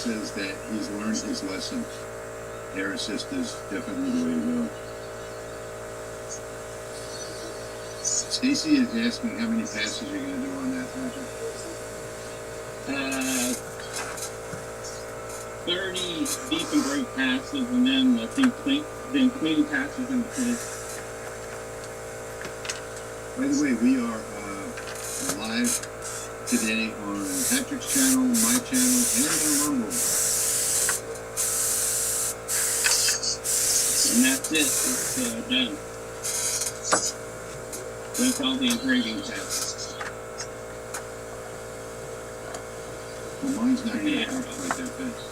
says that he's learned his lesson. Air assist is definitely the way to go. Stacy is asking how many passes you're going to do on that project. 30 deep and break passes, and then I think clean passes in between. By the way, we are live today on Patrick's channel, my channel, and on Rumble. And that's it. It's done. That's all the engraving passes. Well, mine's not going to work quite that fast.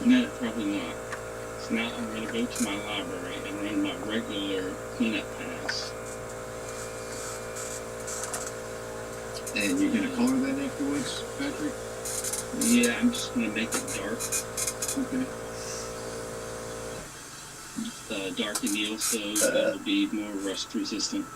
No, probably not. So now I'm going to go to my library and run my regular cleanup pass. And you're going to color that afterwards, Patrick? Yeah, I'm just going to make it dark. Okay. Dark anneal, so it'll be more rust resistant.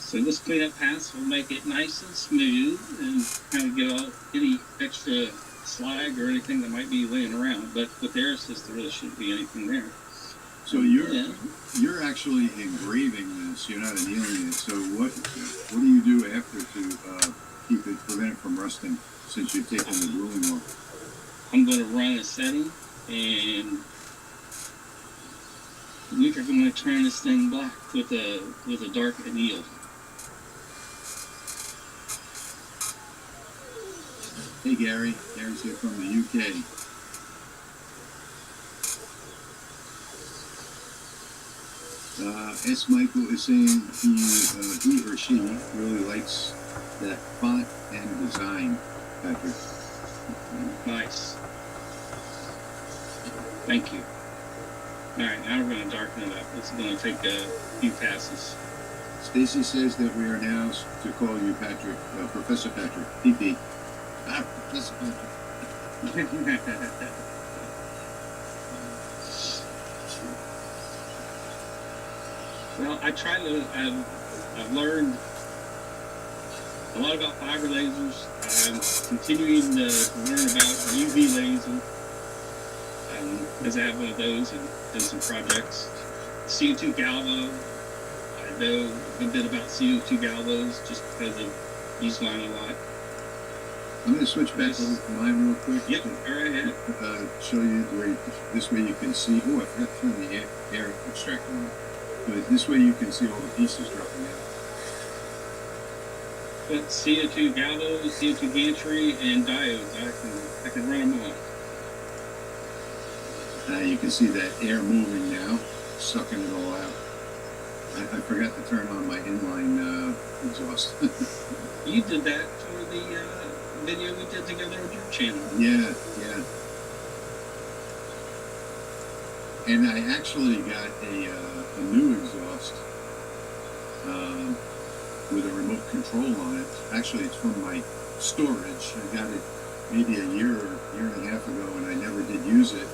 So this cleanup pass will make it nice and smooth and kind of get all any extra slag or anything that might be laying around. But with air assist, there really shouldn't be anything there. So you're actually engraving this. You're not annealing it. So what do you do after to prevent it from rusting? Since you've taken the gluing off, I'm going to run a setting, and we're going to turn this thing black with a dark anneal. Hey Gary, Gary's here from the UK. S. Michael is saying he or she really likes that font and design, Patrick. Nice. Thank you. Alright, now we're going to darken it up. This is going to take a few passes. Stacy says that we are now to call you Patrick, Professor Patrick, PP. Professor Patrick. Well, I've learned a lot about fiber lasers. I'm continuing to learn about UV laser, because I have one of those and done some projects. CO2 galvo, I know a bit about CO2 galvos just because I've used mine a lot. I'm going to switch back over to mine real quick. Yep, all right, yeah. Show you this way you can see. Oh, I forgot to turn the air extractor on. But this way you can see all the pieces dropping out. But CO2 galvos, CO2 gantry, and diodes, I can run them all. You can see that air moving now, sucking it all out. I forgot to turn on my inline exhaust. You did that for the video we did together on your channel. Yeah. And I actually got a new exhaust with a remote control on it. Actually, it's from my storage. I got it maybe a year and a half ago, and I never did use it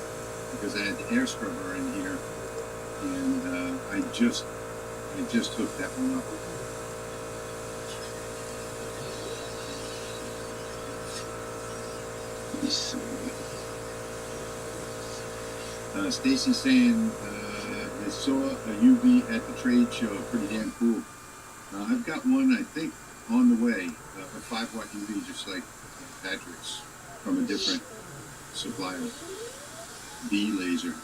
because I had the air scrubber in here, and I just hooked that one up. Stacy's saying they saw a UV at the trade show, pretty damn cool. I've got one, I think, on the way, a 5-watt UV, just like Patrick's, from a different supplier. D laser.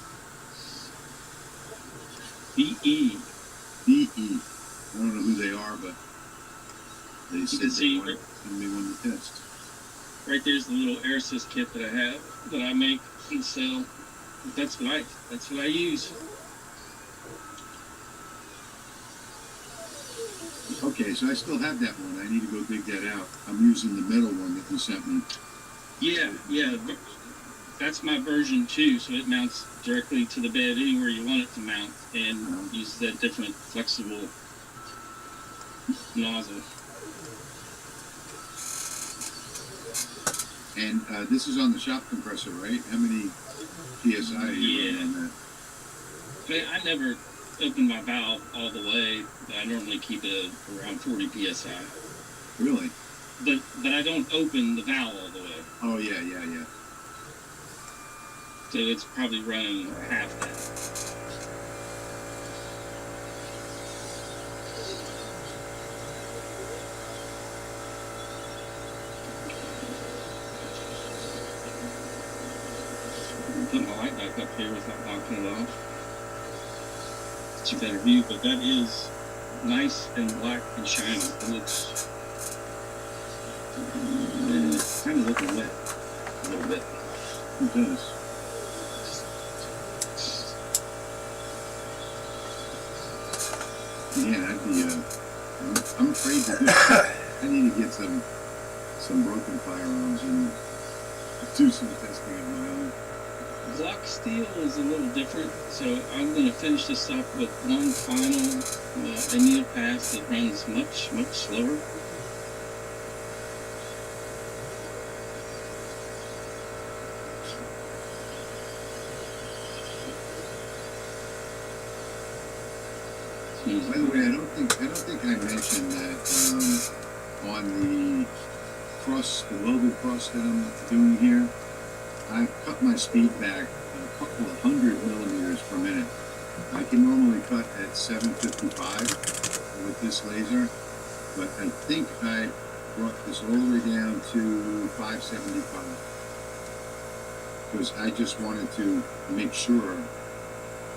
DE. DE. I don't know who they are, but they said they wanted me one to test. Right there's the little air assist kit that I have, that I make and sell. That's what I use. Okay, so I still have that one. I need to go dig that out. I'm using the metal one that you sent me. Yeah. That's my version too, so it mounts directly to the bed anywhere you want it to mount, and uses that different flexible nozzle. And this is on the shop compressor, right? How many PSI are you running on that? I never open my valve all the way. I normally keep it around 40 psi. Really? But I don't open the valve all the way. Oh, yeah, yeah, yeah. So it's probably running half that. Put my light back up here without knocking it off. It's a better view, but that is nice and black and shiny. It looks kind of looking wet a little bit. It does. Yeah, I'd be. I'm afraid to do it. I need to get some broken firearms and do some testing of my own. Block steel is a little different, so I'm going to finish this up with one final anneal pass that runs much, much slower. By the way, I don't think I mentioned that on the logo cross that I'm doing here, I've cut my speed back a couple of 100 millimeters per minute. I can normally cut at 755 with this laser, but I think I brought this all the way down to 575 because I just wanted to make sure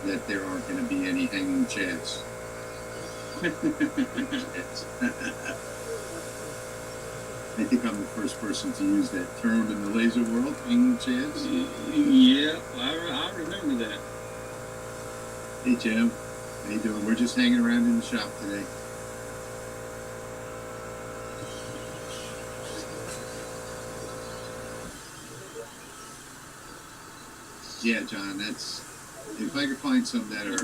that there aren't going to be any hanging chads. I think I'm the first person to use that term in the laser world, hanging chads. Yeah, I remember that. Hey Jim, how you doing? We're just hanging around in the shop today. Yeah, John, that's if I could find some that are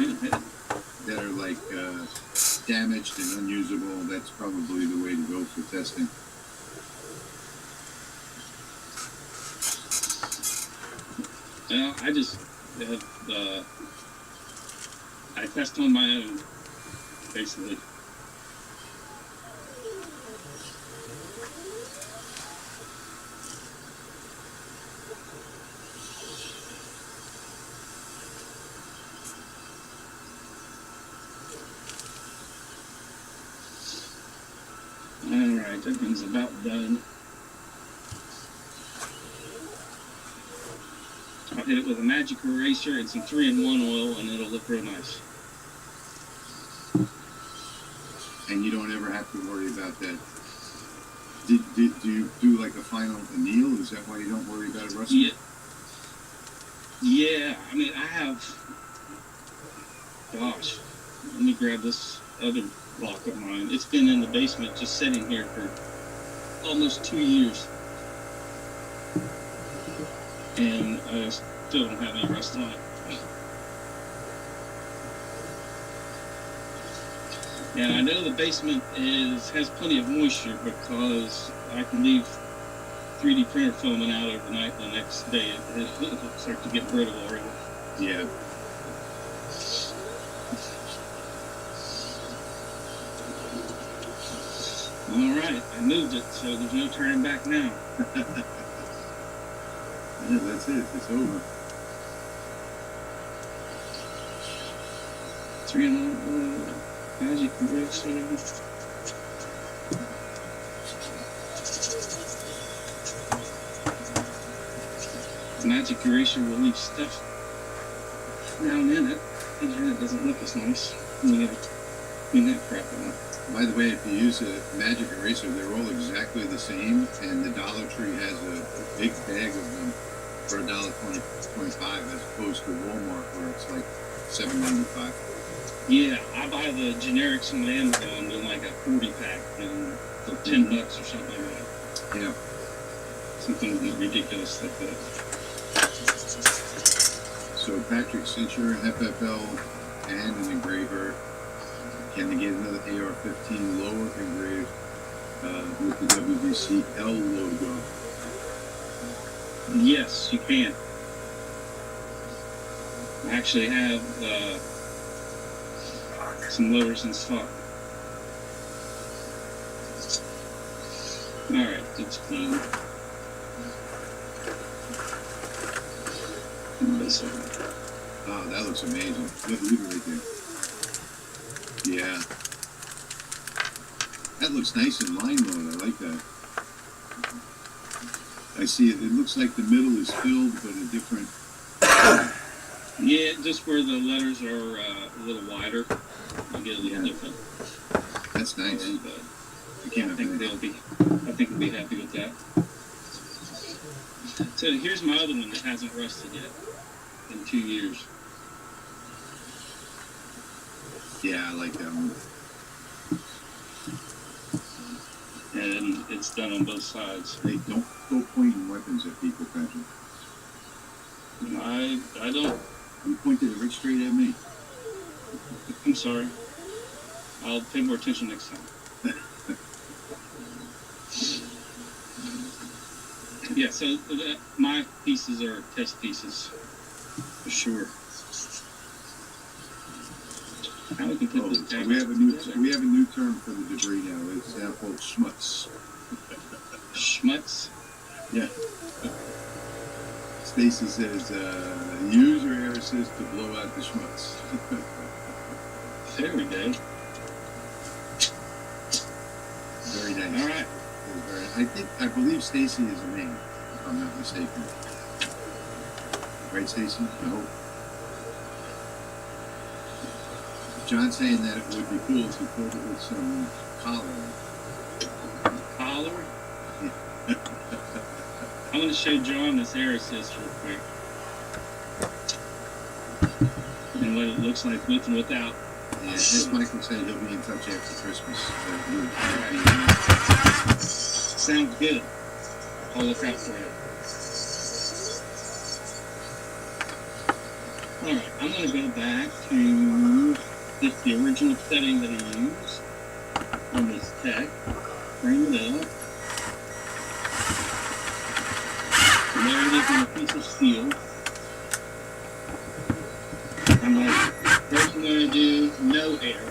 like damaged and unusable, that's probably the way to go for testing. Well, I just I test on my own, basically. Alright, that thing's about done. I'll hit it with a magic eraser and some 3-in-1 oil, and it'll look real nice. And you don't ever have to worry about that. Do you do like a final anneal? Is that why you don't worry about it rusting? Yeah, I mean, I have, gosh, let me grab this other block of mine. It's been in the basement just sitting here for almost 2 years. And I still don't have any rust on it. And I know the basement has plenty of moisture because I can leave 3D printer filming out overnight. The next day it'll start to get brittle already. Yeah. All right, I moved it, so there's no turning back now. Yeah, that's it. It's over. 3-in-1 magic eraser. Magic eraser will leave stuff down in it, and then it doesn't look as nice. You gotta clean that crap out. By the way, if you use a magic eraser, they're all exactly the same, and the Dollar Tree has a big bag of them for $1.25 as opposed to Walmart where it's like $7.95. Yeah, I buy the generics on Amazon in like a 40-pack and for $10 or something like that. Yeah. Something ridiculous like that. So Patrick, since you're an FFL and an engraver, Can I get another AR-15 lower engraved with the WVCL logo? Yes, you can. I actually have some lowers in stock. All right, it's clean. Oh, that looks amazing. Look at it right there. Yeah. That looks nice and line mode. I like that. I see it. It looks like the middle is filled, but a different... Yeah, just where the letters are a little wider, you get a little different. That's nice. I think they'll be happy with that. So here's my other one that hasn't rusted yet in 2 years. Yeah, I like that one. And it's done on both sides. Hey, don't go pointing weapons at people, Patrick. I don't. You pointed it right straight at me. I'm sorry. I'll pay more attention next time. Yeah, so my pieces are test pieces, for sure. Now we can put this So back we have a together. new term for the debris now. It's now called schmutz. Schmutz? Yeah. Stacy says, use your air assist to blow out the schmutz. There we go. Very nice. All right. I believe Stacy is a name, if I'm not mistaken. Right, Stacy? I hope. John's saying that it would be cool if you filled it with some collar. Collar? I'm going to show John this air assist real quick. And what it looks like with and without. Yeah, as Michael said, he'll be in touch after Christmas. Sounds good. I'll look out for it. Alright, I'm going to go back to just the original setting that I used on this tech. Bring it up. And there it is in a piece of steel. First I'm going to do no air.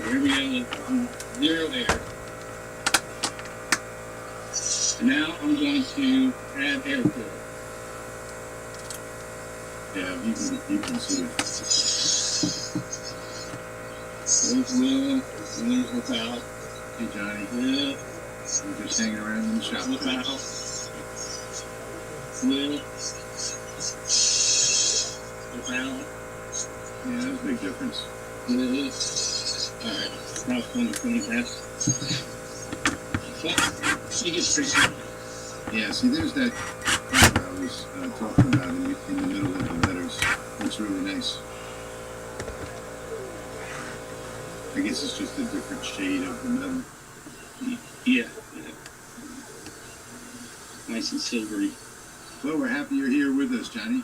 Here we go with 0 air. And now I'm going to add air to it. Yeah, you can see it. There's with, and there's without. Hey, Johnny. With, We're just hanging around in the shop. without. With, without. Yeah, that's a big difference. With. Alright, now it's going to clean that. But you get pretty simple. Yeah, see, there's that color I was talking about in the middle of the letters. Looks really nice. I guess it's just a different shade of the metal. Yeah. Nice and silvery. Well, we're happy you're here with us, Johnny.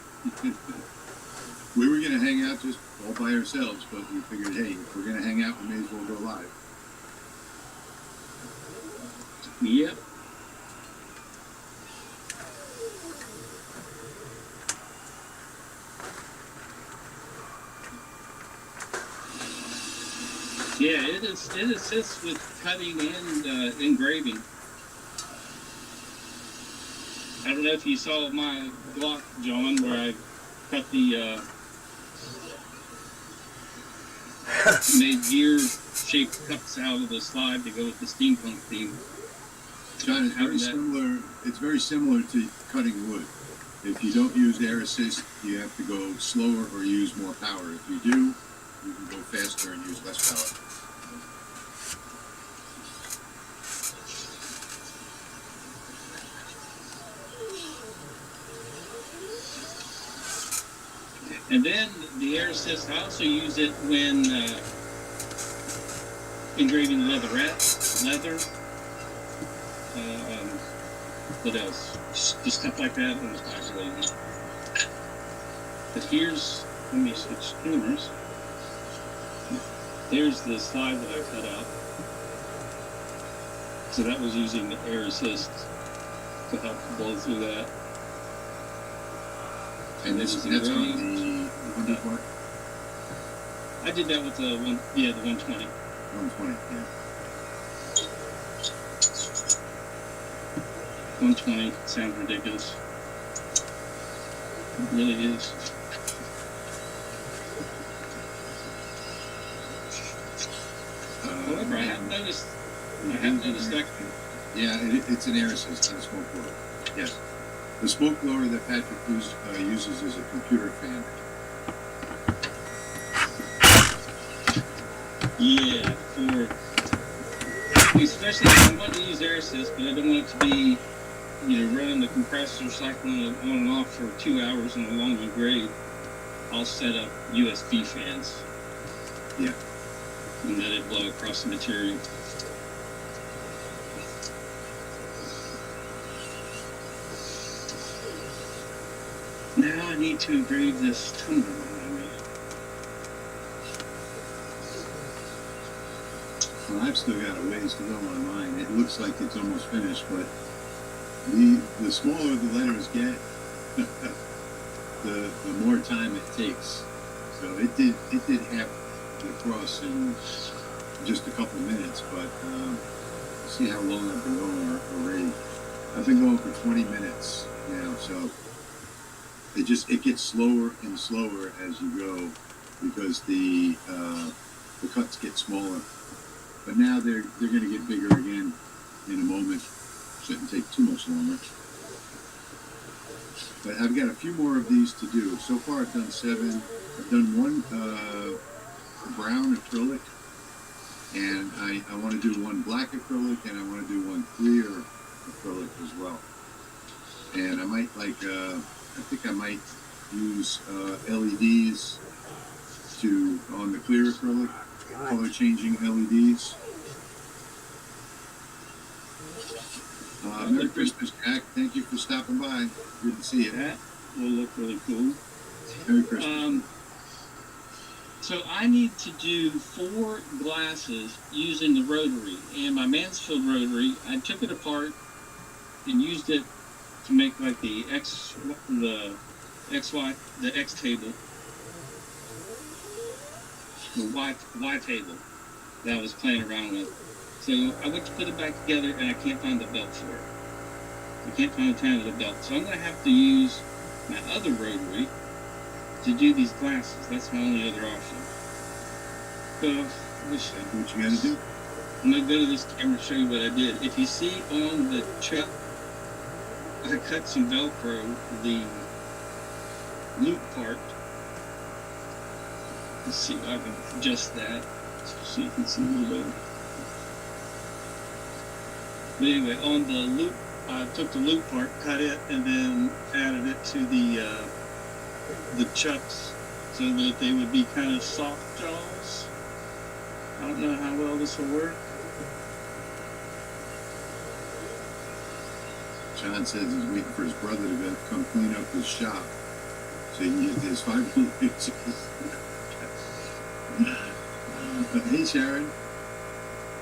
We were going to hang out just all by ourselves, but we figured, hey, if we're going to hang out, we may as well go live. Yep. Yeah, it assists with cutting and engraving. I don't know if you saw my block, John, where I cut the made gear-shaped cuts out of the slide to go with the steampunk theme. John, it's very similar. It's very similar to cutting wood. If you don't use air assist, you have to go slower or use more power. If you do, you can go faster and use less power. And then the air assist, I also use it when engraving leather. What else? Just stuff like that. When it's isolating. But here's, let me switch cameras. There's the slide that I cut out. So that was using the air assist to help blow through that. And that's on the 100 watt? I did that with the 120. 120, yeah. 120 sounds ridiculous. It really is. However, I have noticed that. Yeah, it's an air assist, not a smoke blower. Yes. The smoke blower that Patrick uses is a computer fan. Yeah, especially if I want to use air assist, but I don't want it to be, running the compressor, cycling it on and off for 2 hours on a long grade. I'll set up USB fans. Yeah. And let it blow across the material. Now I need to engrave this tumbler I made. Well, I've still got a ways to go on mine. It looks like it's almost finished, but the smaller the letters get, the more time it takes. So it did half the cross in just a couple minutes, but see how long I've been going already. I've been going for 20 minutes now, so it gets slower and slower as you go because the cuts get smaller. But now they're going to get bigger again in a moment. Shouldn't take too much longer. But I've got a few more of these to do. So far I've done 7. I've done one brown acrylic, and I want to do one black acrylic, and I want to do one clear acrylic as well. And I might I think I might use LEDs on the clear acrylic, color changing LEDs. Merry Christmas, Jack. Thank you for stopping by. Good to see you. That will look really cool. Merry Christmas. So I need to do 4 glasses using the rotary, and my Mansfield rotary, I took it apart and used it to make like the X table, the Y table that I was playing around with. So I went to put it back together, and I can't find the belt for it. I can't find the time of the belt, so I'm going to have to use my other rotary to do these glasses. That's my only other option. So, what you got to do? I'm going to go to this camera and show you what I did. If you see on the chuck, I cut some Velcro, the loop part. Let's see if I can adjust that so you can see a little better. But anyway, on the loop, I took the loop part, cut it, and then added it to the chucks so that they would be kind of soft jaws. I don't know how well this will work. John says he's waiting for his brother to come clean up his shop so he can get his 5mm. Hey, Sharon.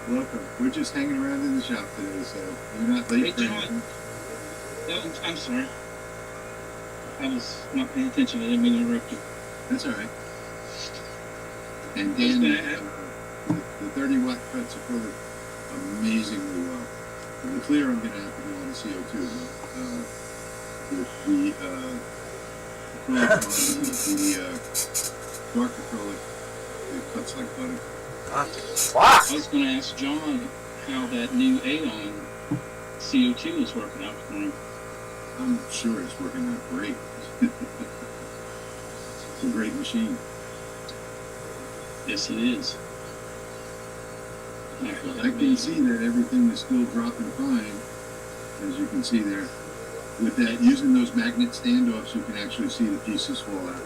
Welcome. We're just hanging around in the shop today, so you're not late. Hey, John. Oh, I'm sorry. I was not paying attention. I didn't mean to interrupt you. That's all right. And Dan, the 30-watt cuts acrylic amazingly well. The clear I'm going to have to do on the CO2, but the acrylic on the dark acrylic, it cuts like butter. I was going to ask John how that new Aeon CO2 is working out for him. I'm sure it's working out great. It's a great machine. Yes, it is. I can see that everything is still dropping fine, as you can see there. With that, using those magnet standoffs, you can actually see the pieces fall out.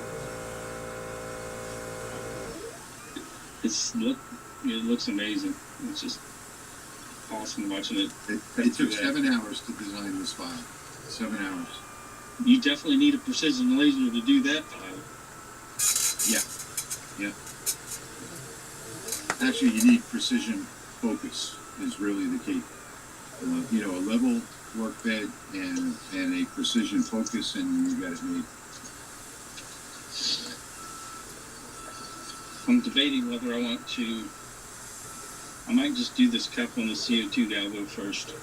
It looks amazing. It's just awesome watching it. It took 7 hours to design this file. 7 hours. You definitely need a precision laser to do that file. Yeah. Yeah. Actually, you need precision focus is really the key. You know, a level work bed and a precision focus, and you got it made. I'm debating whether I want to. I might just do this cup on the CO2 galvo first.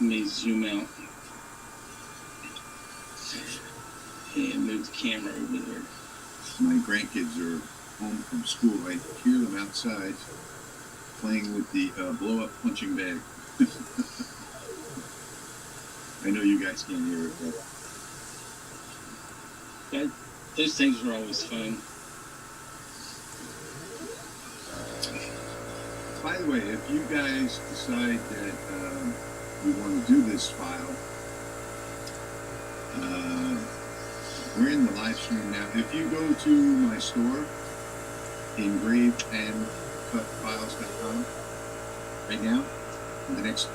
Let me zoom out and move the camera over there. My grandkids are home from school. I hear them outside playing with the blow-up punching bag. I know you guys can't hear it, but those things are always fun. by the way, if you guys decide that you want to do this file, we're in the live stream now. If you go to my store, engravingandcutfiles.com, right now, in the next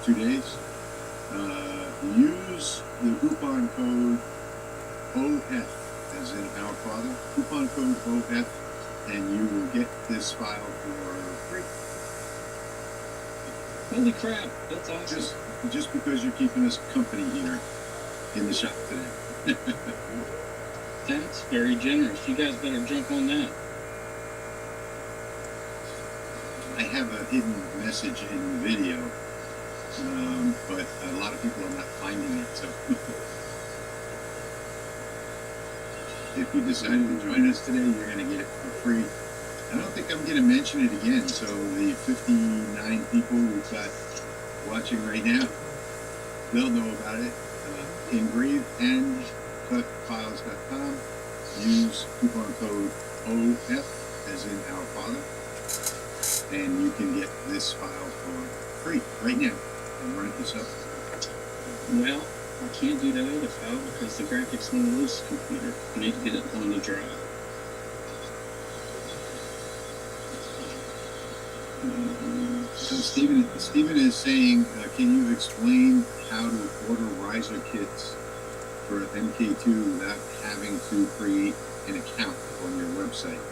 2 days, use the coupon code OF, as in our father, coupon code OF, and you will get this file for free. Holy crap, that's awesome. Just because you're keeping us company here in the shop today. That's very generous. You guys better jump on that. I have a hidden message in the video, but a lot of people are not finding it, so if you decided to join us today, you're going to get it for free. I don't think I'm going to mention it again, so the 59 people we've got watching right now, they'll know about it. Engravingandcutfiles.com. Use coupon code OF, as in our father, and you can get this file for free right now. And run this up. Well, I can't do that other file because the graphics on this computer. I need to get it on the drive. So Stephen is saying, can you explain how to order riser kits for MK2 without having to create an account on your website?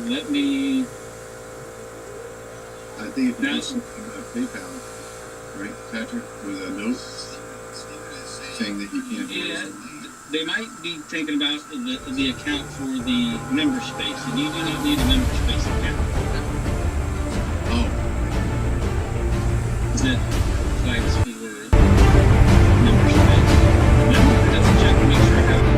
Let me. I think if you do something PayPal, right, Patrick, with a note saying that you can't. Yeah, they might be thinking about the account for the member space, and you do not need a member space account. Oh. That flags for member space. That's a check to make sure it happens.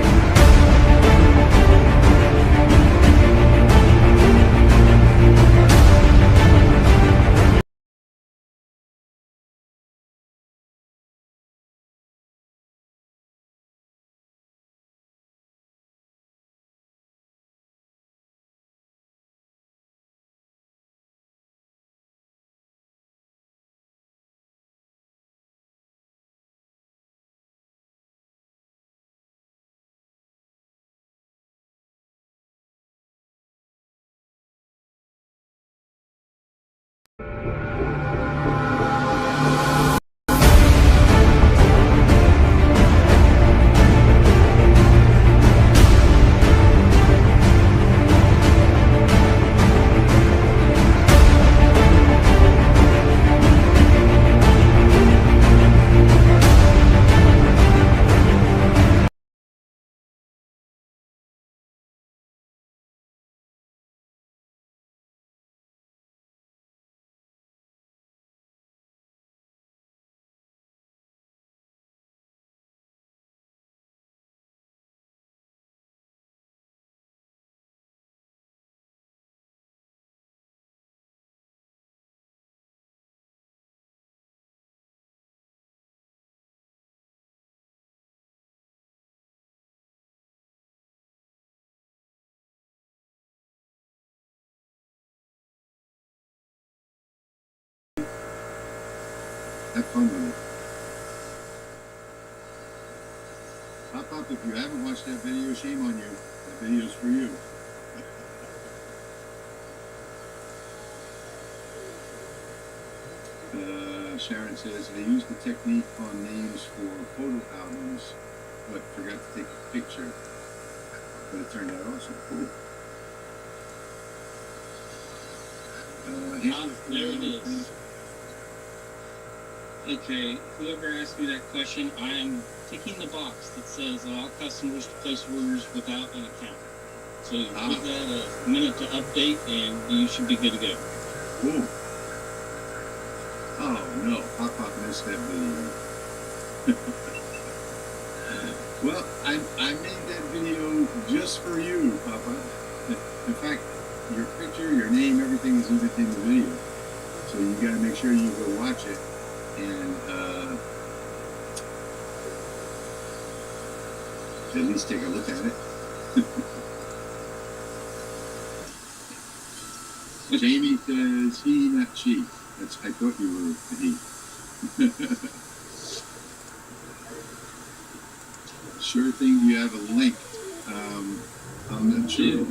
Have fun with it. Pop up if you haven't watched that video, shame on you. That video's for you. Sharon says, I used the technique on names for photo albums, but forgot to take a picture. But it turned out awesome. Cool. There it is. Okay, whoever asked me that question, I am ticking the box that says allow customers to place orders without an account. So give that a minute to update, and you should be good to go. Cool. Oh no, Pop missed that video. Well, I made that video just for you, Papa. In fact, your picture, your name, everything is even in the video. So you got to make sure you go watch it and at least take a look at it. Jamie says he, not she. I thought you were a he. Sure thing, you have a link. I'm not sure.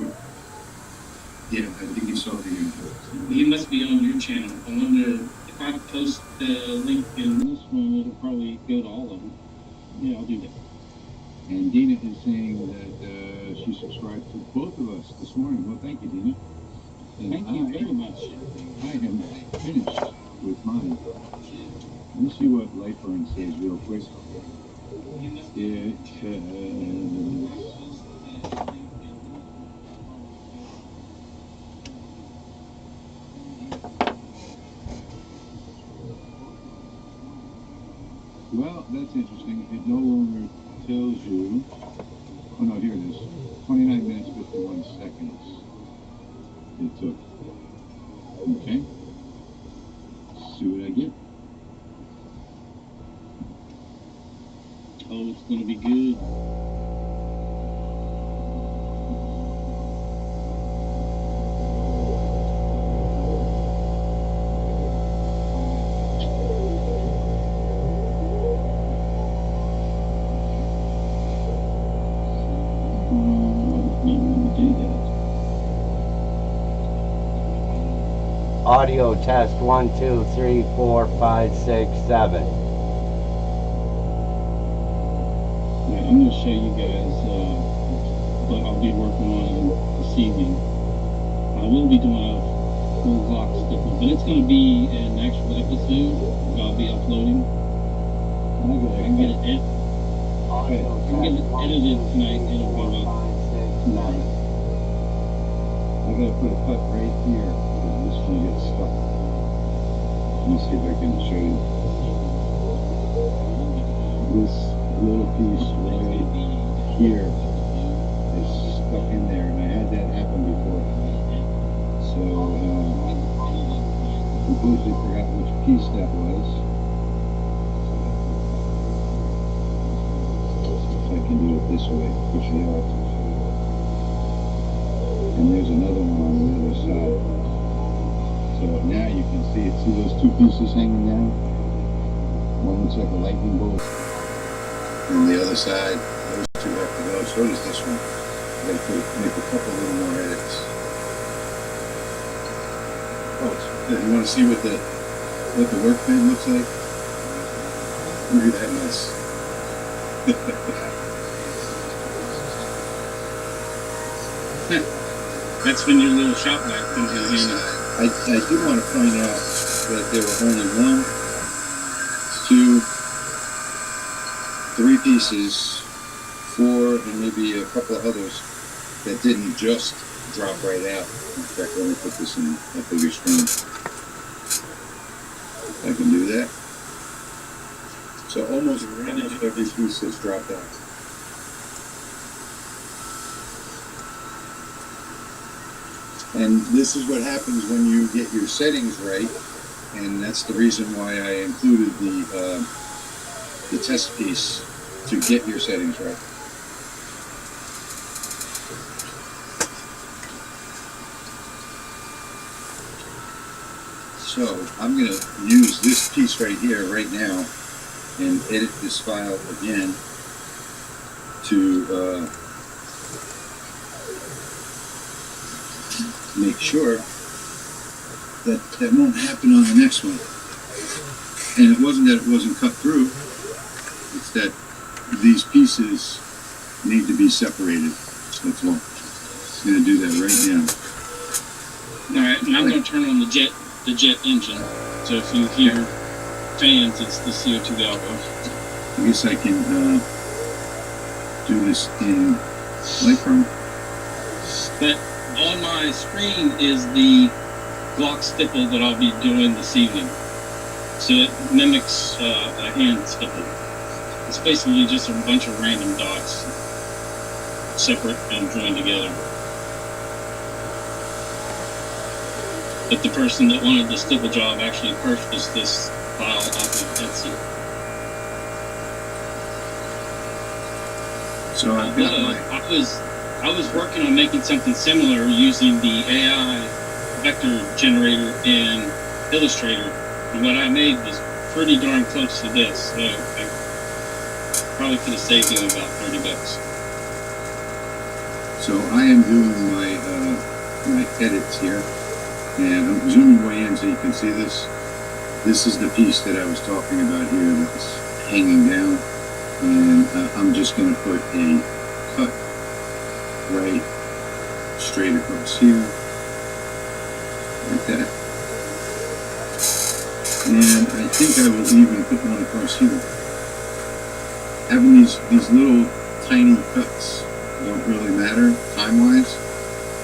Yeah, I think you saw the info. He must be on your channel. I wonder if I post the link in this one, it'll probably go to all of them. Yeah, I'll do that. And Dina is saying that she subscribed to both of us this morning. Well, thank you, Dina. And Thank you very much. I am finished with mine. Let me see what Lightburn says real quick. It says... Well, that's interesting. It no longer tells you... Oh no, here it is. 29 minutes, 51 seconds it took. Okay. See what I get. Oh, it's going to be good. Audio test 1, 2, 3, 4, 5, 6, 7. Yeah, I'm going to show you guys what I'll be working on this evening. I will be doing a full clock sticker, but it's going to be an actual episode that I'll be uploading. I can get it edited tonight and it'll go up tomorrow. I gotta put a cut right here. This one gets stuck. Let me see if I can show you. This little piece right here is stuck in there, and I had that happen before. So, completely forgot which piece that was. If I can do it this way, push it out. And there's another one on the other side. So now you can see it. See those two pieces hanging down? One looks like a lightning bolt. And the other side, those two have to go. So does this one. I gotta make a couple little more edits. Oh, you want to see what the workbench looks like? Look at that mess. That's when your little shop light comes in handy. I do want to point out that there were only 1, 2, 3 pieces, 4, and maybe a couple of others that didn't just drop right out. In fact, let me put this in a bigger screen. I can do that. So almost every piece has dropped out. And this is what happens when you get your settings right, and that's the reason why I included the test piece to get your settings right. So I'm going to use this piece right here right now and edit this file again to make sure that that won't happen on the next one. And it wasn't that it wasn't cut through, it's that these pieces need to be separated. That's all. I'm going to do that right now. All right, and I'm going to turn on the jet engine. So if you hear fans, it's the CO2 valve. I guess I can do this in Lightroom. But on my screen is the block stipple that I'll be doing this evening. So it mimics a hand stipple. It's basically just a bunch of random dots, separate and joined together. But the person that wanted the stipple job actually purchased this file off of Etsy. So I've got I was working on making something similar using the AI vector generator in Illustrator, and what I made was pretty darn close to this. So I probably could have saved you about $30. So I am doing my edits here, and I'm zooming way in so you can see this. This is the piece that I was talking about here that's hanging down, and I'm just going to put a cut right straight across here, like that. And I think I will even put one across here. Having these little tiny cuts don't really matter time-wise,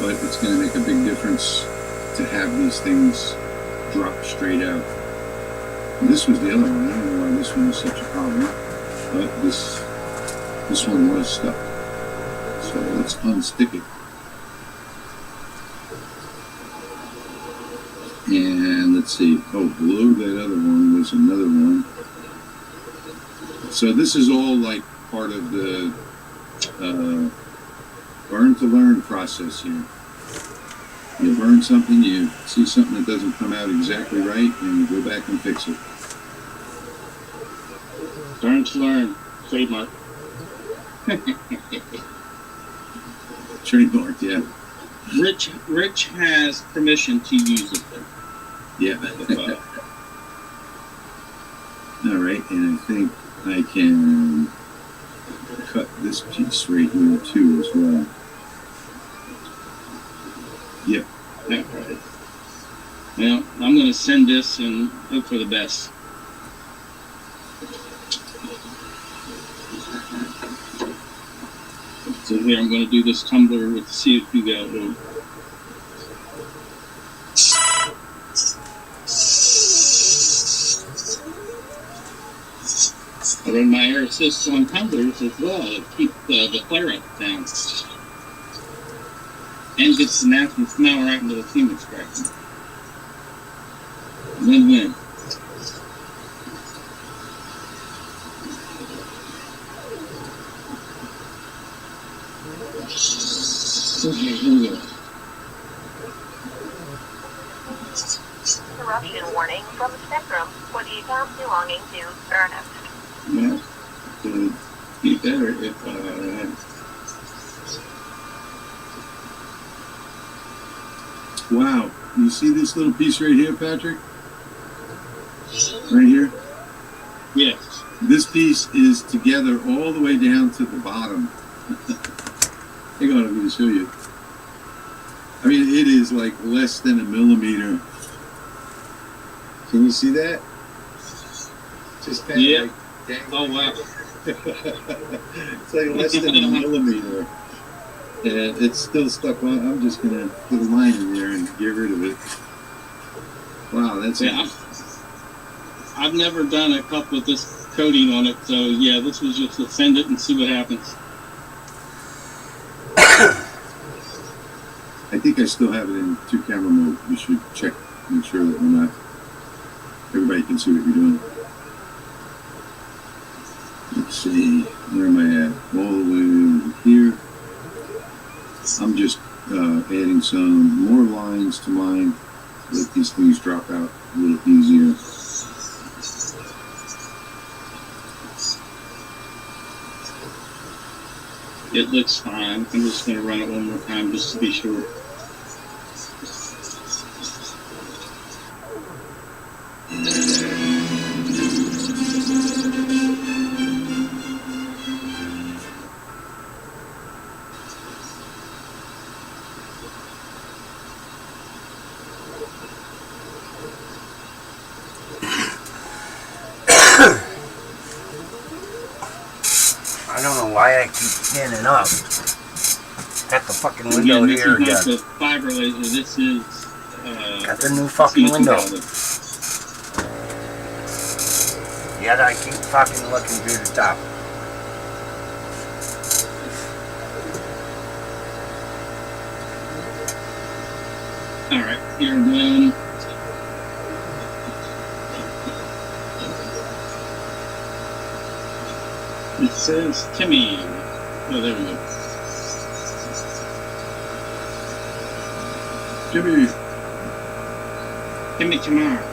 but it's going to make a big difference to have these things drop straight out. And this was the other one. I don't know why this one was such a problem, but this one was stuck. So let's unstick it. And let's see. Oh, below that other one was another one. So this is all like part of the burn to learn process here. You burn something, you see something that doesn't come out exactly right, and you go back and fix it. Burn to learn, trademark. Trademark, yeah. Rich has permission to use it. Yeah. All right, and I think I can cut this piece right here too as well. Yep. Yeah, right. Well, I'm going to send this and hope for the best. So here I'm going to do this tumbler with the CO2 valve. I run my air assist on tumblers as well to keep the flare up down. And gets the nasty smell right into the steam extraction. Win-win. Okay, here we go. Interruption warning from the spectrum for the account belonging to Ernest. Yeah, it would be better if Wow. You see this little piece right here, Patrick? Right here? yes. This piece is together all the way down to the bottom. Hang on, I'm going to show you. I mean, it is like less than a millimeter. Can you see that? Just kind Yeah. of like dangling. Oh wow. It's like less than a millimeter. And it's still stuck on. I'm just going to put a line in there and get rid of it. Wow, that's Yeah, I've never done a cup with this coating on it, so yeah, this was just to send it and see what happens. I think I still have it in 2-camera mode. You should check, make sure that we're not. Everybody can see what you're doing. Let's see, where am I at? All the way over here. I'm just adding some more lines to mine. Let these things drop out a little easier. It looks fine. I'm just going to run it one more time just to be sure. why I keep panning up. Got the fucking window Again, this here is not again. the fiber laser. This is Got the new fucking silicon window. powder. Yet I keep fucking looking through the top. All right, here then. It says Timmy. Oh, there we go. Jimmy. Timmy tomorrow.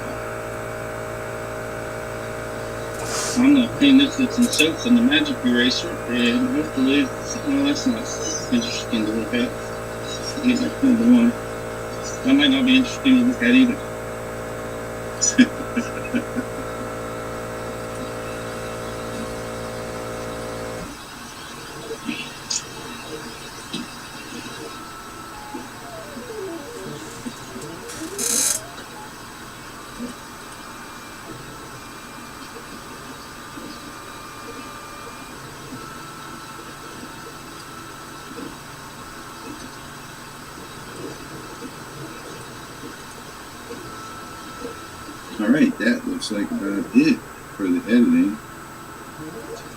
I'm gonna clean this with some soap and the magic eraser, and hopefully, well, that's not interesting to look at. Get back to the one. That might not be interesting to look at either. Alright, that looks like about it for the editing.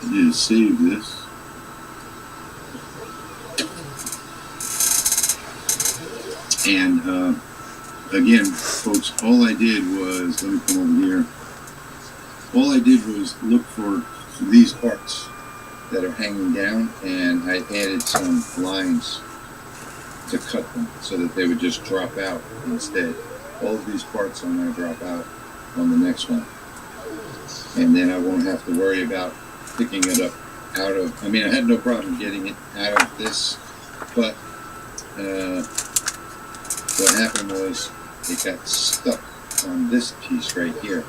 Just save this. And again, folks, all I did was, let me come over here. All I did was look for these parts that are hanging down, and I added some lines to cut them so that they would just drop out instead. All of these parts are going to drop out on the next one, and then I won't have to worry about picking it up out of, I mean, I had no problem getting it out of this, but what happened was it got stuck on this piece right here,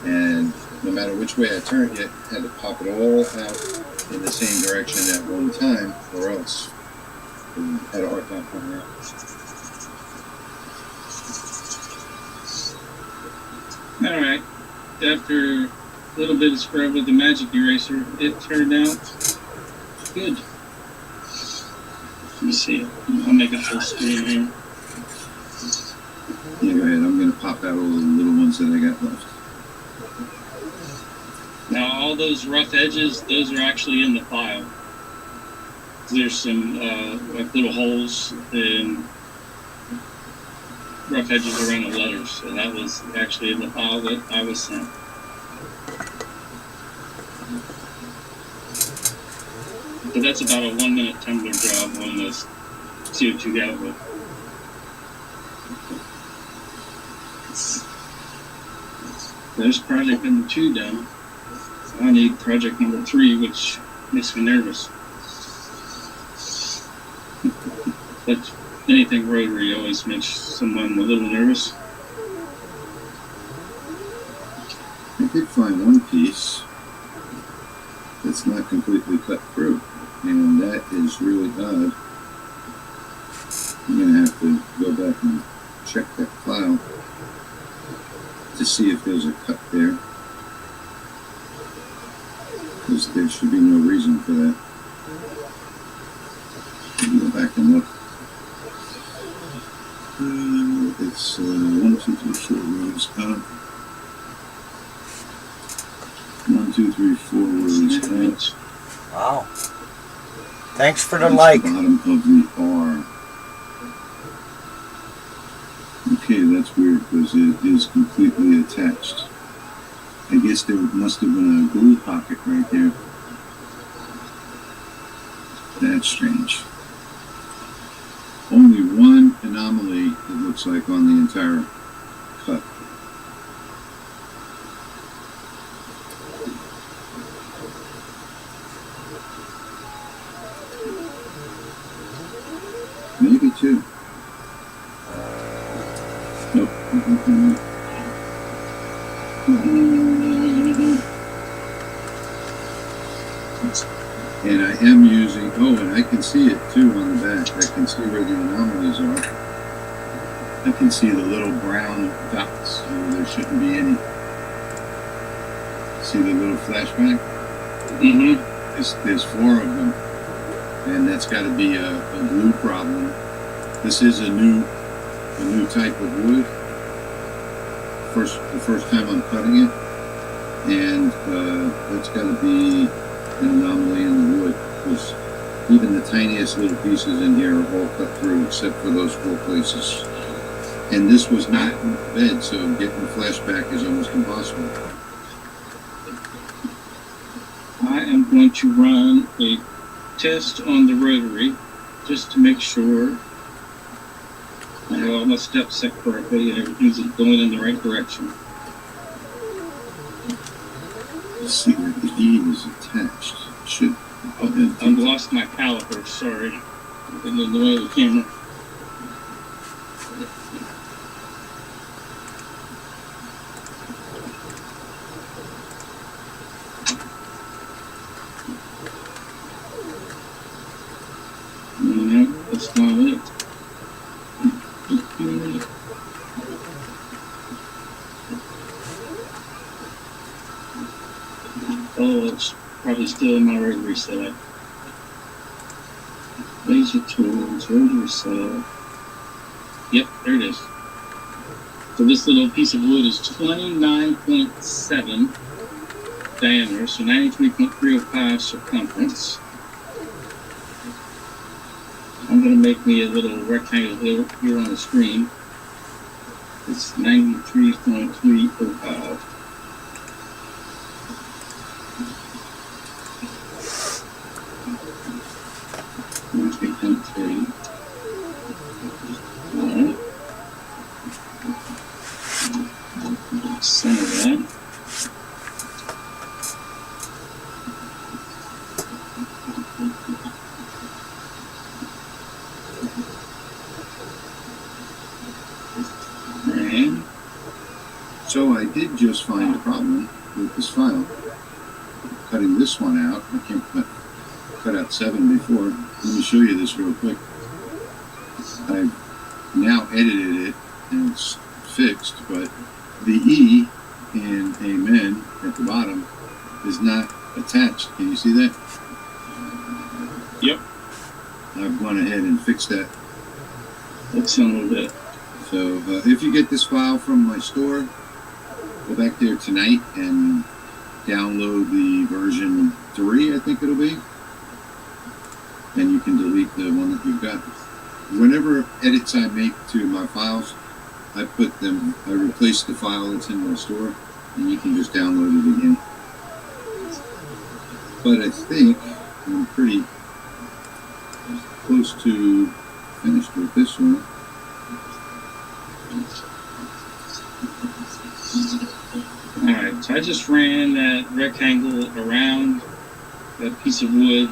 and no matter which way I turned it, I had to pop it all out in the same direction at one time, or else I had a hard time coming out. Alright, after a little bit of scrub with the magic eraser, it turned out good. Let me see. I'll make a full screen here. Yeah, go ahead. I'm going to pop out all the little ones that I got left. Now, all those rough edges, those are actually in the file. There's some like little holes and rough edges around the letters, so that was actually in the file that I was sent. But that's about a 1 minute tumbler job on this CO2 gallery. There's project number 2 done. I need project number 3, which makes me nervous. But anything rotary always makes someone a little nervous. I did find one piece that's not completely cut through, and that is really odd. I'm going to have to go back and check that file to see if there's a cut there, because there should be no reason for that. Go back and look. It's 1, 2, 3, 4 rows up. 1, 2, 3, 4 rows up. Wow. Thanks for the That's like. the bottom of the R. Okay, that's weird because it is completely attached. I guess there must have been a glue pocket right there. That's strange. Only one anomaly, it looks like, on the entire cut. Maybe two. Nope. And I am using, and I can see it too on the back. I can see where the anomalies are. I can see the little brown dots where there shouldn't be any. See the little flashback? Mm-hmm. There's four of them, and that's got to be a glue problem. This is a new type of wood. The first time I'm cutting it, and that's got to be an anomaly in the wood, because even the tiniest little pieces in here are all cut through except for those four places. And this was not in the bed, so getting the flashback is almost impossible. I am going to run a test on the rotary just to make sure I have all my steps set correctly and everything's going in the right direction. Let's see where the E is attached. I've lost my caliper, sorry. Getting in the way of the camera. No, that's not it. Oh, it's probably still in my rotary setup. Laser tools, rotary setup. Yep, there it is. So this little piece of wood is 29.7 diameter, so 93.305 circumference. I'm going to make me a little rectangle here on the screen. It's 93.305. Alright. Center that. And So I did just find a problem with this file. Cutting this one out, I can't cut out 7 before. Let me show you this real quick. I've now edited it and it's fixed, but the E in Amen at the bottom is not attached. Can you see that? yep, I've gone ahead and fixed that. that's a little bit. So if you get this file from my store, go back there tonight and download the version 3, I think it'll be. And you can delete the one that you've got. Whenever edits I make to my files, I replace the file that's in my store, and you can just download it again. But I think I'm pretty close to finished with this one. Alright, so I just ran that rectangle around that piece of wood.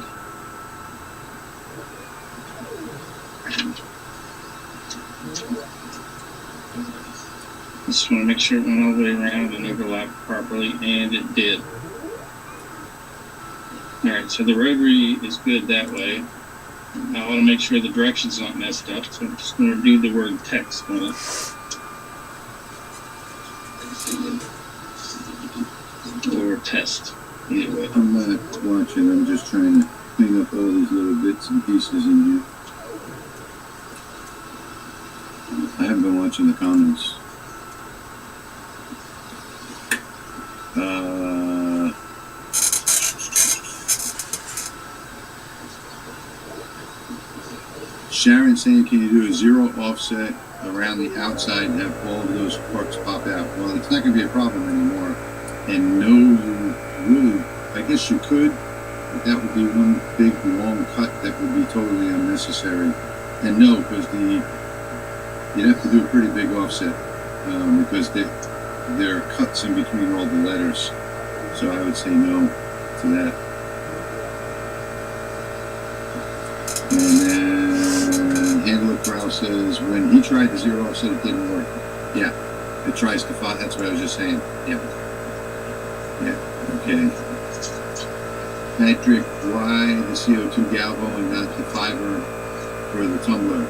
Just want to make sure it went all the way around and overlapped properly, and it did. Alright, so the rotary is good that way. I want to make sure the direction's not messed up, so I'm just going to do the word text on it. Or test, either way. I'm not watching, I'm just trying to clean up all these little bits and pieces in here. I haven't been watching the comments. Sharon saying, can you do a 0 offset around the outside and have all of those parts pop out? Well, it's not going to be a problem anymore. And no, you really, I guess you could, but that would be one big long cut that would be totally unnecessary. And no, because you'd have to do a pretty big offset because there are cuts in between all the letters. So I would say no to that. And then Handler Corral says, when he tried the 0 offset, it didn't work. Yeah, it tries to find, that's what I was just saying. Yeah. Yeah, okay. Patrick, why the CO2 Galvo and not the fiber for the tumbler?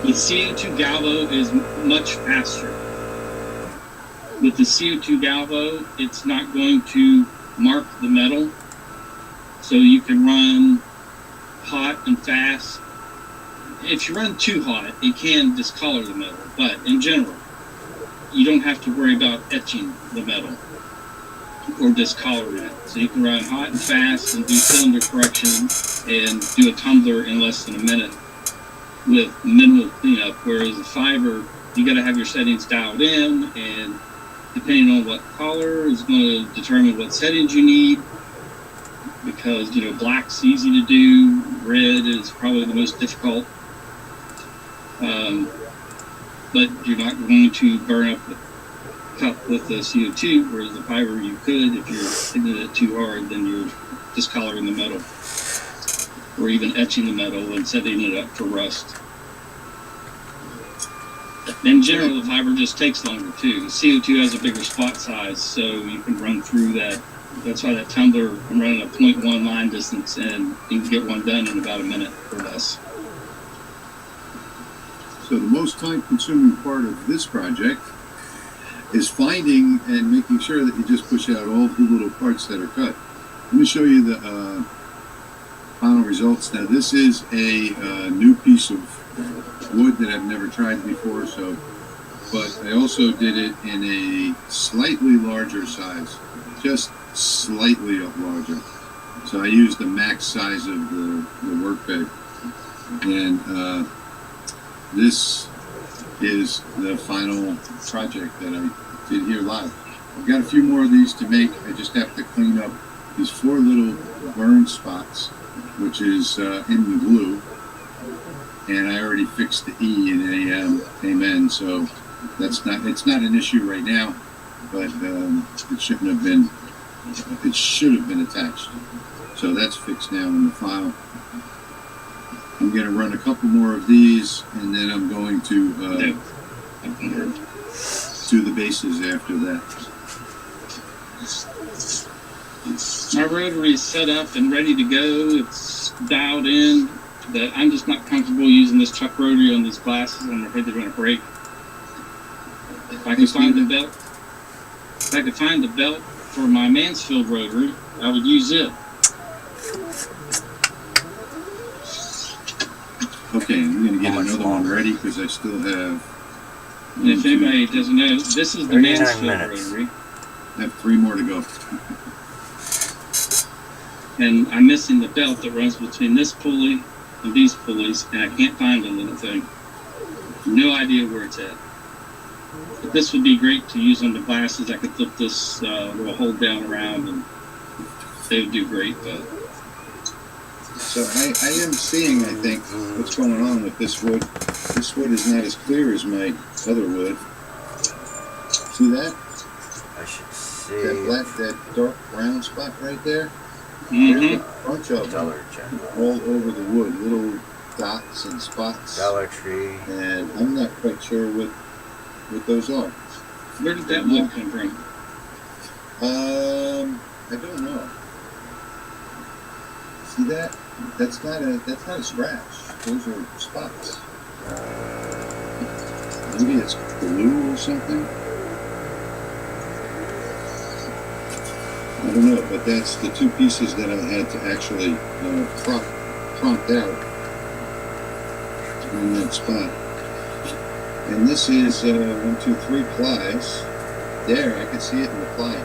The CO2 Galvo is much faster. With the CO2 galvo, it's not going to mark the metal, so you can run hot and fast. If you run too hot, it can discolor the metal, but in general, you don't have to worry about etching the metal or discoloring it. So you can run hot and fast and do cylinder correction and do a tumbler in less than a minute with minimal cleanup, whereas the fiber, you got to have your settings dialed in, and depending on what color is going to determine what settings you need, because black's easy to do, red is probably the most difficult, but you're not going to burn up the cup with the CO2, whereas the fiber you could. If you're hitting it too hard, then you're discoloring the metal or even etching the metal and setting it up for rust. In general, the fiber just takes longer too. The CO2 has a bigger spot size, so you can run through that. That's why that tumbler, I'm running a 0.1 line distance, and you can get one done in about a minute or less. So the most time-consuming part of this project is finding and making sure that you just push out all the little parts that are cut. Let me show you the final results. Now this is a new piece of wood that I've never tried before, but I also did it in a slightly larger size, just slightly larger. So I used the max size of the workbed, and this is the final project that I did here live. I've got a few more of these to make. I just have to clean up these 4 little burn spots, which is in the glue, and I already fixed the E and AM, amen. So it's not an issue right now, but it shouldn't have been. It should have been attached. So that's fixed now in the file. I'm going to run a couple more of these, and then I'm going to do the bases after that. My rotary is set up and ready to go. It's dialed in, but I'm just not comfortable using this chuck rotary on these glasses. I'm afraid they're going to break. If I could find the belt for my Mansfield rotary, I would use it. Okay, I'm going to get another one ready because I still have. And if anybody doesn't know, this is the Mansfield rotary. I have 3 more to go. And I'm missing the belt that runs between this pulley and these pulleys, and I can't find the little thing. No idea where it's at. But this would be great to use on the glasses. I could flip this little hold down around, and they would do great. But So I am seeing, I think, what's going on with this wood. This wood is not as clear as my other wood. See that? I should see. That dark brown spot right there? mm-hmm. There's a bunch of them Dollar General. all over the wood, little dots and spots. Dollar Tree. And I'm not quite sure what those are. Where did that wood come from? I don't know. See that? That's not a scratch. Those are spots. Maybe it's glue or something. I don't know, but that's the 2 pieces that I had to actually prompt out in that spot. And this is 1, 2, 3 plies. There, I can see it in the ply.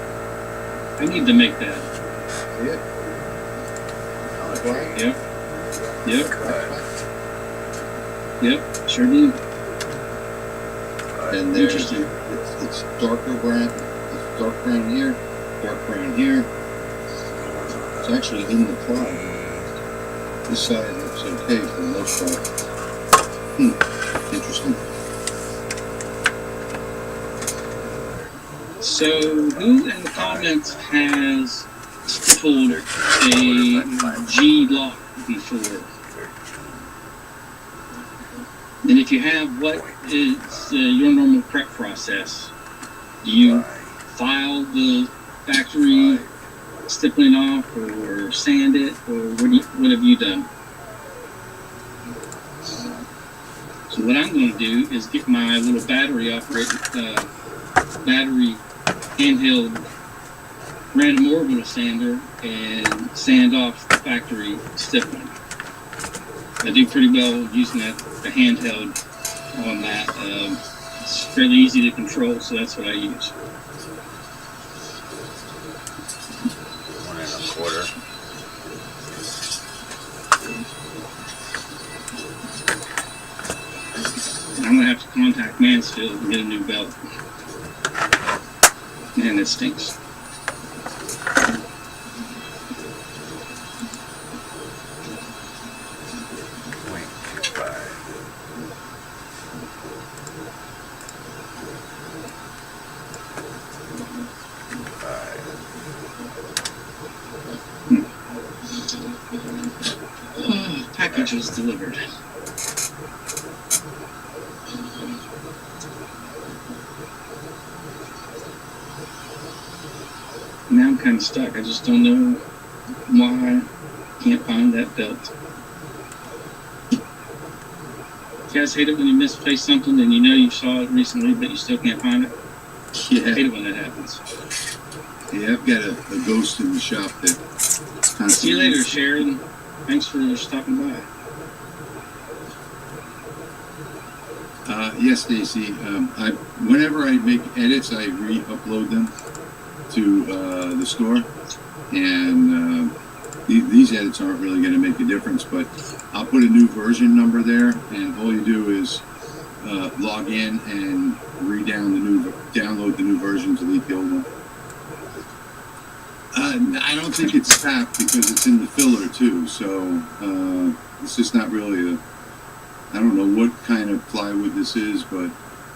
I need to make that. See it? Ply? Yep. Yep. That's Yep. Sure do. and there's Interesting. it's darker brown. It's dark brown here, dark brown here. It's actually in the ply. This side looks okay for the most part. Interesting. So, who in the comments has stippled a G lock before? And if you have, what is your normal prep process? Do you file the factory stippling off, or sand it, or what have you done? So what I'm going to do is get my little battery operated battery handheld random orbital sander and sand off the factory stiffener. I do pretty well using the handheld on that. It's fairly easy to control, so that's what I use. 1 1/4. I'm gonna have to contact Mansfield and get a new belt. Man, it stinks. Package was delivered. Now I'm kind of stuck. I just don't know why I can't find that belt. You guys hate it when you misplace something and you know you saw it recently, but you still can't find it? Yeah. I hate it when that happens. Yeah, I've got a ghost in the shop that constantly... See you later, Sharon. Thanks for stopping by. Yes, Stacy. Whenever I make edits, I re-upload them to the store, and these edits aren't really going to make a difference. But I'll put a new version number there, and all you do is log in and download the new version, delete the old one. I don't think it's SAP because it's in the filler too, so it's just not really I don't know what kind of plywood this is, but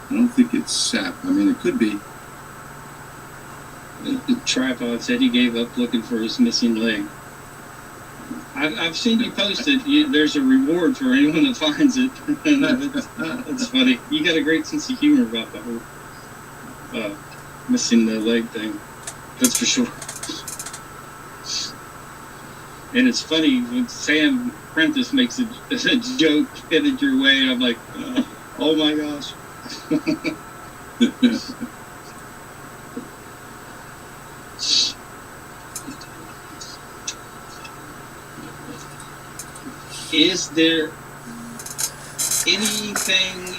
I don't think it's SAP. I mean, it could be. The tripod said he gave up looking for his missing leg. I've seen you post it. There's a reward for anyone that finds it. It's funny. You got a great sense of humor about the whole missing the leg thing. That's for sure. And it's funny when Sam Prentice makes a joke headed your way, and I'm like, oh my gosh. Is there anything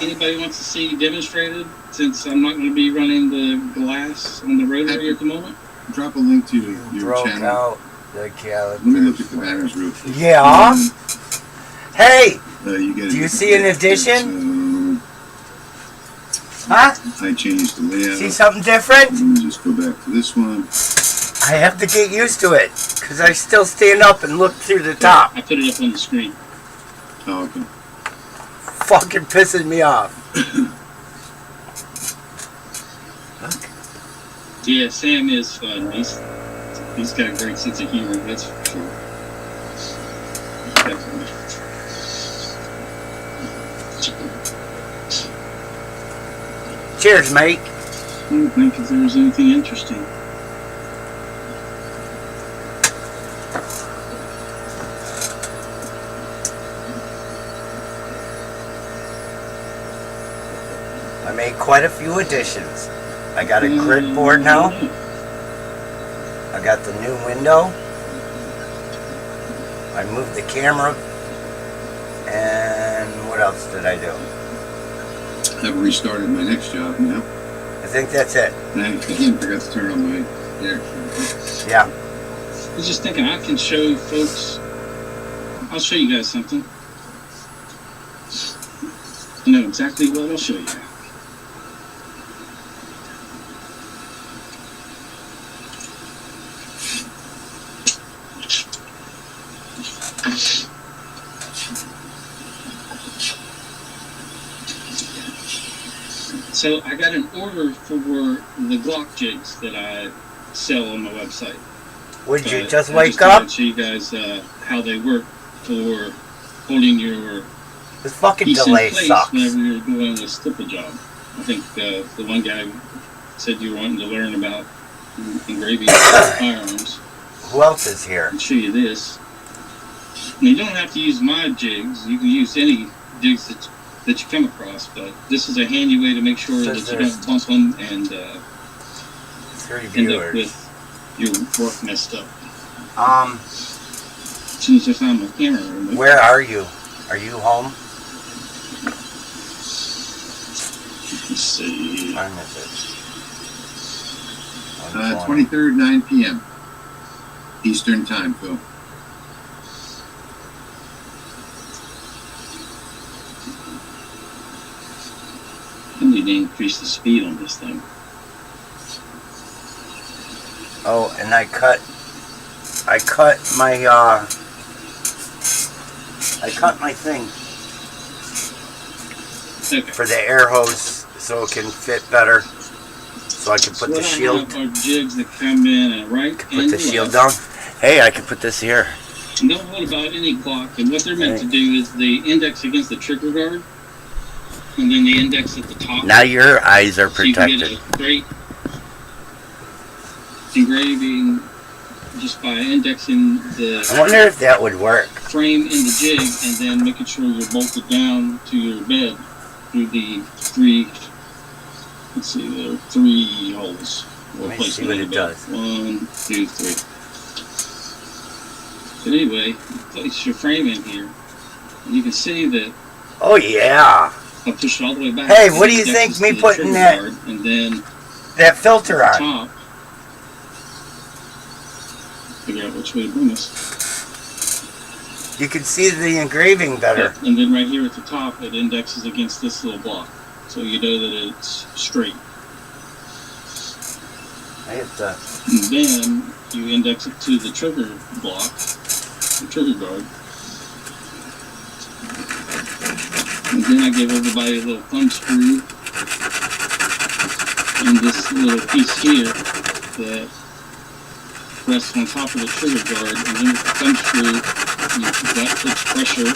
anybody wants to see demonstrated, since I'm not going to be running the glass on the rotary at the moment? Drop a link to your Broke channel. out the calipers. Let me look at the batteries real quick. Yeah. Hey, You do you see an addition? Huh? I changed the layout. See something different? Let me just go back to this one. I have to get used to it, because I still stand up and look through the top. I put it up on the screen. Oh, okay. Fucking pissing me off. Yeah, Sam is fun. He's got a great sense of humor, that's for sure. Definitely. Cheers, mate. I don't think if there's anything interesting. I made quite a few additions. I got a grid board now. I got the new window. I moved the camera. And what else did I do? I've restarted my next job now. I think that's it. And I again forgot to turn on my air. Yeah. I was just thinking I can show folks. I'll show you guys something. I know exactly what I'll show you. So I got an order for the Glock jigs that I sell on my website. Would you just I wake thought up? I'd show you guys how they work for holding your This fucking piece delay in place sucks. whenever you're doing a stipple job. I think the one guy said you were wanting to learn about engraving firearms. Who else is here? I'll show you this. Now, you don't have to use my jigs. You can use any jigs that that you come across, but this is a handy way to make sure Says that you there's- don't bump them and 3 end up viewers. with your work messed up. Um, As soon as I found my camera remote. where are you? Are you home? Let's see. When is it? 23rd, 9 p.m. Eastern time, Phil. I need to increase the speed on this thing. Oh, and I cut my thing Okay. for the air hose so it can fit better. So I can put the what shield, I have are jigs that come in and right put and the shield left. down. Hey, I can put this here. And don't hold about any clock. And what they're meant to do is they index against the trigger guard, and then they index at the top. Now your eyes are So you can get protected. a great engraving just by indexing I the wonder if that would work. frame in the jig and then making sure you're bolted down to your bed through the 3. Let's see, there are 3 holes. Let me Place see them what in it the bed. does. 1, 2, 3. But anyway, place your frame in here, and you can see that Oh yeah, I'll push it all the way back. Hey, what do you It think indexes me to the putting trigger that- guard, and then that filter at the on. top, figure out which way to bring this. You can see the engraving better. And then right here at the top, it indexes against this little block, so you know that it's straight. I have to. And then you index it to the trigger block, the trigger guard. And then I give everybody a little thumb screw and this little piece here that rests on top of the trigger guard. And then with the thumb screw, that puts pressure.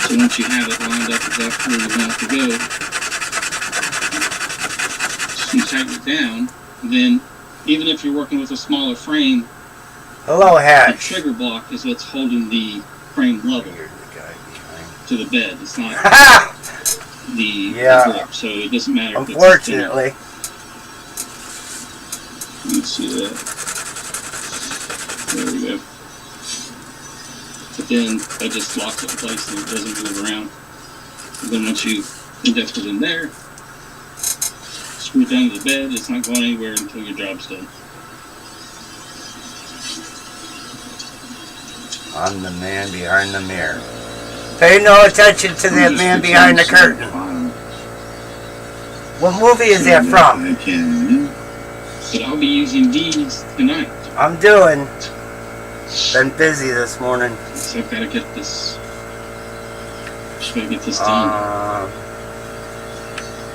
So once you have it lined up exactly where you want it to go, you tighten it down, then even if you're working with a smaller frame, Hello, the Hatch. trigger block is what's holding the frame level You're the guy behind. to the bed. It's not Ha! the Yeah. grip, so it doesn't matter. If Unfortunately. it's you can see that. There we go. But then that just locks it in place and it doesn't move around. And then once you index it in there, screw it down to the bed, it's not going anywhere until your job's done. I'm the man behind the mirror. Pay no attention to that man behind the curtain. What movie is that from? I can. But I'll be using these tonight. I'm doing. Been busy this morning. So I've got to get this. Just gotta get this done.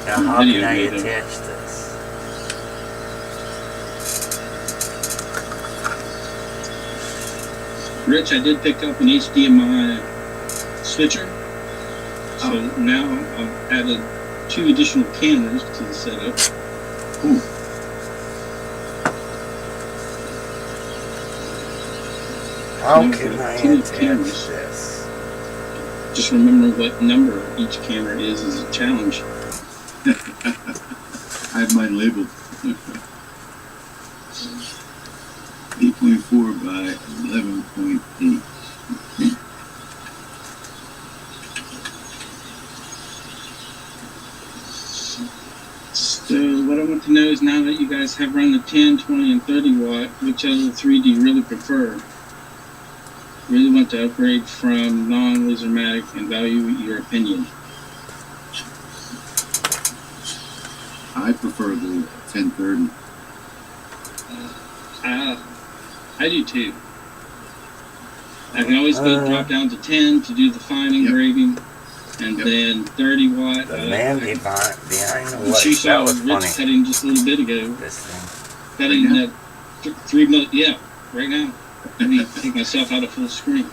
Now how Video can I made of- attach this? Rich, I did pick up an HDMI switcher. So now I've added 2 additional cameras to the setup. Ooh. How No, can I two attach cameras. this? Just remember what number each camera is a challenge. I have mine labeled. 8.4 by 11.8. So what I want to know is now that you guys have run the 10, 20, and 30 watt, which of the 3 do you really prefer? Really want to upgrade from non-lasermatic and value your opinion. I prefer the 1030. I do too. I can always go drop down to 10 to do the fine engraving, and Yep. then 30 watt. The man behind the Which what? you That saw was Rich funny. cutting just a little bit ago. This thing. Cutting Right now? that 3 mil. Yeah, right now. Let me take myself out of full screen.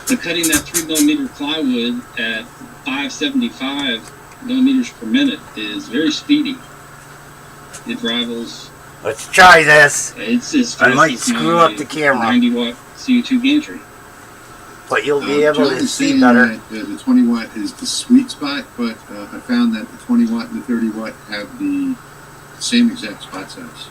But cutting that 3mm plywood at 575 millimeters per minute is very speedy. It rivals. Let's try this. It's as I fast might as screw my up the camera. 90 watt CO2 gantry. But you'll be able John to is see saying better. that, the 20 watt is the sweet spot, but I found that the 20 watt and the 30 watt have the same exact spot size.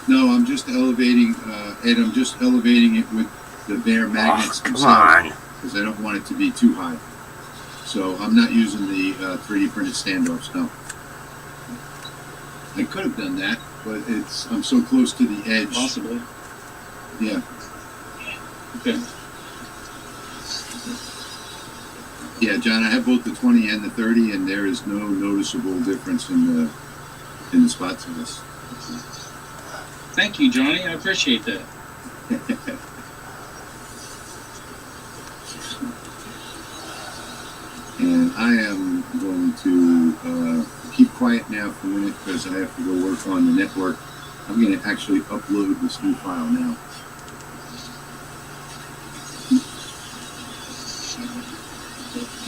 No, I'm just elevating, Ed, I'm just elevating it with the bare magnets Come themselves on. because I don't want it to be too high. So I'm not using the 3D printed standoffs, no. I could have done that, but I'm so close to the edge. Possibly. Yeah. Okay. Yeah, John, I have both the 20 and the 30, and there is no noticeable difference in the spot size. Thank you, Johnny. I appreciate that. And I am going to keep quiet now for a minute because I have to go work on the network. I'm going to actually upload this new file now.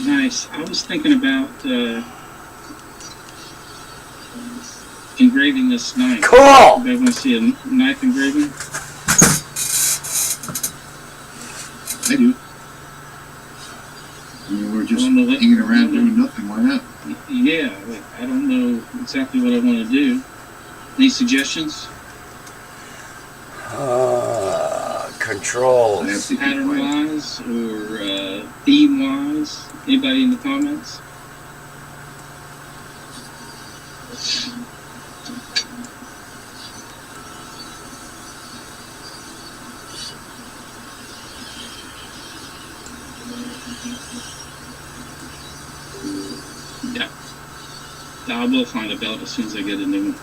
Nice. I was thinking about engraving this knife. Cool! You guys want to see a knife engraving? I do. I mean, we're just Well, no, hanging around doing nothing. Why not? Yeah, like, I don't know exactly what I want to do. Any suggestions? Controls. I have to keep Pattern quiet. wise or theme wise? Anybody in the comments? Yeah. I will find a belt as soon as I get a new one.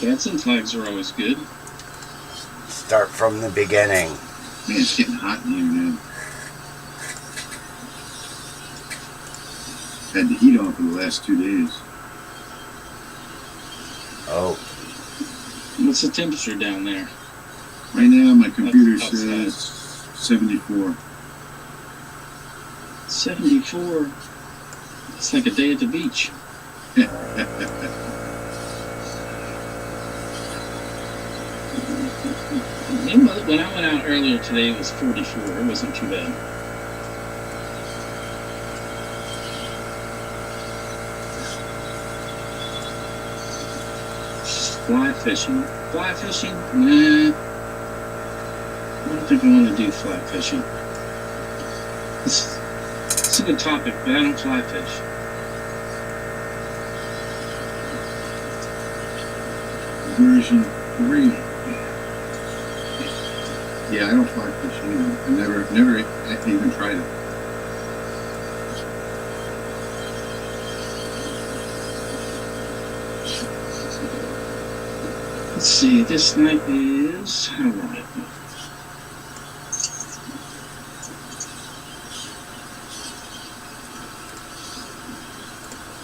Cats and flags are always good. Start from the beginning. Man, it's getting hot in here now. Had the heat on for the last 2 days. Oh, What's the temperature down there? Right now, my computer Outside. says 74. 74. It's like a day at the beach. When I went out earlier today, it was 44. It wasn't too bad. Fly fishing. Fly fishing? Nah. I don't think I want to do fly fishing. It's a good topic, but I don't fly fish. Version 3. Yeah, I don't fly fish either. I never even tried it. Let's see, this night is, how long?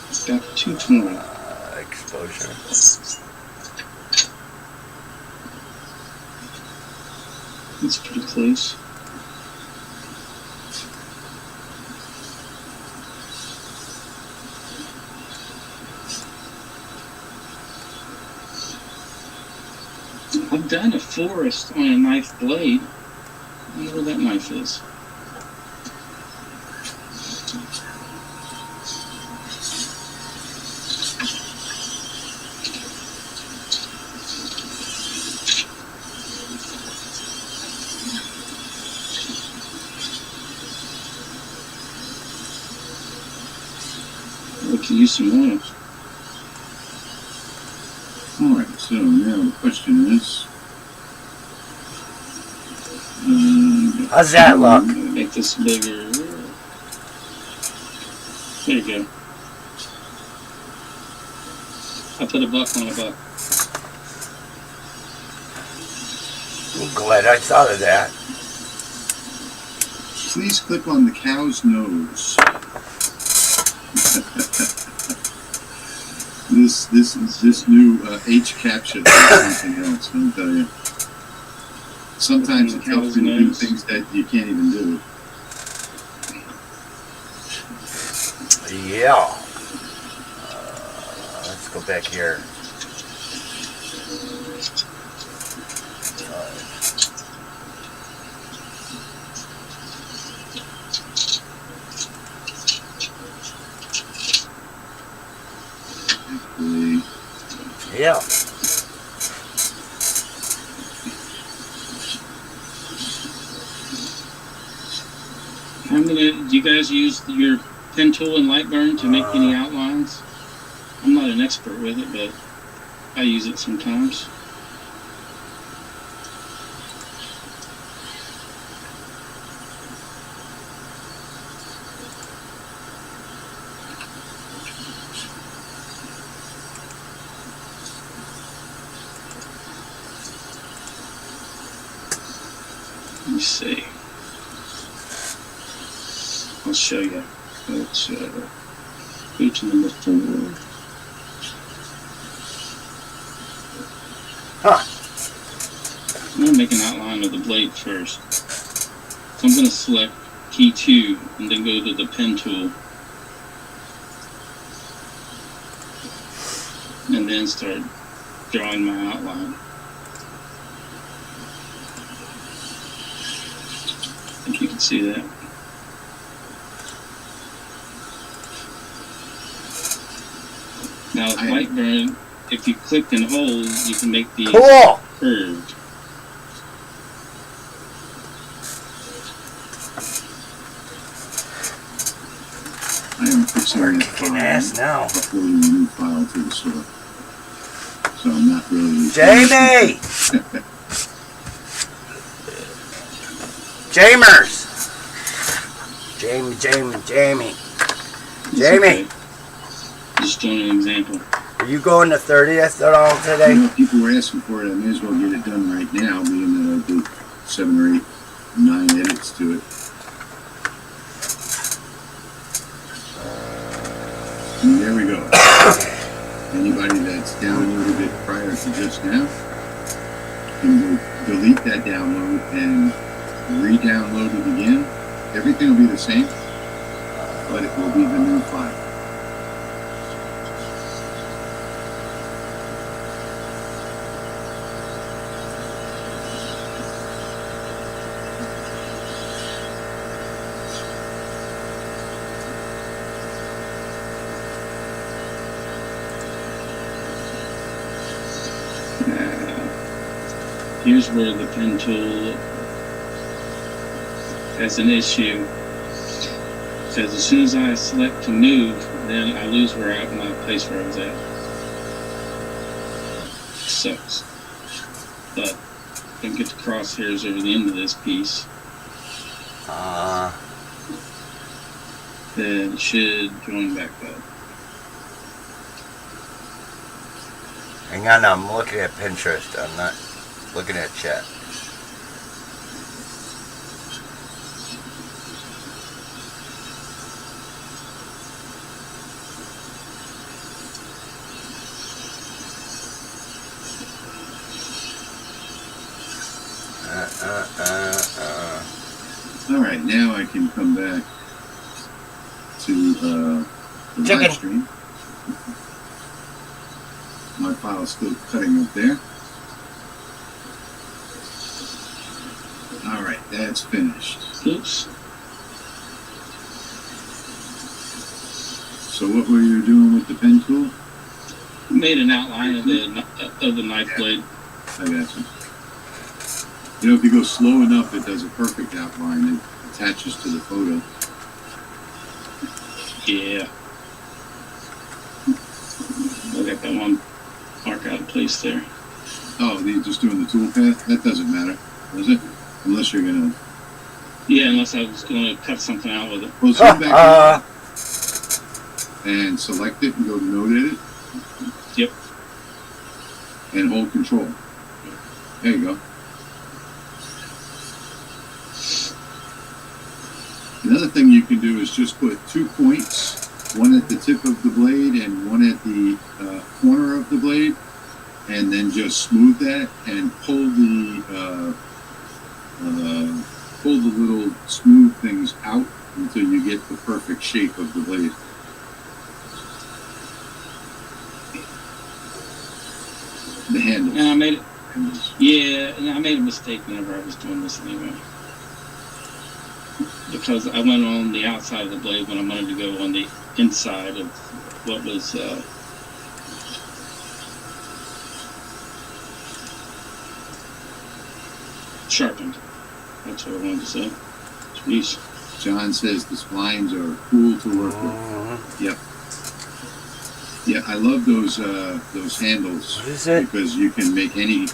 It's got 220. exposure. It's pretty close. I've done a forest on a knife blade. I wonder where that knife is. We can use some oil. Alright, so now the question is... How's that look? Make this bigger. There you go. I put a buck on a buck. I'm glad I thought of that. Please click on the cow's nose. This new H caption is something else, let me tell you. Sometimes it helps me to do Nose. things that you can't even do. Yeah. Let's go back here. Actually, Yeah. Do you guys use your pen tool in Lightburn to make any outlines? I'm not an expert with it, but I use it sometimes. Let me see. I'll show you. Let's go to number 4. Huh. I'm going to make an outline of the blade first. So I'm going to select key 2 and then go to the pen tool. And then start drawing my outline. If you can see that. Now with Lightburn, if you click and hold, you can make these Cool. curved. I am fixing We're that kicking file, ass now. uploading a new file to the store. So I'm not really... Jamie! Jamers! Jamie. It's Jamie! okay. Just doing an example. Are you going to 30th at all You today? know, if people were asking for it, I may as well get it done right now, being that I did 7 or 8, 9 edits to it. And there we go. Anybody that's downloaded it prior to just now can go delete that download and re-download it again. Everything will be the same, but it will be the new file. Here's where the pen tool has an issue. Because as soon as I select to move, then I lose my place where I was at. Sucks. But I can get the crosshairs over the end of this piece. Then it should join back up. Hang on, I'm looking at Pinterest. I'm not looking at chat. Alright, now I can come back to the Chicken. live stream. My file's still cutting up there. Alright, that's finished. Oops. So what were you doing with the pen tool? Made an outline of the knife blade. I got you. You know, if you go slow enough, it does a perfect outline. It attaches to the photo. Yeah. I got that one mark out of place there. Oh, you're just doing the toolpath? That doesn't matter, does it? Unless you're gonna... Yeah, unless I was going to cut something out with it. Well, zoom back in and select it and go to Node Edit. Yep. And hold Control. There you go. Another thing you can do is just put 2 points, one at the tip of the blade and one at the corner of the blade, and then just smooth that and pull the pull the little smooth things out until you get the perfect shape of the blade. The handles. And I made it. Handles. Yeah, and I made a mistake whenever I was doing this anyway. Because I went on the outside of the blade when I wanted to go on the inside of what was sharpened. That's what I wanted to say. Jeez. John says the splines are cool to work with. Yep. Yeah, I love those handles. What is it? Because you can make any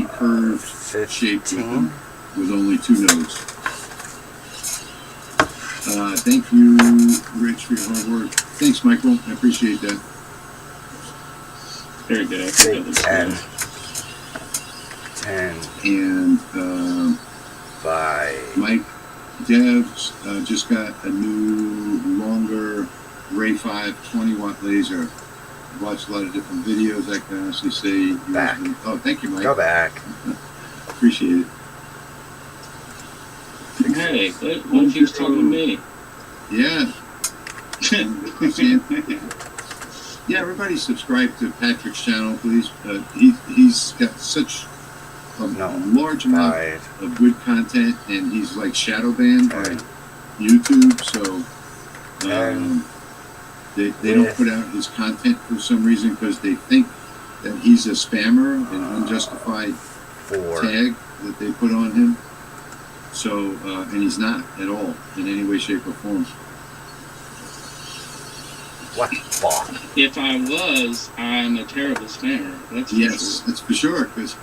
curved shape with them with only 2 nodes. Thank you, Rich, for your hard work. Thanks, Michael. I appreciate that. Very good. I forgot this 10. And 5. Mike Devs just got a new, longer Ray 5 20-watt laser. I've watched a lot of different videos. I can honestly say... Back. Oh, thank you, Mike. Go back. Appreciate it. Hey, what if he was talking to me? Yeah. Yeah, everybody subscribe to Patrick's channel, please. He's got such a large amount of good content, and he's like shadow banned by YouTube, so they don't put out his content for some reason because they think that he's a spammer, an unjustified 4. tag that they put on him. So, and he's not at all in any way, shape, or form. What the fuck? If I was, I'm a terrible spammer. That's for Yes, sure. that's for sure. 'Cause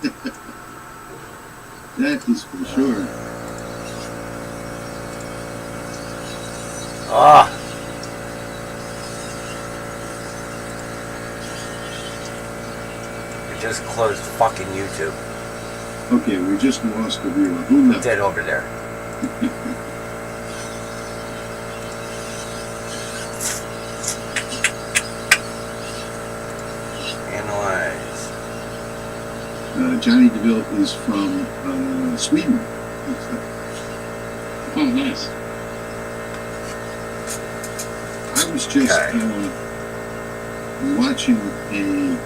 that is for sure. Ah! I just closed fucking YouTube. Okay, we just lost the viewer. Who Who's left? that over there? Analyze. Johnny DeVille is from Sweden. Oh, nice. I was just watching a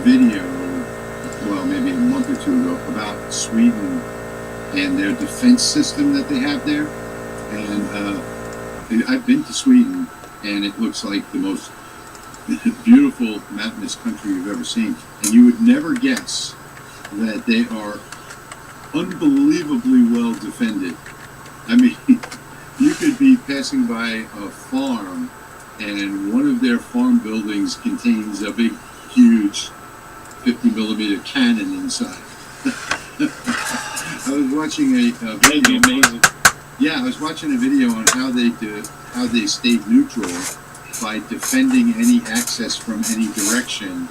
video, well, maybe a month or 2 ago, about Sweden and their defense system that they have there. And I've been to Sweden, and it looks like the most beautiful mountainous country you've ever seen. And you would never guess that they are unbelievably well defended. I mean, you could be passing by a farm, and one of their farm buildings contains a big, huge 50mm cannon inside. I was watching a That'd be video. amazing. Yeah, I was watching a video on how they stayed neutral by defending any access from any direction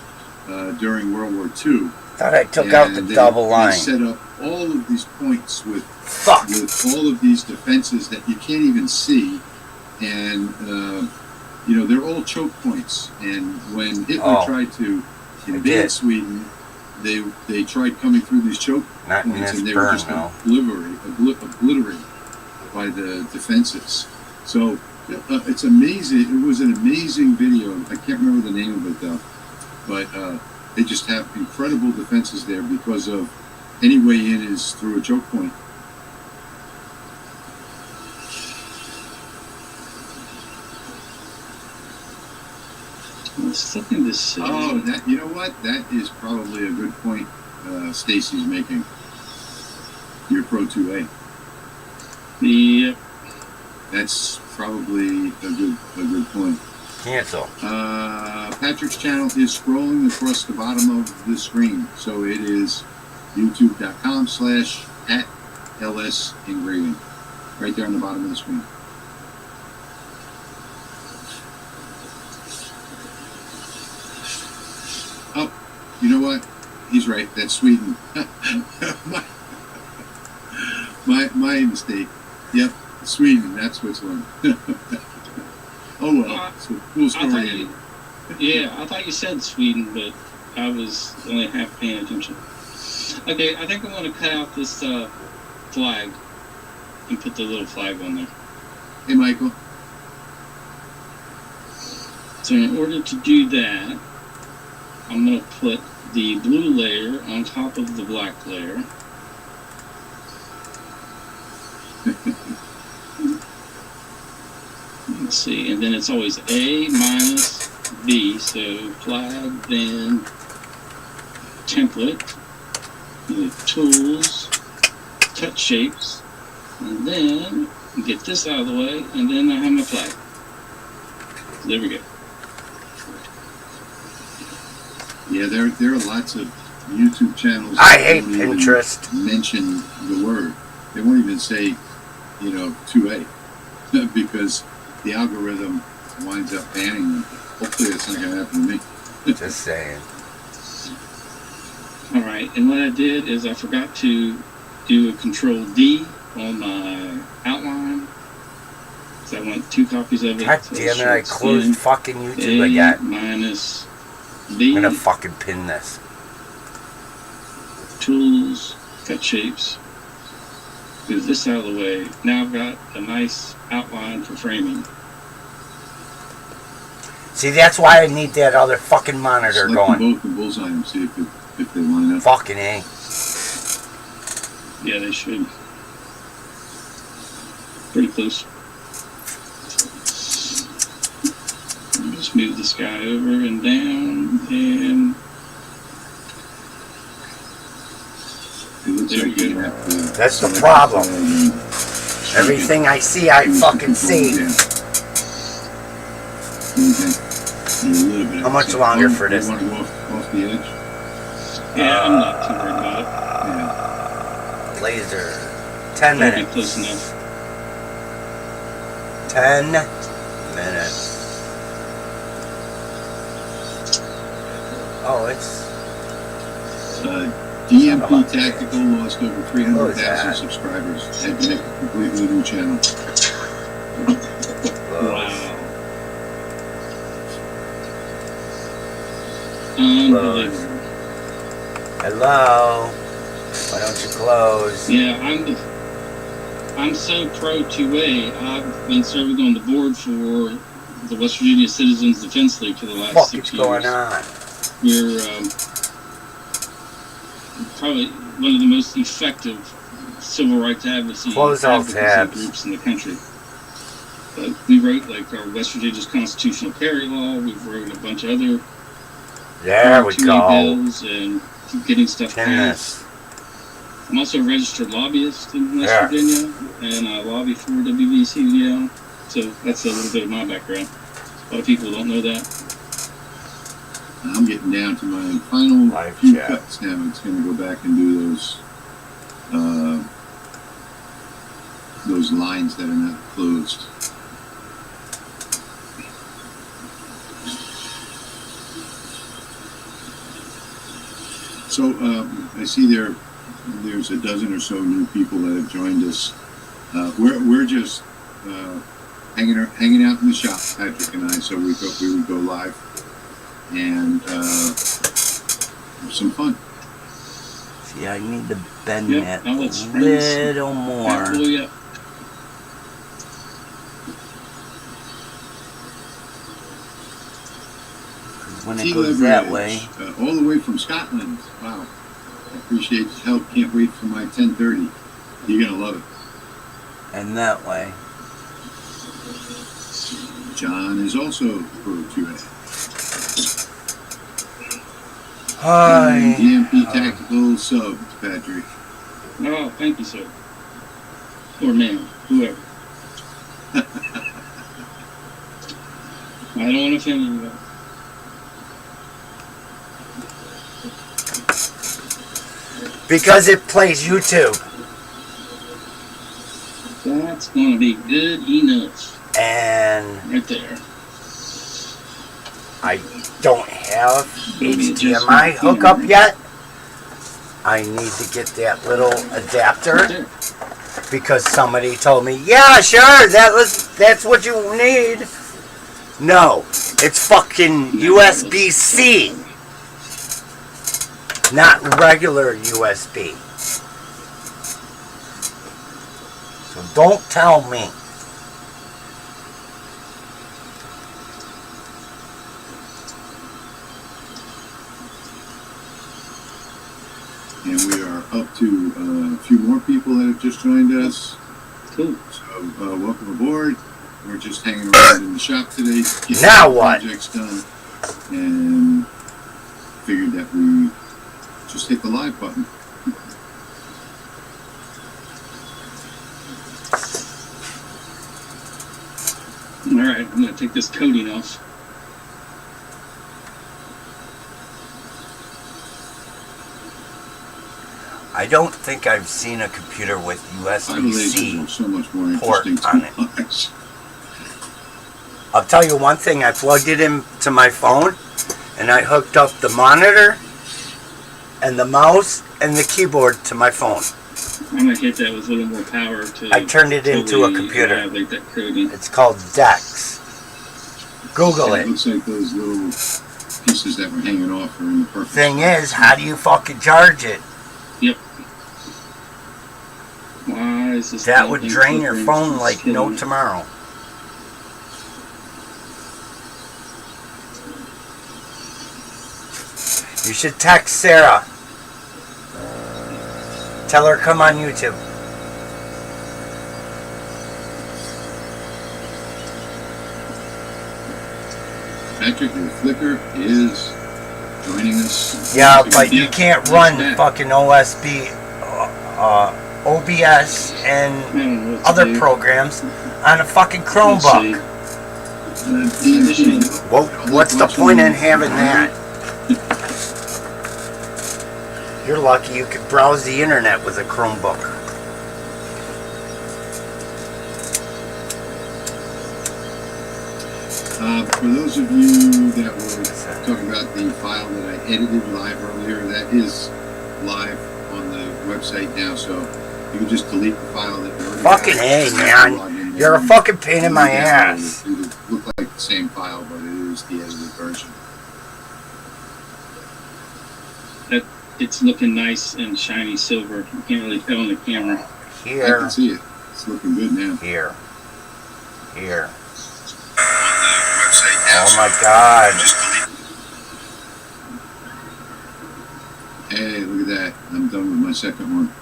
during World War II. Thought I took out the double line. They set up all of these points with Fuck! all of these defenses that you can't even see, and they're all choke points. And when Hitler tried to invade Sweden, they tried coming through these choke points, and they were just obliterated by the defenses. So it's amazing. It was an amazing video. I can't remember the name of it though, but they just have incredible defenses there because of any way in is through a choke point. There's something to say. Oh, you know what? That is probably a good point Stacy's making. Your Pro 2A. Yep. That's probably a good point. Cancel. Patrick's channel is scrolling across the bottom of the screen, so it is youtube.com/@LS Engraving, right there on the bottom of the screen. Oh, you know what? He's right. That's Sweden. my mistake. Yep, Sweden. Not Switzerland. Oh well, it's a cool story anyway. Yeah, I thought you said Sweden, but I was only half paying attention. Okay, I think I want to cut out this flag and put the little flag on there. Hey, Michael. So in order to do that, I'm going to put the blue layer on top of the black layer. Let's see, and then it's always A minus B, so flag, then template, tools, cut shapes, and then get this out of the way, and then I have my flag. There we go. Yeah, there are lots of YouTube channels. I hate that won't Pinterest. even mention the word. They won't even say, 2A, because the algorithm winds up banning them. Hopefully, that's not going to happen to me. Just saying. All right, and what I did is I forgot to do a Control D on my outline. So I want 2 copies of it. God So damn it, I short closed skin, fucking YouTube A again. minus B. I'm gonna fucking pin this. Tools, cut shapes. Get this out of the way. Now I've got a nice outline for framing. See, that's why I need that other fucking monitor Select going. them both and bullseye them, see if they line up. Fucking A. Yeah, they should. Pretty close. Just move this guy over and down, and It looks There like you you go. have to That's the select problem. the and Everything I see, I use the fucking control see. down. Okay. You're a little bit How much outside. longer Oh, for this? You want to go off the edge? yeah, I'm not too worried about it. Laser. 10 That'll be minutes. close enough. 10 minutes. Oh, it's... DMP about Tactical lost over What was 300,000 that? subscribers. Had to make a completely new channel. Close. Unbelievable. Hello? Why don't you close? Yeah, I'm so pro 2A. I've been serving on the board for the West Virginia Citizens Defense League for the last What 6 is years. going on? We're probably one of the most effective civil rights advocacy Close all tabs. groups in the country. But we wrote like our West Virginia's constitutional carry law. We've wrote a bunch of other There we 2A go. bills and keep getting stuff Pin passed. this. I'm also a registered lobbyist in West Yeah. Virginia, and I lobby for WVCDL. So that's a little bit of my background. A lot of people don't know that. I'm getting down to my final Live few chat. cuts now. It's going to go back and do those lines that are not closed. So I see there's a dozen or so new people that have joined us. We're just hanging out in the shop, Patrick and I. So we thought we would go live and have some fun. See, I need to bend Yep, that now a let's bring little more. Hallelujah. When it Tea goes that Leverage, way. all the way from Scotland. Wow. I appreciate the help. Can't wait for my 10:30. You're going to love it. And that way. John is also pro 2A. Hi. DMP Tactical sub, Patrick. Oh, thank you, sir. Or ma'am, whoever. I don't want to offend anybody. Because it plays YouTube. That's going to be good enough. And Right there. I don't have Maybe it just HDMI might be hookup in yet. I need to get that little Right adapter there. because somebody told me, yeah, sure, that's what you need. No, it's fucking USB-C. not regular USB. So don't tell me. And we are up to a few more people that have just joined us. Cool. So welcome aboard. We're just hanging around in the shop today, getting Now some what? projects done, and figured that we just hit the live button. All right, I'm gonna take this coating off. I don't think I've seen a computer with Fiber lasers USB-C. are so much more port interesting on to watch. I'll tell you one thing, I plugged it into my phone and I hooked up the monitor and the mouse and the keyboard to my phone. I'm gonna hit that with a little more power to. I turned it into a totally computer. annihilate that coating. It's called DeX. Google It it. looks like those little pieces that were hanging off are in the perfect Thing spot. is, how do you fucking charge it? Yep. Why is this? That damn would thing drain your flickering? phone It's like killing no me. tomorrow. You should text Sarah. Tell her come on YouTube. Patrick, your Flickr is joining us. Yeah, Once but again. you can't run fucking OSB, OBS, I and don't know what to other do. programs on a fucking Let's Chromebook. see. What's the point in having that? You're lucky you could browse the internet with a Chromebook. For those of you that were talking about the file that I edited live earlier, that is live on the website now, so you can just delete the file that you already Fucking have. A, man. Log in there You're a and fucking pain in my download it. ass. It'll look like the same file, but it is the edited version. It's looking nice and shiny silver. You can't really tell on the camera. I Here, can see it. It's looking good now. here, here. On the website now, Oh my so God. just delete. Hey, look at that. I'm done with my second one.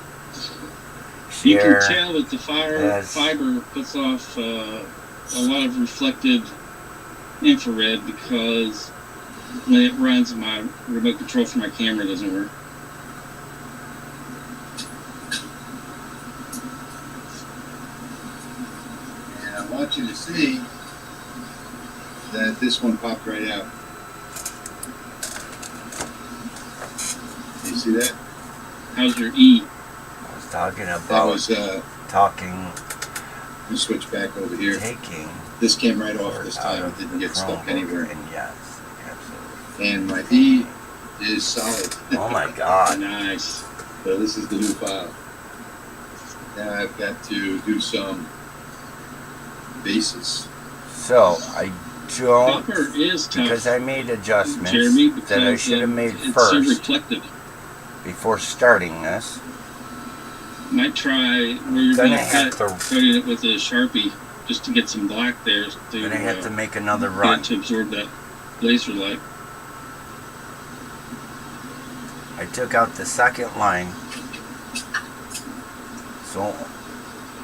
You can Here. tell that the Yes. fiber puts off a lot of reflected infrared because when it runs, my remote control for my camera doesn't work. And I want you to see that this one popped right out. You see that? How's your E? I was talking That about was, talking, we switch back over here. taking. This came right off this out time. It of didn't the get stuck Chromebook, anywhere. And yes, absolutely. And my E is solid. Oh my God. Nice. So this is the new file. Now I've got to do some basis. So I don't, Copper is tough, because I made adjustments Jeremy, that I because should have made it's so first reflective. before starting this. Might try where you're Then going I to have cut, to, coating it with a Sharpie just to get some black there to, then I have to make another get run. it to absorb that laser light. I took out the second line, so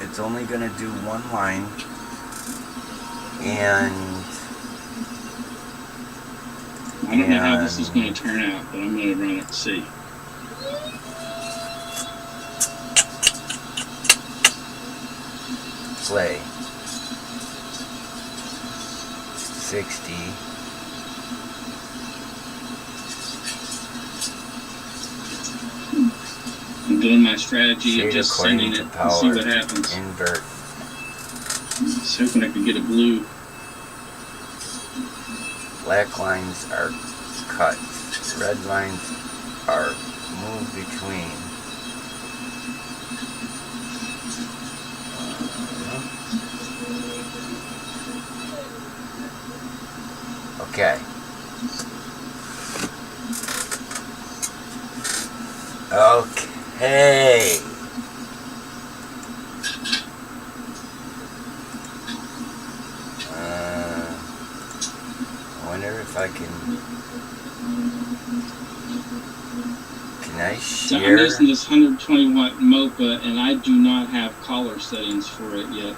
it's only going to do one line, and I don't know how this is going to turn out, but I'm going to run it and see. play 60. I'm doing my strategy Shade of just according sending to it and see power. what happens. Invert. Just hoping I can get a blue. Black lines are cut. Red lines are moved between. Okay. Okay. I wonder if I can. Can I So I'm share? using this 120 watt MOPA, and I do not have color settings for it yet.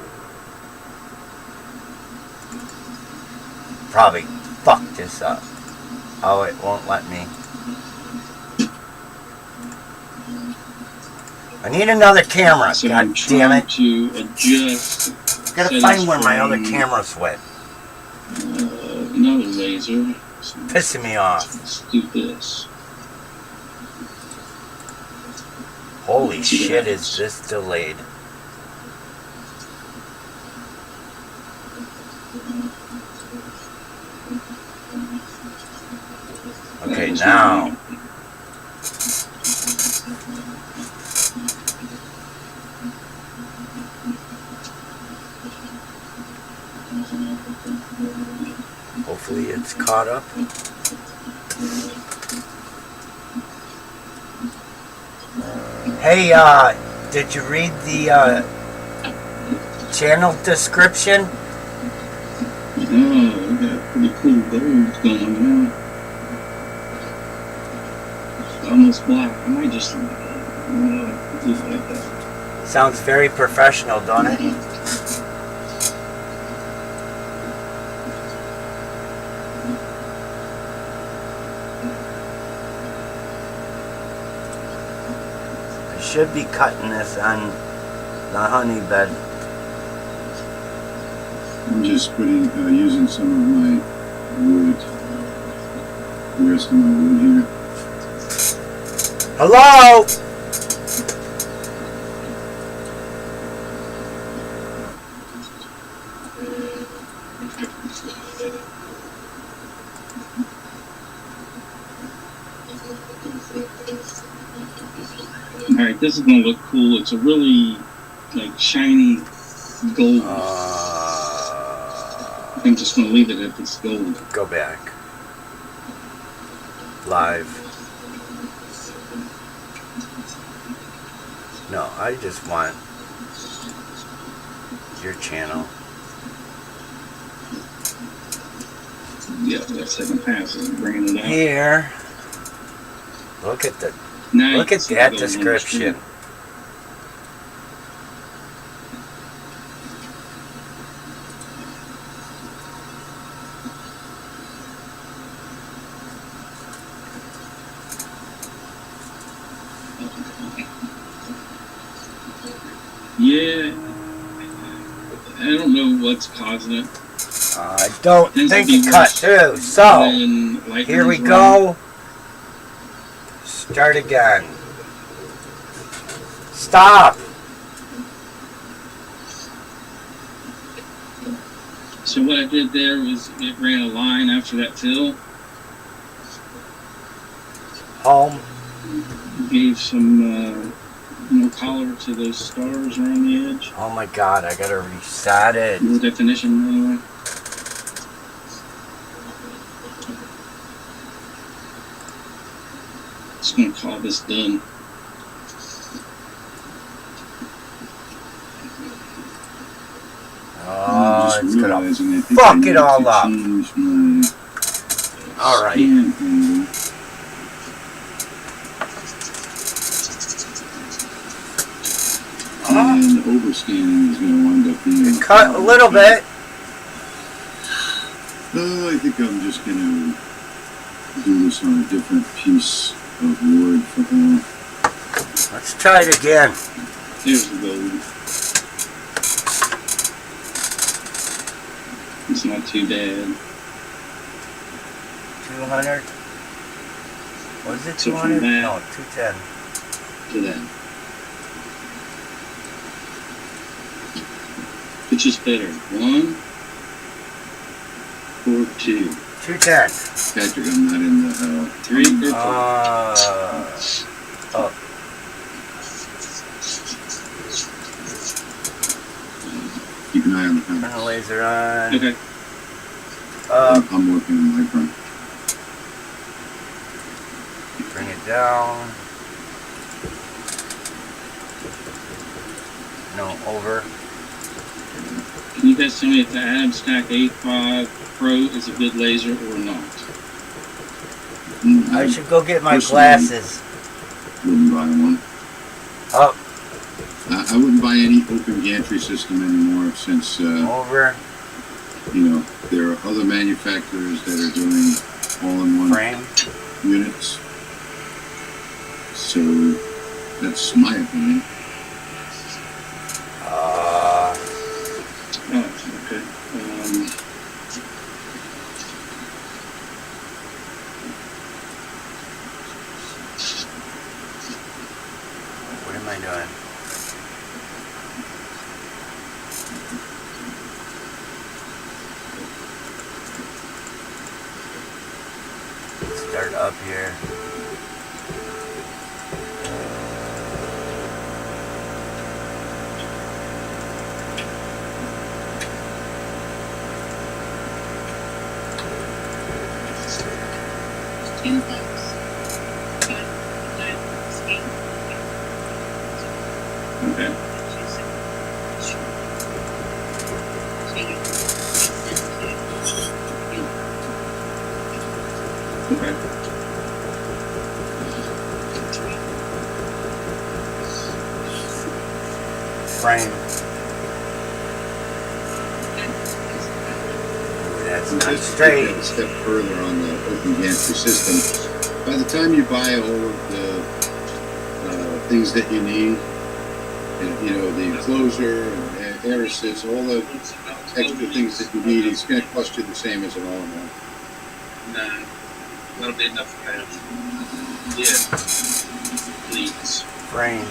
Probably fuck this up. Oh, it won't let me. I need another camera. So God I'm damn trying it. to adjust. Gotta find where my other camera's went. Another laser. So Pissing me off. let's do this. Holy Let's see what shit, happens. is this delayed? Okay, now. Hopefully it's caught up. Hey, did you read the channel description? Oh, we got pretty cool gold going on. Almost black. I might just do it like that. Sounds very professional, don't it? I should be cutting this on the honey bed. I'm just using some of my wood. Here's some of my wood here. Hello? Alright, this is gonna look cool. It's a really like shiny gold. I'm just gonna leave it at this gold. Go back. Live. No, I just want your channel. Yeah, that second pass is bringing it out. Here. Look at the Now look you at can see that the gold on the description. screen. Yeah, I don't know what's causing it. I don't Tends to think be it cut worse through. So, when light here we runs go. Start again. Stop. So what I did there was it ran a line after that fill, Home. gave some color to those stars around the edge. Oh my god, I gotta reset it. More definition anyway. Just gonna call this done. Oh, I'm it's just gonna realizing I think fuck I it need all to up. change my Alright. scan angle. And overscanning is going to wind up being Cut a little bit. I think I'm just going to do this on a different piece of wood for now. Let's try it again. There's the gold. It's not too bad. 200. Was it So 200? from that- No, 210. To that. Which is better, 1 or 2? 210. Patrick, I'm not in the 3 or 4? Oh. keep an eye on the Turn camera. the laser on. Okay. I'm working on my front. Bring it down. No, over. Can you guys tell me if the Adam Stack A5 Pro is a good laser or not? I should go get my Personally, glasses. Wouldn't buy one. Up, I wouldn't buy any open gantry system anymore since over, there are other manufacturers that are doing all-in-one frame. units. So that's my opinion. Oh, okay. What am I doing? Start up here. Okay. Okay. Frame. That's not Just to straight. take that a step further on the open gantry system. By the time you buy all of the things that you need, and, the enclosure and air assist, all the extra things that you need, it's going to cost you the same as an all-in-one. Nah, that'll be enough for that. Yeah. Please. Frame.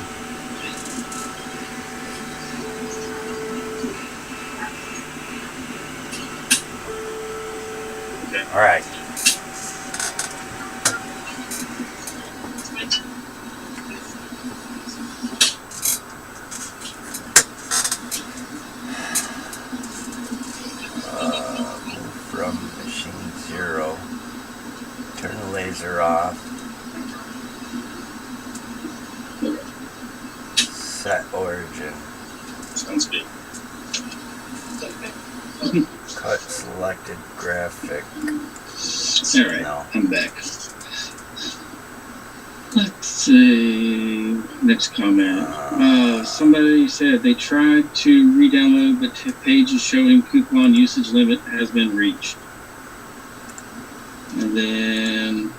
Okay. All right. From machine 0. Turn the laser off. Set origin. Sounds good. Cut selected graphic. All right. No. I'm back. Let's see. Next comment. Somebody said they tried to re-download, but the page is showing coupon usage limit has been reached. And then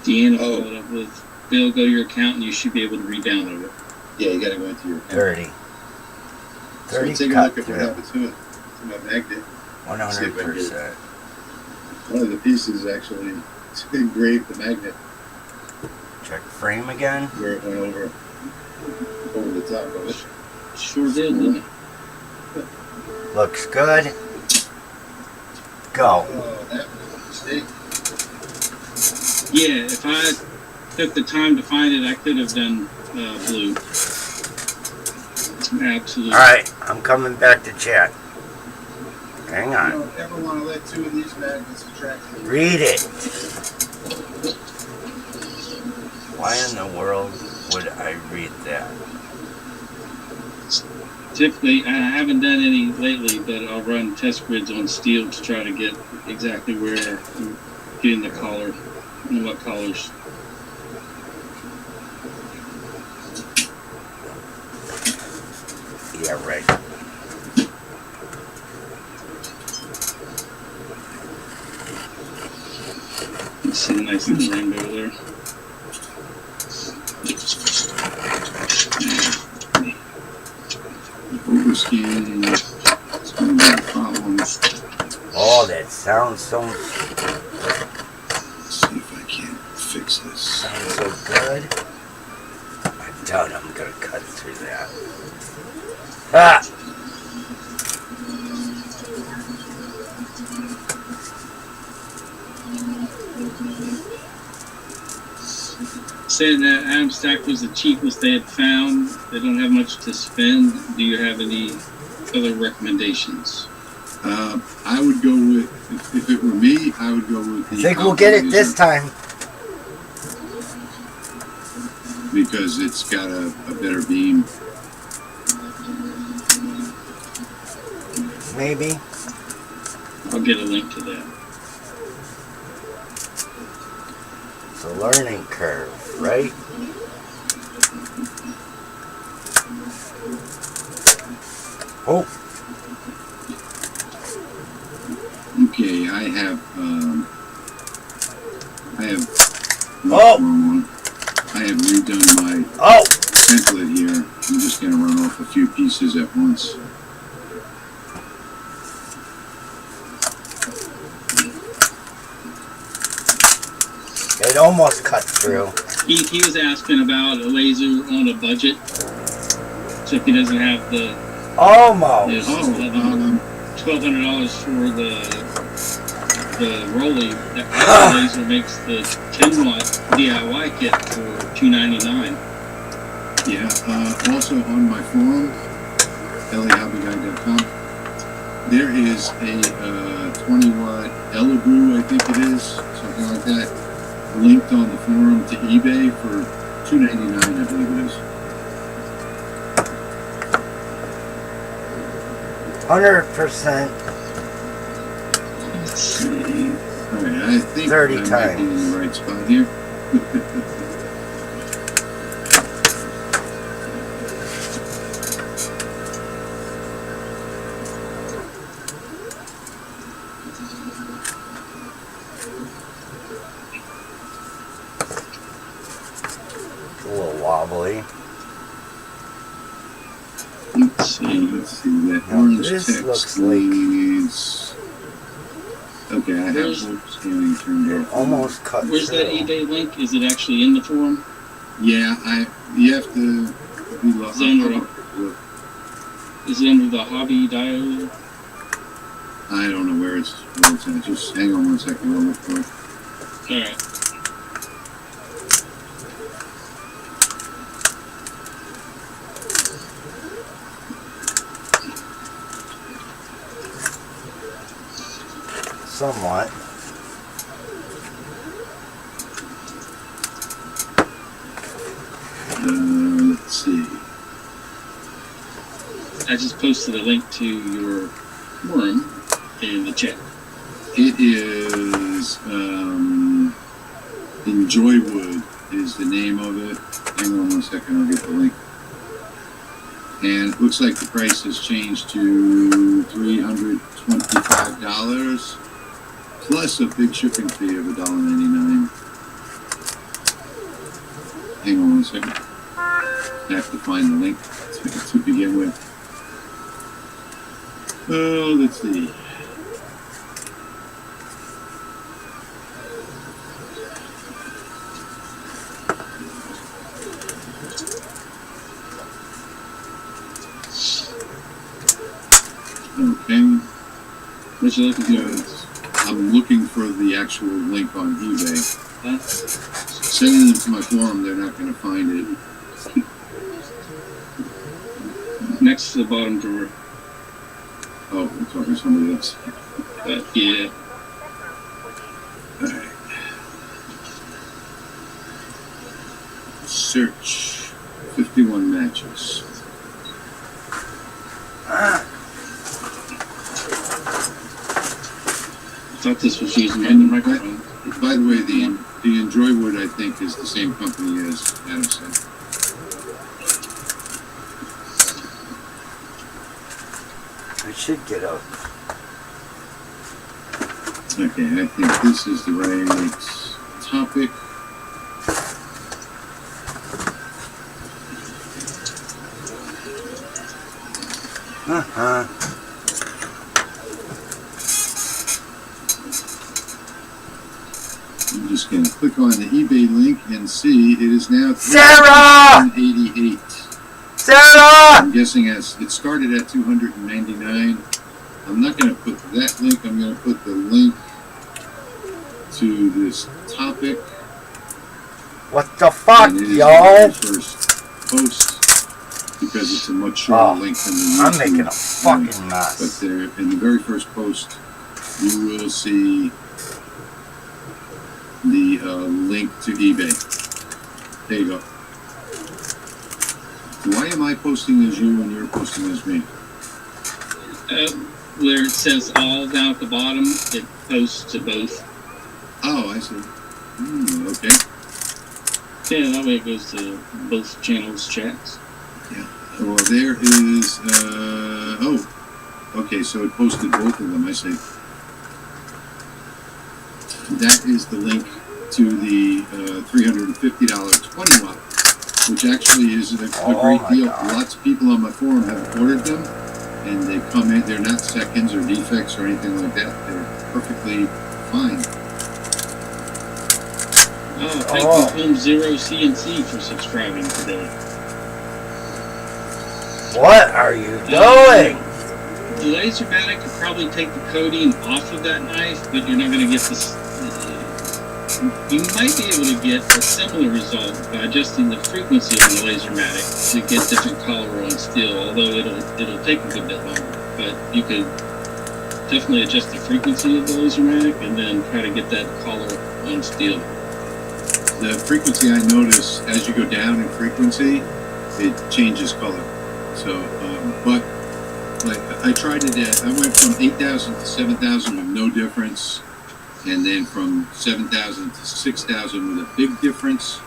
Deanna followed up with, Bill, go to your account and you should be able to re-download it. Yeah, you got to go into your 30. So 30 take a cut look at what through. happened to it. To my magnet. 100%. One of the pieces actually engraved the magnet Check frame again. where it went over the top of it. Sure did, didn't it? Looks good. Go. Oh, that was a mistake. Yeah, if I took the time to find it, I could have done blue. Absolutely. Alright, I'm coming back to chat. Hang You on. don't ever want to let two of these magnets attract you. Read it. Why in the world would I read that? Typically, I haven't done any lately, but I'll run test grids on steel to try to get exactly where I'm getting the collar and what colors. Yeah, right. You see the nice little rainbow there. Overscanning. It's going to be a problem. Let's Oh, that sounds so see if I can fix this. sounds so good. I doubt I'm gonna cut through that. Ah! Saying that Adam Stack was the cheapest they had found. They don't have much to spend. Do you have any other recommendations? I would go with, if it were me, I would go with the I think we'll get it this time. because it's got a better beam. maybe? I'll get a link to that. It's a learning curve, right? Oh, Okay, I have Oh! wrong one. I have redone my oh! template here. I'm just going to run off a few pieces at once. It almost cut through. He was asking about a laser on a budget. So if he doesn't have the Almost. $1,200 for the Rolly, that other laser makes the 10-watt DIY kit for $299. Yeah, also on my forum, LAHobbyGuy.com, there is a 20-watt Elegoo, I think it is, something like that, linked on the forum to eBay for $299, I believe it is. 100%. Let's see. All right, I think 30 I might be times. in the right spot here. A little wobbly. Let's see. That Now orange this text looks like- needs. Okay, I have bulk scanning turned off. Almost cut Where's through. that eBay link? Is it actually in the forum? Yeah, you have to be logged Xander. in. Is it under the hobby diode? I don't know where it's at. Just hang on one second. I'll look for it. Alright. Somewhat. Let's see. I just posted a link to your forum in the chat. It is Enjoywood is the name of it. Hang on one second. I'll get the link. And it looks like the price has changed to $325 plus a big shipping fee of $1.99. Hang on one second. I have to find the link to begin with. Oh, let's see. Okay. What you looking for? Yes. I'm looking for the actual link on eBay. Huh? Sending them to my forum, they're not going to find it. Next to the bottom drawer. Oh, I'm talking to somebody else. Yeah. Alright. Search 51 matches. I thought this was using the microphone. By the way, the Enjoywood, I think, is the same company as Adam said. I should get a. Okay, I think this is the right topic. I'm just going to click on the eBay link and see it is now Sarah! $388. Sarah! I'm guessing as it started at $299. I'm not going to put that link. I'm going to put the link to this topic. What the fuck, And it is yo? the first post because it's a much shorter link than the YouTube. I'm making a link. fucking mess. But there, in the very first post, you will see the link to eBay. There you go. Why am I posting as you and you're posting as me? where it says all down at the bottom, it posts to both. Oh, I see. Okay. Yeah, that way it goes to both channels' chats. Yeah. Well, there is. Oh. Okay, so it posted both of them. I see. That is the link to the $350 20 watt, which actually is a great deal. God. Lots of people on my forum have ordered them, and they come in. They're not seconds or defects or anything like that. They're perfectly fine. Oh, thank you, Home Zero CNC, for subscribing today. What are you doing? The Lasermatic could probably take the coating off of that knife, but you're not going to get this. You might be able to get a similar result by adjusting the frequency on the Lasermatic to get different color on steel, although it'll take a good bit longer. But you could definitely adjust the frequency of the Lasermatic and then try to get that color on steel. The frequency, I notice, as you go down in frequency, it changes color. So, but like I tried it I went from 8,000 to 7,000 with no difference, and then from 7,000 to 6,000 with a big difference,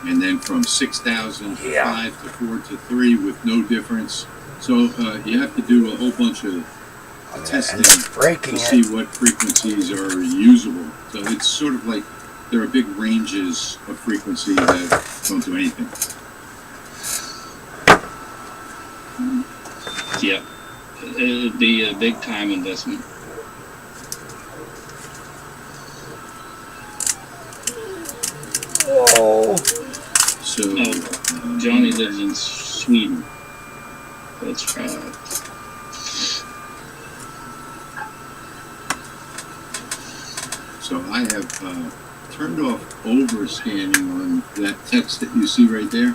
and then from 6,000 to 5 to 4 to 3 with no difference. So you have to do a whole bunch of testing to see what frequencies are usable. So it's sort of like there are big ranges of frequency that don't do anything. Yeah, it'd be a big time investment. Whoa. So Johnny lives in Sweden. That's right. So I have turned off over scanning on that text that you see right there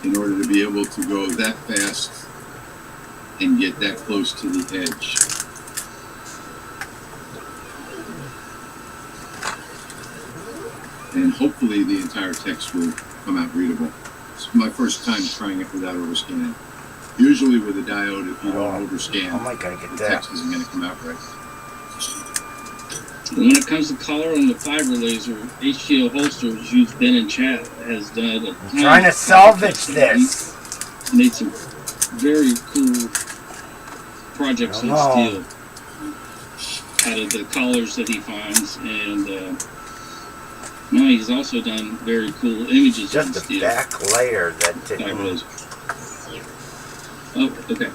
in order to be able to go that fast and get that close to the edge. And hopefully the entire text will come out readable. It's my first time trying it without overscanning. Usually with a diode, if you don't overscan, the text isn't going to come out right. When it comes to color on the fiber laser, HTL Holsters, who's been in chat, has done a ton Trying to salvage this. Made some very cool projects in steel out of the colors that he finds, and no, he's also done very cool images. Just in the steel. back layer that didn't. Oh, okay.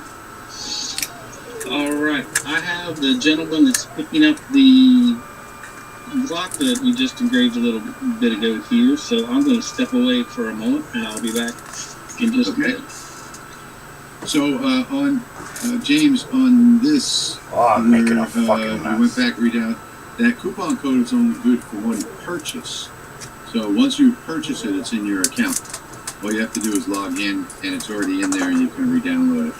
All right, I have the gentleman that's picking up the block that we just engraved a little bit ago here, so I'm going to step away for a moment, and I'll be back in just a bit. So on James, on this, I'm making a fucking mess. You went back, read out that coupon code is only good for one purchase. So once you purchase it, it's in your account. All you have to do is log in, and it's already in there, and you can re-download it.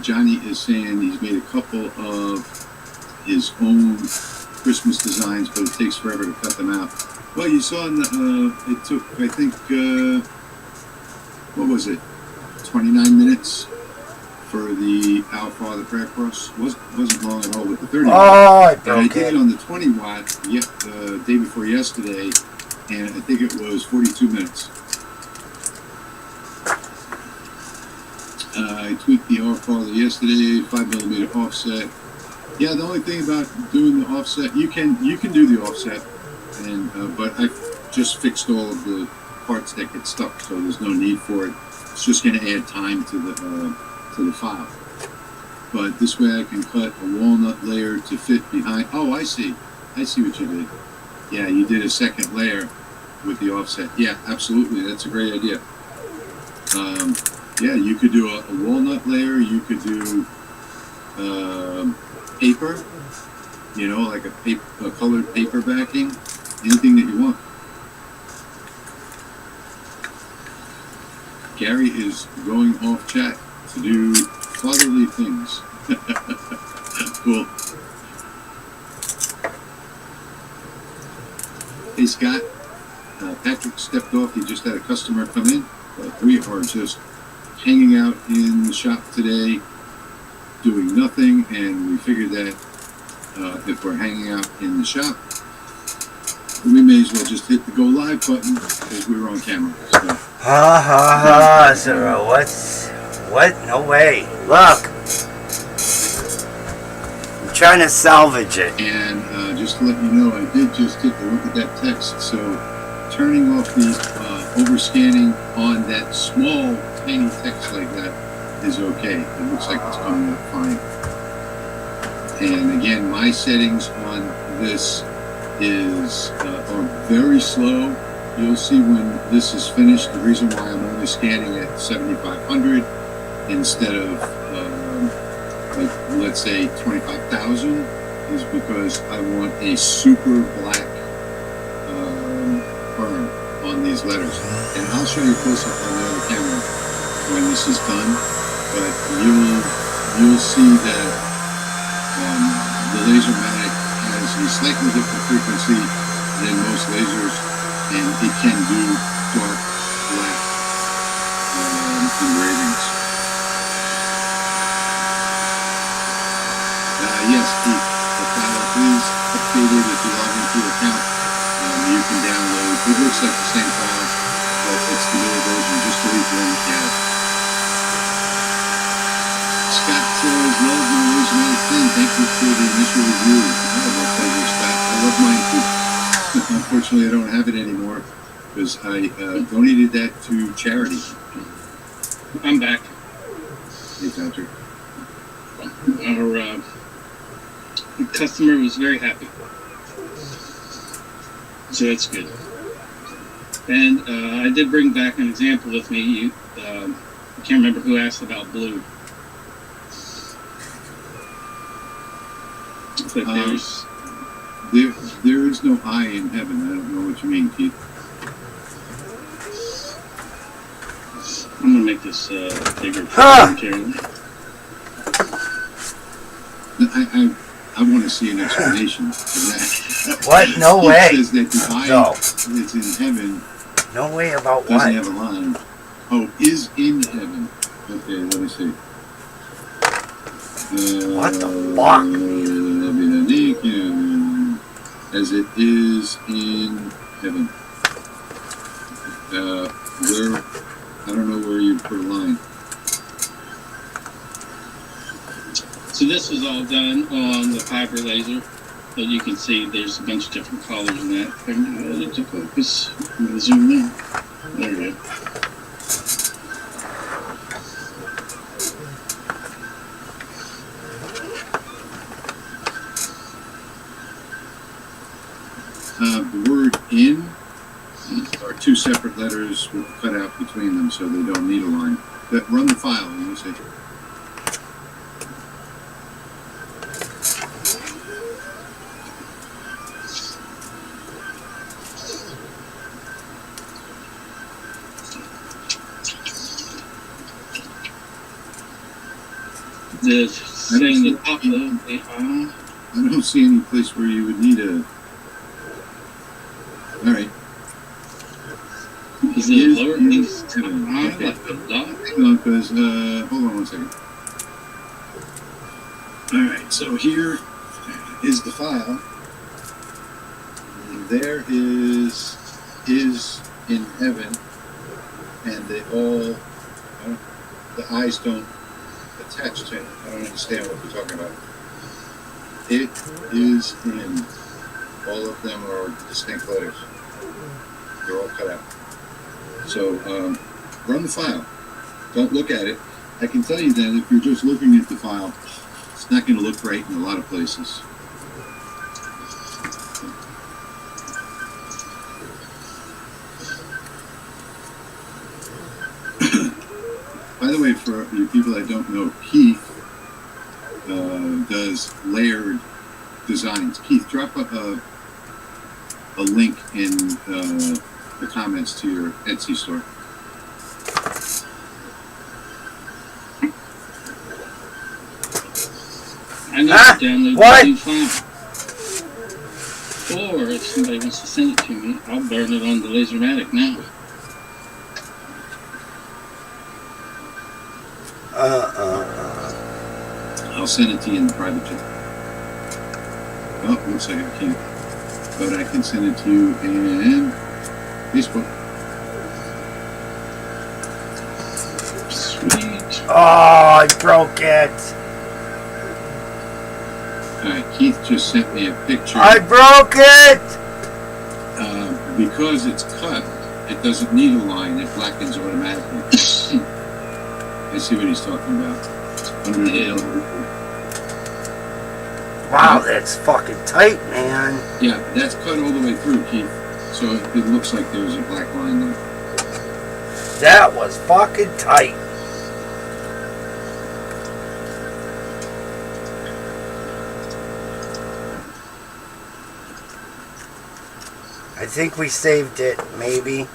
Johnny is saying he's made a couple of his own Christmas designs, but it takes forever to cut them out. Well, you saw in the, it took, I think, what was it, 29 minutes for the Our Father Prayer Cross. Wasn't long at all with the 30 watt. I did it on the 20 watt day before yesterday, and I think it was 42 minutes. I tweaked the Our Father yesterday, 5mm offset. Yeah, the only thing about doing the offset, you can do the offset, and but I just fixed all of the parts that get stuck, so there's no need for it. It's just going to add time to the file. But this way I can cut a walnut layer to fit behind. Oh, I see what you did. Yeah, you did a second layer with the offset. Yeah, absolutely, that's a great idea. Yeah, you could do a walnut layer. You could do paper, like a colored paper backing. Anything that you want. Gary is going off chat to do fatherly things. Cool. Hey, Scott. Patrick stepped off. He just had a customer come in. But we are just hanging out in the shop today doing nothing, and we figured that if we're hanging out in the shop, we may as well just hit the go live button because we were on camera. So. Ha ha ha, so what? No way. Look. I'm trying to salvage it. And just to let you know, I did just take a look at that text. So turning off the overscanning on that small, tiny text like that is okay. It looks like it's coming up fine. And again, my settings on this are very slow. You'll see when this is finished. The reason why I'm only scanning at 7,500 instead of like let's say 25,000 is because I want a super black burn on these letters. And I'll show you close up on the other camera when this is done. But you'll see that the Lasermatic has a slightly different frequency than most lasers, and it can do dark black engravings. Yes, Keith, the file is updated. If you log into your account, you can download. It looks like the same file, but it's the newer version. Just delete the one that you have. Scott says, love my Lasermatic 10. Thank you for the initial review. My pleasure, Scott. I love mine too. Unfortunately, I don't have it anymore because I donated that to charity. I'm back. Hey, Patrick. Our customer was very happy, so that's good. And I did bring back an example with me. I can't remember who asked about blue. But there is no I in heaven. I don't know what you mean, Keith. I'm gonna make this bigger. I want to see an explanation of that. What? No It way. says that the I No. that's in heaven No way about doesn't what? have a line. Oh, is in heaven. Okay, let me see. What the fuck? As it is in heaven. Where? I don't know where you put a line. So this was all done on the fiber laser. But you can see there's a bunch of different colors in that. I'm going to focus. I'm going to zoom in. There we go. The word in are two separate letters with a cutout between them, so they don't need a line. But run the file and you'll see. The saying the top of the file. I don't see any place where you would need a. All right. Is it lowercase? Okay. Like a dot? Hang on, because hold on one second. All right, so here is the file. And there is in heaven, and they all the eyes don't attach to it. I don't understand what you're talking about. It is in. All of them are distinct letters. They're all cut out. So run the file. Don't look at it. I can tell you that if you're just looking at the file, it's not going to look right in a lot of places. By the way, for you people that don't know, Keith does layered designs. Keith, drop a link in the comments to your Etsy store. I know to download what? the new file. Or if somebody wants to send it to me, I'll burn it on the Lasermatic now. I'll send it to you in the private chat. Oh, looks like I can't. But I can send it to you in Facebook. Sweet. Oh, I broke it. Alright, Keith just sent me a picture. I broke it. Because it's cut, it doesn't need a line. It blackens automatically. I see what he's talking about. Under the hill. Wow, that's fucking tight, man. Yeah, that's cut all the way through, Keith. So it looks like there's a black line there. That was fucking tight. I think we saved it, maybe.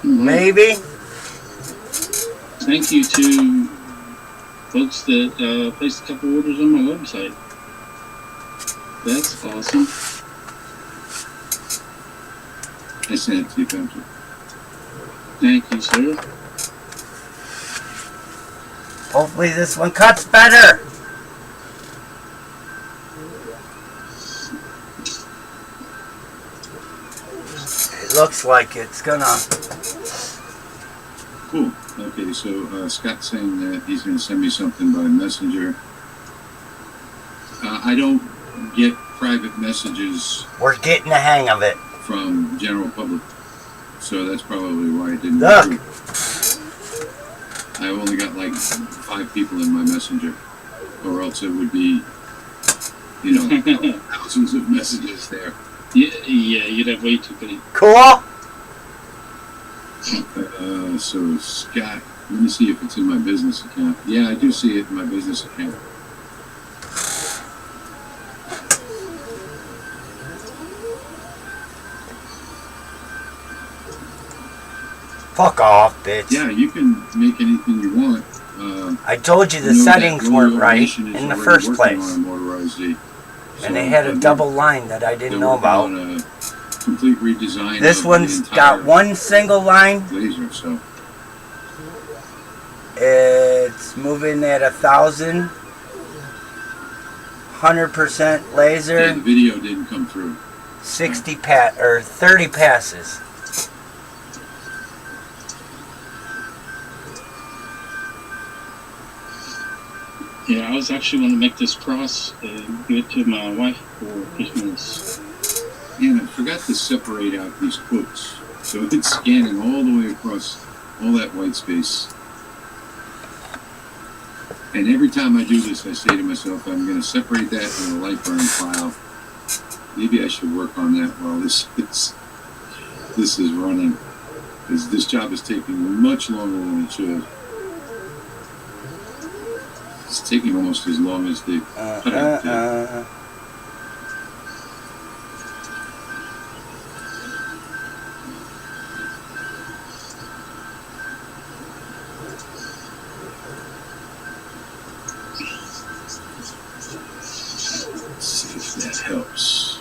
Maybe? Thank you to folks that placed a couple orders on my website. That's awesome. I sent it to you, Patrick. Thank you, sir. Hopefully this one cuts better. It looks like it's gonna. Cool. Okay, so Scott's saying that he's going to send me something by messenger. I don't get private messages We're getting the hang of it. from general public, so that's probably why it didn't Look. go through. I only got like 5 people in my messenger, or else it would be, thousands of messages there. Yeah, you'd have way too many. Cool? So Scott, let me see if it's in my business account. Yeah, I do see it in my business account. Fuck off, bitch. Yeah, you can make anything you want. I told you the I know that settings Roller weren't right Automation is in the already first working place. on a motorized Z. So, And they had a they're- double line that I didn't know they're working about. on a complete redesign. This of the one's entire got one single line. laser. So It's moving at 1,000. 100% yeah, the laser. video didn't come through. 30 passes. Yeah, I was actually going to make this cross and give it to my wife for Christmas. And I forgot to separate out these quotes, so it's scanning all the way across all that white space. And every time I do this, I say to myself, I'm going to separate that in a light burn file. Maybe I should work on that while this is running, because this job is taking much longer than it should. It's taking almost as long as the cutout did. Let's see if that helps.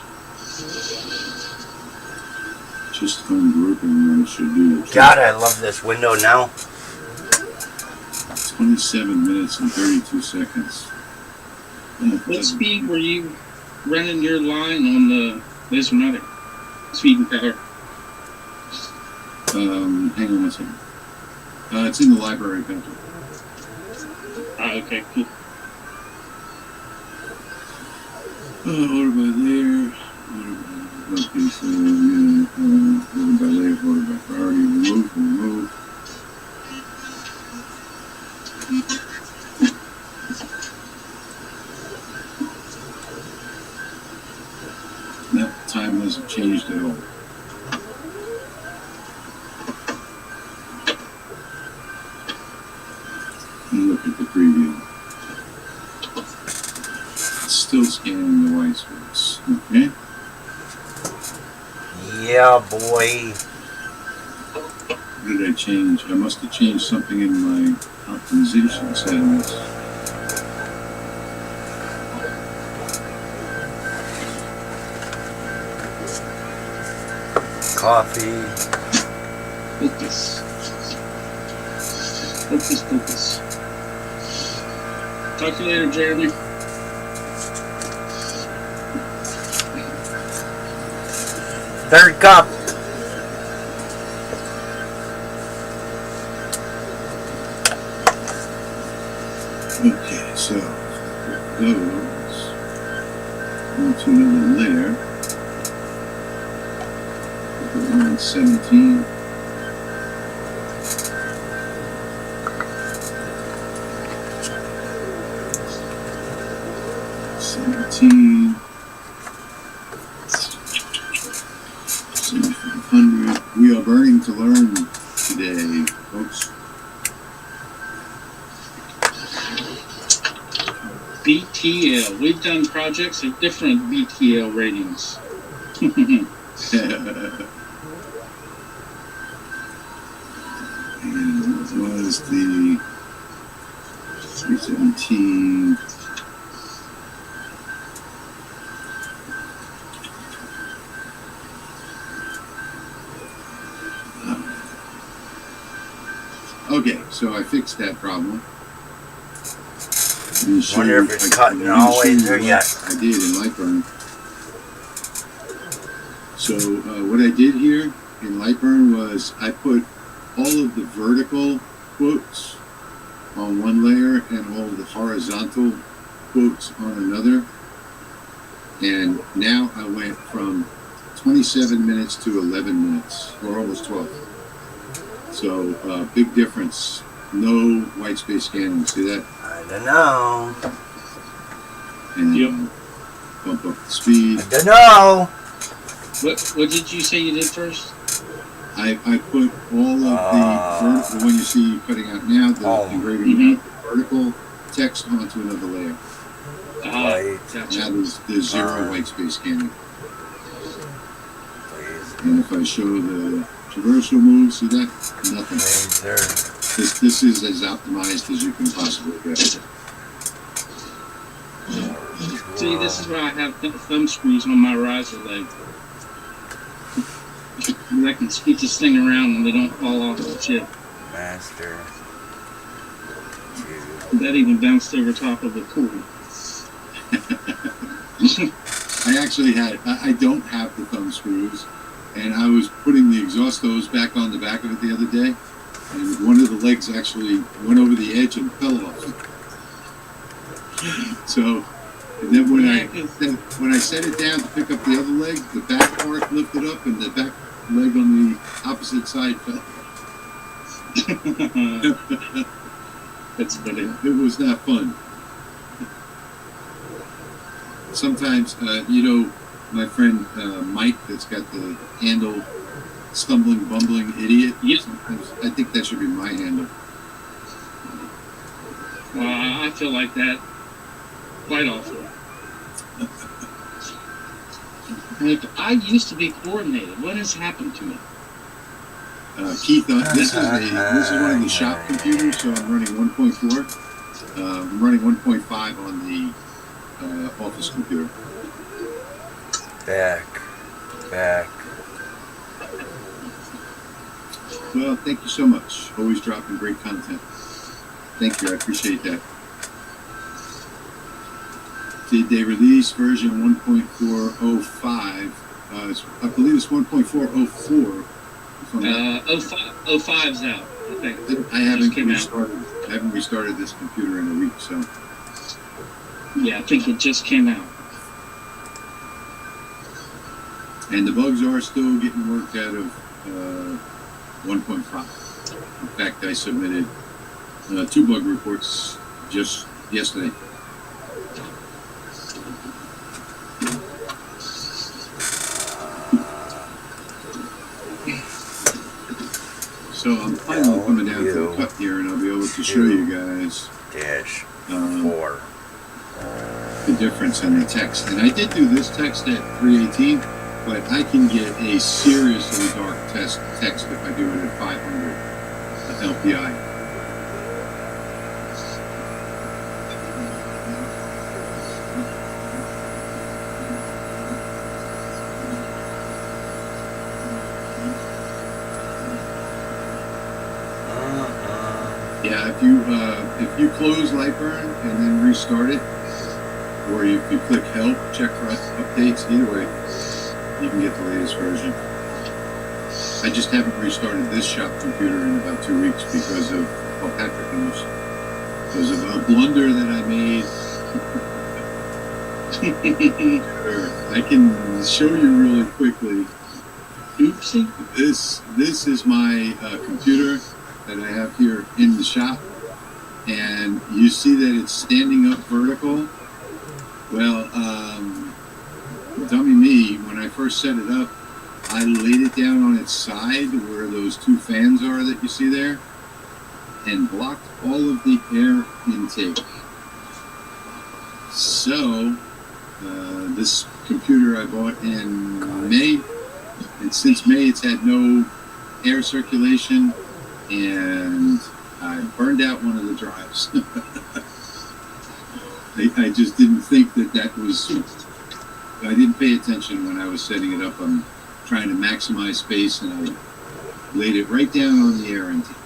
Just ungrouping what it should do. God, I love this window now. 27 minutes and 32 seconds. What speed were you running your line on the Lasermatic? Speed and power. Hang on one second. It's in the library, Patrick. Okay, cool. Order by layer. Okay, so yeah, order by layer, order by priority, remove. That time hasn't changed at all. And look at the preview. It's still scanning the white space. Okay. Yeah, boy. What did I change? I must have changed something in my optimization settings. Coffee. Focus. Focus, focus. Talk to you later, Jeremy. Third cup. Okay, so those onto another layer. Put 17. We are burning to learn today, folks. BTL. We've done projects of different BTL ratings. And it was the 317. Okay, so I fixed that problem. Wonder if it's cutting all the way through yet. I did in Lightburn. So what I did here in Lightburn was I put all of the vertical quotes on one layer and all of the horizontal quotes on another. And now I went from 27 minutes to 11 minutes, or almost 12. So big difference. No white space scanning. See that? I don't know. And Yep. bump up the speed. I don't know. What did you say you did first? I put all of the one you see cutting out now, the engraving out the vertical text onto another layer. Right. Gotcha. Now there's zero white space scanning. Please. And if I show the traversal move, see that? Nothing. Laser. This is as optimized as you can possibly get. See, this is why I have thumb screws on my riser leg. I can scoot this thing around and they don't fall off the chip. Master. That even bounced over top of the cord. I actually I don't have the thumb screws, and I was putting the exhaust hose back on the back of it the other day, and one of the legs actually went over the edge and fell off. So, and then when I set it down to pick up the other leg, the back part lifted up, and the back leg on the opposite side fell. That's funny. It was not fun. Sometimes, my friend Mike that's got the handle stumbling, bumbling idiot. Yep. Sometimes I think that should be my handle. Well, I feel like that quite often. Like, I used to be coordinated. What has happened to me? Keith, this is one of the shop computers, so I'm running 1.4. I'm running 1.5 on the office computer. Back. Well, thank you so much. Always dropping great content. Thank you. I appreciate that. Did they release version 1.405? I believe it's 1.404. 05's out, I think. I haven't restarted this computer in a week, so. Yeah, I think it just came out. And the bugs are still getting worked out of 1.5. In fact, I submitted 2 bug reports just yesterday. So I'm finally coming down to the cut here, and I'll be able to show you guys Dash. 4. the difference in the text. And I did do this text at 318, but I can get a seriously dark text if I do it at 500 LPI. Yeah, Yeah, if you close Lightburn and then restart it, or if you click help, check for updates, either way, you can get the latest version. I just haven't restarted this shop computer in about 2 weeks because of, well, Patrick knows, because of a blunder that I made. I can show you really quickly. Oopsie. This is my computer that I have here in the shop, and you see that it's standing up vertical. Well, dummy me, when I first set it up, I laid it down on its side where those two fans are that you see there, and blocked all of the air intake. So, this computer I bought in May, and since May it's had no air circulation, and I burned out one of the drives. I just didn't think that was, I didn't pay attention when I was setting it up. I'm trying to maximize space, and I laid it right down on the air intake.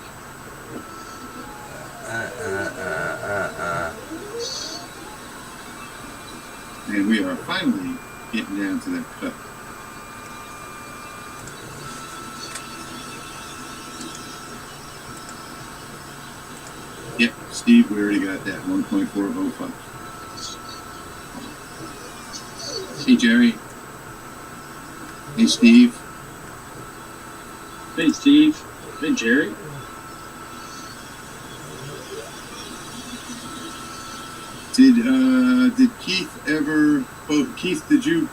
And we are finally getting down to that cut. Yep, Steve, we already got that 1.405. Hey, Jerry. Hey, Steve. Hey, Steve. Hey, Jerry. Did Keith ever? Keith, did you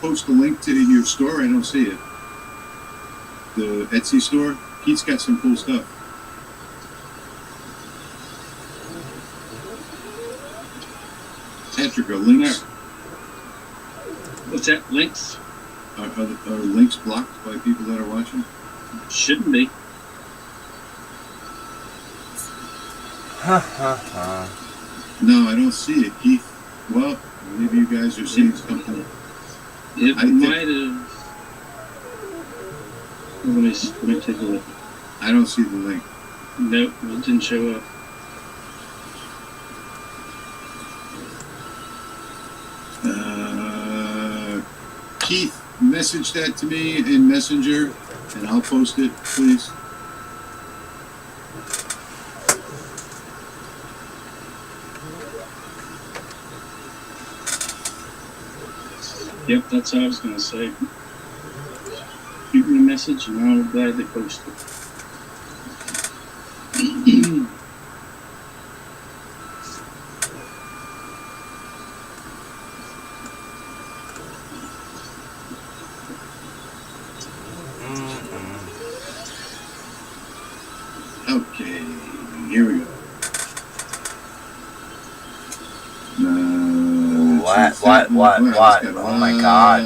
post a link to your store? I don't see it. The Etsy store. Keith's got some cool stuff. Patrick, are links? What's that? Links? Are links blocked by people that are watching? Shouldn't be. No, I don't see it, Keith. Well, maybe you guys are seeing something. It might have. Let me take a look. I don't see the link. Nope, it didn't show up. Keith, message that to me in Messenger, and I'll post it, please. Yep, that's what I was going to say. Shoot me a message, and I'll gladly post it. Okay, here we go. What? Oh my God.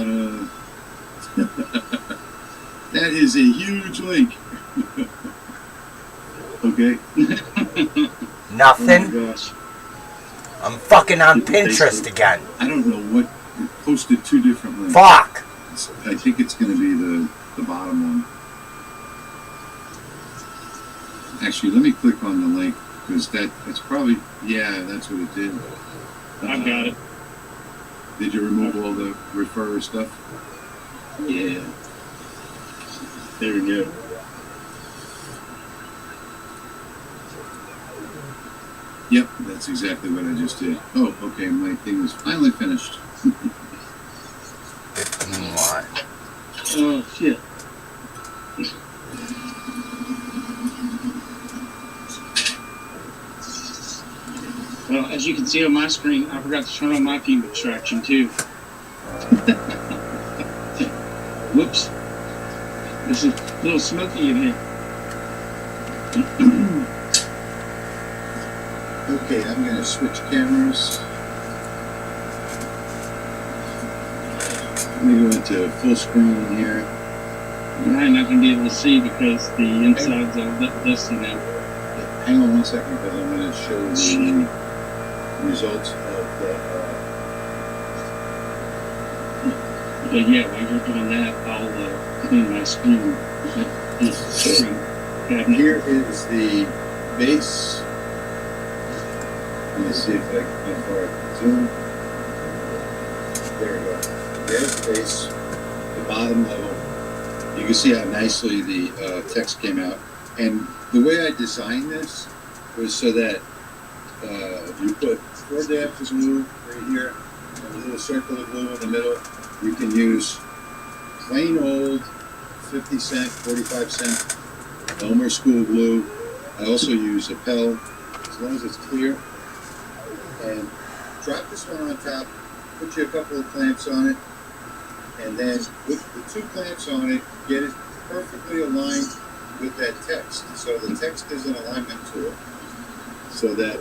That is a huge link. Okay. Nothing? Oh my gosh. I'm fucking on Pinterest again. I don't know what, it posted two different links. Fuck! I think it's going to be the bottom one. Actually, let me click on the link, because it's probably, yeah, that's what it did. I've got it. Did you remove all the refer stuff? Yeah. There we go. Yep, that's exactly what I just did. Oh, okay, my thing is finally finished. 15 watt. Oh, shit. Well, as you can see on my screen, I forgot to turn on my beam extraction too. Whoops. This is a little smoky in here. Okay, I'm going to switch cameras. Let me go into full screen here. I'm not going to be able to see because the inside's all dusty now. Hang on 1 second, because I'm going to show the results of the. But yeah, while you're doing that, I'll clean my screen. Here is the base Let me see if I can, how far I can zoom. There we go. There's the base, the bottom level. You can see how nicely the text came out. And the way I designed this was so that you put 4 dabs of glue right here, and a little circle of glue in the middle. You can use plain old 50 cent, 45 cent Elmer School glue. I also use Appel, as long as it's clear. And drop this one on top, put you a couple of clamps on it, and then with the 2 clamps on it, get it perfectly aligned with that text. So the text is an alignment tool, so that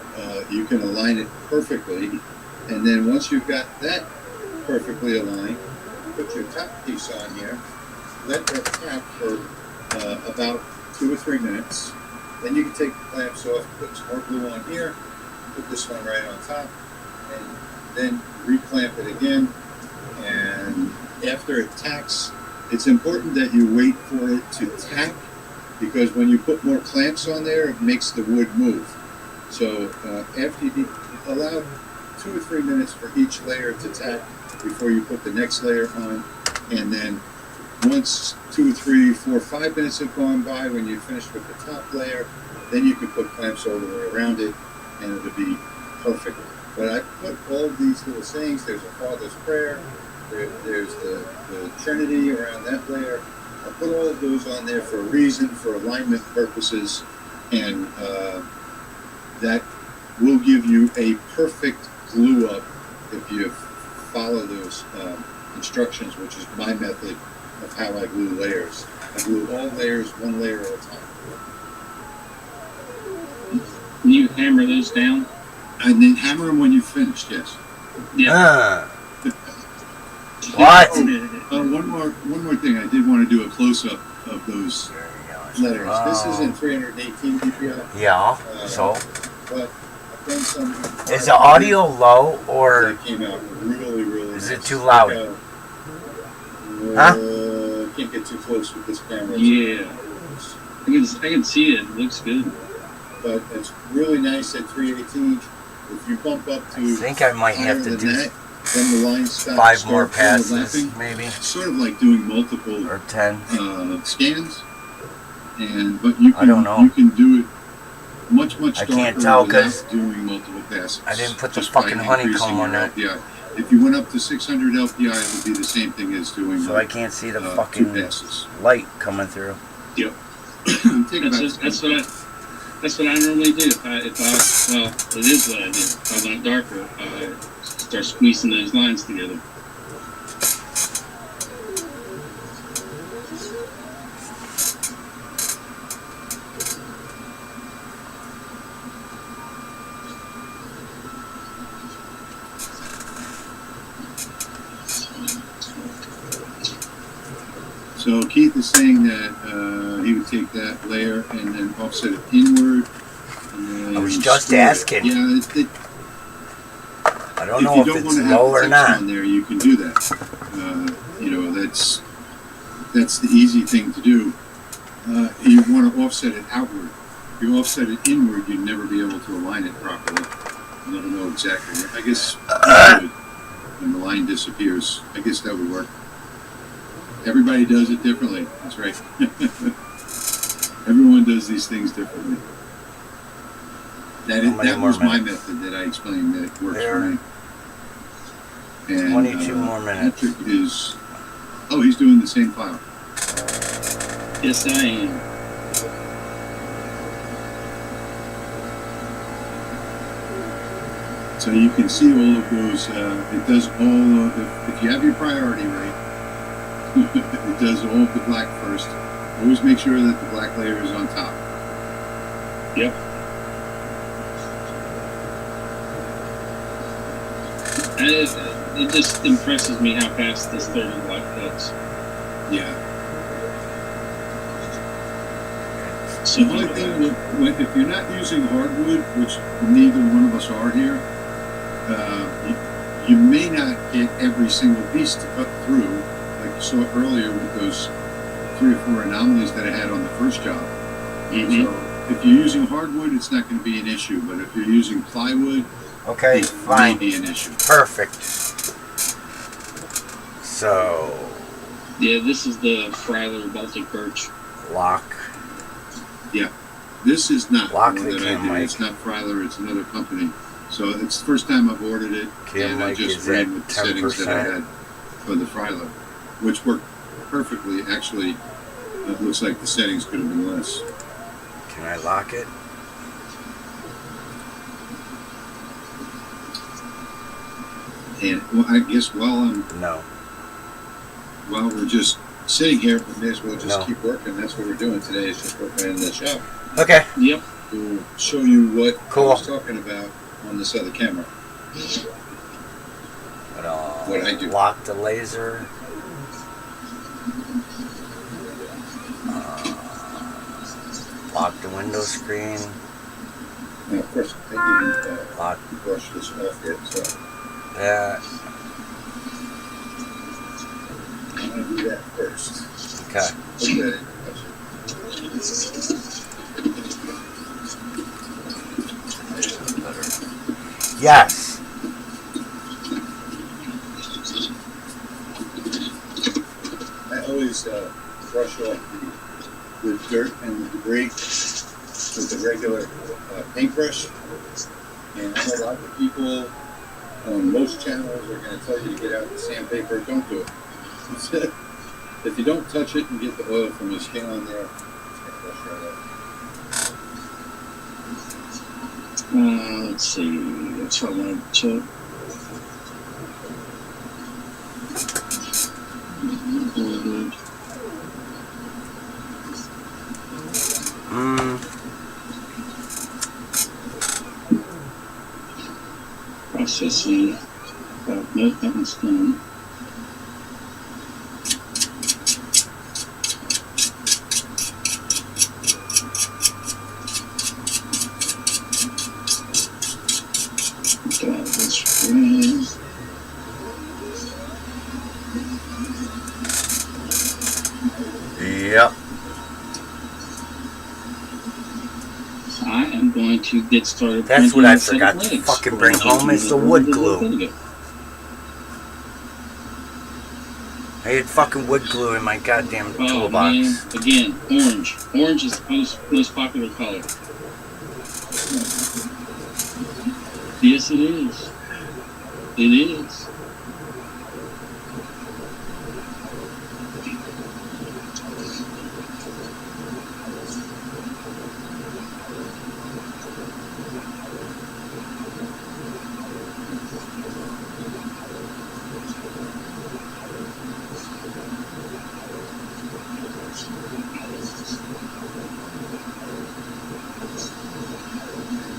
you can align it perfectly. And then once you've got that perfectly aligned, put your top piece on here, let that tap for about 2 or 3 minutes. Then you can take the clamps off, put some more glue on here, put this one right on top, and then reclamp it again. And after it tacks, it's important that you wait for it to tack, because when you put more clamps on there, it makes the wood move. So after you allow 2 or 3 minutes for each layer to tack before you put the next layer on, and then once 2, 3, 4, 5 minutes have gone by, when you're finished with the top layer, then you can put clamps all the way around it, and it'll be perfect. But I put all of these little sayings. There's a Father's Prayer. There's the Trinity around that layer. I put all of those on there for a reason, for alignment purposes, and that will give you a perfect glue up if you follow those instructions, which is my method of how I glue layers. I glue all layers 1 layer at a time. Can you hammer those down? And then hammer them when you've finished, yes. Yeah. What? One more thing. I did want to do a close-up of those letters. This is in 318 dpi. Yeah. So But I've done some. is the audio low or It came out really, really is nice. it too loud? Huh? Can't get too close with this camera. Yeah. I can see it. It looks good. But it's really nice at 318. If you bump up to I think I might have higher to than do that, then the line stops. 5 more start passes, overlapping. maybe, It's sort of like doing multiple or 10. scans, but you can I don't know. you can do it much I darker can't tell without 'cause doing multiple passes. I didn't put the just by fucking increasing honeycomb on your that. LPI. If you went up to 600 LPI, it would be the same thing as doing So I can't see the 2 fucking passes. light coming through. Yep. Take That's what I normally do. Well, it is what I do. If I want it darker, I start squeezing those lines together. So Keith is saying that he would take that layer and then offset it inward. And I was then just store it. asking. Yeah, I don't if know you if don't it's want to have low the or text not. on there, you can do that. That's the easy thing to do. You want to offset it outward. If you offset it inward, you'd never be able to align it properly. I don't know exactly. I guess you could, when the line disappears. I guess that would work. Everybody does it differently. That's right. Everyone does these things differently. That was my method that I explained that works for me. And 22 more minutes. Patrick is. Oh, he's doing the same file. Yes, I am. So you can see all of those. It does all. If you have your priority right, it does all of the black first. Always make sure that the black layer is on top. Yep. And it just impresses me how fast this 30 black cuts. Yeah. So The only thing, if you're not using hardwood, which neither one of us are here, you may not get every single piece to cut through, like you saw earlier with those 3 or 4 anomalies that I had on the first job. Mm-hmm. So if you're using hardwood, it's not going to be an issue. But if you're using plywood, Okay, it fine. may be an issue. Perfect. So, Yeah, this is the Fryler Baltic Birch. lock. This is not Lock one the that I cam did. mic. It's not Fryler. It's another company. So it's the first time I've ordered it, Cam and I mic just is ran at with the settings that I 10%. had for the Fryler, which worked perfectly. Actually, it looks like the settings could have been less. Can I lock it? And well, I guess No. while we're just sitting here, we may as well just No. keep working. That's what we're doing today. Is just working in the shop. Okay, Yep. We'll show you what Cool. I was talking about on this other camera. but, What I do. lock the laser. Lock the window screen. And of course, I didn't Lock brush this off yet, so that. I'm going to do that first. Okay. Okay. Yes. I always brush off the dirt and the debris with the regular paintbrush. And I know a lot of people on most channels are going to tell you to get out the sandpaper. Don't do it. If you don't touch it and get the oil from your skin on there, it's going to brush right off. Let's see. That's what I wanted to check. Processing. Nope, that one's done. Got this red. Yep. I am going to get started. That's printing what I a set of forgot to legs fucking for bring the home is the wood glue. I had fucking wood glue in my goddamn Oh toolbox. man, again, orange. Orange is the most popular color. Yes, it is. It is.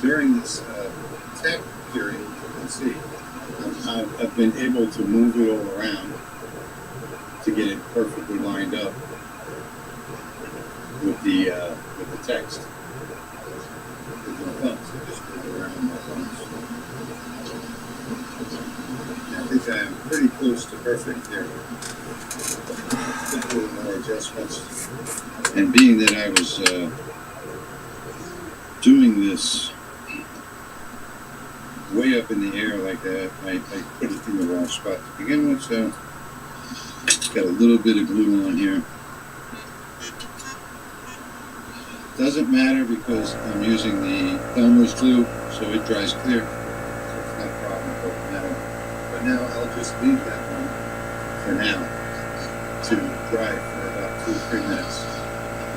During this tech period, you can see, I've been able to move it all around to get it perfectly lined up with the text. With my thumbs, I just move it around with my thumbs. I think I am pretty close to perfect here. Just a little more adjustments. And being that I was doing this way up in the air like that, I put it in the wrong spot to begin with, so got a little bit of glue on here. Doesn't matter because I'm using the Elmer's glue, so it dries clear, so it's not a problem but now I'll just leave that one for now to dry for about 2 or 3 minutes,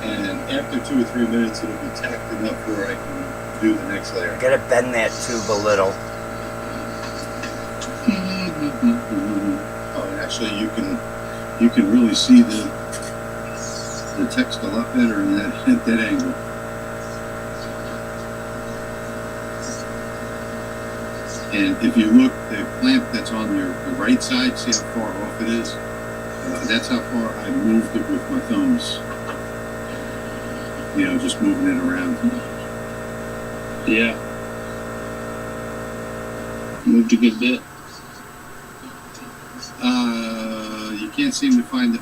and after 2 or 3 minutes it'll be tacked enough where I can do the next layer. I gotta bend that tube a little. Oh, and actually, you can really see the text a lot better in that angle. And if you look, the clamp that's on the right side, see how far off it is? That's how far I moved it with my thumbs. You know, just moving it around. Yeah. Moved a good bit. You can't seem to find the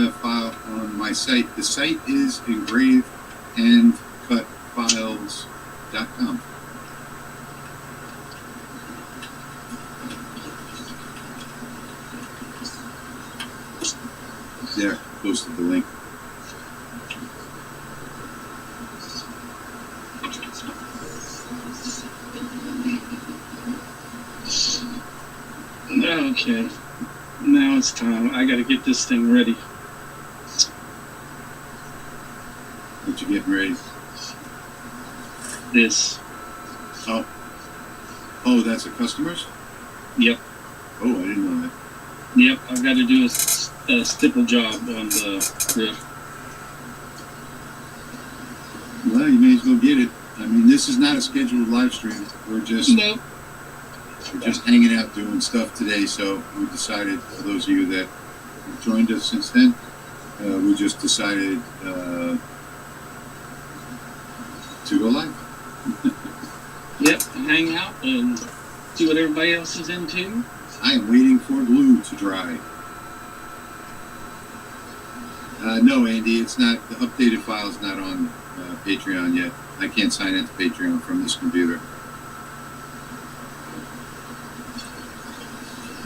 OF file on my site. The site is Engraved and Cut patreonfiles.com. There, posted the link. Okay. Now it's time. I gotta get this thing ready. What you getting ready? This. Oh. Oh, that's a customer's? Yep. Oh, I didn't know that. Yep. I've got to do a stipple job on the roof. Well, you may as well get it. I mean, this is not a scheduled live stream. We're just hanging out doing stuff today. So we decided, for those of you that have joined us since then, we just decided to go live. Yep. Hang out and see what everybody else is into. I am waiting for glue to dry. No, Andy, it's not. The updated file is not on Patreon yet. I can't sign into Patreon from this computer.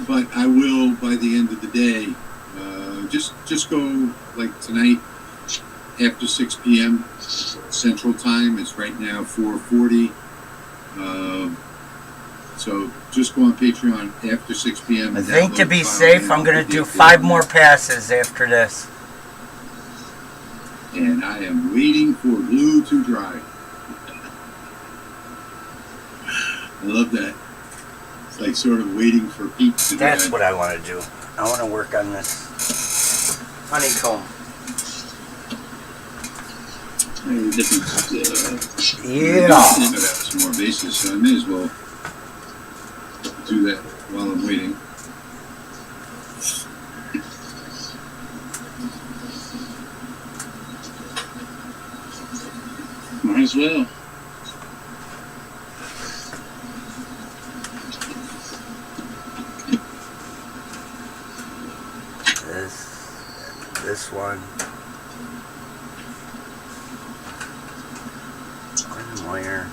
But I will by the end of the day. Just go like tonight after 6 p.m. Central Time. It's right now 4:40. So just go on Patreon after 6 p.m. I think to be safe, I'm going to do 5 more passes after this. And I am waiting for glue to dry. I love that. It's like sort of waiting for Pete to dry. That's what I want to do. I want to work on this honeycomb. Yeah. Cut out some more bases, so I may as well do that while I'm waiting. Might as well. This one. One wire.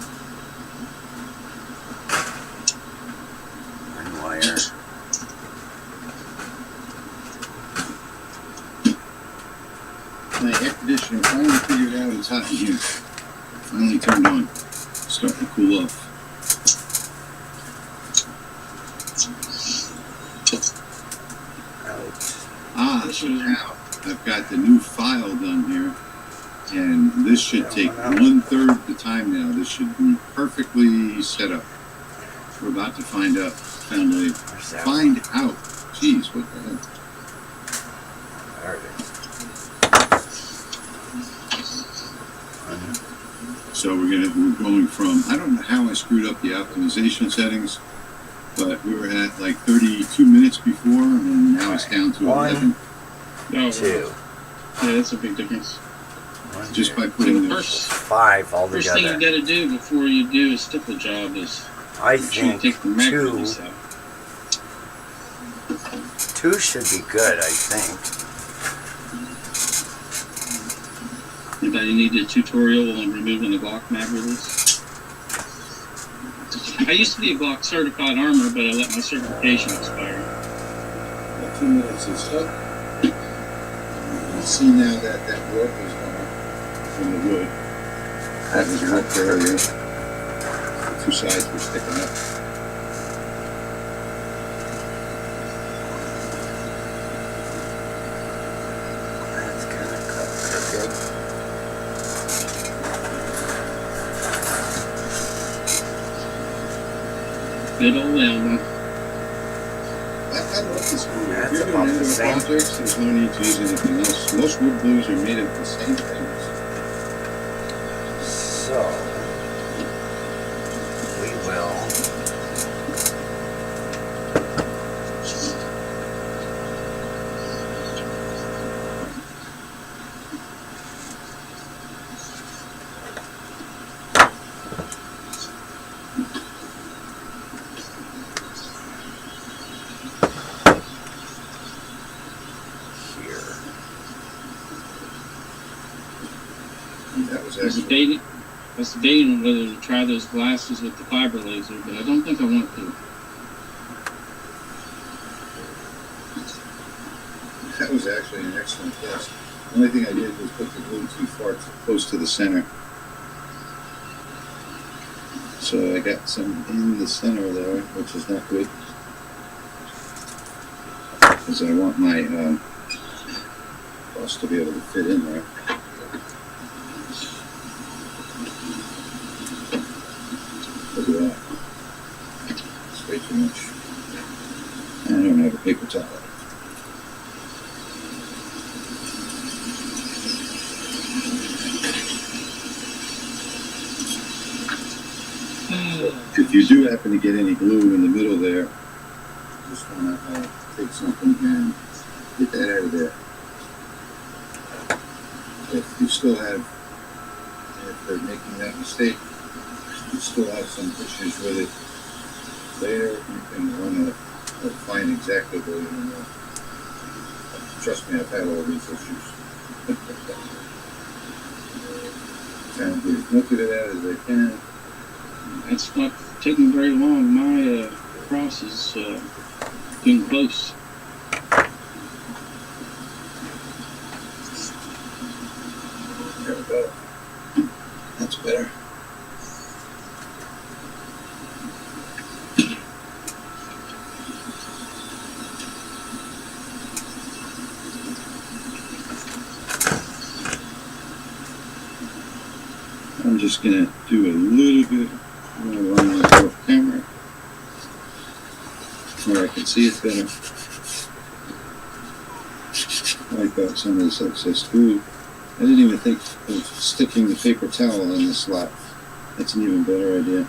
One wire. My air conditioner finally figured out it's hot in here. Finally turned on. Starting to cool off. Ah, so now I've got the new file done here, and this should take 1/3 the time now. This should be perfectly set up. We're about to find out. Find out. Jeez, what the hell? There it is. So we're going from, I don't know how I screwed up the optimization settings, but we were at like 32 minutes before, and now it's down to 11. Oh, 2. Yeah, that's a big difference. Just by putting the 5 altogether. First thing you got to do before you do a stipple job is I make sure you think take the magnets out. 2 should be good, I think. Anybody need a tutorial on removing the Glock mag release? I used to be a Glock certified armor, but I let my certification expire. 2 minutes is up. You see now that that warp is gone from the wood. That was warped earlier. The 2 sides were sticking up. That's kind of crooked. Good old Elmer. I love this glue. That's If you're about doing the indoor same. projects, there's no need to use anything else. Most wood glues are made of the same things. So, we will. That was Is it actually dated? was debating whether to try those glasses with the fiber laser, but I don't think I want to. That was actually an excellent test. The only thing I did was put the glue too far close to the center. So I got some in the center there, which is not good. Because I want my cross to be able to fit in there. Look at that. It's way too much. I don't have a paper towel. If you do happen to get any glue in the middle there, you just want to take something and get that out of there. If you still have, if they're making that mistake, you still have some issues with it there, you can run a fine exacto glue in there. Trust me, I've had all these issues. Trying to get as much of it out as I can. That's not taking very long. My cross is getting close. There we go. That's better. I'm just going to do a little bit more off camera where I can see it better. Wipe out some of this excess glue. I didn't even think of sticking the paper towel in the slot. That's an even better idea.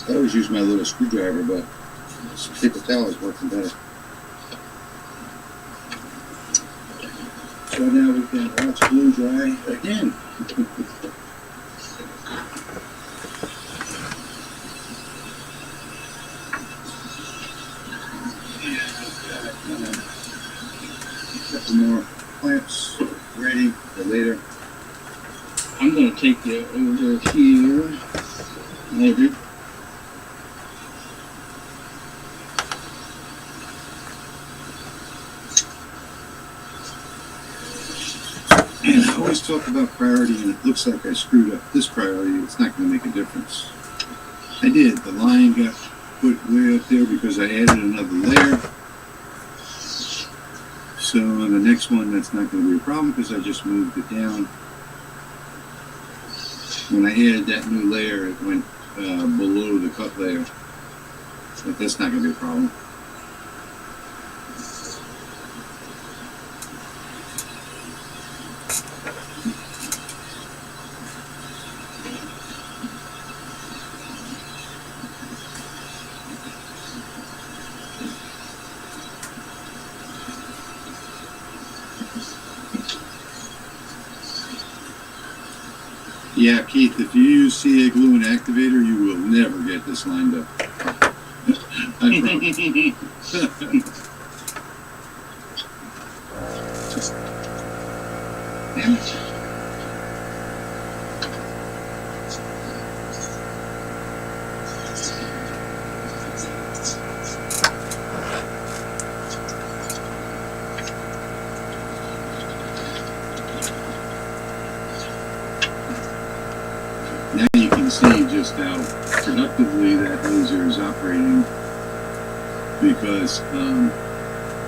I always use my little screwdriver, but this paper towel is working better. So now we can watch glue dry again. Couple more clamps ready for later. I'm going to take you over here. Maybe. And I always talk about priority, and it looks like I screwed up this priority. It's not going to make a difference. I did. The line got put way up there because I added another layer. So on the next one, that's not going to be a problem because I just moved it down. When I added that new layer, it went below the cut layer. But that's not going to be a problem. Yeah, Keith, if you use CA glue and activator, you will never get this lined up. I promise. Damn it. Now you can see just how productively that laser is operating because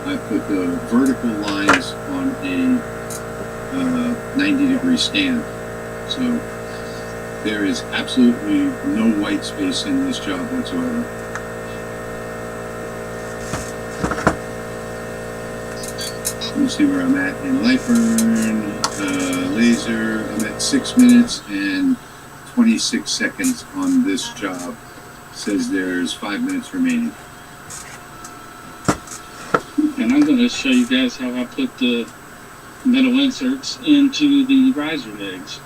I put the vertical lines on a 90-degree stand. So there is absolutely no white space in this job whatsoever. Let me see where I'm at in light burn, laser. I'm at 6 minutes and 26 seconds on this job. It says there's 5 minutes remaining. And I'm going to show you guys how I put the metal inserts into the riser legs.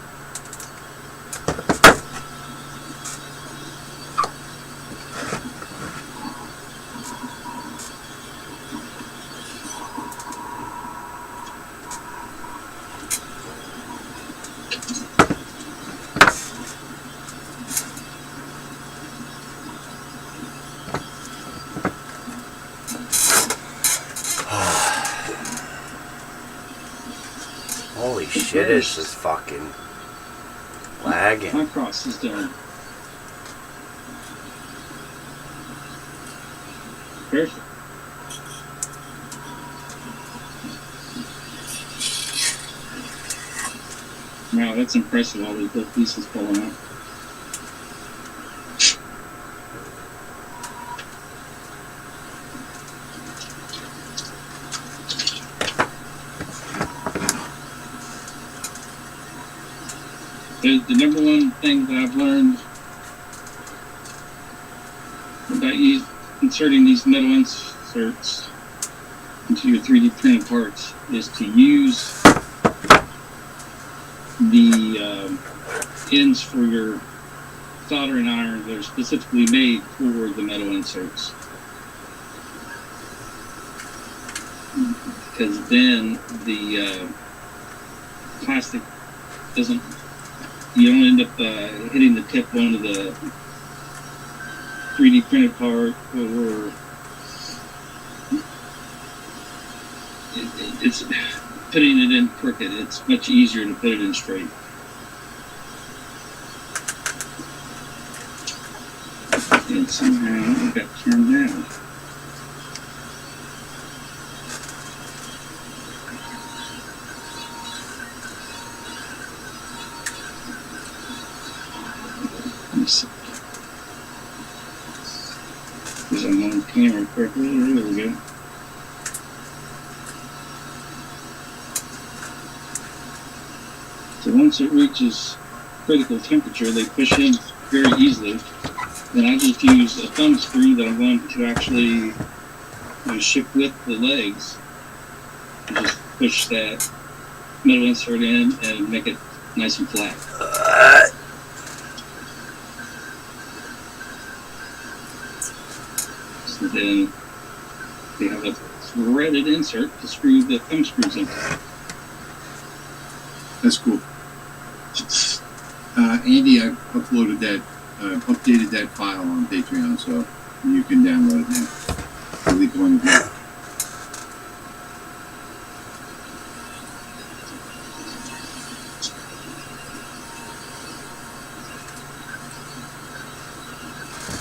Holy shit, is this fucking lagging. My cross is done. Perfect. Wow, that's impressive, all these little pieces falling out. The number one thing that I've learned about inserting these metal inserts into your 3D printed parts is to use the ends for your soldering iron that are specifically made for the metal inserts. Because then the plastic doesn't, you don't end up hitting the tip onto the 3D printed part, or it's putting it in crooked. It's much easier to put it in straight. And somehow it got turned down. Let me see. Because I'm on camera correctly. There we go. So once it reaches critical temperature, they push in very easily. Then I just use a thumb screw that I'm going to actually ship with the legs. And just push that metal insert in and make it nice and flat. So then they have a threaded insert to screw the thumb screws into. That's cool. Andy, I uploaded that, updated that file on Patreon, so you can download it now. I'll leave it on the blog.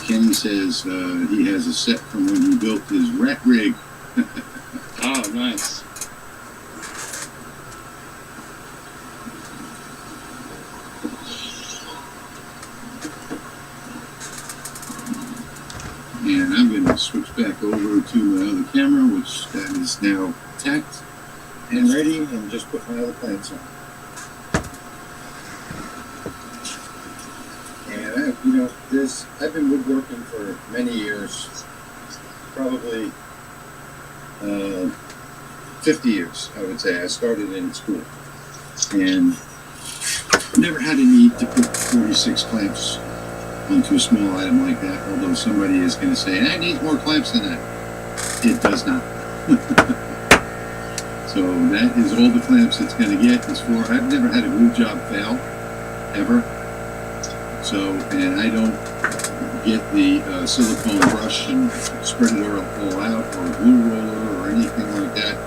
Kenny says he has a set from when he built his rat rig. Oh, nice. And I'm going to switch back over to my other camera, which that is now tacked and ready, and just put my other plants on. And I've been woodworking for many years, probably 50 years, I would say. I started in school and never had a need to put 46 clamps onto a small item like that, although somebody is going to say, I need more clamps than that. It does not. So that is all the clamps it's going to get. Is for, I've never had a glue job fail, ever. So, and I don't get the silicone brush and spread it all out, or a glue roller or anything like that.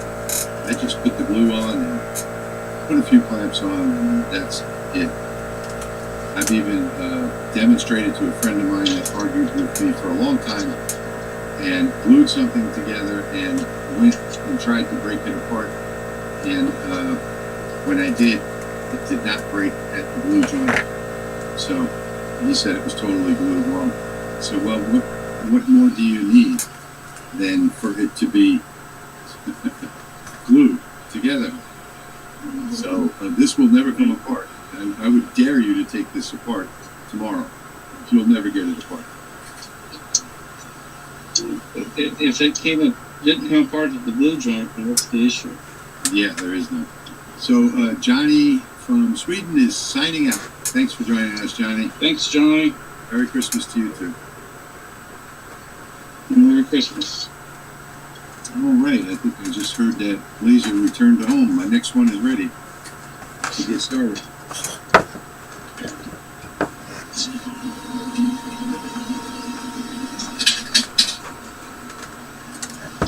I just put the glue on and put a few clamps on, and that's it. I've even demonstrated to a friend of mine that argued with me for a long time and glued something together and went and tried to break it apart. And when I did, it did not break at the glue joint. So he said it was totally glued wrong. So, well, what more do you need than for it to be glued together? So this will never come apart. I would dare you to take this apart tomorrow. You'll never get it apart. If it didn't come apart at the glue joint, then what's the issue? Yeah, there is none. So Johnny from Sweden is signing out. Thanks for joining us, Johnny. Thanks, Johnny. Merry Christmas to you too. Merry Christmas. All right, I think I just heard that laser return to home. My next one is ready to get started.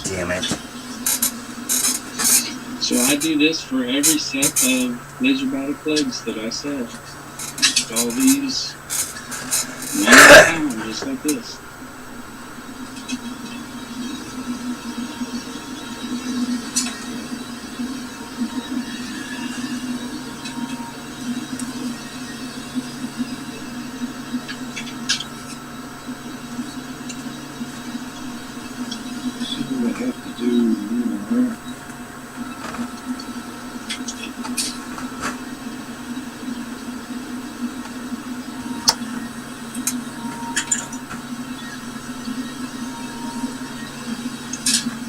Damn it. So I do this for every set of laser battle plugs that I sell. All these one at a time, just like this. So I have to do more.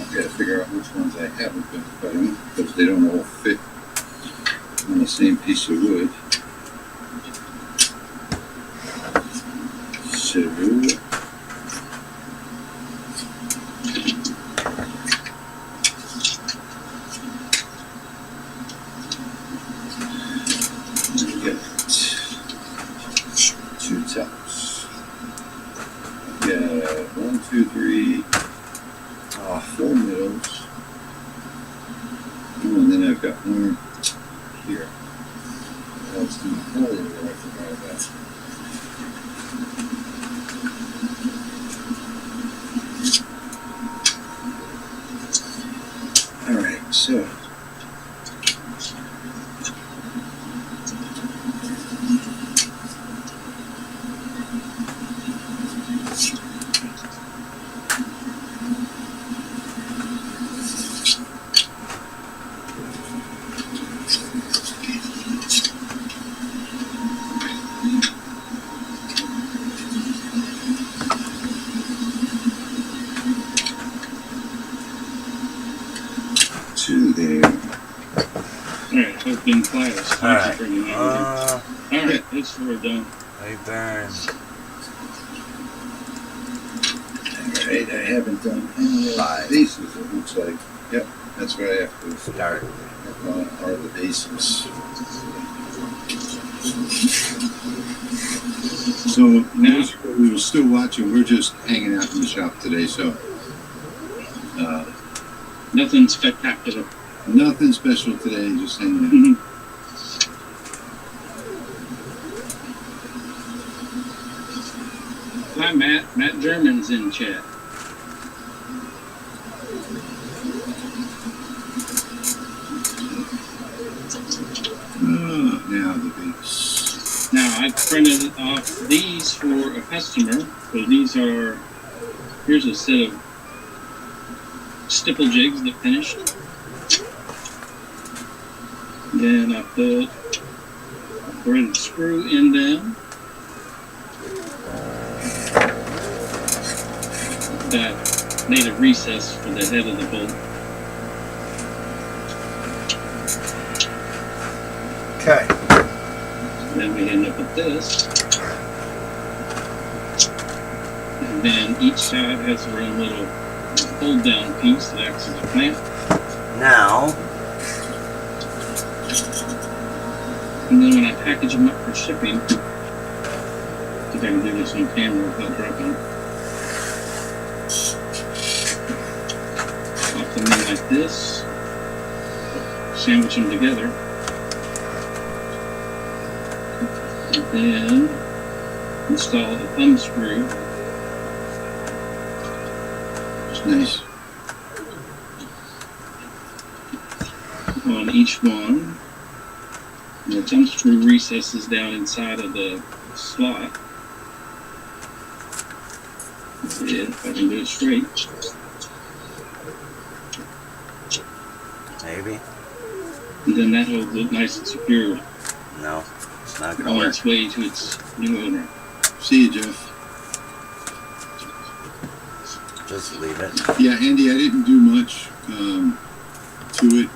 I've got to figure out which ones I haven't been cutting because they don't all fit on the same piece of wood. So we got 2 tops. I've got 1, 2, 3, 4 middles. Oh, and then I've got one here. That's the hole that I forgot about. Alright, so two there. Alright, open class. Alright. Thanks for bringing that over. Alright, that's 4 done. They burn. Alright, I haven't done any of the bases, it looks like. Yep, that's what I have to Start. work on, are the bases. So now we were still watching, we're just hanging out in the shop today, so Nothing spectacular. nothing special today, just hanging out. Hi, Matt. Matt German's in chat. Now the base. Now, I printed off these for a customer. So these are, here's a set of stipple jigs that finished. Then I put a threaded screw in them. That made a recess for the head of the bolt. Okay. Then we end up with this. And then each side has their own little fold down piece that acts as a clamp. Now, And then when I package them up for shipping, I think I can do this on camera without dropping them. Pop them in like this. Sandwich them together. And then install a thumb screw. It's nice. On each one. And the thumb screw recesses down inside of the slot. That's it, if I can do it straight. maybe. And then that holds it nice and secure No, it's not gonna on work. its way to its new owner. See you, Jeff. Just leave it. Yeah, Andy, I didn't do much to it.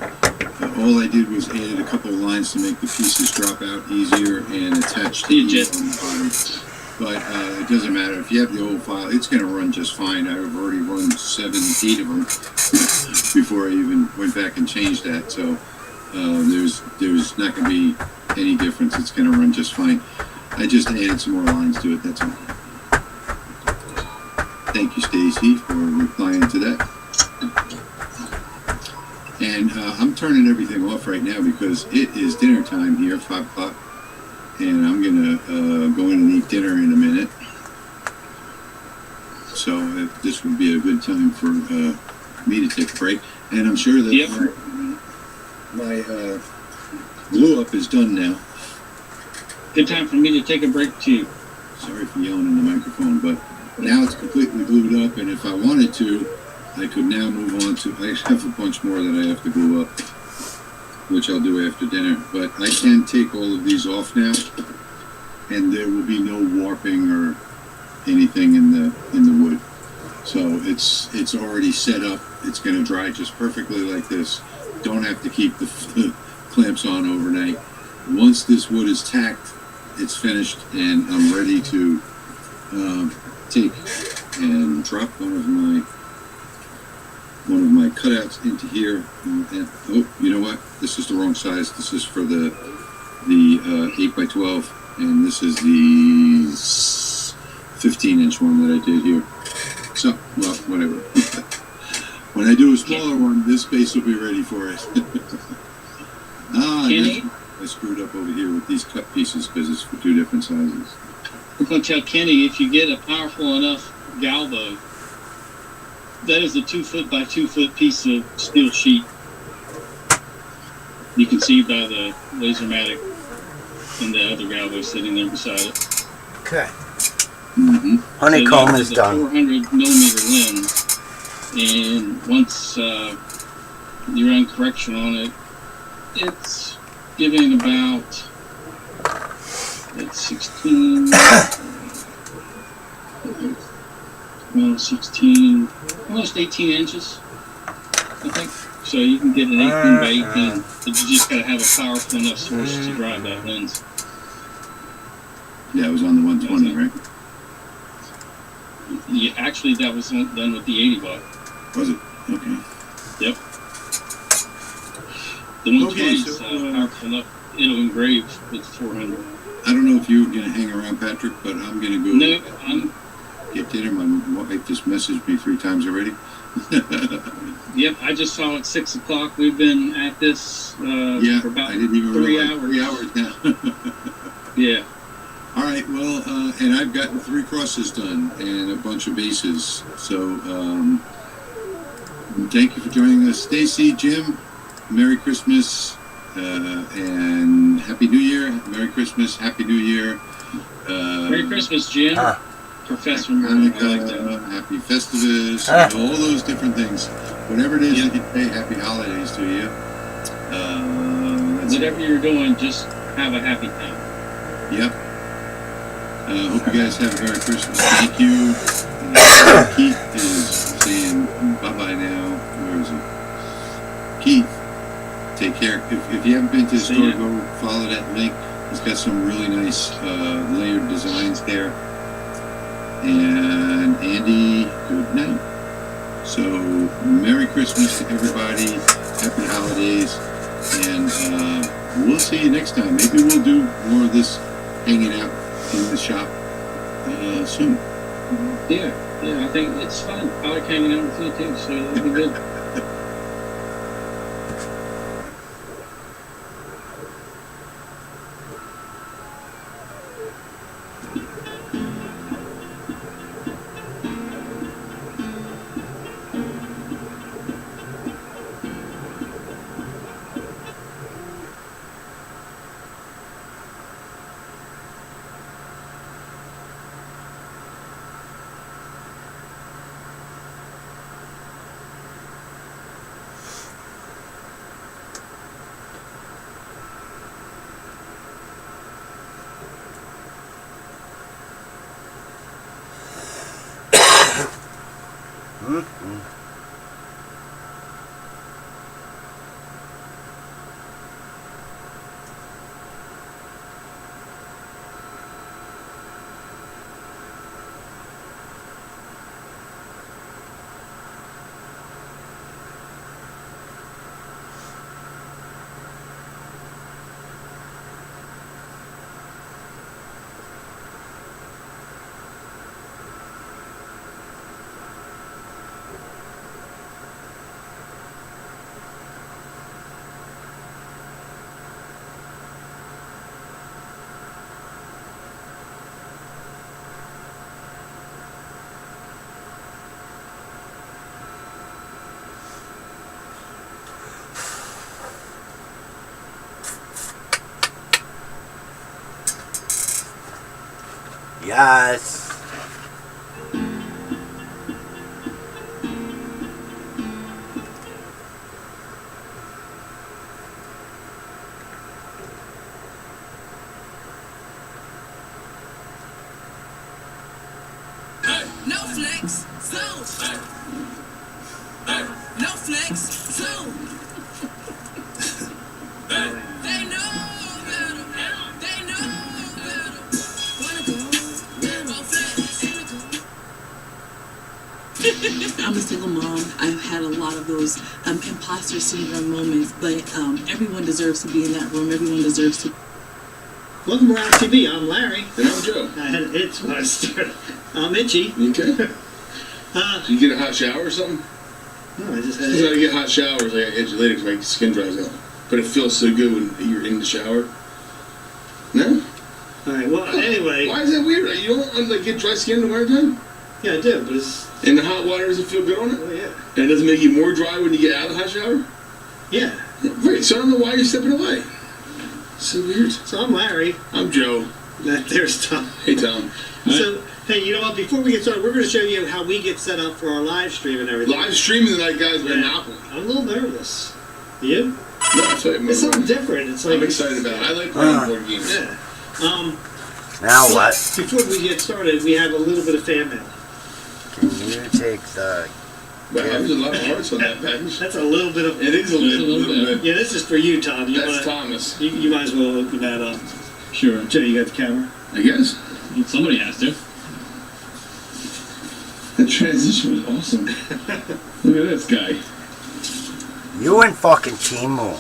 All I did was added a couple of lines to make the pieces drop out easier and attach the Yeah, on the bottom. But it doesn't matter. If you have the old file, it's going to run just fine. I've already run 7, 8 of them before I even went back and changed that. So there's not going to be any difference. It's going to run just fine. I just added some more lines to it. That's all. Thank you, Stacy, for replying to that. And I'm turning everything off right now because it is dinner time here, 5 o'clock. And I'm going to go in and eat dinner in a minute. So this would be a good time for me to take a break. And I'm sure that Yep. my glue up is done now. Good time for me to take a break too. Sorry for yelling in the microphone, but now it's completely glued up. And if I wanted to, I could now move on to, I have a bunch more that I have to glue up, which I'll do after dinner. But I can take all of these off now, and there will be no warping or anything in the wood. So it's already set up. It's going to dry just perfectly like this. Don't have to keep the clamps on overnight. Once this wood is tacked, it's finished, and I'm ready to take and drop one of my cutouts into here. And, oh, you know what? This is the wrong size. This is for the 8x12, and this is the 15-inch one that I did here. So, well, whatever. When I do a smaller one, this space will be ready for it. Kenny? I screwed up over here with these cut pieces because it's for 2 different sizes. I'm going to tell Kenny, if you get a powerful enough galvo, that is a 2 foot by 2 foot piece of steel sheet. You can see by the Lasermatic and the other galvo sitting there beside it. Okay. Mm-hmm. Honeycomb So is that done. a 400 millimeter lens, and once you run correction on it, it's giving about 16, well, 16, almost 18 inches, I think. So you can get an 18 by 18, but you just got to have a powerful enough source to drive that lens. Yeah, it was on the 120, right? Yeah, actually, that was done with the 80 watt. Was it? Okay. Yep. The 120 Okay, is so, powerful enough. It'll engrave with 400. I don't know if you were going to hang around, Patrick, but I'm going to go No, I'm. get dinner. My wife just messaged me 3 times already. Yep, I just saw at 6 o'clock. We've been at this Yeah, for about I didn't even 3 realize. hours. 3 hours now. Yeah. All right, well, and I've gotten 3 crosses done and a bunch of bases. So thank you for joining us. Stacy, Jim, Merry Christmas and Happy New Year. Merry Christmas, Happy New Year. Merry Christmas, Jim. Professor Moore. I like that. Hanukkah, Happy Festivus, all those different things. Whatever it is that you say, Happy Holidays to you. Whatever you're doing, just have a happy time. Yep. Hope you guys have a Merry Christmas. Thank you. Keith is saying bye-bye now. Where is he? Keith, take care. If you haven't been to the See store, ya. go follow that link. It's got some really nice layered designs there. And Andy, good night. So, Merry Christmas to everybody. Happy holidays. And we'll see you next time. Maybe we'll do more of this hanging out in the shop soon. Yeah, I think it's fun. I like hanging out with you too, so it'll be good. Yes. No flex zone. No flex zone. They know better. They know better. Wanna go flex. I'm a single mom. I've had a lot of those imposter syndrome moments, but everyone deserves to be in that room. Everyone deserves to. Welcome to Round TV. I'm Larry. And I'm Joe. I had an itch when I started. I'm itchy. You okay? Did you get a hot shower or something? No, I just had Sometimes I it. get hot showers, like I itch later because my skin dries out. But it feels so good when you're in the shower. No? All right. Well, anyway. Why is that weird? You don't like get dry skin in the wintertime? Yeah, I do, but it's. And the hot water doesn't feel good on it? Oh yeah. And it doesn't make you more dry when you get out of the hot shower? Yeah. Right, so I don't know why you're stepping away. So weird. So I'm Larry. I'm Joe. There's Tom. Hey, Tom. So, hey, you know what? Before we get started, we're going to show you how we get set up for our live stream and everything. Live streaming tonight, guys, Yeah. Monopoly. I'm a little nervous. You? No, I'll tell you more. It's something different. It's like I'm excited about it. I like playing board games. Yeah. Now so what? Before we get started, we have a little bit of fan mail. Can you take the... Wow, there's a lot of hearts on that package. That's a little bit of. It is a little bit. Yeah, this is for you, Tom. You That's wanna, Thomas. You might as well open that up. Sure. Joe, you got the camera? I guess. Somebody has to. The transition was awesome. Look at this guy. You and fucking Timu.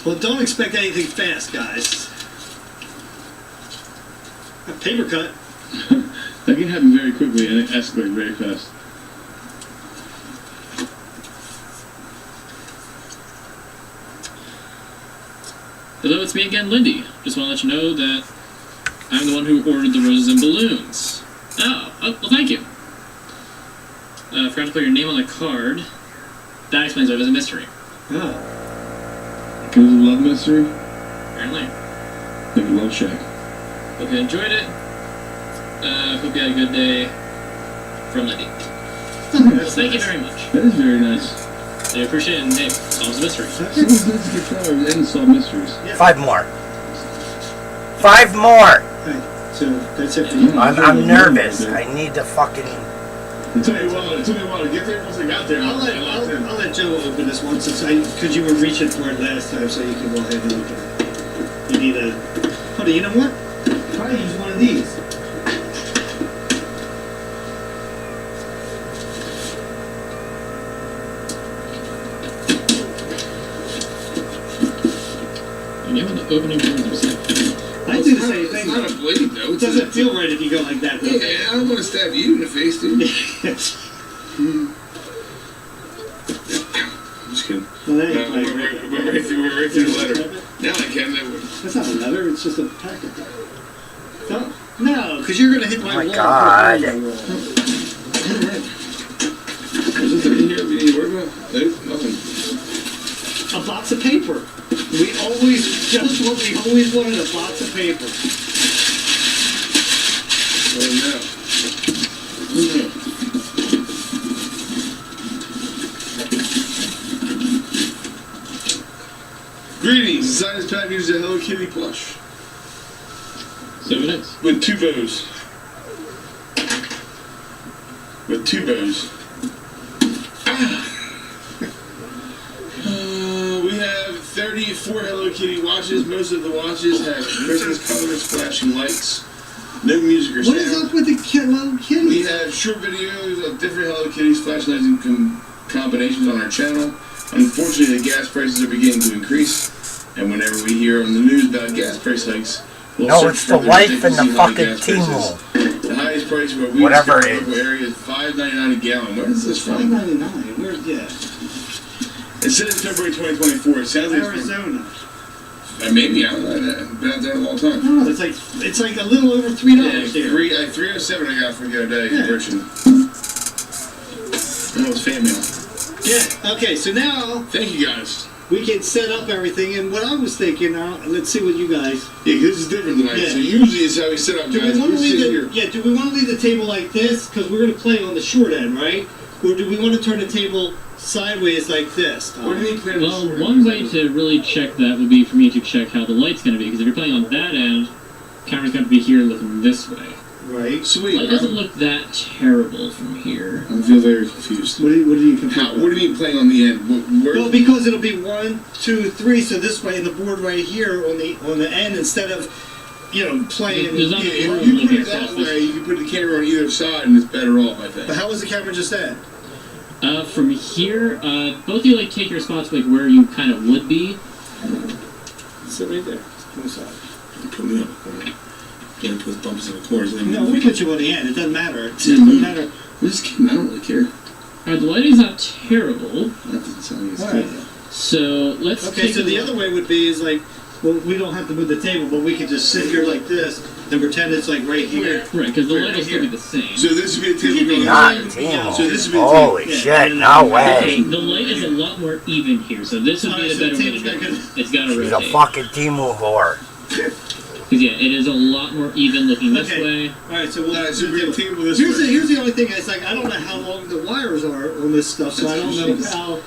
Well, don't expect anything fast, guys. A paper cut. That can happen very quickly and it escalates very fast. Hello, it's me again, Lindy. Just want to let you know that I'm the one who ordered the roses and balloons. Oh, well, thank you. Forgot to put your name on the card. That explains why it was a mystery. Oh. Because of love mystery? Apparently. Like a love shack. Hope you enjoyed it. Hope you had a good day. From Lindy. Well, thank you very much. That is very nice. I appreciate it, and hey, solves the mystery. Someone's nice to get flowers and solve mysteries. Yeah. 5 more. 5 more. Hey, so that's it for you. I'm nervous. I need to fucking... It took me a while to get there. Once I got there, I'll let Joe open this one because you were reaching for it last time, so you can go ahead and open it. You need a. Hold on, you know what? Try to use one of these. And you have the opening words of stuff. I do the same It's thing. not a blade, though. It doesn't feel right if you go like that. Though. Yeah, I don't want to stab you in the face, dude. I'm just kidding. Well, that No, ain't we're right through the letter. Now I can. That's not a letter, it's just a packet. No, because you're going to hit my my wall. God. Is there in here we need to worry about? Nope, nothing. A box of paper. We always, just what we always wanted, a box of paper. Oh no. Greetings. Inside this package is a Hello Kitty plush. So it is. With 2 bows. With 2 bows. We have 34 Hello Kitty watches. Most of the watches have Christmas colors, flashing lights. No music or What sound. is up with the Hello Kitty? We have short videos of different Hello Kitties, flashlights, and combinations on our channel. Unfortunately, the gas prices are beginning to increase, and whenever we hear on the news about gas price hikes, we'll No, search it's the further life to in the see how fucking gas prices. Timu. The highest price where we Whatever discovered it local is. area is $5.99 a gallon. Where is this from? $5.99. Where? Yeah. It says February 2024. It sounds like it's from, Arizona. maybe I don't know. I haven't been out there in a long time. No, it's like a little over $3 Yeah, here. 307 I got from the other day Yeah. in Richmond. That was fan mail. Yeah. Okay. So now, Thank you guys. we can set up everything. And what I was thinking, let's see what you guys. Yeah, 'cause this is different tonight. Yeah. So usually it's how we set up, Do guys. we want We're to leave sitting the here. Do we want to leave the table like this because we're going to play on the short end, right? Or do we want to turn the table sideways like this? What do you mean playing Well, one way to really check that would be for me to check how the light's going to be, because if you're playing on that end, camera's going to be here looking this way. Right. Sweet. Light doesn't look that terrible from here. I feel very confused. What do you confused How, about? what do you mean playing on the end? Where, Well, because it'll be 1, 2, 3. So this way, and the board right here on the end, instead of playing. There's not yeah, a if you put looking it that across this way, you can put the camera on either side and it's better off, I think. But how was the camera just at? From here, both of you like take your spots like where you kind of would be. Sit right there. On the side. Put me up. Can't put bumps in the corners. No, we'll put you on the end. It doesn't matter. It doesn't matter. We're just kidding. I don't really care. Alright, the lighting's not terrible, That doesn't sound as Alright. good. so let's Okay, take so a the look. other way would be is like, well, we don't have to move the table, but we could just sit here like this and pretend it's like right here. Right, because the Right light will still be the same. So this would be a table going Not on. Timo. So this would be a Holy Yeah, shit, and no then- way. Okay, the light is a lot more even here, so this would be Alright, the so better the way to table's do it. not It's got to He's a rotate. fucking Timo whore. Because yeah, it is a lot more even looking this Okay. way. Alright, so we'll Alright, so do bring the the table. table this Here's way. the only thing. It's like I don't know how long the wires are on this stuff, so I don't know how.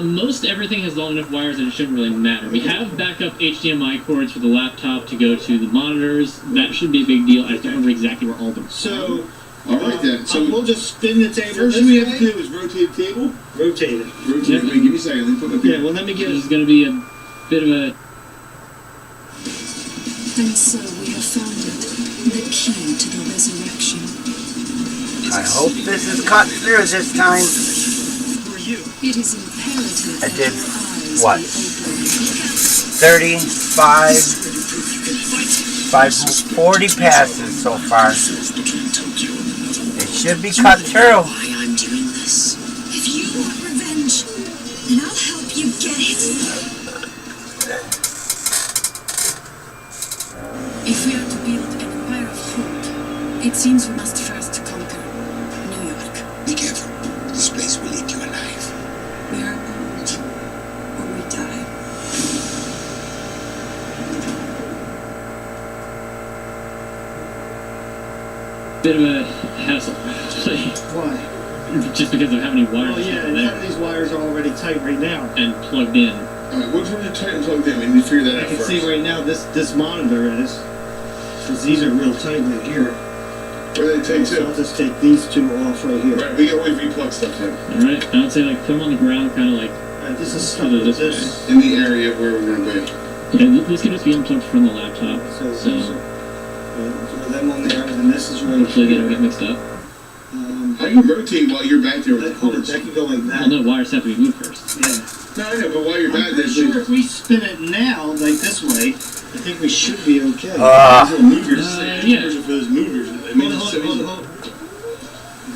Most everything has long enough wires that it shouldn't really matter. We have backup HDMI cords for the laptop to go to the monitors. That should be a big deal. I don't remember exactly where all them are. So Alright then. So we'll just spin the table. first this thing we have way. to do is rotate the table. Rotate it. Rotate it. Give me a second. Let me put the Yeah. table. Well, let me This get. is going to be a bit of a... And so we have found it, the key to the resurrection. I hope this is cut through this time. For you. It is imperative I that did your eyes what? be open. 35, 40 passes so far. It should be cut through. Why I'm doing this. If you want revenge, then I'll help you get it. If we are to build an empire of hope, it seems we must first conquer New York. Be careful. This place will eat you alive. We are old, or we die. bit of a hassle, actually. Why? Just because of how many wires Oh yeah, are and some of there these wires are already tight right now. and plugged in. Alright, which ones are tight and plugged in? We need to figure that I out can first. see right now this monitor is, because these are real tight right here. Where are they tight So I'll to? just take these two off right here. Right, we can always replug stuff in. Alright, I would say like put them on the ground, kind of like, Alright, this is stuff Put it with this this. In the area where we're gonna be. yeah, this can just be unplugged from the laptop, So, so throw them on there, and this is right hopefully they don't get here. mixed up. How do you rotate while you're back there with the Hold it, cords? that can go like Well, that. no, wires have to be moved first. Yeah. No, I know, but while you're I'm back there, pretty sure if we spin it now, like this way, I think we should be okay. Ah. those little movers. Yeah. Movers are for those movers. I mean, it's so easy. Hold.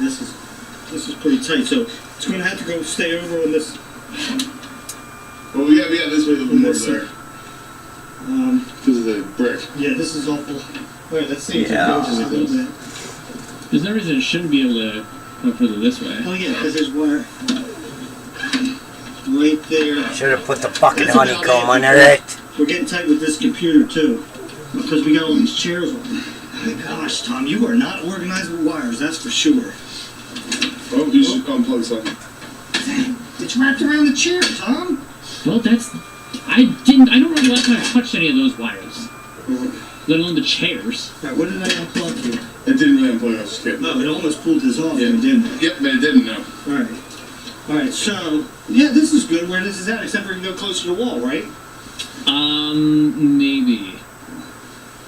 This is pretty tight, so it's gonna have to go stay over on this. Well, we gotta be out this way a little more This there. Because of the brick. Yeah, this is awful. Alright, let's see if it Yeah. goes just a little bit. There's no reason it shouldn't be able to go further this way. Oh yeah, because there's wire right there. Should have put the fucking That's about honeycomb it. under it. We're getting tight with this computer too, because we got all these chairs on. My gosh, Tom, you are not organized with wires, that's for sure. Oh, you should unplug something. It's wrapped around the chair, Tom. Well, I don't remember the last time I touched any of those wires. Let alone the chairs. Alright, what did I unplug here? It didn't really unplug, I was just kidding. No, it almost pulled this off, Yeah. and it didn't. Yep, but it didn't, no. Alright. Alright, so, yeah, this is good where this is at, except for we can go closer to the wall, right? Maybe.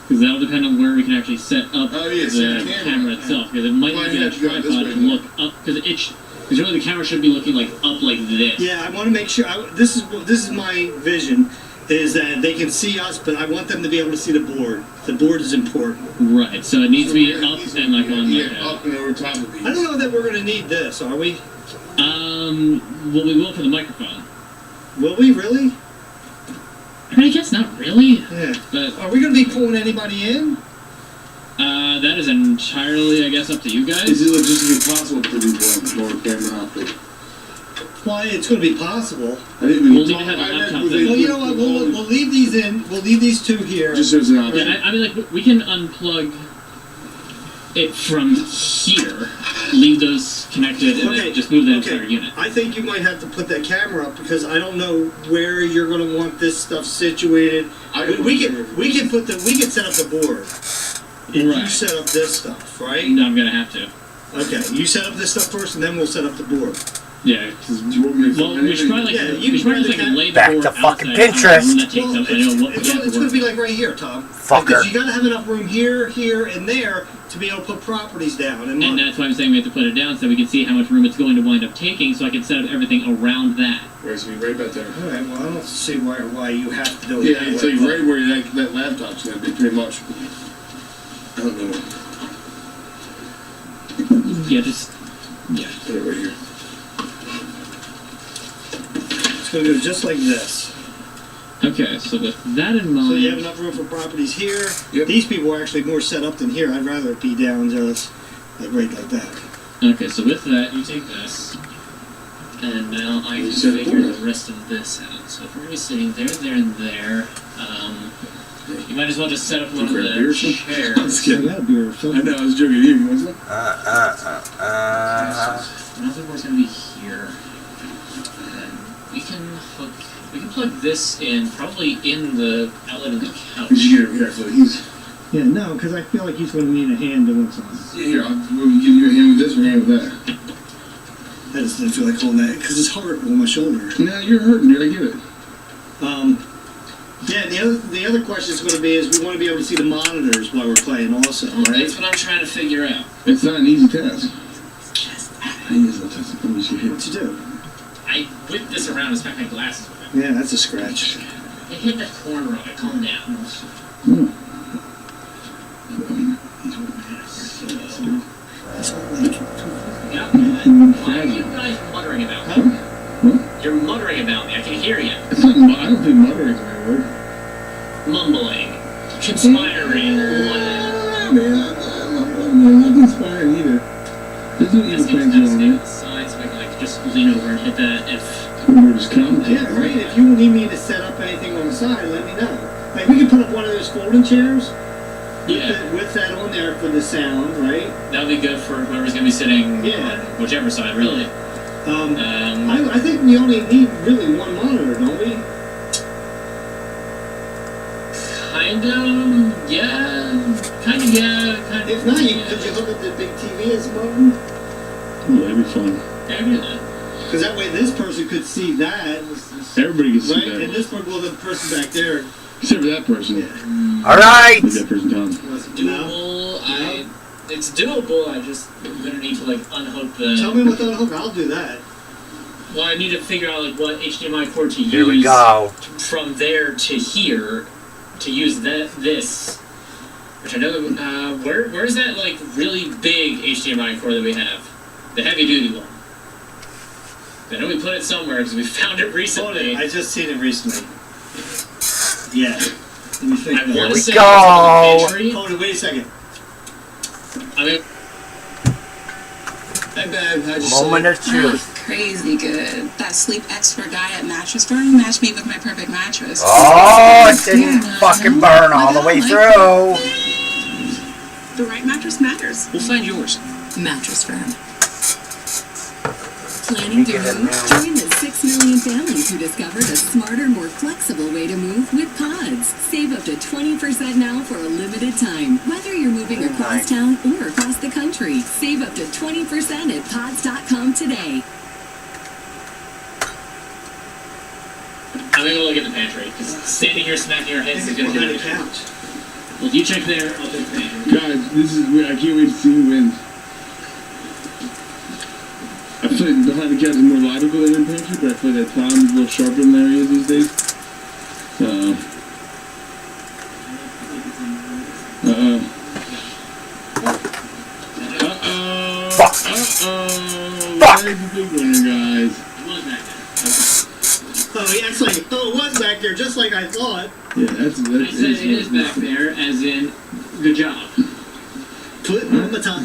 Because that'll depend on where we can actually set up Oh, yeah, set the the camera camera. itself. Because it might Well, need you a have to go this tripod way to more. look up. Because really the camera should be looking like up like this. Yeah, I want to make sure, this is my vision, is that they can see us, but I want them to be able to see the board. The board is important. Right, so it needs to be So up these and like are- on yeah, like up and over top of these. I don't know that we're going to need this, are we? Well, we will for the microphone. Will we, really? I mean, I guess not really, Yeah. but Are we going to be pulling anybody in? that is entirely, I guess, up to you guys. Is it logistically possible for people to more camera optic? Why, it's going to be possible. I think We'll need to have a laptop then. Well, you know what? We'll leave these in. We'll leave these two here. Just so it's an option. Yeah, I mean, like, we can unplug it from here, leave those connected, and then just move the entire unit. I think you might have to put that camera up because I don't know where you're going to want this stuff situated. We can set up the board. If you Right. set up this stuff, right? No, I'm gonna have to. Okay, you set up this stuff first, and then we'll set up the board. Yeah, because Do you want me to well, we should probably Yeah, like, you we should probably can just like lay the Back board to fucking outside. I don't know how long Pinterest. that takes up, so I know what we have to It's work going to be with. like right here, Tom. Fucker. Because you got to have enough room here, here, and there to be able to put properties down. And that's why I'm saying we have to put it down so we can see how much room it's going to wind up taking, so I can set up everything around that. Right, so right about there. All right. Well, I don't see why you have to do it. Yeah, that it's way, like but- right where that laptop's gonna be, pretty much. I don't know. Yeah, just yeah. Put it right here. It's going to go just like this. Okay, so with that in mind, So you have enough room for properties here. Yep. These people are actually more set up than here. I'd rather it be down just right like that. okay, so with that, you take this, and now I can set it figure forward. the rest of this out. So if we're gonna be sitting there, and there, you might as well just set up one of Grab a beer or the something? chairs. I'm just kidding. I beer or I something. know, I was joking. You want some? Another board's gonna be here. And then we can plug this in, probably in the outlet of the couch. Did you get it here? So he's. Yeah, no, because I feel like he's going to need a hand doing something. Here, we'll give you a hand with this or a hand with that. I just didn't feel like holding that because it's hard on my shoulder. Nah, you're hurting, dude. I get it. Yeah, the other question is going to be is we want to be able to see the monitors while we're playing also, right? That's what I'm trying to figure out. It's not an easy task. It is a task. Let me see here. What you do? I whipped this around and smacked my glasses with it. Yeah, that's a scratch. It hit that corner of it. Calm down. Yeah. Why are you guys muttering about me? You're muttering about me. I can hear you. It's not. I don't think muttering is the right word. Mumbling. Conspiring. Man, I'm not inspiring either. There's no evil plans going on. Outside so I can like just lean over and hit that if We're just commentating. Yeah, right. If you need me to set up anything on the side, let me know. Like we can put up one of those folding chairs. With that on there for the sound, right? that would be good for whoever's gonna be sitting Yeah. on whichever side, really. I think we only need really one monitor, don't we? Kind of, yeah. If not, could you hook up the big TV as well? Oh, that'd be fun. Yeah, I can do that. Because that way this person could see that. Everybody can see Right? that. And this one, well, the person back there. Except for that person. All right. Leave that person down. Doable. It's doable. I just am gonna need to like unhook the. Tell me what the hook. I'll do that. Well, I need to figure out like what HDMI cord to use. Here we go. From there to here, to use this, which I know. Where's that like really big HDMI cord that we have? The heavy duty one. I know we put it somewhere because we found it recently. I just seen it recently. Yeah. Let me think. Here we say go. Hold it. Wait a second. I mean, Hey, babe. How'd you Moment of Ah, truth. crazy good. That sleep expert guy at Mattress Firm matched me with my perfect mattress. Oh, it didn't fucking burn all the way through. The right mattress matters. we'll find yours. Mattress Firm. Planning to move? Join the 6 million families who discovered a smarter, more flexible way to move with Pods. Save up to 20% now for a limited time. Whether you're moving across town or across the country, save up to 20% at pods.com today. I'm gonna go look at the pantry because standing here smacking our heads is gonna Behind do the it. couch. Well, you check there. I'll check the pantry. Guys, I can't wait to see who wins. I feel like behind the couch is more logical than in pantry, but I feel like that Tom's a little sharper than Larry is these days. Uh-oh. Fuck. Fuck. Larry's the big winner, guys. Oh, he actually. Oh, it was back there, just like I thought. Yeah, that's I said it is back there, as in, good job. Put on the top.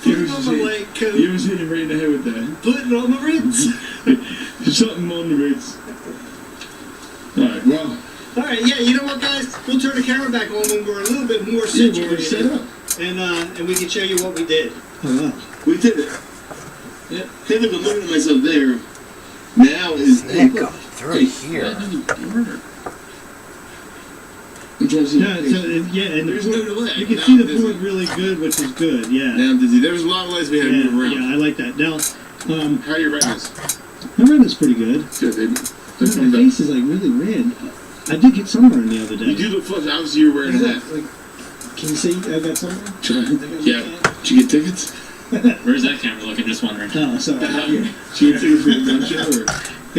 Put it on my white coat. You was hitting right in the head with that. Put it on my Ritz. Something on the Ritz. Alright, well. Alright, yeah, you know what, guys? We'll turn the camera back on when we're a little bit more situated. Set up. And we can show you what we did. We did it. Yeah. Hey, look, I'm looking at myself there. Now is. It comes through here. I'm trying to see. Yeah, and there's no delay. you can Now see the Disney. board really good, which is good, yeah. Now Disney. There was a lot of lights we had to move around. Yeah, I like that. Now, How are your retinas? my retina's pretty good. Good, baby. My face is like really red. I did get sunburn the other day. You do look flush. Obviously, you were wearing a hat. Can you see I got sunburn? Yeah. Did you get tickets? Where's that camera looking? Just wondering. Oh, sorry. Did you get tickets for the gun show? Or? I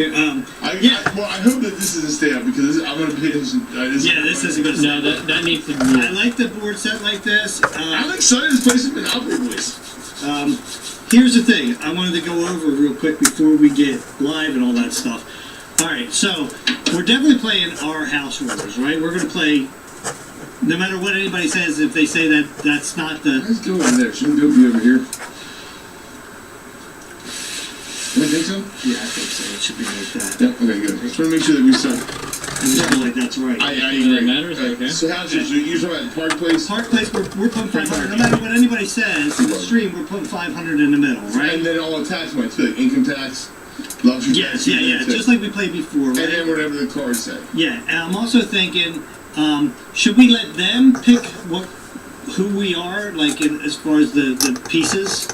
hope that this doesn't stay up because I'm going to pay this. This isn't going to No, that needs to be. I like the board set like this. I'm excited this place has been out there, boys. Here's the thing. I wanted to go over real quick before we get live and all that stuff. All right, so we're definitely playing our house rules, right? We're going to play, no matter what anybody says, if they say that that's not the... Let's go over there. Shouldn't Bill be over here? You think so? Yeah, I think so. It should be like that. Yeah, okay, good. Just want to make sure that we start. I just feel like that's right. I agree. That matters? Okay. So how's it? So you're talking about Park Place? Park Place, we're putting 500. No matter what anybody says in the stream, we're putting 500 in the middle, right? And then all the tax money too, like income tax, luxury tax. Yeah. Just like we played before, right? And then whatever the cards say. Yeah, and I'm also thinking, should we let them pick who we are, like as far as the pieces?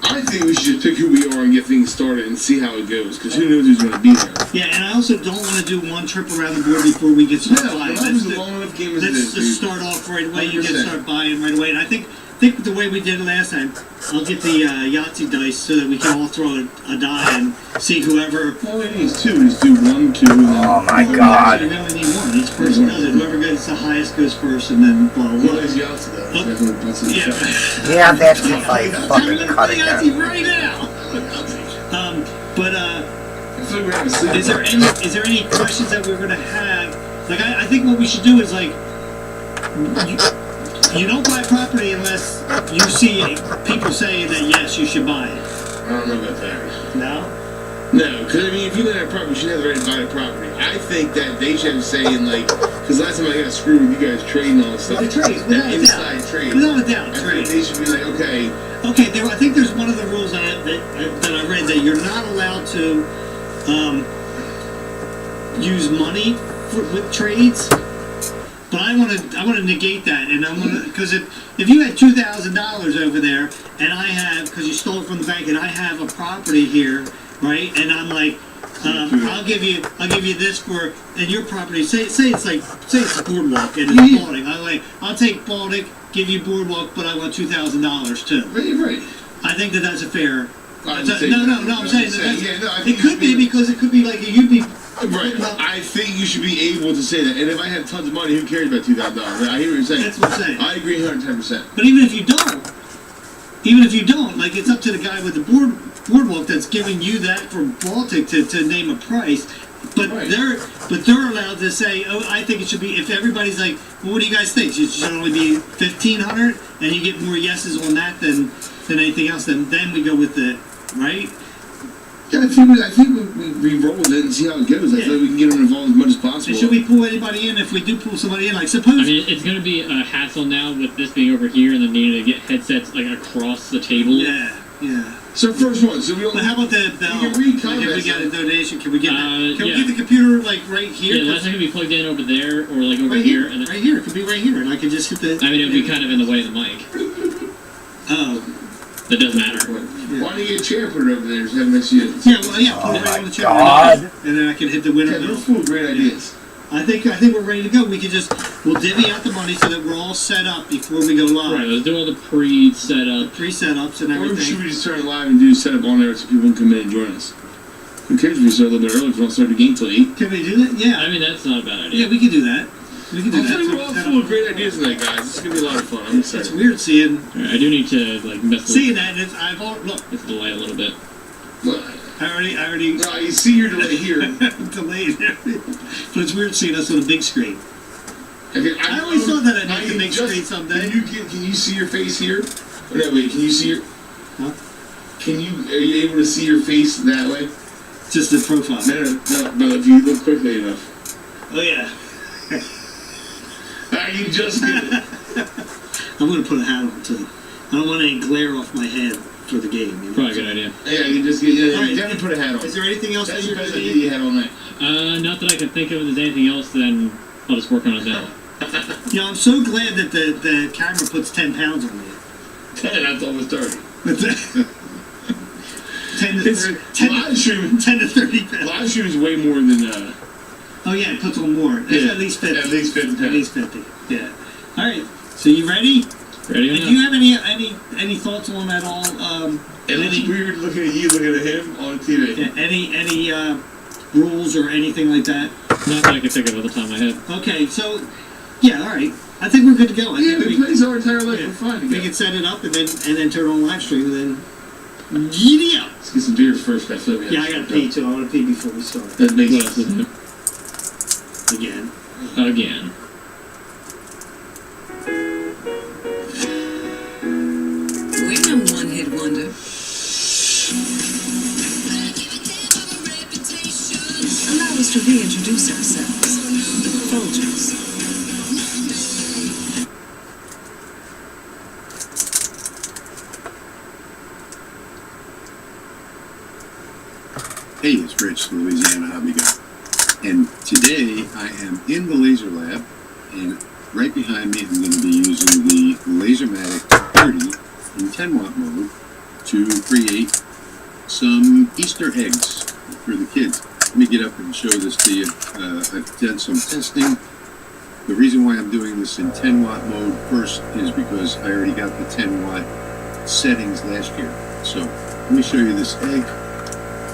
I think we should just pick who we are and get things started and see how it goes, because who knows who's going to be there. Yeah, and I also don't want to do one trip around the board before we get started buying. That was a long enough game as it Let's is, just dude. start off right away. You 100%. can start buying right away. And I think the way we did it last time, I'll get the Yahtzee dice so that we can all throw a die and see whoever. All we need is two. Just do 1, 2, and then. Oh my God. We only need one. Each person does it. Whoever gets the highest goes first, and then blah blah blah. What is Yahtzee though? Yeah. Yeah, that's if I fucking I'm cut gonna it play down. Yahtzee right now. But is there any questions that we're gonna have? Like I think what we should do is like you don't buy property unless you see people say that yes, you should buy it. I don't know about that. No? No, because I mean, if you live in a property, you should have the right to buy the property. I think that they should have a say in, like, because last time I got screwed with you guys trading all this stuff. The trades, that without a inside doubt. trade. Without a doubt, I think trade. they should be like, okay. Okay, I think there's one of the rules that I read that you're not allowed to use money with trades. But I want to negate that, and I want to, because if you had $2,000 over there, and I have, because you stole it from the bank, and I have a property here, right, and I'm like, I'll give you this for, and your property, say it's Boardwalk and it's Baltic. I'll take Baltic, give you Boardwalk, but I want $2,000 too. Right. I think that's a fair. I'm I'm saying yeah, it could be because it could be like you'd be. Right. I think you should be able to say that. And if I had tons of money, who cares about $2,000? I hear what you're saying. That's what I'm saying. I agree 110%. But even if you don't, like it's up to the guy with the boardwalk that's giving you that for Baltic to name a price. But Right. they're allowed to say, oh, I think it should be. If everybody's like, well, what do you guys think? It should only be 1,500, and you get more yeses on that than anything else. Then we go with the right. Yeah, I think we roll with it and see how it goes. I feel like we can get them involved as much as possible. And should we pull anybody in? If we do pull somebody in, like suppose. I mean, it's going to be a hassle now with this being over here and then needing to get headsets like across the table. Yeah. So first one. So we don't. But how about the bell? You can read Like comments. if we got a donation, can we get that? Can yeah. we get the computer like right here? Yeah, that's not going to be plugged in over there or like over right here. And then, right here. It could be right here, and I could just hit the. I mean, it would be kind of in the way of the mic. Oh. That doesn't matter. Why don't you get a chair, put it over there, just have it next to you? Yeah, well, yeah, put it right on the chair, God. and then I can hit the winner. Yeah, they're full of great ideas. I think we're ready to go. We can we'll divvy out the money so that we're all set up before we go live. Right, let's do all the pre-setup. Pre-setups and Or everything. should we just turn it live and do setup on there so people can come in and join us? Who cares if we start a little bit early if we don't start the game till 8? Can we do that? Yeah. I mean, that's not a bad idea. Yeah, we can do that. We can do I'm that. telling you, we're all full of great ideas tonight, guys. This is going to be a lot of fun. I'm It's excited. weird seeing Alright, I do need to like mess seeing that. And look. with the delay a little bit. I already No, you see your delay here. delayed it. But it's weird seeing us on a big screen. Okay, I always thought that I'd make the big screen someday. Can you see your face here? Oh, no, wait, can you see your... Can you? Are you able to see your face that way? Just the profile. No. But if you look quickly enough. Oh yeah. You just did it. I'm gonna put a hat on too. I don't want any glare off my head for the game. You know? Probably a good idea. Yeah, you just get. All right. Definitely put a hat on. Is there anything else That's that the you're best gonna idea need? you had all night. Not that I can think of. If there's anything else, then I'll just work on it then. You know, I'm so glad that the camera puts 10 pounds on you. 10, I thought it was 30. 10 to 30. 10 to 30 pounds. Live stream is way more than. Oh yeah, it puts on more. It's Yeah, at least 50. at least 50 At least 50. Yeah. All right. So you ready? Ready? And do you have any thoughts on that all? It looks weird looking at you, looking at him on TV. Yeah, any rules or anything like that? Not that I can think of at the top of my head. Okay, so yeah, all right. I think we're good to go. I Yeah, think we played our entire life. yeah, We're fine. we can set it up and then turn on live stream and then giddy up. Let's get some beers first. I feel like we have Yeah, I to gotta pee too. I want to pee before we start. That makes What else sense. is new? Again. Again. We're no one-hit wonder. Allow us to reintroduce ourselves. The Folgers. Hey, it's Rich, the Louisiana Hobby Guy. And today I am in the laser lab, and right behind me I'm going to be using the Lasermatic 30 in 10 watt mode to create some Easter eggs for the kids. Let me get up and show this to you. I've done some testing. The reason why I'm doing this in 10 watt mode first is because I already got the 10 watt settings last year. So let me show you this egg.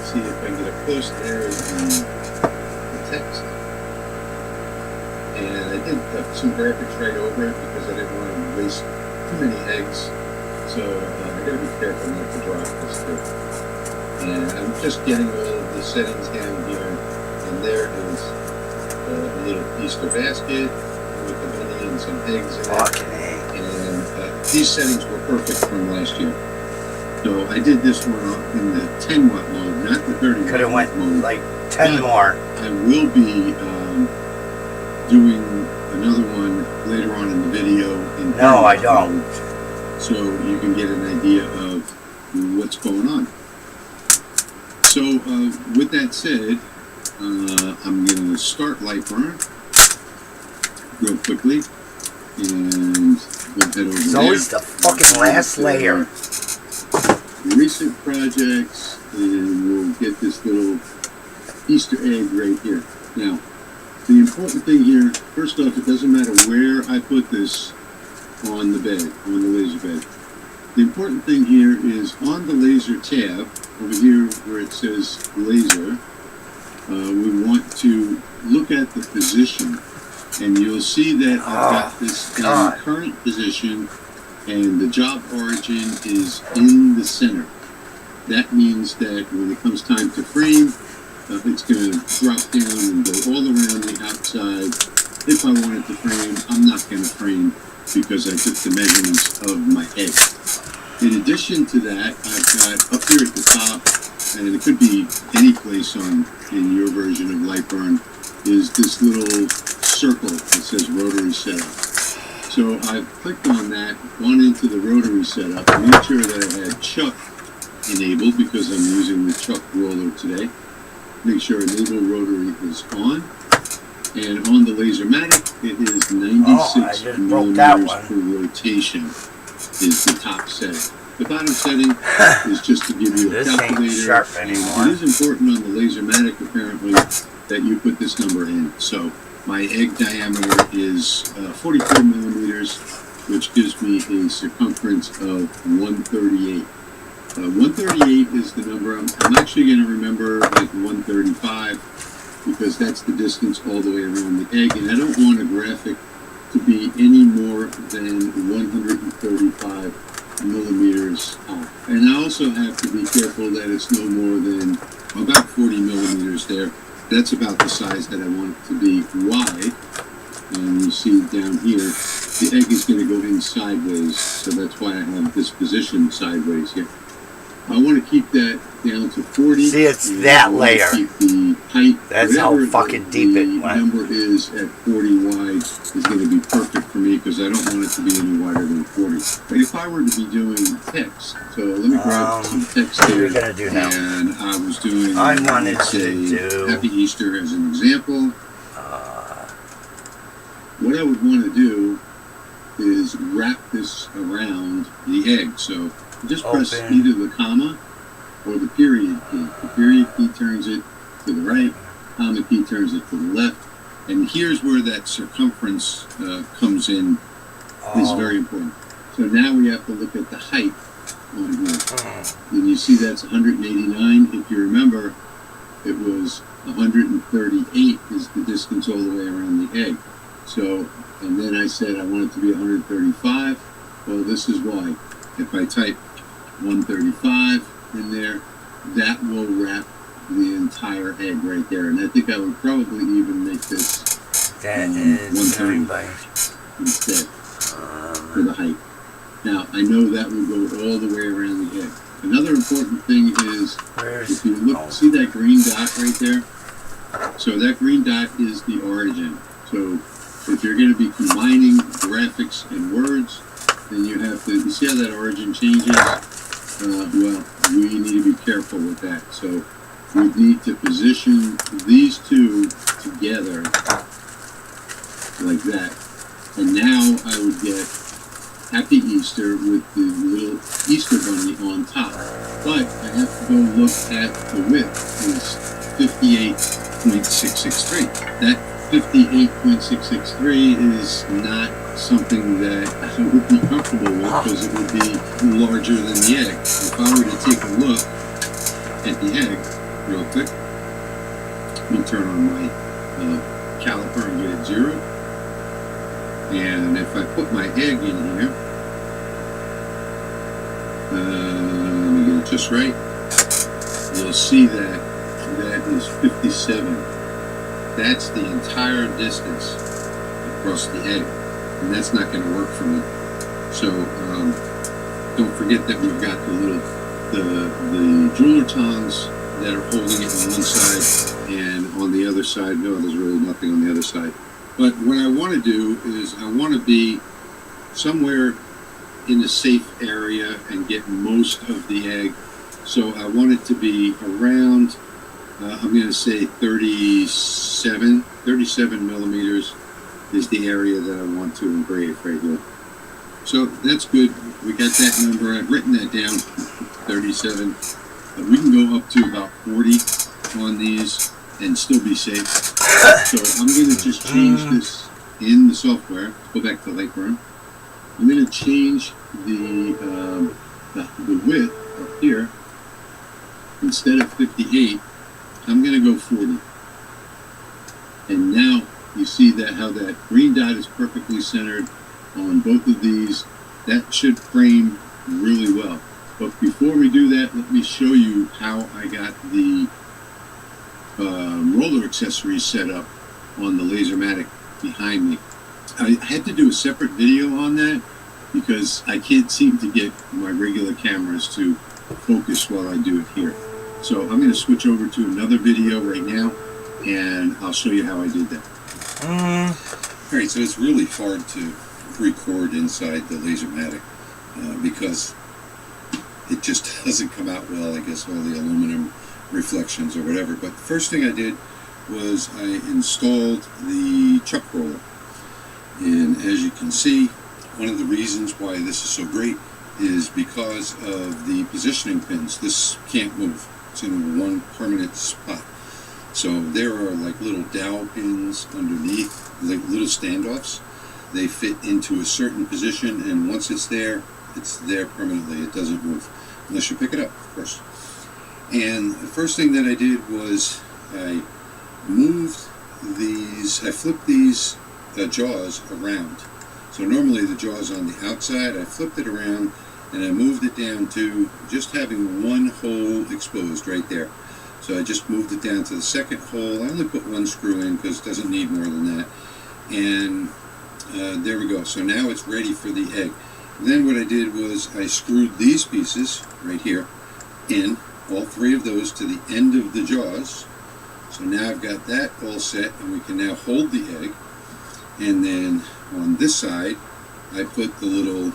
See if I can get up close. There is the text. And I did some graphics right over it because I didn't want to waste too many eggs. So I gotta be careful not to drop this too. And I'm just getting all of the settings down here. And there is a little Easter basket with the bunny and some eggs in it. And these settings were perfect from last year. So I did this one in the 10 watt mode, not the 30 watt Could have went mode. like 10 more. I will be doing another one later on in the video. In No, I don't. mode, so you can get an idea of what's going on. So with that said, I'm going to start Lightburn real quickly. And we'll head over It's there. always the fucking last layer. Recent projects, and we'll get this little Easter egg right here. Now, the important thing here, first off, it doesn't matter where I put this on the bed, on the laser bed. The important thing here is on the laser tab, over here where it says laser, we want to look at the position, and you'll see that I've got this in the current position, and the job origin is in the center. That means that when it comes time to frame, it's going to drop down and go all around the outside. If I wanted to frame, I'm not going to frame because I took the measurements of my egg. In addition to that, I've got up here at the top, and it could be any place in your version of Lightburn, is this little circle that says rotary setup. So I've clicked on that, gone into the rotary setup, made sure that I had Chuck enabled because I'm using the Chuck roller today. Make sure enable rotary is on. And on the Lasermatic, it is 96 millimeters per rotation is the top setting. The bottom setting is just to give you a calculator. Ain't sharp anymore. It is important on the Lasermatic, apparently, that you put this number in. So my egg diameter is 44 millimeters, which gives me a circumference of 138. 138 is the number. I'm actually going to remember like 135 because that's the distance all the way around the egg, and I don't want a graphic to be any more than 135 millimeters off. And I also have to be careful that it's no more than about 40 millimeters there. That's about the size that I want it to be wide. And you see down here, the egg is going to go in sideways, so that's why I have this position sideways here. I want to keep that down to 40. See, it's and that I wanna layer. Keep the height. That's how whatever fucking deep it the went. number is at 40 wide is going to be perfect for me because I don't want it to be any wider than 40. But if I were to be doing text, so let me grab some text what are here. we gonna do now? And I was doing, I wanted let's to say, do- Happy Easter as an example. What I would want to do is wrap this around the egg. So just press Open. either the comma or the period key. The period key turns it to the right, comma key turns it to the left. And here's where that circumference comes in, is very important. So now we have to look at the height on here. And you see that's 189. If you remember, it was 138 is the distance all the way around the egg. So, and then I said I want it to be 135. Well, this is why. If I type 135 in there, that will wrap the entire egg right there. And I think I would probably even make this That is 130 by instead for the height. Now, I know that will go all the way around the egg. Another important thing is, if you look, see that green dot right there? So that green dot is the origin. So if you're going to be combining graphics and words, then you have to, you see how that origin changes? Well, we need to be careful with that. So we need to position these two together like that. And now I would get Happy Easter with the little Easter bunny on top. But I have to go look at the width is 58.663. That 58.663 is not something that I would be comfortable with because it would be larger than the egg. If I were to take a look at the egg real quick, let me turn on my caliper and get it 0. And if I put my egg in here, let me get it just right, you'll see that that is 57. That's the entire distance across the egg, and that's not going to work for me. So don't forget that we've got the jeweler tongs that are holding it on one side, and on the other side, no, there's really nothing on the other side. But what I want to do is I want to be somewhere in a safe area and get most of the egg. So I want it to be around, I'm going to say 37 millimeters is the area that I want to engrave right here. So that's good. We got that number. I've written that down, 37. But we can go up to about 40 on these and still be safe. So I'm going to just change this in the software. Go back to Lightroom. I'm going to change the width up here. Instead of 58, I'm going to go 40. And now you see that how that green dot is perfectly centered on both of these. That should frame really well. But before we do that, let me show you how I got the roller accessories set up on the Lasermatic behind me. I had to do a separate video on that because I can't seem to get my regular cameras to focus while I do it here. So I'm going to switch over to another video right now and I'll show you how I did that. Alright, so it's really hard to record inside the Lasermatic because it just doesn't come out well, I guess, all the aluminum reflections or whatever. But the first thing I did was I installed the chuck roller. And as you can see, one of the reasons why this is so great is because of the positioning pins. This can't move. It's in one permanent spot. So there are like little dowel pins underneath, like little standoffs. They fit into a certain position, and once it's there permanently. It doesn't move unless you pick it up, of course. And the first thing that I did was I flipped these jaws around. So normally the jaw is on the outside. I flipped it around and I moved it down to just having one hole exposed right there. So I just moved it down to the second hole. I only put one screw in because it doesn't need more than that. And there we go. So now it's ready for the egg. And then what I did was I screwed these pieces right here in all three of those to the end of the jaws. So now I've got that all set, and we can now hold the egg. And then on this side, I put the little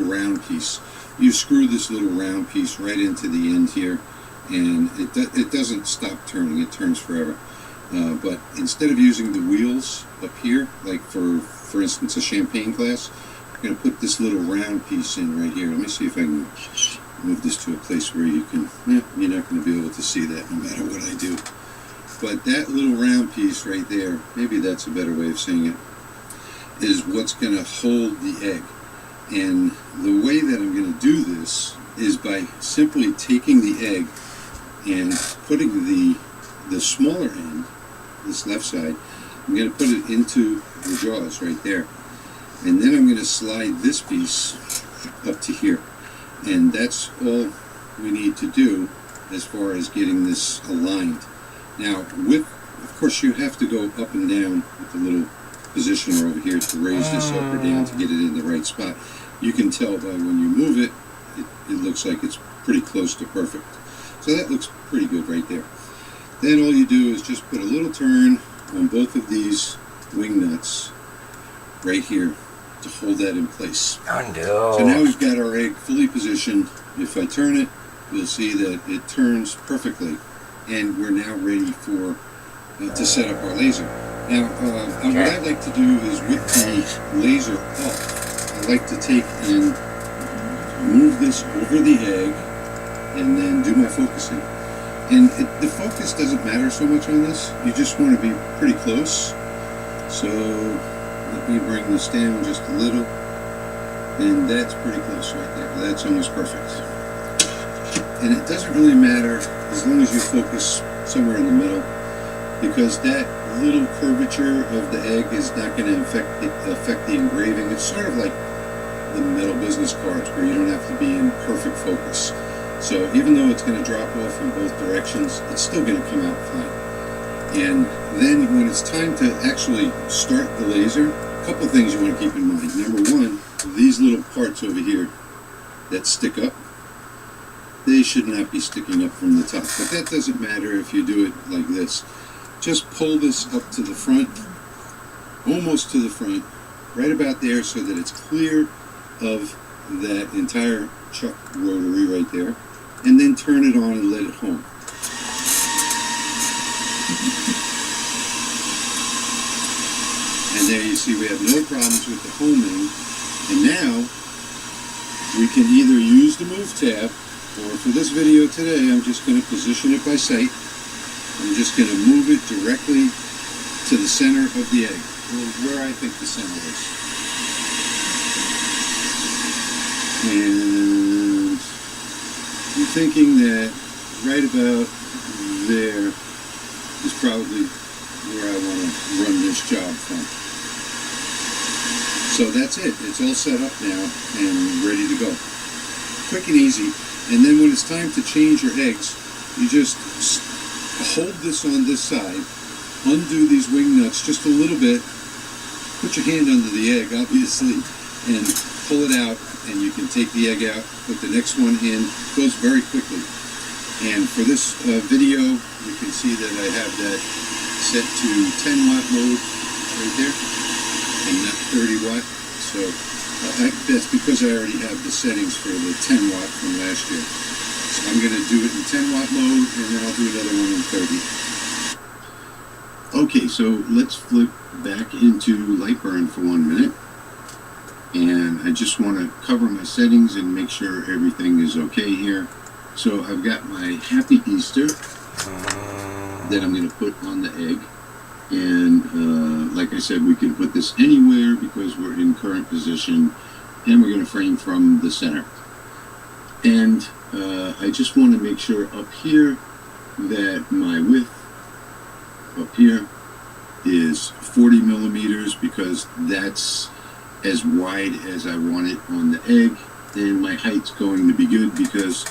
round piece. You screw this little round piece right into the end here, and it doesn't stop turning. It turns forever. But instead of using the wheels up here, like for instance a champagne glass, I'm going to put this little round piece in right here. Let me see if I can move this to a place where you can, you're not going to be able to see that no matter what I do. But that little round piece right there, maybe that's a better way of saying it, is what's going to hold the egg. And the way that I'm going to do this is by simply taking the egg and putting the smaller end, this left side, I'm going to put it into the jaws right there. And then I'm going to slide this piece up to here. And that's all we need to do as far as getting this aligned. Now, of course, you have to go up and down with the little positioner over here to raise this up or down to get it in the right spot. You can tell by when you move it, it looks like it's pretty close to perfect. So that looks pretty good right there. Then all you do is just put a little turn on both of these wing nuts right here to hold that in place. Oh no. So now we've got our egg fully positioned. If I turn it, you'll see that it turns perfectly. And we're now ready for to set up our laser. Now, what I'd like to do is with the laser up, I like to take and move this over the egg and then do my focusing. And the focus doesn't matter so much on this. You just want to be pretty close. So let me bring this down just a little. And that's pretty close right there. That's almost perfect. And it doesn't really matter as long as you focus somewhere in the middle, because that little curvature of the egg is not going to affect the engraving. It's sort of like the metal business cards where you don't have to be in perfect focus. So even though it's going to drop off in both directions, it's still going to come out fine. And then when it's time to actually start the laser, a couple things you want to keep in mind. Number one, these little parts over here that stick up, they should not be sticking up from the top. But that doesn't matter if you do it like this. Just pull this up to the front, almost to the front, right about there so that it's clear of that entire chuck rotary right there. And then turn it on and let it home. And there you see we have no problems with the homing. And now we can either use the move tab, or for this video today, I'm just going to position it by sight. I'm just going to move it directly to the center of the egg, or where I think the center is. And I'm thinking that right about there is probably where I want to run this job from. So that's it. It's all set up now and ready to go. Quick and easy. And then when it's time to change your eggs, you just hold this on this side, undo these wing nuts just a little bit, put your hand under the egg, obviously, and pull it out, and you can take the egg out, put the next one in. It goes very quickly. And for this video, you can see that I have that set to 10 watt mode right there, and not 30 watt. So that's because I already have the settings for the 10 watt from last year. So I'm going to do it in 10 watt mode, and then I'll do another one in 30. Okay, so let's flip back into Lightburn for 1 minute. And I just want to cover my settings and make sure everything is okay here. So I've got my Happy Easter that I'm going to put on the egg. And like I said, we can put this anywhere because we're in current position, and we're going to frame from the center. And I just want to make sure up here that my width up here is 40 millimeters, because that's as wide as I want it on the egg, and my height's going to be good because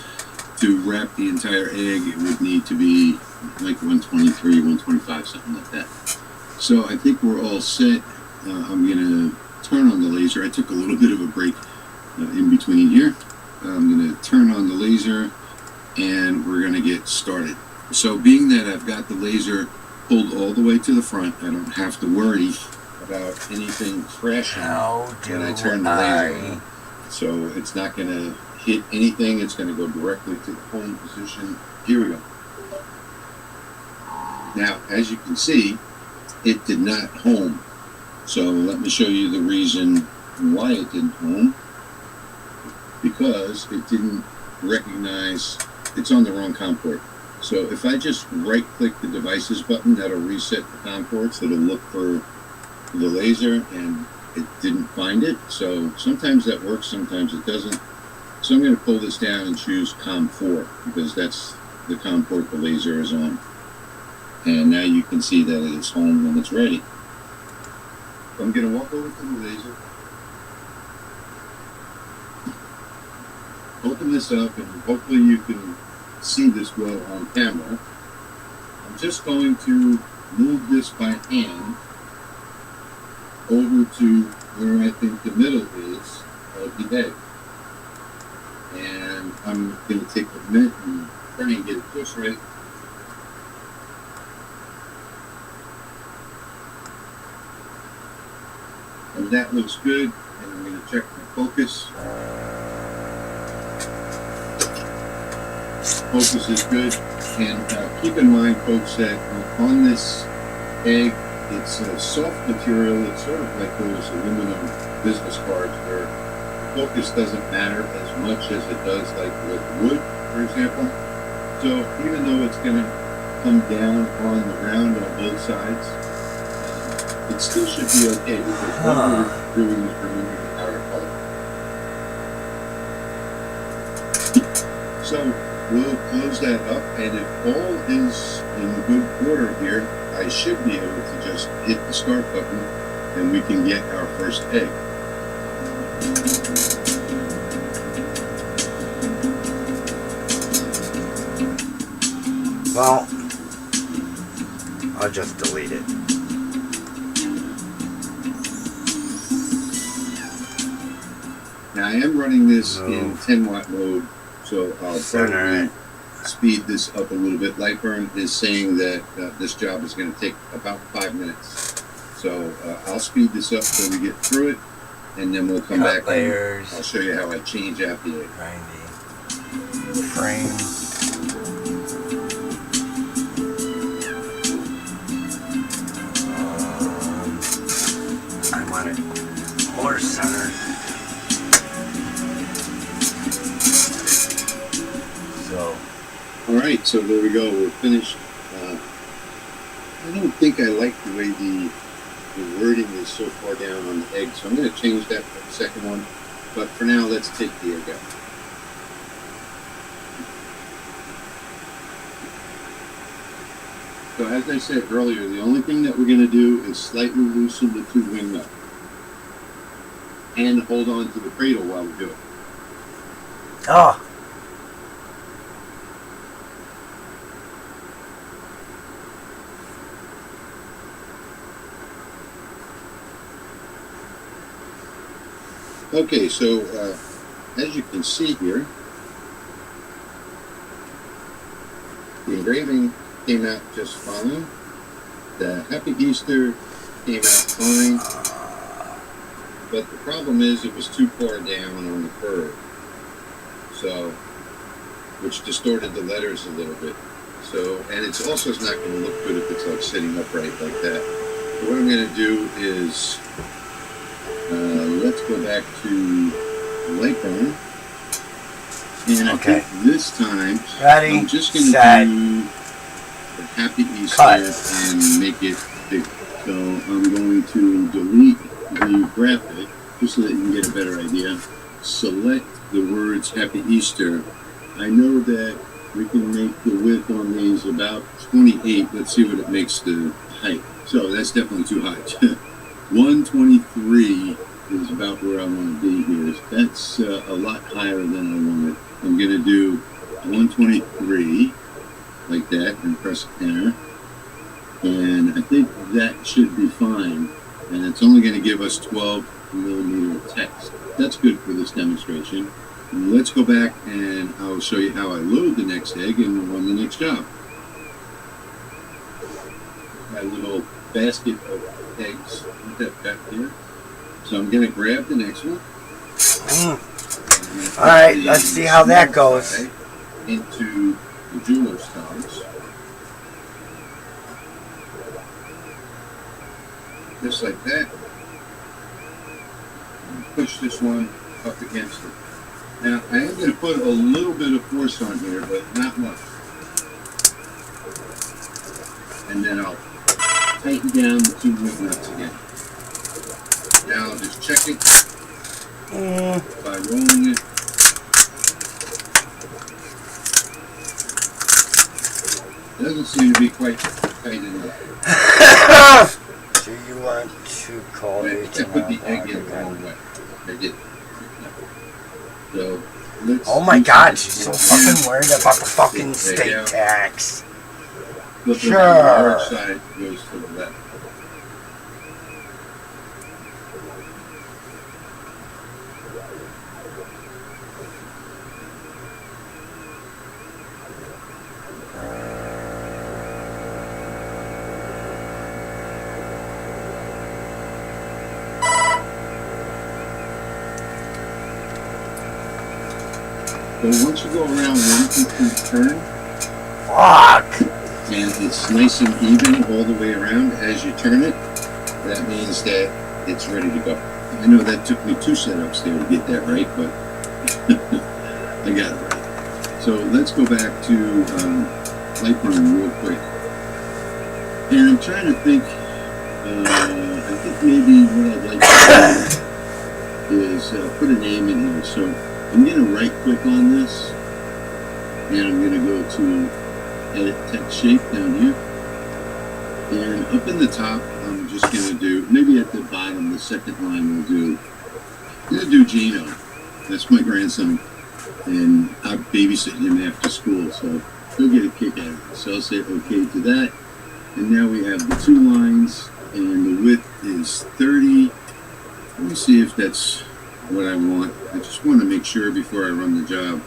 to wrap the entire egg it would need to be like 123, 125, something like that. So I think we're all set. I'm going to turn on the laser. I took a little bit of a break in between here. I'm going to turn on the laser, and we're going to get started. So being that I've got the laser pulled all the way to the front, I don't have to worry about anything crashing when I turn the laser on. So it's not going to hit anything. It's going to go directly to the home position. Here we go. Now, as you can see, it did not home. So let me show you the reason why it didn't home. Because it didn't recognize it's on the wrong COM port. So if I just right-click the devices button, that'll reset the COM ports. It'll look for the laser, and it didn't find it. So sometimes that works, sometimes it doesn't. So I'm going to pull this down and choose COM 4 because that's the COM port the laser is on. And now you can see that it's home when it's ready. So I'm going to walk over to the laser, open this up, and hopefully you can see this well on camera. I'm just going to move this by hand over to where I think the middle is of the egg. And I'm going to take a minute and try and get it just right. And that looks good. And I'm going to check my focus. Focus is good. And keep in mind, folks, that on this egg, it's a soft material. It's sort of like those aluminum business cards where focus doesn't matter as much as it does like with wood, for example. So even though it's going to come down on the round on both sides, it still should be okay because what we're doing is removing the outer color. So we'll close that up, and if all is in good order here, I should be able to just hit the start button and we can get our first egg. Well, I'll just delete it. Now I am running this in 10 watt mode, so I'll probably speed this up a little bit. Lightburn is saying that this job is going to take about 5 minutes. So I'll speed this up so we get through it, and then we'll come back and I'll show you how I change out the egg. Frame. I want it more centered. So. Alright, so there we go. We're finished. I don't think I like the way the wording is so far down on the egg, so I'm going to change that for the second one. But for now, let's take the egg out. So as I said earlier, the only thing that we're going to do is slightly loosen the two wing nuts and hold on to the cradle while we do it. Oh. Okay, so as you can see here, the engraving came out just fine. The Happy Easter came out fine. But the problem is it was too far down on the curve. So, which distorted the letters a little bit. So, and it's also not going to look good if it's like sitting upright like that. So what I'm going to do is let's go back to Lightburn. And I think this time I'm just going to do the Happy Easter and make it big. So I'm going to delete the graphic just so that you can get a better idea. Select the words Happy Easter. I know that we can make the width on these about 28. Let's see what it makes the height. So that's definitely too high. 123 is about where I want to be here. That's a lot higher than I wanted. I'm going to do 123 like that and press enter. And I think that should be fine. And it's only going to give us 12 millimeter text. That's good for this demonstration. Let's go back and I'll show you how I load the next egg and run the next job. My little basket of eggs back here. So I'm going to grab the next one. Alright, let's see how that goes. Into the jeweler's tongs. Just like that. And push this one up against it. Now, I am going to put a little bit of force on here, but not much. And then I'll tighten down the 2 wood nuts again. Now I'll just check it by rolling it. It doesn't seem to be quite tight enough. Do you want to call me I put the egg in the wrong way. I did. So, oh my god, she's so fucking worried about the fucking state tax. Sure. The hard side goes to the left. So once you go around 1 complete turn, and it's nice and even all the way around as you turn it, that means that it's ready to go. I know that took me 2 setups there to get that right, but I got it right. So let's go back to light burn real quick. And I'm trying to think, I think maybe what I'd like to do is put a name in here. So I'm going to right click on this, and I'm going to go to edit text shape down here. And up in the top, I'm just going to do, maybe at the bottom, the second line we'll do, I'm going to do Gino. That's my grandson. And I'm babysitting him after school, so he'll get a kick out of it. So I'll say okay to that. And now we have the 2 lines, and the width is 30. Let me see if that's what I want. I just want to make sure before I run the job.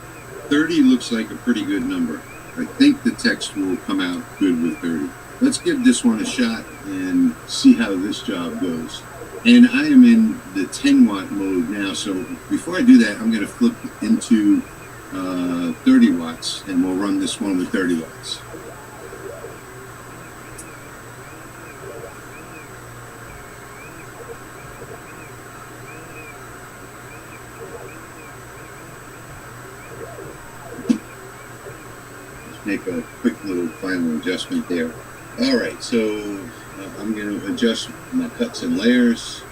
30 looks like a pretty good number. I think the text will come out good with 30. Let's give this one a shot and see how this job goes. And I am in the 10 watt mode now, so before I do that, I'm going to flip into 30 watts, and we'll run this one with 30 watts. Make a quick little final adjustment there. All right, so I'm going to adjust my cuts and layers.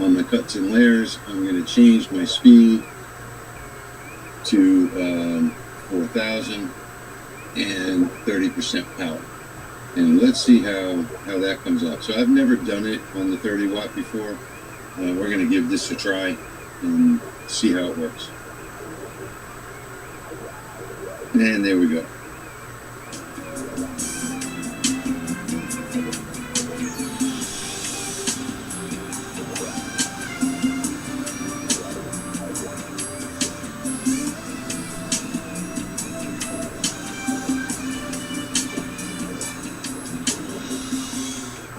On my cuts and layers, I'm going to change my speed to 4,000 and 30% power. And let's see how that comes out. So I've never done it on the 30 watt before. We're going to give this a try and see how it works. And there we go.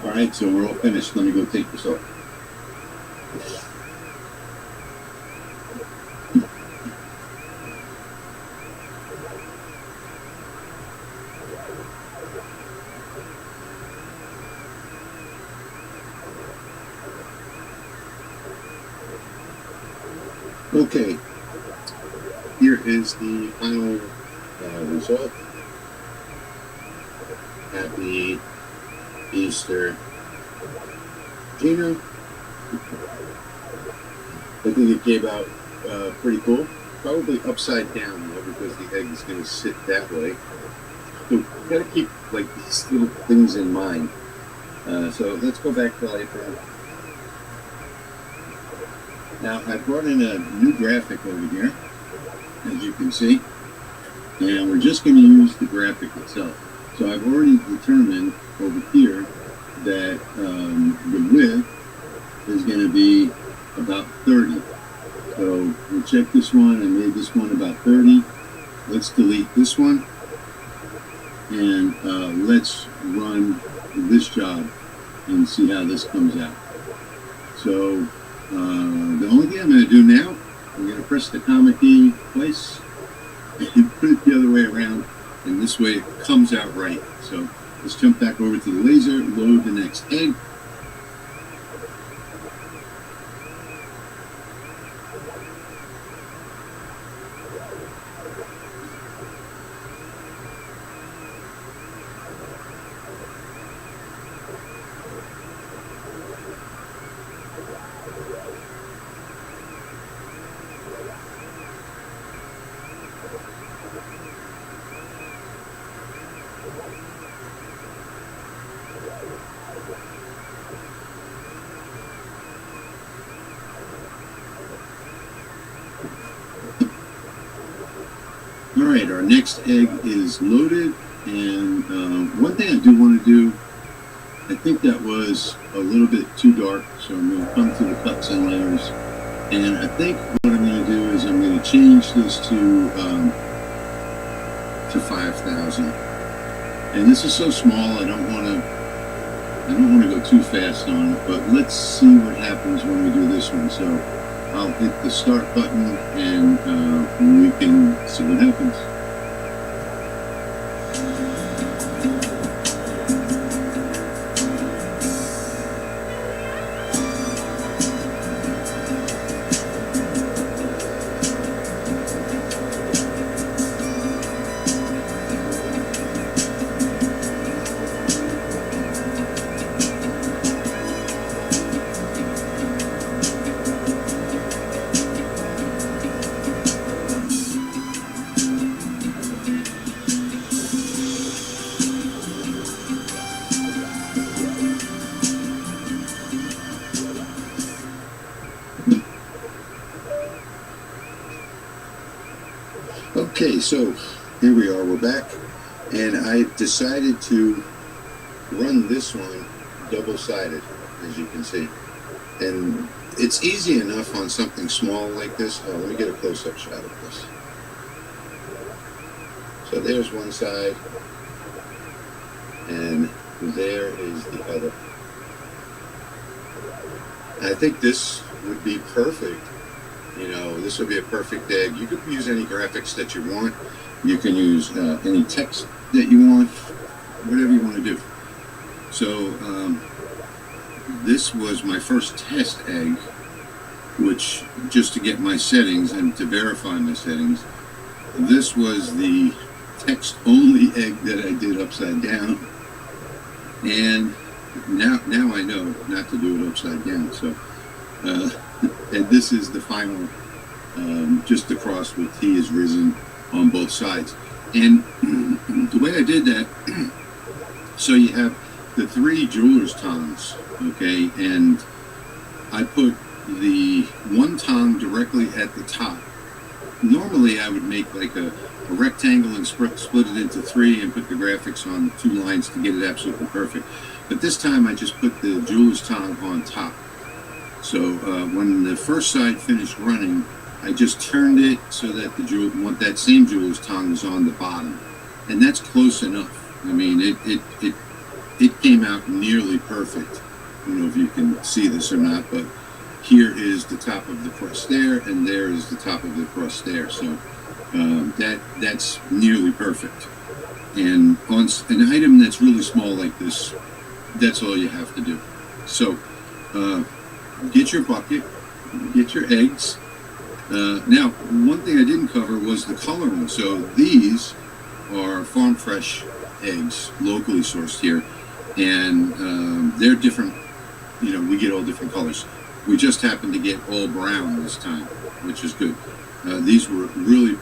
All right, so we're all finished. Let me go take this off. Okay, here is the final result. Happy Easter, Gino. I think it came out pretty cool. Probably upside down though, because the egg is going to sit that way. So you got to keep like these little things in mind. So let's go back to lightroom. Now I brought in a new graphic over here, as you can see, and we're just going to use the graphic itself. So I've already determined over here that the width is going to be about 30. So we're check this one. I made this one about 30. Let's delete this one. And let's run this job and see how this comes out. So the only thing I'm going to do now, I'm going to press the comma key twice and put it the other way around, and this way it comes out right. So let's jump back over to the laser, load the next egg. Alright, our next egg is loaded, and one thing I do want to do, I think that was a little bit too dark, so I'm going to come to the cuts and layers, and I think what I'm going to do is I'm going to change this to 5,000. And this is so small, I don't want to go too fast on it, but let's see what happens when we do this one. So I'll hit the start button and we can see what happens. Okay, so here we are, we're back, and I decided to run this one double-sided, as you can see. And it's easy enough on something small like this. Oh, let me get a close-up shot of this. So there's one side, and there is the other. I think this would be perfect. You know, this would be a perfect egg. You could use any graphics that you want. You can use any text that you want, whatever you want to do. So this was my first test egg, which, just to get my settings and to verify my settings, this was the text-only egg that I did upside down. And now I know not to do it upside down. So. And this is the final, just the cross with T is risen on both sides. And the way I did that, so you have the 3 jeweler's tongs, okay, and I put the one tong directly at the top. Normally I would make like a rectangle and split it into 3 and put the graphics on 2 lines to get it absolutely perfect. But this time I just put the jeweler's tong on top. So when the first side finished running, I just turned it so that that same jeweler's tongue was on the bottom, and that's close enough. I mean, it came out nearly perfect. I don't know if you can see this or not, but here is the top of the crust there, and there is the top of the crust there. So that's nearly perfect. And on an item that's really small like this, that's all you have to do. So. Get your bucket, get your eggs. Now, one thing I didn't cover was the coloring. So these are farm fresh eggs, locally sourced here, and they're different. You know, we get all different colors. We just happened to get all brown this time, which is good. These were really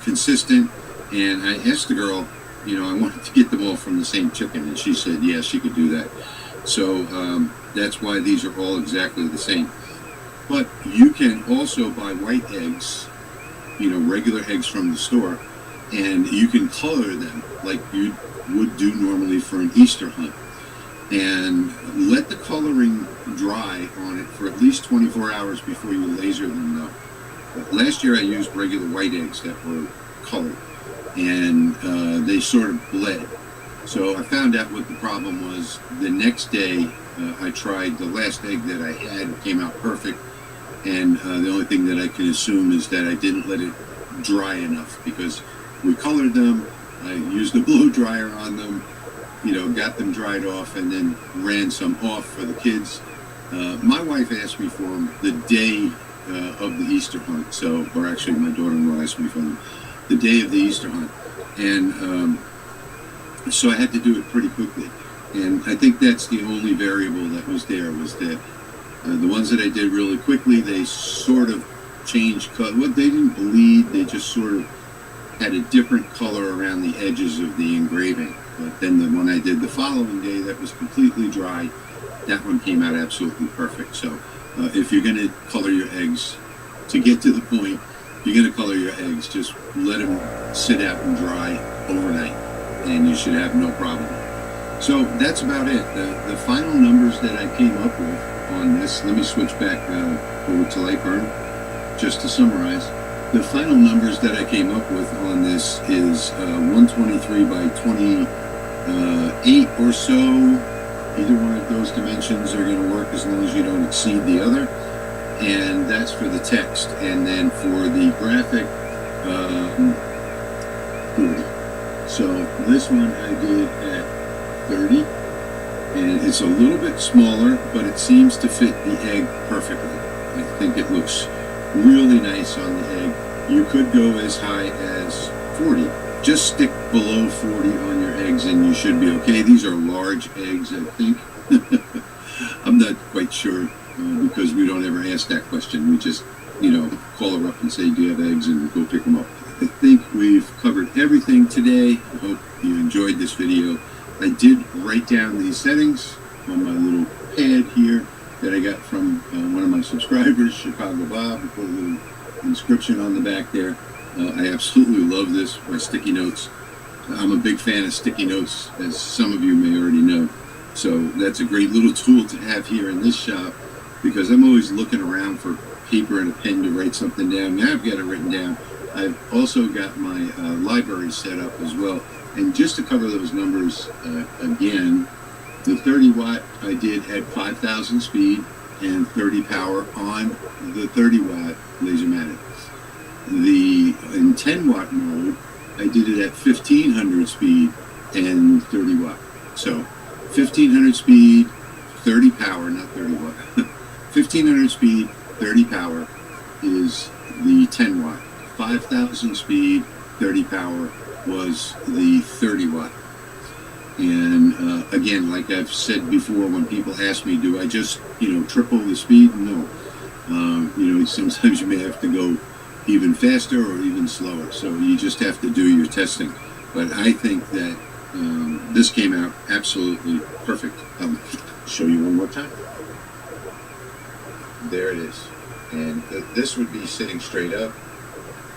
consistent, and I asked the girl, you know, I wanted to get them all from the same chicken, and she said, yeah, she could do that. So that's why these are all exactly the same. But you can also buy white eggs, you know, regular eggs from the store, and you can color them like you would do normally for an Easter hunt. And let the coloring dry on it for at least 24 hours before you laser them, though. Last year I used regular white eggs that were colored, and they sort of bled. So I found out what the problem was. The next day I tried the last egg that I had. It came out perfect, and the only thing that I can assume is that I didn't let it dry enough, because we colored them, I used a blow dryer on them, you know, got them dried off, and then ran some off for the kids. My wife asked me for them the day of the Easter hunt, so, or actually my daughter-in-law asked me for them the day of the Easter hunt, and so I had to do it pretty quickly. And I think that's the only variable that was there, was that the ones that I did really quickly, they sort of changed color. Well, they didn't bleed, they just sort of had a different color around the edges of the engraving. But then the one I did the following day that was completely dry, that one came out absolutely perfect. So if you're going to color your eggs, to get to the point, if you're going to color your eggs, just let them sit out and dry overnight, and you should have no problem. So that's about it. The final numbers that I came up with on this, let me switch back over to Lightburn just to summarize. The final numbers that I came up with on this is 123 by 28 or so. Either one of those dimensions are going to work as long as you don't exceed the other. And that's for the text. And then for the graphic, 40. So this one I did at 30. And it's a little bit smaller, but it seems to fit the egg perfectly. I think it looks really nice on the egg. You could go as high as 40. Just stick below 40 on your eggs and you should be okay. These are large eggs, I think. I'm not quite sure because we don't ever ask that question. We just, you know, call her up and say, do you have eggs, and go pick them up. I think we've covered everything today. I hope you enjoyed this video. I did write down these settings on my little pad here that I got from one of my subscribers, Chicago Bob. I put a little inscription on the back there. I absolutely love this, my sticky notes. I'm a big fan of sticky notes, as some of you may already know. So that's a great little tool to have here in this shop, because I'm always looking around for paper and a pen to write something down. Now I've got it written down. I've also got my library set up as well. And just to cover those numbers again, the 30 watt I did at 5,000 speed and 30 power on the 30 watt Lasermatic. In 10 watt mode, I did it at 1500 speed and 30 watt. So 1500 speed, 30 power, not 30 watt. 1500 speed, 30 power is the 10 watt. 5,000 speed, 30 power was the 30 watt. And again, like I've said before, when people ask me, do I just, triple the speed? No. Sometimes you may have to go even faster or even slower. So you just have to do your testing. But I think that this came out absolutely perfect. I'll show you one more time. There it is. And this would be sitting straight up.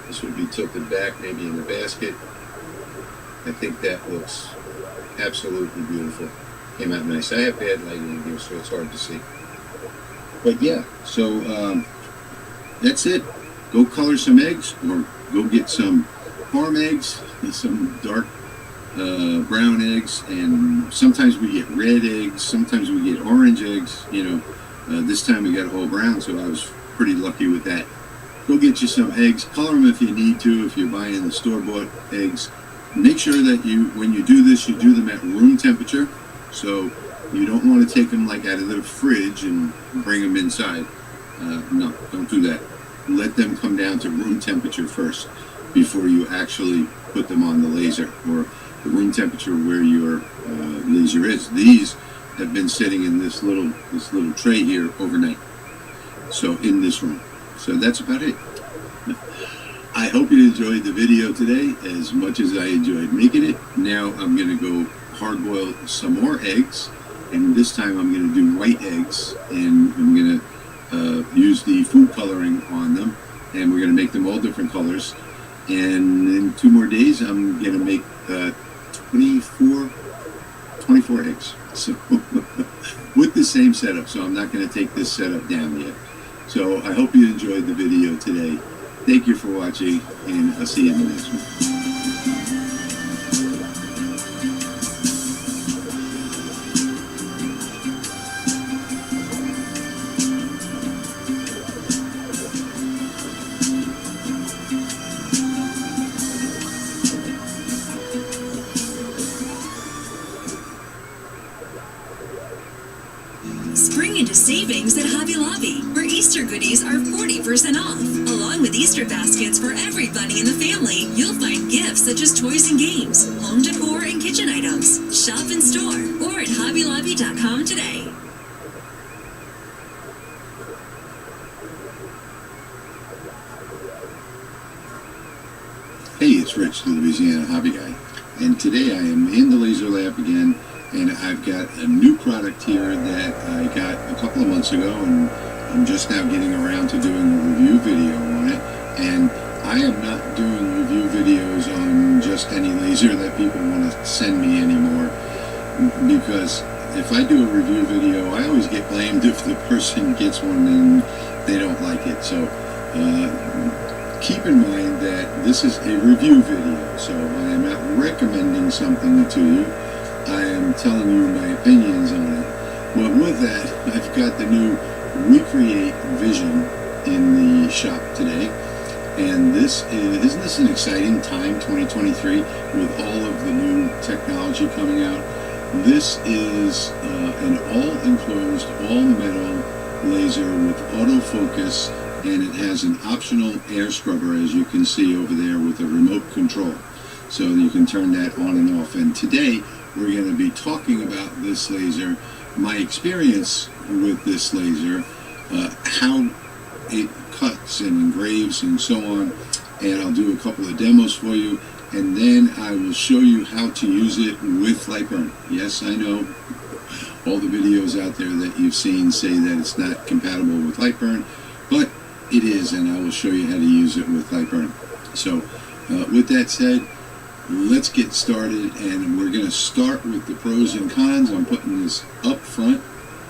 This would be tilted back, maybe in the basket. I think that looks absolutely beautiful. Came out nice. I have bad lighting in here, so it's hard to see. But yeah, so that's it. Go color some eggs, or go get some farm eggs, some dark brown eggs, and sometimes we get red eggs, sometimes we get orange eggs. This time we got all brown, so I was pretty lucky with that. Go get you some eggs, color them if you need to, if you're buying the store-bought eggs. Make sure that when you do this, you do them at room temperature. So you don't want to take them like out of the fridge and bring them inside. No, don't do that. Let them come down to room temperature first before you actually put them on the laser, or the room temperature where your laser is. These have been sitting in this little tray here overnight. So in this room. So that's about it. I hope you enjoyed the video today as much as I enjoyed making it. Now I'm going to go hard boil some more eggs, and this time I'm going to do white eggs, and I'm going to use the food coloring on them, and we're going to make them all different colors. And in 2 more days I'm going to make 24 eggs. So with the same setup, so I'm not going to take this setup down yet. So I hope you enjoyed the video today, Thank you for watching, and I'll see you in the next one. Spring into savings at Hobby Lobby, where Easter goodies are 40% off. Along with Easter baskets for everybody in the family, you'll find gifts such as toys and games, home decor and kitchen items. Shop in store or at hobbylobby.com today. Hey, it's Rich, the Louisiana Hobby Guy, and today I am in the laser lab again, and I've got a new product here that I got a couple of months ago, and I'm just now getting around to doing a review video on it. And I am not doing review videos on just any laser that people want to send me anymore, because if I do a review video, I always get blamed if the person gets one and they don't like it. So keep in mind that this is a review video, so I am not recommending something to you. I am telling you my opinions on it. But with that, I've got the new Recreate Vision in the shop today. And isn't this an exciting time, 2023, with all of the new technology coming out? This is an all-enclosed, all-metal laser with autofocus, and it has an optional air scrubber, as you can see over there, with a remote control. So you can turn that on and off. And today, we're going to be talking about this laser, my experience with this laser, how it cuts and engraves and so on, and I'll do a couple of demos for you, and then I will show you how to use it with Lightburn. Yes, I know all the videos out there that you've seen say that it's not compatible with Lightburn, but it is, and I will show you how to use it with Lightburn. So with that said, let's get started, and we're going to start with the pros and cons. I'm putting this up front.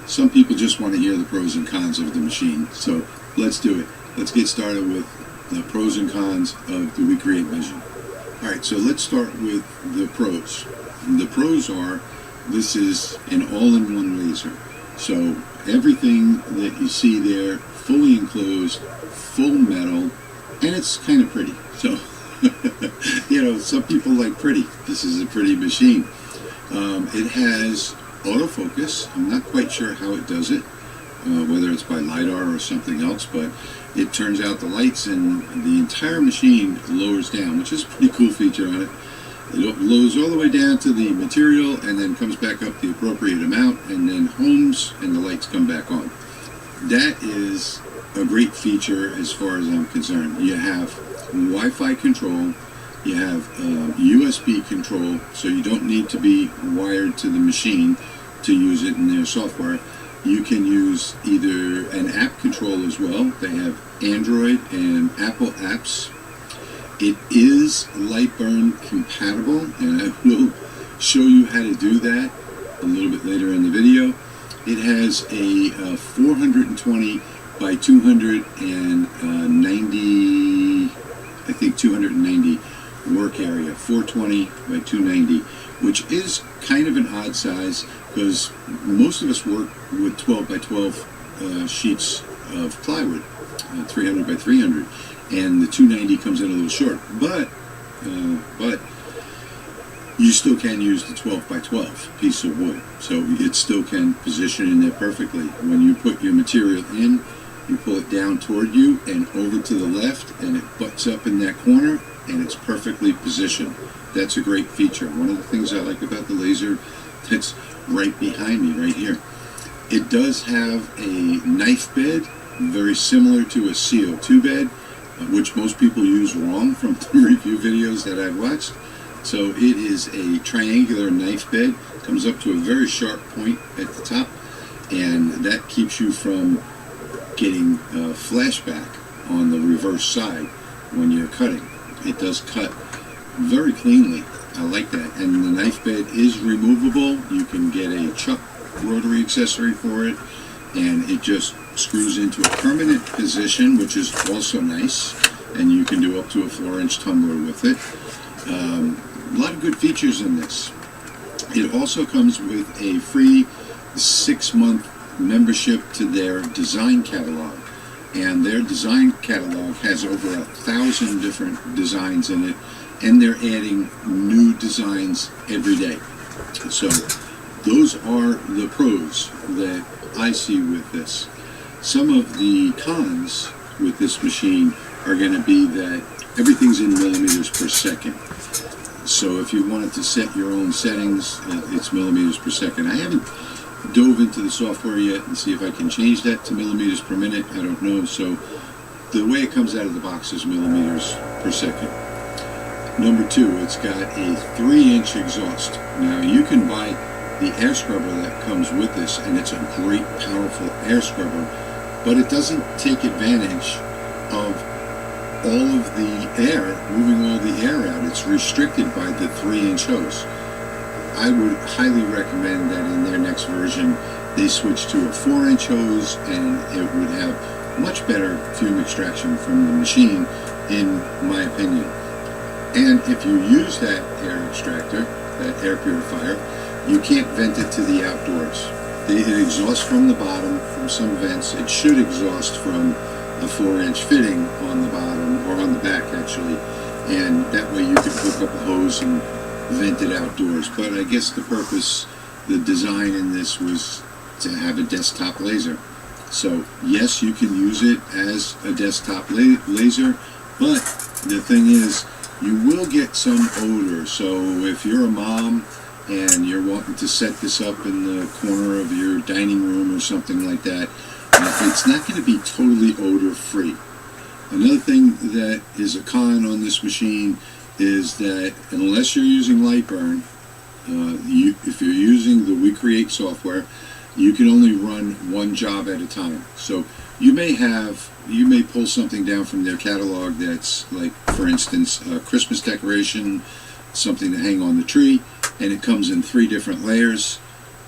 Some people just want to hear the pros and cons of the machine, so let's do it. Let's get started with the pros and cons of the Recreate Vision. Alright, so let's start with the pros. The pros are, this is an all-in-one laser. So everything that you see there, fully enclosed, full metal, and it's kind of pretty. So, you know, some people like pretty. This is a pretty machine. It has autofocus. I'm not quite sure how it does it, whether it's by LiDAR or something else, but it turns out the lights and the entire machine lowers down, which is a pretty cool feature on it. It lowers all the way down to the material and then comes back up the appropriate amount and then homes and the lights come back on. That is a great feature as far as I'm concerned. You have Wi-Fi control, you have USB control, so you don't need to be wired to the machine to use it in their software. You can use either an app control as well. They have Android and Apple apps. It is Lightburn compatible, and I will show you how to do that a little bit later in the video. It has a 420 by 290, I think 290 work area, 420 by 290, which is kind of an odd size because most of us work with 12 by 12 sheets of plywood, 300 by 300, and the 290 comes in a little short, but you still can use the 12 by 12 piece of wood, so it still can position in there perfectly. When you put your material in, you pull it down toward you and over to the left, and it butts up in that corner, and it's perfectly positioned. That's a great feature. One of the things I like about the laser that's right behind me right here, it does have a knife bed, very similar to a CO2 bed, which most people use wrong from the review videos that I've watched. So it is a triangular knife bed, comes up to a very sharp point at the top, and that keeps you from getting flashback on the reverse side when you're cutting. It does cut very cleanly. I like that. And the knife bed is removable. You can get a chuck rotary accessory for it, and it just screws into a permanent position, which is also nice. and you can do up to a 4-inch tumbler with it. A lot of good features in this. It also comes with a free 6-month membership to their design catalog. And their design catalog has over 1,000 different designs in it, and they're adding new designs every day. So those are the pros that I see with this. Some of the cons with this machine are going to be that everything's in millimeters per second. So if you wanted to set your own settings, it's millimeters per second. I haven't dove into the software yet and see if I can change that to millimeters per minute. I don't know. So the way it comes out of the box is millimeters per second. Number 2, it's got a 3-inch exhaust. Now you can buy the air scrubber that comes with this, and it's a great, powerful air scrubber, but it doesn't take advantage of all of the air, moving all the air out. It's restricted by the 3-inch hose. I would highly recommend that in their next version they switch to a 4-inch hose, and it would have much better fume extraction from the machine, in my opinion. And if you use that air extractor, that air purifier, you can't vent it to the outdoors. It exhausts from the bottom, from some vents. It should exhaust from a 4-inch fitting on the bottom, or on the back actually, and that way you can hook up a hose and vent it outdoors. But I guess the purpose, the design in this was to have a desktop laser. So yes, you can use it as a desktop laser, but the thing is, you will get some odor. So if you're a mom and you're wanting to set this up in the corner of your dining room or something like that, it's not going to be totally odor free. Another thing that is a con on this machine is that unless you're using Lightburn, if you're using the WeCreate software, you can only run one job at a time. So you may pull something down from their catalog that's like, for instance, a Christmas decoration, something to hang on the tree, and it comes in 3 different layers,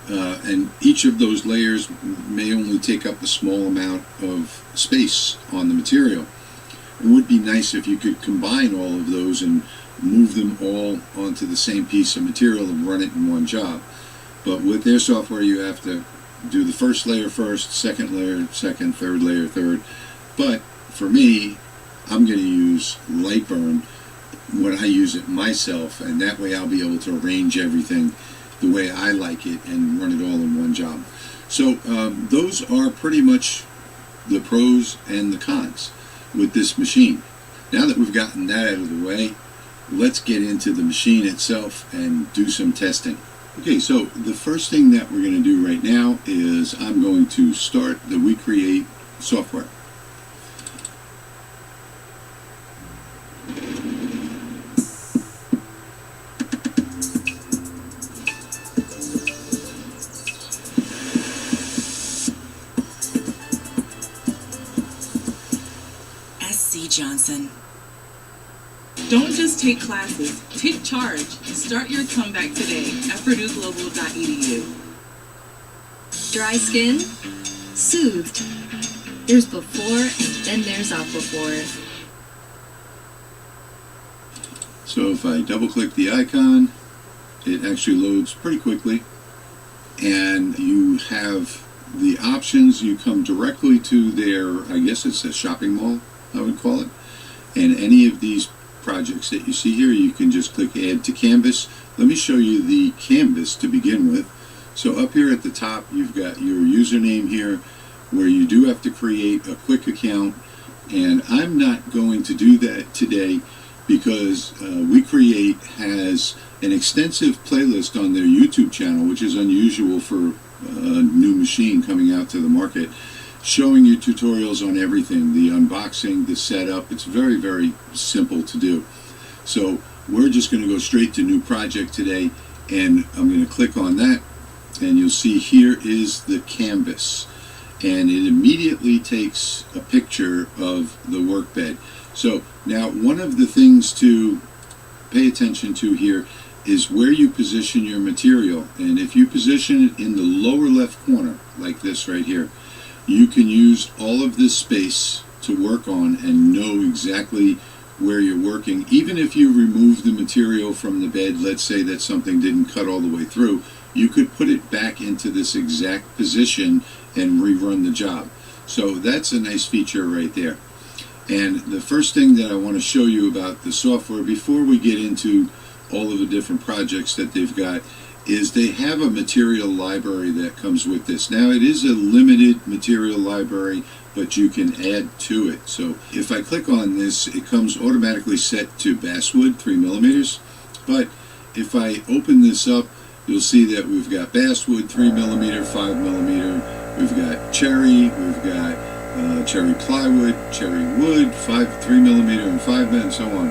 and each of those layers may only take up a small amount of space on the material. It would be nice if you could combine all of those and move them all onto the same piece of material and run it in one job. But with their software, you have to do the first layer first, second layer second, third layer third. But for me, I'm going to use Lightburn when I use it myself, and that way I'll be able to arrange everything the way I like it and run it all in one job. So those are pretty much the pros and the cons with this machine. Now that we've gotten that out of the way, let's get into the machine itself and do some testing. Okay, so the first thing that we're going to do right now is I'm going to start the WeCreate software. S.C. Johnson. Don't just take classes, take charge. Start your comeback today at purdueglobal.edu. Dry skin? Soothed. There's before and then there's Aquaphor. So if I double click the icon, it actually loads pretty quickly, and you have the options. You come directly to their, I guess it's a shopping mall, I would call it, and any of these projects that you see here, you can just click add to canvas. Let me show you the canvas to begin with. So up here at the top, you've got your username here, where you do have to create a quick account, and I'm not going to do that today because WeCreate has an extensive playlist on their YouTube channel, which is unusual for a new machine coming out to the market, showing you tutorials on everything, the unboxing, the setup. It's very, very simple to do. So we're just going to go straight to new project today, and I'm going to click on that, and you'll see here is the canvas, and it immediately takes a picture of the workbed. So now one of the things to pay attention to here is where you position your material, and if you position it in the lower left corner like this right here, you can use all of this space to work on and know exactly where you're working. Even if you remove the material from the bed, let's say that something didn't cut all the way through, you could put it back into this exact position and rerun the job. So that's a nice feature right there. And the first thing that I want to show you about the software before we get into all of the different projects that they've got is they have a material library that comes with this. Now it is a limited material library, but you can add to it. So if I click on this, it comes automatically set to basswood 3mm. But if I open this up, you'll see that we've got basswood 3mm, 5mm. We've got cherry. We've got cherry plywood, cherry wood, 3mm and 5mm, and so on.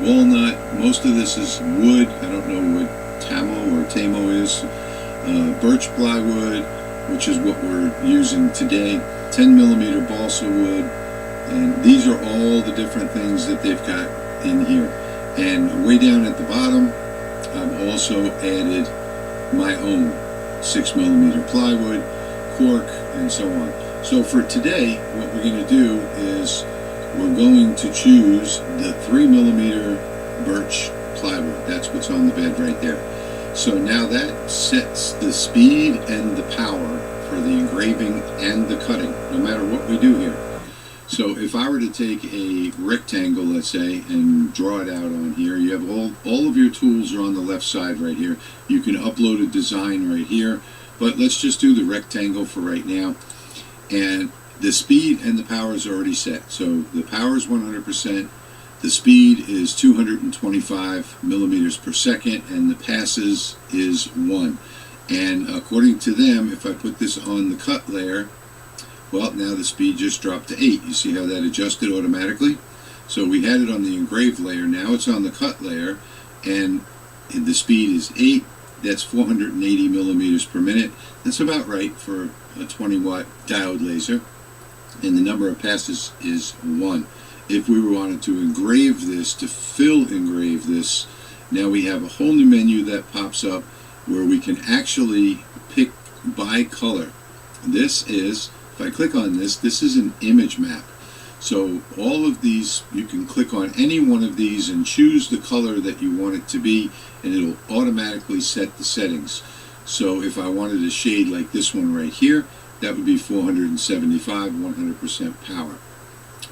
Walnut. Most of this is wood. I don't know what Tamo or Tamo is. Birch plywood, which is what we're using today. 10mm balsa wood, and these are all the different things that they've got in here. And way down at the bottom, I've also added my own 6mm plywood, cork, and so on. So for today, what we're going to do is we're going to choose the 3mm birch plywood. That's what's on the bed right there. So now that sets the speed and the power for the engraving and the cutting, no matter what we do here. So if I were to take a rectangle, let's say, and draw it out on here, you have all of your tools are on the left side right here. You can upload a design right here, but let's just do the rectangle for right now. And the speed and the power is already set. So the power is 100%, the speed is 225 mm per second, and the passes is 1. And according to them, if I put this on the cut layer, well, now the speed just dropped to 8. You see how that adjusted automatically? So we had it on the engraved layer, now it's on the cut layer, and the speed is 8. That's 480 millimeters per minute. That's about right for a 20-watt diode laser. And the number of passes is 1. If we wanted to engrave this, to fill engrave this, now we have a whole new menu that pops up where we can actually pick by color. This is, if I click on this, this is an image map. So all of these, you can click on any one of these and choose the color that you want it to be, and it'll automatically set the settings. So if I wanted a shade like this one right here, that would be 475, 100% power.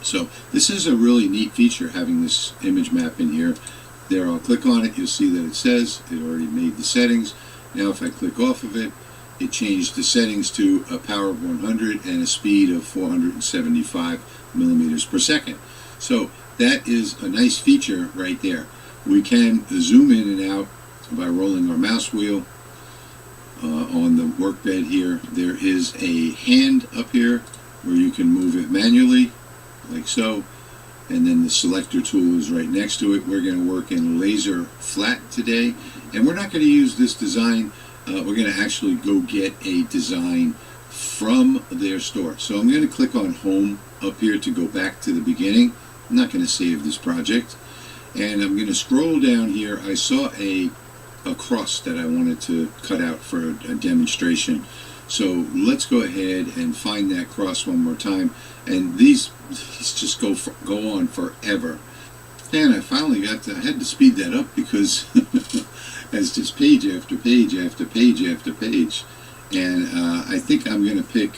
So this is a really neat feature, having this image map in here. There, I'll click on it, you'll see that it says it already made the settings. Now if I click off of it, it changed the settings to a power of 100 and a speed of 475 millimeters per second. So that is a nice feature right there. We can zoom in and out by rolling our mouse wheel on the workbed here. There is a hand up here where you can move it manually, like so. And then the selector tool is right next to it. We're going to work in laser flat today, and we're not going to use this design. We're going to actually go get a design from their store. So I'm going to click on home up here to go back to the beginning. I'm not going to save this project, and I'm going to scroll down here. I saw a cross that I wanted to cut out for a demonstration. So let's go ahead and find that cross one more time. And these just go on forever. And I finally I had to speed that up because it's just page after page after page after page. And I think I'm going to pick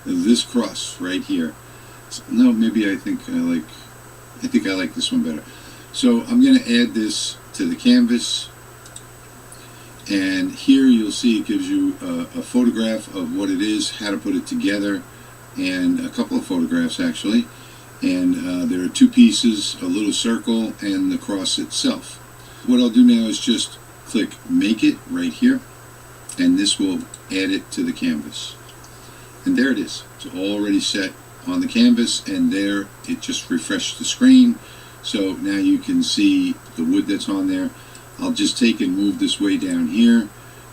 this cross right here. No, maybe I think I like this one better. So I'm going to add this to the canvas. And here you'll see it gives you a photograph of what it is, how to put it together, and a couple of photographs actually. And there are two pieces, a little circle, and the cross itself. What I'll do now is just click Make It right here, and this will add it to the canvas. And there it is. It's already set on the canvas, and there it just refreshed the screen. So now you can see the wood that's on there. I'll just take and move this way down here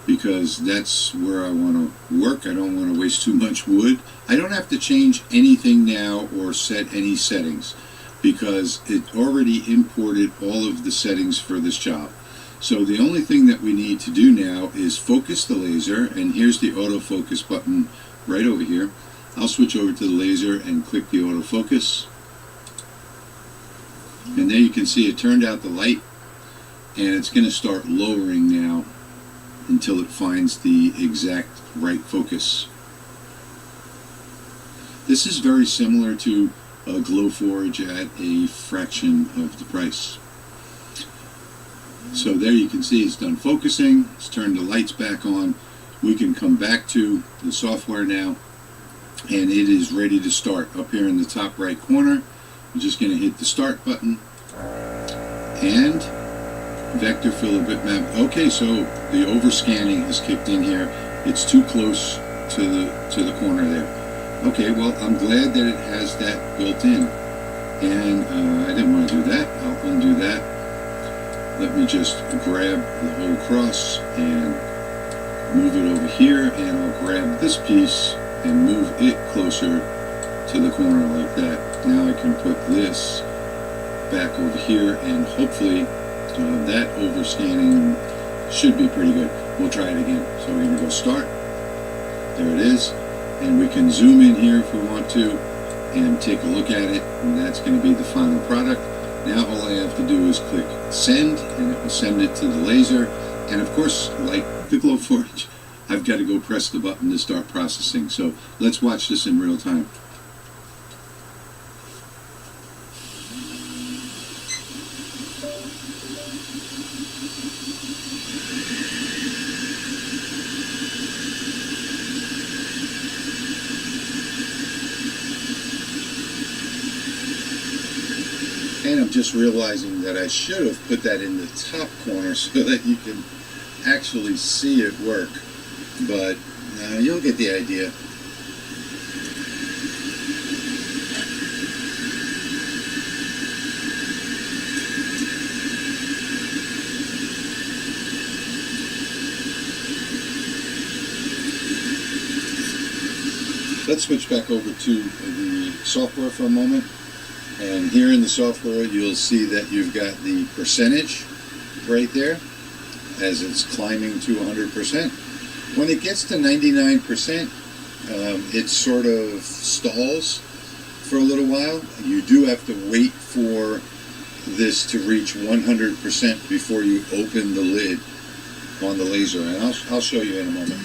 because that's where I want to work. I don't want to waste too much wood. I don't have to change anything now or set any settings because it already imported all of the settings for this job. So the only thing that we need to do now is focus the laser, and here's the autofocus button right over here. I'll switch over to the laser and click the autofocus, And there you can see it turned out the light, and it's going to start lowering now until it finds the exact right focus. This is very similar to a Glowforge at a fraction of the price. So there you can see it's done focusing, it's turned the lights back on. We can come back to the software now, and it is ready to start. Up here in the top right corner, I'm just going to hit the start button, and vector fill a bitmap. Okay, so the overscanning has kicked in here. It's too close to the corner there. Okay, well, I'm glad that it has that built in. And I didn't want to do that. I'll undo that. Let me just grab the whole cross and move it over here, and I'll grab this piece and move it closer to the corner like that. Now I can put this back over here, and hopefully that overscanning should be pretty good. We'll try it again. So we're going to go start. There it is. And we can zoom in here if we want to and take a look at it, and that's going to be the final product. Now all I have to do is click send, and it will send it to the laser. And of course, like the Glowforge, I've got to go press the button to start processing. So let's watch this in real time. And I'm just realizing that I should have put that in the top corner so that you can actually see it work. But you'll get the idea. Let's switch back over to the software for a moment. And here in the software, you'll see that you've got the percentage right there as it's climbing to 100%. When it gets to 99%, it sort of stalls for a little while. You do have to wait for this to reach 100% before you open the lid on the laser. And I'll show you in a moment.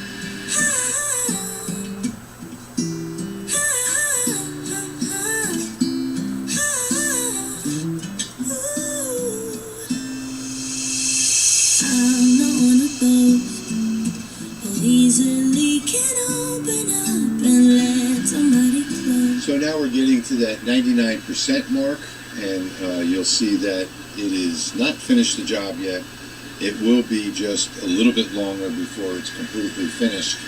So now we're getting to that 99% mark, and you'll see that it is not finished the job yet. It will be just a little bit longer before it's completely finished,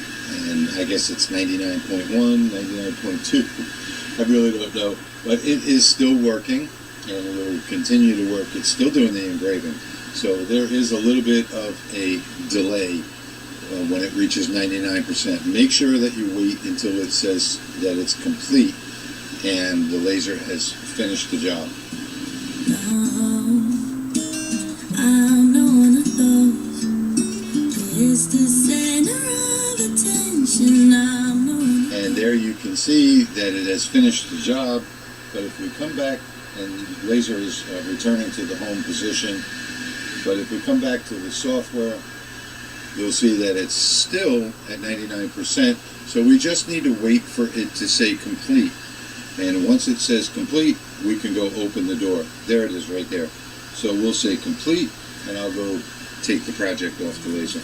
and I guess it's 99.1, 99.2. I really don't know, but it is still working, and it will continue to work. It's still doing the engraving, so there is a little bit of a delay when it reaches 99%. Make sure that you wait until it says that it's complete and the laser has finished the job. I'm not one of those who is the center of attention. And there you can see that it has finished the job, but if we come back, and the laser is returning to the home position, but if we come back to the software, you'll see that it's still at 99%, so we just need to wait for it to say complete. And once it says complete, we can go open the door. There it is right there. So we'll say complete, and I'll go take the project off the laser.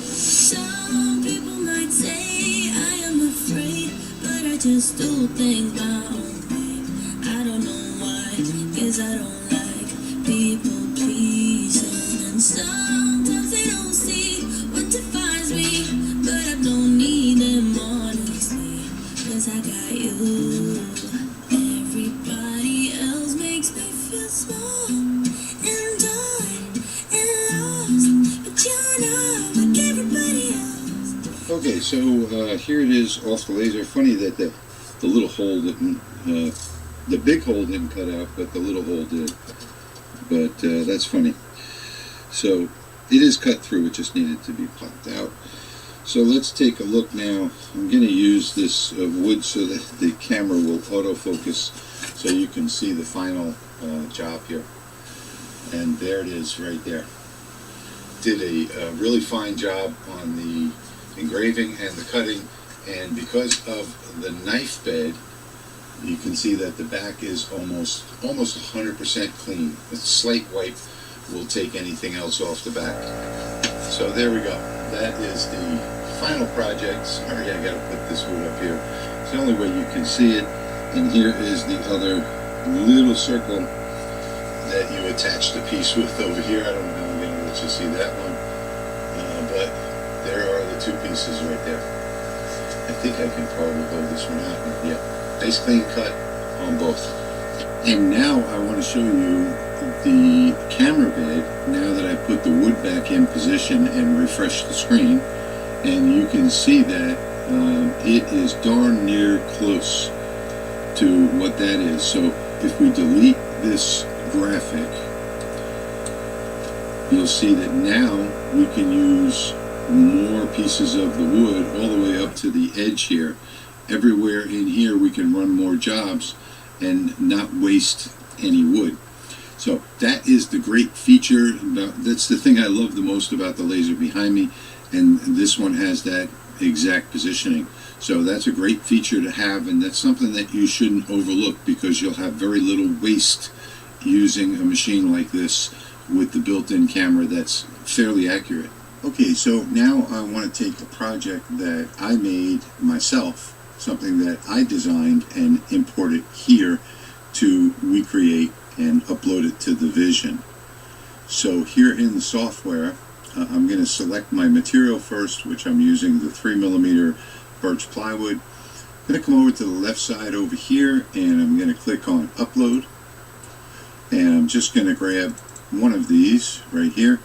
Some people might say I am afraid, but I just do things my own way. I don't know why, 'cause I don't like people pleasing. And sometimes they don't see what defines me, but I don't need them honestly, 'cause I got you. Everybody else makes me feel small and dark and lost, but you're not like everybody else. Okay, so here it is off the laser. Funny that the little hole didn't, the big hole didn't cut out, but the little hole did. But that's funny. So it is cut through, it just needed to be popped out. So let's take a look now. I'm going to use this wood so that the camera will autofocus. so you can see the final job here. And there it is right there. Did a really fine job on the engraving and the cutting, and because of the knife bed, you can see that the back is almost 100% clean. A slight wipe will take anything else off the back. So there we go. That is the final project. Sorry, I gotta put this hood up here. It's the only way you can see it. And here is the other little circle that you attach the piece with over here. I don't know how I'm gonna let you see that one, but there are the two pieces right there. I think I can probably hold this one out. Yeah, nice clean cut on both. And now I want to show you the camera bed now that I put the wood back in position and refreshed the screen, and you can see that it is darn near close to what that is. So if we delete this graphic, you'll see that now we can use more pieces of the wood all the way up to the edge here. Everywhere in here we can run more jobs and not waste any wood. So that is the great feature. That's the thing I love the most about the laser behind me, and this one has that exact positioning. So that's a great feature to have, and that's something that you shouldn't overlook, because you'll have very little waste using a machine like this with the built-in camera that's fairly accurate. Okay, so now I want to take a project that I made myself, something that I designed, and import it here to recreate and upload it to the Vision. So here in the software, I'm going to select my material first, which I'm using the 3mm birch plywood. I'm going to come over to the left side over here, and I'm going to click on Upload. And I'm just going to grab one of these right here,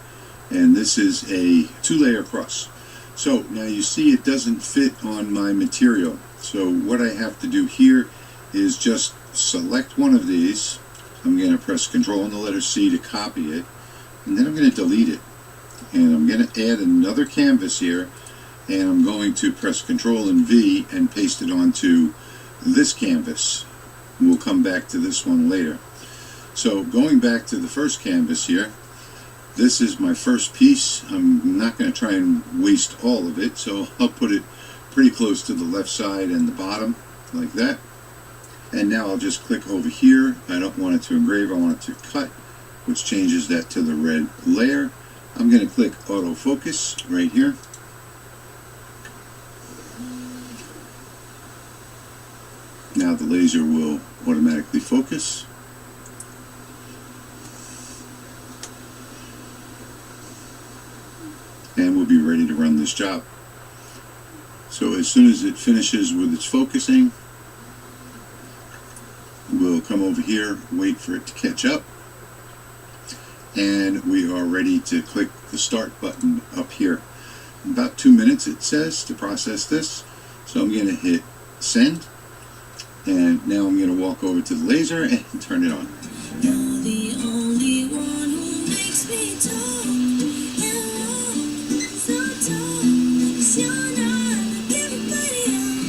and this is a 2-layer cross. So now you see it doesn't fit on my material. So what I have to do here is just select one of these. I'm going to press Control and the letter C to copy it, and then I'm going to delete it. And I'm going to add another canvas here, and I'm going to press Control and V and paste it onto this canvas. We'll come back to this one later. So going back to the first canvas here, this is my first piece. I'm not going to try and waste all of it, so I'll put it pretty close to the left side and the bottom, like that. And now I'll just click over here. I don't want it to engrave, I want it to cut, which changes that to the red layer. I'm going to click autofocus right here. Now the laser will automatically focus. And we'll be ready to run this job. So as soon as it finishes with its focusing, we'll come over here, wait for it to catch up, and we are ready to click the start button up here. About 2 minutes it says to process this, so I'm going to hit send, and now I'm going to walk over to the laser and turn it on. You're the only one who makes me talk and walk so tall, 'cause you're not like everybody else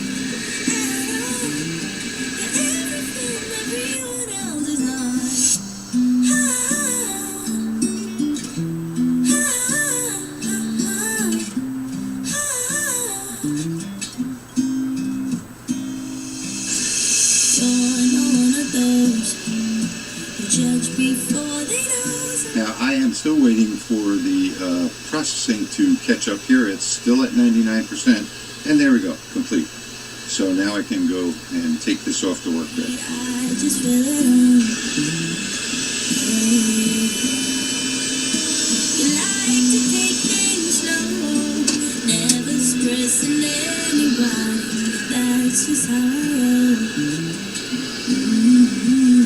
at all. You're everything everyone else is not. Now I am still waiting for the processing to catch up here. It's still at 99%, and there we go, complete. So now I can go and take this off the workbench.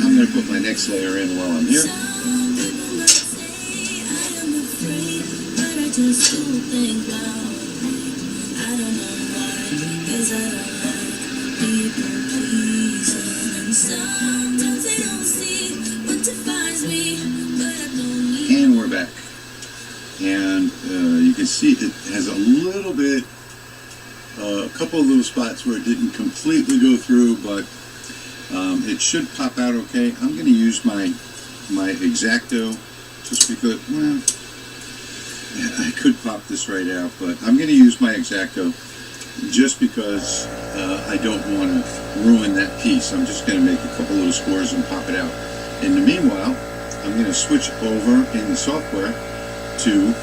I'm going to put my next layer in while I'm here. And we're back. And you can see it has a little bit, a couple of little spots where it didn't completely go through, but It should pop out okay. I'm going to use my X-Acto just because, well, I could pop this right out, but I'm going to use my X-Acto just because I don't want to ruin that piece. I'm just going to make a couple little scores and pop it out. In the meanwhile, I'm going to switch over in the software to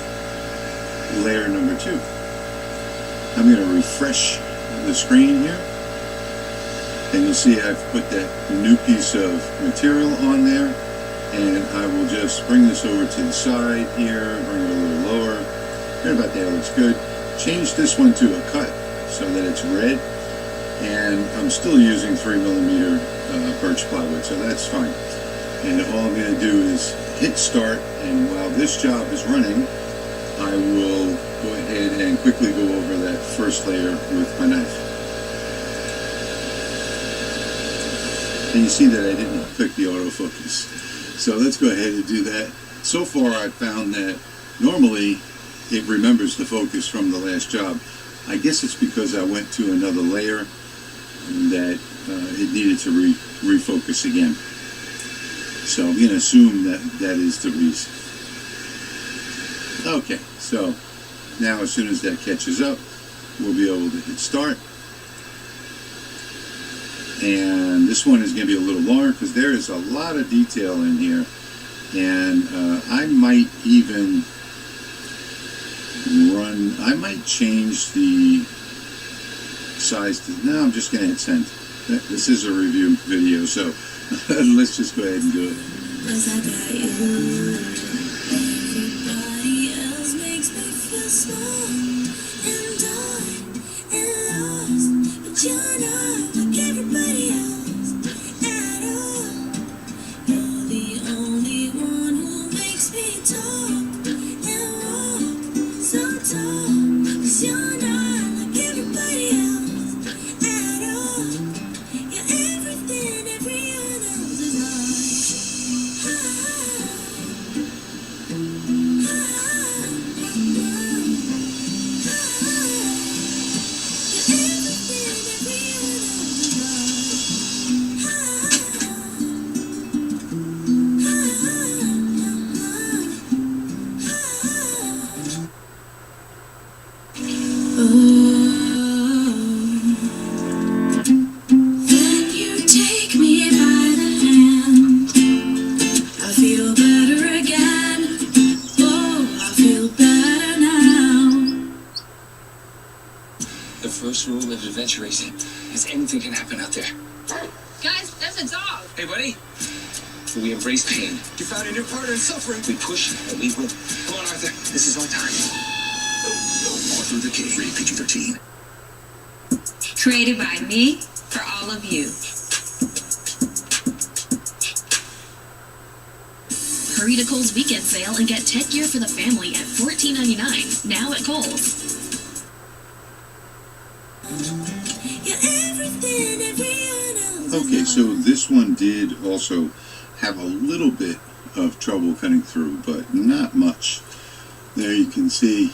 layer number 2. I'm going to refresh the screen here, and you'll see I've put that new piece of material on there, and I will just bring this over to the side here, bring it a little lower. Right about there, looks good. Change this one to a cut so that it's red, and I'm still using 3mm birch plywood, so that's fine. And all I'm going to do is hit start, and while this job is running, I will go ahead and quickly go over that first layer with my knife. And you see that I didn't click the autofocus. So let's go ahead and do that. So far I've found that normally it remembers the focus from the last job. I guess it's because I went to another layer that it needed to refocus again. So I'm going to assume that that is the reason. Okay, so now as soon as that catches up, we'll be able to hit start. And this one is going to be a little longer because there is a lot of detail in here. And I might even I might change the size to, no, I'm just going to hit send. This is a review video, so let's just go ahead and do it. Everybody else makes me feel small and dark and lost, but you're not like everybody else at all. You're the only one who makes me talk and walk so tall, 'cause you're not like everybody else at all. You're everything everyone else is When you take me by the hand, I feel better again. Oh, I feel better now. The first rule of adventure racing is anything can happen out there. Guys, that's a dog. Hey, buddy. We embrace pain. You found a new partner in suffering. We push and we win. Come on, Arthur. This is our time. Arthur the King, rated PG-13. Created by me for all of you. Hurry to Kohl's weekend sale and get tech gear for the family at $14.99. Now at Kohl's. Okay, so this one did also have a little bit of trouble cutting through, but not much. There you can see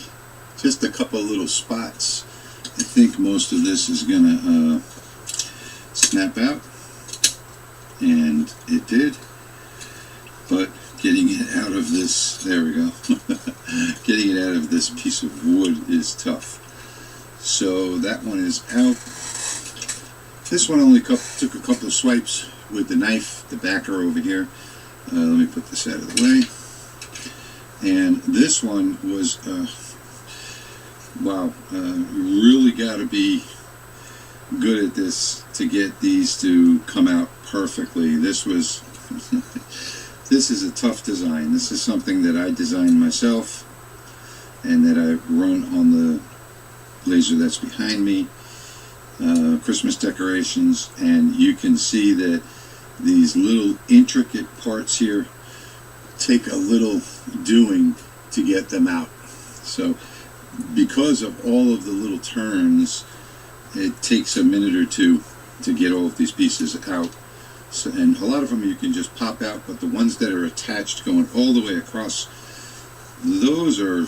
just a couple of little spots. I think most of this is gonna snap out, and it did, but getting it out of this, there we go, getting it out of this piece of wood is tough. So that one is out. This one only took a couple of swipes with the knife, the backer over here. Let me put this out of the way. And this one was, wow, really got to be good at this to get these to come out perfectly. This was, this is a tough design. This is something that I designed myself and that I run on the laser that's behind me. Christmas decorations, and you can see that these little intricate parts here take a little doing to get them out. So because of all of the little turns, it takes a minute or two to get all of these pieces out. So, and a lot of them you can just pop out, but the ones that are attached going all the way across, those are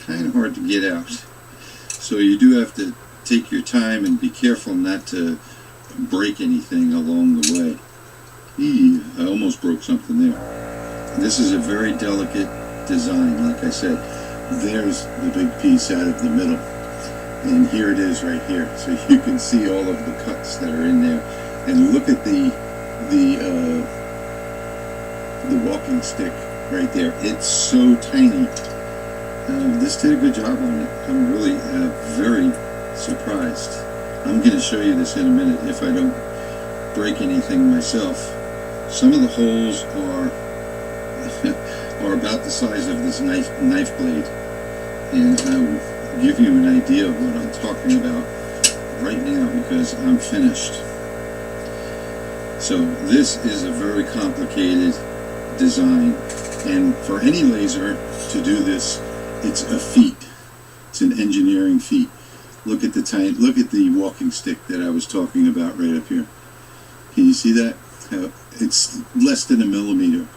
kind of hard to get out. So you do have to take your time and be careful not to break anything along the way. I almost broke something there. This is a very delicate design, like I said. There's the big piece out of the middle. And here it is right here. So you can see all of the cuts that are in there. And look at the walking stick right there. It's so tiny. This did a good job on it. I'm really very surprised. I'm going to show you this in a minute if I don't break anything myself. Some of the holes are about the size of this knife blade, and I will give you an idea of what I'm talking about right now because I'm finished. So this is a very complicated design, and for any laser to do this, it's a feat. It's an engineering feat. Look at the walking stick that I was talking about right up here. Can you see that? It's less than a millimeter.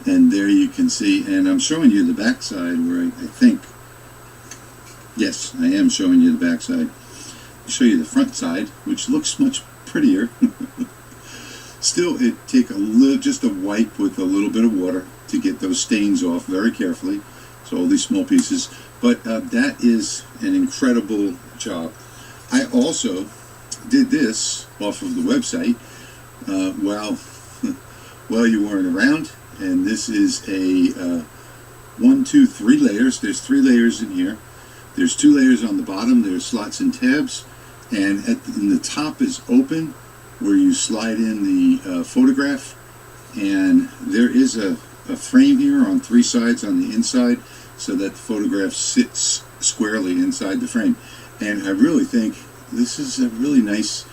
And there you can see, and I'm showing you the back side where I think, yes, I am showing you the back side. I'll show you the front side, which looks much prettier. Still, it take just a wipe with a little bit of water to get those stains off very carefully. So all these small pieces, but that is an incredible job. I also did this off of the website while you weren't around, and this is a 1, 2, 3 layers. There's 3 layers in here. There's 2 layers on the bottom. There's slots and tabs, and in the top is open where you slide in the photograph, and there is a frame here on 3 sides on the inside so that the photograph sits squarely inside the frame. And I really think this is a really nice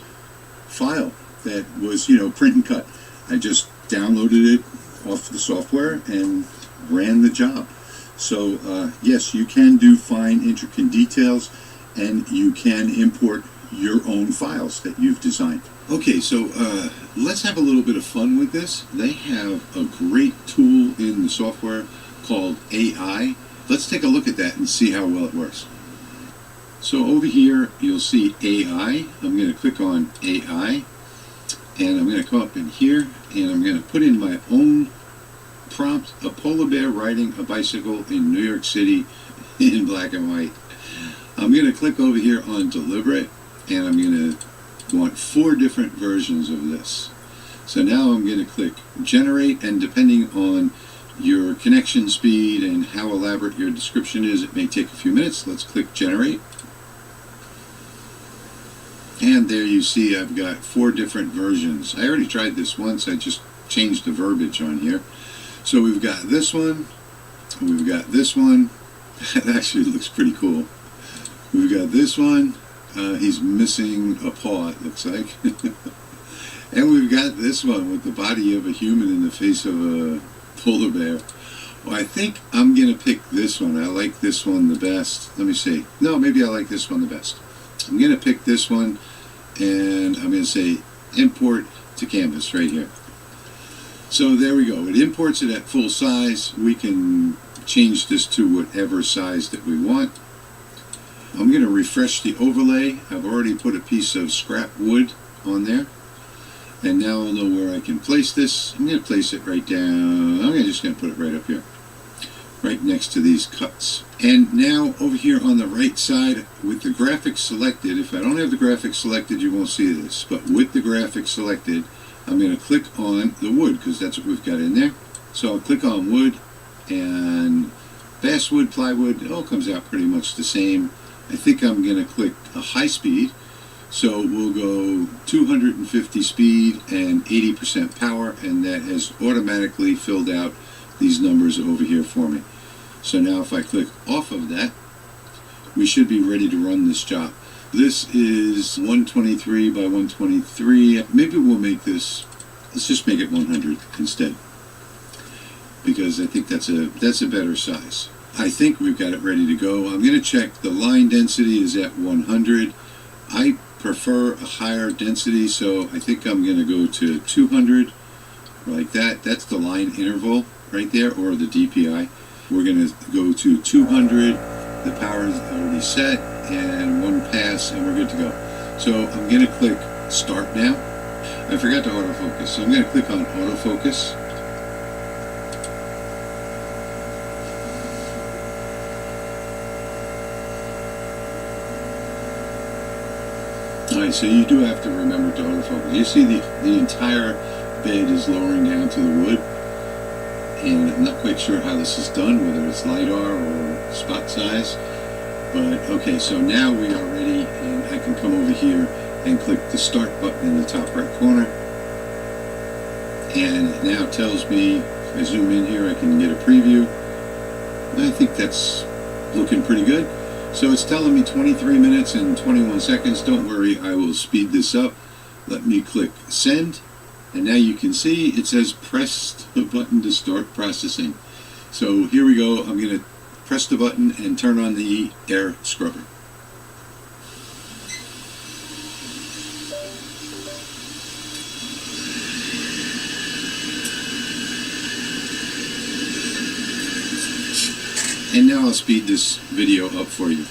file that was, print and cut. I just downloaded it off the software and ran the job. So yes, you can do fine intricate details, and you can import your own files that you've designed. Okay, so let's have a little bit of fun with this. They have a great tool in the software called AI. Let's take a look at that and see how well it works. So over here, you'll see AI. I'm going to click on AI, and I'm going to come up in here, and I'm going to put in my own prompt, a polar bear riding a bicycle in New York City in black and white. I'm going to click over here on deliberate, and I'm going to want 4 different versions of this. So now I'm going to click generate, and depending on your connection speed and how elaborate your description is, it may take a few minutes. Let's click generate. And there you see I've got 4 different versions. I already tried this once. I just changed the verbiage on here. So we've got this one. We've got this one. That actually looks pretty cool. We've got this one. He's missing a paw, it looks like. And we've got this one with the body of a human in the face of a polar bear. Well, I think I'm going to pick this one. I like this one the best. Let me see. No, maybe I like this one the best. I'm going to pick this one, and I'm going to say import to canvas right here. So there we go. It imports it at full size. We can change this to whatever size that we want. I'm going to refresh the overlay. I've already put a piece of scrap wood on there. And now I'll know where I can place this. I'm going to place it right down. I'm just going to put it right up here, right next to these cuts. And now over here on the right side with the graphics selected, if I don't have the graphics selected, you won't see this. But with the graphics selected, I'm going to click on the wood because that's what we've got in there. So I'll click on wood, and basswood, plywood, it all comes out pretty much the same. I think I'm going to click a high speed. So we'll go 250 speed and 80% power, and that has automatically filled out these numbers over here for me. So now if I click off of that, we should be ready to run this job. This is 123 by 123. Maybe we'll make this, let's just make it 100 instead, because I think that's a better size. I think we've got it ready to go. I'm going to check the line density is at 100. I prefer a higher density, so I think I'm going to go to 200, like that. That's the line interval right there, or the DPI. We're going to go to 200. The power is already set, and 1 pass, and we're good to go. So I'm going to click start now, I forgot to autofocus, so I'm going to click on autofocus. Alright, so you do have to remember to autofocus. You see the entire bed is lowering down to the wood, and I'm not quite sure how this is done, whether it's LiDAR or spot size. But okay, so now we are ready, and I can come over here and click the start button in the top right corner. And it now tells me, if I zoom in here, I can get a preview. And I think that's looking pretty good. So it's telling me 23 minutes and 21 seconds. Don't worry, I will speed this up. Let me click send. And now you can see it says press the button to start processing. So here we go. I'm going to press the button and turn on the air scrubber. And now I'll speed this video up for you.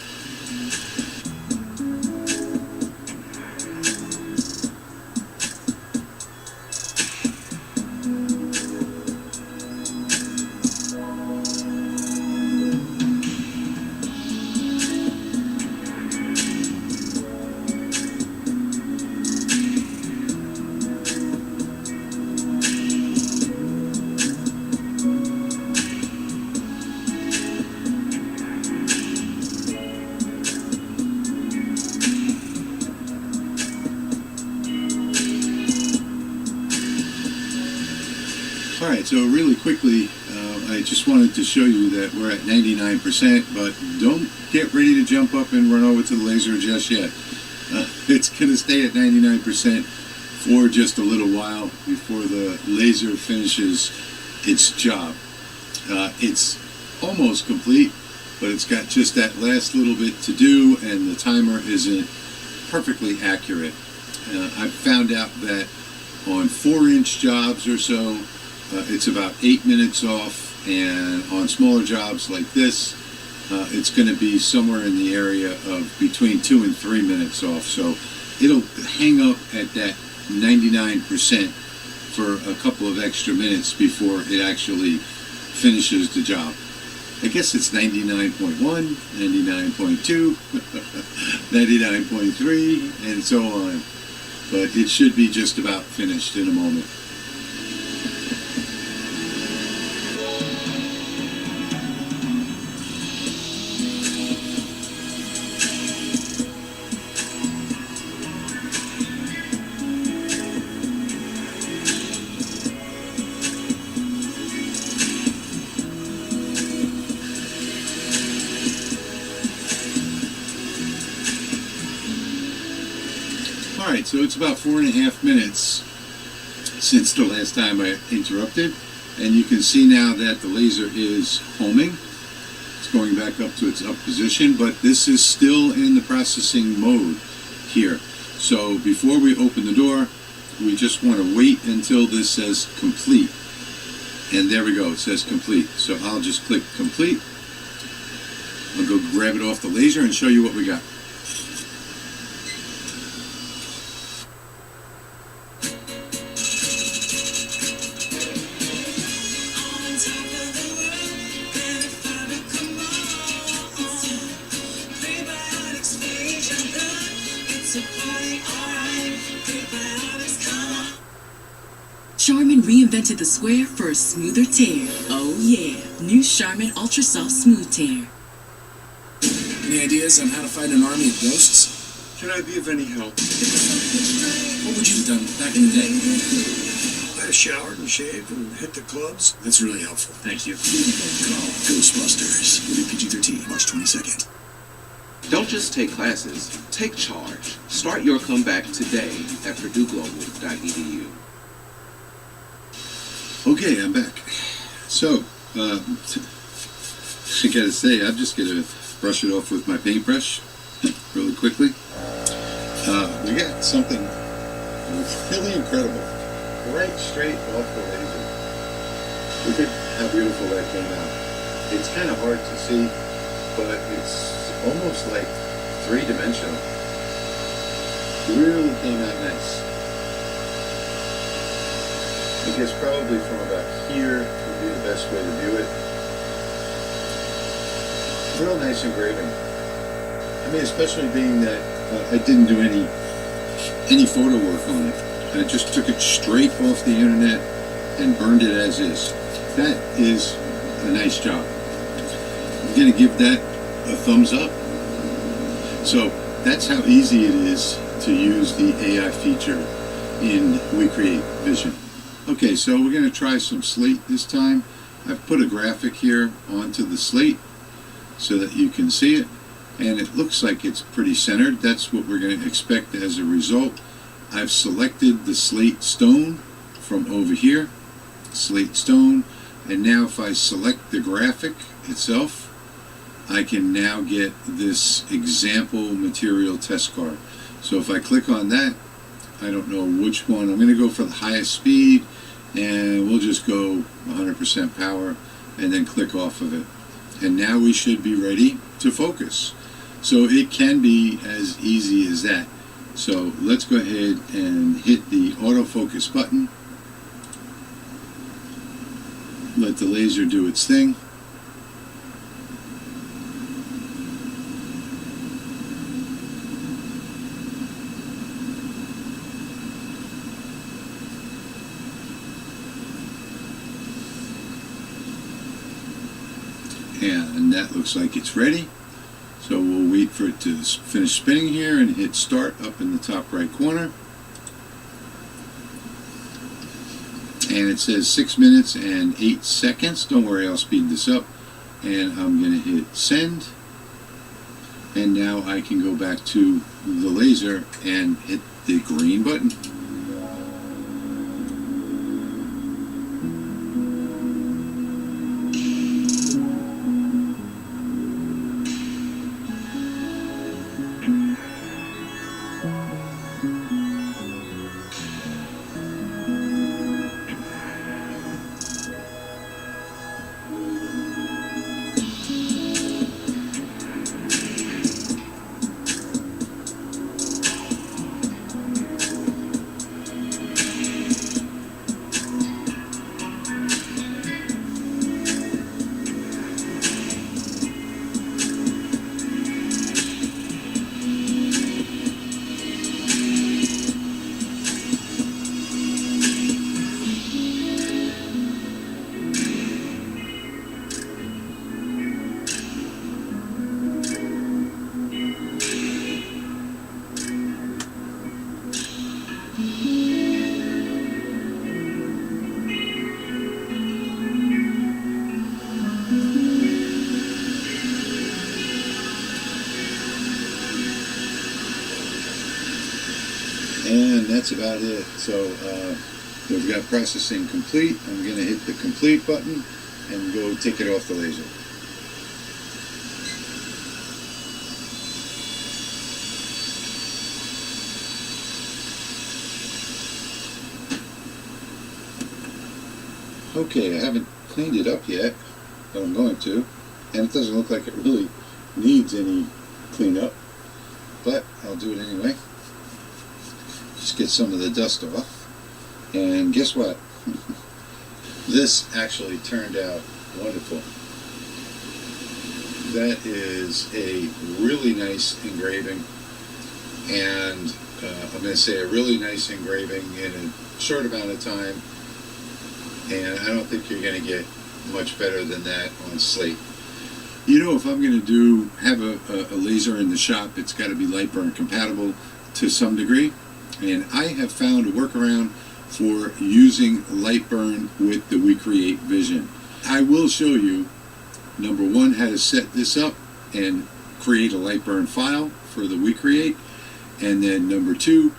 Alright, so really quickly, I just wanted to show you that we're at 99%, but don't get ready to jump up and run over to the laser just yet. It's going to stay at 99% for just a little while before the laser finishes its job. It's almost complete, but it's got just that last little bit to do, and the timer isn't perfectly accurate. I've found out that on 4-inch jobs or so, it's about 8 minutes off, and on smaller jobs like this, it's going to be somewhere in the area of between 2 and 3 minutes off. So it'll hang up at that 99% for a couple of extra minutes before it actually finishes the job. I guess it's 99.1, 99.2, 99.3, and so on. But it should be just about finished in a moment. Alright, so it's about 4.5 minutes since the last time I interrupted, and you can see now that the laser is homing. It's going back up to its up position, but this is still in the processing mode here. So before we open the door, we just want to wait until this says complete. And there we go, it says complete. So I'll just click complete. I'll go grab it off the laser and show you what we got. Charmin reinvented the square for a smoother tear. Oh yeah, new Charmin Ultra Soft Smooth Tear. Any ideas on how to fight an army of ghosts? Can I be of any help? What would you have done back in the day? I showered and shaved and hit the clubs. That's really helpful. Thank you. Call Ghostbusters. Rated PG-13, March 22nd. Don't just take classes, take charge. Start your comeback today at PurdueGlobal.edu. Okay, I'm back. So, I gotta say, I'm just gonna brush it off with my paintbrush really quickly. We got something really incredible right straight off the laser. Look at how beautiful that came out. It's kind of hard to see, but it's almost like three-dimensional. Really came out nice. I guess probably from about here would be the best way to view it. Real nice engraving. I mean, especially being that I didn't do any photo work on it. I just took it straight off the internet and burned it as is. That is a nice job. I'm going to give that a thumbs up. So that's how easy it is to use the AI feature in We Create Vision. Okay, so we're going to try some slate this time. I've put a graphic here onto the slate so that you can see it, and it looks like it's pretty centered. That's what we're going to expect as a result. I've selected the slate stone from over here, slate stone, and now if I select the graphic itself, I can now get this example material test card. So if I click on that, I don't know which one. I'm going to go for the highest speed, and we'll just go 100% power and then click off of it. And now we should be ready to focus. So it can be as easy as that. So let's go ahead and hit the autofocus button. Let the laser do its thing. And that looks like it's ready. So we'll wait for it to finish spinning here and hit start up in the top right corner. And it says 6 minutes and 8 seconds. Don't worry, I'll speed this up. And I'm going to hit send. And now I can go back to the laser and hit the green button. And that's about it. So we've got processing complete. I'm going to hit the complete button and go take it off the laser. Okay, I haven't cleaned it up yet, but I'm going to. And it doesn't look like it really needs any cleanup, but I'll do it anyway. Just get some of the dust off. And guess what? This actually turned out wonderful. That is a really nice engraving, and I'm going to say a really nice engraving in a short amount of time, and I don't think you're going to get much better than that on slate. You know, if I'm going to have a laser in the shop, it's got to be light burn compatible to some degree. And I have found a workaround for using light burn with the We Create Vision. I will show you, number one, how to set this up and create a light burn file for the We Create. And then number two,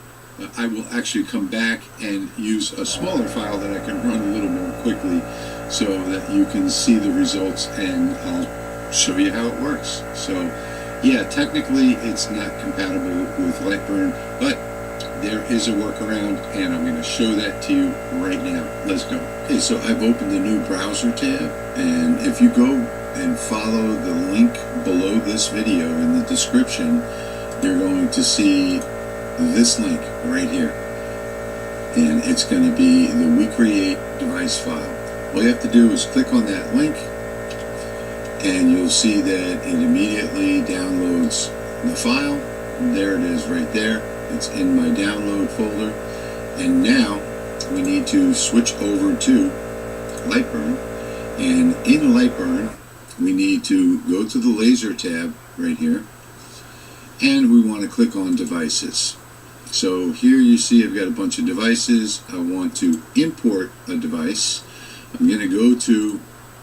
I will actually come back and use a smaller file that I can run a little more quickly so that you can see the results, and I'll show you how it works. So yeah, technically it's not compatible with light burn, but there is a workaround, and I'm going to show that to you right now. Let's go. Okay, so I've opened a new browser tab, and if you go and follow the link below this video in the description, you're going to see this link right here. and it's going to be the We Create device file. All you have to do is click on that link, and you'll see that it immediately downloads the file. There it is right there. It's in my download folder. And now we need to switch over to Lightburn. And in Lightburn, we need to go to the laser tab right here, and we want to click on devices. So here you see I've got a bunch of devices. I want to import a device. I'm going to go to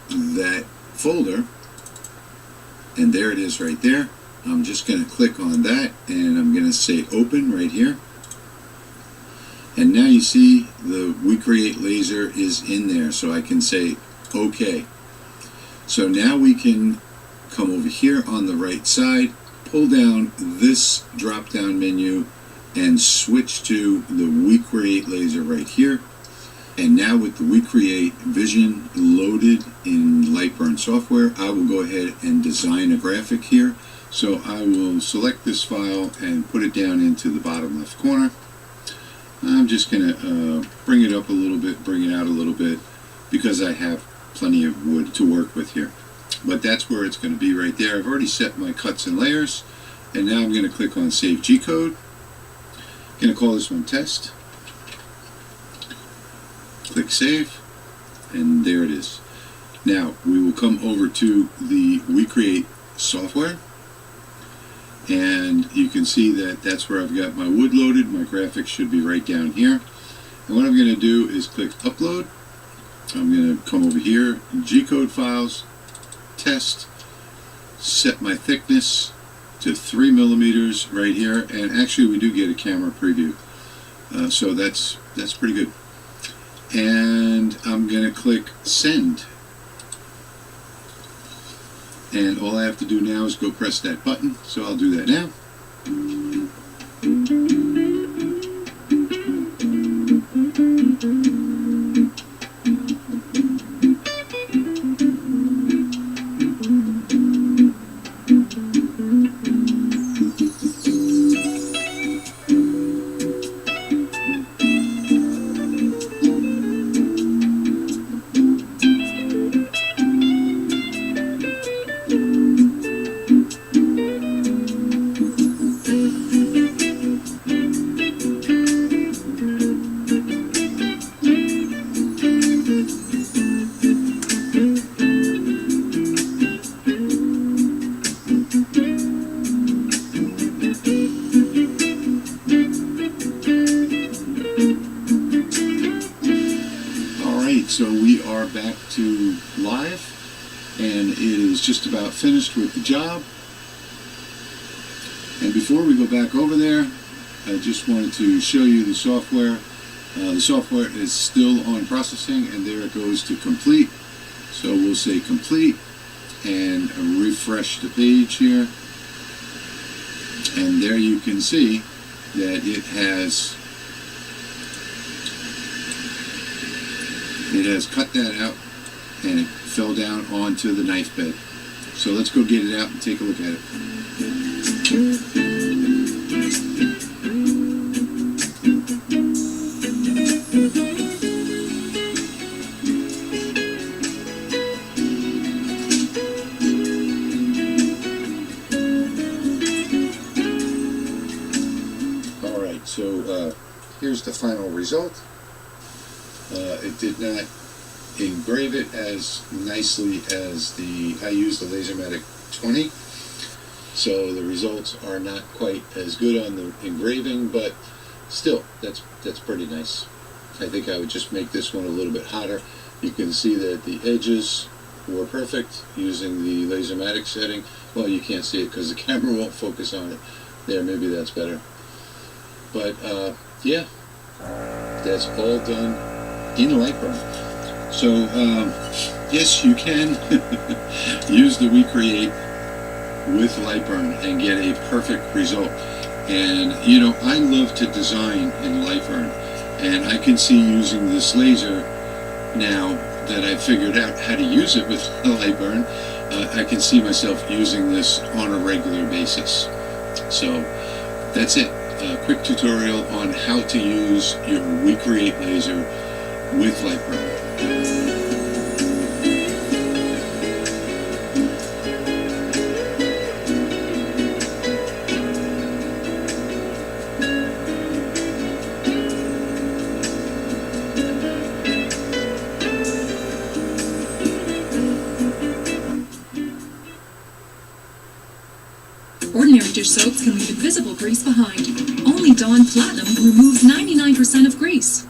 that folder, and there it is right there. I'm just going to click on that, and I'm going to say open right here. And now you see the We Create laser is in there, so I can say OK. So now we can come over here on the right side, pull down this drop down menu, and switch to the We Create laser right here. And now with the We Create vision loaded in Lightburn software, I will go ahead and design a graphic here. So I will select this file and put it down into the bottom left corner. I'm just going to bring it up a little bit, bring it out a little bit, because I have plenty of wood to work with here. But that's where it's going to be right there. I've already set my cuts and layers, and now I'm going to click on Save G-Code. I'm going to call this one Test. Click Save, and there it is. Now we will come over to the We Create software, and you can see that that's where I've got my wood loaded. My graphics should be right down here. And what I'm going to do is click Upload. I'm going to come over here, G-Code Files, Test, set my thickness to 3 millimeters right here, and actually we do get a camera preview, so that's pretty good. And I'm going to click Send, and all I have to do now is go press that button, so I'll do that now. So we are back to live, and it is just about finished with the job. And before we go back over there, I just wanted to show you the software. The software is still on processing, and there it goes to complete. So we'll say complete and refresh the page here. And there you can see that it has cut that out, and it fell down onto the knife bed. So let's go get it out and take a look at it. Alright, so here's the final result. It did not engrave it as nicely as I used the Lasermatic 20, so the results are not quite as good on the engraving, but still, that's pretty nice. I think I would just make this one a little bit hotter. You can see that the edges were perfect using the Lasermatic setting. Well, you can't see it because the camera won't focus on it. There, maybe that's better. But yeah, that's all done in Lightburn. So yes, you can use the We Create with Lightburn and get a perfect result. And you know, I love to design in Lightburn, and I can see using this laser now that I've figured out how to use it with Lightburn. I can see myself using this on a regular basis. So that's it. a quick tutorial on how to use your WeCreate laser with Lightroom. Ordinary dish soaps can leave invisible grease behind. Only Dawn Platinum removes 99% of grease.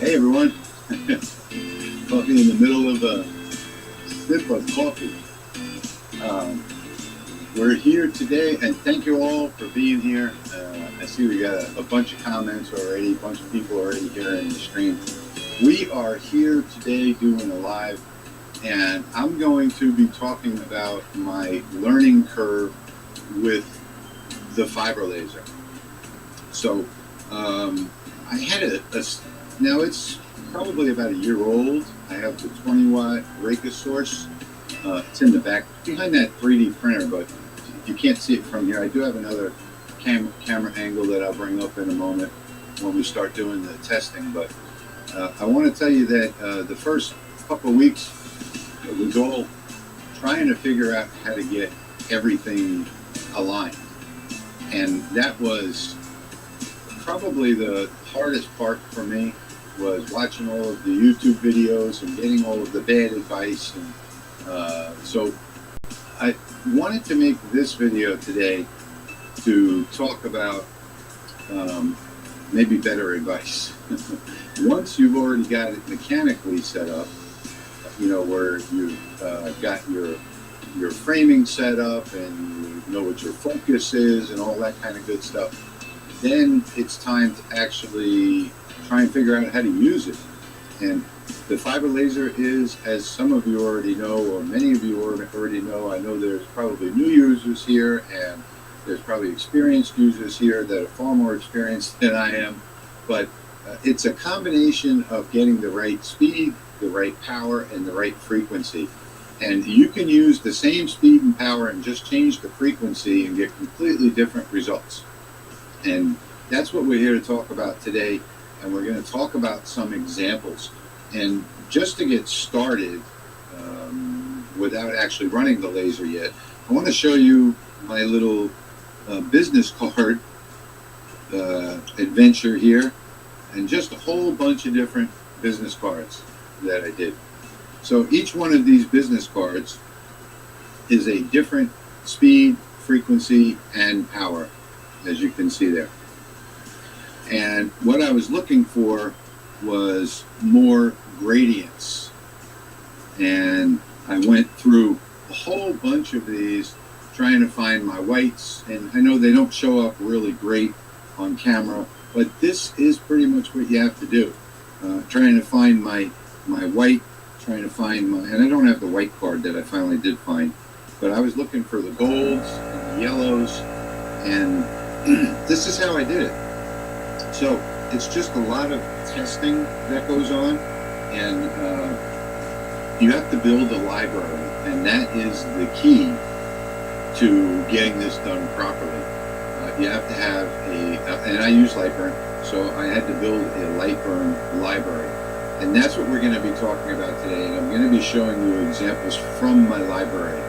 Hey everyone, coffee in the middle of a sip of coffee. We're here today, and thank you all for being here. I see we got a bunch of comments already, a bunch of people already here in the stream. We are here today doing a live, and I'm going to be talking about my learning curve with the fiber laser. So I had now it's probably about a year old. I have the 20 watt Reka source. It's in the back behind that 3D printer, but you can't see it from here. I do have another camera angle that I'll bring up in a moment when we start doing the testing. But I want to tell you that the first couple of weeks it was all trying to figure out how to get everything aligned, and that was probably the hardest part for me, was watching all of the YouTube videos and getting all of the bad advice. And so I wanted to make this video today to talk about maybe better advice. Once you've already got it mechanically set up, you know, where you've got your framing set up and you know what your focus is and all that kind of good stuff, then it's time to actually try and figure out how to use it. And the fiber laser is, as some of you already know, or many of you already know, I know there's probably new users here, and there's probably experienced users here that are far more experienced than I am, but it's a combination of getting the right speed, the right power, and the right frequency. And you can use the same speed and power and just change the frequency and get completely different results. And that's what we're here to talk about today. And we're going to talk about some examples. And just to get started, without actually running the laser yet, I want to show you my little business card adventure here, and just a whole bunch of different business cards that I did. So each one of these business cards is a different speed, frequency, and power, as you can see there. And what I was looking for was more gradients. And I went through a whole bunch of these trying to find my whites. And I know they don't show up really great on camera, but this is pretty much what you have to do. Trying to find my white, trying to find my, and I don't have the white card that I finally did find, but I was looking for the golds and the yellows, and this is how I did it. So it's just a lot of testing that goes on, and you have to build a library, and that is the key to getting this done properly. You have to have and I use Lightburn, so I had to build a Lightburn library. And that's what we're going to be talking about today, and I'm going to be showing you examples from my library.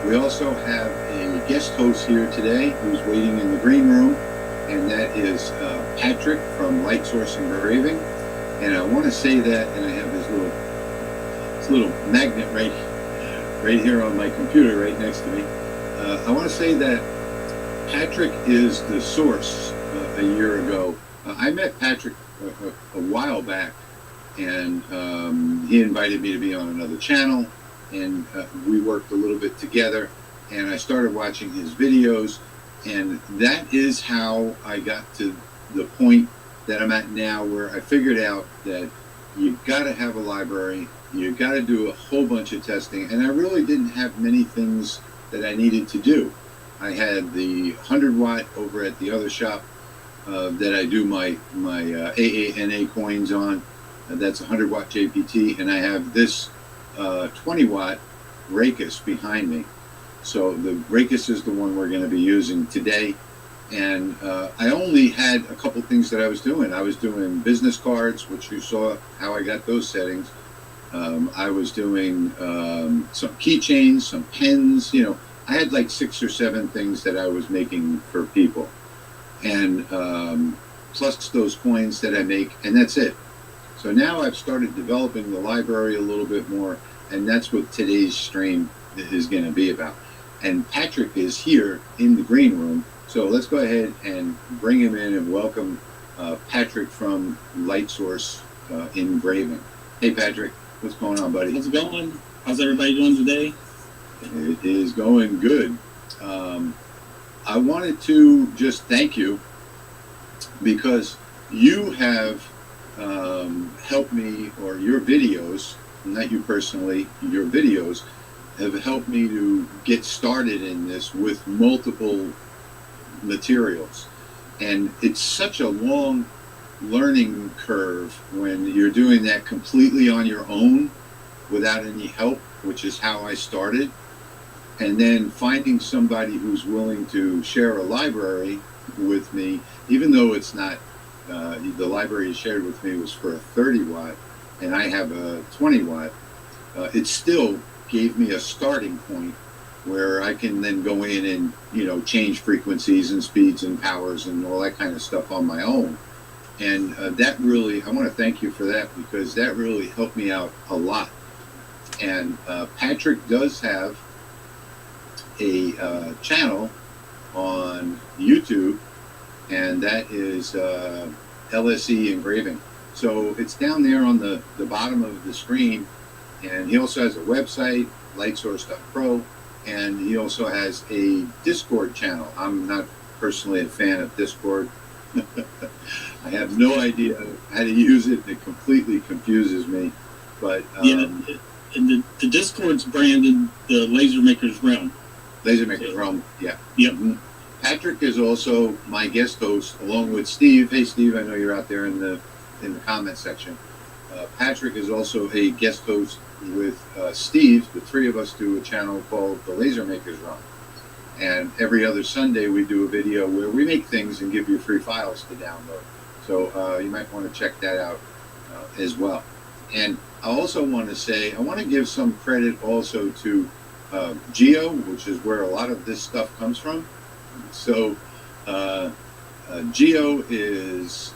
We also have a guest host here today who's waiting in the green room, and that is Patrick from Light Source Engraving, and I want to say that, and I have this little magnet right here on my computer, right next to me. I want to say that Patrick is the source. A year ago, I met Patrick a while back, and he invited me to be on another channel, and we worked a little bit together, and I started watching his videos, and that is how I got to the point that I'm at now, where I figured out that you got to have a library, you got to do a whole bunch of testing, and I really didn't have many things that I needed to do. I had the 100 watt over at the other shop that I do my AANA coins on. That's 100 watt JPT, and I have this 20 watt Racus behind me. So the Racus is the one we're going to be using today. And I only had a couple things that I was doing. I was doing business cards, which you saw how I got those settings. I was doing some keychains, some pens, you know. I had like 6 or 7 things that I was making for people. And plus those coins that I make, and that's it. So now I've started developing the library a little bit more, and that's what today's stream is going to be about. And Patrick is here in the green room, so let's go ahead and bring him in and welcome Patrick from Light Source Engraving. Hey Patrick, what's going on, buddy? How's it going? How's everybody doing today? It is going good. I wanted to just thank you because you have helped me, or your videos, not you personally, your videos have helped me to get started in this with multiple materials. And it's such a long learning curve when you're doing that completely on your own without any help, which is how I started. And then finding somebody who's willing to share a library with me, even though it's not, the library you shared with me was for a 30 watt, and I have a 20 watt, it still gave me a starting point where I can then go in and, you know, change frequencies and speeds and powers and all that kind of stuff on my own. And that really, I want to thank you for that, because that really helped me out a lot. And Patrick does have a channel on YouTube, and that is LSE Engraving. So it's down there on the bottom of the screen, and he also has a website, lightsource.pro, and he also has a Discord channel. I'm not personally a fan of Discord. I have no idea how to use it. It completely confuses me. But yeah, and the Discord's branded the Laser Maker's Realm. Laser Maker's Realm, yeah. Yep. Mm-hmm. Patrick is also my guest host, along with Steve. Hey, Steve, I know you're out there in the comment section. Patrick is also a guest host with Steve. The three of us do a channel called the Laser Maker's Realm. And every other Sunday we do a video where we make things and give you free files to download. So you might want to check that out as well. And I also want to say, I want to give some credit also to Geo, which is where a lot of this stuff comes from. So Geo is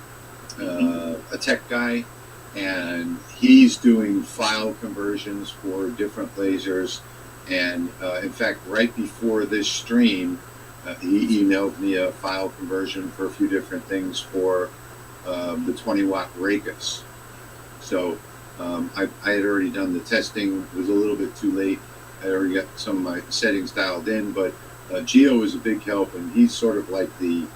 a tech guy, and he's doing file conversions for different lasers. And in fact, right before this stream, he emailed me a file conversion for a few different things for the 20 watt Racus. So I had already done the testing. It was a little bit too late. I already got some of my settings dialed in, but Geo is a big help, and he's sort of like the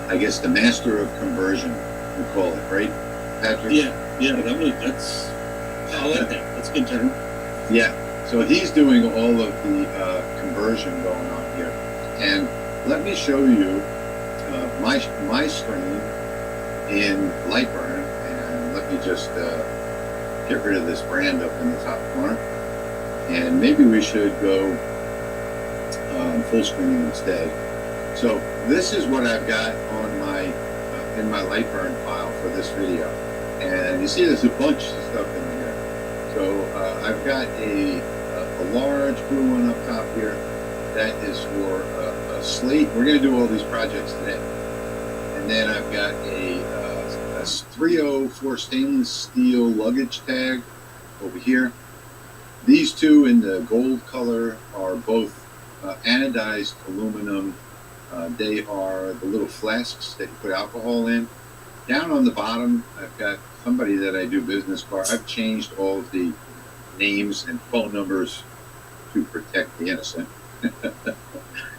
I guess the master of conversion, we call it, right, Patrick? Yeah, that's I like that. That's a good term. Yeah, so he's doing all of the conversion going on here, and let me show you my screen in Lightburn, and let me just get rid of this brand up in the top corner, and maybe we should go full screen instead. So this is what I've got on my in my Lightburn file for this video, and you see there's a bunch of stuff in here. So I've got a large blue one up top here. That is for a slate. We're going to do all these projects today. And then I've got a 304 stainless steel luggage tag over here. These two in the gold color are both anodized aluminum. They are the little flasks that you put alcohol in. Down on the bottom, I've got somebody that I do business for. I've changed all of the names and phone numbers to protect the innocent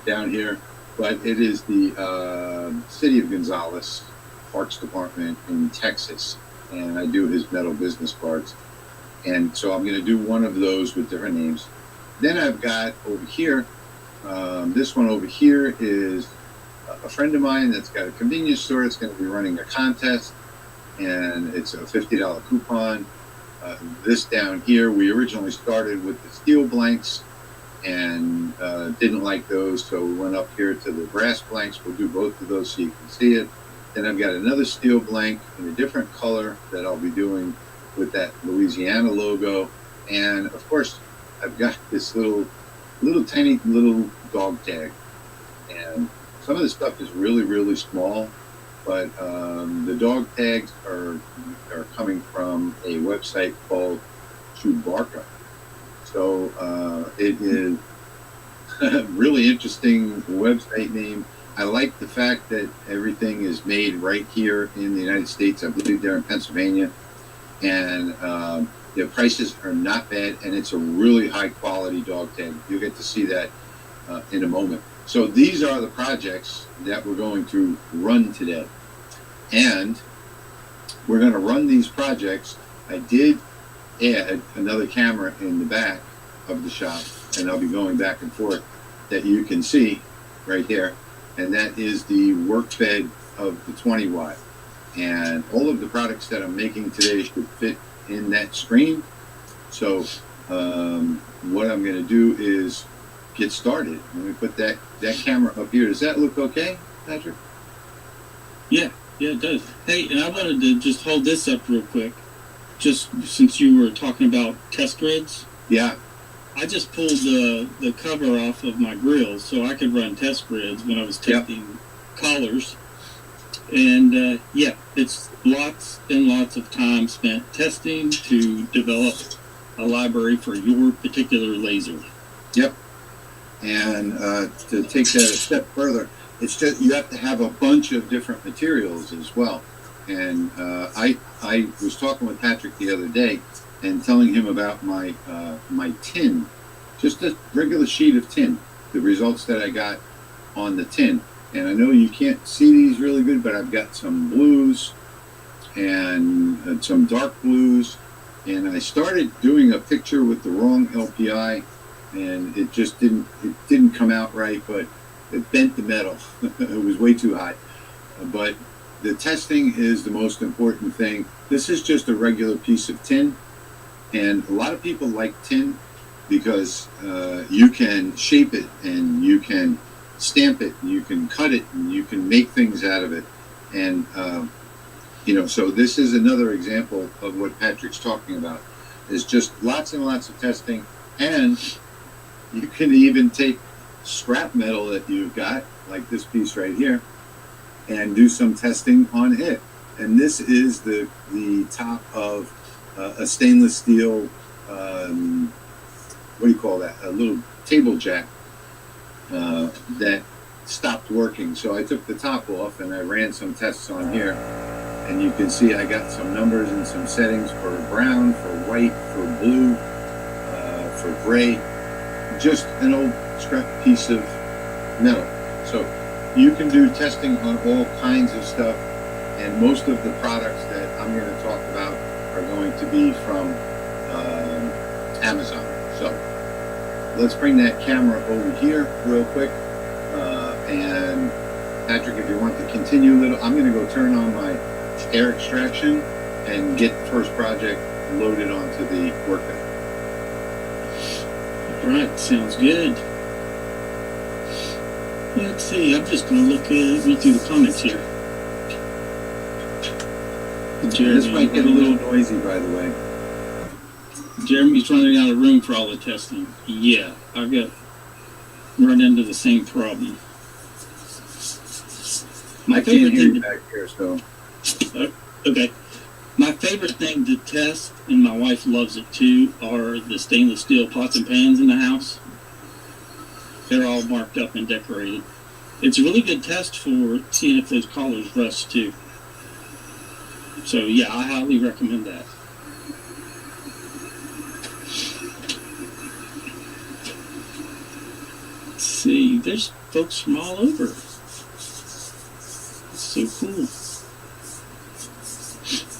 down here. But it is the City of Gonzales Parks Department in Texas, and I do his metal business cards. And so I'm going to do one of those with different names. Then I've got over here, this one over here is a friend of mine that's got a convenience store. It's going to be running a contest, and it's a $50 coupon. This down here, we originally started with the steel blanks and didn't like those, so we went up here to the brass blanks. We'll do both of those so you can see it. Then I've got another steel blank in a different color that I'll be doing with that Louisiana logo. And of course, I've got this little tiny little dog tag. And some of this stuff is really, really small, but the dog tags are coming from a website called Chewbacca. So it is a really interesting website name. I like the fact that everything is made right here in the United States. I believe they're in Pennsylvania. And the prices are not bad, and it's a really high quality dog tag. You'll get to see that in a moment. So these are the projects that we're going to run today. And we're going to run these projects. I did add another camera in the back of the shop, and I'll be going back and forth, that you can see right here. And that is the work bed of the 20 watt. And all of the products that I'm making today should fit in that screen. So what I'm going to do is get started. Let me put that camera up here. Does that look okay, Patrick? Yeah, it does. Hey, and I wanted to just hold this up real quick, just since you were talking about test grids. Yeah. I just pulled the cover off of my grill so I could run test grids when I was testing collars. And it's lots and lots of time spent testing to develop a library for your particular laser. Yep. And to take that a step further, it's just you have to have a bunch of different materials as well. And I was talking with Patrick the other day and telling him about my my tin, just a regular sheet of tin, the results that I got on the tin. And I know you can't see these really good, but I've got some blues and some dark blues. And I started doing a picture with the wrong LPI, and it just didn't come out right, but it bent the metal. It was way too hot. But the testing is the most important thing. This is just a regular piece of tin, and a lot of people like tin because you can shape it and you can stamp it and you can cut it and you can make things out of it. And so this is another example of what Patrick's talking about, is just lots and lots of testing. And you can even take scrap metal that you've got, like this piece right here, and do some testing on it. And this is the top of a stainless steel, what do you call that? A little table jack that stopped working. So I took the top off and I ran some tests on here. And you can see I got some numbers and some settings for brown, for white, for blue, for gray. Just an old scrap piece of metal. So you can do testing on all kinds of stuff, and most of the products that I'm going to talk about are going to be from Amazon. So let's bring that camera over here real quick. And Patrick, if you want to continue a little, I'm going to go turn on my air extraction and get the first project loaded onto the workbench. All right, sounds good. Let's see, I'm just going to read through the comments here. This might get a little noisy, by the way. Jeremy's running out of room for all the testing. Yeah, I've got run into the same problem. My I can't favorite hear thing you to, back here, so. okay. My favorite thing to test, and my wife loves it too, are the stainless steel pots and pans in the house. They're all marked up and decorated. It's a really good test for seeing if those collars rust too. So yeah, I highly recommend that. Let's see, there's folks from all over. It's so cool.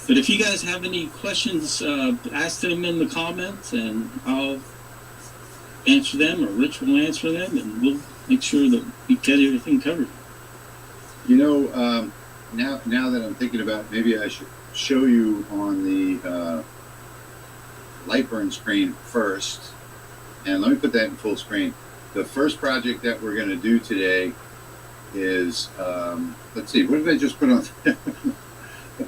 But if you guys have any questions, ask them in the comments, and I'll answer them, or Rich will answer them, and we'll make sure that we get everything covered. You know, now that I'm thinking about it, maybe I should show you on the Lightburn screen first. And let me put that in full screen. The first project that we're going to do today is, let's see, what did I just put on? I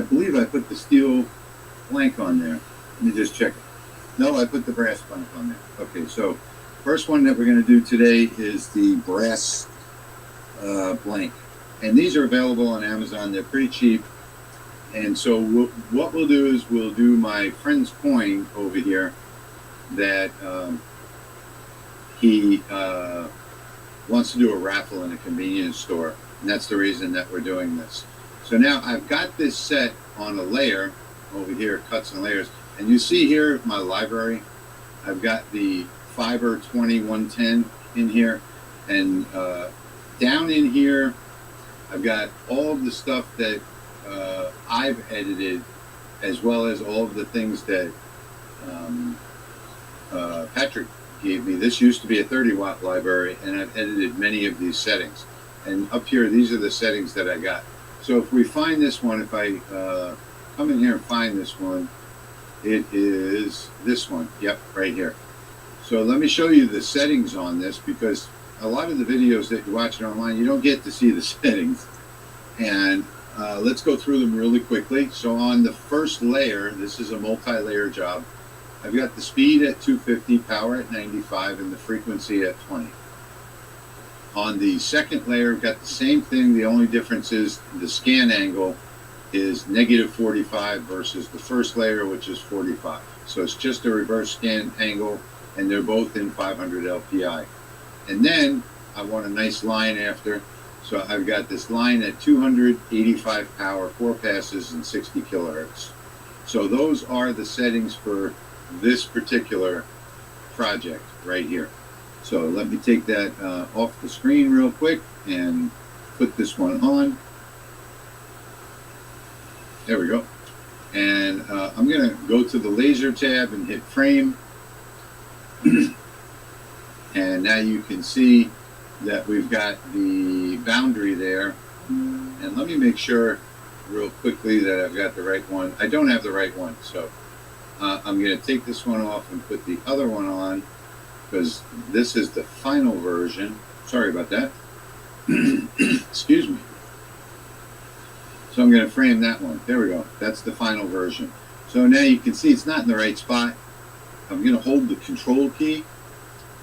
believe I put the steel blank on there. Let me just check it. No, I put the brass blank on there. Okay, so first one that we're going to do today is the brass blank. And these are available on Amazon. They're pretty cheap. And so what we'll do is we'll do my friend's coin over here that he wants to do a raffle in a convenience store. And that's the reason that we're doing this. So now I've got this set on a layer over here, cuts and layers. And you see here my library. I've got the Fiber 2110 in here. And down in here, I've got all of the stuff that I've edited, as well as all of the things that Patrick gave me. This used to be a 30-watt library, and I've edited many of these settings. And up here, these are the settings that I got. So if we find this one, if I come in here and find this one, it is this one. Yep, right here. So let me show you the settings on this, because a lot of the videos that you're watching online, you don't get to see the settings. And let's go through them really quickly. So on the first layer, this is a multi-layer job. I've got the speed at 250, power at 95, and the frequency at 20. On the second layer, I've got the same thing. The only difference is the scan angle is negative 45 versus the first layer, which is 45. So it's just a reverse scan angle, and they're both in 500 LPI. And then I want a nice line after. So I've got this line at 285 power, 4 passes, and 60 kilohertz. So those are the settings for this particular project right here. So let me take that off the screen real quick and put this one on. There we go. And I'm going to go to the laser tab and hit frame. And now you can see that we've got the boundary there. And let me make sure real quickly that I've got the right one. I don't have the right one, so I'm going to take this one off and put the other one on, because this is the final version. Sorry about that. Excuse me. So I'm going to frame that one. There we go. That's the final version. So now you can see it's not in the right spot. I'm going to hold the control key,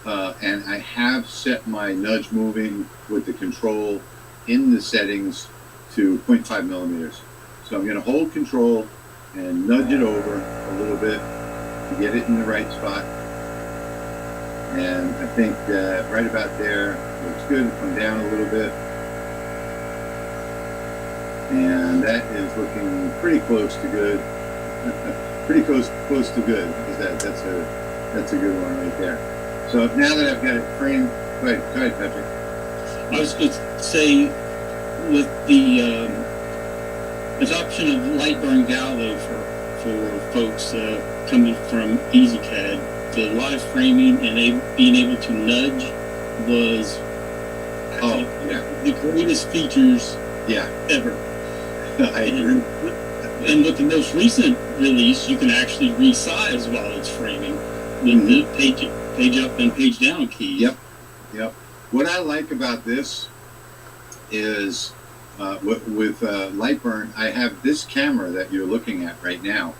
and I have set my nudge moving with the control in the settings to 0.5 millimeters. So I'm going to hold control and nudge it over a little bit to get it in the right spot. And I think right about there looks good. Come down a little bit. And that is looking pretty close to good. Pretty close to good. That's a good one right there. So now that I've got it framed, go ahead, Patrick. I was going to say, with the adoption of Lightburn Galvo for folks coming from EasyCAD, the live framing and being able to nudge was the greatest features ever. I agree. And with the most recent release, you can actually resize while it's framing with the page up and page down keys. Yep. What I like about this is with Lightburn, I have this camera that you're looking at right now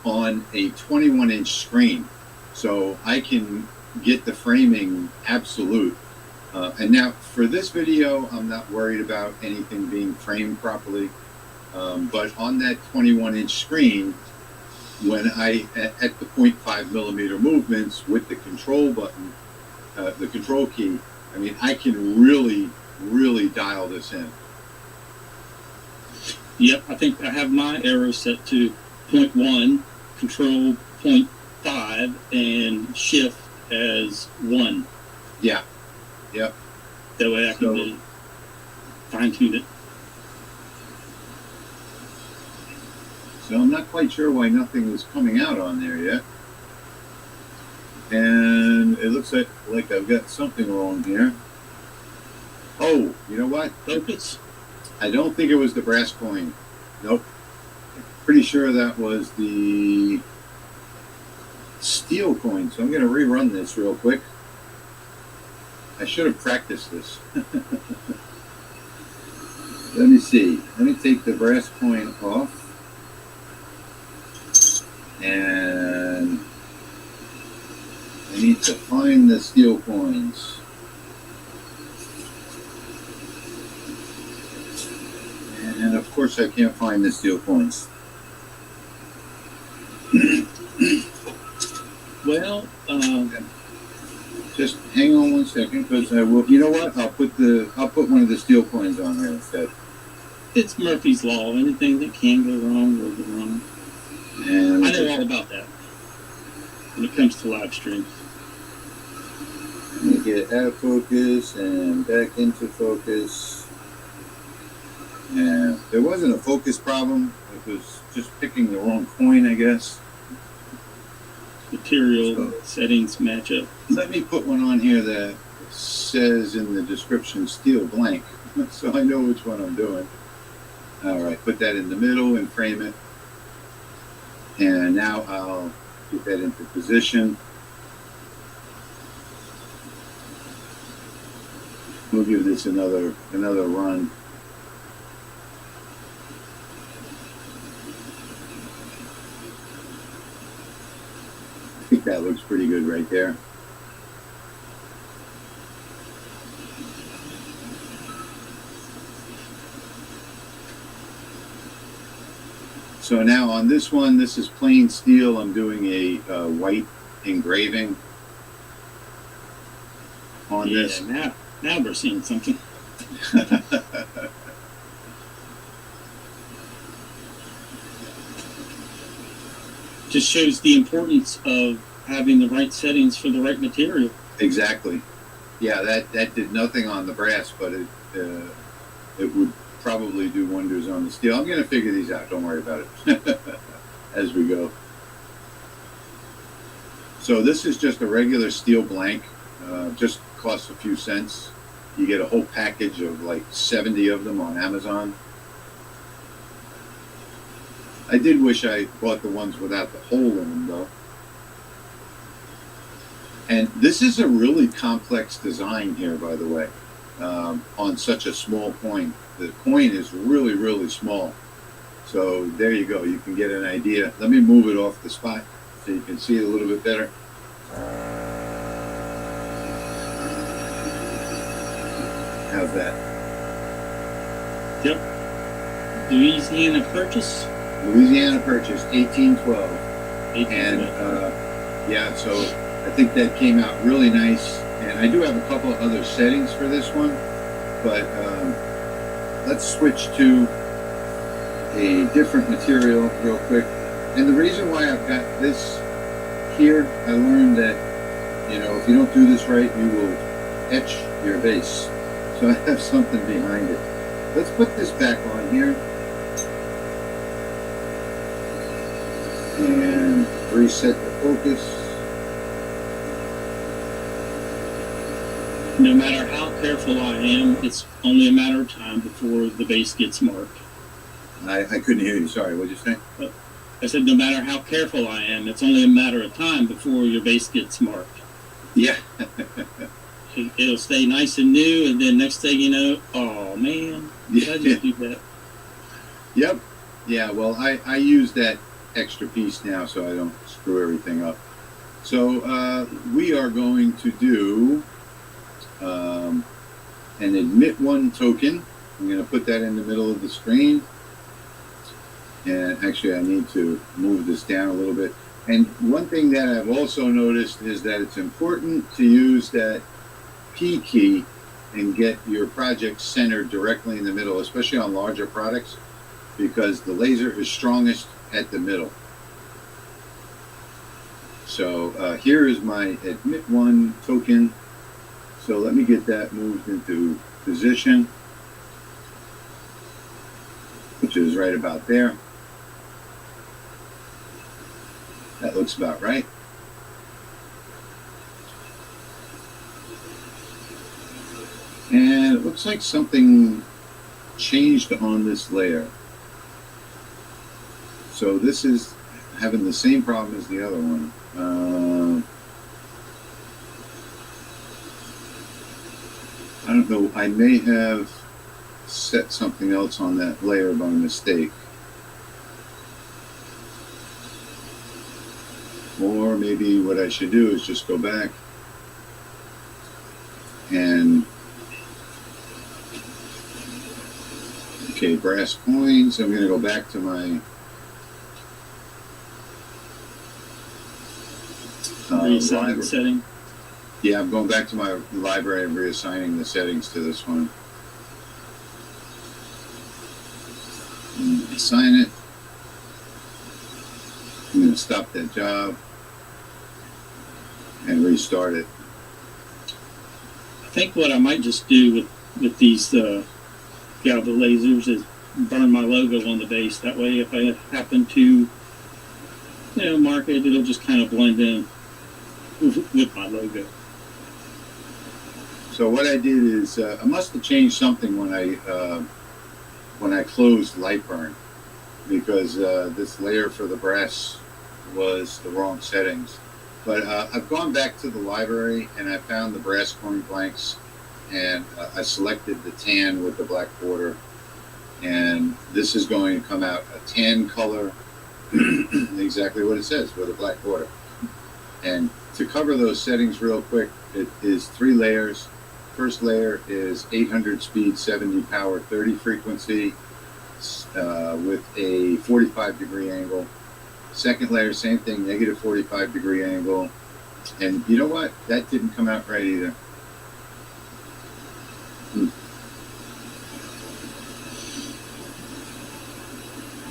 on a 21-inch screen. So I can get the framing absolute. And now for this video, I'm not worried about anything being framed properly. But on that 21-inch screen, when I, at the 0.5 millimeter movements with the control button, the control key, I mean, I can really, really dial this in. Yep, I think I have my arrow set to 0.1, control 0.5, and shift as 1. Yeah. Yep. That way I can fine tune it. So I'm not quite sure why nothing was coming out on there yet. And it looks like I've got something wrong here. Oh, you know what? Focus? I don't think it was the brass coin. Nope. Pretty sure that was the steel coin. So I'm going to rerun this real quick. I should have practiced this. Let me see. Let me take the brass coin off. And I need to find the steel coins. And of course I can't find the steel coins. Well, just hang on one second, because I will. You know what? I'll put one of the steel coins on here instead. It's Murphy's Law. Anything that can go wrong will go wrong. And I know all about that when it comes to live streams. Let me get it out of focus and back into focus. And there wasn't a focus problem. It was just picking the wrong coin, I guess. Material settings match up. Let me put one on here that says in the description steel blank, so I know which one I'm doing. All right, put that in the middle and frame it. And now I'll get that into position. We'll give this another run. I think that looks pretty good right there. So now on this one, this is plain steel. I'm doing a white engraving on this. Now we're seeing something. Just shows the importance of having the right settings for the right material. Exactly. Yeah, that did nothing on the brass, but it would probably do wonders on the steel. I'm going to figure these out. Don't worry about it as we go. So this is just a regular steel blank. Just costs a few cents. You get a whole package of like 70 of them on Amazon. I did wish I bought the ones without the hole in them, though. And this is a really complex design here, by the way, on such a small coin. The coin is really, really small. So there you go. You can get an idea. Let me move it off the spot so you can see it a little bit better. How's that? Yep. Louisiana Purchase? Louisiana Purchase, 1812. 1812. And yeah, so I think that came out really nice. And I do have a couple of other settings for this one, but let's switch to a different material real quick. And the reason why I've got this here, I learned that, you know, if you don't do this right, you will etch your base. So I have something behind it. Let's put this back on here. And reset the focus. No matter how careful I am, it's only a matter of time before the base gets marked. I couldn't hear you. Sorry, what did you say? I said no matter how careful I am, it's only a matter of time before your base gets marked. Yeah. It'll stay nice and new, and then next thing you know, oh man, did I just do that? Yep. Yeah, well, I use that extra piece now so I don't screw everything up. So we are going to do an admit one token. I'm going to put that in the middle of the screen. And actually, I need to move this down a little bit. And one thing that I've also noticed is that it's important to use that P key and get your project centered directly in the middle, especially on larger products, because the laser is strongest at the middle. So here is my admit one token. So let me get that moved into position, which is right about there. That looks about right. And it looks like something changed on this layer. So this is having the same problem as the other one. I don't know, I may have set something else on that layer by mistake. Or maybe what I should do is just go back and, okay, brass coins. I'm going to go back to my reassign setting. Yeah, I'm going back to my library and reassigning the settings to this one. Assign it. I'm going to stop that job and restart it. I think what I might just do with these Galva lasers is burn my logo on the base. That way, if I happen to, mark it, it'll just kind of blend in with my logo. So what I did is I must have changed something when I closed Lightburn, because this layer for the brass was the wrong settings. But I've gone back to the library and I found the brass coin blanks, and I selected the tan with the black border, and this is going to come out a tan color, exactly what it says, with a black border. And to cover those settings real quick, it is 3 layers. First layer is 800 speed, 70 power, 30 frequency, with a 45-degree angle. Second layer, same thing, negative 45-degree angle. And you know what? That didn't come out right either.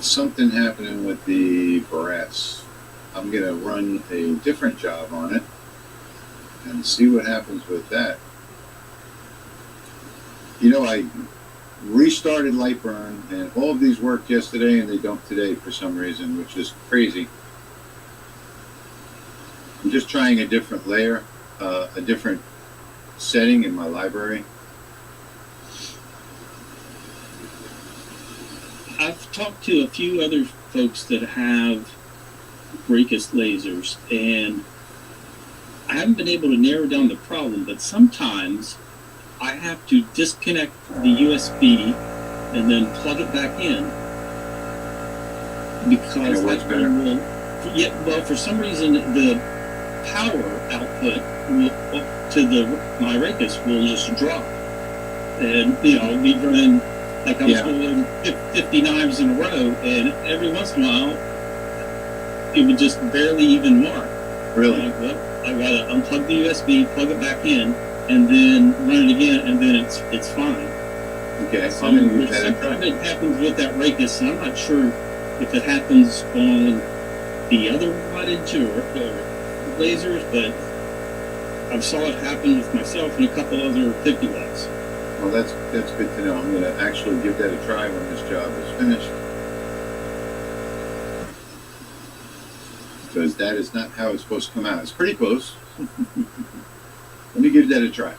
Something happening with the brass. I'm going to run a different job on it and see what happens with that. I restarted Lightburn, and all of these worked yesterday and they don't today for some reason, which is crazy. I'm just trying a different layer, a different setting in my library. I've talked to a few other folks that have Raycus lasers, and I haven't been able to narrow down the problem, but sometimes I have to disconnect the USB and then plug it back in, because for some reason the power output my Raycus will just drop, and we run like I was rolling 50 knives in a row, and every once in a while it would just barely even mark. Really? I gotta unplug the USB, plug it back in, and then run it again, and then it's fine. Okay, so sometimes it happens with that Raycus, and I'm not sure if it happens on the other wattage or lasers, but I've saw it happen with myself and a couple other 50 watts. Well, that's good to know. I'm going to actually give that a try when this job is finished, because that is not how it's supposed to come out. It's pretty close. Let me give that a try.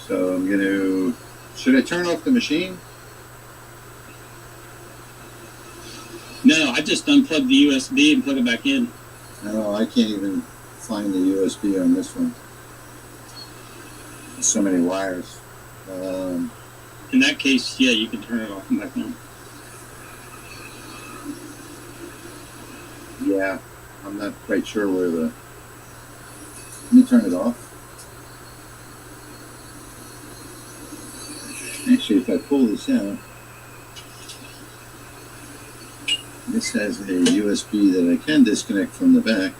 So I'm going to, should I turn off the machine? No, I just unplugged the USB and plug it back in. No, I can't even find the USB on this one. There's so many wires. In that case, yeah, you can turn it off and back on. Yeah, I'm not quite sure where the... Let me turn it off. Actually, if I pull this out, this has a USB that I can disconnect from the back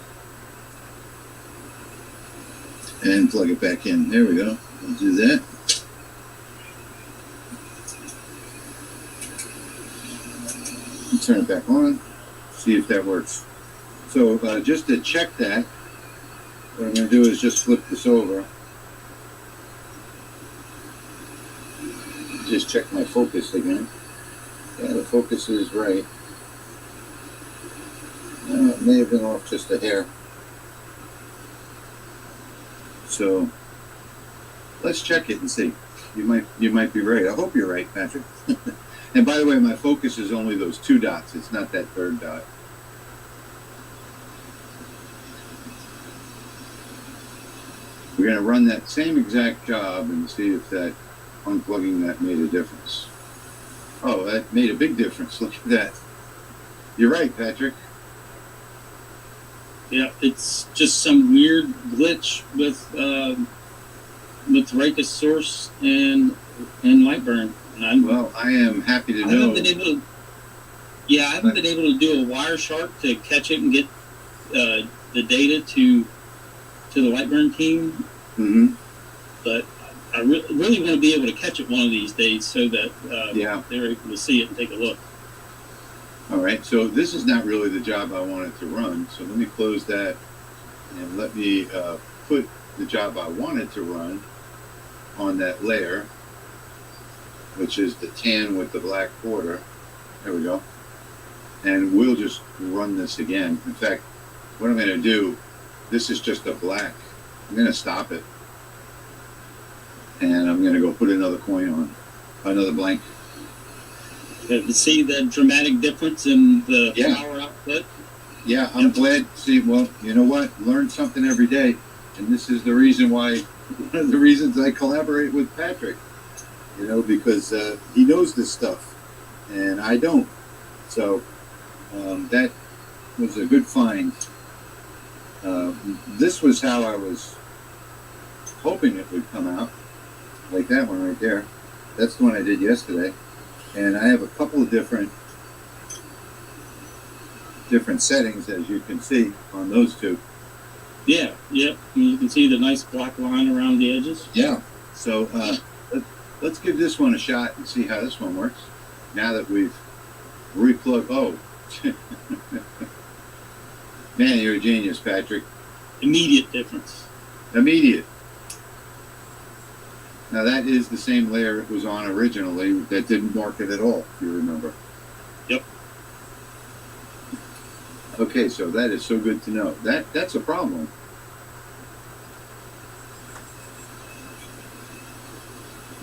and plug it back in. There we go. I'll do that. And turn it back on. See if that works. So just to check that, what I'm going to do is just flip this over. Just check my focus again. Yeah, the focus is right. It may have been off just a hair. So let's check it and see. You might be right. I hope you're right, Patrick. And by the way, my focus is only those 2 dots. It's not that 3rd dot. We're going to run that same exact job and see if that unplugging that made a difference. Oh, that made a big difference. Look at that. You're right, Patrick. Yeah, it's just some weird glitch with Raycus source and Lightburn. And well, I am happy to know. I haven't been able to do a Wireshark to catch it and get the data to the Lightburn team. Mm-hmm. But I really want to be able to catch it one of these days so that they're able to see it and take a look. All right, so this is not really the job I wanted to run. So let me close that and let me put the job I wanted to run on that layer, which is the tan with the black border. There we go. And we'll just run this again. In fact, what I'm going to do, this is just a black. I'm going to stop it. And I'm going to go put another coin on, another blank. To see the dramatic difference in the power output. Yeah, I'm glad. See, well, you know what? Learn something every day. And this is the reason why, one of the reasons I collaborate with Patrick. You know, because he knows this stuff. And I don't. So that was a good find. This was how I was hoping it would come out. Like that one right there. That's the one I did yesterday. And I have a couple of different settings, as you can see, on those two. Yeah. And you can see the nice black line around the edges. Yeah. So let's give this one a shot and see how this one works. Now that we've replugged. Oh. Man, you're a genius, Patrick. Immediate difference. Immediate. Now that is the same layer it was on originally that didn't mark it at all, if you remember. Yep. Okay, so that is so good to know. That's a problem.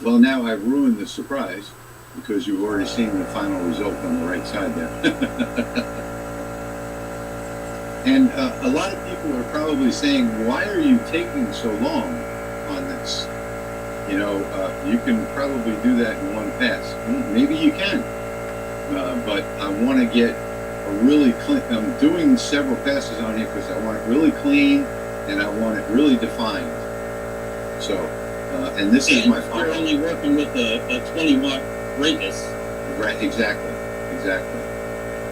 Well, now I've ruined the surprise because you've already seen the final result on the right side there. And a lot of people are probably saying, why are you taking so long on this? You know, you can probably do that in one pass. Maybe you can. But I want to get a really clean. I'm doing several passes on here because I want it really clean and I want it really defined. So, and this is my final. You're only working with a 20-watt radius. Right, exactly.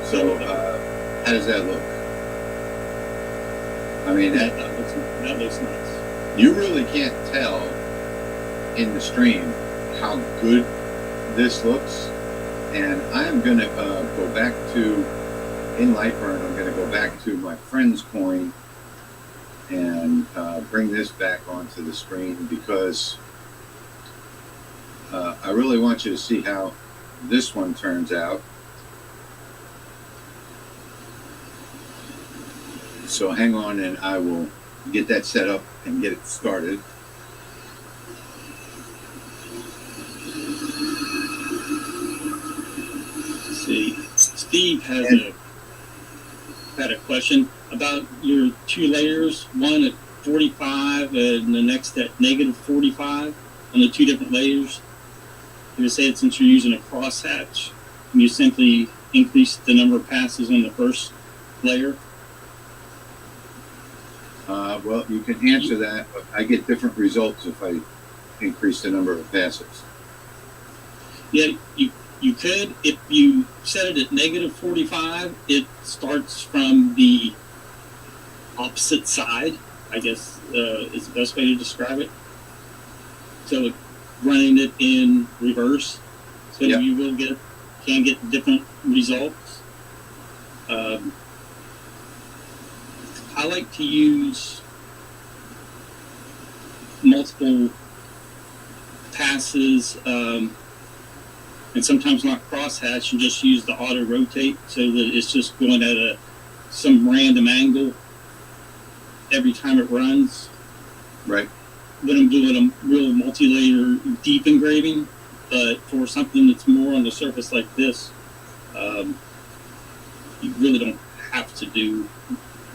So, how does that look? I mean, that looks nice. You really can't tell in the stream how good this looks, and I'm going to go back to, in Lightburn, I'm going to go back to my friend's coin and bring this back onto the screen because I really want you to see how this one turns out. So hang on and I will get that set up and get it started. See, Steve had a question about your 2 layers, one at 45 and the next at negative 45 on the 2 different layers. He was saying since you're using a crosshatch, can you simply increase the number of passes on the first layer? Well, you can answer that, but I get different results if I increase the number of passes. Yeah, you could, if you set it at negative 45, it starts from the opposite side, I guess is the best way to describe it. So running it in reverse, so you can get different results. I like to use multiple passes, and sometimes not crosshatch, and just use the auto rotate so that it's just going at some random angle every time it runs. Right. When I'm doing a real multi-layer deep engraving, but for something that's more on the surface like this, you really don't have to do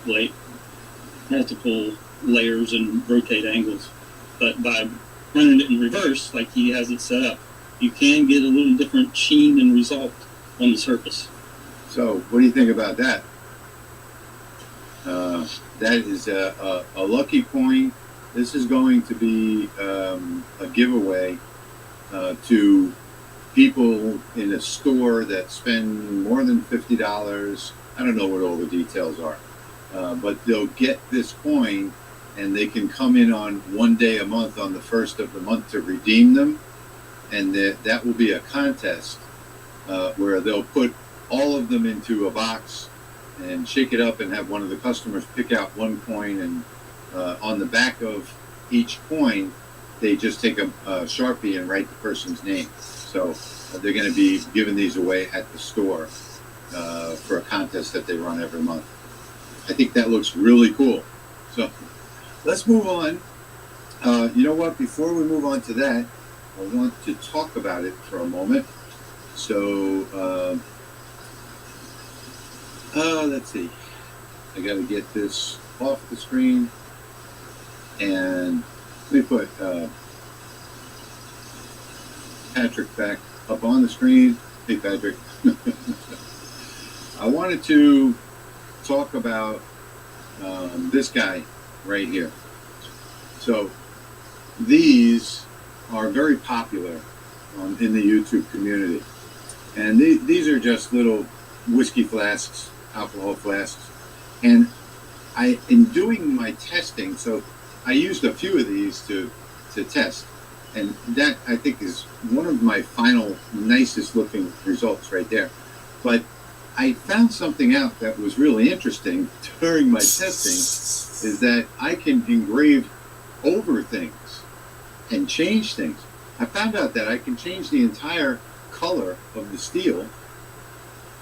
like multiple layers and rotate angles. But by running it in reverse, like he has it set up, you can get a little different sheen and result on the surface. So, what do you think about that? That is a lucky coin. This is going to be a giveaway to people in a store that spend more than $50. I don't know what all the details are, but they'll get this coin, and they can come in on one day a month on the first of the month to redeem them, and that will be a contest where they'll put all of them into a box and shake it up and have one of the customers pick out one coin, and on the back of each coin they just take a Sharpie and write the person's name. So they're going to be giving these away at the store for a contest that they run every month. I think that looks really cool. So let's move on. You know what? Before we move on to that, I want to talk about it for a moment. So let's see. I got to get this off the screen, and let me put Patrick back up on the screen. Hey, Patrick. I wanted to talk about this guy right here. So these are very popular in the YouTube community, and these are just little whiskey flasks, alcohol flasks, and in doing my testing, so I used a few of these to test, and that I think is one of my final nicest looking results right there. But I found something out that was really interesting during my testing, is that I can engrave over things and change things. I found out that I can change the entire color of the steel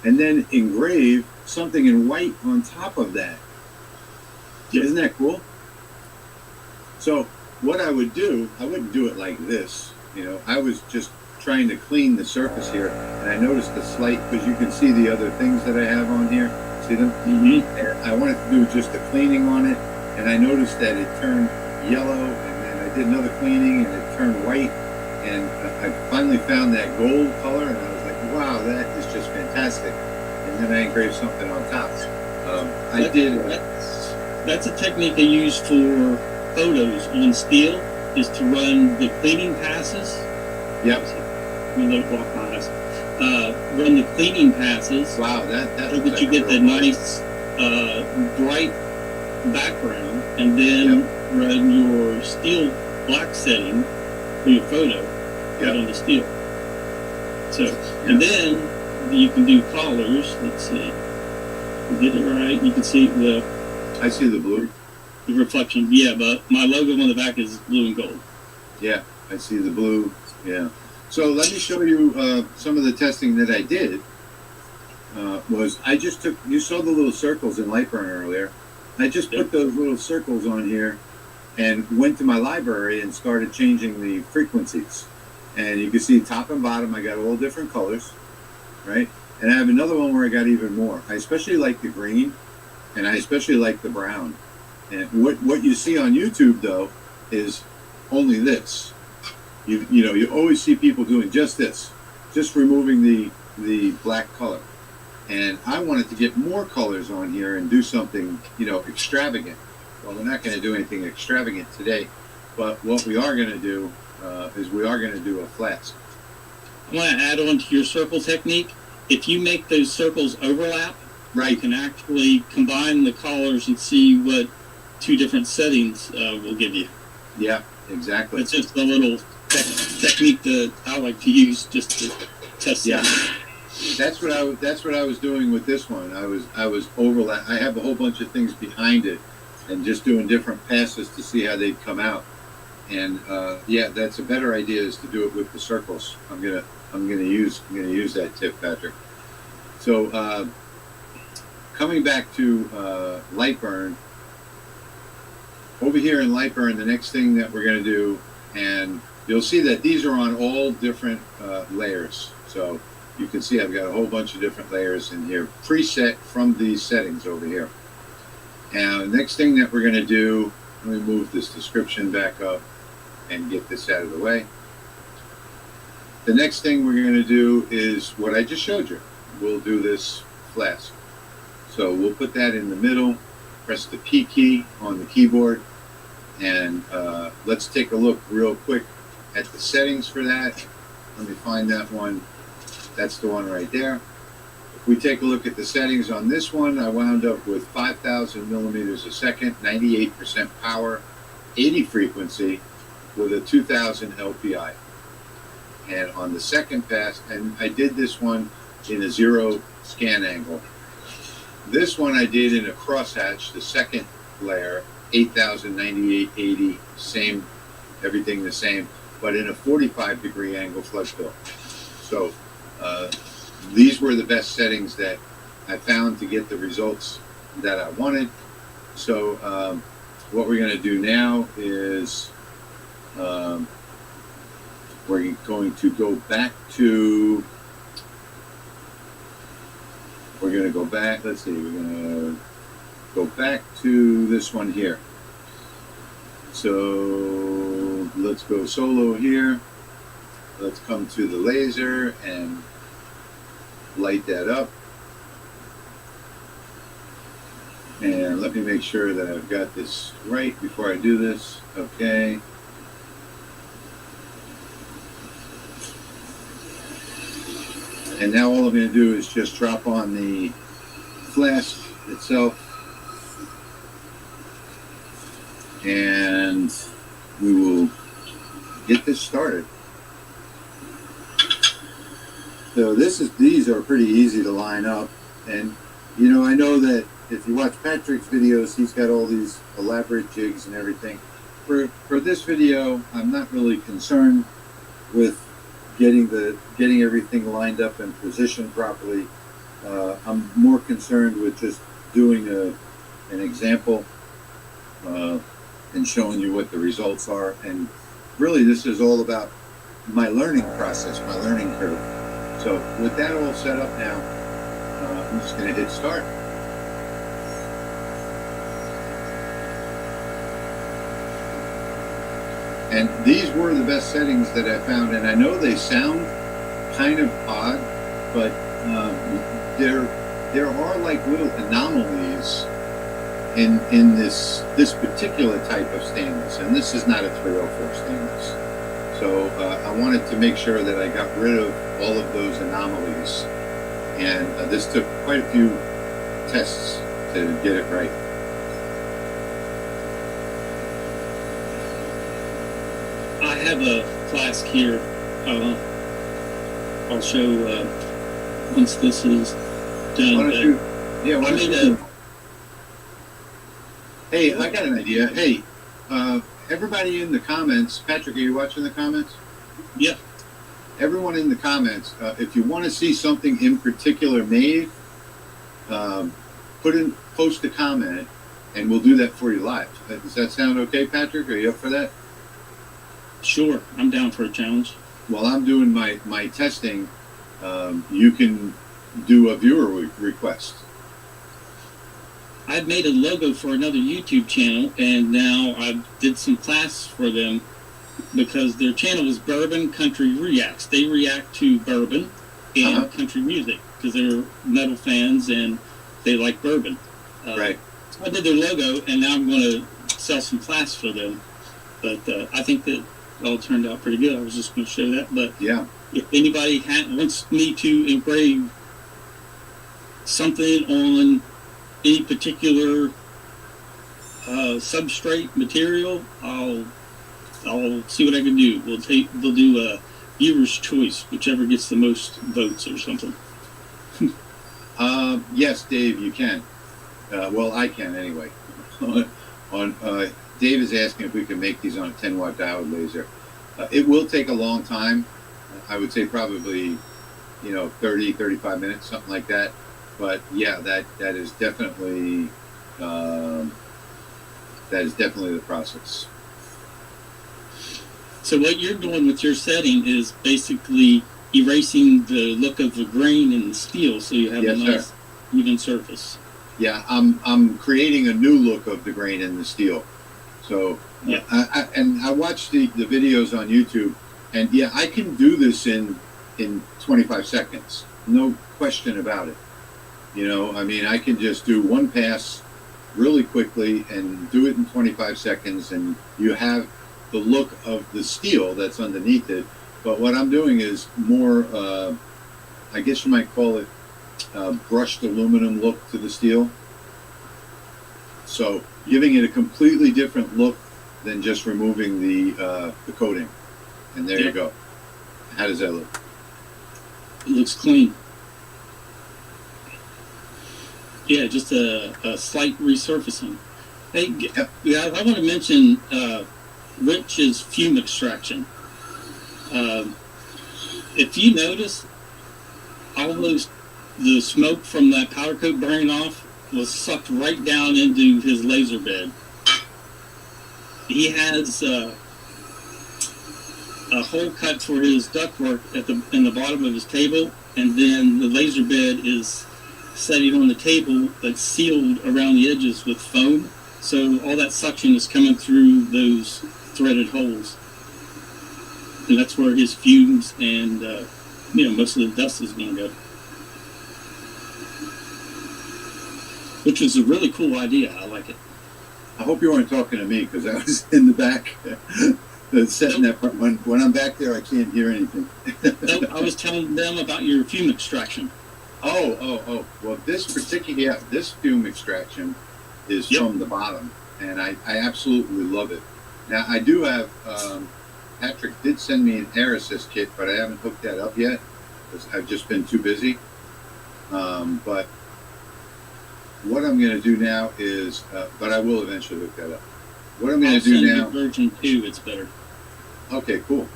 and then engrave something in white on top of that. Isn't that cool? So what I would do, I wouldn't do it like this, you know. I was just trying to clean the surface here, and I noticed a slight, because you can see the other things that I have on here. See them? And I wanted to do just a cleaning on it, and I noticed that it turned yellow, and then I did another cleaning, and it turned white, and I finally found that gold color, and I was like, wow, that is just fantastic. And then I engraved something on top. That's a technique I use for photos on steel, is to run the cleaning passes. Yep. Run the cleaning passes. Wow, so that you get the nice bright background, and then run your steel black setting for your photo right on the steel. So, and then you can do colors. Let's see. Get it right. You can see I see the blue. The reflection. Yeah, but my logo on the back is blue and gold. Yeah, I see the blue. Yeah. So let me show you some of the testing that I did. Was I just took, you saw the little circles in Lightburn earlier. I just put those little circles on here and went to my library and started changing the frequencies. And you can see top and bottom, I got all different colors, right? And I have another one where I got even more. I especially like the green, and I especially like the brown. And what you see on YouTube, though, is only this. You know, you always see people doing just this, just removing the black color. And I wanted to get more colors on here and do something, you know, extravagant. Well, we're not going to do anything extravagant today, but what we are going to do is we are going to do a flask. want to add on to your circle technique. If you make those circles overlap, you can actually combine the collars and see what two different settings will give you. Yeah, exactly. It's just a little technique that I like to use just to test it. That's what I was doing with this one. I was overlap. I have a whole bunch of things behind it, and just doing different passes to see how they'd come out. And yeah, that's a better idea, is to do it with the circles. I'm gonna use that tip, Patrick. So coming back to Lightburn, over here in Lightburn, the next thing that we're gonna do, and you'll see that these are on all different layers. So you can see I've got a whole bunch of different layers in here, preset from these settings over here. And the next thing that we're gonna do, let me move this description back up and get this out of the way. The next thing we're going to do is what I just showed you. We'll do this flask. So we'll put that in the middle, press the P key on the keyboard, and let's take a look real quick at the settings for that. Let me find that one. That's the one right there. If we take a look at the settings on this one, I wound up with 5,000 millimeters a second, 98% power, 80 frequency, with a 2000 LPI. And on the second pass, and I did this one in a 0 scan angle. This one I did in a crosshatch, the second layer, 8000, 98, 80, same, everything the same, but in a 45-degree angle flush fill. So these were the best settings that I found to get the results that I wanted. So what we're going to do now is we're going to go back to, let's see, we're going to go back to this one here. So let's go solo here. Let's come to the laser and light that up. And let me make sure that I've got this right before I do this. Okay. And now all I'm going to do is just drop on the flask itself, and we will get this started. So these are pretty easy to line up, and you know, I know that if you watch Patrick's videos, he's got all these elaborate jigs and everything. For this video, I'm not really concerned with getting everything lined up and positioned properly. I'm more concerned with just doing an example and showing you what the results are. And really, this is all about my learning process, my learning curve. So with that all set up now, I'm just going to hit start. And these were the best settings that I found, and I know they sound kind of odd, but there are like little anomalies in this particular type of stainless, and this is not a 304 stainless. So I wanted to make sure that I got rid of all of those anomalies, and this took quite a few tests to get it right. I have a flask here. I'll show once this is done. Why don't you? Yeah, why don't you? Hey, I got an idea. Hey, everybody in the comments, Patrick, are you watching the comments? Yep. Everyone in the comments, if you want to see something in particular made, post a comment, and we'll do that for you live. Does that sound okay, Patrick? Are you up for that? Sure, I'm down for a challenge. While I'm doing my testing, you can do a viewer request. I've made a logo for another YouTube channel, and now I did some classes for them because their channel is Bourbon Country Reacts. They react to bourbon and country music because they're metal fans and they like bourbon. Right. So I did their logo, and now I'm going to sell some classes for them. But I think that all turned out pretty good. I was just going to show that, but yeah, if anybody wants me to engrave something on any particular substrate material, I'll see what I can do. They'll do a viewer's choice, whichever gets the most votes or something. Yes, Dave, you can. Well, I can anyway. Dave is asking if we can make these on a 10-watt diode laser. It will take a long time. I would say probably, 30, 35 minutes, something like that. But yeah, that is definitely the process. So what you're doing with your setting is basically erasing the look of the grain in the steel, so you have a nice even surface. Yeah, I'm creating a new look of the grain in the steel. So yeah, I watched the videos on YouTube, and yeah, I can do this in 25 seconds, no question about it. I mean, I can just do one pass really quickly and do it in 25 seconds, and you have the look of the steel that's underneath it. But what I'm doing is more, I guess you might call it brushed aluminum look to the steel. So giving it a completely different look than just removing the coating. And there you go. How does that look? It looks clean. Yeah, just a slight resurfacing. Hey, I want to mention Rich's fume extraction. If you notice, all the smoke from that powder coat burning off was sucked right down into his laser bed. He has a hole cut for his ductwork in the bottom of his table, and then the laser bed is setting on the table that's sealed around the edges with foam. So all that suction is coming through those threaded holes. And that's where his fumes and, most of the dust is going to go. Which was a really cool idea. I like it. I hope you weren't talking to me, because I was in the back setting that part. When I'm back there, I can't hear anything. Nope, I was telling them about your fume extraction. Oh. Well, this fume extraction is from the bottom, and I absolutely love it. Now, I do have, Patrick did send me an air assist kit, but I haven't hooked that up yet, because I've just been too busy. But what I'm going to do now is, but I will eventually hook that up. What I'm going to do now... version 2, it's better. Okay, cool.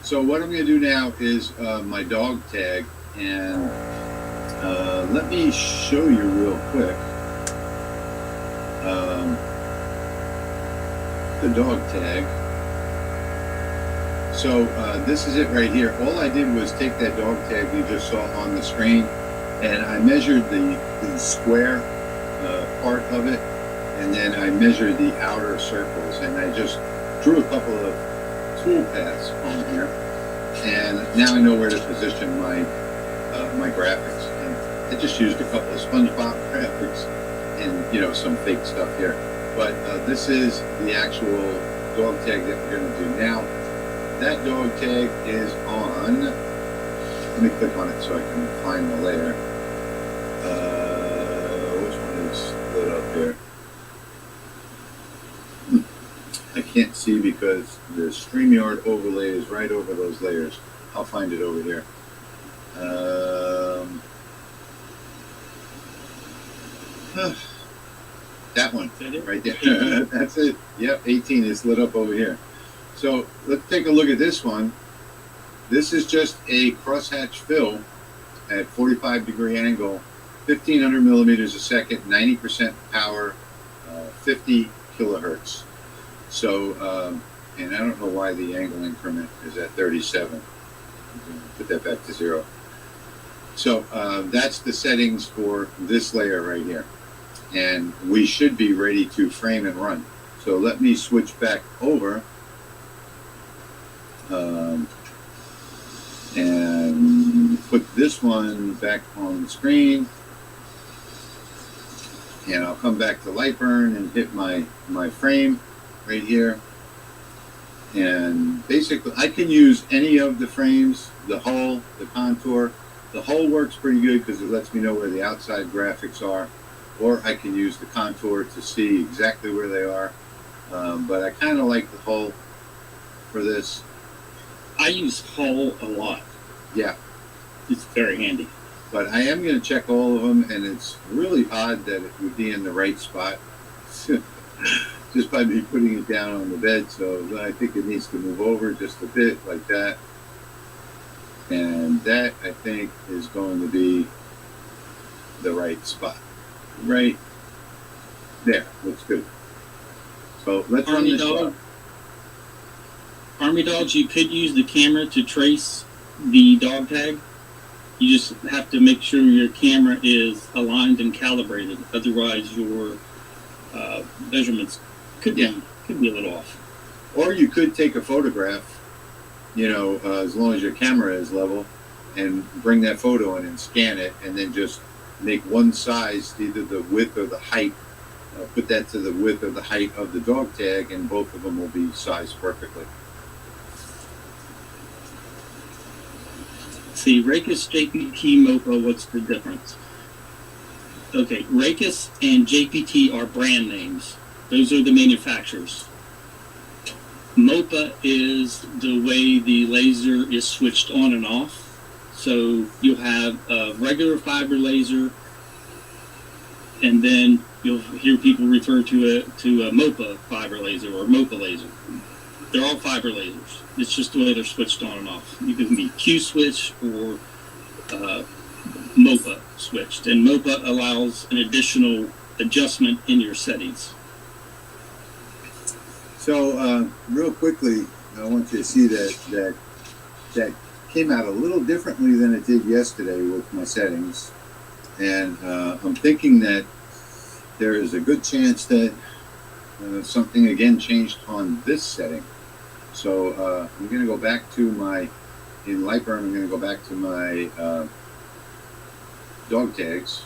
So what I'm going to do now is my dog tag, and let me show you real quick the dog tag. So this is it right here. All I did was take that dog tag you just saw on the screen, and I measured the square part of it, and then I measured the outer circles, and I just drew a couple of tool paths on here, and now I know where to position my my graphics. And I just used a couple of SpongeBob graphics and some fake stuff here, but this is the actual dog tag that we're going to do now. That dog tag is on. Let me click on it so I can find the layer. Which one is lit up here? I can't see because the StreamYard overlay is right over those layers. I'll find it over here. That one, right there. That's it. Yep, 18 is lit up over here. So let's take a look at this one. This is just a crosshatch fill at 45-degree angle, 1500 millimeters a second, 90% power, 50 kilohertz. So, and I don't know why the angle increment is at 37. Put that back to 0. So that's the settings for this layer right here. And we should be ready to frame and run. So let me switch back over. And put this one back on the screen, and I'll come back to Lightburn and hit my frame right here, And basically, I can use any of the frames, the hull, the contour. The hull works pretty good because it lets me know where the outside graphics are, or I can use the contour to see exactly where they are. But I kind of like the hull for this. I use hull a lot. Yeah. It's very handy. But I am going to check all of them, and it's really odd that it would be in the right spot. Just by me putting it down on the bed, so I think it needs to move over just a bit like that. And that, I think, is going to be the right spot. Right there. Looks good. So let's run this shot. Army Dogs, you could use the camera to trace the dog tag. You just have to make sure your camera is aligned and calibrated. Otherwise, your measurements could be a little off. Or you could take a photograph, as long as your camera is level, and bring that photo in and scan it, and then just make one size, either the width or the height. Put that to the width or the height of the dog tag, and both of them will be sized perfectly. See, Racus, JPT, MOPA, what's the difference? Okay, Racus and JPT are brand names. Those are the manufacturers. MOPA is the way the laser is switched on and off. So you'll have a regular fiber laser, and then you'll hear people refer to a MOPA fiber laser or MOPA laser. They're all fiber lasers. It's just the way they're switched on and off. You can be Q switched or MOPA switched, and MOPA allows an additional adjustment in your settings. So, real quickly, I want you to see that came out a little differently than it did yesterday with my settings. And I'm thinking that there is a good chance that something again changed on this setting. So I'm going to go back to in Lightburn, I'm going to go back to my dog tags.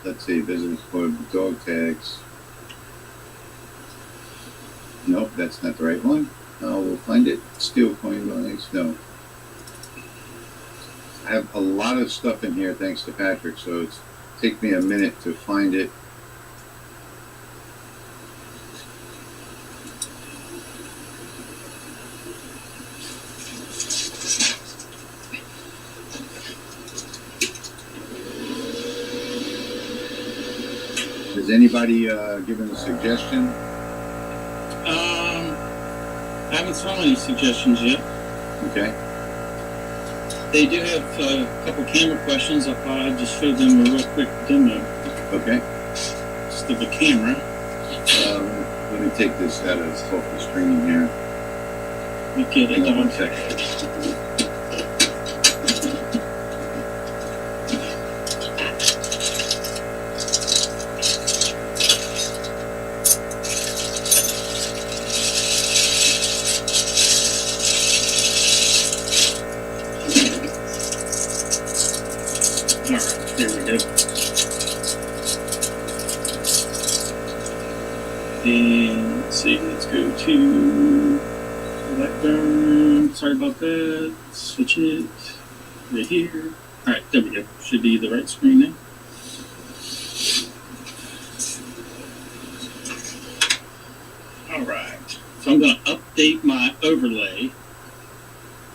Let's see, business for dog tags. Nope, that's not the right one. We'll find it. Steel coin dogs. No. I have a lot of stuff in here thanks to Patrick, so it's take me a minute to find it. Has anybody given a suggestion? I haven't saw any suggestions yet. Okay. They do have a couple camera questions. I thought I'd just show them a real quick demo. Okay. Just of the camera. Let me take this out of the screen here. You get it. Hold on 1 second. And let's see, let's go to Lightburn. Sorry about that. Switch it right here. Alright, there we go. Should be the right screen now. Alright, so I'm going to update my overlay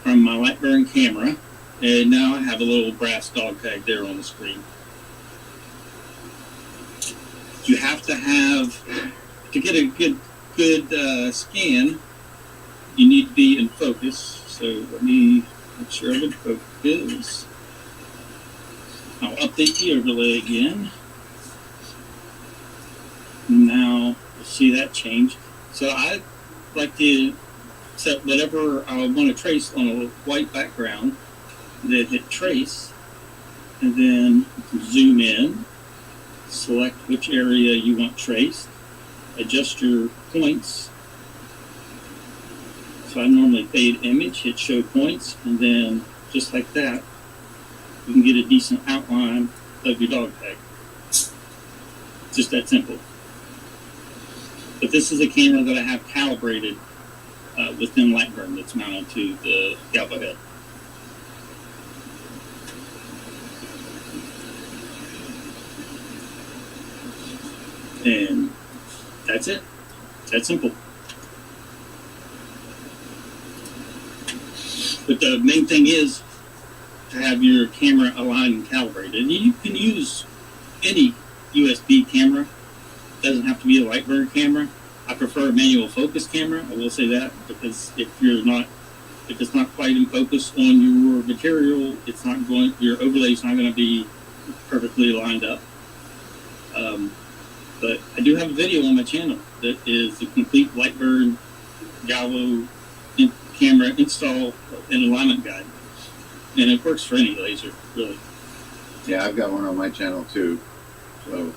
from my Lightburn camera. And now I have a little brass dog tag there on the screen. You have to have, to get a good scan, you need to be in focus. So let me make sure I'm in focus. I'll update the overlay again. Now you'll see that change. So I like to set whatever I want to trace on a white background, then hit trace, and then zoom in, select which area you want traced, adjust your points. So I normally fade image, hit show points, and then just like that, you can get a decent outline of your dog tag. Just that simple. But this is a camera that I have calibrated with thin light burn that's mounted to the galvo head. And that's it. It's that simple. But the main thing is to have your camera aligned and calibrated. And you can use any USB camera. It doesn't have to be a light burn camera. I prefer a manual focus camera. I will say that, because if it's not quite in focus on your material, your overlay is not going to be perfectly lined up. But I do have a video on my channel that is the complete light burn galvo camera install and alignment guide, and it works for any laser, really. Yeah, I've got one on my channel too. So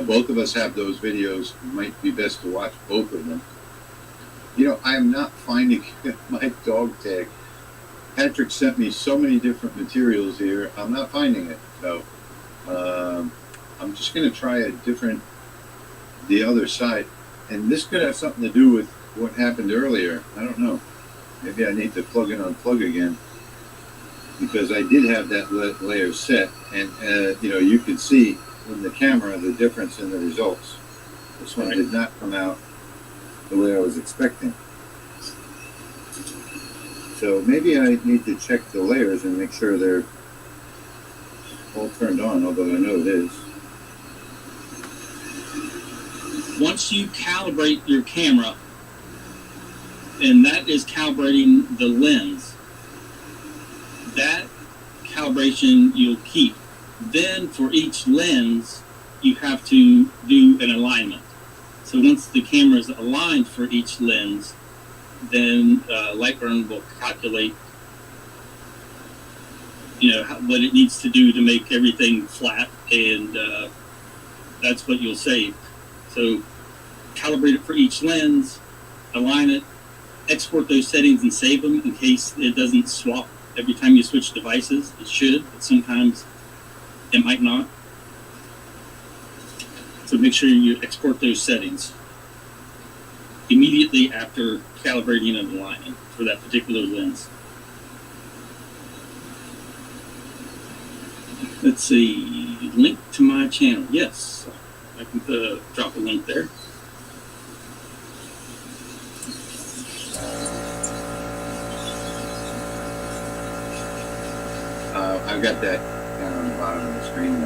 both of us have those videos. It might be best to watch both of them. You know, I am not finding my dog tag. Patrick sent me so many different materials here. I'm not finding it. So I'm just going to try the other side. And this could have something to do with what happened earlier. I don't know. Maybe I need to plug and unplug again, because I did have that layer set, and you know, you could see from the camera the difference in the results. This one did not come out the way I was expecting. So maybe I need to check the layers and make sure they're all turned on, although I know it is. Once you calibrate your camera, and that is calibrating the lens, that calibration you'll keep. Then for each lens, you have to do an alignment. So once the camera is aligned for each lens, then Lightburn will calculate, you know, what it needs to do to make everything flat, and that's what you'll save. So calibrate it for each lens, align it, export those settings and save them in case it doesn't swap every time you switch devices. It should, but sometimes it might not. So make sure you export those settings immediately after calibrating and aligning for that particular lens. Let's see, link to my channel. Yes, I can drop a link there. I've got that down on the bottom of the screen.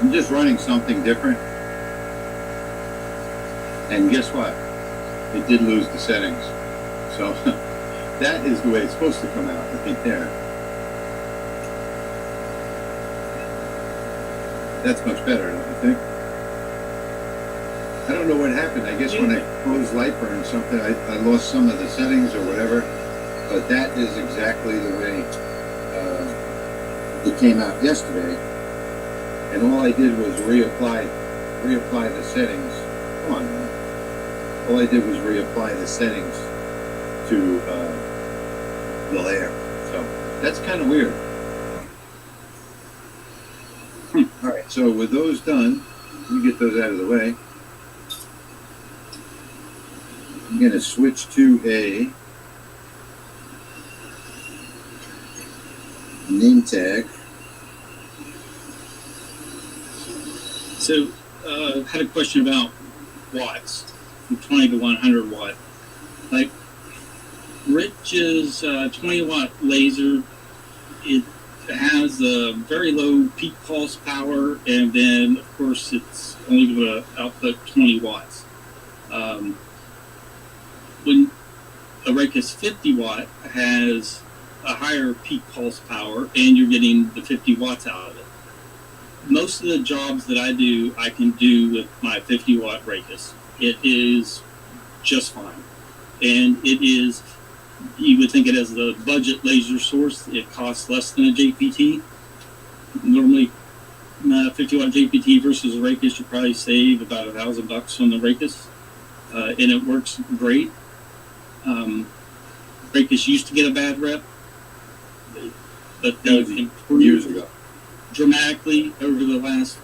I'm just running something different. And guess what? It did lose the settings. So that is the way it's supposed to come out, I think there. That's much better, don't you think? I don't know what happened. I guess when I closed Lightburn or something, I lost some of the settings or whatever. But that is exactly the way it came out yesterday. And all I did was reapply the settings. Come on, man. All I did was reapply the settings to the layer. So that's kind of weird. All right, so with those done, let me get those out of the way. I'm going to switch to a name tag. So I had a question about watts, from 20 to 100 watt. Like Rich's 20 watt laser, it has a very low peak pulse power, and then of course it's only going to output 20 watts. When a Raycus 50 watt has a higher peak pulse power, and you're getting the 50 watts out of it. Most of the jobs that I do, I can do with my 50 watt Raycus. It is just fine. And it is, you would think it as the budget laser source. It costs less than a JPT. Normally, 50 watt JPT versus a Raycus, you probably save about $1,000 on the Raycus. And it works great. Raycus used to get a bad rep, but they've improved years ago dramatically over the last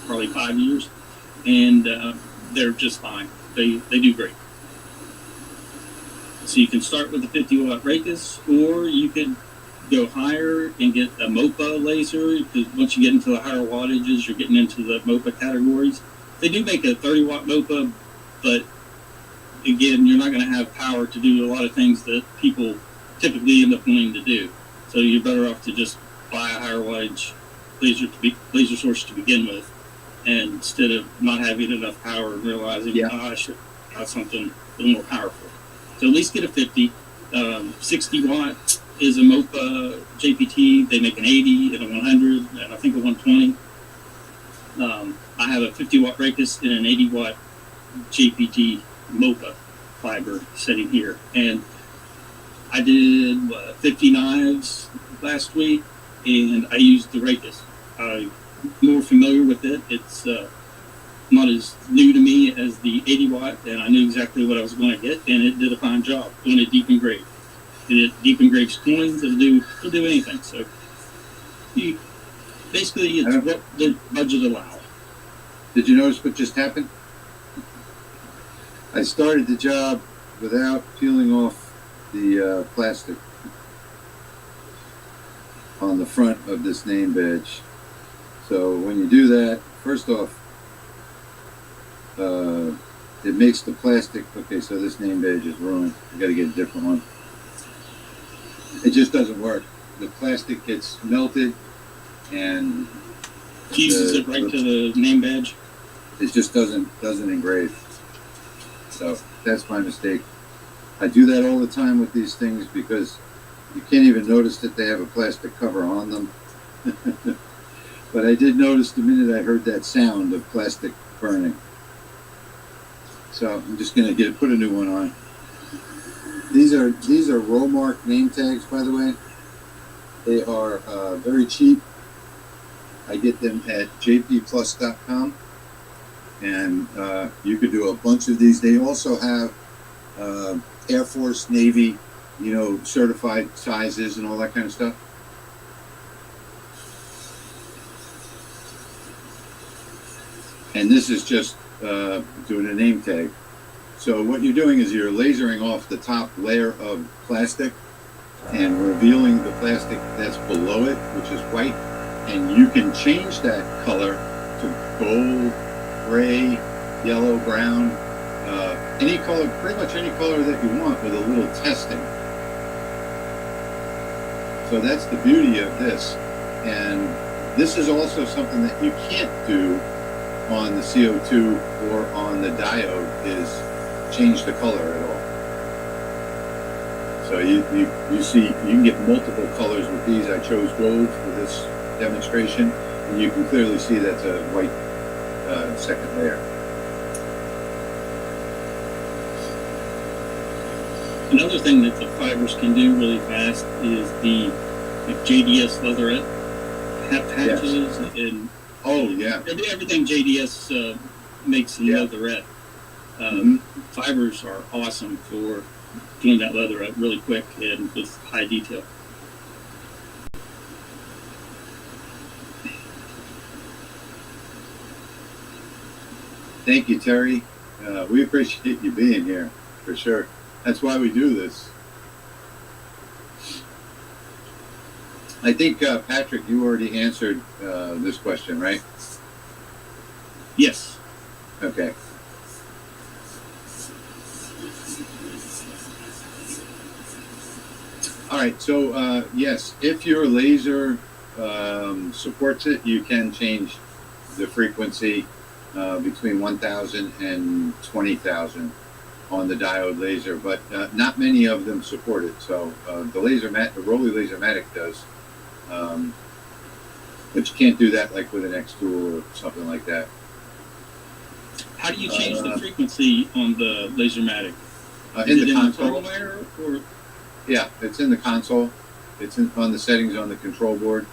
probably 5 years, and they're just fine. They do great. So you can start with the 50-watt Raycus, or you could go higher and get a MOPA laser, because once you get into the higher wattages, you're getting into the MOPA categories. They do make a 30-watt MOPA, but again, you're not going to have power to do a lot of things that people typically end up wanting to do. So you're better off to just buy a higher wattage laser source to begin with, and instead of not having enough power and realizing, I should have something a little more powerful. So at least get a 50. 60 watt is a MOPA JPT. They make an 80 and a 100, and I think a 120. I have a 50 watt Raycus and an 80 watt JPT MOPA fiber sitting here, and I did 50 knives last week, and I used the Raycus. I'm more familiar with it. It's not as new to me as the 80 watt, and I knew exactly what I was going to get, and it did a fine job doing a deep engrave. And it deep engraves coins. It'll do anything. So basically, it's what the budget allows. Did you notice what just happened? I started the job without peeling off the plastic on the front of this name badge. So when you do that, first off, it makes the plastic, okay, so this name badge is ruined. I gotta get a different one. It just doesn't work. The plastic gets melted and fuses it right to the name badge. It just doesn't engrave. So that's my mistake. I do that all the time with these things because you can't even notice that they have a plastic cover on them. But I did notice the minute I heard that sound of plastic burning. So I'm just gonna put a new one on. These are Romark name tags, by the way. They are very cheap. I get them at jpplus.com, and you could do a bunch of these. They also have Air Force, Navy, certified sizes and all that kind of stuff. And this is just doing a name tag. So what you're doing is you're lasering off the top layer of plastic and revealing the plastic that's below it, which is white. And you can change that color to gold, gray, yellow, brown, any color, pretty much any color that you want with a little testing. So that's the beauty of this. And this is also something that you can't do on the CO2 or on the diode, is change the color at all. So you see, you can get multiple colors with these. I chose gold for this demonstration, and you can clearly see that's a white second layer. Another thing that the fibers can do really fast is the JDS leatherette patches. Yes. And everything JDS makes in leatherette. Fibers are awesome for doing that leatherette really quick and with high detail. Thank you, Terry. We appreciate you being here, for sure. That's why we do this. I think, Patrick, you already answered this question, right? Yes. Okay. All right, so yes, if your laser supports it, you can change the frequency between 1,000 and 20,000 on the diode laser, but not many of them support it. So the Rolly Lasermatic does, but you can't do that like with an X tool or something like that. How do you change the frequency on the Lasermatic? In the console. Firmware, or? Yeah, it's in the console. It's on the settings on the control board.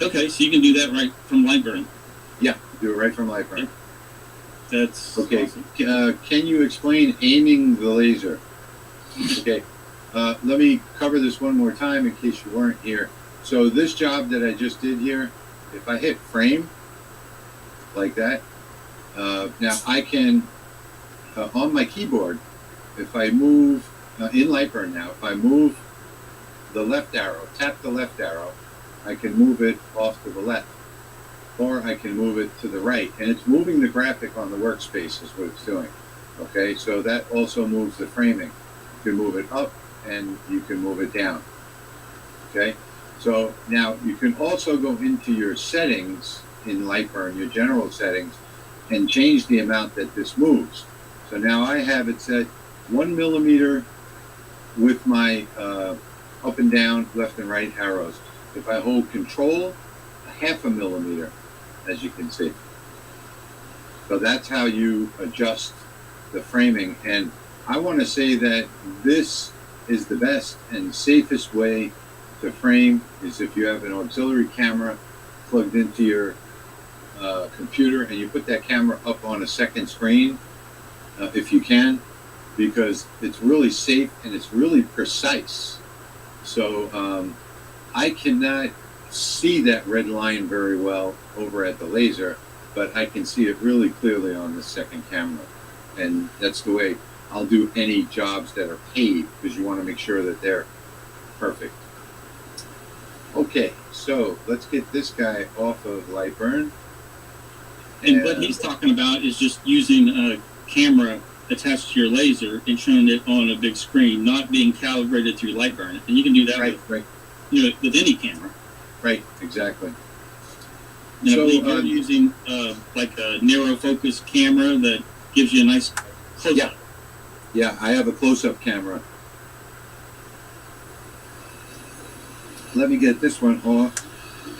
Okay, so you can do that right from Lightburn. Yeah, do it right from Lightburn. Okay. That's okay. Awesome. Can you explain aiming the laser? Okay, let me cover this one more time in case you weren't here. So this job that I just did here, if I hit frame like that, now I can on my keyboard, if I move in Lightburn now, if I move the left arrow, tap the left arrow, I can move it off to the left, or I can move it to the right, and it's moving the graphic on the workspace is what it's doing. Okay, so that also moves the framing. You can move it up and you can move it down. Okay, so now you can also go into your settings in Lightburn, your general settings, and change the amount that this moves. So now I have it set 1 millimeter with my up and down, left and right arrows. If I hold Control, 0.5 millimeter, as you can see. So that's how you adjust the framing. And I want to say that this is the best and safest way to frame is if you have an auxiliary camera plugged into your computer and you put that camera up on a second screen, if you can, because it's really safe and it's really precise. So I cannot see that red line very well over at the laser, but I can see it really clearly on the second camera. And that's the way I'll do any jobs that are paid, because you want to make sure that they're perfect. Okay, so let's get this guy off of Lightburn. And what he's talking about is just using a camera attached to your laser and showing it on a big screen, not being calibrated through Lightburn. And you can do that with any camera. Right, exactly. And so, I believe you're using like a narrow focus camera that gives you a nice close-up. Yeah, I have a close-up camera. Let me get this one off.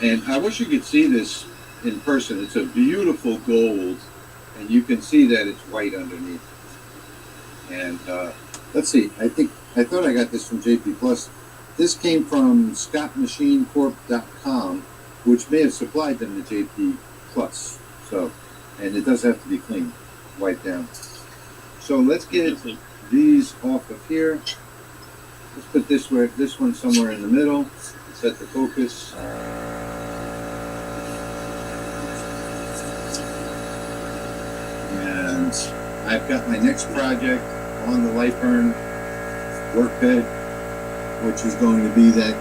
And I wish you could see this in person. It's a beautiful gold, and you can see that it's white underneath. And let's see, I thought I got this from JP Plus. This came from scottmachinecorp.com, which may have supplied them to JP Plus. So, and it does have to be clean, wiped down. So let's get these off of here. Let's put this one somewhere in the middle. Set the focus. And I've got my next project on the Lightburn workbed, which is going to be that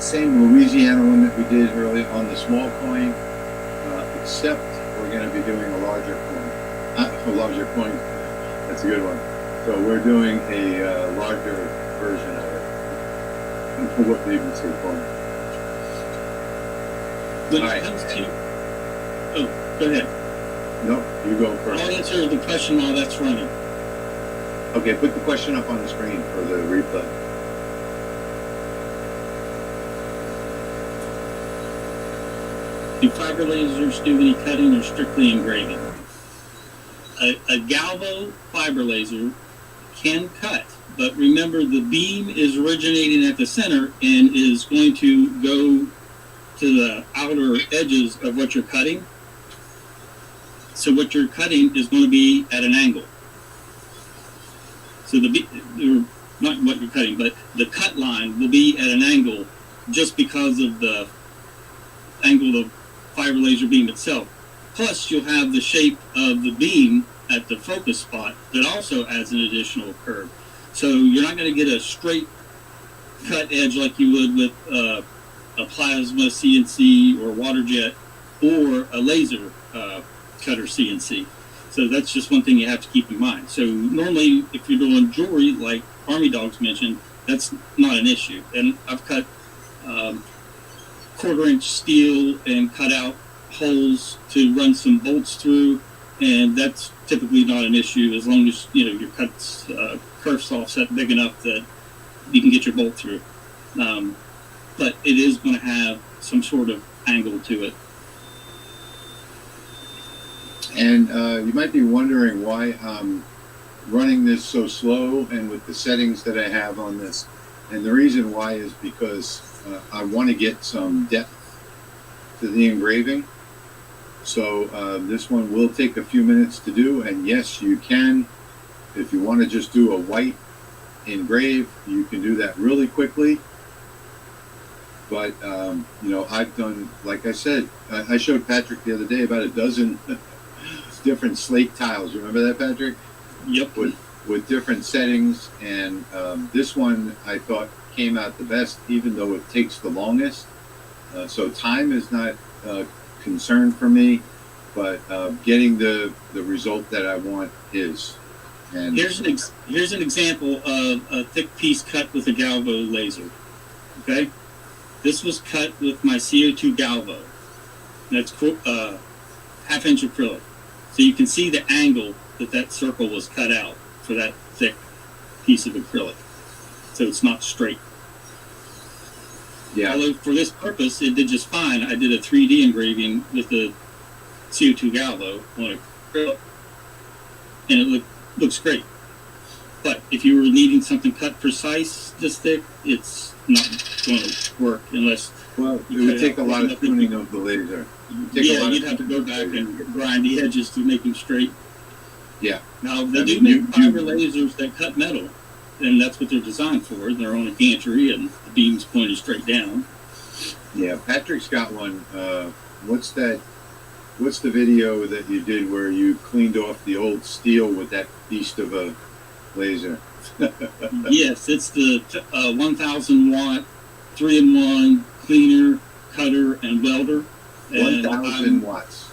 same Louisiana one that we did earlier on the small coin, except we're going to be doing a larger coin. A larger coin, that's a good one. So we're doing a larger version of it. What do you even say, coin? When it comes to... Oh, go ahead. No, you go first. I'll answer the question while that's running. Okay, put the question up on the screen for the replay. Do fiber lasers do any cutting or strictly engraving? A galvo fiber laser can cut, but remember the beam is originating at the center and is going to go to the outer edges of what you're cutting. So what you're cutting is going to be at an angle. So not what you're cutting, but the cut line will be at an angle just because of the angle of fiber laser beam itself. Plus, you'll have the shape of the beam at the focus spot that also adds an additional curve. So you're not going to get a straight cut edge like you would with a plasma CNC or water jet or a laser cutter CNC. So that's just one thing you have to keep in mind. So normally, if you're doing jewelry, like Army Dogs mentioned, that's not an issue. And I've cut 1/4-inch steel and cut out holes to run some bolts through, and that's typically not an issue as long as your cut's kerf saw set big enough that you can get your bolt through. But it is going to have some sort of angle to it. And you might be wondering why I'm running this so slow and with the settings that I have on this. And the reason why is because I want to get some depth to the engraving. So this one will take a few minutes to do. And yes, you can. If you want to just do a white engrave, you can do that really quickly. But, I've done, like I said, I showed Patrick the other day about a dozen different slate tiles. You remember that, Patrick? Yep. with different settings, and this one I thought came out the best, even though it takes the longest. So time is not a concern for me, but getting the result that I want is. And here's an example of a thick piece cut with a galvo laser. Okay, this was cut with my CO2 galvo. That's half-inch acrylic, so you can see the angle that circle was cut out for that thick piece of acrylic, so it's not straight. Yeah. Although for this purpose, it did just fine. I did a 3D engraving with the CO2 galvo on acrylic, and it looks great. But if you were needing something cut precise this thick, it's not going to work unless. Well, it would take a lot of tuning of the laser. Yeah, you'd have to go back and grind the edges to make them straight. Yeah. Now, they do make fiber lasers that cut metal, and that's what they're designed for. They're on a gantry, and the beam's pointed straight down. Yeah, Patrick's got one. What's that? What's the video that you did where you cleaned off the old steel with that beast of a laser? Yes, it's the 1,000 watt 3-in-1 cleaner, cutter, and welder. 1,000 watts.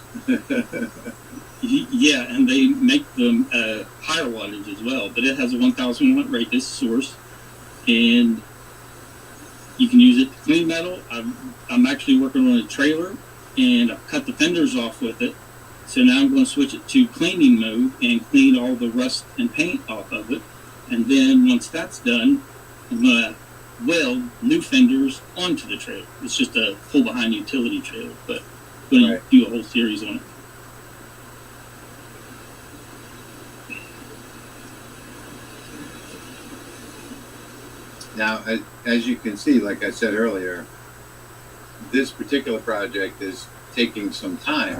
Yeah, and they make them higher wattage as well, but it has a 1,000 watt radius source, and you can use it to clean metal. I'm actually working on a trailer, and I've cut the fenders off with it, so now I'm going to switch it to cleaning mode and clean all the rust and paint off of it, and then once that's done, I'm going to weld new fenders onto the trailer. It's just a pull-behind utility trailer, but I'm going to do a whole series on it. Now, as you can see, like I said earlier, this particular project is taking some time,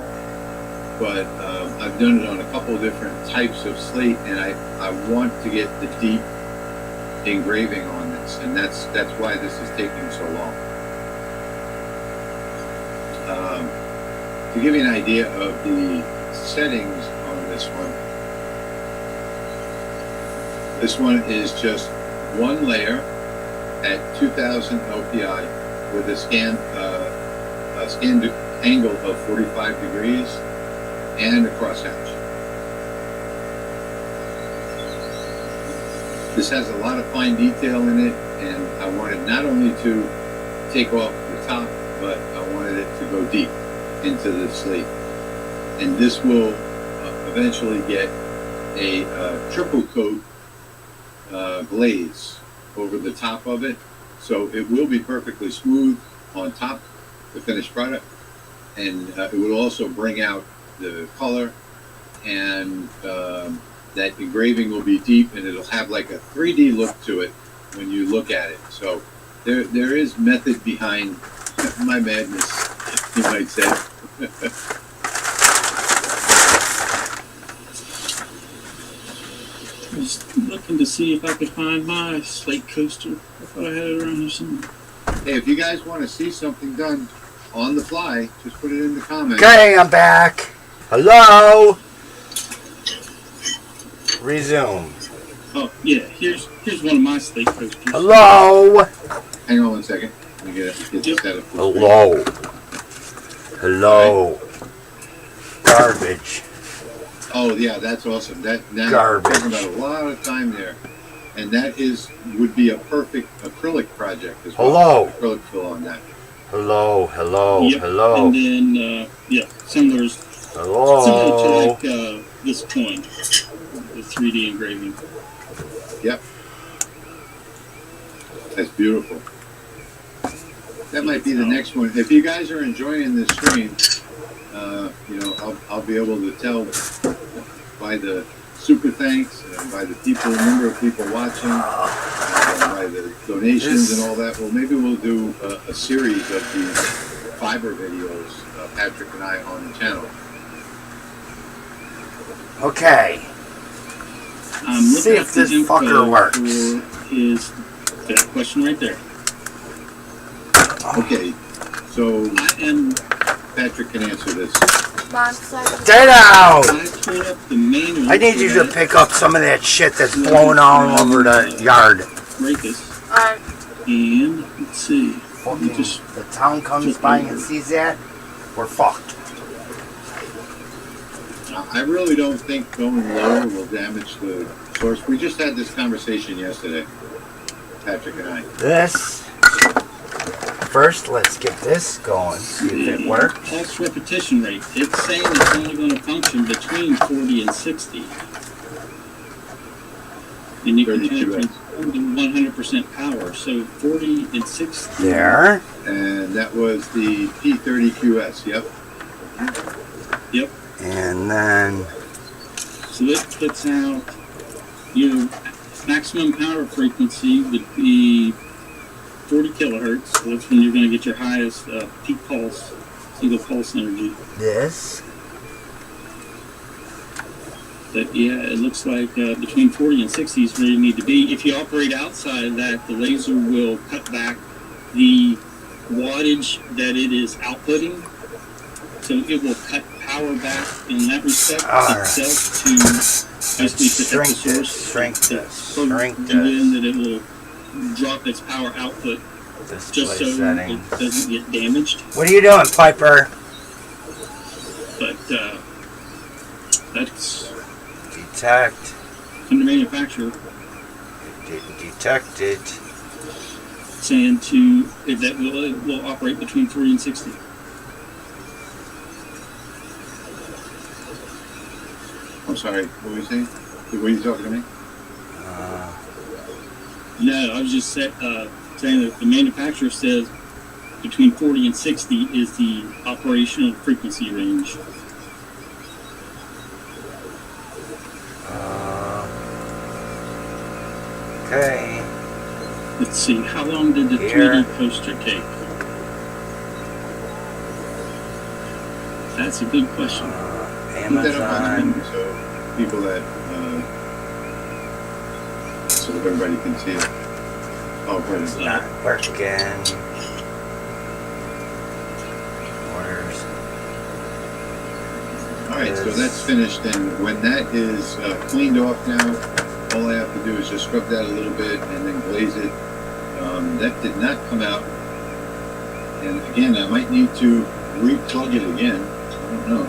but I've done it on a couple of different types of slate, and I want to get the deep engraving on this, and that's why this is taking so long. To give you an idea of the settings on this one is just one layer at 2,000 LPI with a scan angle of 45 degrees and a crosshatch. This has a lot of fine detail in it, and I wanted not only to take off the top, but I wanted it to go deep into the slate. And this will eventually get a triple coat glaze over the top of it, so it will be perfectly smooth on top, the finished product, and it will also bring out the color, and that engraving will be deep, and it'll have like a 3D look to it when you look at it. So there is method behind my madness, you might say. Just looking to see if I could find my slate coaster. I thought I had it around here somewhere. Hey, if you guys want to see something done on the fly, just put it in the comments. Okay, I'm back. Hello. Resume. Oh yeah, here's one of my slate coasters. Hello. Hang on 1 second. Let me get this set up. Hello. Hello. Garbage. Oh yeah, that's awesome. That now Garbage. we're talking about a lot of time there, and that would be a perfect acrylic project as well. Hello. Acrylic fill on that. Hello. Hello. Yep. Hello. And then similar Hello. to like this coin, the 3D engraving. Yep. That's beautiful. That might be the next one. If you guys are enjoying this stream, I'll be able to tell by the super thanks and by the number of people watching, by the donations and all that. Well, maybe we'll do a series of these fiber videos, Patrick and I, on the channel. Okay. See if this fucker works. Is that question right there? Okay, so I am Patrick can answer this. Get out! I pulled up the manual. I need you to pick up some of that shit that's blowing all over the yard. Racist. And let's see. The town comes by and sees that, we're fucked. I really don't think going lower will damage the source. We just had this conversation yesterday, Patrick and I. First, let's get this going, see if it works. Pulse repetition rate. It's saying it's only going to function between 40 and 60. And you can turn it to 100% power. So 40 and 60. There. And that was the P30QS, yep. Yep. And then... So it puts out your maximum power frequency would be 40 kilohertz. So that's when you're going to get your highest peak pulse, single pulse energy. This. But yeah, it looks like between 40 and 60 is where you need to be. If you operate outside of that, the laser will cut back the wattage that it is outputting. So it will cut power back in that respect itself to basically protect the source. Shrink this. And then that it will drop its power output just so it doesn't get damaged. What are you doing, Piper? But that's detect. Under manufacturer. Detected. Saying that will operate between 40 and 60. I'm sorry, what were you saying? Were you talking to me? No, I was just saying that the manufacturer says between 40 and 60 is the operational frequency range. Okay. Let's see, how long did the 3D poster take? That's a good question. Put that up on screen so people that, so everybody can see it. Oh, but it's not working. Orders. Alright, so that's finished, and when that is cleaned off now, all I have to do is just scrub that a little bit and then glaze it. That did not come out, and again, I might need to re-plug it again. I don't know.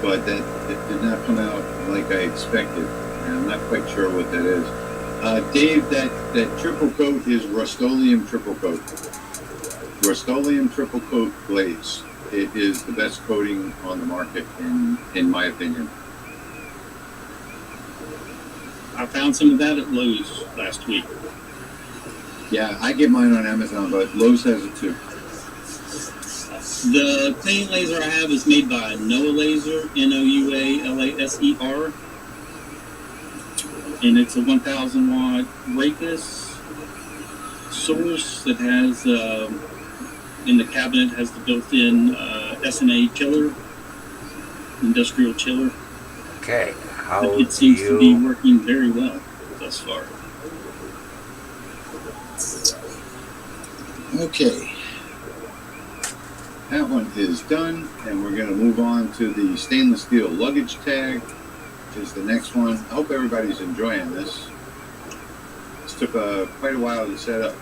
But that it did not come out like I expected, and I'm not quite sure what that is. Dave, that triple coat is Rust-Oleum triple coat. Rust-Oleum triple coat glaze. It is the best coating on the market, in my opinion. I found some of that at Lowe's last week. Yeah, I get mine on Amazon, but Lowe's has it too. The cleaning laser I have is made by Noah Laser, Noualaser, and it's a 1,000 watt Rapus source that has in the cabinet has the built-in SNA chiller, industrial chiller. Okay, it seems to be working very well thus far. Okay. That one is done, and we're going to move on to the stainless steel luggage tag, which is the next one. I hope everybody's enjoying this. This took quite a while to set up.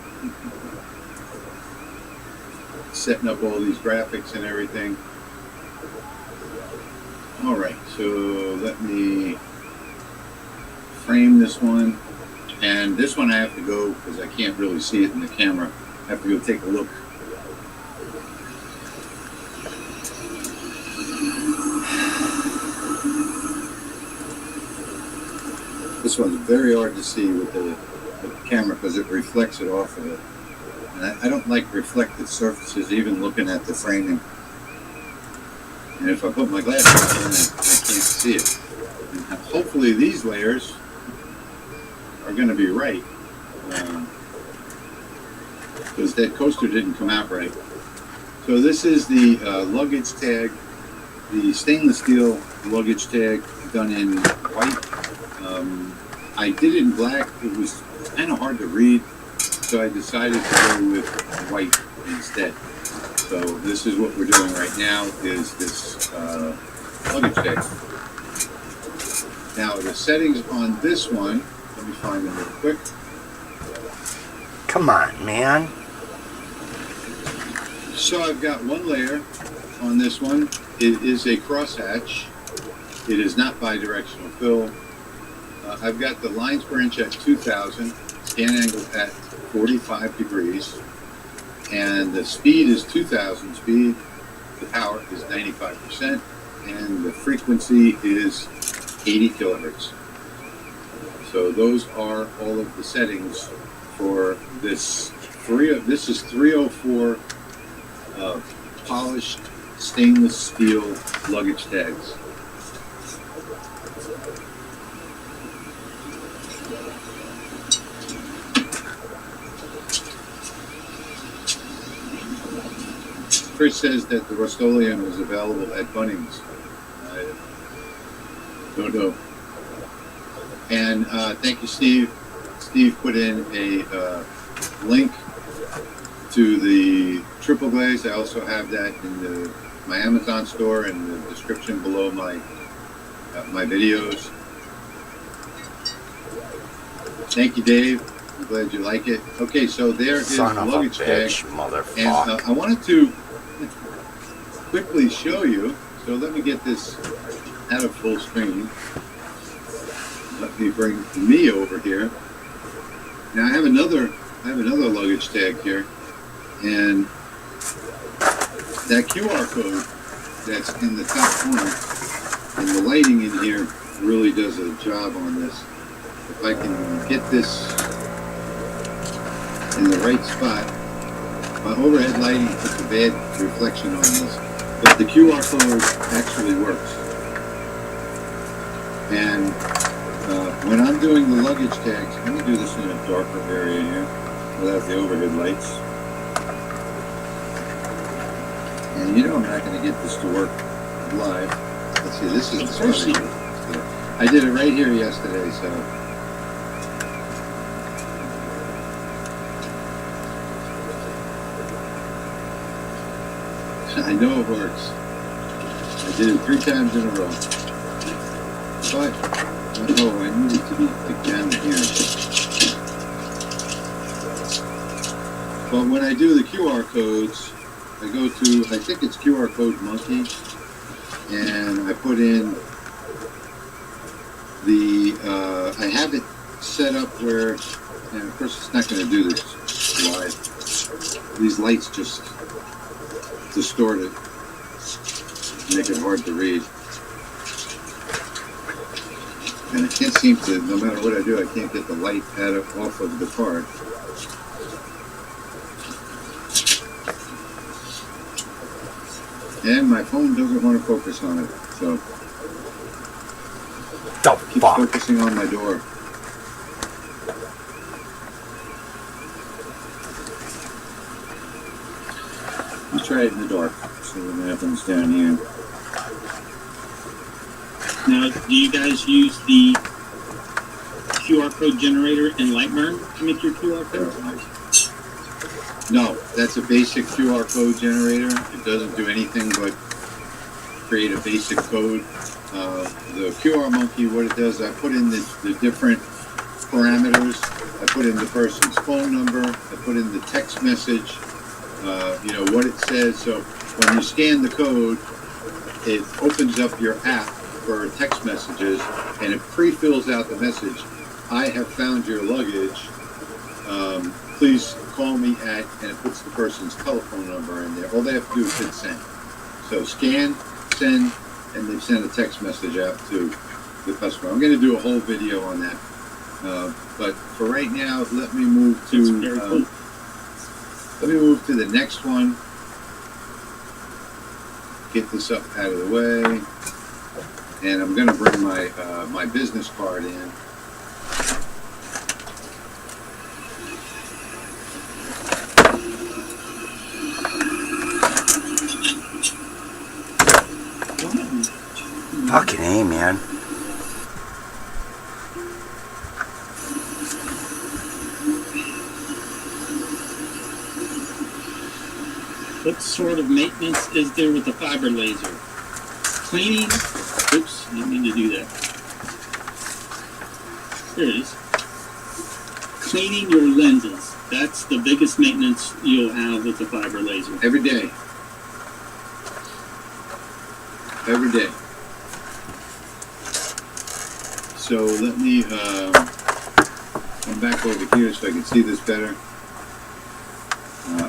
Setting up all these graphics and everything. Alright, so let me frame this one. And this one I have to go, because I can't really see it in the camera, I have to go take a look. This one's very hard to see with the camera because it reflects it off of it. And I don't like reflected surfaces, even looking at the framing. And if I put my glasses on, I can't see it. And hopefully these layers are going to be right. Because that coaster didn't come out right. So this is the luggage tag, the stainless steel luggage tag done in white. I did it in black. It was kind of hard to read, so I decided to go with white instead. So this is what we're doing right now, is this luggage tag. Now the settings on this one, let me find them real quick. Come on, man. So I've got one layer on this one. It is a crosshatch. It is not bi-directional fill. I've got the lines per inch at 2000, scan angle at 45 degrees, and the speed is 2000 speed. The power is 95%, and the frequency is 80 kilohertz. So those are all of the settings for this. This is 304 polished stainless steel luggage tags. Chris says that the Rust-Oleum is available at Bunnings. I don't know. And thank you, Steve. Steve put in a link to the triple glaze. I also have that in my Amazon store in the description below my videos. Thank you, Dave. I'm glad you like it. Okay, so there is the luggage tag. And I wanted to quickly show you. So let me get this out of full screen. Let me bring me over here. Now I have another luggage tag here, and that QR code that's in the top corner, and the lighting in here really does a job on this. If I can get this in the right spot, my overhead lighting puts a bad reflection on this, but the QR code actually works. And when I'm doing the luggage tags, let me do this in a darker area here without the overhead lights. And you know I'm not going to get this to work live. Let's see, this is the first. I did it right here yesterday, so. I know it works. I did it 3 times in a row. But, oh, I need it to be down here. But when I do the QR codes, I go to, I think it's QR code monkey, and I put in the, I have it set up where, and of course it's not going to do this live. These lights just distort it, make it hard to read. And I can't seem to, no matter what I do, I can't get the light off of the card. And my phone doesn't want to focus on it, so keep focusing on my door. Let's try it in the dark, see what happens down here. Now, do you guys use the QR code generator in Lightburn to make your QR code? No, that's a basic QR code generator. It doesn't do anything but create a basic code. The QR monkey, what it does, I put in the different parameters. I put in the person's phone number. I put in the text message, what it says. So when you scan the code, it opens up your app for text messages, and it pre-fills out the message. I have found your luggage. Please call me at, and it puts the person's telephone number in there. All they have to do is hit send. So scan, send, and they send a text message out to the customer. I'm going to do a whole video on that. But for right now, let me move to the next one. Get this up out of the way. And I'm going to bring my my business card in. Fucking A, man. What sort of maintenance is there with the fiber laser? Cleaning. Oops, didn't mean to do that. There it is. Cleaning your lenses. That's the biggest maintenance you'll have with the fiber laser. Every day. Every day. So let me come back over here so I can see this better.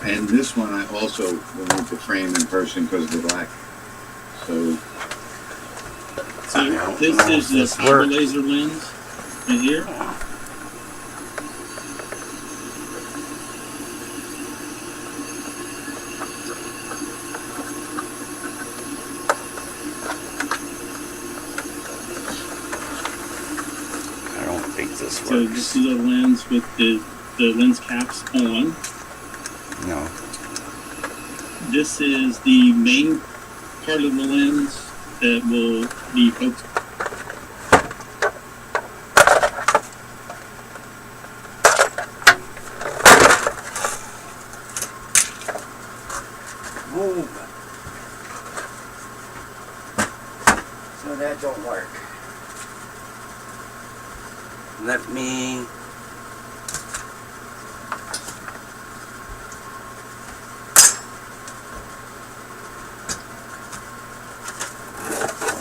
And this one I also will need to frame in person because of the black. So this is the fiber laser lens right here. I don't think this works. So this is a lens with the lens caps on. No. This is the main part of the lens that will be focused. Move. So that don't work. Let me...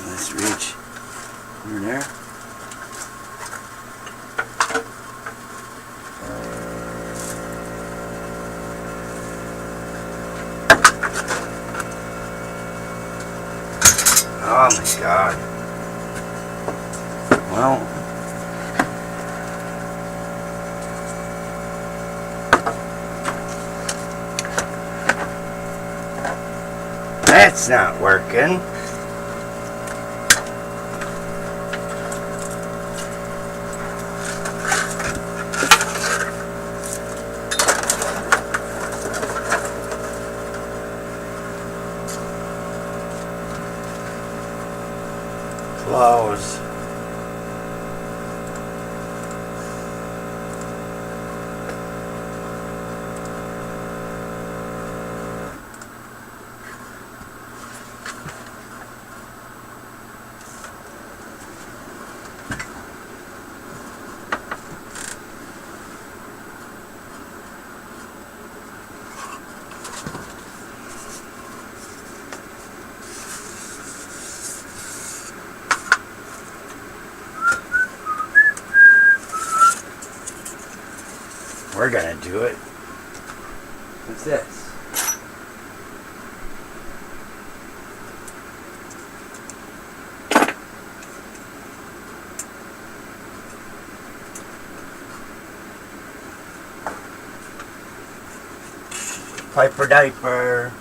Let's reach over there. Oh my God. Well. That's not working. Close. We're gonna do it. What's this? Piper diaper.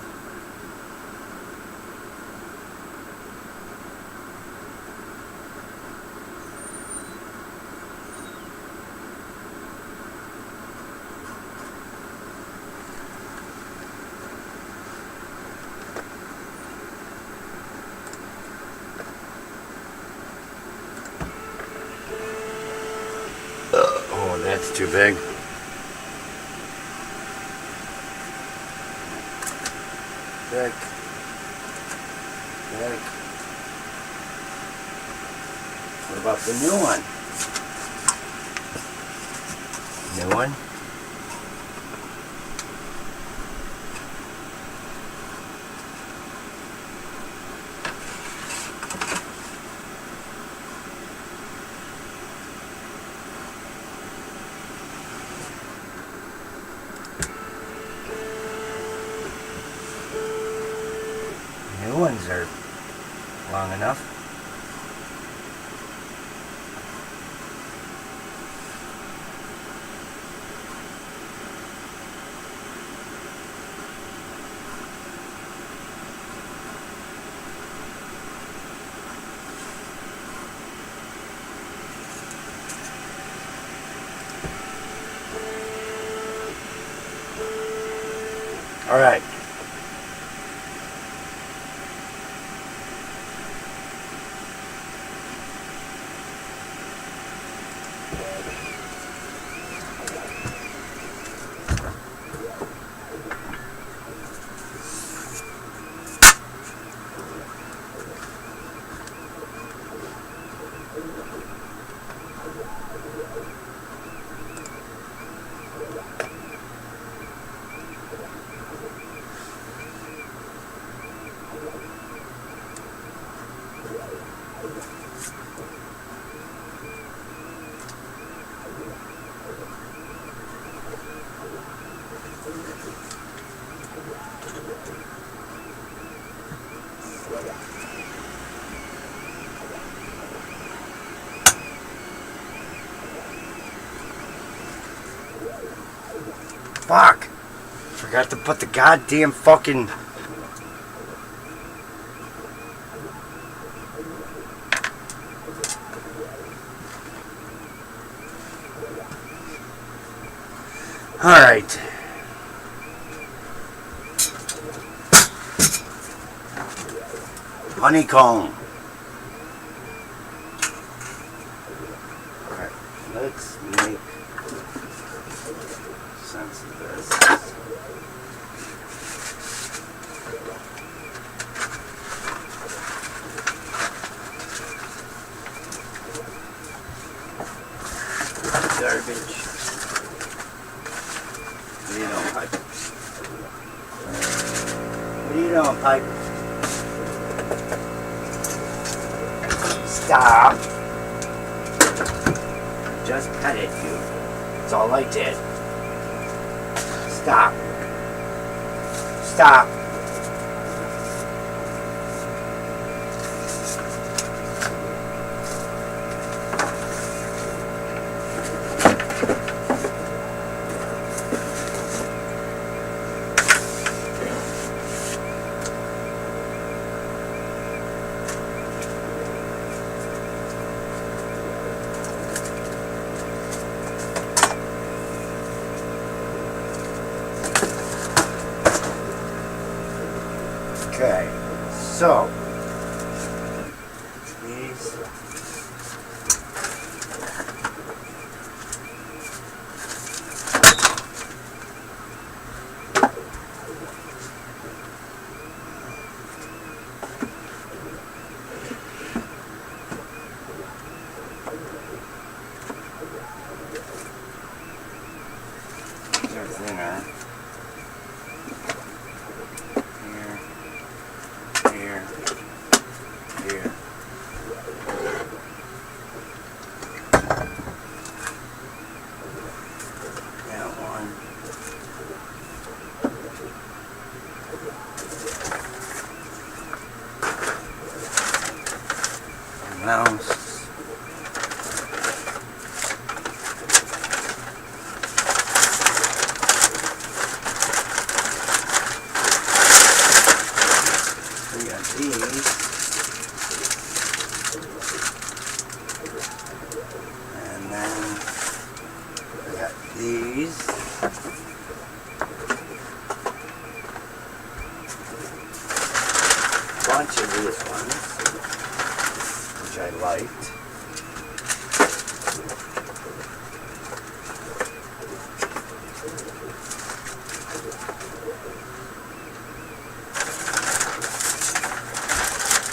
Oh, that's too big. Big. Big. What about the new one? New one? New ones are long enough. All right. Fuck! Forgot to put the goddamn fucking... Alright. Honeycomb. Alright, let's make sense of this. Garbage. What are you doing, Pipe? What are you doing, Pipe? Stop. Just petted you. That's all I did. Stop. Stop. Okay, so these are thinner. Here. That one. Mouse. We got these. And then we got these. Bunch of these ones, which I liked.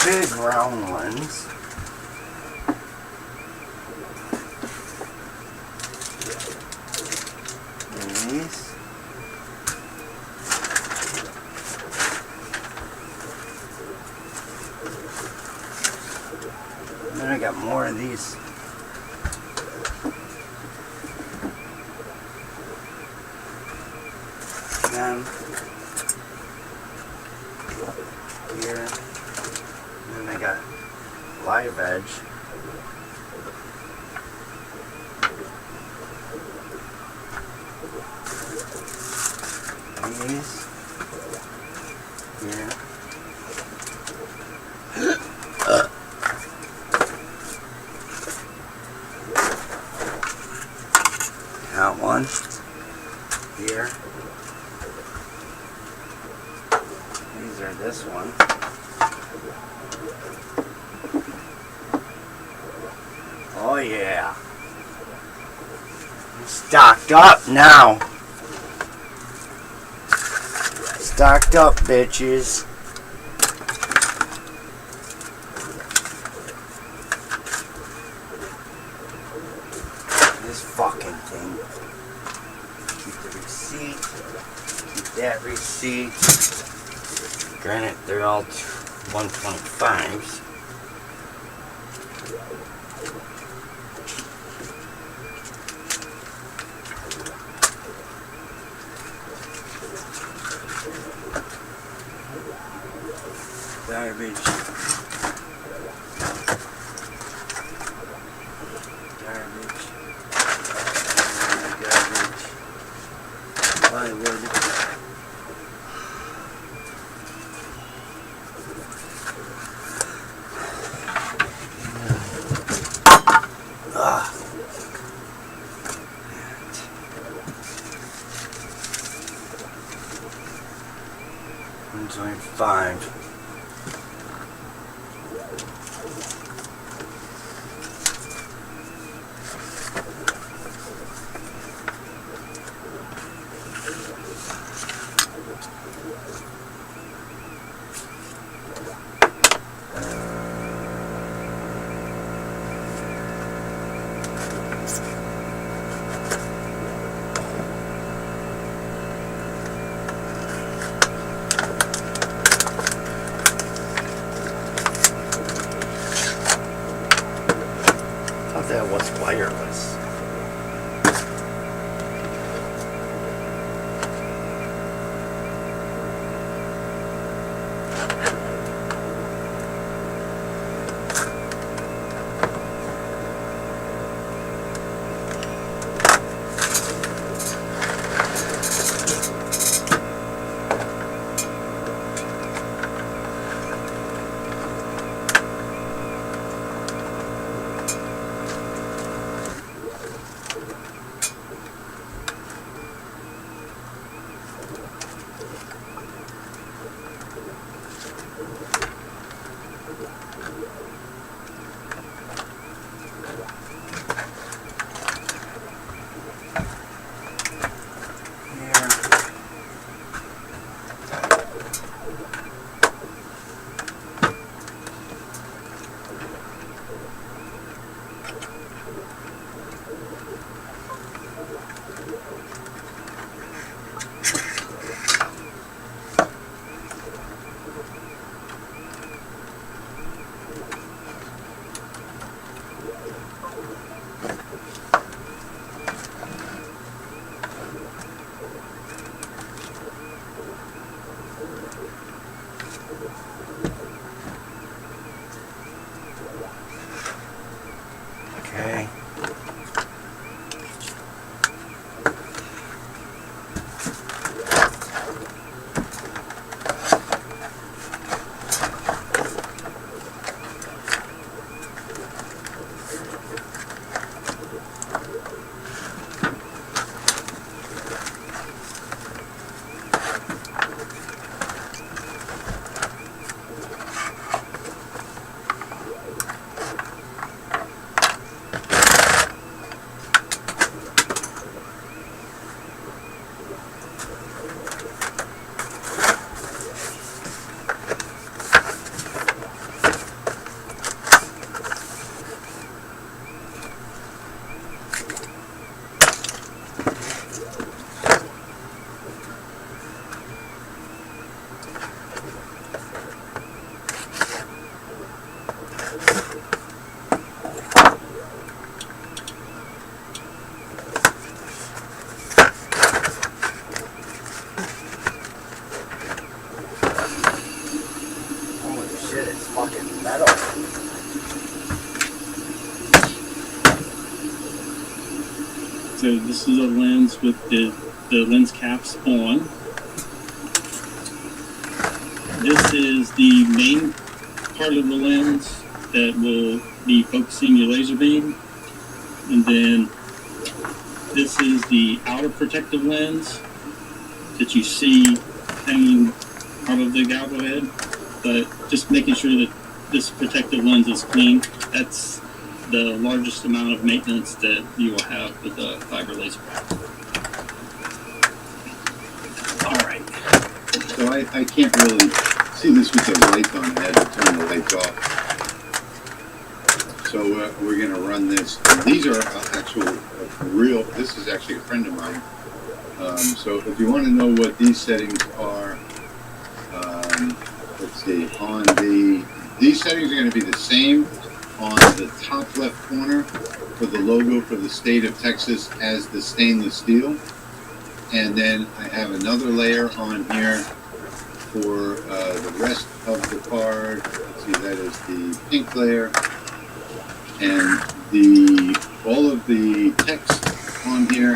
Big round ones. These. And then I got more of these. Then here. And then I got live edge. These here. That one here. These are this one. Oh yeah. Stocked up now. Stocked up, bitches. This fucking thing. Keep the receipt. Keep that receipt. Granted, they're all 125s. times. Thought that was wireless. Okay. Holy shit, it's fucking metal. So this is a lens with the lens caps on. This is the main part of the lens that will be focusing your laser beam. And then this is the outer protective lens that you see hanging out of the goggle head. But just making sure that this protective lens is clean, that's the largest amount of maintenance that you will have with a fiber laser. Alright. So I can't really see this with the lights on. I had to turn the lights off. So we're going to run this. These are actual real, this is actually a friend of mine. So if you want to know what these settings are, let's see, on these settings are going to be the same on the top left corner for the logo for the state of Texas as the stainless steel. And then I have another layer on here for the rest of the card. Let's see, that is the pink layer. And all of the text on here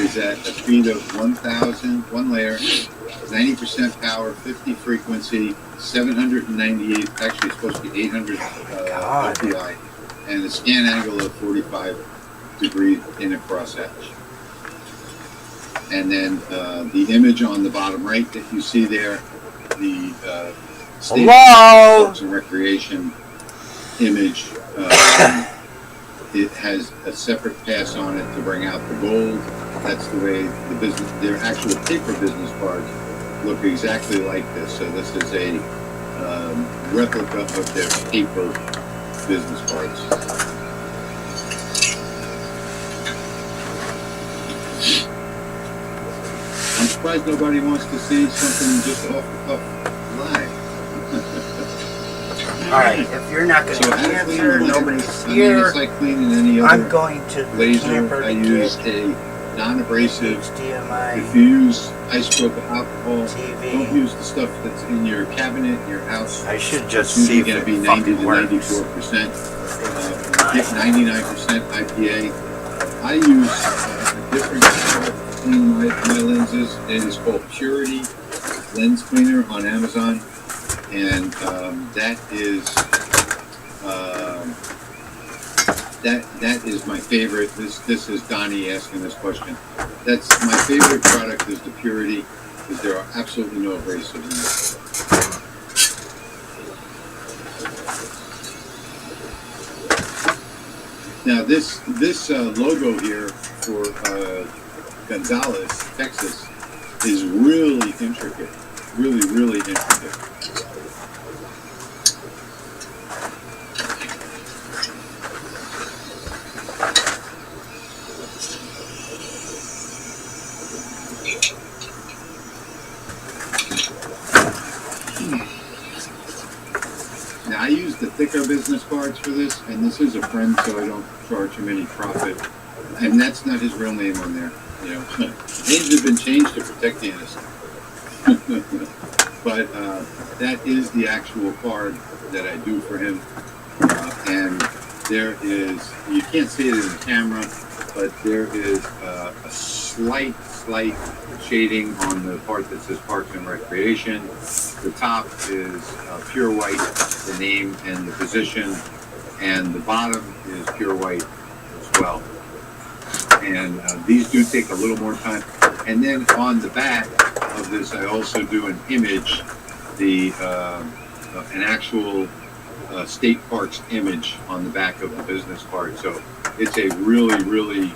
is at a speed of 1,000, one layer, 90% power, 50 frequency, 798, actually it's supposed to be 800 LPI, and a scan angle of 45 degrees in a crosshatch. And then the image on the bottom right that you see there, the state Hello? Parks and Recreation image. It has a separate pass on it to bring out the gold. That's the way the business, their actual paper business cards look exactly like this. So this is a replica of their paper business cards. I'm surprised nobody wants to see something just off the cuff live. Alright, if you're not going to answer, nobody's here. It's like cleaning any other I'm going to the laser. camper I to use get a non-abrasive. HDMI If you use isopropyl alcohol, TV. don't use the stuff that's in your cabinet in your house. I should just It's see usually if going to it be 90 to fucking works. 94%. Get 99% IPA. I use a different product to clean my lenses. It is called Purity Lens Cleaner on Amazon, and that is my favorite. This is Donnie asking this question. That's my favorite product is the Purity, because there are absolutely no abrasives in it. Now this logo here for Gonzales, Texas, is really intricate. Really intricate. Now I use the thicker business cards for this, and this is a friend, so I don't charge him any profit. And that's not his real name on there. You know, names have been changed to protect the innocent. But that is the actual card that I do for him. And there is, you can't see it in the camera, but there is a slight shading on the part that says Parks and Recreation. The top is pure white, the name and the position, and the bottom is pure white as well. And these do take a little more time. And then on the back of this, I also do an image, an actual state parks image on the back of the business card. So it's a really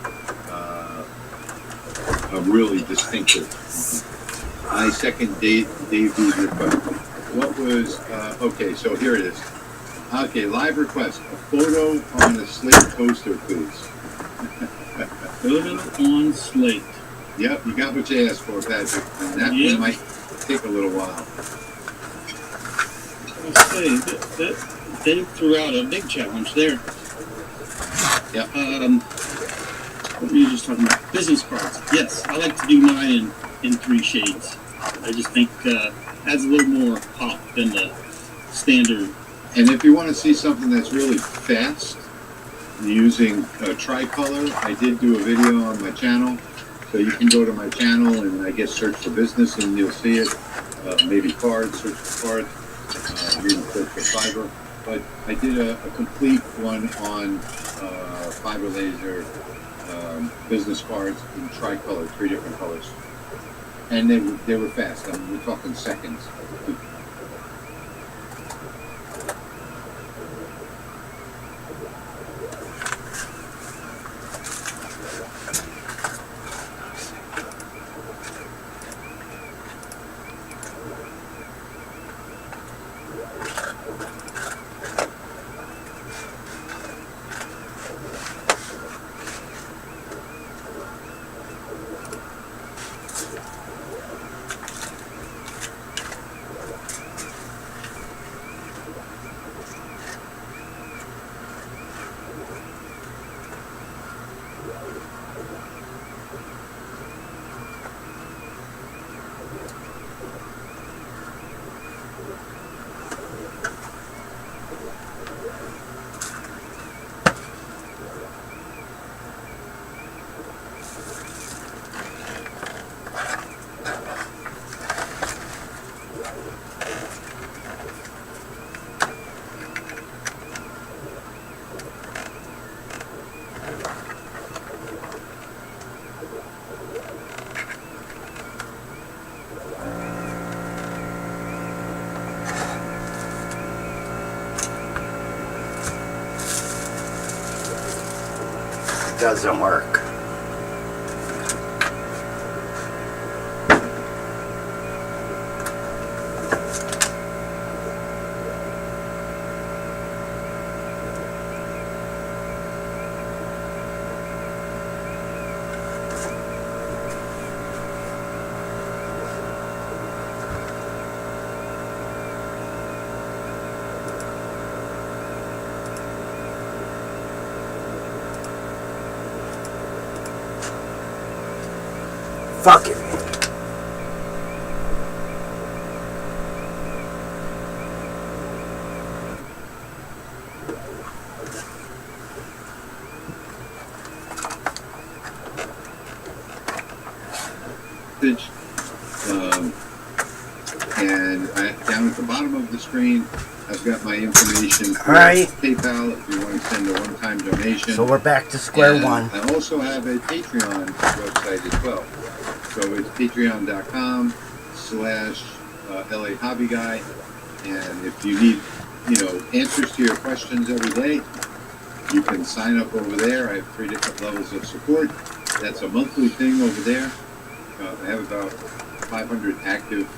distinctive. I second Dave's request. What was, okay, so here it is. Okay, live request. A photo on a slate poster, please. Photo on slate. Yep, you got what you asked for, Patrick. And that one might take a little while. Let's say that Dave threw out a big challenge there. Yep. What were you just talking about? Business cards. Yes, I like to do mine in 3 shades. I just think adds a little more pop than the standard. And if you want to see something that's really fast, using tricolor, I did do a video on my channel. So you can go to my channel and I guess search for business and you'll see it. Maybe cards, search for cards, maybe search for fiber. But I did a complete one on fiber laser business cards in tricolor, 3 different colors. And they were fast. I mean, we're talking seconds. doesn't work. Fuck it. And down at the bottom of the screen, I've got my information for Alright. PayPal if you want to send a one-time donation. So we're back to square And one. I also have a Patreon website as well. So it's patreon.com/LA Hobby Guy. And if you need, answers to your questions every day, you can sign up over there. I have 3 different levels of support. That's a monthly thing over there. I have about 500 active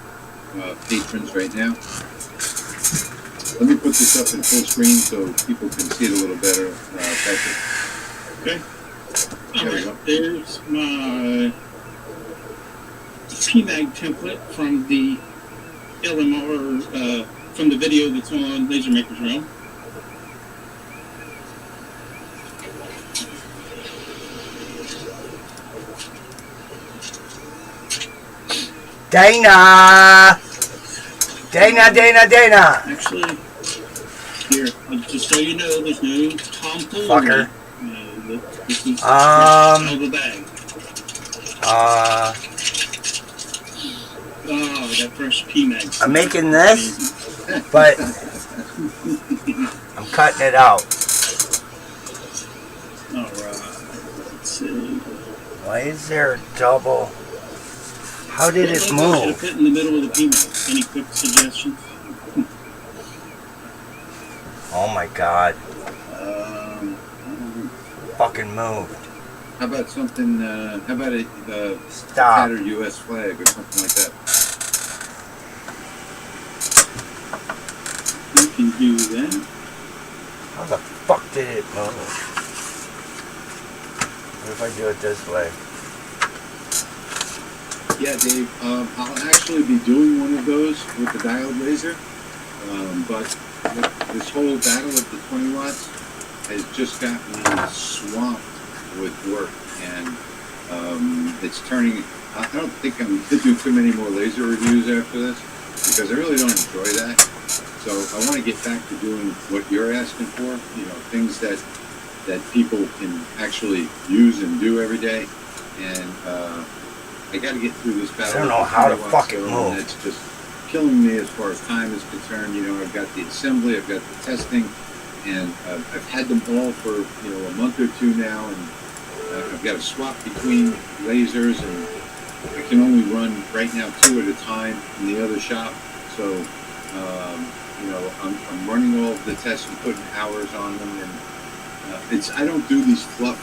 patrons right now. Let me put this up in full screen so people can see it a little better, Patrick. Okay. There we go. There's my PMAG template from the LMR, from the video that's on Laser Maker's Realm. Dana! Dana! Actually, here, just so you know, there's no tomfoolery. Fucker. This is Um, out of the bag. Oh, that fresh PMAG. I'm making this, but I'm cutting it out. Alright, let's see. Why is there a double? How did it Should move? have fit in the middle of the PMAG. Any quick suggestions? Oh my god. Fucking moved. How about something, how about a Stop. tattered U.S. flag or something like that? You can do that. How the fuck did it move? What if I do it this way? Yeah, Dave, I'll actually be doing one of those with the diode laser, but this whole battle of the 20 watts has just got me swamped with work, and it's turning. I don't think I'm going to do too many more laser reviews after this, because I really don't enjoy that. So I want to get back to doing what you're asking for, things that people can actually use and do every day, and I got to get through this battle. I don't know how to fucking move. It's just killing me as far as time is concerned. I've got the assembly, I've got the testing, and I've had them all for a month or two now, and I've got to swap between lasers, and I can only run right now 2 at a time in the other shop. So I'm running all of the tests and putting hours on them, and I don't do these fluff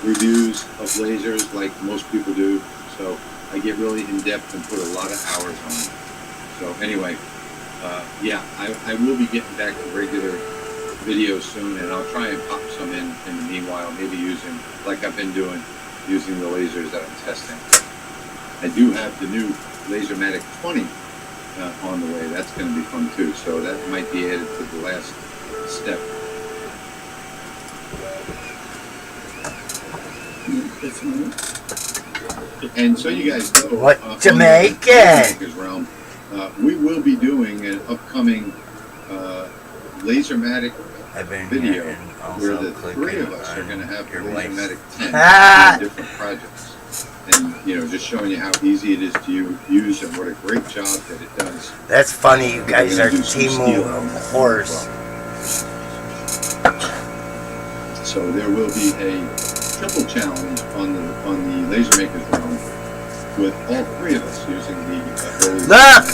reviews of lasers like most people do. So I get really in depth and put a lot of hours on them. So anyway. I will be getting back to regular videos soon, and I'll try and pop some in the meanwhile, maybe using, like I've been doing, using the lasers that I'm testing. I do have the new Lasermatic 20 on the way. That's going to be fun too, so that might be added to the last step. And so you guys know, What Jamaican Jamaican? realm, we will be doing an upcoming Lasermatic video where the 3 of us are going to have the Lasermatic 10 different projects, and just showing you how easy it is to use and what a great job that it does. That's funny. You guys are Team Horse. So there will be a triple challenge on the Lasermaker's realm with all 3 of us using the Look!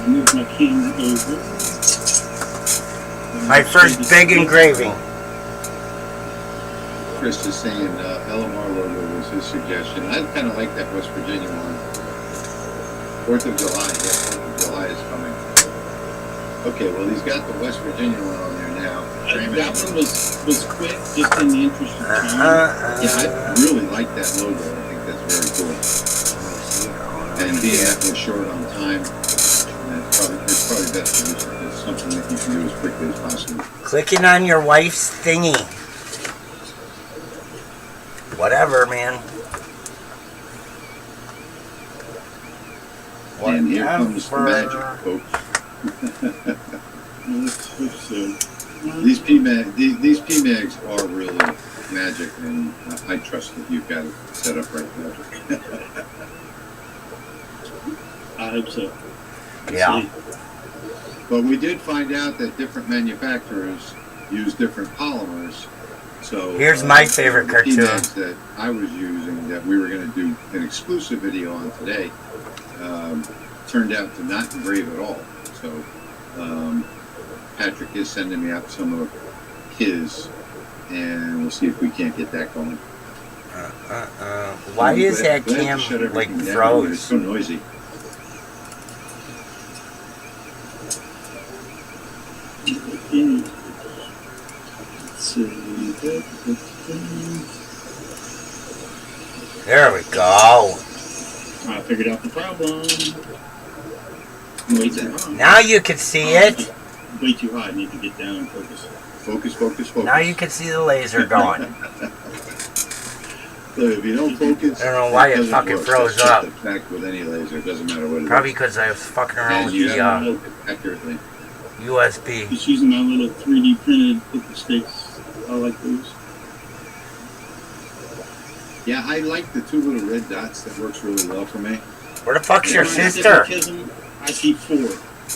Move my camera over. My first big engraving. Chris is saying LMR logo was his suggestion. I kind of like that West Virginia one. 4th of July, yeah, 4th of July is coming. Okay, well, he's got the West Virginia one on there now. That one was quick, just in the interest of time. Yeah, I really like that logo. I think that's very cool. And being that we're short on time, it's probably best to do it's something that you can do as quickly as possible. Clicking on your wife's thingy. Whatever, man. And here comes the magic, folks. These PMags are really magic, and I trust that you've got it set up right now. I hope so. Yeah. But we did find out that different manufacturers use different polymers. So here's my favorite cartoon. The PMags that I was using that we were going to do an exclusive video on today turned out to not engrave at all. So Patrick is sending me out some of his, and we'll see if we can't get that going. Why is that cam like froze? It's so noisy. There we go. I figured out the problem. Way too high. Now you can see it. Way too high. I need to get down and focus. Focus, focus, focus. Now you can see the laser going. Look, if you don't focus, I don't know why it fucking froze up. The fact with any laser, it doesn't matter what it is. Probably because I was fucking around with the accurately. USB. Just using my little 3D printed paper sticks. I like those. Yeah, I like the 2 little red dots. That works really well for me. Where the fuck's your sister? I see 4.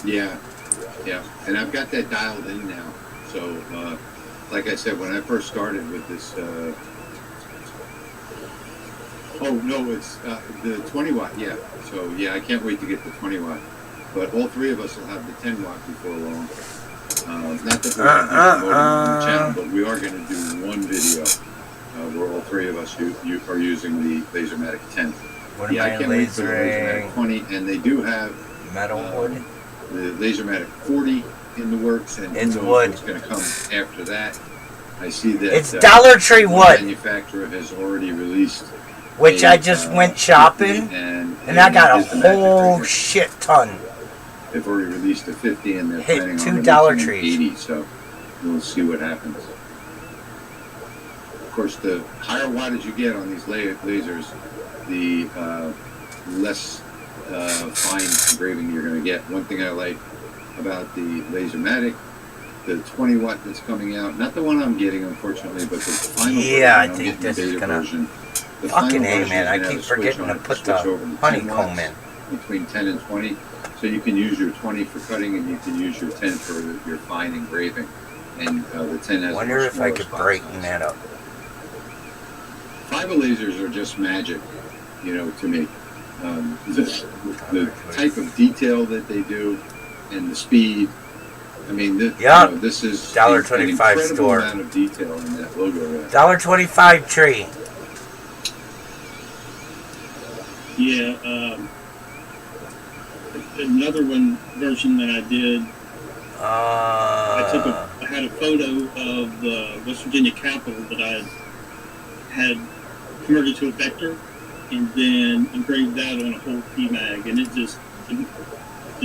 Yeah, yeah. And I've got that dialed in now. So, like I said, when I first started with this, oh no, it's the 20 watt. Yeah. So yeah, I can't wait to get the 20 watt. But all 3 of us will have the 10 watt before long. Not that we're going to promote on the channel, but we are going to do one video where all 3 of us are using the Lasermatic 10. What Yeah, am I can't wait for the lasering? Lasermatic 20, and they do have Metal wood. the Lasermatic 40 in the works, and It's who knows wood. what's going to come after that. I see that It's Dollar Tree one wood. manufacturer has already released, Which I just went shopping, and I got a is the magic whole right shit ton. here. They've already released a 50, and they're Hit planning 2 on Dollar releasing Trees. an 80. So we'll see what happens. Of course, the higher wattage you get on these lasers, the less fine engraving you're going to get. One thing I like about the Lasermatic, the 20 watt that's coming out, not the one I'm getting unfortunately, but the final Yeah, I version, I'm think getting the this is beta gonna. version. The Fucking final A, version man. is I gonna have keep a switch forgetting on to it put switch the over to 10 honeycomb watts, in. between 10 and 20. So you can use your 20 for cutting, and you can use your 10 for your fine engraving. And the 10 has. Wonder if I could brighten that up. Fiber lasers are just magic, you know, to me. The type of detail that they do, and the speed. I mean, this is $1.25 an incredible store. amount of detail in that logo. There. $1.25 tree. Yeah, another version that I did. I had a photo of the West Virginia Capitol that I had converted to a vector, and then engraved that on a whole PMag, and it just the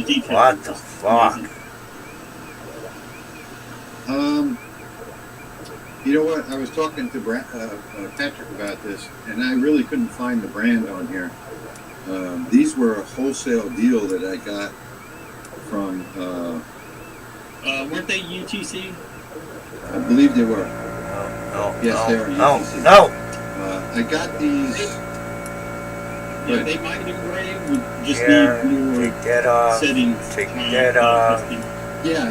detail. What the fuck? Amazing. You know what? I was talking to Patrick about this, and I really couldn't find the brand on here. These were a wholesale deal that I got from. Weren't they UTC? I believe they were. No. Yes, they are UTC. No. I got these. Yeah, they might have engraved. We just Yeah, need more take that off. settings. Take that off. Yeah.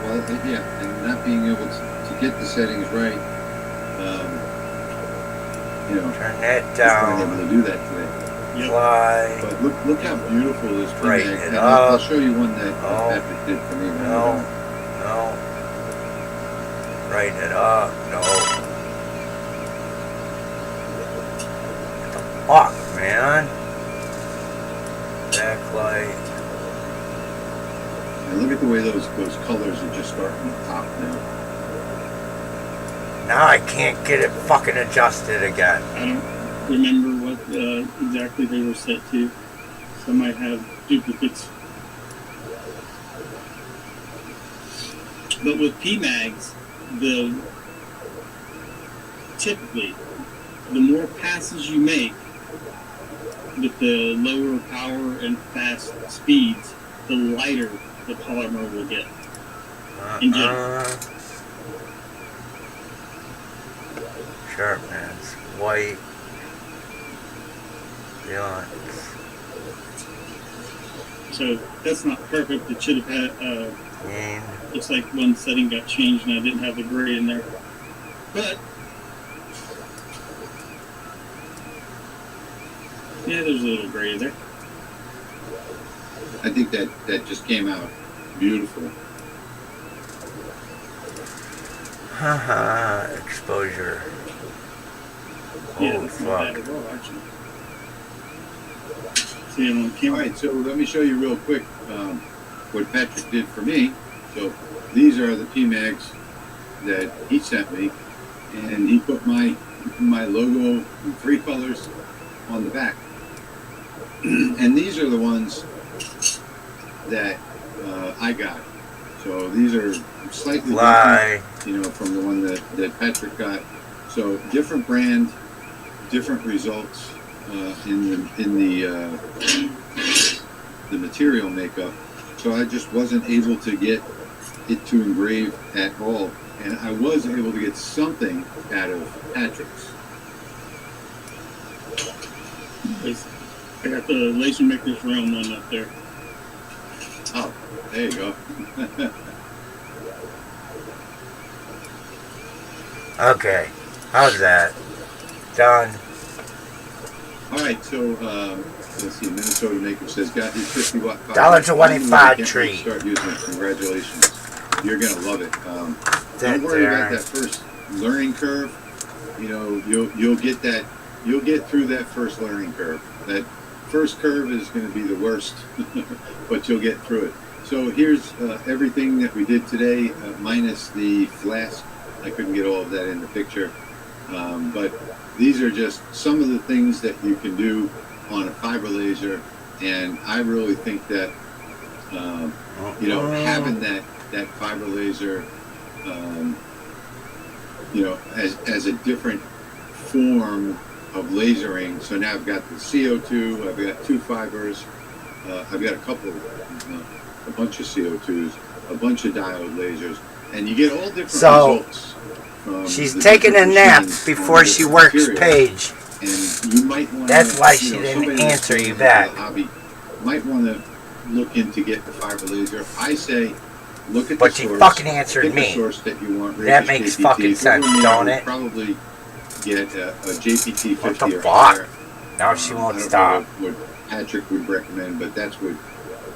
Well, yeah, and not being able to get the settings right, you know, turn that I down. wasn't able to do that today. Fly. But look how beautiful this Right PMag. it And up. I'll show you one that Patrick did for me. No. Right it up. No. start from the top now. Now I can't get it fucking adjusted again. I don't remember what exactly they were set to. So I might have duplicates. But with PMags, typically, the more passes you make with the lower power and fast speeds, the lighter the polymer will get. In general. Sharpness, white, beyond. So that's not perfect. It should have had. Looks like one setting got changed and I didn't have the gray in there. But yeah, there's a little gray there. I think that just came out beautiful. Haha, exposure. Yeah, Holy that's not fuck. bad at all, actually. See, I'm on camera. All right, so let me show you real quick what Patrick did for me. So these are the PMags that he sent me, and he put my logo in 3 colors on the back. And these are the ones that I got. So these are slightly different, you know, from the one that Patrick got. So different brand, different results in the material makeup. So I just wasn't able to get it to engrave at all, and I was able to get something out of Patrick's. I got the Laser Maker's Realm one up there. Oh, there you go. Okay, how's that? Done. All right, so let's see. Minnesota Maker says got his 50-watt $1.25 tree. Start using it. Congratulations. You're gonna love it. That Don't worry there. about that first learning curve. You know, you'll get that. You'll get through that first learning curve. That first curve is going to be the worst, but you'll get through it. So here's everything that we did today, minus the flask. I couldn't get all of that in the picture, but these are just some of the things that you can do on a fiber laser, and I really think that you know, having that fiber laser, you know, as a different form of lasering. So now I've got the CO2, I've got 2 fibers, I've got a bunch of CO2s, a bunch of diode lasers, and you get all different results. She's taking a nap before she works Paige. And you might want That's to, why she didn't answer you back. Hobby might want to look into get the fiber laser. I say look at But the she source. fucking answered pick me. The source that you want. That makes JPT. fucking sense, don't it? Probably get a JPT 50 What the or fuck? higher. Now she won't I don't stop. know what Patrick would recommend, but that's what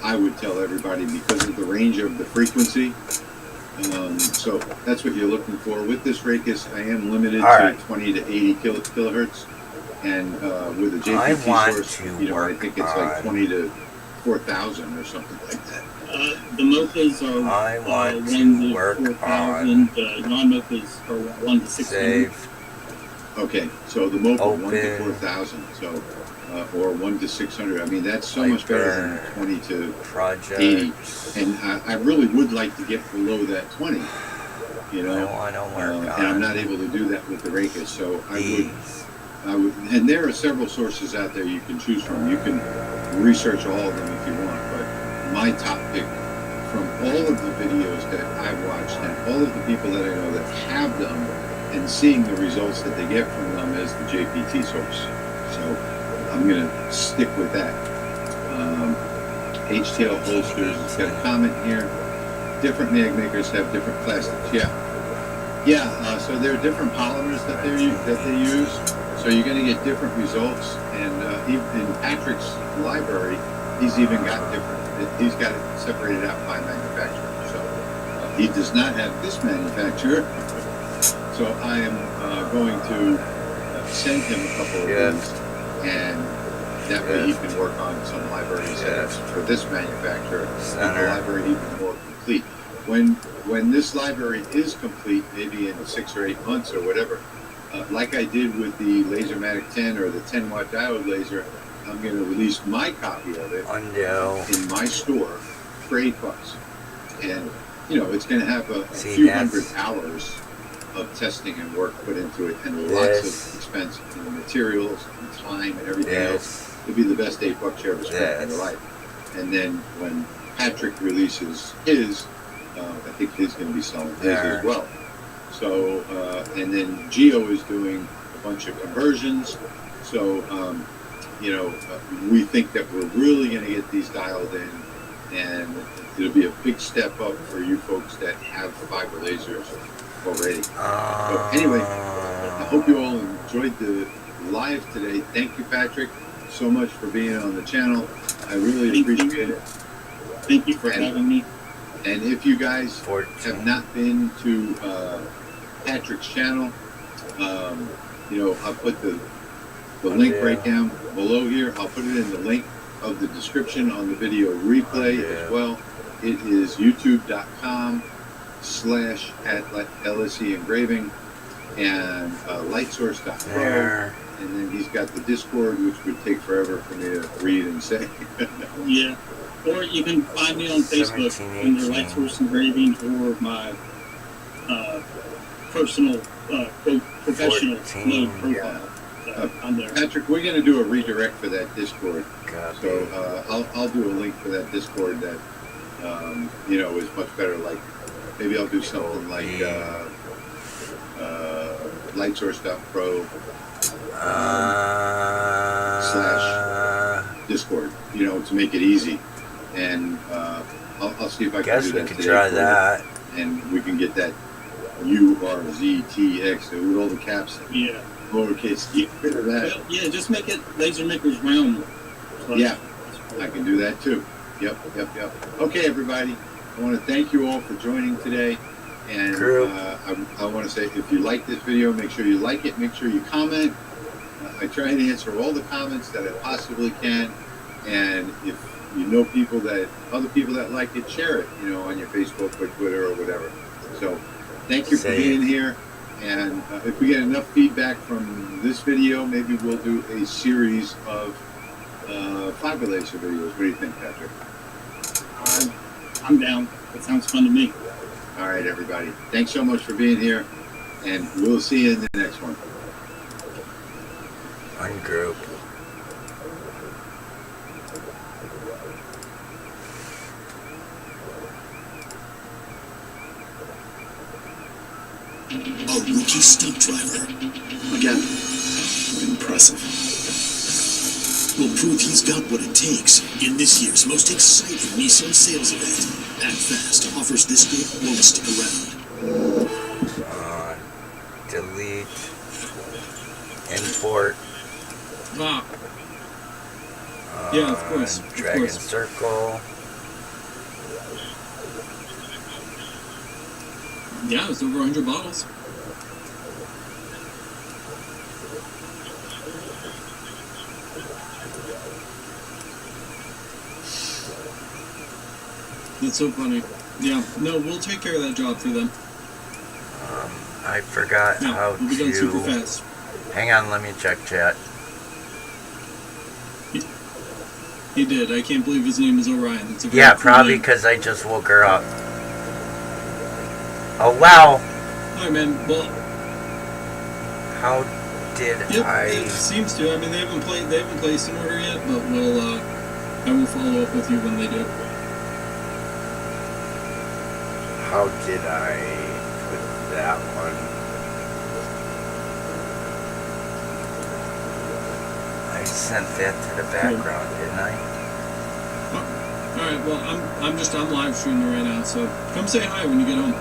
I would tell everybody because of the range of the frequency. So that's what you're looking for. With this Racus, I am limited to 20 to 80 kilohertz, and with a JPT source, you know, I think it's like 20 to 4,000 or something like that. The MOCAs are 1 to 4,000. Non-MOCAs are 1 to 600. Okay, so the MOCA 1 to 4,000, so or 1 to 600. I mean, that's so much better than 20 to 80. And I really would like to get below that 20. You know, and I'm not able to do that with the Racus. So I would, and there are several sources out there you can choose from. You can research all of them if you want, but my top pick from all of the videos that I've watched and all of the people that I know that have them and seeing the results that they get from them is the JPT source. So I'm going to stick with that. HTL holsters, it's got a comment here. Different mag makers have different plastics. Yeah. So there are different polymers that they use. So you're going to get different results. And even in Patrick's library, he's even got different. He's got it separated out by manufacturer. So he does not have this manufacturer. So I am going to send him a couple of these, and that way he can work on some library setups for this manufacturer. And the library even more complete. when this library is complete, maybe in 6 or 8 months or whatever, like I did with the Lasermatic 10 or the 10-watt diode laser, I'm going to release my copy of it in my store for $8. And, you know, it's going to have a few hundred hours of testing and work put into it, and lots of expense in materials and time and everything else. It'll be the best $8 you ever spent in your life. And then when Patrick releases his, I think he's going to be selling his as well. So, and then Geo is doing a bunch of conversions. So, you know, we think that we're really going to get these dialed in, and it'll be a big step up for you folks that have fiber lasers already. So anyway, I hope you all enjoyed the live today. Thank you, Patrick, so much for being on the channel. I really appreciate it. Thank you for having me. And if you guys have not been to Patrick's channel, you know, I'll put the link right down below here. I'll put it in the link of the description on the video replay as well. It is youtube.com/LSE Engraving and lightsource.pro. And then he's got the Discord, which would take forever for me to read and say. Yeah. Or you can find me on Facebook under Lightsource Engraving, or my personal, quote, professional mode profile. I'm there. Patrick, we're going to do a redirect for that Discord. So I'll do a link for that Discord that, you know, is much better. Like, maybe I'll do something like lightsource.pro / Discord, you know, to make it easy. And I'll see if I can do that today. Try that. And we can get that URZTX with all the caps. Yeah. Lowercase. Get rid of that. Well, yeah, just make it Laser Maker's Realm. Yeah, I can do that too. Yep. Okay, everybody. I want to thank you all for joining today. And I want to say, if you like this video, make sure you like it. Make sure you comment. I try and answer all the comments that I possibly can. And if you know other people that like it, share it, you know, on your Facebook or Twitter or whatever. So thank you for being here. And if we get enough feedback from this video, maybe we'll do a series of fiber laser videos. What do you think, Patrick? I'm down. That sounds fun to me. All right, everybody. Thanks so much for being here, and we'll see you in the next one. Ungroup. A rookie stunt driver. Again, impressive. Will prove he's got what it takes in this year's most exciting Nissan sales event. Act Fast offers this good won't stick around. Delete. Import. Yeah, of course. Dragon Circle. Yeah, it's over 100 bottles. That's so funny. Yeah, no, we'll take care of that job for them. I forgot how we'll be done super fast. Hang on, let me check chat. He did. I can't believe his name is Orion. It's a very Yeah, cool probably name. because I just woke her up. Oh, wow. Alright, man. Well, how did it seems to. I mean, they haven't placed an order yet, but we'll I will follow up with you when they do. How did I put that one? I sent that to the background, didn't I? Alright, well, I'm live streaming right now, so come say hi when you get home.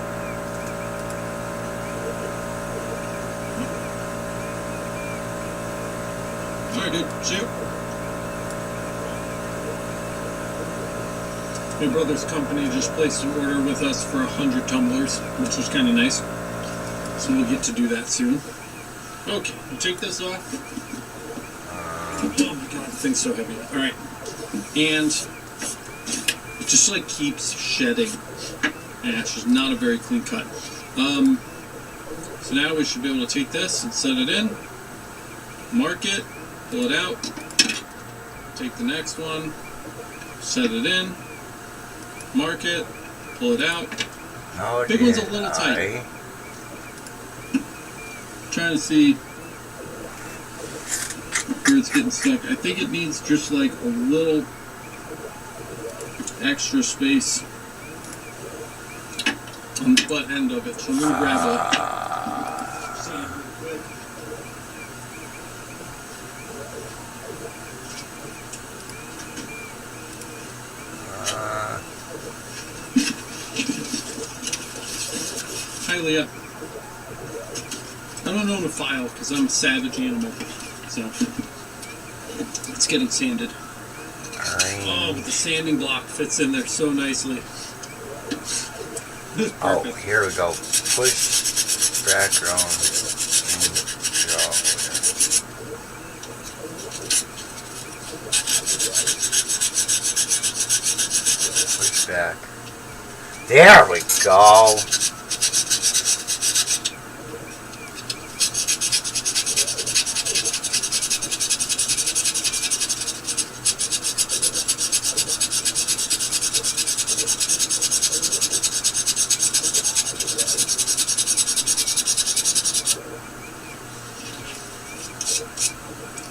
Alright, dude. See you. My brother's company just placed an order with us for 100 tumblers, which was kind of nice. So we'll get to do that soon. Okay, we'll take this off. Oh my god, the thing's so heavy. Alright. And it just like keeps shedding Yeah, it's just not a very clean cut. So now we should be able to take this and set it in, mark it, pull it out, take the next one, set it in, mark it, pull it out. No, Big one's a little tight. Trying to see where it's getting stuck. I think it needs just like a little extra space on the butt end of it. So I'm going to grab sand real quick. Hi, Leah. I don't own a file because I'm a savage animal. So it's getting sanded. Oh, but the sanding block fits in there so nicely. Oh, here we go. Push back around. Push back. There we go.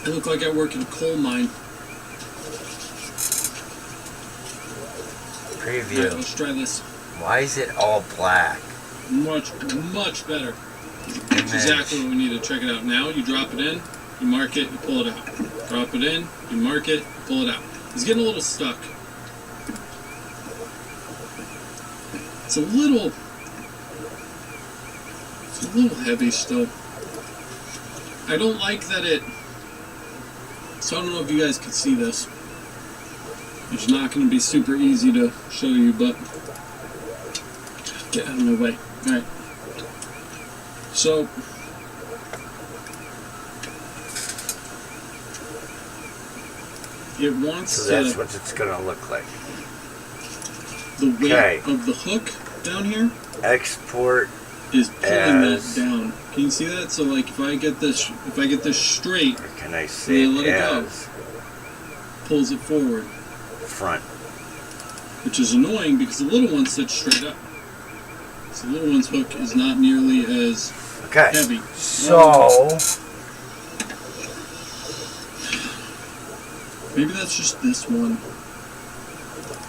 I look like I work in a coal mine. Preview. Alright, let's try this. Why is it all black? Much better. That's exactly what we need to check it out. Now you drop it in, you mark it, you pull it out. Drop it in, you mark it, you pull it out. It's getting a little stuck. It's a little heavy still. I don't like that it. So I don't know if you guys can see this. It's not going to be super easy to show you, but get out of my way. Alright. So it wants so that's what it's going to look like. The weight of the hook down here export is pulling that down. Can you see that? So like if I get this straight, can I see let it go? Pulls it forward. Front. Which is annoying because the little one sits straight up. So the little one's hook is not nearly as heavy. So maybe that's just this one.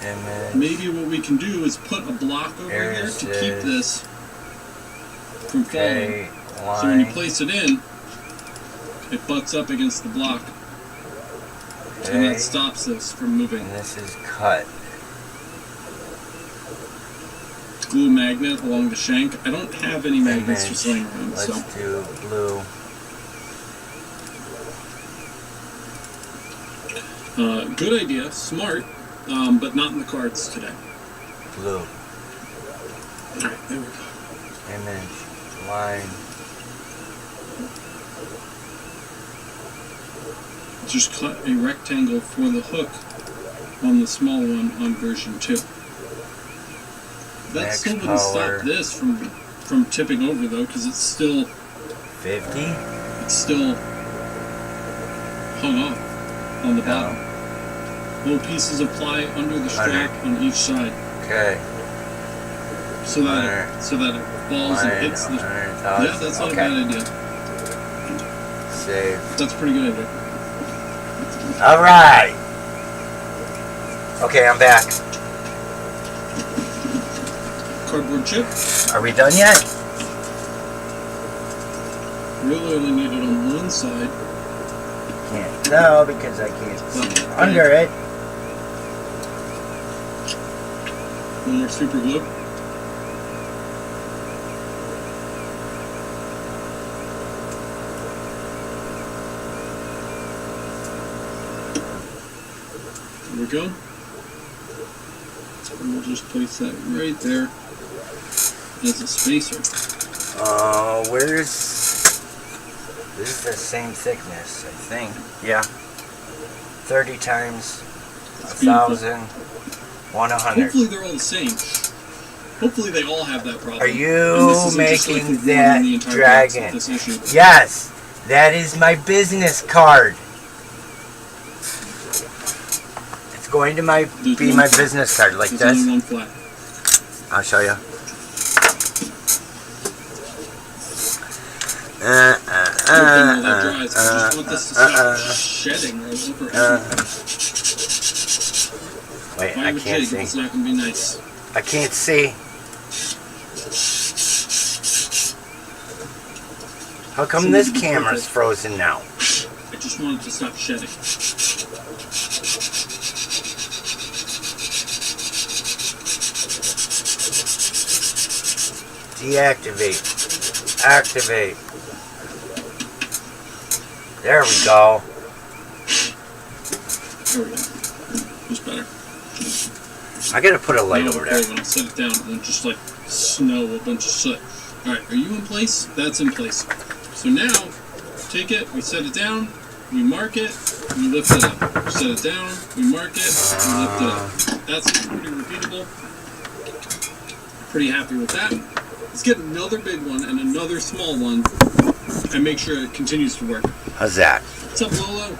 And then maybe what we can do is put a block over here to keep this from falling. So when you place it in, it butts up against the block. And that stops this from moving. And this is cut. Glue magnet along the shank. I don't have any magnets just laying around. Let's do blue. Good idea, smart, but not in the cards today. Blue. Alright, there we go. Image, line. Just cut a rectangle for the hook on the small one on version 2. That still wouldn't stop this from tipping over though, because it's still 50. It's still hung off on the bottom. Little pieces of ply under the strap on each side. Okay. So that it falls and hits the. Yeah, that's not a bad idea. Save. That's a pretty good idea. All right. Okay, I'm back. Cardboard chip. Are we done yet? Really only need it on one side. Can't tell because I can't see under it. One more super glue. There we go. And we'll just place that right there as a spacer. Where's... This is the same thickness, I think. Yeah. 30 times 1,000, 100. Hopefully they're all the same. Hopefully they all have that problem. Are And you this isn't just, like, making the one in the that entire box with dragon? this issue. Yes, that is my business card. It's going to be my business card like There's this. only one flat. I'll show you. Hopefully that dries. I just want this to stop shedding all over everything. Wait, Fire I with can't jig, see. it's not going to be nice. I can't see. How come this camera's frozen now? I just want it to stop shedding. Deactivate. Activate. There we go. There we go. Just better. I gotta put a light Now over I'll there. When I set it down, and then just like snow a bunch of soot. Alright, are you in place? That's in place. So now, take it, we set it down, we mark it, we lift it up. We set it down, we mark it, we lift it up. That's pretty repeatable. Pretty happy with that. Let's get another big one and another small one and make sure it continues to work. How's that? What's up, Lolo?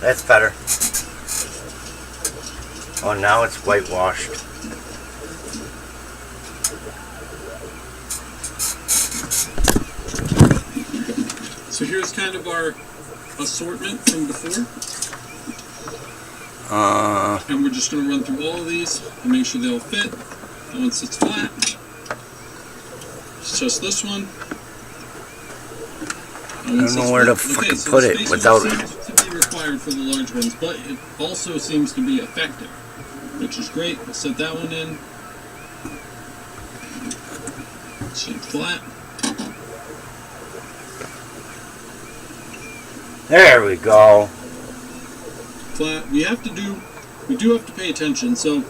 That's better. Oh, now it's whitewashed. So here's kind of our assortment from before. And we're just going to run through all of these and make sure they all fit. That one sits flat. It's just this one. I don't know where to fucking put it without it. Seems to be required for the large ones, but it also seems to be effective, which is great. We'll set that one in. Sit flat. There we go. Flat. We do have to pay attention. So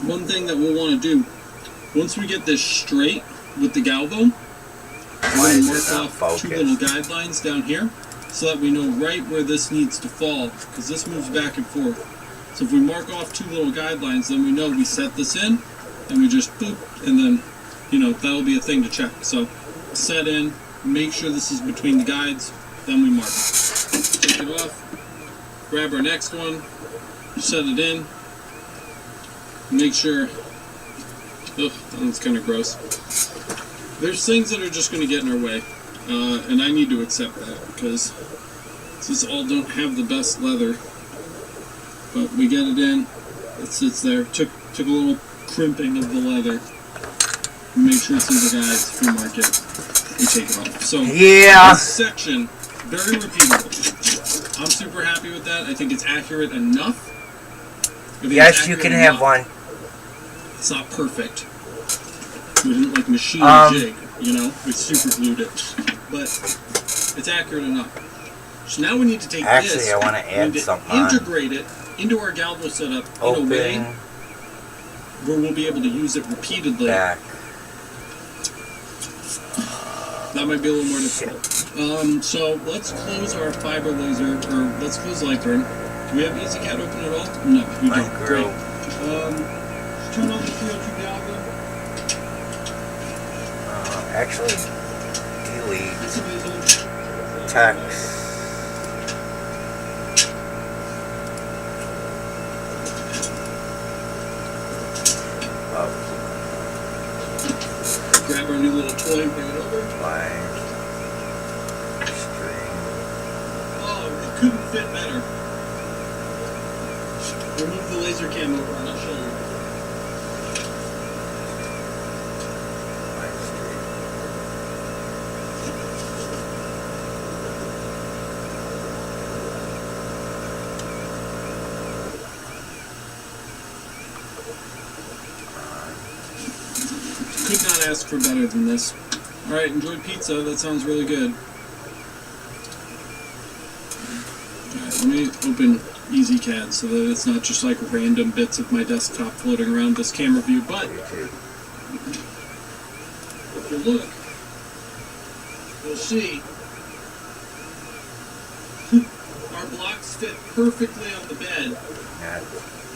one thing that we'll want to do, once we get this straight with the galvo, we're going to mark off 2 little guidelines down here so that we know right where this needs to fall, because this moves back and forth. So if we mark off 2 little guidelines, then we know we set this in and we just boop, and then, you know, that'll be a thing to check. So set in, make sure this is between the guides, then we mark it. Take it off, grab our next one, set it in, make sure, that one's kind of gross. There's things that are just going to get in our way, and I need to accept that, because these all don't have the best leather, but we get it in, it sits there, took a little crimping of the leather, make sure it's in the guides, we mark it, we take it off. So yeah, this section, very repeatable. I'm super happy with that. I think it's accurate enough. Yes, you can have one. It's not perfect. We didn't like machine a jig, you know? We super glued it. But it's accurate enough. So now we need to take this, I want to add something integrate it into our galvo setup in a way where we'll be able to use it repeatedly. Back. That might be a little more difficult. So let's close our fiber laser, or let's close Lightburn. Do we have EasyCAD open at all? No, we don't. Great. Just turn on the 302 galvo. Actually, delete text. Grab our new little toy and bring it over. Oh, it couldn't fit better. Remove the laser cam over and I'll show you. Could not ask for better than this. Alright, enjoy pizza. That sounds really good. Alright, let me open EasyCAD so that it's not just like random bits of my desktop floating around this camera view, but if you look, you'll see our our blocks fit perfectly on the bed, Yeah.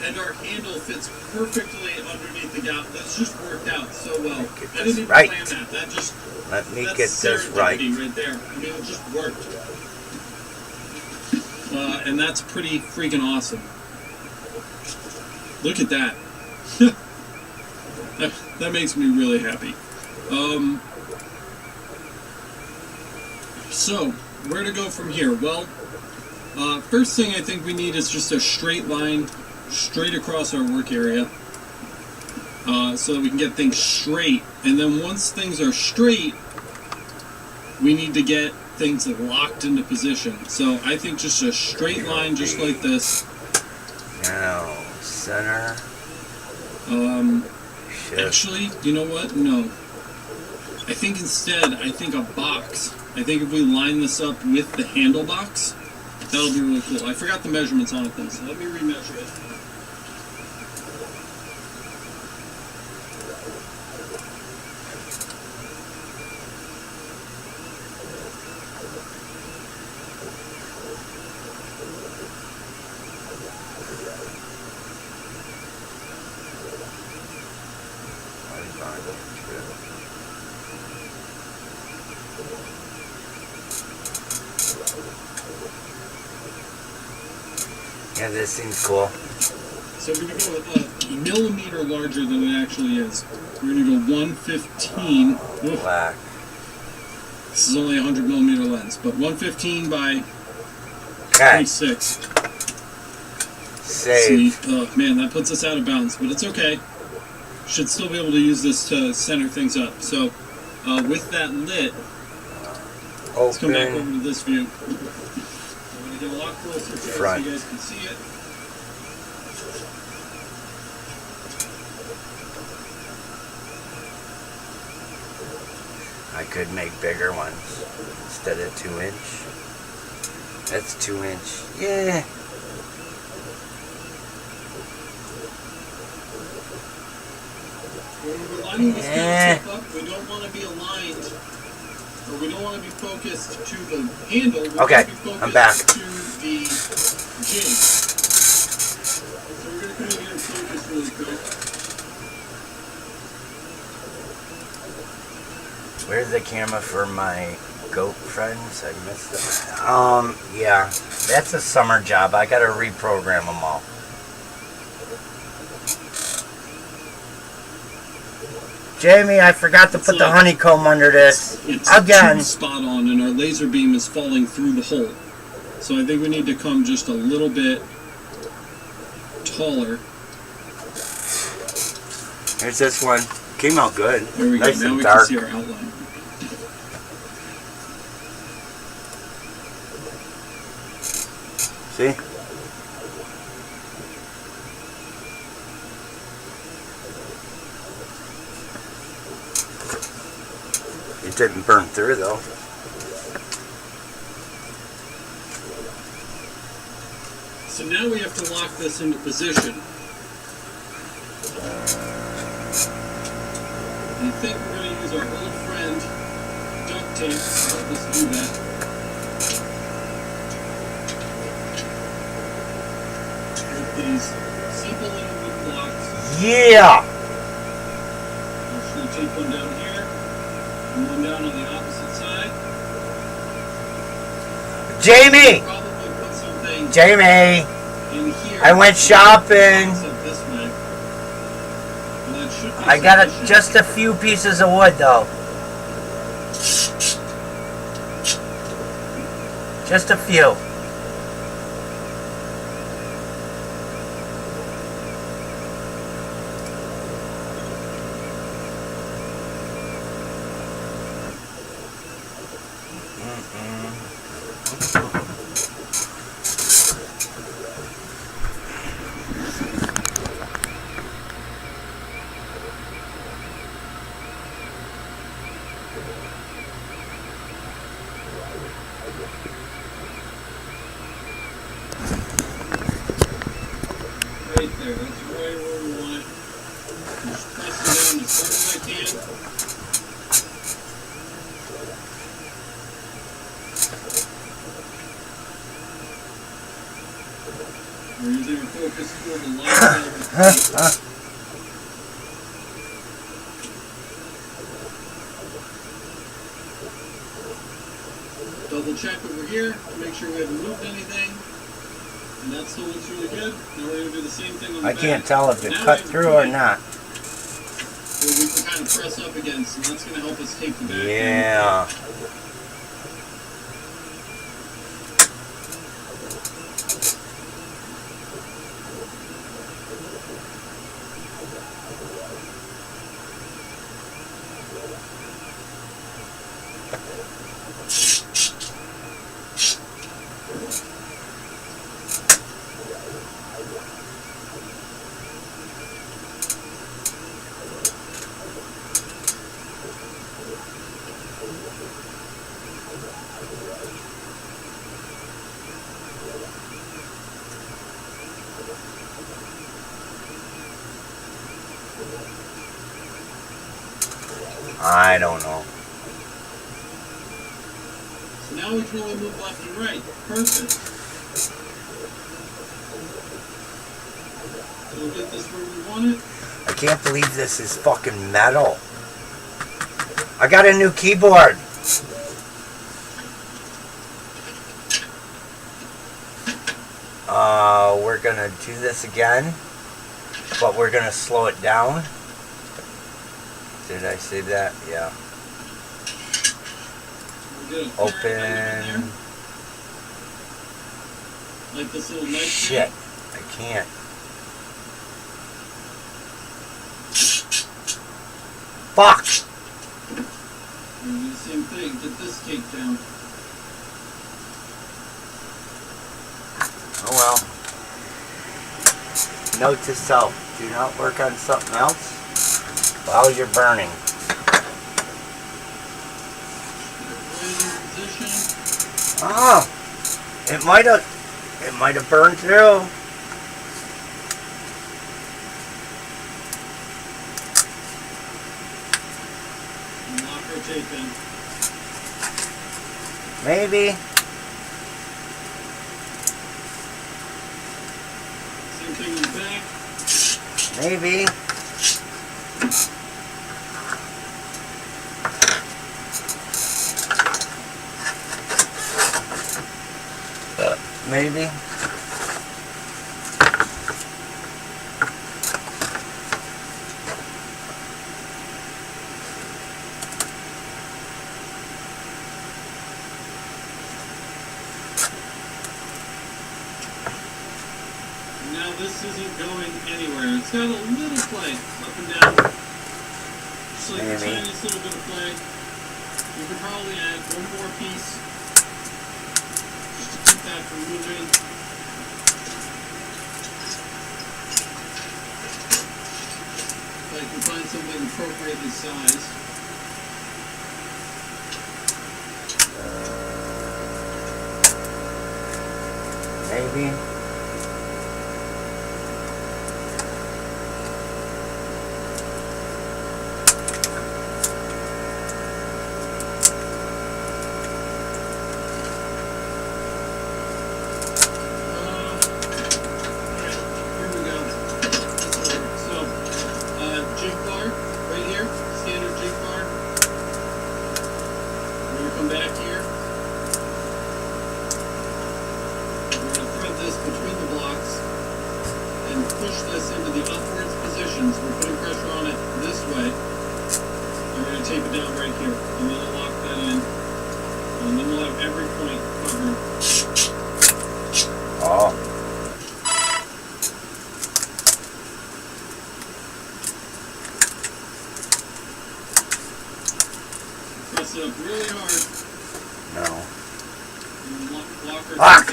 and our handle fits perfectly underneath the galvo. That's just worked out so well. I didn't even right. plan that. That just Let me that's get this right. serendipity right there. I mean, it just worked. And that's pretty freaking awesome. Look at that. that makes me really happy. So, where to go from here? Well, first thing I think we need is just a straight line straight across our work area, so that we can get things straight. And then once things are straight, we need to get things locked into position. So I think just a straight line just like this. Now, center. Actually, you know what? No. I think instead, I think a box. I think if we line this up with the handle box, that'll be really cool. I forgot the measurements on it though, so let me remeasure it. Yeah, this seems cool. So we're going to go a millimeter larger than it actually is. We're going to go 115. Black. This is only a 100 millimeter lens, but 115 by 26. Save. See, oh man, that puts us out of bounds, but it's okay. Should still be able to use this to center things up. So with that lit, let's come back over to this view. I'm going to get a lot closer to it so you guys can see it. I could make bigger ones instead of 2 inch. That's 2 inch. Yeah. When we're lining this kind of stuff up, we don't want to be aligned, or we don't want to be focused to the handle. We Okay, want to be focused I'm back. to the jig. So we're going to come in here and focus really quick. Where's the camera for my goat friends? I missed it. Yeah. That's a summer job. I gotta reprogram them all. Jamie, I forgot to put the honeycomb under this. It's Again. too spot on, and our laser beam is falling through the hole. So I think we need to come just a little bit taller. Here's this one. Came out good. There we Nice go. Now and we dark. can see our outline. See? It didn't burn through though. So now we have to lock this into position. I think we're going to use our old friend duct tape to help us do that. With these simple little wood blocks. Yeah! I'm just going to take one down here and one down on the opposite side. Jamie! Probably put something Jamie! in here. I went shopping. This way. And that should be I got sufficient. just a few pieces of wood though. Just a few. Right there, that's right where we want it. Just press it down as hard as I can. focus toward the light velvet. Double check over here to make sure we haven't moved anything. And that still looks really good. Now we're going to do the same thing on the I back. can't tell if it Now cut we have a through or point not. where we can kind of press up against, and that's going to help us take the back. Yeah. I don't know. So now we can only move left and right. Perfect. So we'll get this where we want it. I can't believe this is fucking metal. I got a new keyboard. We're gonna do this again, but we're gonna slow it down. Did I say that? Yeah. Open. Like this little knife. Shit. I can't. Fuck! We'll do the same thing. Get this cake down. Oh well. Note to self, do not work on something else while you're burning. Oh, it might have burned through. Lock our tape in. Maybe. Same thing in the back. Maybe. Maybe. Now this isn't going anywhere. It's got a little play up and down. Just like the tiniest little bit of play. You could probably add one more piece just to keep that from moving. If I can find something appropriately sized. Maybe.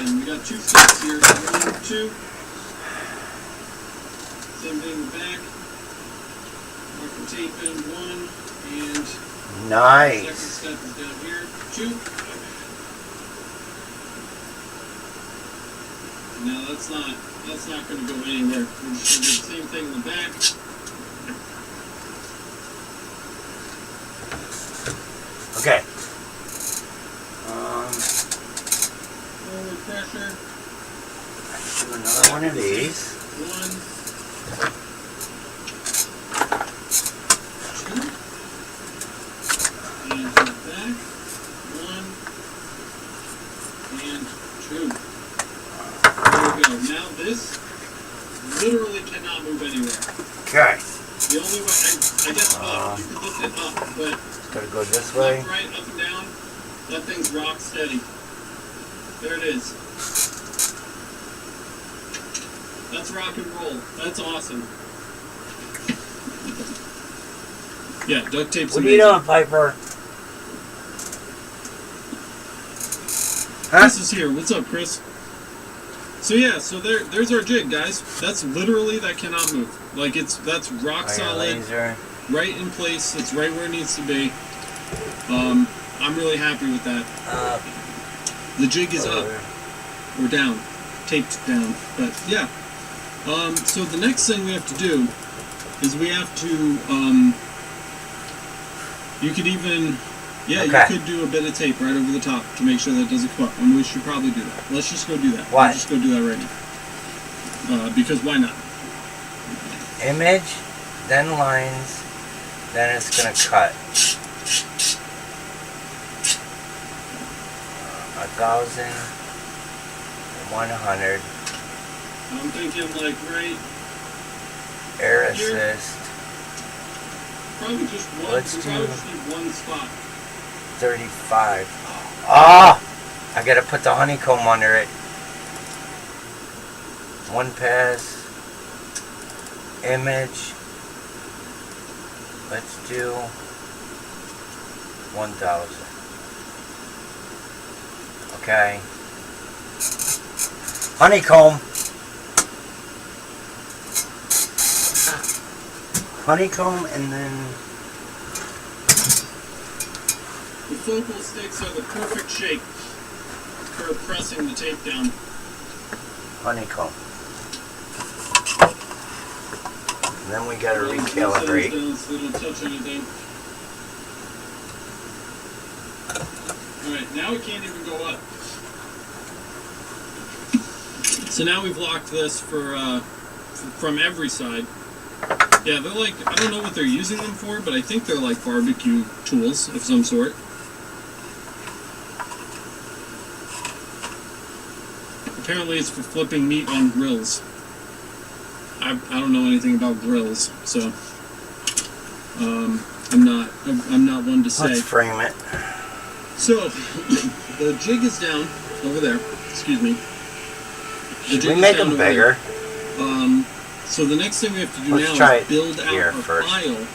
We got two steps here. 1 and 2. Same thing in the back. Mark the tape in 1 and nice. The second step is down here. 2. No, that's not going to go anywhere. We're just going to do the same thing in the back. Okay. Forward pressure. Let's do another one of these. One, two, and from the back, one, and two. There we go. Now this literally cannot move anywhere. Okay. The only way, I guess you could lift it up, but Gotta go this way. left, right, up and down, that thing's rock steady. There it is. That's rock and roll. That's awesome. Yeah, duct tape's What are you doing, Piper? Huh? Chris is here. What's up, Chris? So yeah, so there's our jig, guys. That's literally, that cannot move. Like that's rock solid, laser. right in place. It's right where it needs to be. I'm really happy with that. The jig is up or down, taped down. But yeah. So the next thing we have to do is we have to. You could even. Yeah, Okay. you could do a bit of tape right over the top to make sure that it doesn't come up. And we should probably do that. Let's just go do that. Why? Let's just go do that right now. Because why not? Image, then lines, then it's gonna cut. 1,000, 100. I'm thinking like right Air here. assist. Probably just one. Let's We do probably just need one spot. 35. Ah! I gotta put the honeycomb under it. One pass. Image. Let's do 1,000. Okay. Honeycomb. Honeycomb and then The focal sticks are the perfect shape for pressing the tape down. honeycomb. And then we gotta Down recalibrate. so they don't touch anything. Alright, now it can't even go up. So now we've locked this for from every side. Yeah, they're like, I don't know what they're using them for, but I think they're like barbecue tools of some sort. Apparently it's for flipping meat on grills. I don't know anything about grills, so I'm not one to say. Let's frame it. So the jig is down over there. Excuse me. Should we make them bigger? So the next thing we have to do Let's now try is build out here our first. file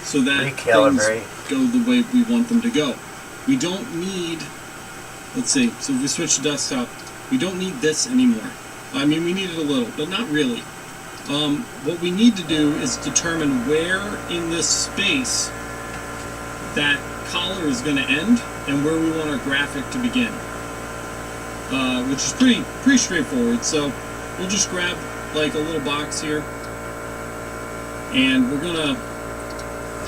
so that Recalibrate. things go the way we want them to go. We don't need, let's see, so if we switch to desktop, we don't need this anymore. I mean, we need it a little, but not really. What we need to do is determine where in this space that collar is going to end and where we want our graphic to begin. Which is pretty straightforward. So we'll just grab like a little box here, and we're gonna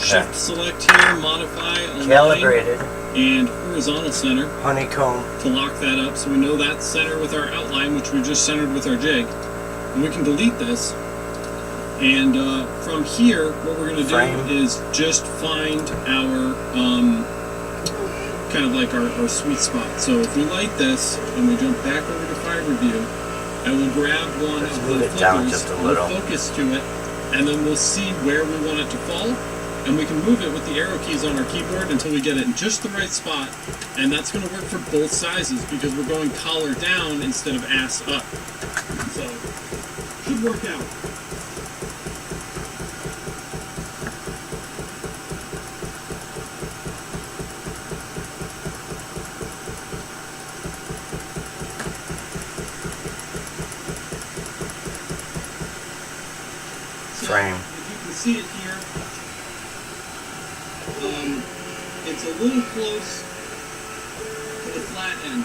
shift select here, modify, align, Calibrated. and horizontal center. Honeycomb. To lock that up, so we know that's center with our outline, which we just centered with our jig. And we can delete this. And from here, what we're gonna Frame. do is just find our kind of like our sweet spot. So if we light this and we jump back over to Fiber View, I will grab one Let's of move the it down flippers, just a we'll little. focus to it, and then we'll see where we want it to fall, and we can move it with the arrow keys on our keyboard until we get it in just the right spot, and that's going to work for both sizes because we're going collar down instead of ass up. So, should work out. Frame. If you can see it here, it's a little close to the flat end.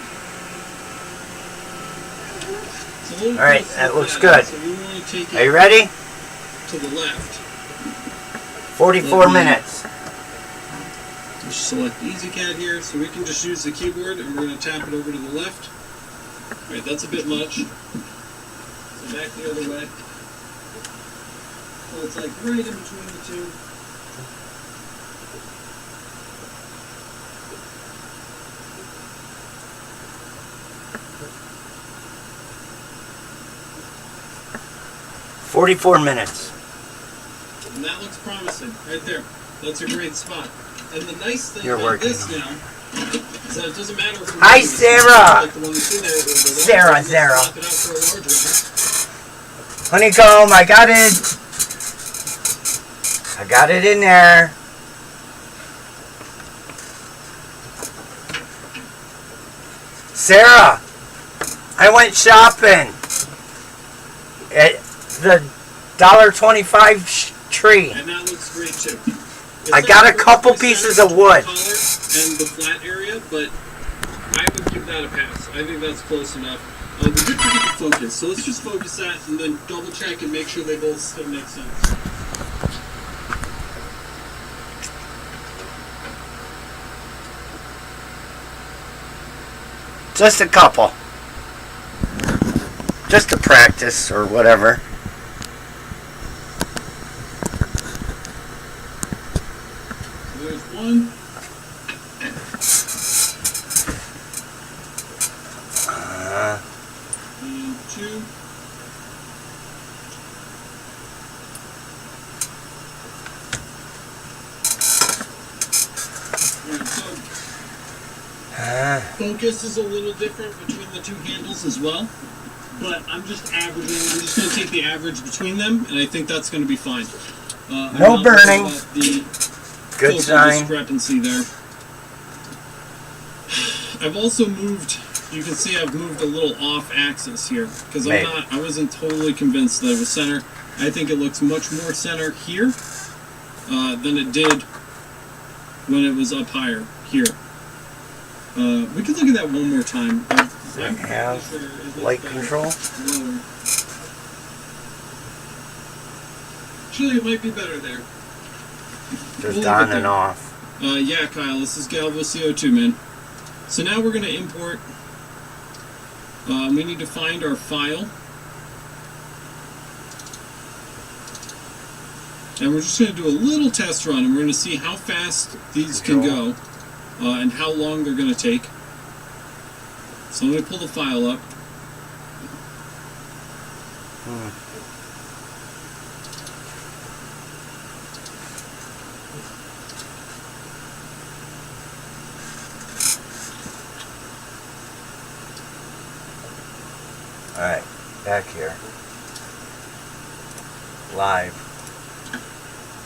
It's a little All right, close to that the looks flat good. end, so we want to take it Are you ready? to the left. 44 Let me- minutes. Just select EasyCAD here, so we can just use the keyboard, and we're going to tap it over to the left. All right, that's a bit much. So So back the other way. So it's like right in between the two. minutes. And that looks promising, right there. That's a great spot. And the nice thing You're about working this on now is that it doesn't matter if Hi, Sarah. like the one that's in there, or the Sarah, large one, Sarah. swap it out for a large one. Honeycomb, I got it. I got it in there. Sarah, I went shopping at the $1.25 tree. And that looks great too. I got a couple pieces of wood. And the flat area, but I would give that a pass. I think that's close enough. We did forget the focus, so let's just focus that and then double check and make sure they both still make sense. Just a couple. Just to practice or whatever. There's one. And two. Alright, so focus is a little different between the two handles as well. But I'm just averaging. I'm just going to take the average between them, and I think that's going to be fine. No burning. Good focal sign. discrepancy there. I've also moved. You can see I've moved a little off axis here because I wasn't totally convinced that it was center. I think it looks much more center here than it did when it was up higher here. We could look at that one more time. And have light control. Actually, it might be better there. Just on and off. Yeah, Kyle, this is Galvo CO2, man. So now we're going to import. We need to find our file. And we're just going to do a little test run, and we're going to see how fast these can go and how long they're going to take. So I'm going to pull the file up. Alright, back here. Live.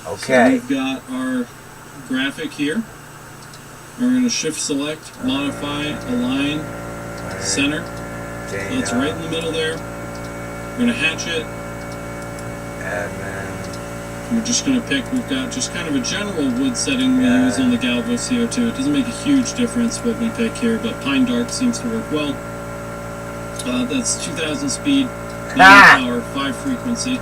Okay. So we've got our graphic here. We're going to shift select, modify, align, center. So it's right in the middle there. We're going to hatch it. And then we're just going to pick, we've got just kind of a general wood setting we use on the Galvo CO2. It doesn't make a huge difference what we pick here, but Pine Dark seems to work well. That's 2,000 speed, 9 power, 5 frequency.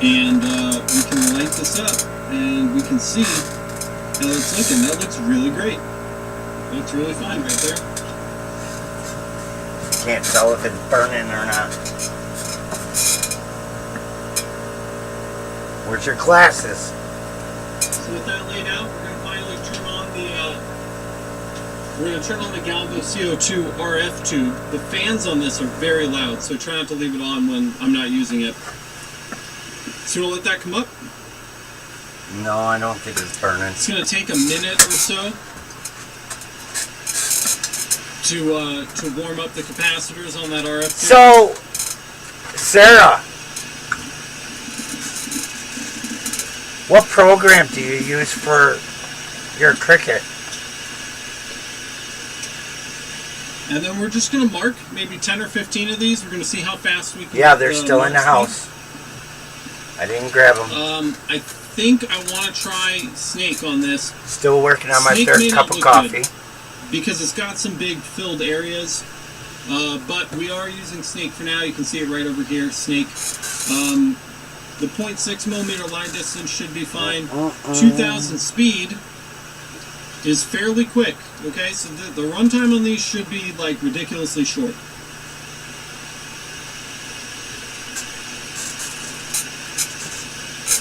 And we can light this up and we can see how it's looking. That looks really great. Looks really fine right there. can't tell if it's burning or not. Where's your glasses? So with that laid out, we're going to finally turn on the Galvo CO2 RF tube. The fans on this are very loud, so try not to leave it on when I'm not using it. So you want to let that come up? No, I don't think it's burning. It's going to take a minute or so to warm up the capacitors on that RF tube. So, Sarah, what program do you use for your Cricut? And then we're just going to mark maybe 10 or 15 of these. We're going to see how fast we can. Yeah, they're still in the house. I didn't grab them. I think I want to try Snake on this. Still working on my Snake third may cup not of look coffee. good, because it's got some big filled areas. But we are using Snake for now. You can see it right over here, Snake. The 0.6 millimeter line distance should be fine. 2,000 speed is fairly quick. Okay, so the runtime on these should be like ridiculously short.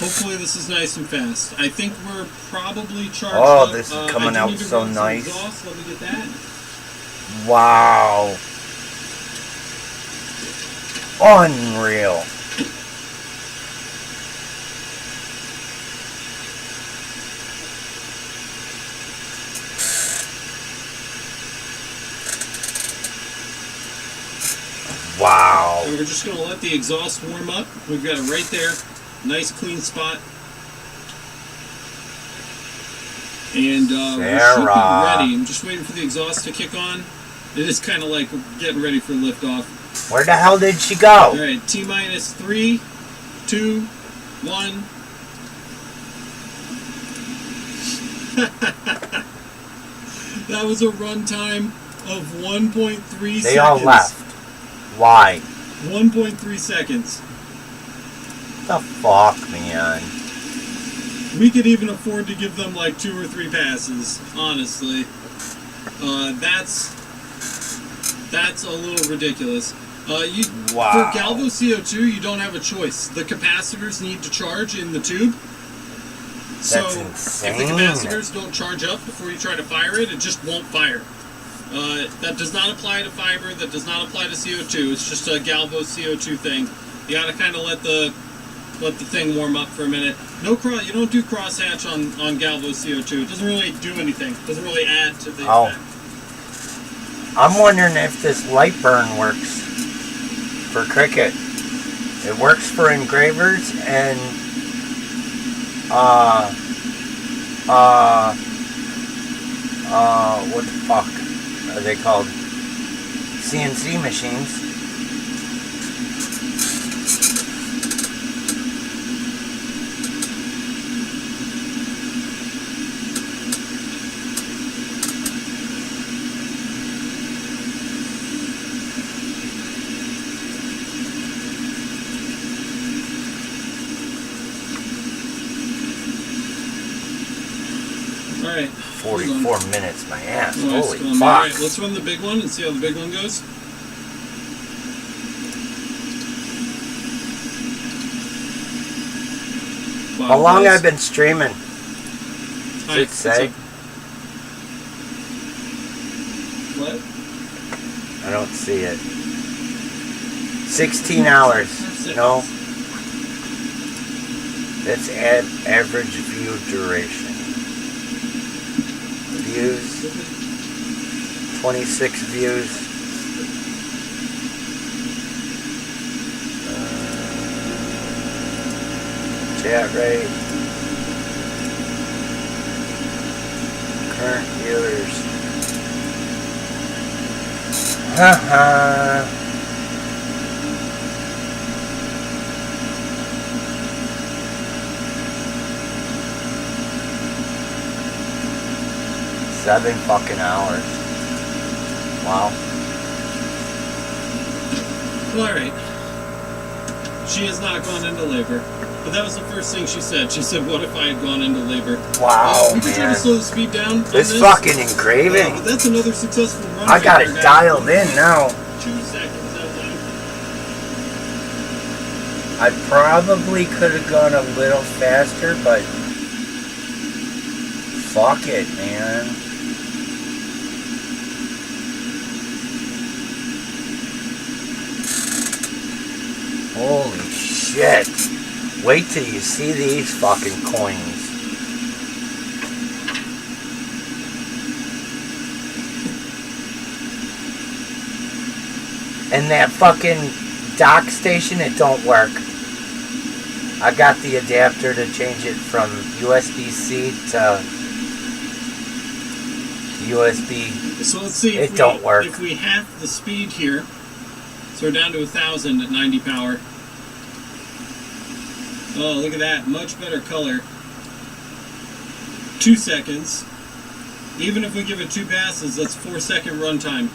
Hopefully this is nice and fast. I think we're probably charged Oh, up. this is I coming do out need to so run some nice. exhaust. Let me get that. Wow. Unreal. Wow. And we're just going to let the exhaust warm up. We've got it right there. Nice clean spot. And we should be ready. I'm just waiting for the exhaust to kick on. It is kind of like getting ready for liftoff. Where the hell did she go? All right, T-minus 3, 2, 1. That was a runtime of 1.3 seconds. They all left. Why? 1.3 seconds. The fuck, man? We could even afford to give them like 2 or 3 passes, honestly. That's a little ridiculous. Wow. For Galvo CO2, you don't have a choice. The capacitors need to charge in the tube. So That's insane. if the capacitors don't charge up before you try to fire it, it just won't fire. That does not apply to fiber. That does not apply to CO2. It's just a Galvo CO2 thing. You gotta kind of let the thing warm up for a minute. You don't do crosshatch on Galvo CO2. It doesn't really do anything. It doesn't really add to the effect. I'm wondering if this light burn works for Cricut. It works for engravers and what the fuck are they called? CNC machines. All right. 44 minutes, my ass. Oh, it's Holy going fuck. All right, let's run the big one and see how the big one goes. How long I've been streaming? Hi, Does it say? What? I don't see it. 16 hours. No. That's average view duration. Views. 26 views. Chat rate. Current viewers. Haha. Seven fucking hours. Wow. All right. She has not gone into labor. But that was the first thing she said. She said, what if I had gone into labor? Wow, we can try to slow the speed down on This fucking engraving. but that's another successful run. I got it there, guys. dialed in now. 2 seconds at a time. I probably could have gone a little faster, but fuck it, man. Holy shit. Wait till you see these fucking coins. And that fucking dock station, it don't work. I got the adapter to change it from USB-C to USB. So let's see It don't work. If we half the speed here, so we're down to 1,000 at 90 power. Oh, look at that. Much better color. 2 seconds. Even if we give it 2 passes, that's 4-second runtime.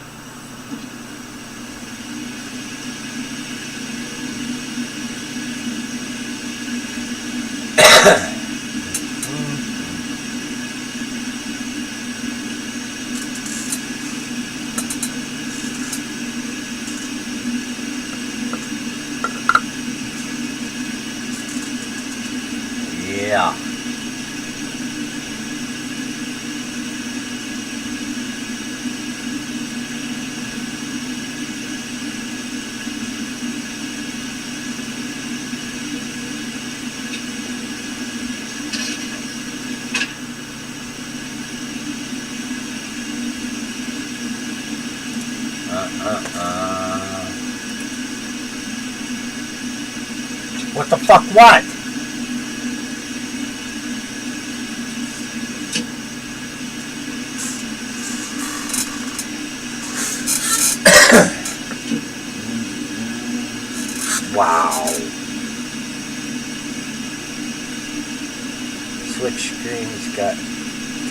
What the fuck, what? Wow. Switch screens got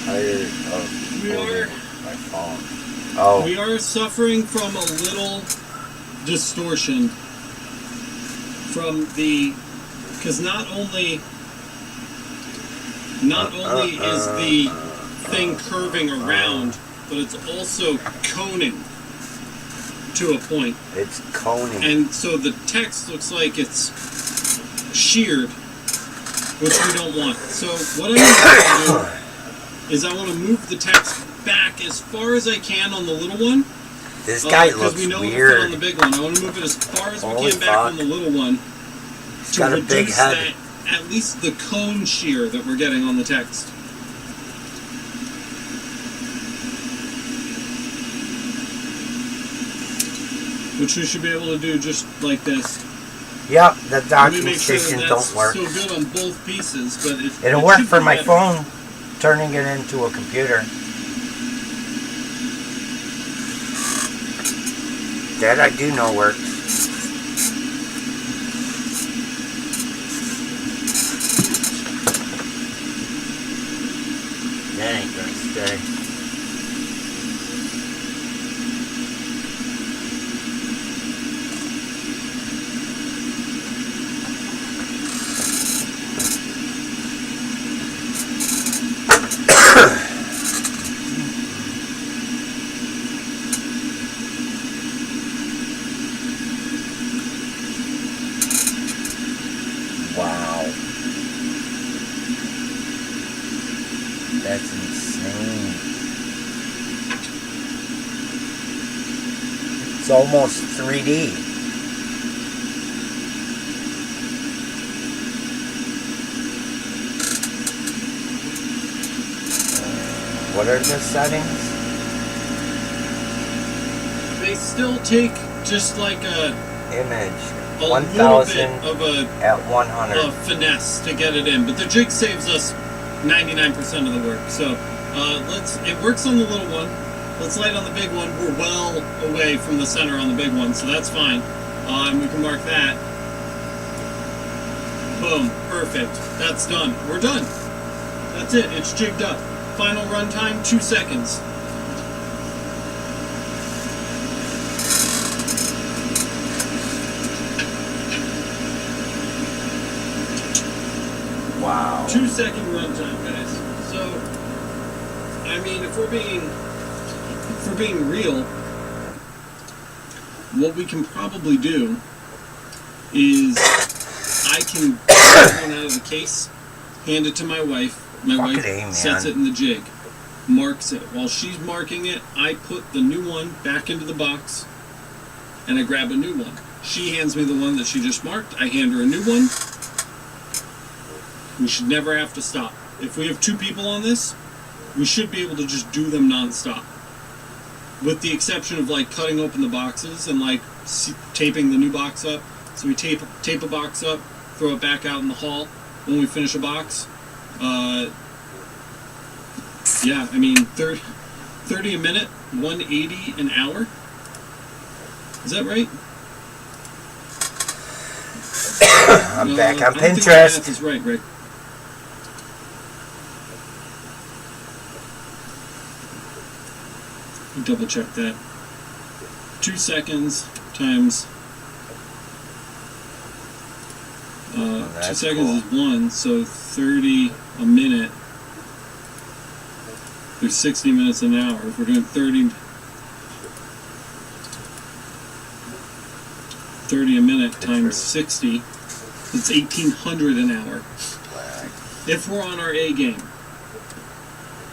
tired of holding my phone. Oh. We are suffering from a little distortion from the, because not only is the thing curving around, but it's also coning to a point. It's coning. And so the text looks like it's sheared, which we don't want. So what I'm going to do is I want to move the text back as far as I can on the little one. This guy looks because we know weird. it'll fit on the big one. I want to move it as far as Holy we can back fuck. on the little one. He's got a big head. That, at least the cone shear that we're getting on the text. Which we should be able to do just like this. Yep, the docking Let me make sure station that don't work. Still good on both pieces, but It'll work for my phone, turning it into a computer. That I do know works. That ain't gonna stay. Wow. That's insane. It's almost 3D. What are the settings? They still take just like a Image. a 1000 little bit of a at 100. finesse to get it in, but the jig saves us 99% of the work. So it works on the little one. Let's light on the big one. We're well away from the center on the big one, so that's fine. And we can mark that. Boom, perfect. That's done. We're done. That's it. It's jigged up. Final run time, 2 seconds. Wow. 2 second runtime, guys. So, I mean, if we're being real, what we can probably do is I can get one out of the case, hand it to my wife. My Fucking wife A, man. sets it in the jig, marks it. While she's marking it, I put the new one back into the box, and I grab a new one. She hands me the one that she just marked. I hand her a new one. We should never have to stop. If we have 2 people on this, we should be able to just do them non-stop. With the exception of like cutting open the boxes and like taping the new box up. So we tape a box up, throw it back out in the hall when we finish a box. Yeah, I mean 30 a minute, 180 an hour. Is that right? I'm back on I don't think my Pinterest. math is right, Rick. Double check that. 2 seconds times 2 seconds is 1, so 30 a minute. There's 60 minutes an hour. If we're doing 30 a minute times 60, it's 1,800 an hour. If we're on our A game.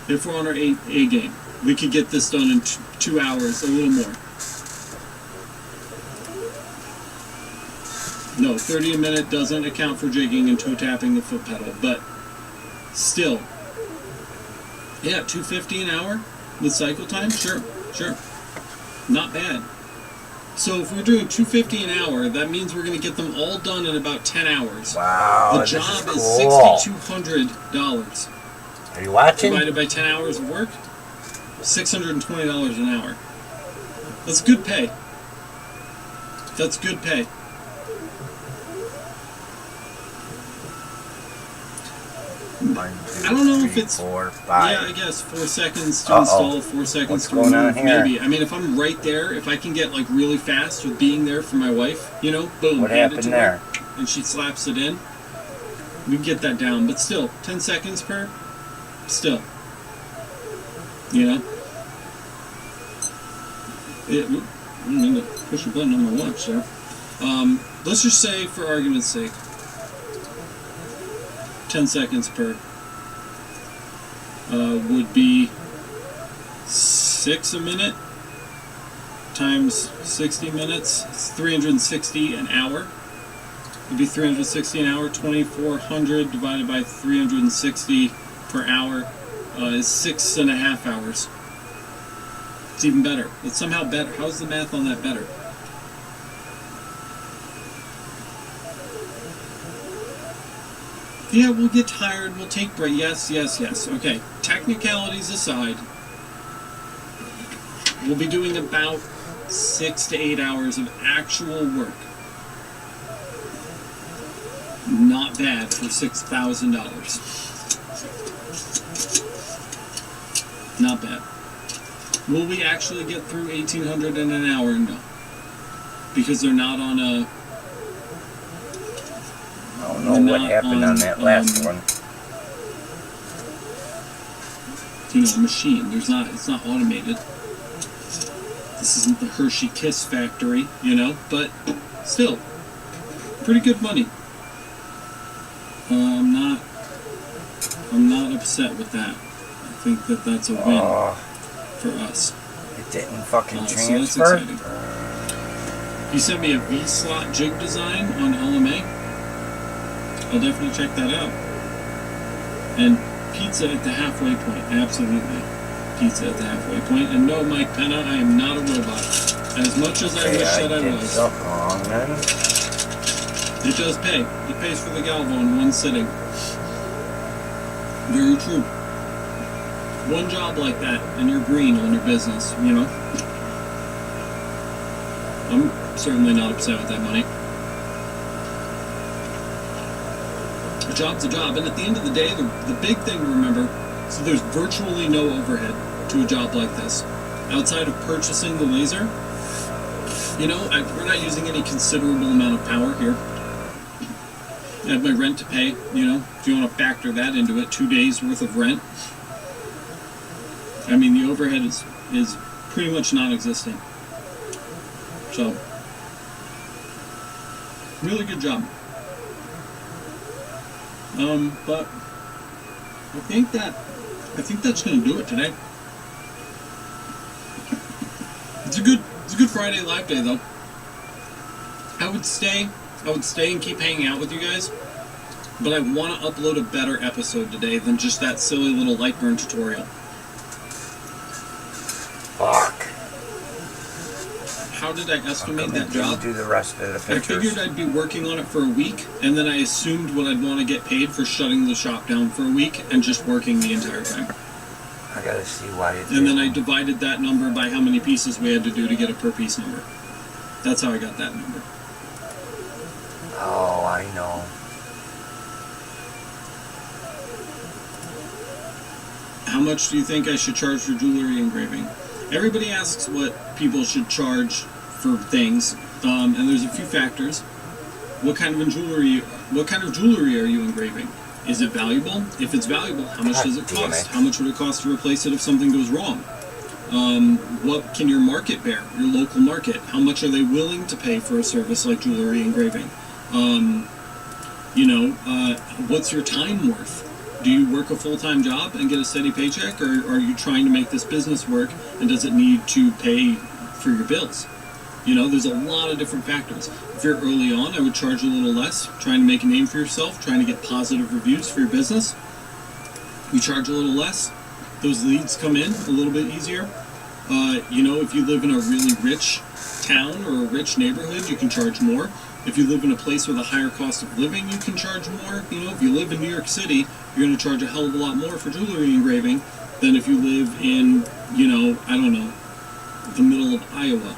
If we're on our A game. We could get this done in 2 hours, a little more. No, 30 a minute doesn't account for jigging and toe tapping the foot pedal, but still. Yeah, 250 an hour with cycle time? Sure. Not bad. So if we're doing $250 an hour, that means we're going to get them all done in about 10 hours. Wow, The this job is is cool. $6,200. Are you watching? Divided by 10 hours of work, $620 an hour. That's good pay. That's good pay. I don't know if it's 4, 5. Yeah, I guess 4 seconds to install, 4 seconds What's to going on remove. here? Maybe. I mean, if I'm right there, if I can get like really fast with being there for my wife, you know, boom, What hand it happened to there? her, and she slaps it in. We can get that down, but still, 10 seconds per. Still, you know. I mean to push a button on my watch there. Let's just say, for argument's sake, 10 seconds per would be 6 a minute times 60 minutes. It's 360 an hour. It'd be 360 an hour. 2,400 divided by 360 per hour is 6.5 hours. It's even better. It's somehow better. How's the math on that better? Yeah, we'll get tired, we'll take break. Yes. Okay, technicalities aside, we'll be doing about 6 to 8 hours of actual work. Not bad for $6,000. Not bad. Will we actually get through 1,800 in an hour? No. Because they're not on a... I don't know what happened on that last one. You know, a machine. It's not automated. This isn't the Hershey Kiss factory, you know, but still, pretty good money. I'm not upset with that. I think that that's a win for us. It didn't fucking So transfer. that's exciting. He sent me a V-slot jig design on LMA. I'll definitely check that out. And pizza at the halfway point, absolutely. Pizza at the halfway point. And no, Mike Penna, I am not a robot. As much as I wish that I did was. something wrong then. It does pay. It pays for the Galvo in one sitting. Very true. One job like that, and you're green on your business, you know? I'm certainly not upset with that money. A job's a job, and at the end of the day, the big thing to remember is that there's virtually no overhead to a job like this. Outside of purchasing the laser, you know, we're not using any considerable amount of power here. I have my rent to pay, you know, if you want to factor that into it, 2 days worth of rent. I mean, the overhead is pretty much non-existent. So, really good job. But I think that's gonna do it today. It's a good Friday live day though. I would stay and keep hanging out with you guys, but I want to upload a better episode today than just that silly little light burn tutorial. Fuck. How did I estimate that job? Do the rest of the I pictures. figured I'd be working on it for a week, and then I assumed what I'd want to get paid for shutting the shop down for a week and just working the entire time. I gotta see why it And then I divided that number by how many pieces we had to do to get a per piece number. That's how I got that number. Oh, I know. How much do you think I should charge for jewelry engraving? Everybody asks what people should charge for things, and there's a few factors. What kind of jewelry are you engraving? Is it valuable? If it's valuable, how much does it cost? How much would it cost to replace it if something goes wrong? What can your market bear? Your local market? How much are they willing to pay for a service like jewelry engraving? What's your time worth? Do you work a full-time job and get a steady paycheck, or are you trying to make this business work, and does it need to pay for your bills? You know, there's a lot of different factors. If you're early on, I would charge a little less, trying to make a name for yourself, trying to get positive reviews for your business. You charge a little less. Those leads come in a little bit easier. If you live in a really rich town or a rich neighborhood, you can charge more. If you live in a place with a higher cost of living, you can charge more. You know, if you live in New York City, you're going to charge a hell of a lot more for jewelry engraving than if you live in, you know, I don't know, the middle of Iowa,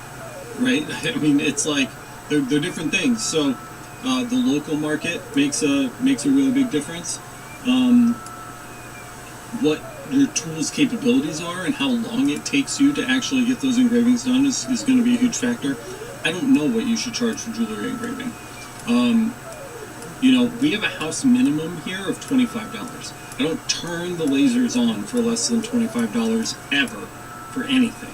right? I mean, it's like they're different things. So the local market makes a really big difference. What your tool's capabilities are and how long it takes you to actually get those engravings done is going to be a huge factor. I don't know what you should charge for jewelry engraving. You know, we have a house minimum here of $25. I don't turn the lasers on for less than $25 ever for anything.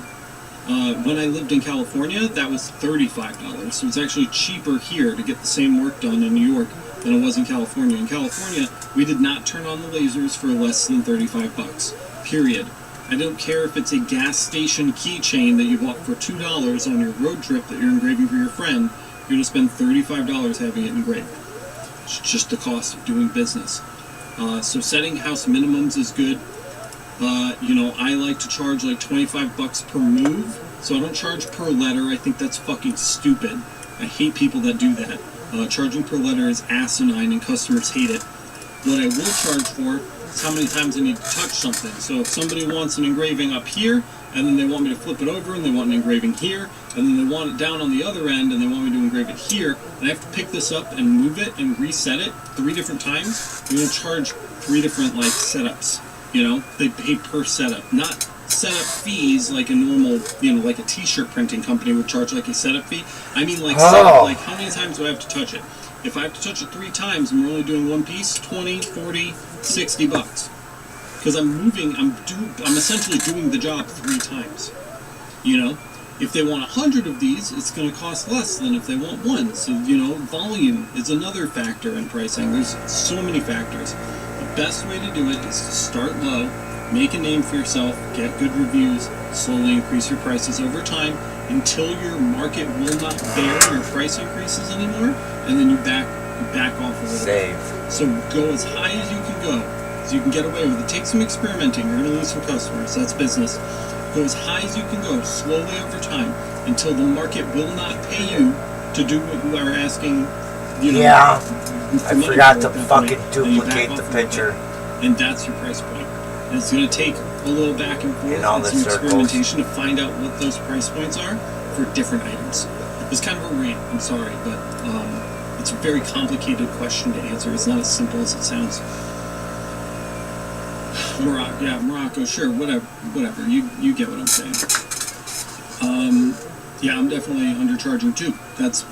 When I lived in California, that was $35. So it's actually cheaper here to get the same work done in New York than it was in California. In California, we did not turn on the lasers for less than $35. Period. I don't care if it's a gas station keychain that you bought for $2 on your road trip that you're engraving for your friend. You're going to spend $35 having it engraved. It's just the cost of doing business. So setting house minimums is good. You know, I like to charge like $25 per move, so I don't charge per letter. I think that's fucking stupid. I hate people that do that. Charging per letter is asinine and customers hate it. What I will charge for is how many times I need to touch something. So if somebody wants an engraving up here, and then they want me to flip it over, and they want an engraving here, and then they want it down on the other end, and they want me to engrave it here, and I have to pick this up and move it and reset it 3 different times, I'm going to charge 3 different, like, setups. You know, they pay per setup, not setup fees like a normal, you know, like a t-shirt printing company would charge like a setup fee. I mean, like, setup, like how many times do I have to touch it? If I have to touch it 3 times and we're only doing one piece, 20, 40, 60 bucks. Because I'm moving, I'm essentially doing the job 3 times. You know, if they want 100 of these, it's going to cost less than if they want 1. So, you know, volume is another factor in pricing. There's so many factors. The best way to do it is to start low, make a name for yourself, get good reviews, slowly increase your prices over time until your market will not bear your price increases anymore, and then you back off a little bit. So go as high as you can go, so you can get away with it. Take some experimenting. You're going to lose some customers. That's business. Go as high as you can go, slowly over time, until the market will not pay you to do what you are asking. You know, I forgot to fucking duplicate the picture. And that's your price point. And it's going to take a little back and forth and some experimentation to find out what those price points are for different items. It's kind of a rant, I'm sorry, but it's a very complicated question to answer. It's not as simple as it sounds. Morocco, sure, whatever. You get what I'm saying. Yeah, I'm definitely undercharging too. That's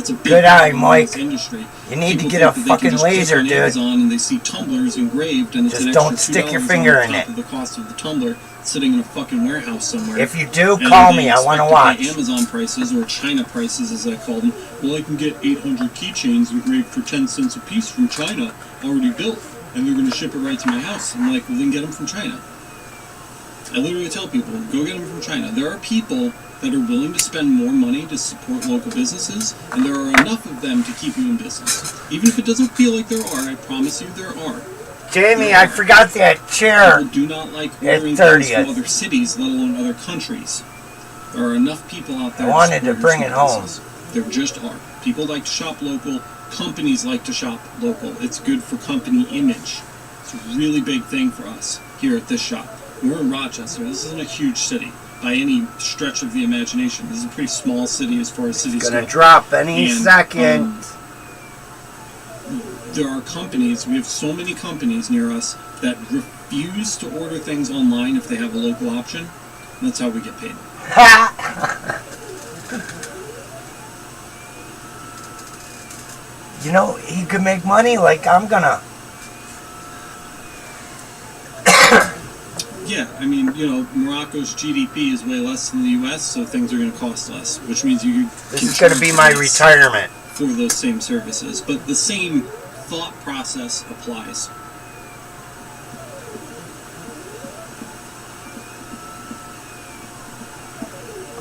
a big good eye, Mike. Industry. You need to get a fucking laser, dude. Amazon and they see tumblers engraved, and it's just an don't extra stick your $2 finger on in top it. of the cost of the tumbler sitting in a fucking warehouse somewhere. If you do, call me. I want to watch. Amazon prices, or China prices as I call them. Well, I can get 800 keychains engraved for 10 cents a piece from China, already built, and they're going to ship it right to my house. I'm like, well, then get them from China. I literally tell people, go get them from China. There are people that are willing to spend more money to support local businesses, and there are enough of them to keep you in business. Even if it doesn't feel like there are, I promise you there are. Jamie, I forgot that chair. People do not like ordering things from other cities, let alone other countries. There are enough people out there. I wanted to bring it home. There just are. People like to shop local. Companies like to shop local. It's good for company image. It's a really big thing for us here at this shop. We're in Rochester. This isn't a huge city by any stretch of the imagination. This is a pretty small city as far as cities go. It's gonna drop any second. There are companies, we have so many companies near us that refuse to order things online if they have a local option. And that's how we get paid. You know, he could make money like I'm gonna. Yeah, I mean, you know, Morocco's GDP is way less than the U.S., so things are going to cost less, which means you This is going to be my retirement. For those same services. But the same thought process applies.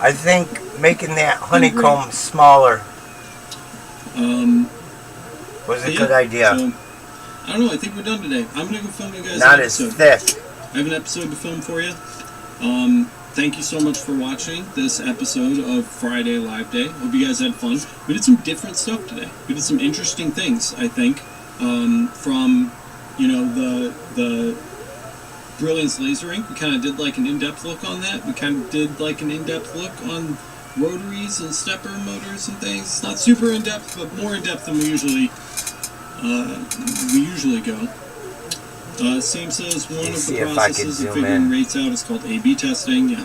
I think making that honeycomb smaller was a good idea. So, I don't know, I think we're done today. I'm going to go film you guys Not an as episode. thick. I have an episode to film for you. thank you so much for watching this episode of Friday Live Day. Hope you guys had fun. We did some different stuff today. We did some interesting things, I think, from, you know, the Brilliance Laser Ink. We kind of did like an in-depth look on that. We kind of did like an in-depth look on rotaries and stepper motors and things. Not super in-depth, but more in-depth than we usually go. Same says one of the processes of figuring rates out is called A/B testing.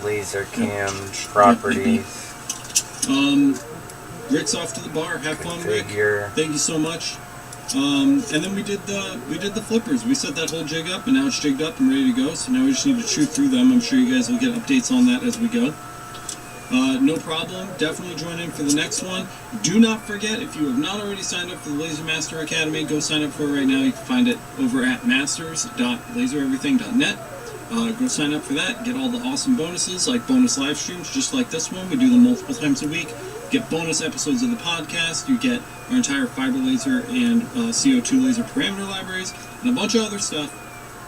Laser cam properties. Rick's off to the bar. Have fun, Rick. Thank you so much. And then we did the flippers. We set that whole jig up, and now it's jigged up and ready to go. So now we just need to chew through them. I'm sure you guys will get updates on that as we go. No problem. Definitely join in for the next one. Do not forget, if you have not already signed up for the Laser Master Academy, go sign up for it right now. You can find it over at masters.lasereverything.net. Go sign up for that. Get all the awesome bonuses, like bonus live streams, just like this one. We do them multiple times a week. Get bonus episodes of the podcast. You get our entire fiber laser and CO2 laser parameter libraries, and a bunch of other stuff.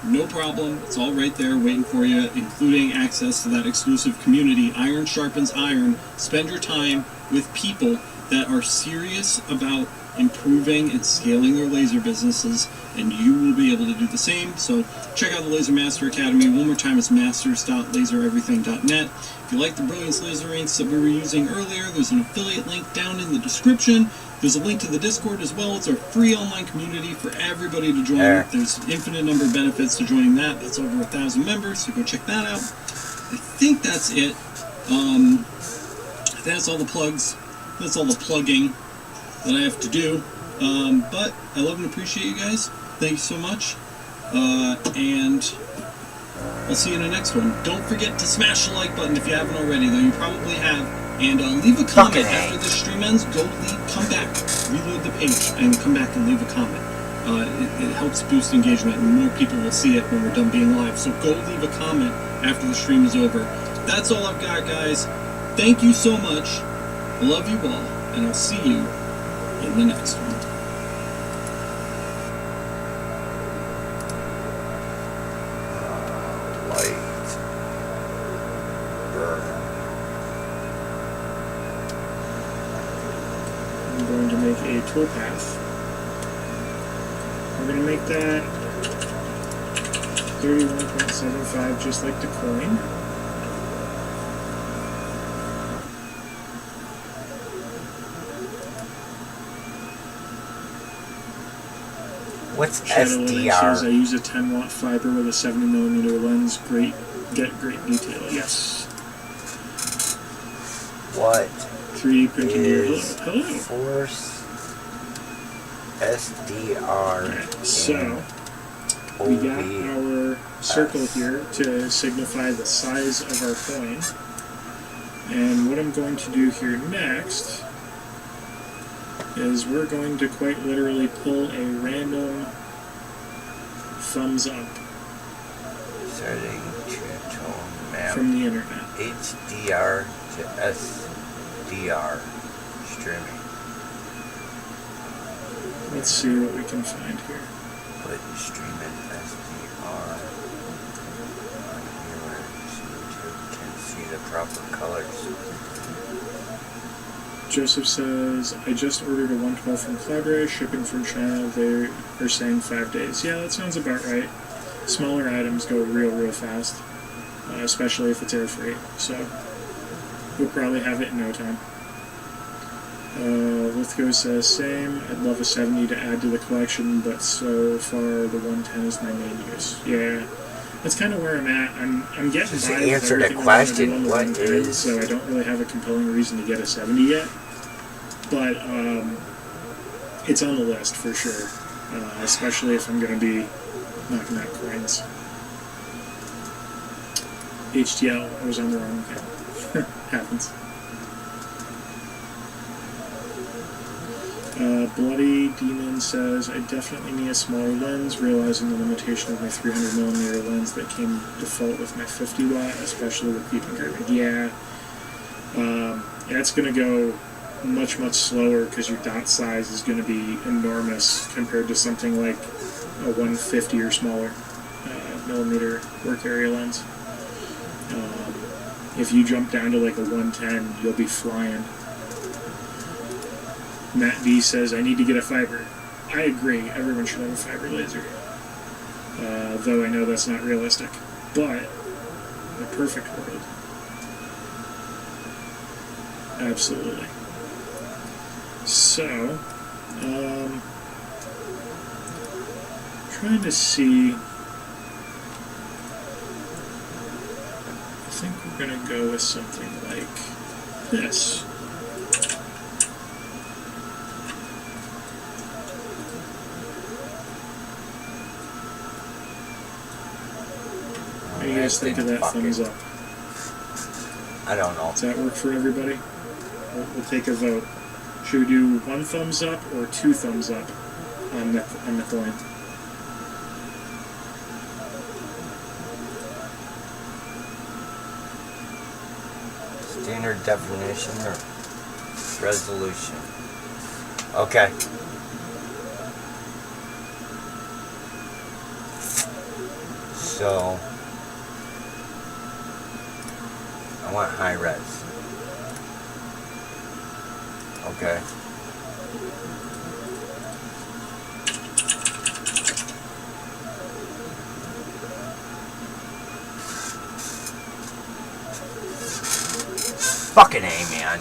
No problem. It's all right there waiting for you, including access to that exclusive community. Iron sharpens iron. Spend your time with people that are serious about improving and scaling their laser businesses, and you will be able to do the same. So check out the Laser Master Academy. One more time, it's masters.lasereverything.net. If you like the Brilliance laser inks that we were using earlier, there's an affiliate link down in the description. There's a link to the Discord as well. It's our free online community for everybody to join. There's an infinite number of benefits to joining that. That's over 1,000 members, so go check that out. I think that's it. That's all the plugs. That's all the plugging that I have to do. But I love and appreciate you guys. Thank you so much. And I'll see you in the next one. Don't forget to smash the like button if you haven't already, though you probably have. And leave a comment after the stream ends. Come back, reload the page, and come back and leave a comment. It helps boost engagement, and more people will see it when we're done being live. So go leave a comment after the stream is over. That's all I've got, guys. Thank you so much. I love you all, and I'll see you in the next one. I'm going to make a toolpath. We're going to make that 31.75 just like the coin. What's Shadow SDR? Says, I use a 10 watt fiber with a 70mm lens. Get great detail. Yes. What 3D printing gear. Hello. Force SDR. Okay, so we got our circle here to signify the size of our coin. And what I'm going to do here next is we're going to quite literally pull a random thumbs up Setting two-tone map from the internet. HDR to SDR streaming. Let's see what we can find here. Put streaming SDR on here so you can see the proper colors. Joseph says, I just ordered a 112 from Cloudray, shipping from China. They are saying 5 days. Yeah, that sounds about right. Smaller items go real fast, especially if it's air freight. So we'll probably have it in no time. Lithgow says, same. I'd love a 70 to add to the collection, but so far the 110 is my main use. Yeah, that's kind of where I'm at. I'm getting Just by to with answer the everything I question, want to do what on the 110, is... so I don't really have a compelling reason to get a 70 yet. But it's on the list for sure, especially if I'm going to be knocking out coins. HTL, I was on the wrong account. Happens. Bloody Demon says, I definitely need a smaller lens, realizing the limitation of my 300mm lens that came default with my 50 watt, especially with deep engraving. Yeah, it's going to go much slower because your dot size is going to be enormous compared to something like a 150 or smaller millimeter work area lens. If you jump down to like a 110, you'll be flying. Matt B says, I need to get a fiber. I agree, everyone should have a fiber laser. Though I know that's not realistic. But, in a perfect world, absolutely. So, trying to see. I think we're gonna go with something like this. What do you guys think of that thumbs up? I don't know. Does that work for everybody? We'll take a vote. Should we do 1 thumbs up or 2 thumbs up on the coin? Standard definition or resolution? Okay. So I want high res. Okay. Fucking A, man.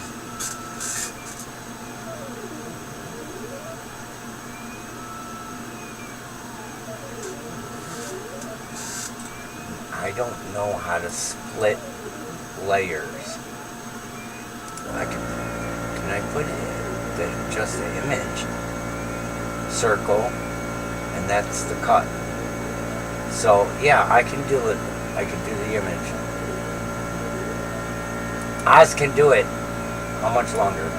I don't know how to split layers. Can I put just the image? Circle, and that's the cut. So yeah, I can do it. I can do the image. Oz can do it. How much longer?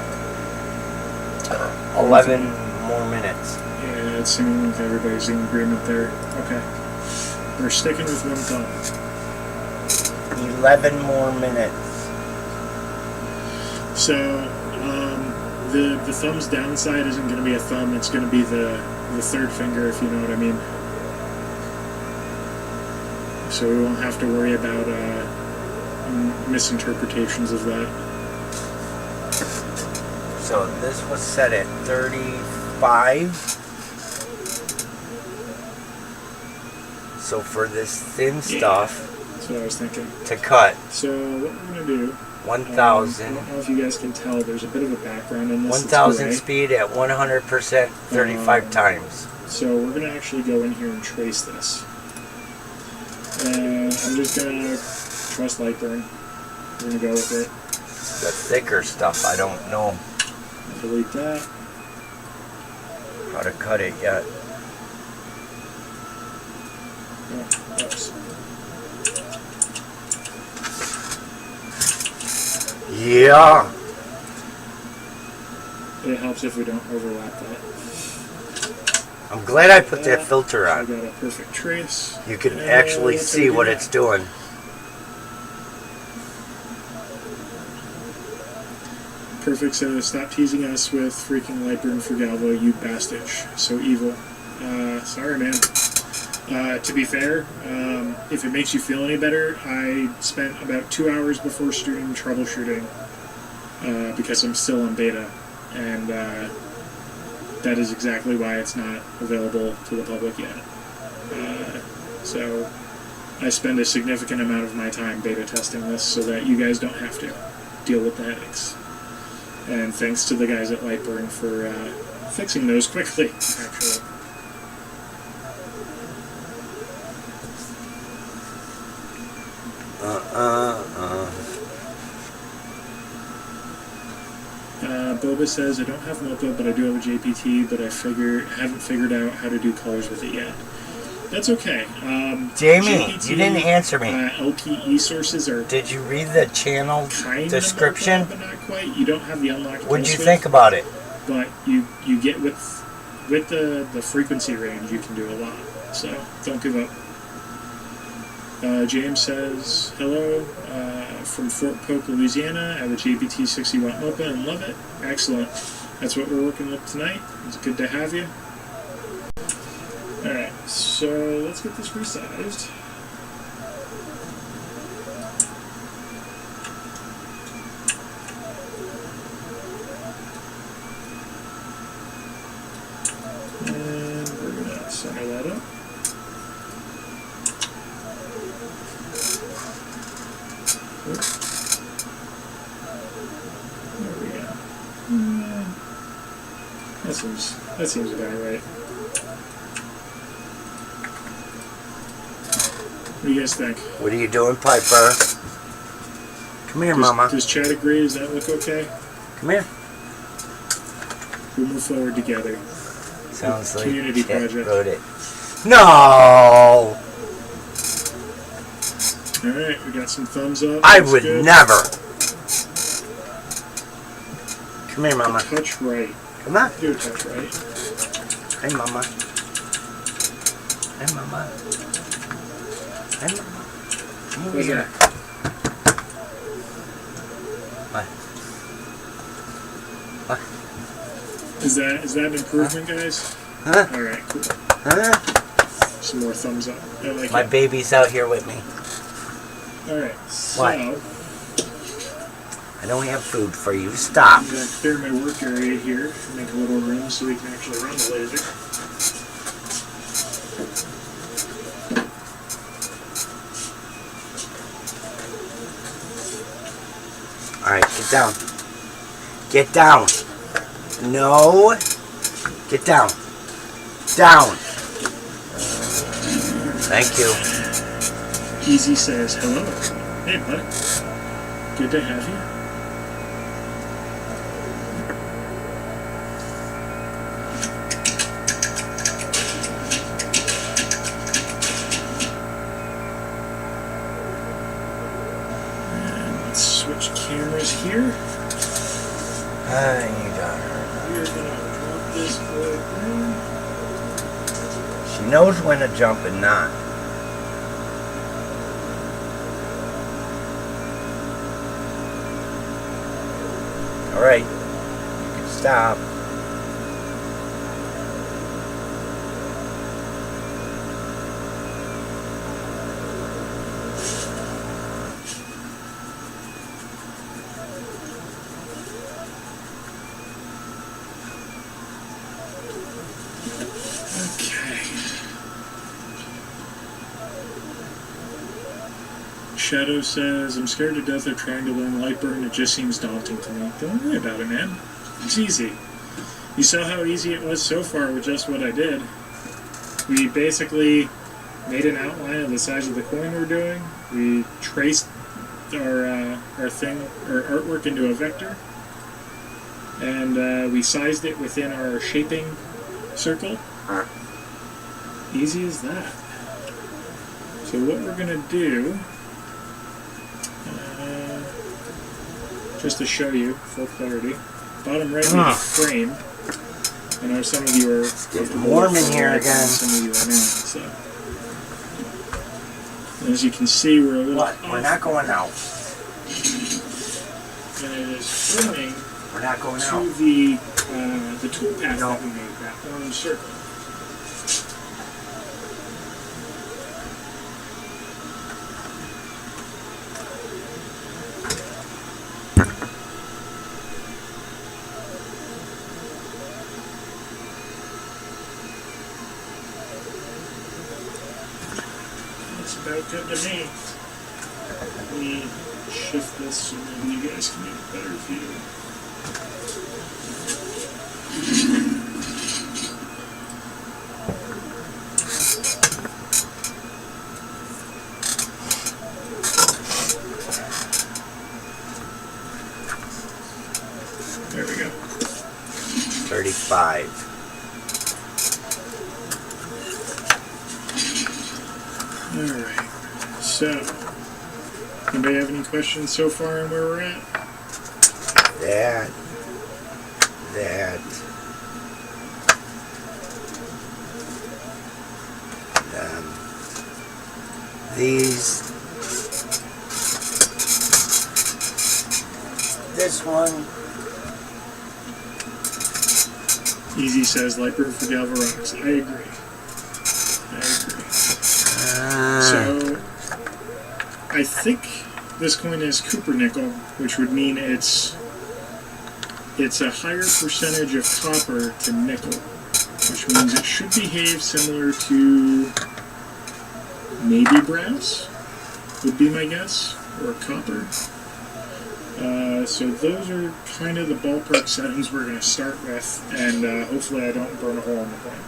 11 more minutes. Yeah, it's seeming like everybody's in agreement there. Okay. We're sticking with 1 thumb. 11 more minutes. So, the thumb's downside isn't going to be a thumb, it's going to be the 3rd finger, if you know what I mean. So we won't have to worry about misinterpretations of that. So this was set at 35. So for this thin stuff, that's what I was thinking. To cut. So what we're going to do, 1,000. I don't know if you guys can tell, there's a bit of a background in this. 1,000 speed at 100%, 35 times. So we're going to actually go in here and trace this. And I'm just going to trust Lightburn. We're going to go with it. The thicker stuff, I don't know Delete that. how to cut it yet. Oh, oops. Yeah. It helps if we don't overlap that. I'm glad I put that filter on. I got a perfect trace. You can actually see what it's doing. Perfect says, stop teasing us with freaking Lightburn for Galvo, you bastard. So evil. Sorry, man. To be fair, if it makes you feel any better, I spent about 2 hours before stream troubleshooting because I'm still on beta, and that is exactly why it's not available to the public yet. So I spend a significant amount of my time beta testing this so that you guys don't have to deal with the headaches. And thanks to the guys at Lightburn for fixing those quickly, actually. Boba says, I don't have Mocha, but I do have a JPT, but haven't figured out how to do colors with it yet. That's okay. Jamie, JPT, you didn't answer me. LPE sources are. Did you read the channel description? But not quite. You don't have the unlocked. What did you think about it? But you get with the frequency range, you can do a lot. So don't give up. James says, hello from Fort Polk, Louisiana. I have a JPT 60 watt Mocha and love it. Excellent. That's what we're working with tonight. It's good to have you. Alright, so let's get this resized. There we go. That seems about right. What do you guys think? What are you doing, Piper? Come here, Mama. Does Chad agree? Does that look okay? Come here. We'll move forward together. Sounds like Community Chad project. wrote it. No! Alright, we got some thumbs up. I That's would good. never. Come here, Mama. Touch right. Come on. Do a touch right. Hey, Mama. Hey, Mama. Hey, Mama. Come over What's here. that? What? What? Is that an improvement, guys? Huh? Alright, cool. Huh? Some more thumbs up. I like My it. baby's out here with me. Alright, so What? I don't have food for you. Stop. I'm gonna clear my work area here, make a little room so we can actually run the laser. Alright, get down. Get down. No. Get down. Down. Thank you. Easy says hello. Hey, bud. Good to have you. And let's switch cameras here. You got her. We're gonna drop this boy down. She knows when to jump and not. Alright. You can stop. Okay. Shadow says, I'm scared to death of trying to learn Lightburn. It just seems daunting to me. Don't worry about it, man. It's easy. You saw how easy it was so far with just what I did. We basically made an outline of the size of the coin we're doing. We traced our artwork into a vector. And we sized it within our shaping circle. Easy as that. So what we're going to do, just to show you full clarity, bottom right of the frame. I know some of you are getting warm in here again. Some of you are not. So, and as you can see, we're a little What? We're not going out. And it is filming. We're not going to out. the toolpath that we made, that orange circle. That's about good to me. Let me shift this so maybe you guys can get a better view. There we go. 35. Alright. So, anybody have any questions so far on where we're at? That. These. This one. Easy says Lightburn for Galvarox. I agree. So, I think this coin is Cooper nickel, which would mean it's a higher percentage of copper to nickel, which means it should behave similar to maybe brass, would be my guess. or copper. So those are kind of the ballpark settings we're going to start with, and hopefully I don't burn a hole in the point.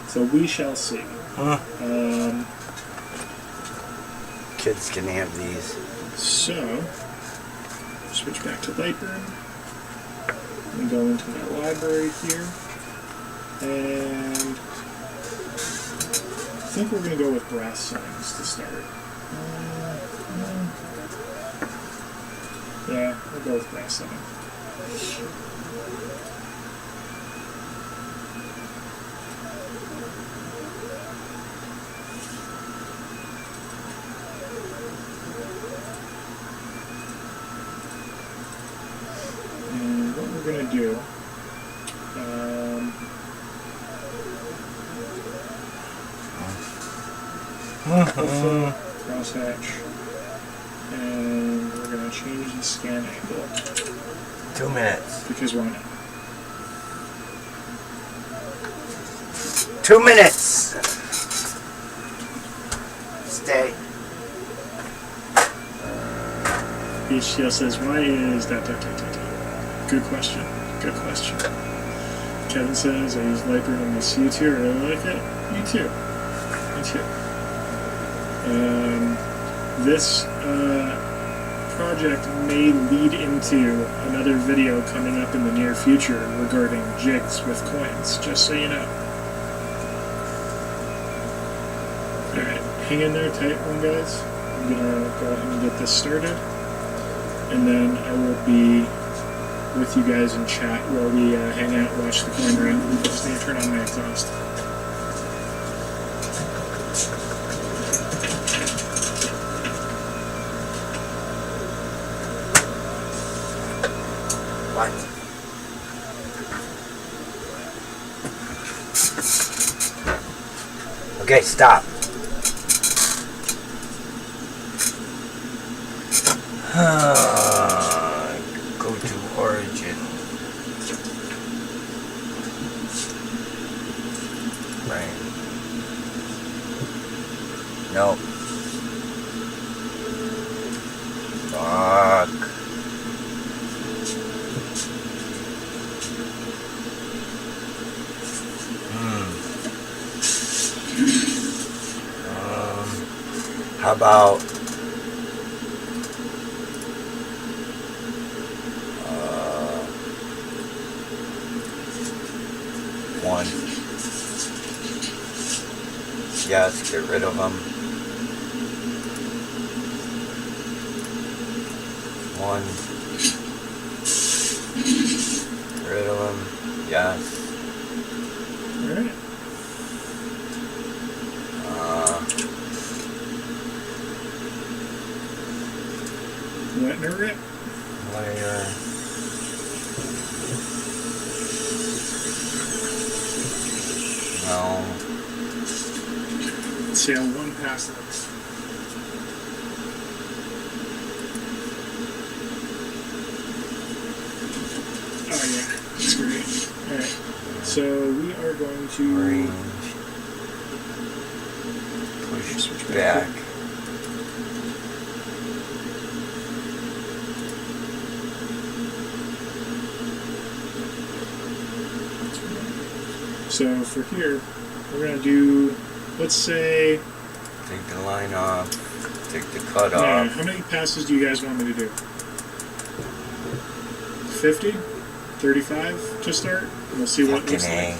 So we shall see. Kids can have these. So, switch back to Lightroom, and go into my library here, and I think we're going to go with brass settings to start. Yeah, we'll go with brass settings. And what we're going to do, crosshatch, and we're going to change the scan angle. 2 minutes. Because why not? 2 minutes. Stay. HCL says, why is that? Good question. Good question. Kevin says, I use Lightroom on my C2. I really like it. Me too. Me too. This project may lead into another video coming up in the near future regarding jigs with coins, just so you know. Alright, hang in there tight one, guys. I'm gonna go ahead and get this started, and then I will be with you guys in chat while we hang out and watch the coin run. Just need to turn on my exhaust. What? Okay, stop. Go to origin. Right. No. Fuck. How about one? Yes, get rid of them. One. Get rid of them. Yes. All right. Letting her rip. Layer. No. Let's see how one pass looks. Oh yeah, that's great. Alright, so we are going to push back. So for here, we're going to do, let's say... Take the line off, take the cut Yeah, off. how many passes do you guys want me to do? 50? 35 to start? And we'll see what it looks like.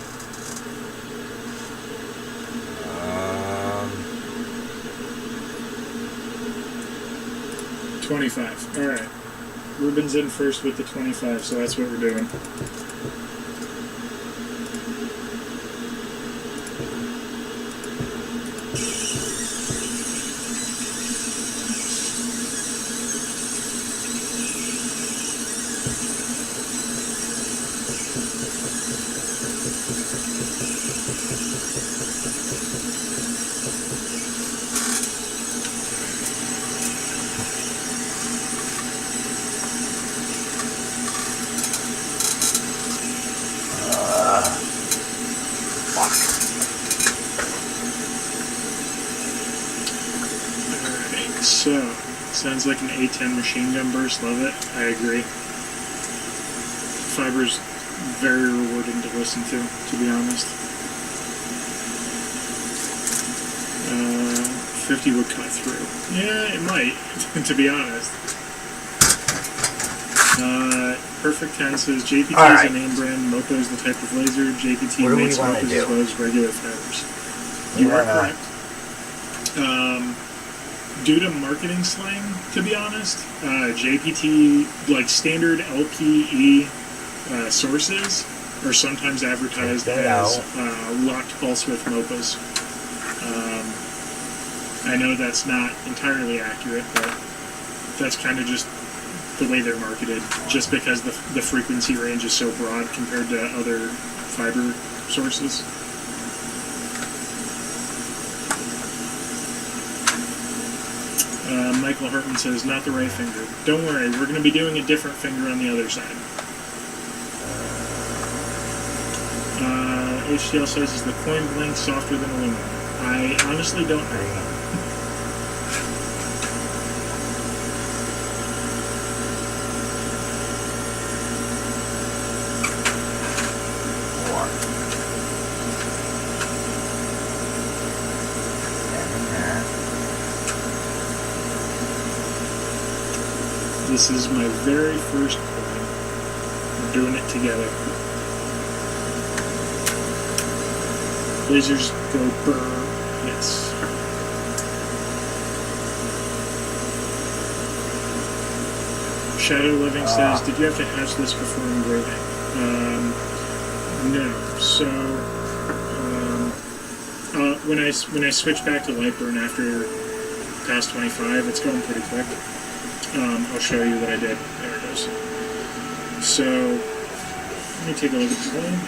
25. Alright. Ruben's in first with the 25, so that's what we're doing. So, sounds like an A10 machine gun burst. Love it. I agree. Fiber's very rewarding to listen to be honest. 50 would cut through. Yeah, it might, to be honest. Perfect 10 says JPT is a name brand, Mopo is the type of laser, JPT makes Mopos as well as regular fibers. You are correct. Due to marketing slang, to be honest, JPT, like standard LPE sources, are sometimes advertised as locked pulse width Mopos. I know that's not entirely accurate, but that's kind of just the way they're marketed, just because the frequency range is so broad compared to other fiber sources. Michael Hartman says, not the right finger. Don't worry, we're going to be doing a different finger on the other side. HDL says, is the coin blank softer than aluminum? I honestly don't know. This is my very first coin. We're doing it together. Lasers go burr. Yes. Shadow Living says, did you have to hatch this before engraving? No. So, when I switch back to Lightburn after past 25, it's going pretty quick. I'll show you what I did. There it goes. So, let me take a look at the coin.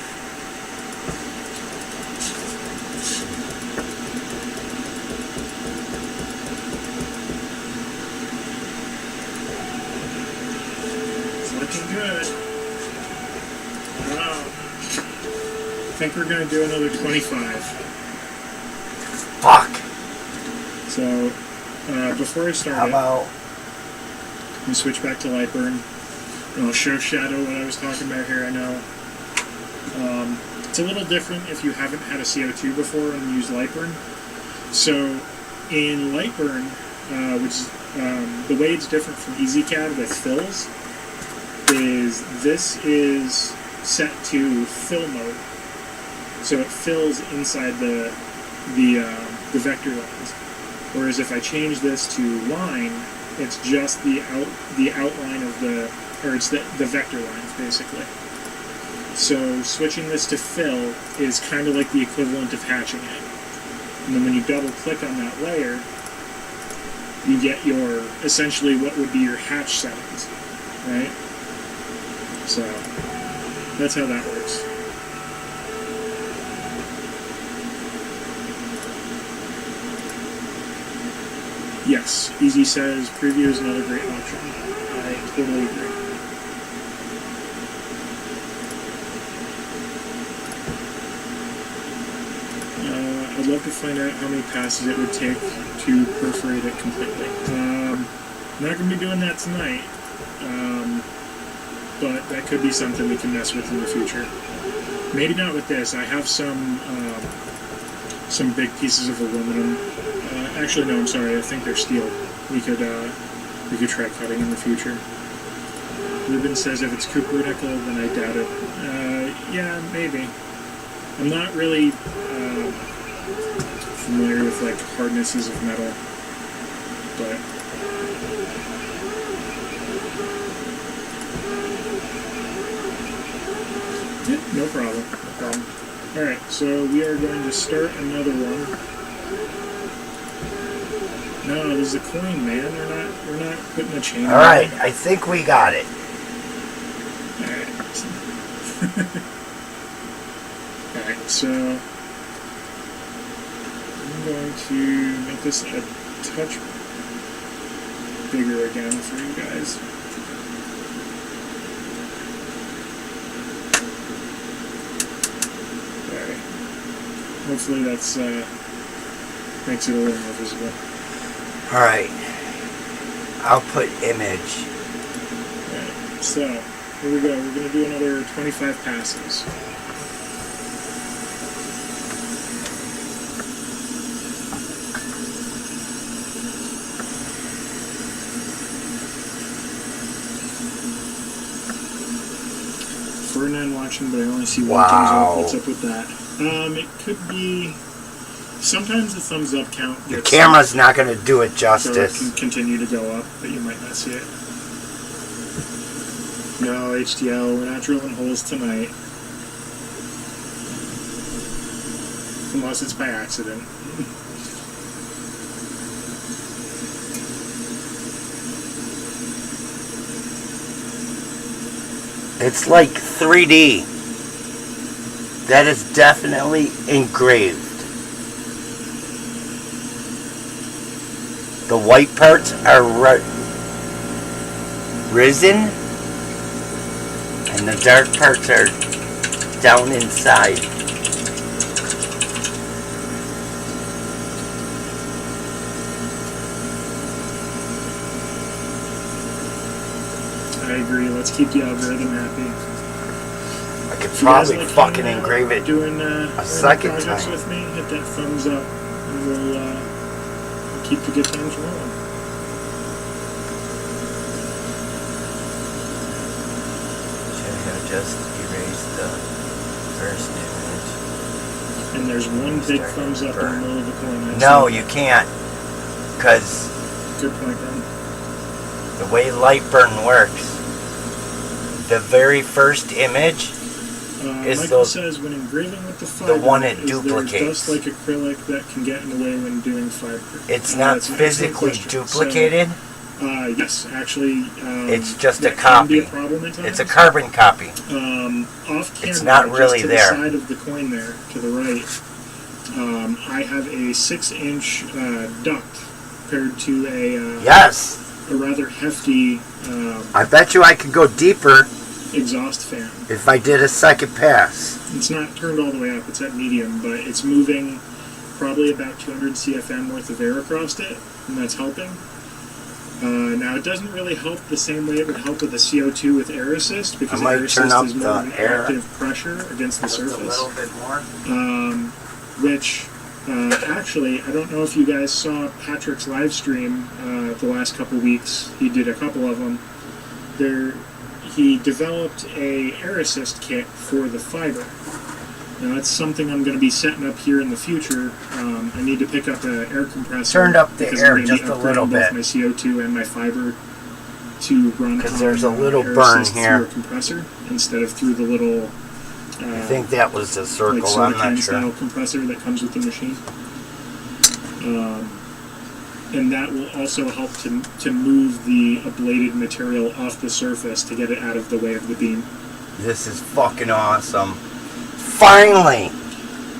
It's looking good. Wow. I think we're going to do another 25. Fuck! So, before I start let me switch back to Lightburn, and I'll show Shadow what I was talking about here. I know it's a little different if you haven't had a CO2 before and used Lightburn. So in Lightburn, which is the way it's different from EasyCAD with fills, is this is set to fill mode, so it fills inside the vector lines. Whereas if I change this to line, it's just the outline of it's the vector lines, basically. So switching this to fill is kind of like the equivalent of hatching it. And then when you double click on that layer, you get essentially what would be your hatch settings, right? So that's how that works. Yes, Easy says preview is another great option. I totally agree. I'd love to find out how many passes it would take to perforate it completely. I'm not going to be doing that tonight, but that could be something we can mess with in the future. Maybe not with this. I have some big pieces of aluminum. Actually, no, I'm sorry. I think they're steel. We could try cutting in the future. Ruben says if it's Cooper nickel, then I doubt it. Yeah, maybe. I'm not really familiar with like hardnesses of metal, but yeah, no problem. No problem. All right, so we are going to start another one. No, there's a coin, man. We're not putting a chain. All right, I think we got it. All right. All right, so I'm going to make this a touch bigger again for you guys. All right. Hopefully that's makes it a little more visible. All right. Output image. Alright, so here we go. We're going to do another 25 passes. Ferdinand watching, but I only see one thumbs up. What's up with that? It could be. Sometimes the thumbs up count. Your camera's not going to do it So it justice. can continue to go up, but you might not see it. No, HDL, we're not drilling holes tonight. Unless it's by accident. It's like 3D. That is definitely engraved. The white parts are risen, and the dark parts are down inside. I agree. Let's keep the algorithm happy. I could If you guys probably like fucking hanging out, engrave it doing a second projects time. with me, hit that thumbs up, and we'll keep the good times rolling. Should have just erased the first image. And there's one big thumbs up in the middle of the coin. I No, see. you can't. Because Good point, then. the way Lightburn works, the very first image is Michael the says when engraving with the fiber, one it is there duplicates. dust like acrylic that can get in the way when doing fiber? It's not That's an excellent physically question. duplicated. So, yes, actually. It's just a that can be copy. a problem at times. It's a carbon copy. Off camera, It's not really just to there. the side of the coin there, to the right, I have a 6-inch duct paired to a Yes. a rather hefty I bet you I could go deeper exhaust fan. if I did a second pass. It's not turned all the way up; it's at medium, but it's moving probably about 200 CFM worth of air across it, and that's helping. Now, it doesn't really help the same way it would help with a CO2 with air assist, because I might air turn assist up is more the of an air active pressure against the just a surface. little bit more. Which, actually, I don't know if you guys saw Patrick's live stream the last couple weeks. He did a couple of them. He developed a air assist kit for the fiber. Now that's something I'm going to be setting up here in the future. I need to pick up an air compressor. Turned up the because air I'm gonna just be a little upgrading bit. both my CO2 and my fiber to run Because there's a little air burn assist here. through a compressor instead of through the little I think that was the circle. like I'm soda not can sure. style compressor that comes with the machine. And that will also help to move the ablated material off the surface to get it out of the way of the beam. This is fucking awesome. Finally!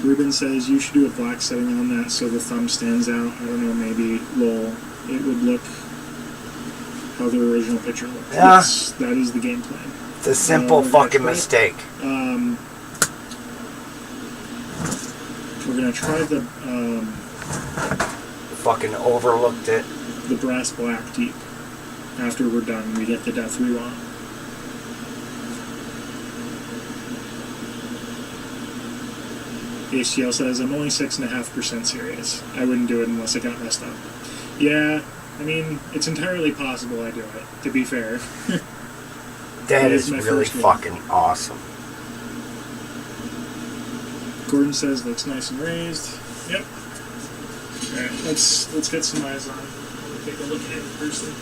Ruben says you should do a black setting on that so the thumb stands out. I don't know, maybe it would look how the original picture looked. Yeah. Yes, that is the game plan. It's a simple we're gonna fucking try- mistake. We're gonna try the Fucking overlooked it. the brass black deep. After we're done, we get the depth we want. HTL says, I'm only 6.5% serious. I wouldn't do it unless it got messed up. Yeah, I mean, it's entirely possible I do it, to be fair. That It is my really first one. fucking awesome. Gordon says, looks nice and raised. Yep. Alright, let's get some eyes on. Take a look at it in person.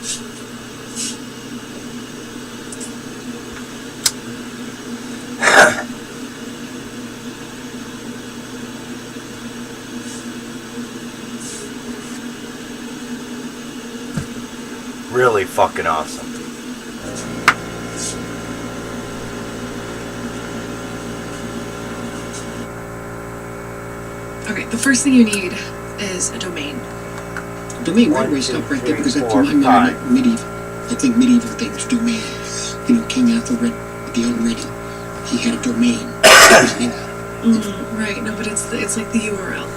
Really fucking awesome. Okay, the first thing you need is a domain. Domain, right away, stop right there, because to my mind, like medieval. I think medieval things, domain. You know, King Ethelred, the Unready, he had a domain. Right, no, but it's like the URL.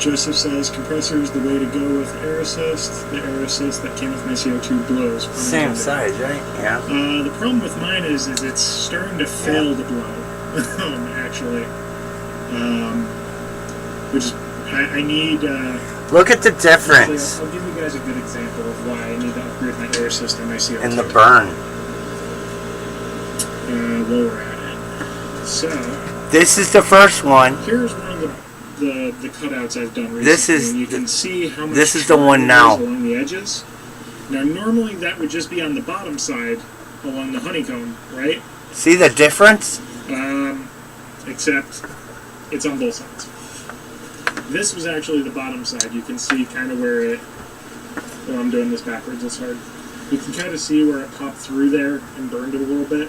Joseph says, compressor is the way to go with air assist. The air assist that came with my CO2 blows. Same size, right? Yeah. The problem with mine is it's starting to fail to blow, actually. Which is, I need... Look at the difference. I'll give you guys a good example of why I need to upgrade my air assist on my CO2. And the burn. While we're at it. So... This is the first one. Here's one of the cutouts I've done recently. This is and you can see how much this is the one now. along the edges. Now normally that would just be on the bottom side along the honeycomb, right? See the difference? Except it's on both sides. This was actually the bottom side. You can see kind of where it... Well, I'm doing this backwards, it's hard. You can kind of see where it popped through there and burned it a little bit.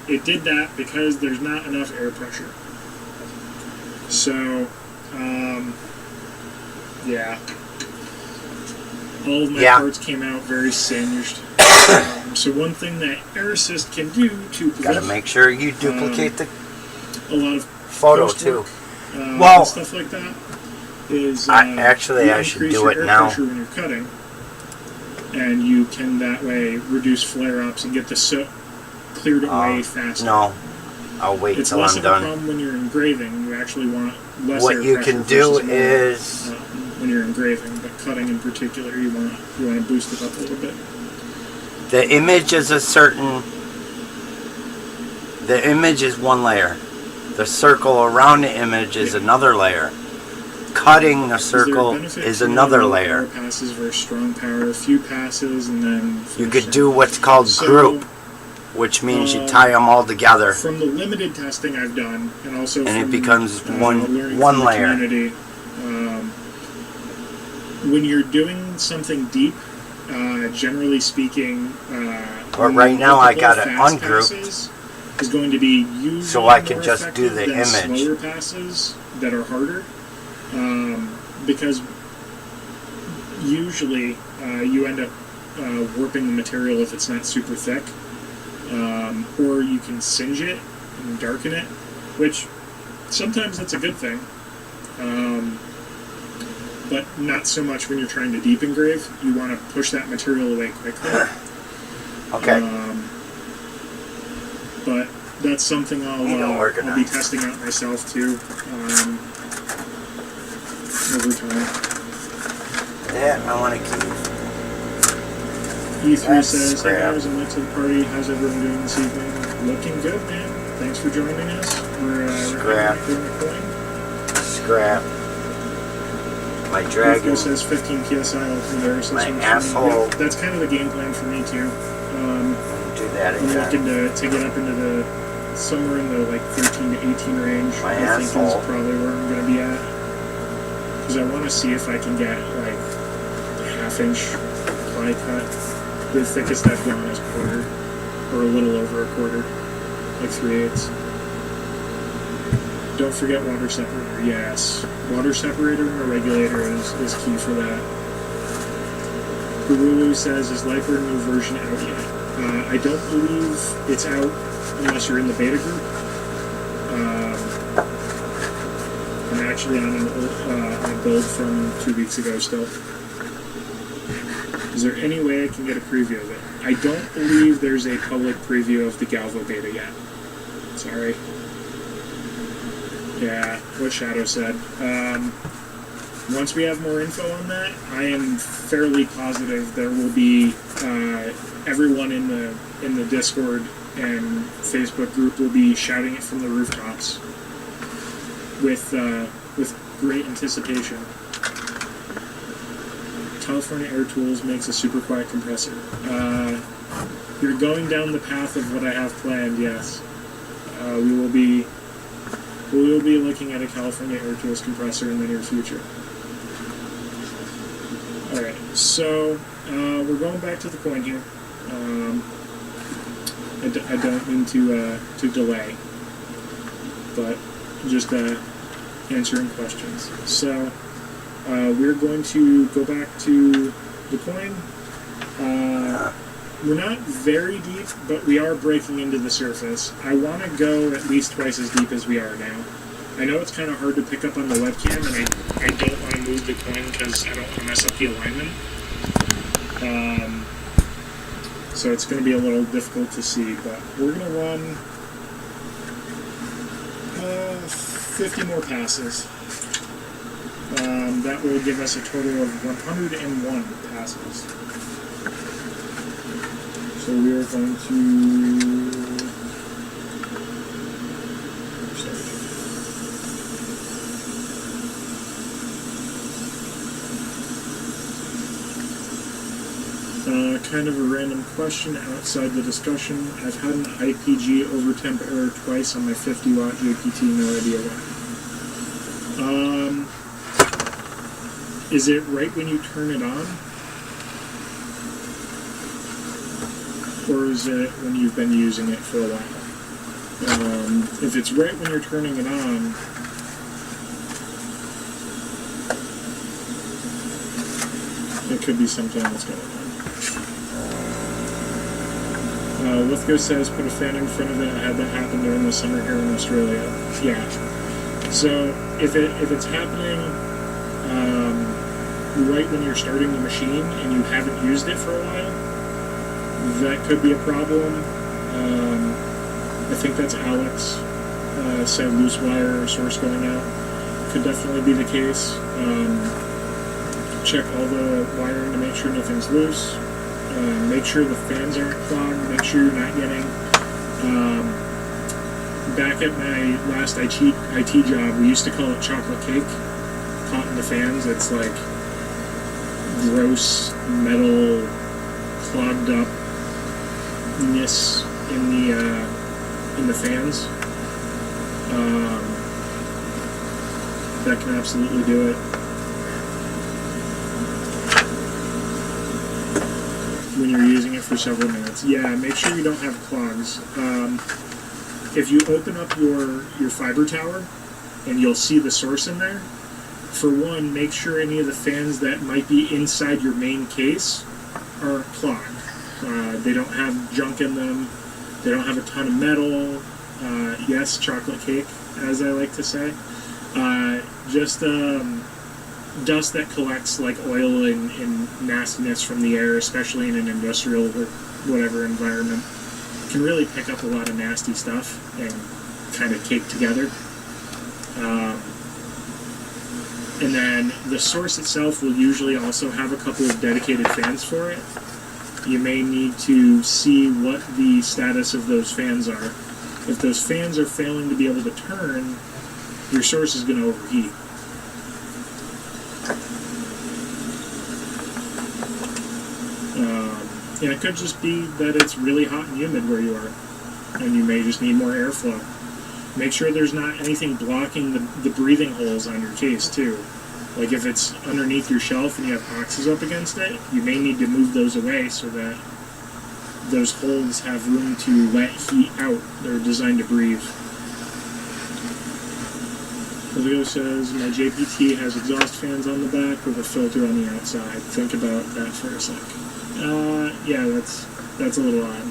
It did that because there's not enough air pressure. So, yeah. All of my parts came out very singed. So one thing that Air Assist can do to prevent... Gotta make sure you duplicate the a lot of photo too. And stuff like that is... actually, I should do it now. Pressure when you're cutting, and you can that way reduce flare-ups and get the soot cleared away faster. No, I'll wait it's till less I'm of done. a problem when you're engraving. You actually want less What air you pressure can do versus more, is when you're engraving, but cutting in particular, you want to boost it up a little bit. the image is a certain. The image is one layer. The circle around the image is another layer. Cutting the circle is another layer. Power passes versus strong power, a few passes, and then You could do what's called group, which means you tie them all together, from the limited testing I've done, and also and from, it becomes learning one from the layer. community, when you're doing something deep, generally speaking, But right now I got it fast ungrouped, passes is going to be usually so I can more just do the effective than image. slower passes that are harder, because usually you end up warping the material if it's not super thick, or you can singe it and darken it, which sometimes that's a good thing, but not so much when you're trying to deep engrave. You want to push that material away quickly. Okay. But that's something I'll be testing out myself too, over time. Yeah, I want to keep. E3 says, "Hey guys, I'm late to the party. How's everyone doing this evening? Looking good, man. Thanks for joining us. We're Scrap. Scrap. My dragon. Says 15 PSI from there. My asshole. Yeah, that's kind of the game plan for me too. Do that I'm again. looking to get up into the somewhere in the like 13 to 18 range. My I think asshole. is probably where I'm gonna be at. Because I want to see if I can get like a half-inch ply cut. The thickest I've gone is quarter, or a little over a quarter, like 3/8. Don't forget water separator. Yes, water separator and a regulator is key for that. Gurulu says, "Is Lifer new version out yet?" I don't believe it's out unless you're in the beta group. I'm actually on a build from 2 weeks ago still. Is there any way I can get a preview of it? I don't believe there's a public preview of the Galvo beta yet. Sorry. Yeah, what Shadow said. Once we have more info on that, I am fairly positive there will be everyone in the Discord and Facebook group will be shouting it from the rooftops with great anticipation. California Air Tools makes a super quiet compressor. You're going down the path of what I have planned. Yes, we will be looking at a California Air Tools compressor in the near future. All right, so we're going back to the coin here. I don't mean to delay, but just answering questions. So we're going to go back to the coin. We're not very deep, but we are breaking into the surface. I want to go at least twice as deep as we are now. I know it's kind of hard to pick up on the webcam, and I don't want to move the coin because I don't want to mess up the alignment. So it's going to be a little difficult to see, but we're going to run 50 more passes. That will give us a total of 101 passes. So we are going to kind of a random question outside the discussion. I've had an IPG over temp error twice on my 50 watt JPT, no idea why. Is it right when you turn it on? Or is it when you've been using it for a while? If it's right when you're turning it on, it could be something that's going on. Lithgow says, put a fan in front of it. I had that happen during the summer here in Australia. Yeah. So if it's happening right when you're starting the machine and you haven't used it for a while, that could be a problem. I think that's Alex said loose wire or source going out. Could definitely be the case. Check all the wiring to make sure nothing's loose. Make sure the fans aren't clogged. Make sure you're not getting... back at my last IT job, we used to call it chocolate cake. Caught in the fans. It's like gross metal clogged upness in the fans. That can absolutely do it. When you're using it for several minutes. Yeah, make sure you don't have clogs. If you open up your fiber tower, and you'll see the source in there, for one, make sure any of the fans that might be inside your main case aren't clogged. They don't have junk in them. They don't have a ton of metal. Yes, chocolate cake, as I like to say. Just dust that collects like oil and nastiness from the air, especially in an industrial or whatever environment, can really pick up a lot of nasty stuff and kind of cake together. And then the source itself will usually also have a couple of dedicated fans for it. You may need to see what the status of those fans are. If those fans are failing to be able to turn, your source is going to overheat. And it could just be that it's really hot and humid where you are, and you may just need more airflow. Make sure there's not anything blocking the breathing holes on your case, too. Like if it's underneath your shelf and you have boxes up against it, you may need to move those away so that those holes have room to let heat out. They're designed to breathe. Leo says, my JPT has exhaust fans on the back with a filter on the outside. Think about that for a sec. Yeah, that's a little odd.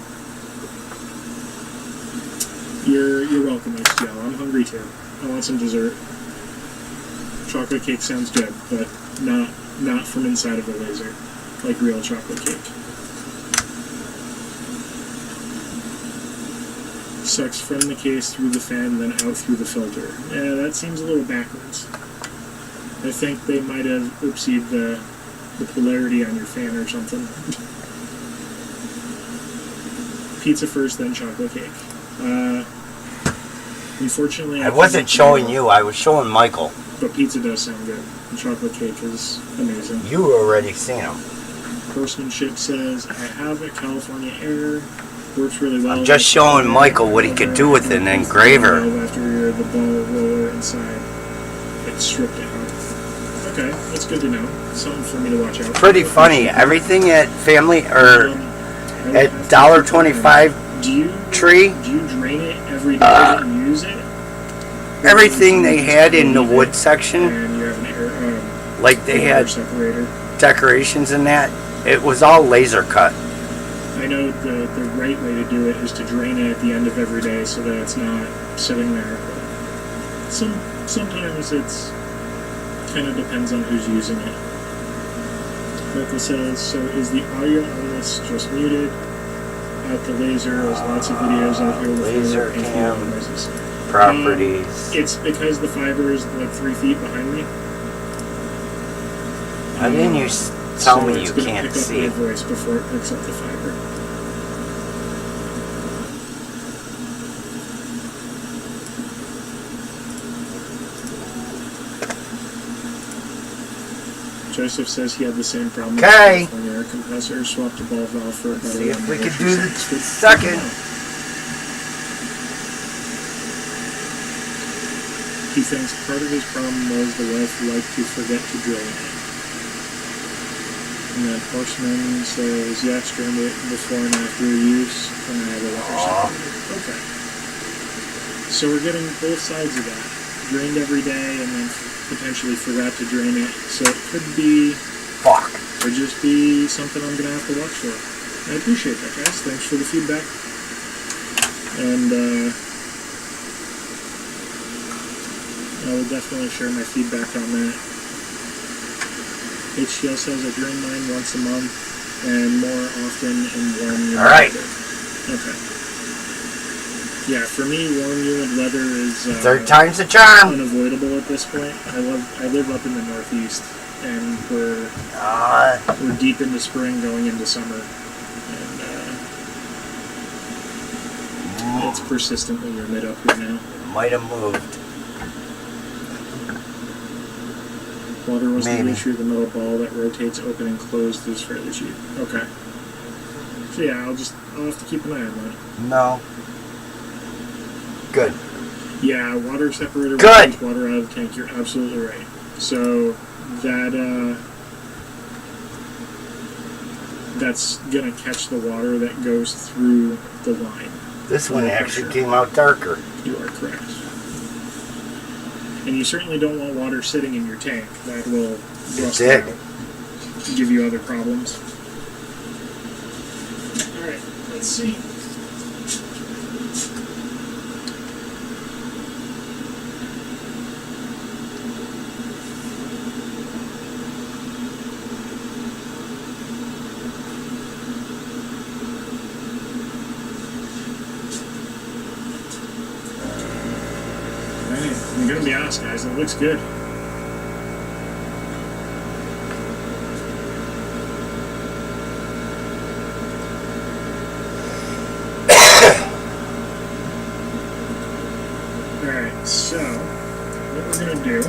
You're welcome, HDL. I'm hungry too. I want some dessert. Chocolate cake sounds good, but not from inside of a laser, like real chocolate cake. Sucks from the case through the fan, then out through the filter. Yeah, that seems a little backwards. I think they might have oopsied the polarity on your fan or something. Pizza first, then chocolate cake. Unfortunately, I wasn't showing you, I was showing Michael. But pizza does sound good. And chocolate cake is amazing. You already seen them. Horsemanship says, I have a California Air. Works really well. I'm just showing Michael what he could do with an engraver. After the ball roller inside, it's stripped out. Okay, that's good to know. Something for me to watch out for. Pretty funny. Everything at Family or at $1.25 tree. Do you drain it every day and use it? Everything they had in the wood section, and you have an air, like they had separator. Decorations in that, it was all laser cut. I know the right way to do it is to drain it at the end of every day so that it's not sitting there. Sometimes it's kind of depends on who's using it. Michael says, so is the audio on this just muted? At the laser, there's lots of videos out here with laser cam noises. properties. It's because the fiber is like 3 feet behind me. How didn't you tell me it's you gonna can't pick up see my it? voice before it picks up the fiber. Joseph says he had the same problem with the California air compressor. Swapped the ball valve for a better See if one. we could do the second. He thinks part of his problem was the wife liked to forget to drain it. And then Horseman says, yes, drained it before and after use, and I had a water separator. Okay. So we're getting both sides of that. Drained every day and then potentially forgot to drain it. So it could be... Fuck. Could just be something I'm going to have to watch for. I appreciate that, guys. Thanks for the feedback. And, I will definitely share my feedback on that. HTL says I drain mine once a month and more often in warm humid Alright. weather. Okay. Yeah, for me, warm humid weather is Third time's the charm. Unavoidable at this point. I live up in the Northeast, and we're deep into spring, going into summer, and it's persistently humid up here now. Might have moved. Water was Maybe. the issue. The metal ball that rotates open and closed is fairly cheap. Okay. So yeah, I'll have to keep an eye on that. No. Good. Yeah, water separator Good. takes water out of the tank. You're absolutely right. So that that's gonna catch the water that goes through the line. This one actually came out darker. You are correct. And you certainly don't want water sitting in your tank. That will rust out, give you other problems. Alright, let's see. I'm gonna be honest, guys, it looks good. Alright, so what we're gonna do,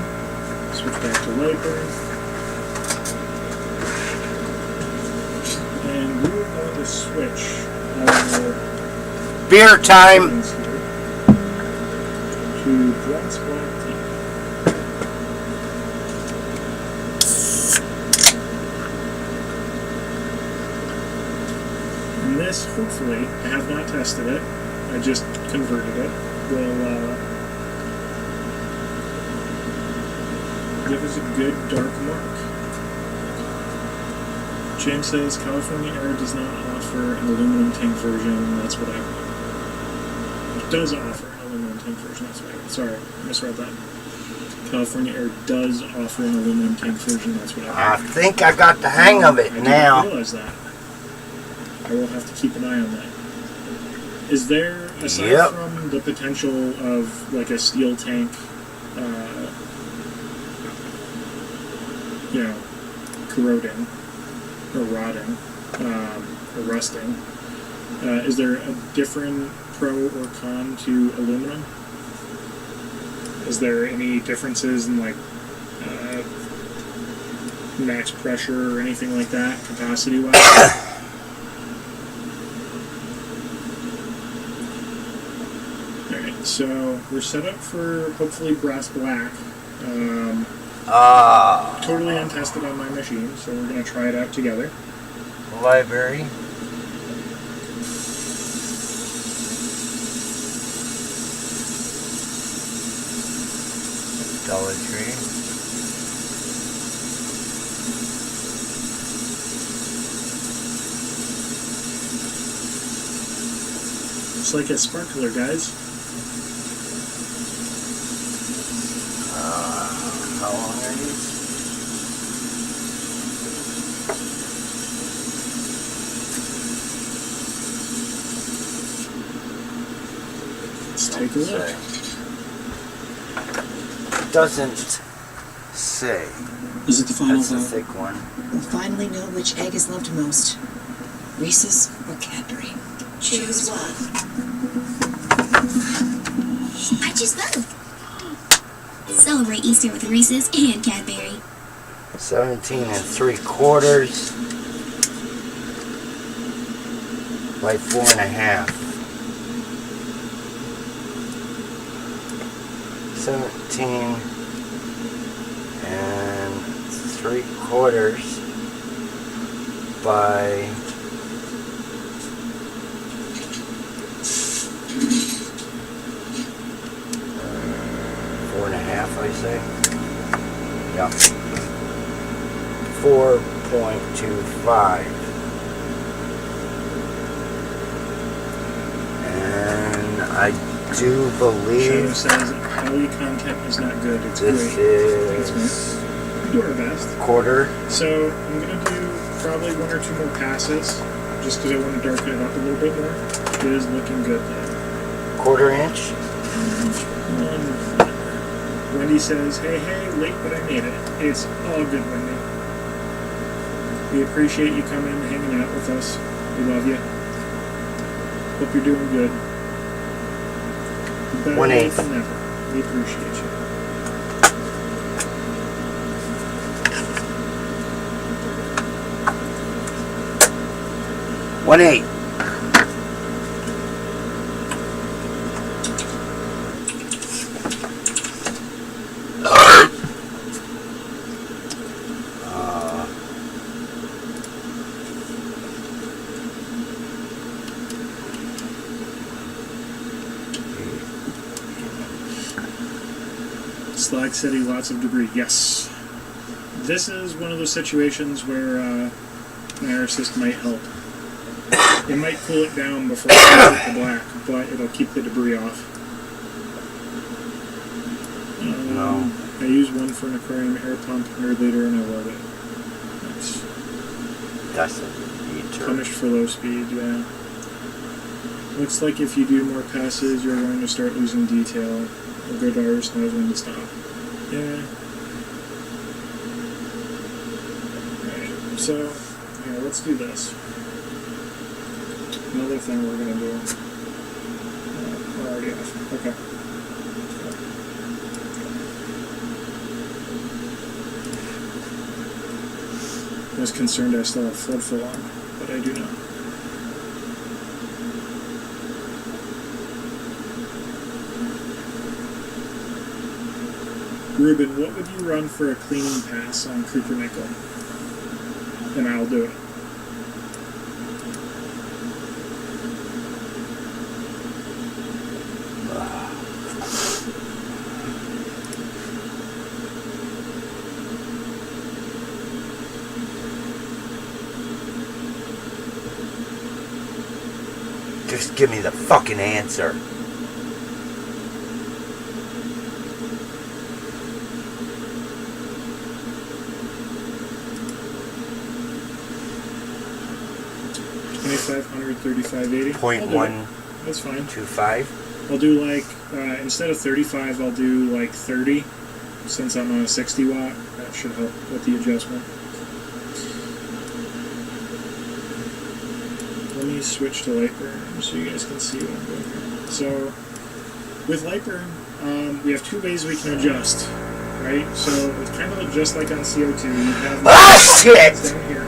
switch back to Lightburn, and we're going to switch our beer time to Brent's Black Tea. And this, hopefully, I have not tested it, I just converted it, will give us a good dark mark. James says California Air does not offer an aluminum tank version, that's what I want. It does offer an aluminum tank version, that's what I want. Sorry, I misread that. California Air does offer an aluminum tank version, that's what I want. I think I got the hang of it I now. didn't realize that. I will have to keep an eye on that. Is there, aside from the potential of like a steel tank, corroding or rotting or rusting, is there a different pro or con to aluminum? Is there any differences in like max pressure or anything like that, capacity wise? Alright, so we're set up for hopefully brass black. Totally untested on my machine, so we're going to try it out together. Library. Dollar Tree. It's like a sparkler, guys. underneath. Let's take a look. Doesn't say. Is it the final That's a thought? thick one. We'll finally know which egg is loved most. Reese's or Cadbury. Choose one. I choose both. Celebrate Easter with Reese's and Cadbury. 17 3/4 by 4.5. 17 3/4 by 4.5, I say. Yeah. 4.25. And I do Shadow believe says Ellie content is not good. It's this great. is We do our best. quarter. So I'm gonna do probably one or two more passes, just because I want to darken it up a little bit more. It is looking good though. 1/4 inch. Wendy says, hey, late, but I made it. It's all good, Wendy. We appreciate you coming and hanging out with us. We love you. Hope you're doing good. Better 1/8. late than never. We appreciate you. One 8. Slag City, lots of debris. Yes. This is one of those situations where an air assist might help. It might cool it down before it comes with the black, but it'll keep the debris off. No. I use one for an aquarium air pump 100 liter and I love it. That's a meter. Punished for low speed, yeah. Looks like if you do more passes, you're going to start losing detail. A good artist knows when to stop. Yeah. Alright, so, here, let's do this. Another thing we're going to do. We're already off. Okay. I was concerned I still have flood fill on, but I do not. Ruben, what would you run for a cleaning pass on Cooper Nickel? And I'll do it. Just give me the fucking answer. $2,535.80. 0.1. That's fine. 25. I'll do like instead of 35, I'll do like 30. Since I'm on a 60 watt, that should help with the adjustment. Let me switch to Lightburn so you guys can see what I'm doing here. So with Lightburn, we have two ways we can adjust, right? So it's kind of just like on CO2. You have shit! down here.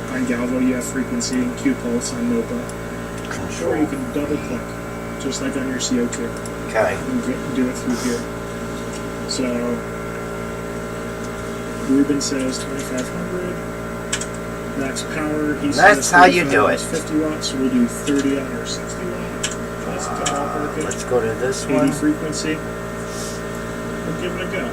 On Galvo, you have frequency and Q-pulse on MOPA. Or you can double click, just like on your CO2. Okay. And do it through here. So Ruben says 2,500. Max power. He That's says how you do it. 50 watts. So we'll do 30 on our 60 watt. Let's go to this 80 one. frequency. We'll give it a go.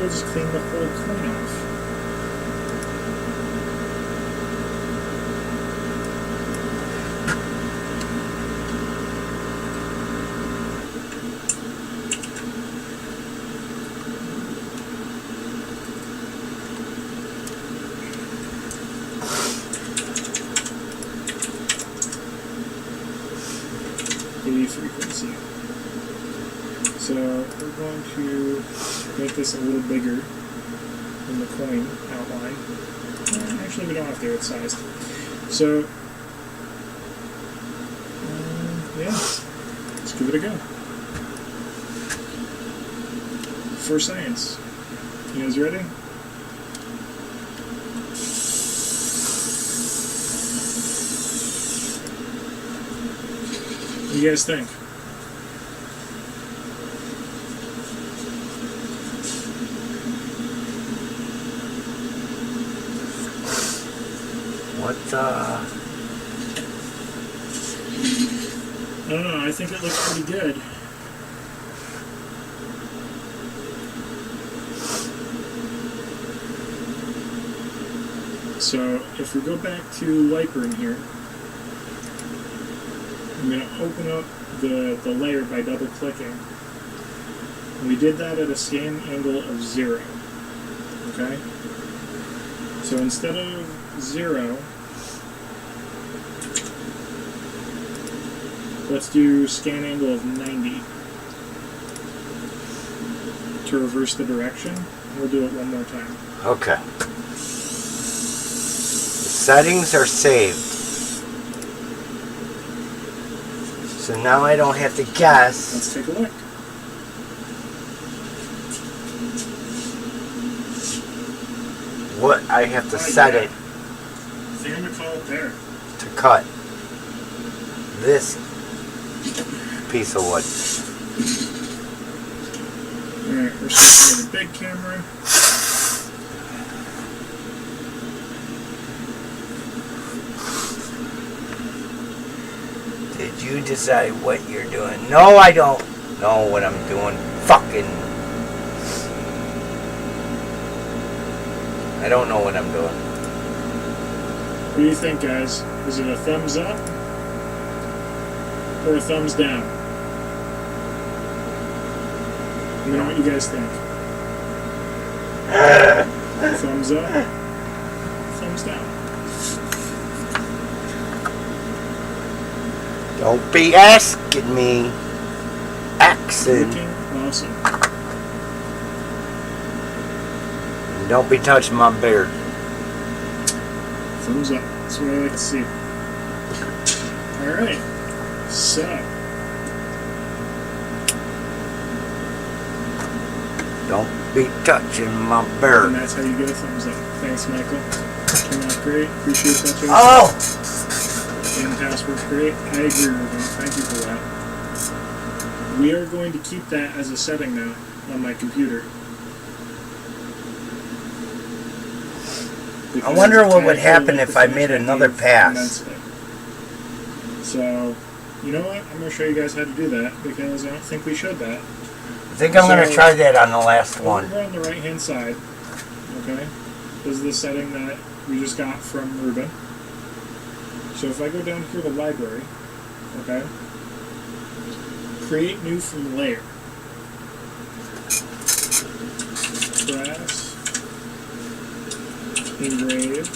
we'll just clean the whole coin off. Frequency. So we're going to make this a little bigger than the coin outline. Actually, we don't have to, it's sized. So, yeah, let's give it a go. For science. You guys ready? What do you guys think? What I don't know, I think it looks pretty good. So, if we go back to Lightroom here, I'm going to open up the layer by double clicking. We did that at a scan angle of 0. Okay? So instead of 0, let's do scan angle of 90 to reverse the direction. We'll do it one more time. Okay. The settings are saved. So now I don't have to guess. Let's take a look. What I have to set it I think I'm going to call it there. to cut this piece of wood. Alright, we're starting with a big camera. Did you decide what you're doing? No, I don't know what I'm doing. Fucking. I don't know what I'm doing. What do you think, guys? Is it a thumbs up or a thumbs down? Let me know what you guys think. Thumbs up, thumbs down. Don't be asking me. Axing. Looking awesome. Don't be touching my beard. Thumbs up. That's what I like to see. Alright. So. Don't be touching my beard. And that's how you get a thumbs up. Thanks, Michael. Came out great. Appreciate that, Joe. Oh! And password's great. I agree with you. Thank you for that. We are going to keep that as a setting now on my computer. I wonder what would happen if I made another pass. So, you know what? I'm going to show you guys how to do that because I don't think we showed that. I think I'm going to try that on the last one. Over on the right hand side, okay, is the setting that we just got from Ruben. So if I go down here to library, okay, create new from layer. Press, engrave,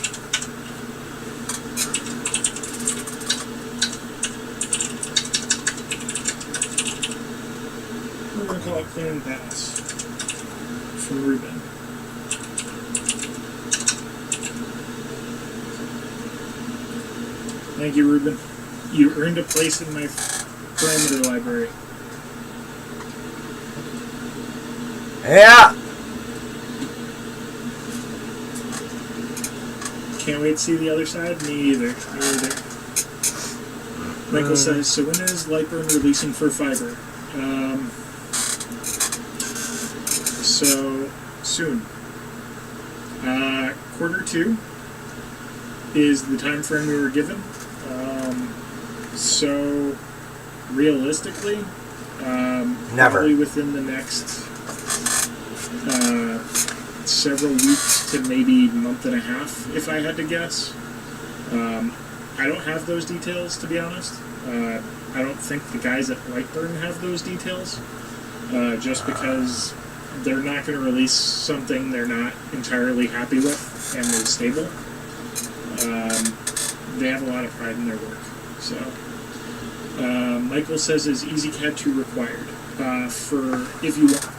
we're going to call it clean and pass from Ruben. Thank you, Ruben. You earned a place in my parameter library. Yeah! Can't wait to see the other side? Me either. Me either. Michael says, so when is Lightburn releasing for fiber? So, soon. Q2 is the time frame we were given. So, realistically, never. probably within the next several weeks to maybe month and a half, if I had to guess. I don't have those details, to be honest. I don't think the guys at Lightburn have those details, just because they're not going to release something they're not entirely happy with and is stable. They have a lot of pride in their work. So, Michael says, is EasyCAD 2 required? If you want.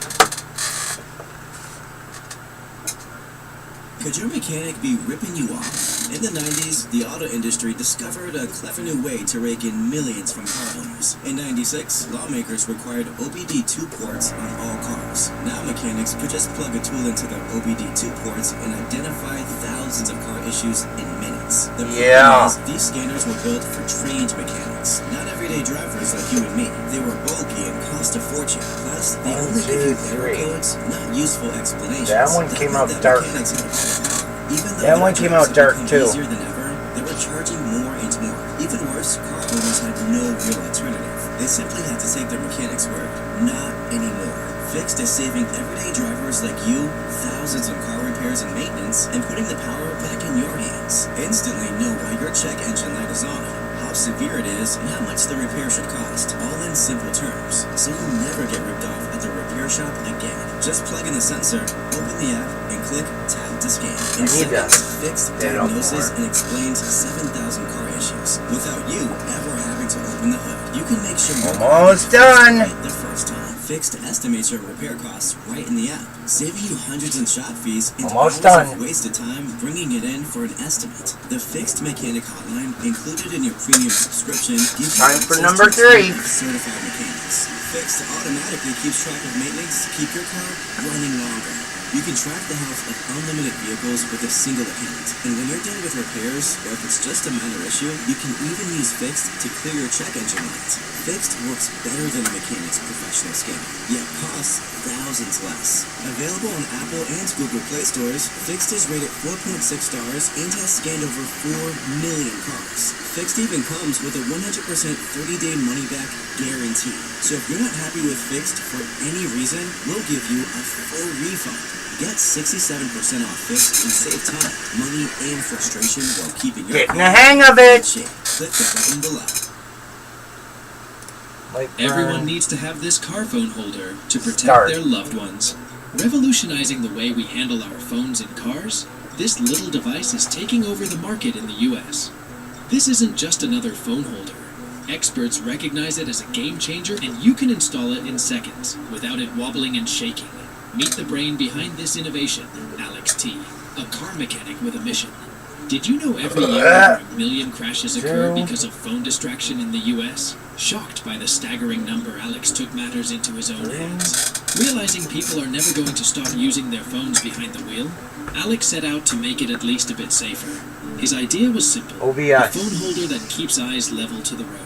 Could your mechanic be ripping you off? In the 90s, the auto industry discovered a clever new way to rake in millions from car owners. In 96, lawmakers required OBD2 ports on all cars. Now mechanics could just plug a tool into the OBD2 ports and identify thousands of car issues in minutes. The problem is, these scanners were built for trained mechanics, not everyday drivers like you and me. They were bulky and cost a fortune. Plus, they only give you error codes, not useful explanations. That one came out dark. That one came out dark too. Easier than ever, they were charging more and more. Even worse, car owners had no real alternative. They simply had to take their mechanics' word. Not anymore. Fixed is saving everyday drivers like you thousands on car repairs and maintenance and putting the power back in your hands. Instantly know why your check engine light is on, how severe it is, and how much the repair should cost. All in simple terms, so you'll never get ripped off at the repair shop again. Just plug in the sensor, open the app, and click tap to scan. In seconds, Fixed diagnoses and explains 7,000 car issues without you ever having to open the hood. You can make sure your almost done the first time. Fixed estimates your repair costs right in the app, saving you hundreds in shop fees and almost hours done. of wasted time bringing it in for an estimate. The Fixed Mechanic Hotline included in your premium subscription gives you time for access number to 3. certified mechanics. Fixed automatically keeps track of maintenance to keep your car running longer. You can track the health of unlimited vehicles with a single account. And when you're done with repairs, or if it's just a minor issue, you can even use Fixed to clear your check engine light. Fixed works better than a mechanic's professional scanner, yet costs thousands less. Available on Apple and Google Play stores, Fixed is rated 4.6 stars and has scanned over 4 million cars. Fixed even comes with a 100% 30-day money-back guarantee. So if you're not happy with Fixed for any reason, we'll give you a full refund. Get 67% off Fixed and save time, money, and frustration while keeping your Getting the hang of it. Click the button below. Everyone needs to have this car phone holder to protect their loved ones. Revolutionizing the way we handle our phones in cars, this little device is taking over the market in the US. This isn't just another phone holder. Experts recognize it as a game changer, and you can install it in seconds without it wobbling and shaking. Meet the brain behind this innovation, Alex T, a car mechanic with a mission. Did you know every year over 1 million crashes occur because of phone distraction in the US? Shocked by the staggering number, Alex took matters into his own hands. Realizing people are never going to stop using their phones behind the wheel, Alex set out to make it at least a bit safer. His idea was simple, a phone holder that keeps eyes level to the road.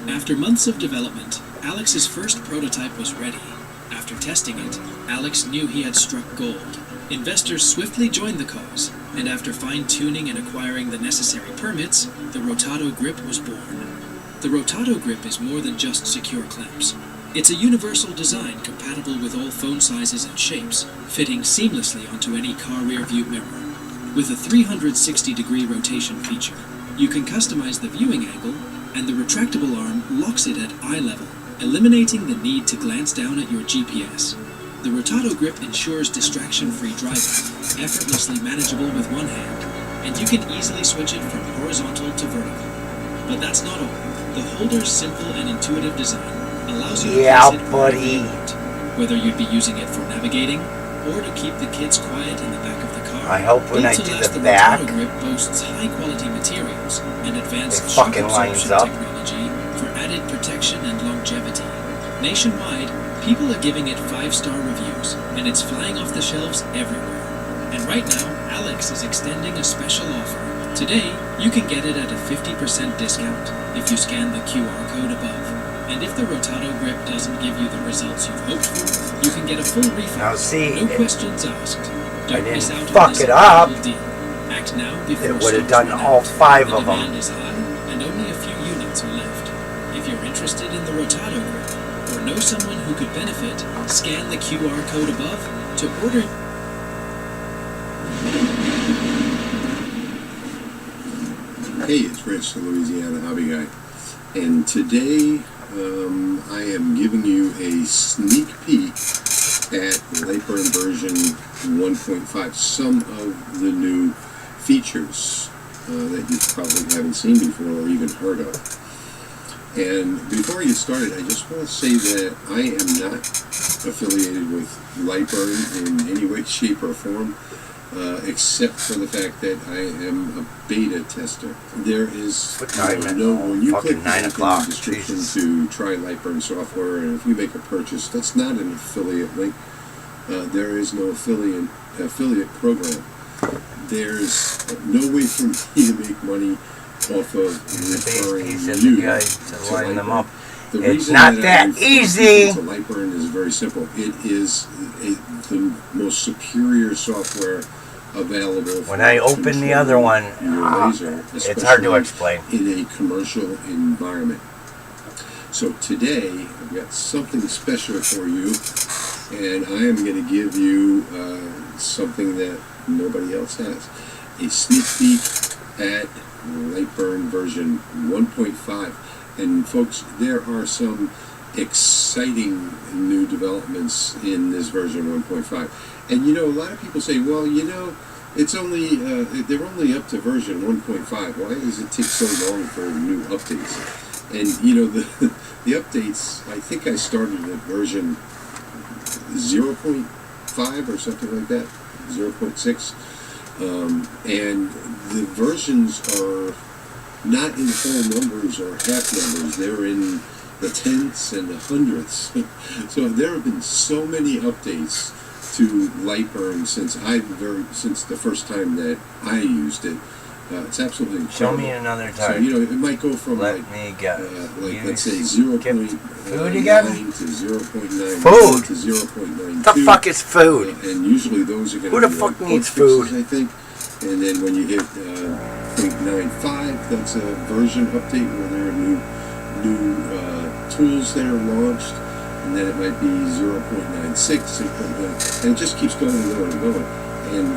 After months of development, Alex's first prototype was ready. After testing it, Alex knew he had struck gold. Investors swiftly joined the cause, and after fine-tuning and acquiring the necessary permits, the Rotato Grip was born. The Rotato Grip is more than just secure clamps. It's a universal design compatible with all phone sizes and shapes, fitting seamlessly onto any car rear-view mirror. With a 360-degree rotation feature, you can customize the viewing angle, and the retractable arm locks it at eye level, eliminating the need to glance down at your GPS. The Rotato Grip ensures distraction-free driving, effortlessly manageable with one hand, and you can easily switch it from horizontal to vertical. But that's not all. The holder's simple and intuitive design allows you to place it wherever you want, whether you'd be using it for navigating or to keep the kids quiet in the back of the car. I hope when I do the back, Rotato Grip boasts high-quality materials and advanced it shock fucking lines absorption up. technology for added protection and longevity. Nationwide, people are giving it 5-star reviews, and it's flying off the shelves everywhere. And right now, Alex is extending a special offer. Today, you can get it at a 50% discount if you scan the QR code above. And if the Rotato Grip doesn't give you the results you've hoped for, you can get a full refund. Now see, no questions asked. Don't miss out fuck on this it up. incredible deal. Act now before It would have stocks done run all out. 5 The of them. demand is high, and only a few units are left. If you're interested in the Rotato Grip, or know someone who could benefit, scan the QR code above to order. Hey, it's Rich, the Louisiana Hobby Guy, and today I am giving you a sneak peek at Lightburn version 1.5, some of the new features that you probably haven't seen before or even heard of. And before I get started, I just want to say that I am not affiliated with Lightburn in any way, shape, or form. Except for the fact that I am a beta tester. There is when you click the link in the description to try Lightburn software, and if you make a purchase, that's not an affiliate link. There is no affiliate program. There's no way for me to make money off of referring you to line them up. The It's not that easy. So Lightburn is very simple. It is the most superior software available. When I open the other one, it's hard to explain. In a commercial environment. So today, I've got something special for you, and I am going to give you something that nobody else has. A sneak peek at Lightburn version 1.5. And folks, there are some exciting new developments in this version 1.5. And you know, a lot of people say, well, you know, it's only they're only up to version 1.5. Why does it take so long for new updates? And you know, the updates, I think I started at version 0.5 or something like that, 0.6. And the versions are not in whole numbers or half numbers. They're in the tenths and the hundredths. So there have been so many updates to Lightburn since the first time that I used it. It's absolutely incredible. Show me another time. So, you know, it might go from let's say 0.9 to 0.9 food to 0.92. The fuck is food? And usually those are going to Who the be fuck like needs fixes, food? I think. And then when you hit 0.95, that's a version update where there are new tools that are launched. And then it might be 0.96, 0.9, and it just keeps going and going and going. And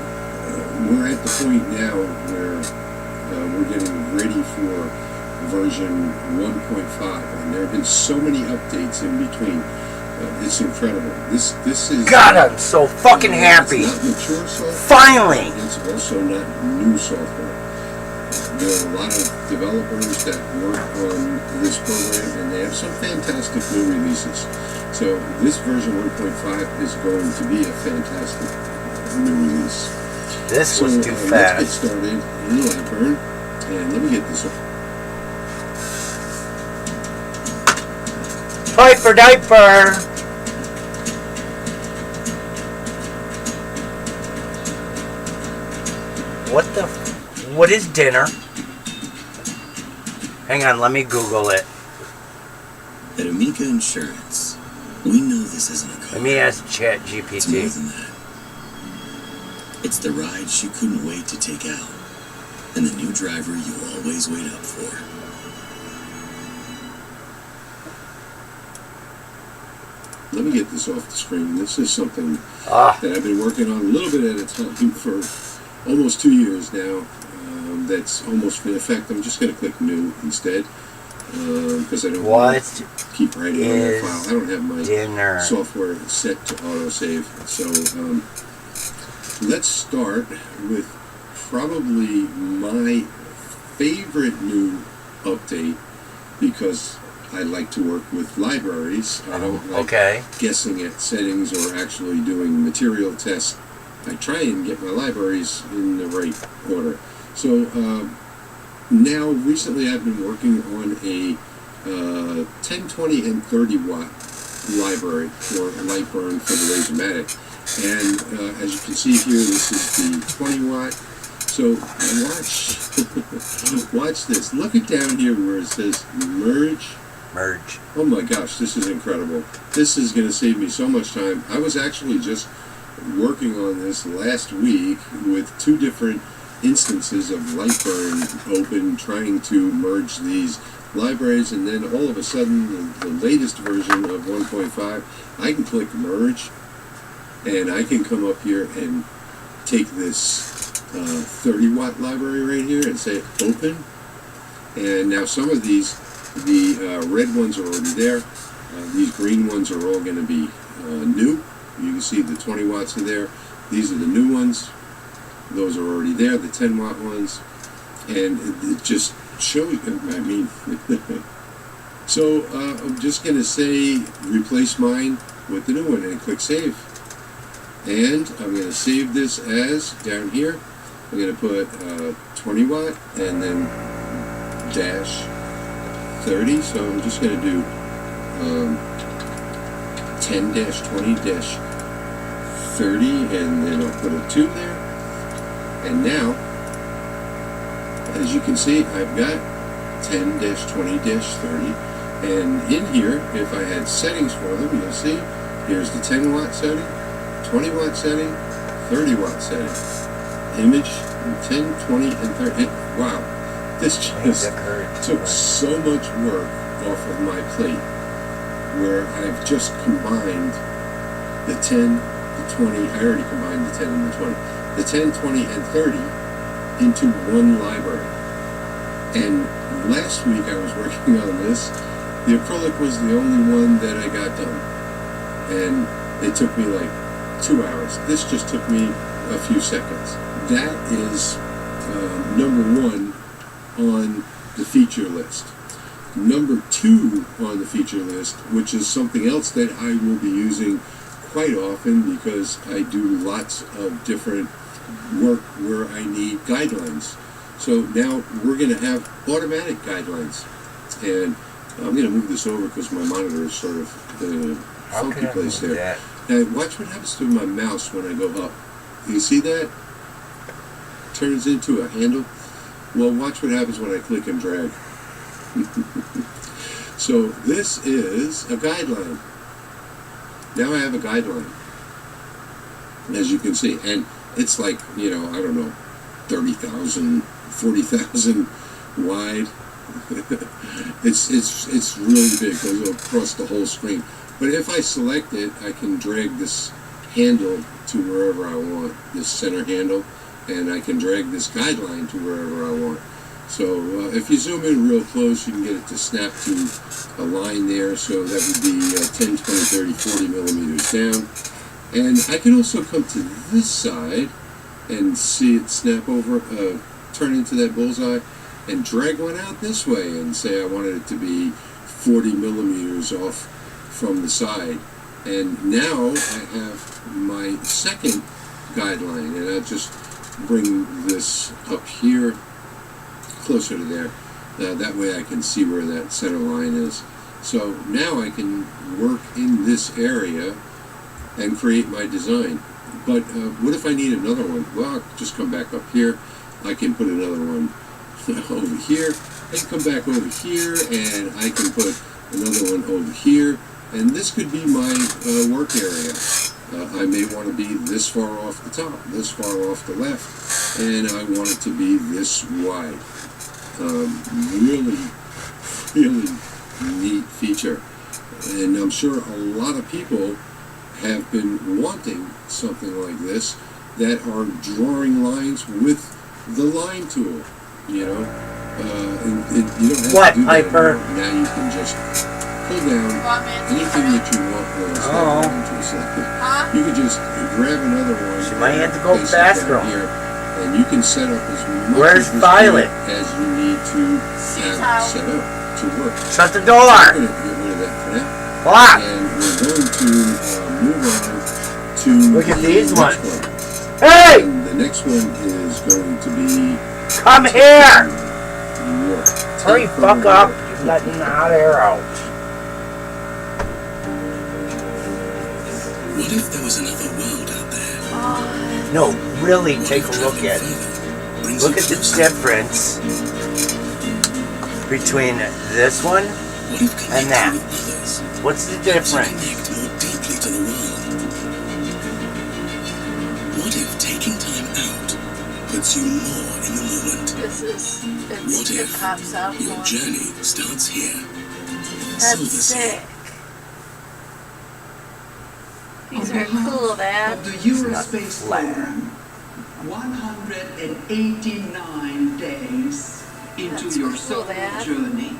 we're at the point now where we're getting ready for version 1.5, and there have been so many updates in between. It's incredible. This is God, I'm so fucking happy. It's not mature software. Finally. It's also not new software. There are a lot of developers that work on this program, and they have some fantastic new releases. So this version 1.5 is going to be a fantastic new release. This was too fast. Let's get started in Lightburn, and let me get this up. Diaper, diaper. What is dinner? Hang on, let me Google it. At Amica Insurance, we know this isn't a car. Let me ask Chat It's more GPT. than that. It's the ride she couldn't wait to take out, and the new driver you always wait up for. Let me get this off the screen. This is something that I've been working on a little bit at a time for almost 2 years now. That's almost in effect. I'm just going to click new instead because I don't want to keep writing on that file. I don't have my software set to autosave. So let's start with probably my favorite new update because I like to work with libraries. I don't like guessing at settings or actually doing material tests. I try and get my libraries in the right order. So now recently I've been working on a 10, 20, and 30 watt library for Lightburn for the Lasermatic. And as you can see here, this is the 20 watt. So watch this. Look it down here where it says merge. Merge. Oh my gosh, this is incredible. This is going to save me so much time. I was actually just working on this last week with 2 different instances of Lightburn open, trying to merge these libraries, and then all of a sudden the latest version of 1.5, I can click merge, and I can come up here and take this 30-watt library right here and say open. And now some of these, the red ones are already there. These green ones are all going to be new. You can see the 20 watts are there. These are the new ones. Those are already there, the 10-watt ones. And it just shows you, I mean, so I'm just going to say replace mine with the new one and click save. And I'm going to save this as, down here, I'm going to put 20 watt and then dash 30. So I'm just going to do 10-20-30 and then I'll put a 2 there. And now, as you can see, I've got 10-20-30. And in here, if I had settings for them, you'll see, here's the 10 watt setting, 20 watt setting, 30 watt setting. Image, 10, 20, and 30. Wow, this just took so much work off of my plate, where I've just combined the 10, the 20, I already combined the 10 and the 20, the 10, 20, and 30 into one library. And last week I was working on this. The acrylic was the only one that I got done. And it took me like 2 hours. This just took me a few seconds. That is number 1 on the feature list. Number 2 on the feature list, which is something else that I will be using quite often because I do lots of different work where I need guidelines. So now we're going to have automatic guidelines. And I'm going to move this over because my monitor is sort of funky place there. Now watch what happens to my mouse when I go up. You see that? Turns into a handle. Well, watch what happens when I click and drag. So this is a guideline. Now I have a guideline, as you can see, and it's like, you know, I don't know, 30,000, 40,000 wide. It's really big. It goes across the whole screen. But if I select it, I can drag this handle to wherever I want, this center handle, and I can drag this guideline to wherever I want. So if you zoom in real close, you can get it to snap to a line there. So that would be 10, 20, 30, 40 millimeters down. And I can also come to this side and see it snap over, turn into that bullseye, and drag one out this way and say I wanted it to be 40 millimeters off from the side. And now I have my second guideline, and I'll just bring this up here closer to there. That way I can see where that center line is. So now I can work in this area and create my design. But what if I need another one? Well, I'll just come back up here. I can put another one over here. I can come back over here and I can put another one over here. And this could be my work area. I may want to be this far off the top, this far off the left, and I want it to be this wide. Really, really neat feature. And I'm sure a lot of people have been wanting something like this that are drawing lines with the line tool, you know. You don't have to do that anymore. Now you can just pull down anything that you want. You can just grab another one. She might have to go to the bathroom. Here, and you can set up as much Where's of this Violet? as you need to have set up to work. Shut the door. I'm going to get rid of that for now. What? And we're going to move on to look at these the next ones. one. Hey! And the next one is going to be... Come here! What? Hurry, fuck up. You're letting the hot air out. What if there was another world out there? No, really take a look at it. Look at the difference between this one and that. What's the difference? What if taking time out puts you more in the moment? What if your journey starts here? That's sick. These are cool, Dad. Of the Eurospace program. 189 days into That's your cool, solo Dad. journey.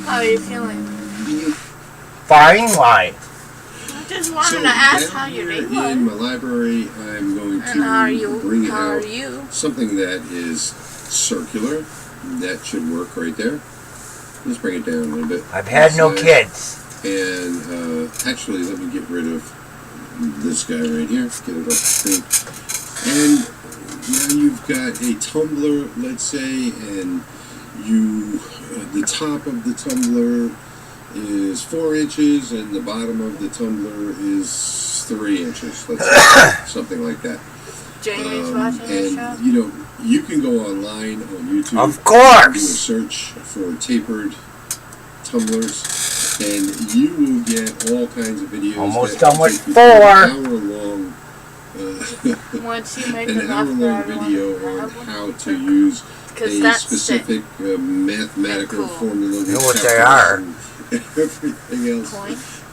How are you feeling? Fine, why? I just wanted to ask how your day In was. my library, I'm going And how are to you? bring How are out you? something that is circular. That should work right there. Let's bring it down a little bit. I've had no kids. And actually, let me get rid of this guy right here. Get it off the screen. And now you've got a tumbler, let's say, and the top of the tumbler is 4 inches, and the bottom of the tumbler is 3 inches. Let's say, something like that. Jamie's watching the show? And you know, you can go online on YouTube. Of course. Do a search for tapered tumblers, and you will get all kinds of videos. Almost that done with take you 4. through An hour-long, Once you make an enough for hour-long everyone video to on have how to use a 'Cause that's specific mathematical formula. You know with what they calculus are. and everything else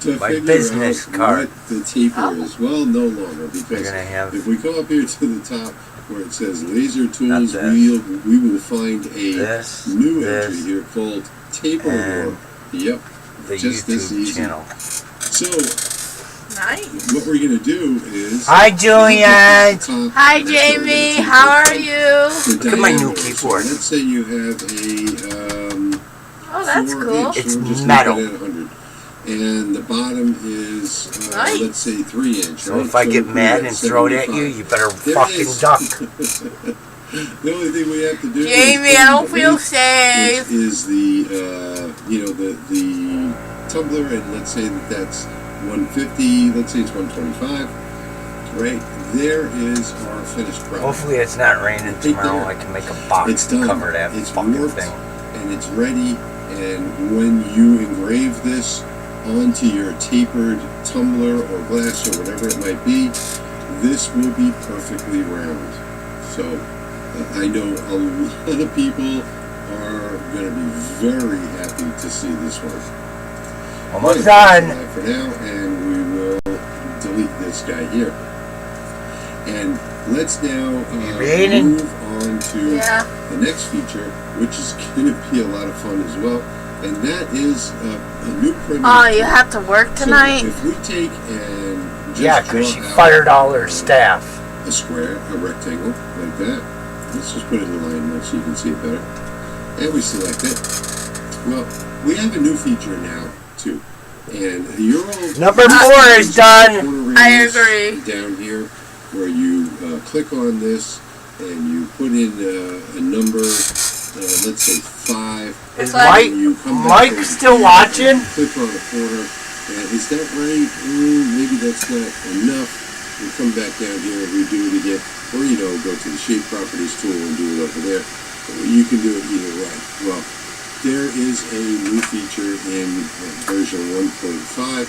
to My figure business out card. what the taper is. Well, no longer, because gonna have if we go up here to the top where it says laser tools, Not we will find a This, new this, entry here called taper and war. Yep, the just this YouTube easy. channel. So Nice. what we're gonna do is Hi, Julian. Hi, Jamie. How are you? Look at my new keyboard. Let's say you have a Oh, that's 4 cool. inch, It's we'll just metal. leave it at 100. And the bottom is, Nice. let's say 3 inch. So right? if I get we're mad at and throw it at 75. you, you better There it fucking is. duck. The only thing we have to do Jamie, is I don't feel which safe. is the the tumbler, and let's say that's 150. Let's say it's 125. Right there is our finished product. Hopefully it's not raining tomorrow. I can make a box It's done. to cover that It's fucking warped, thing. and it's ready. And when you engrave this onto your tapered tumbler or glass or whatever it might be, this will be perfectly round. So I know a lot of people are going to be very happy to see this one. Almost That's done. all for now, and we will delete this guy here. And let's now move on to the next feature, which is going to be a lot of fun as well. And that is a new primitive. Oh, you have to work tonight? So if we take and just Yeah, because she draw out fired all her staff. a square, a rectangle, like that. Let's just put it in line mode so you can see it better. And we select it. Well, we have a new feature now, too. And your old Number 4 is done. I agree. Down here, where you click on this and you put in a number, let's say 5. Is Mike- Mike still watching? Click on a quarter. Is that right? Maybe that's not enough. We come back down here and redo it again. Or, go to the shape properties tool and do it over there. You can do it either way. Well, there is a new feature in version 1.5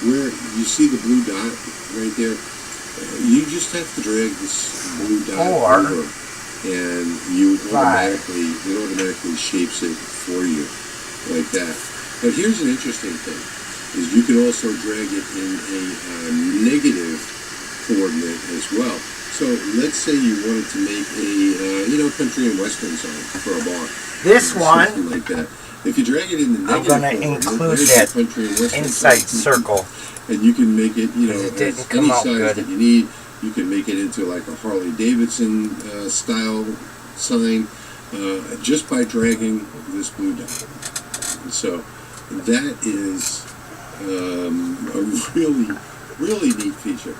where you see the blue dot right there. You just have to drag this blue dot over, and it automatically shapes it for you like that. But here's an interesting thing: is you can also drag it in a negative coordinate as well. So let's say you wanted to make a country and western song for a bar. This one, something like that. If you drag it in the I'm negative going to coordinate, include there's that the country and western inside song. circle. And you can make it, It didn't as come any out size good. that you need. You can make it into like a Harley Davidson style sign just by dragging this blue dot. And so that is a really neat feature.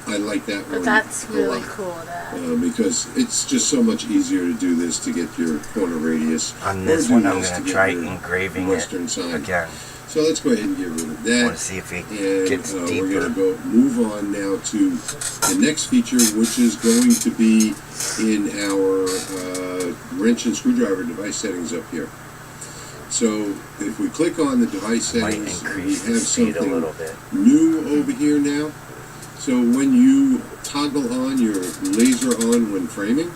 I like that one. But that's a really lot. cool, Dad. Because it's just so much easier to do this to get your corner radius. On or this do one, I'm this going to to get try your engraving western it sign. again. So let's go ahead and get rid of that. I want to see if it And gets we're deeper. going to move on now to the next feature, which is going to be in our wrench and screwdriver device settings up here. So if we click on the device settings, we have speed a little something bit. new over here now. So when you toggle on your laser on when framing,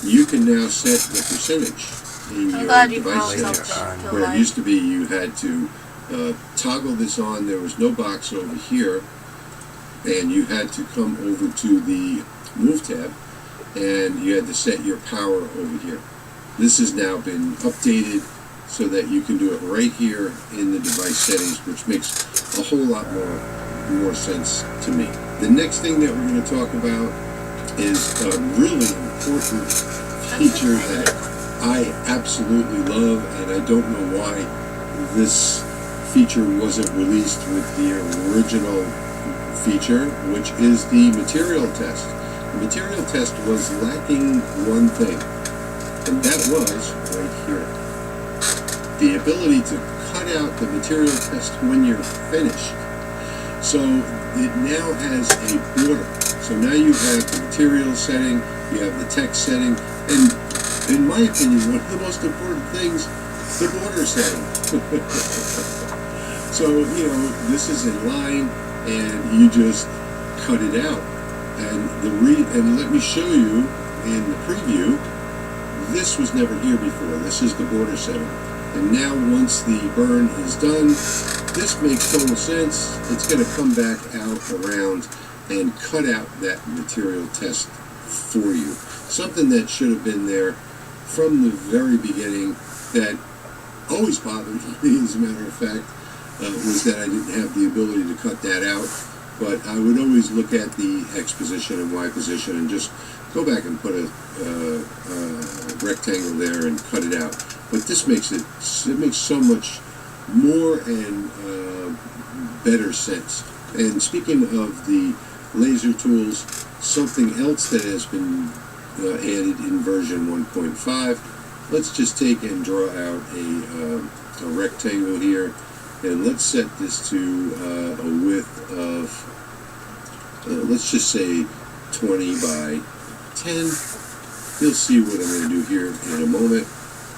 you now set the percentage in I'm your glad you device found settings. something to Where it like. used to be you had to toggle this on, there was no box over here, and you had to come over to the Move tab, and you had to set your power over here. This has now been updated so that you can do it right here in the device settings, which makes a whole lot more sense to me. The next thing that we're going to talk about is a really important feature that I absolutely love, and I don't know why this feature wasn't released with the original feature, which is the material test. The material test was lacking one thing, and that was right here. The ability to cut out the material test when you're finished. So it now has a border. So now you have the material setting, you have the text setting, and in my opinion, one of the most important things, the border setting. So, you know, this is a line, and you just cut it out. And let me show you in the preview, this was never here before. This is the border setting. And now once the burn is done, this makes total sense. It's going to come back out around and cut out that material test for you. Something that should have been there from the very beginning that always bothered me, as a matter of fact, was that I didn't have the ability to cut that out. But I would always look at the X position and Y position and just go back and put a rectangle there and cut it out. But this makes it makes so much more and better sense. And speaking of the laser tools, something else that has been added in version 1.5, let's just take and draw out a rectangle here, and let's set this to a width of let's just say 20 by 10. You'll see what I'm going to do here in a moment,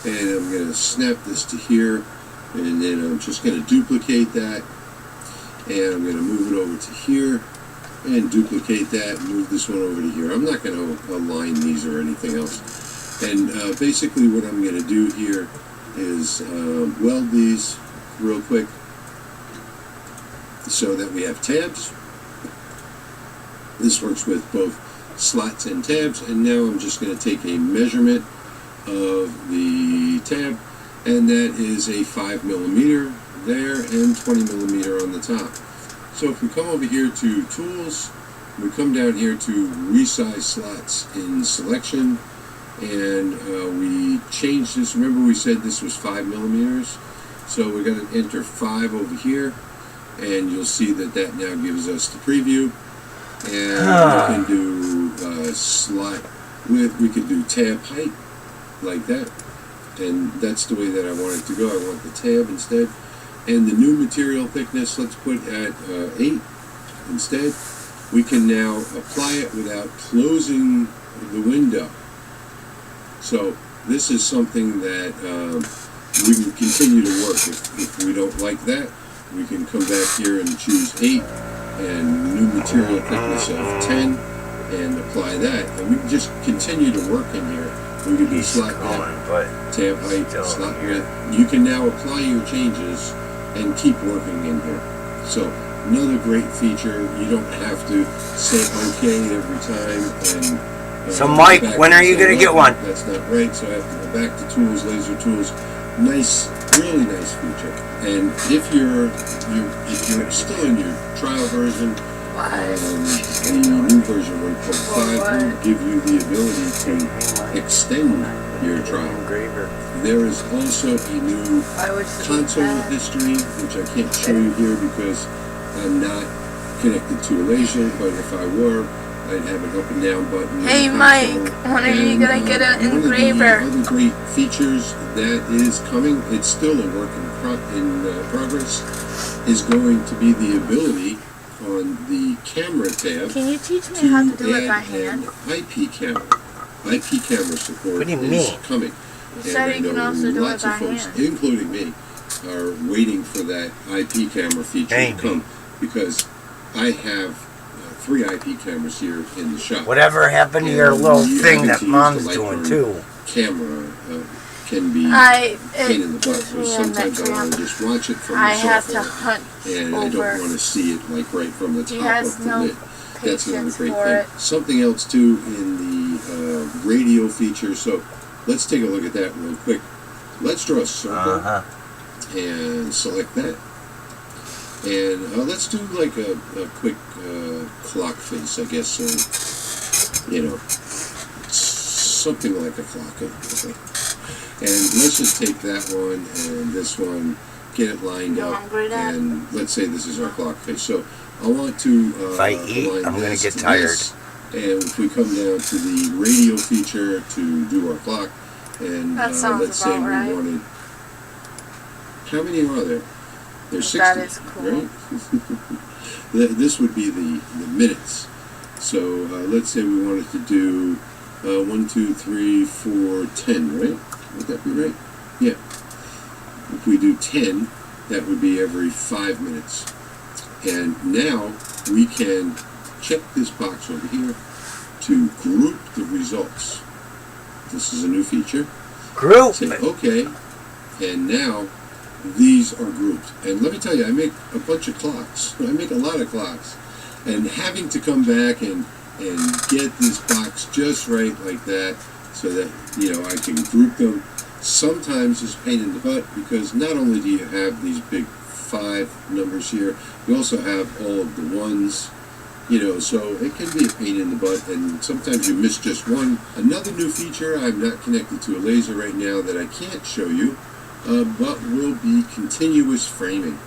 and I'm going to snap this to here, and then I'm just going to duplicate that, and I'm going to move it over to here and duplicate that, move this one over to here. I'm not going to align these or anything else. And basically what I'm going to do here is weld these real quick so that we have tabs. This works with both slots and tabs, and now I'm just going to take a measurement of the tab, and that is a 5mm there and 20mm on the top. So if we come over here to Tools, we come down here to Resize Slots in Selection, and we change this. Remember we said this was 5mm, so we're going to enter 5 over here, and you'll see that that now gives us the preview. And we can do slot width, we can do tab height, like that. And that's the way that I want it to go. I want the tab instead. And the new material thickness, let's put at 8 instead. We can now apply it without closing the window. So this is something that we can continue to work. If we don't like that, we can come back here and choose 8 and new material thickness of 10 and apply that. And we can just continue to work in here. We can do slot width, tab height, slot width. You can now apply your changes and keep working in here. So another great feature. You don't have to say okay every time. And so Mike, when are you going to get one? That's not right. So I have to go back to Tools, Laser Tools. Nice, really nice feature. And if you're still in your trial version, the new version 1.5 will give you the ability to extend your trial. There is also a new console history, which I can't show you here because I'm not connected to a laser, but if I were, I'd have an up and down button. Hey Mike, when are you gonna get an engraver? One of the other great features that is coming, it's still a work in progress, is going to be the ability on the camera tab. Can you teach me how to do it by hand? IP camera. IP camera support is coming. You said you can also do it by folks, hand. including me, are waiting for that IP camera feature to come, because I have 3 IP cameras here in the shop. Whatever happened to your little thing that Mom's doing too? camera can be pain in the butt. So sometimes I want to just watch it from the software, and I don't want to see it like right from the top of the lid. That's another great thing. Something else too in the radio feature. So let's take a look at that real quick. Let's draw a circle and select that. And let's do like a quick clock face, I guess. So, you know, something like a clock. Okay. And let's just take that one and this one, get it lined up, and let's say this is our clock face. So I want to if I eat, I'm going to get tired. And if we come down to the radio feature to do our clock, and let's say we wanted, how many are there? There's 60, that is cool. Right? This would be the minutes. So let's say we wanted to do 1, 2, 3, 4, 10, right? Would that be right? Yeah. If we do 10, that would be every 5 minutes. And now we can check this box over here to group the results. This is a new feature. Group. Say OK, and now these are grouped. And let me tell you, I make a bunch of clocks. I make a lot of clocks. And having to come back and get this box just right like that so that, you know, I can group them, sometimes is a pain in the butt, because not only do you have these big 5 numbers here, you also have all of the ones, you know, so it can be a pain in the butt, and sometimes you miss just one. Another new feature, I'm not connected to a laser right now that I can't show you, but will be continuous framing.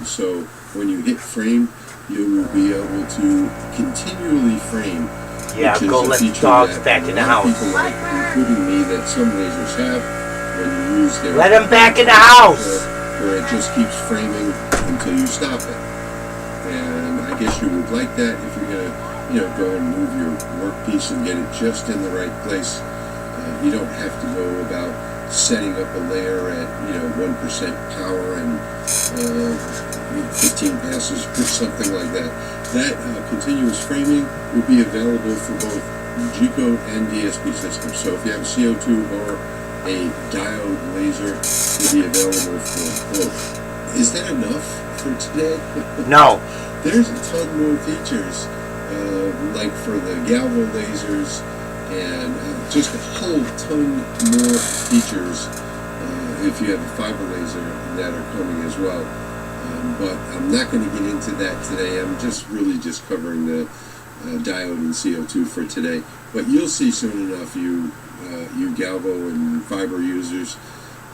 So when you hit frame, you will be able to continually frame. Yeah, go let the dogs back in the house. People like, including me, that some lasers have when you use their... Let them back in the house! Where it just keeps framing until you stop it. And I guess you would like that if you're going to, you know, go and move your workpiece and get it just in the right place. You don't have to go about setting up a layer at, you know, 1% power and 15 passes or something like that. That continuous framing will be available for both G-code and DSP systems. So if you have a CO2 or a diode laser, will be available for both. Is that enough for today? No. There's a ton more features, like for the galvo lasers, and just a whole ton more features if you have a fiber laser that are coming as well. But I'm not going to get into that today. I'm just really just covering the diode and CO2 for today. But you'll see soon enough, you galvo and fiber users,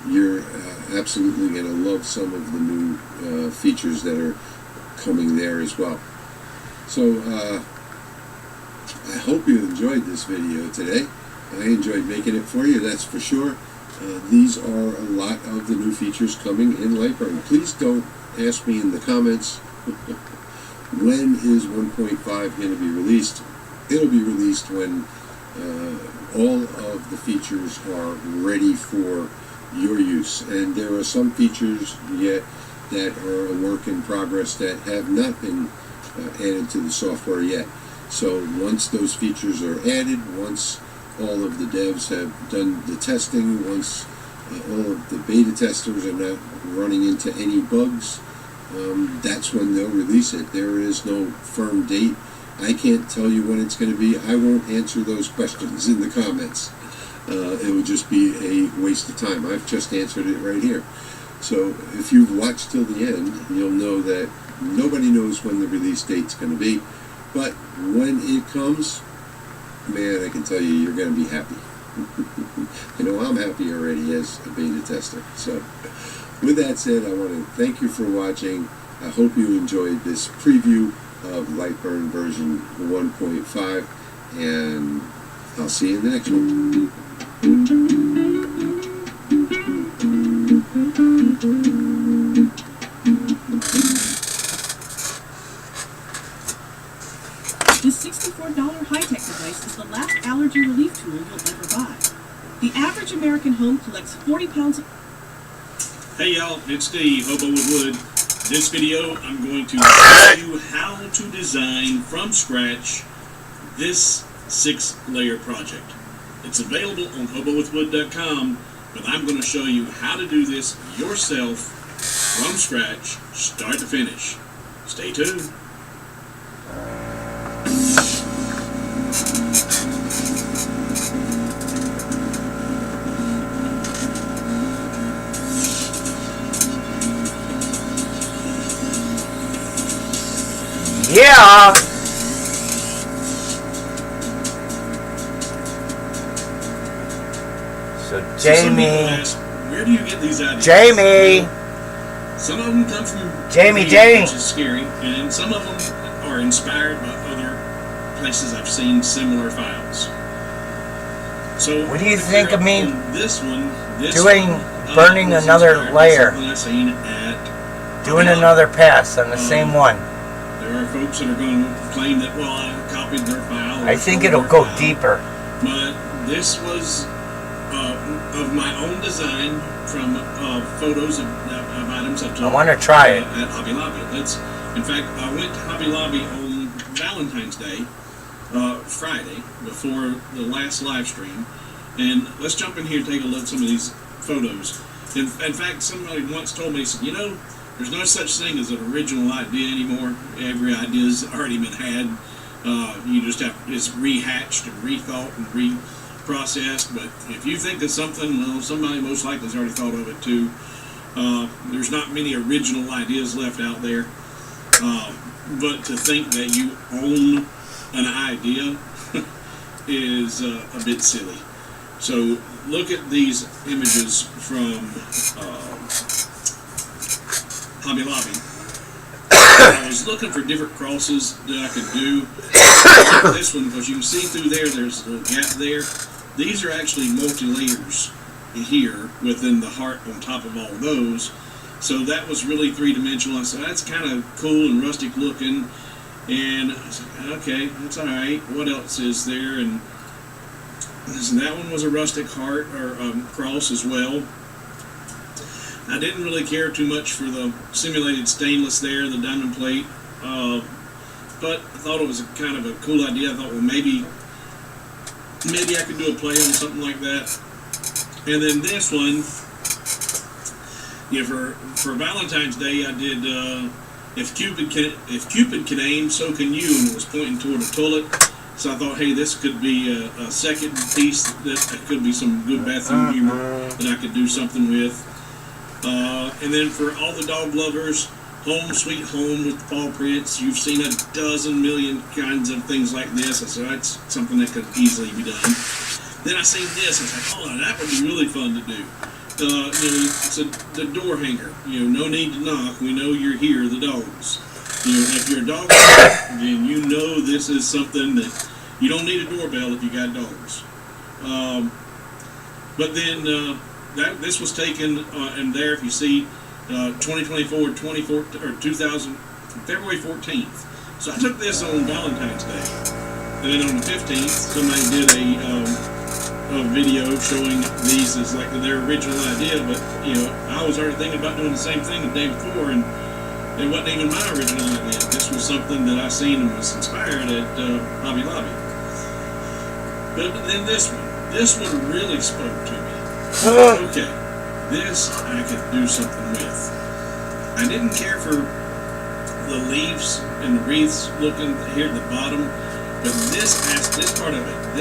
you're absolutely going to love some of the new features that are coming there as well. So I hope you enjoyed this video today. I enjoyed making it for you, that's for sure. These are a lot of the new features coming in Lightburn. Please don't ask me in the comments when is 1.5 going to be released. It'll be released when all of the features are ready for your use. And there are some features yet that are a work in progress that have not been added to the software yet. So once those features are added, once all of the devs have done the testing, once all of the beta testers are not running into any bugs, that's when they'll release it. There is no firm date. I can't tell you when it's going to be. I won't answer those questions in the comments. It would just be a waste of time. I've just answered it right here. So if you've watched till the end, you'll know that nobody knows when the release date's going to be. But when it comes, man, I can tell you, you're going to be happy. You know, I'm happy already as a beta tester. So with that said, I want to thank you for watching. I hope you enjoyed this preview of Lightburn version 1.5, and I'll see you in the next one. This $64 high-tech device is the last allergy relief tool you'll ever buy. The average American home collects 40 pounds of... Hey y'all, it's Steve, Hobo with Wood. This video, I'm going to show you how to design from scratch this 6-layer project. It's available on hobowithwood.com, but I'm going to show you how to do this yourself from scratch, start to finish. Stay tuned. Yeah! So Jamie, where do you get these ideas? Jamie, some of them come from Jamie, me, Jamie, which is scary, and some of them are inspired by other places I've seen similar files. So what do you think of me this one, burning another layer, I seen at doing another pass on the same one? There are folks that are going to claim that, well, I copied their file. I think it'll go deeper. But this was of my own design from photos of items I took. I want to try it. At Hobby Lobby. In fact, I went to Hobby Lobby on Valentine's Day, Friday, before the last live stream. And let's jump in here and take a look at some of these photos. In fact, somebody once told me, said, there's no such thing as an original idea anymore. Every idea's already been had. You just have it's rehatched and rethought and reprocessed. But if you think of something, well, somebody most likely has already thought of it too. There's not many original ideas left out there. But to think that you own an idea is a bit silly. So look at these images from Hobby Lobby. I was looking for different crosses that I could do. This one, because you can see through there, there's a little gap there. These are actually multi-layers here within the heart on top of all of those. So that was really three-dimensional. I said, that's kind of cool and rustic looking. And I said, okay, that's all right. What else is there? And that one was a rustic heart or cross as well. I didn't really care too much for the simulated stainless there, the diamond plate, but I thought it was kind of a cool idea. I thought, well, maybe I could do a play on something like that. And then this one, for Valentine's Day, I did if Cupid can aim, so can you, and it was pointing toward a toilet. So I thought, hey, this could be a second piece that could be some good bathroom humor that I could do something with. And then for all the dog lovers, Home Sweet Home with paw prints. You've seen a dozen million kinds of things like this. I said, that's something that could easily be done. Then I seen this. I was like, oh, that would be really fun to do. It's the door hanger. No need to knock. We know you're here, the dogs. If you're a dog owner, then you know this is something that you don't need a doorbell if you got dogs. But then this was taken, and there, if you see, 2024, 2000, February 14th. So I took this on Valentine's Day. And then on the 15th, somebody did a video showing these as like their original idea, but I was already thinking about doing the same thing the day before, and it wasn't even my original idea. This was something that I seen and was inspired at Hobby Lobby. But then this one really spoke to me. Okay, this I could do something with. I didn't care for the leaves and the wreaths looking here at the bottom, but this part of it,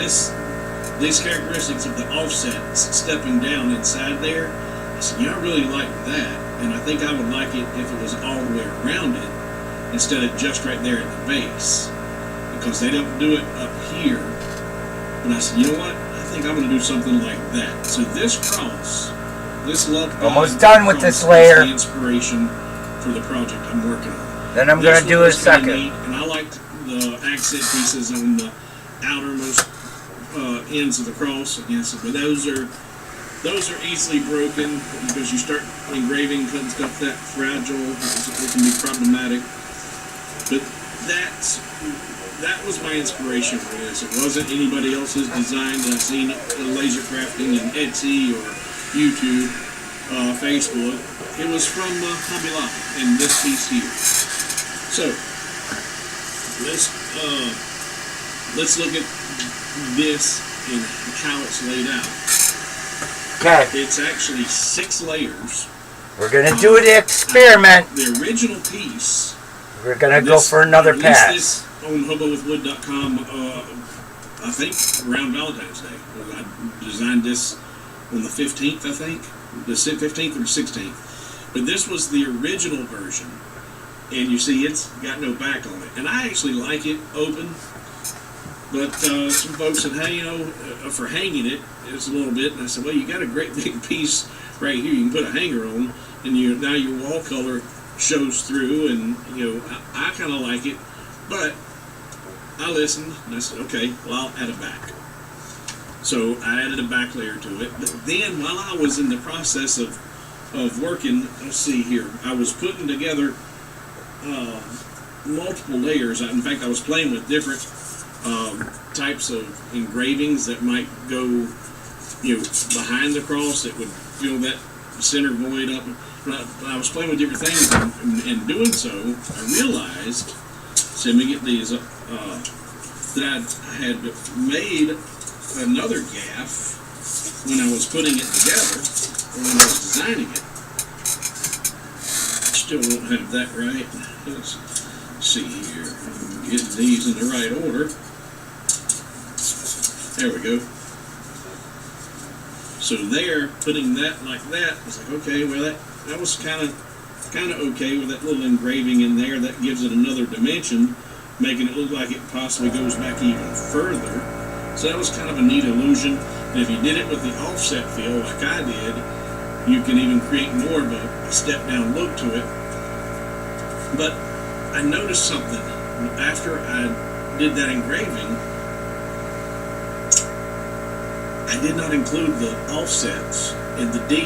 these characteristics of the offsets stepping down inside there, I said, I really like that, and I think I would like it if it was all the way around it instead of just right there at the base, because they don't do it up here. And I said, you know what? I think I'm going to do something like that. So this cross, this love, almost done with this layer. The inspiration for the project I'm working on. Then I'm going to do a second. And I liked the accent pieces on the outermost ends of the cross. But those are easily broken because you start engraving, cutting stuff that fragile, it can be problematic. But that was my inspiration for this. It wasn't anybody else's design that I've seen laser crafting in Etsy or YouTube, Facebook. It was from Hobby Lobby and this piece here. So let's look at this in how it's laid out. Okay. It's actually 6 layers. We're gonna do the experiment. The original piece. We're gonna go for another pass. This on HoboWithWood.com, I think around Valentine's Day. I designed this on the 15th, I think. The 15th or 16th. But this was the original version. And you see it's got no back on it. And I actually like it open. But some folks said, hey, for hanging it, it's a little bit. And I said, well, you got a great big piece right here you can put a hanger on. And now your wall color shows through. And, I kind of like it. But I listened and I said, okay, well, I'll add a back. So I added a back layer to it. But then while I was in the process of working, let's see here, I was putting together multiple layers. In fact, I was playing with different types of engravings that might go, behind the cross that would fill that center void up. I was playing with different things, and in doing so, I realized, so let me get these, that I had made another gaff when I was putting it together, or when I was designing it. Still don't have that right. Let's see here. Get these in the right order. There we go. So there, putting that like that, I was like, okay, well that was kind of okay with that little engraving in there. That gives it another dimension, making it look like it possibly goes back even further. So that was kind of a neat illusion. And if you did it with the offset fill like I did, you can even create more of a step down look to it. But I noticed something. After I did that engraving, I did not include the offsets in the D,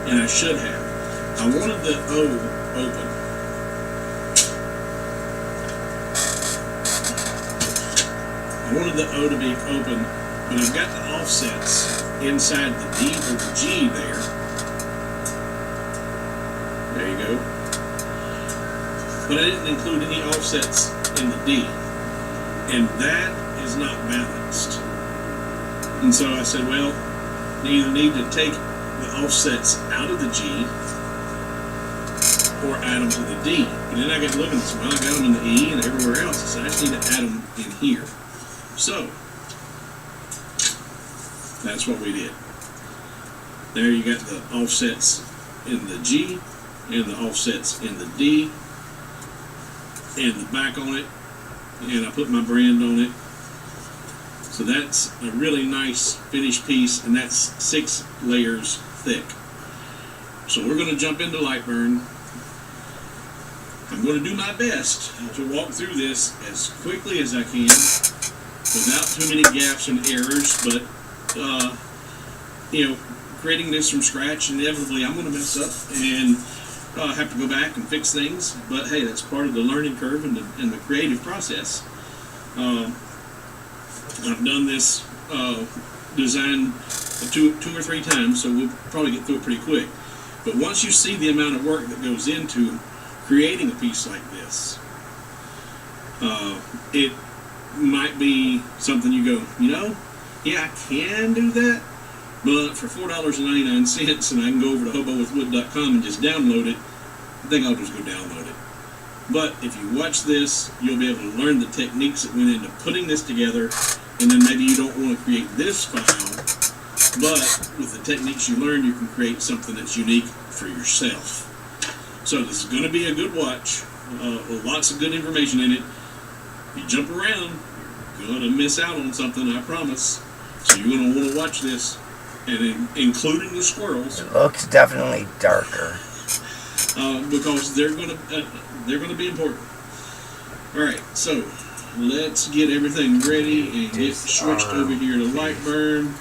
and I should have. I wanted the O open. I wanted the O to be open, but I've got the offsets inside the D or the G there. There you go. But I didn't include any offsets in the D, and that is not balanced. And so I said, well, you either need to take the offsets out of the G or add them to the D. And then I got looking and said, well, I got them in the E and everywhere else. So I just need to add them in here. So that's what we did. There you got the offsets in the G and the offsets in the D and the back on it. And I put my brand on it. So that's a really nice finished piece, and that's 6 layers thick. So we're going to jump into Lightburn. I'm going to do my best to walk through this as quickly as I can without too many gaps and errors, but creating this from scratch, inevitably I'm going to mess up and have to go back and fix things, but hey, that's part of the learning curve and the creative process. I've done this design 2 or 3 times, so we'll probably get through it pretty quick. But once you see the amount of work that goes into creating a piece like this, it might be something you go, yeah, I can do that, but for $4.99 and I can go over to HoboWithWood.com and just download it, I think I'll just go download it. But if you watch this, you'll be able to learn the techniques that went into putting this together, and then maybe you don't want to create this file, but with the techniques you learn, you can create something that's unique for yourself. So this is going to be a good watch. Lots of good information in it. If you jump around, you're going to miss out on something, I promise. So you're going to want to watch this, and including the squirrels. It looks definitely darker. Because they're going to be important. All right, so let's get everything ready and get switched over here to Lightburn.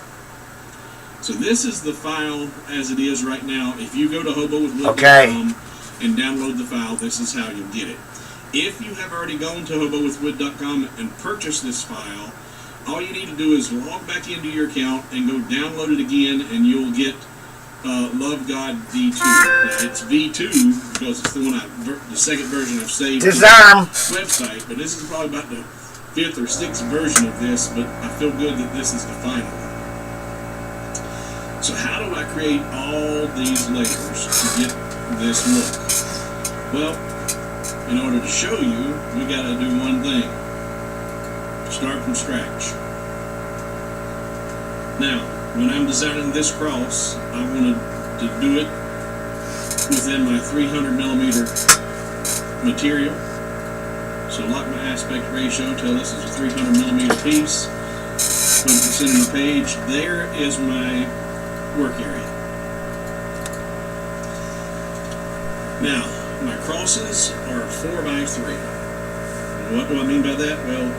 So this is the file as it is right now. If you go to HoboWithWood.com and download the file, this is how you'll get it. If you have already gone to HoboWithWood.com and purchased this file, all you need to do is log back into your account and go download it again, and you'll get Love God V2. Now, it's V2 because it's the second version I've saved. Disarm. Website, but this is probably about the 5th or 6th version of this, but I feel good that this is the final one. So how do I create all these layers to get this look? Well, in order to show you, we gotta do one thing. Start from scratch. Now, when I'm designing this cross, I wanted to do it within my 300mm material. So lock my aspect ratio, tell this is a 300mm piece. Put the center of the page. There is my work area. Now, my crosses are 4x3. What do I mean by that? Well,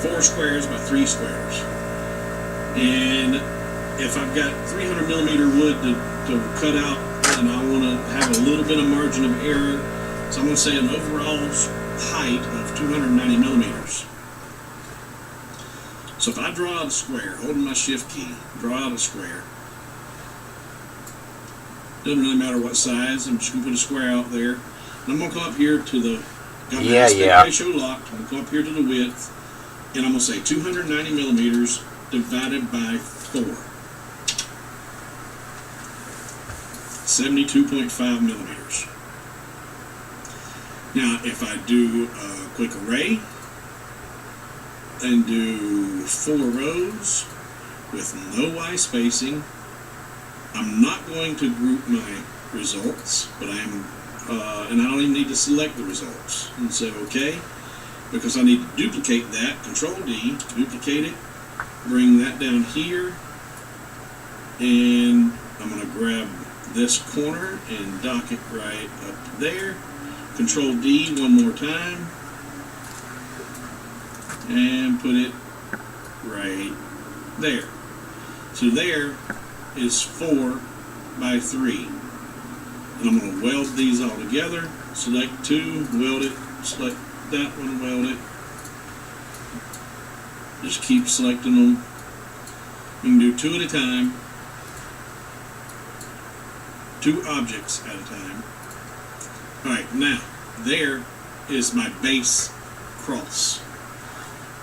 4 squares by 3 squares. And if I've got 300mm wood to cut out, and I want to have a little bit of margin of error, so I'm going to say an overall height of 290mm. So if I draw out a square, holding my shift key, draw out a square. Doesn't really matter what size, I'm just going to put a square out there. And I'm going to come up here to the, got my aspect ratio locked, I'm going to come up here to the width, and I'm going to say 290mm divided by 4. 72.5mm. Now, if I do a quick array and do 4 rows with no Y spacing, I'm not going to group my results, but and I don't even need to select the results and say OK, because I need to duplicate that. Control D, duplicate it, bring that down here, and I'm going to grab this corner and dock it right up there. Control D one more time and put it right there. So there is 4 by 3. And I'm going to weld these all together. Select 2, weld it, select that one, weld it. Just keep selecting them. You can do 2 at a time. 2 objects at a time. Alright, now, there is my base cross.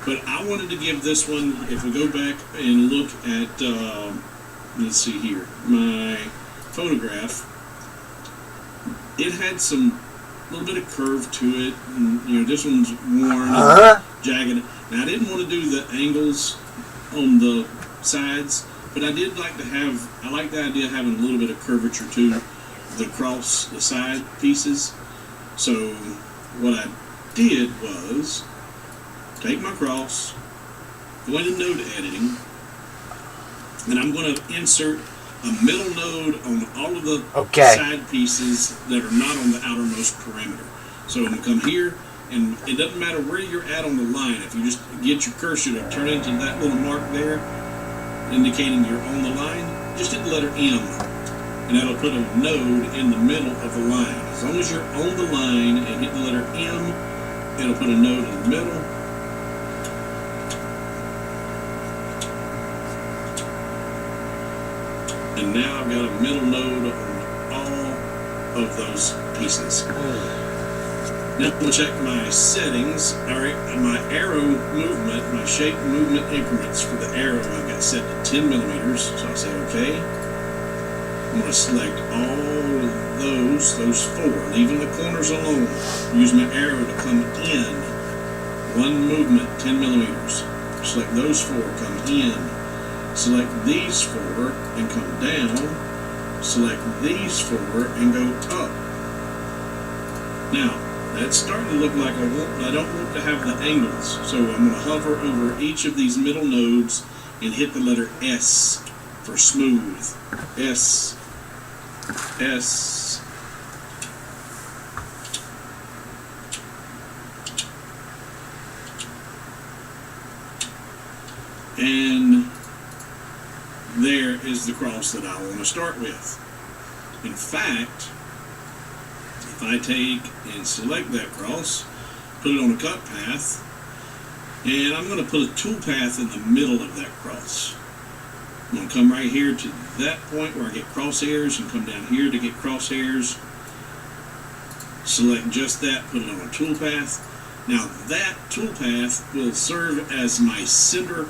But I wanted to give this one, if we go back and look at, let's see here, my photograph, it had some little bit of curve to it, and this one's worn, jagged. Now I didn't want to do the angles on the sides, but I did like to have, I like the idea of having a little bit of curvature to the cross, the side pieces. So what I did was take my cross, go into node editing, and I'm going to insert a middle node on all of the side pieces that are not on the outermost perimeter. So I'm going to come here, and it doesn't matter where you're at on the line. If you just get your cursor to turn into that little mark there, indicating you're on the line, just hit the letter M, and that'll put a node in the middle of the line. As long as you're on the line and hit the letter M, it'll put a node in the middle. And now I've got a middle node on all of those pieces. Now we'll check my settings. Alright, my arrow movement, my shape movement increments for the arrow I've got set to 10mm. So I say OK. I'm going to select all of those 4, leaving the corners alone. Use my arrow to come in. One movement, 10mm. Select those 4, come in. Select these 4 and come down. Select these 4 and go up. Now, that's starting to look like I don't want to have the angles. So I'm going to hover over each of these middle nodes and hit the letter S for smooth. S. S. And there is the cross that I want to start with. In fact, if I take and select that cross, put it on a cut path, and I'm going to put a tool path in the middle of that cross. I'm going to come right here to that point where I get crosshairs and come down here to get crosshairs. Select just that, put it on a tool path. Now that toolpath will serve as my centering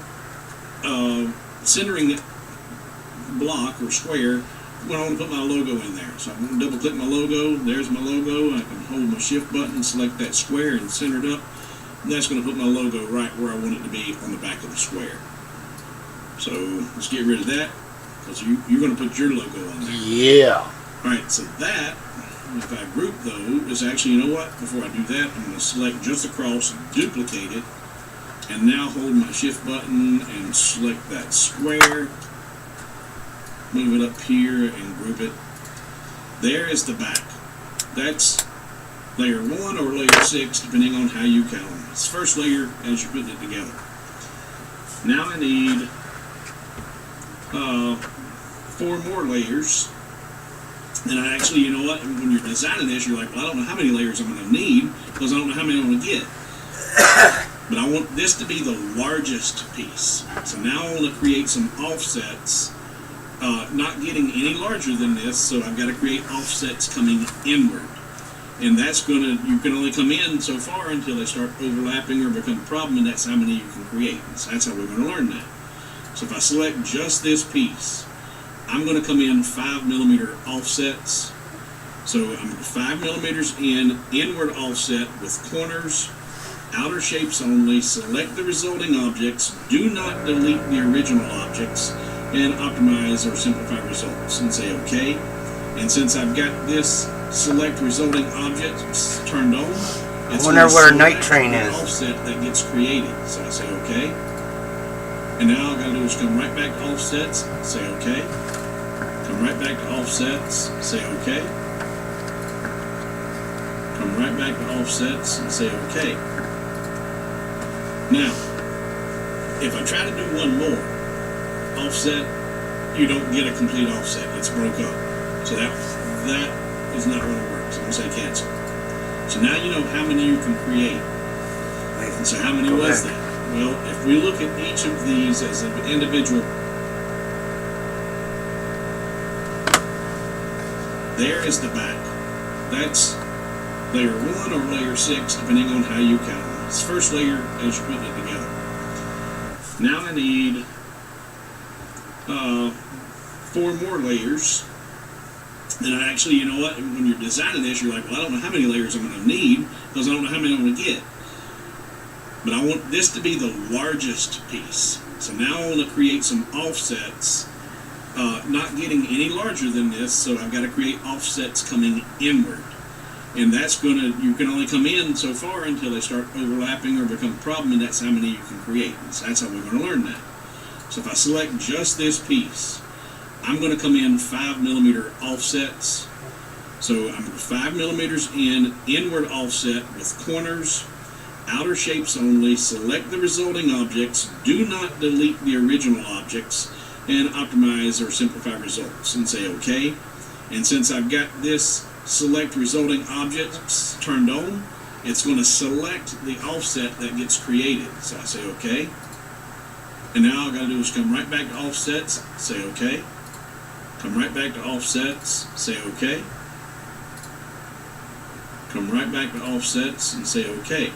block or square when I want to put my logo in there. So I'm going to double click my logo. There's my logo. I can hold my shift button, select that square and center it up. And that's going to put my logo right where I want it to be on the back of the square. So let's get rid of that, because you're going to put your logo on there. Yeah. Alright, so that, if I group though, is actually, you know what, before I do that, I'm going to select just across, duplicate it, and now hold my shift button and select that square, move it up here and group it. There is the back. That's layer 1 or layer 6, depending on how you count them. It's the first layer as you're putting it together. Now I need 4 more layers. And I actually, you know what, when you're designing this, you're like, well, I don't know how many layers I'm going to need, because I don't know how many I'm going to get. But I want this to be the largest piece. So now I want to create some offsets, not getting any larger than this, so I've got to create offsets coming inward. And that's going to, you can only come in so far until they start overlapping or become a problem, and that's how many you can create. So that's how we're going to learn that. So if I select just this piece, I'm going to come in 5mm offsets. So I'm 5mm in, inward offset with corners, outer shapes only, select the resulting objects, do not delete the original objects, and optimize or simplify results, and say OK. And since I've got this select resulting objects turned on, it's I wonder where a night train is. Offset that gets created. So I say OK. And now all I gotta do is come right back to offsets, say OK. Come right back to offsets, say OK. Come right back to offsets and say OK. Now, if I try to do one more offset, you don't get a complete offset. It's broke up. So that is not going to work. So I'm going to say cancel. So now you know how many you can create. And so how many was that? Well, if we look at each of these as an individual, there is the back. That's layer 1 or layer 6, depending on how you count them. It's the first layer as you're putting it together. Now I need 4 more layers. And I actually, you know what, when you're designing this, you're like, well, I don't know how many layers I'm going to need, because I don't know how many I'm going to get. But I want this to be the largest piece. So now I want to create some offsets, not getting any larger than this, so I've got to create offsets coming inward. And that's going to, you can only come in so far until they start overlapping or become a problem, and that's how many you can create. And so that's how we're going to learn that. So if I select just this piece, I'm going to come in 5mm offsets. So I'm 5mm in, inward offset with corners, outer shapes only, select the resulting objects, do not delete the original objects, and optimize or simplify results, and say OK. And since I've got this select resulting objects turned on, it's going to select the offset that gets created. So I say OK. And now all I got to do is come right back to offsets, say OK. Come right back to offsets, say OK. Come right back to offsets and say OK.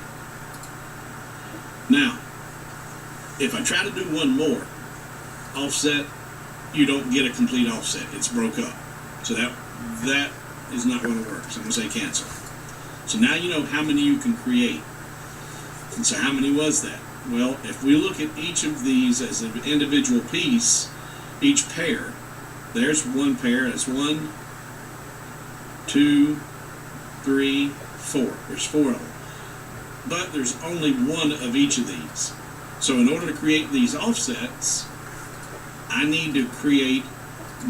Now, if I try to do one more offset, you don't get a complete offset. It's broke up. So that is not going to work. So I'm going to say cancel. So now you know how many you can create. And so how many was that? Well, if we look at each of these as an individual piece, each pair, there's one pair. That's 1, 2, 3, 4. There's 4 of them. But there's only one of each of these. So in order to create these offsets, I need to create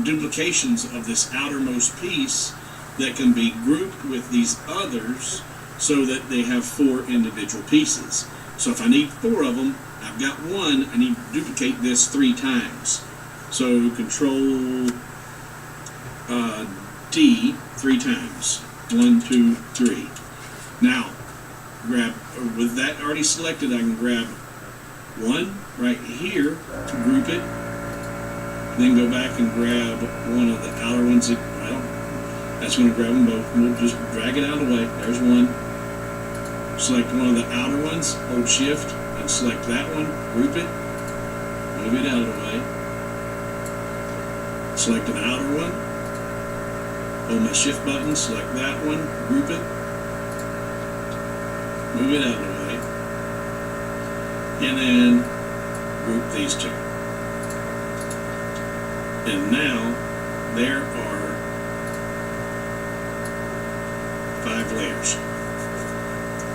duplications of this outermost piece that can be grouped with these others so that they have 4 individual pieces. So if I need 4 of them, I've got 1, I need to duplicate this 3 times. So Control D 3 times. 1, 2, 3. Now, grab, with that already selected, I can grab 1 right here to group it. Then go back and grab one of the outer ones that, well, that's going to grab them both. We'll just drag it out of the way. There's 1. select one of the outer ones, hold shift, and select that one, group it, move it out of the way. Select an outer one, hold my shift button, select that one, group it, move it out of the way, and then group these two. And now there are 5 layers.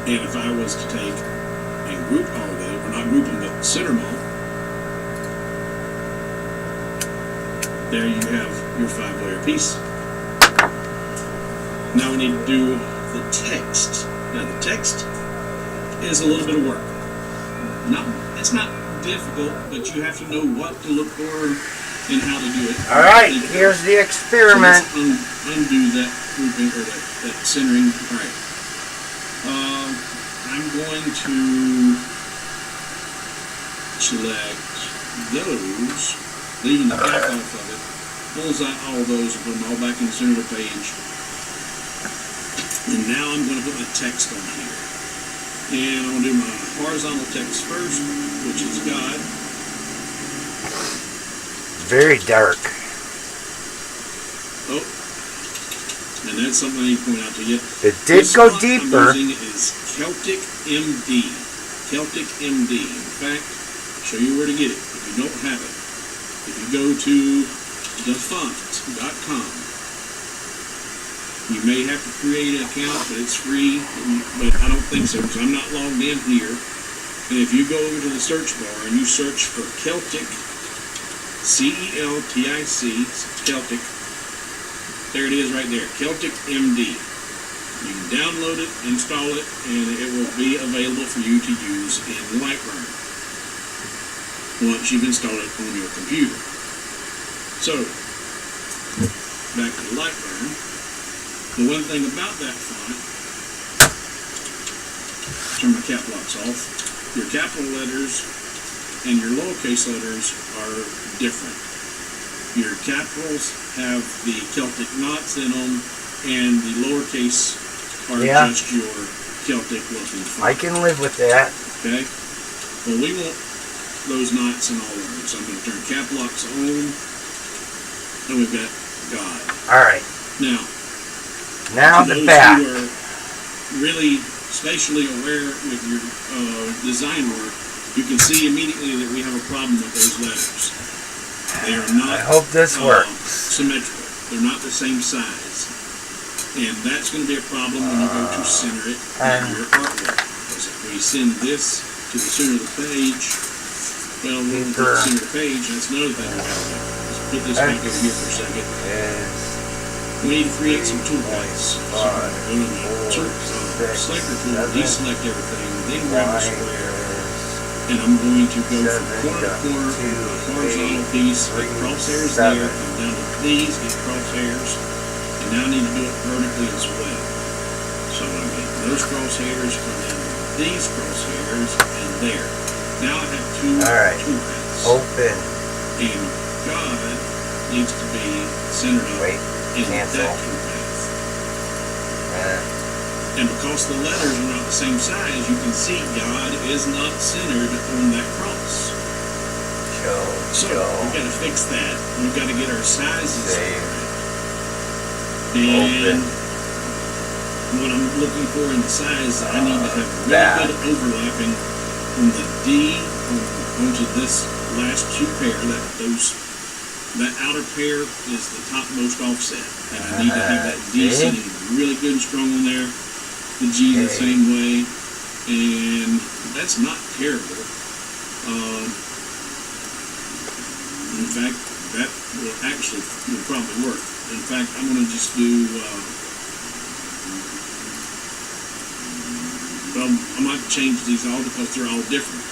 And if I was to take and group all of them, or not group them, but center them all, there you have your 5-layer piece. Now we need to do the text. Now the text is a little bit of work. It's not difficult, but you have to know what to look for and how to do it. All right, here's the experiment. So let's undo that grouping or that centering. All right. I'm going to select those, leaving the back off of it. Bullseye all those and put them all back in the center of the page. And now I'm going to put my text on here. And I'm going to do my horizontal text first, which is God. Very dark. Oh, and that's something I need to point out to you. It did go deeper. I'm using is Celtic MD. Celtic MD. In fact, I'll show you where to get it if you don't have it. If you go to thefont.com, you may have to create an account, but it's free. But I don't think so because I'm not logged in here. And if you go over to the search bar and you search for Celtic, C-E-L-T-I-C, Celtic, there it is right there, Celtic MD. You can download it, install it, and it will be available for you to use in Lightroom once you've installed it on your computer. So, back to Lightroom. The one thing about that font, turn my cap locks off, your capital letters and your lowercase letters are different. Your capitals have the Celtic knots in them, and the lowercase are just your Celtic looking font. I can live with that. Okay? Well, we want those knots in all of them. So I'm going to turn cap locks on, and we've got God. Alright. Now the back. Who are really spatially aware with your design work, you can see immediately that we have a problem with those letters. They are not I hope this works. Symmetrical. They're not the same size. And that's going to be a problem when you go to center it in your artwork. Because if we send this to the center of the page, well, we'll put the center of the page, and that's another thing we got to do. Let's put this back over here for a second. We need to create some toolpaths. So go to the selector tool, deselect everything, then grab the square. And I'm going to go from corner to corner, horizontal piece, get crosshairs there, come down to these, get crosshairs. And now I need to do it vertically as well. So I'm going to get those crosshairs, come down to these crosshairs, and there. Now I have two toolpaths. Open. And God needs to be centered up in that toolpath. And because the letters are not the same size, you can see God is not centered on that cross. So we've got to fix that. We've got to get our sizes correct. And what I'm looking for in the size, I need to have really good overlapping from the D onto this last two pair. That outer pair is the topmost offset, and I need to have that D sitting really good and strong on there. The G the same way, and that's not terrible. In fact, that will probably work. In fact, I'm going to just do, I might change these all because they're all different.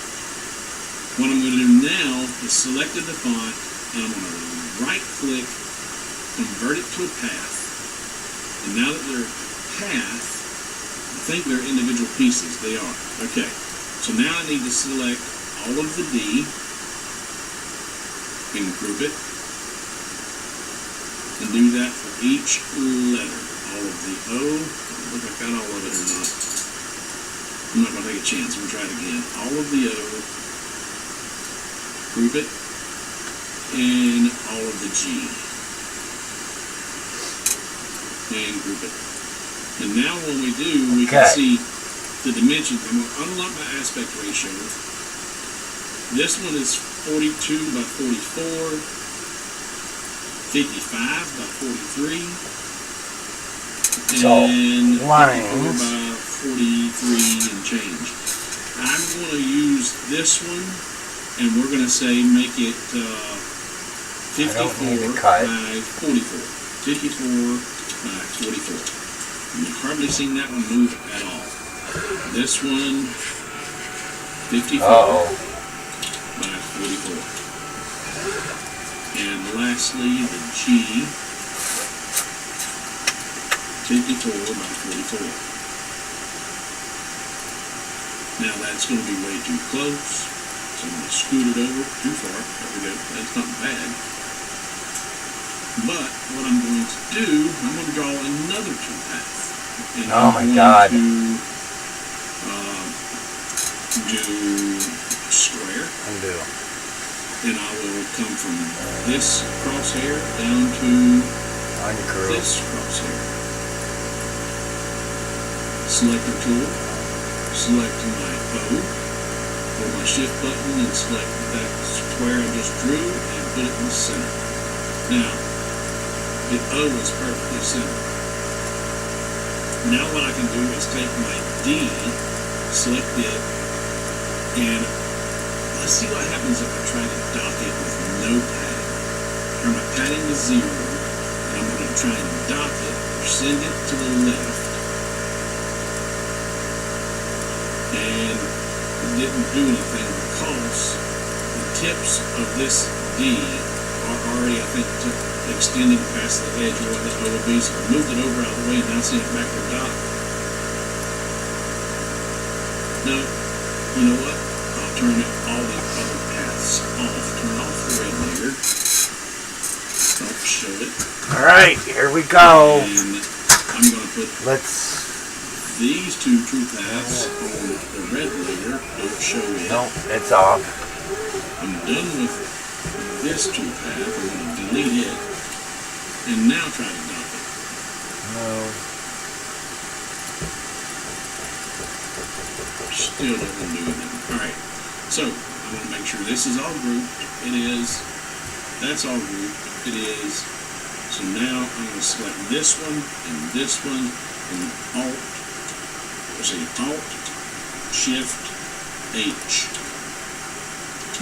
What I'm going to do now is select the font, and I'm going to right-click, convert it to a path, and now that they're path, I think they're individual pieces. They are. Okay. So now I need to select all of the D and group it. And do that for each letter. All of the O. I don't know if I got all of it or not. I'm not going to take a chance. I'm going to try it again. All of the O, group it, and all of the G. And group it. And now when we do, we can see the dimensions. I'm going to unlock my aspect ratio. This one is 42 by 44, 55 by 43, and 54 by 43 and change. I'm going to use this one, and we're going to say make it 54 by 44. 54 by 44. You've hardly seen that one move at all. This one, 54 by 44. And lastly, the G, 54 by 44. Now that's going to be way too close, so I'm going to scoot it over too far. There we go. That's not bad. But what I'm going to do, I'm going to draw another toolpath. And oh my God. To do square. Undo. And I will come from this crosshair down to this crosshair. Select the tool, select my O, hold my shift button and select that square I just drew and put it in the center. Now, the O is perfectly centered. Now what I can do is take my D, select it, and let's see what happens if I try to dock it with no padding. Turn my padding to 0, and I'm going to try and dock it, or send it to the left. And it didn't do anything because the tips of this D are already, I think, extending past the edge of what the O would be. So I moved it over out of the way and now send it back to the dock. No, you know what? I'll turn all the other paths off. Turn off the red layer. Don't show it. Alright, here we go. And I'm going to put these two true paths on the red layer. Don't show it. Nope, it's off. I'm done with this true path. I'm going to delete it. And now try to dock it. No. Still doesn't do anything. Alright, so I'm going to make sure this is all grouped. It is. That's all grouped. It is. So now I'm going to select this one and this one and Alt. Let's see, Alt, Shift, H.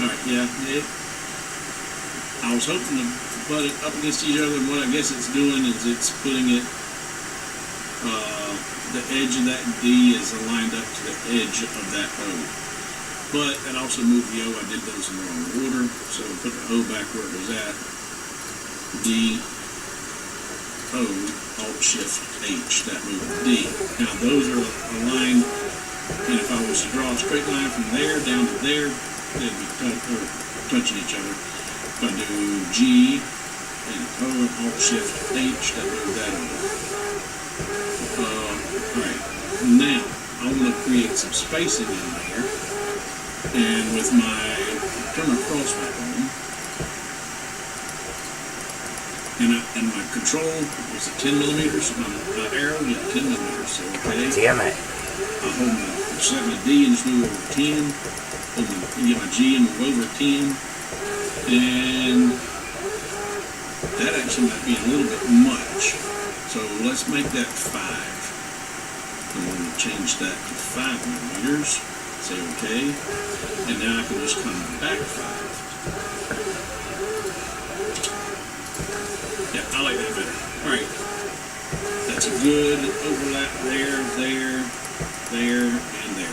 Alright, yeah. I was hoping to put it up against each other, and what I guess it's doing is it's putting it, the edge of that D is aligned up to the edge of that O. But it also moved the O. I did those in the wrong order, so I'll put the O back where it was at. D, O, Alt, Shift, H. That moved D. Now those are aligned, and if I was to draw a straight line from there down to there, they'd be touching each other. If I do G and O and Alt Shift H, that moves that over. Alright, now I want to create some spacing in there, and with my, turn my cross back on, and my control was at 10 millimeters, my arrow was at 10 millimeters, so okay. Damn it. I hold my, select my D and just move over 10, get my G and move over 10, and that actually might be a little bit much. So let's make that 5. I'm going to change that to 5 millimeters. Say OK. And now I can just come back 5. Yeah, I like that better. Alright. That's a good overlap there, and there.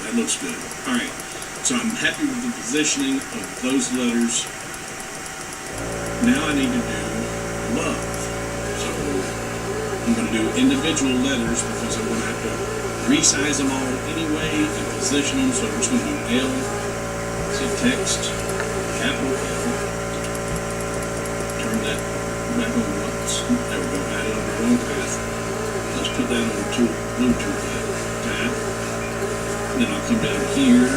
That looks good. Alright. So I'm happy with the positioning of those letters. Now I need to do love. So I'm going to do individual letters because I'm going to have to resize them all anyway and position them. So I'm just going to do L, say text, capital L. Turn that back on once. There we go. Add it on the wrong path. Let's put that on the blue tool path. Then I'll come down here,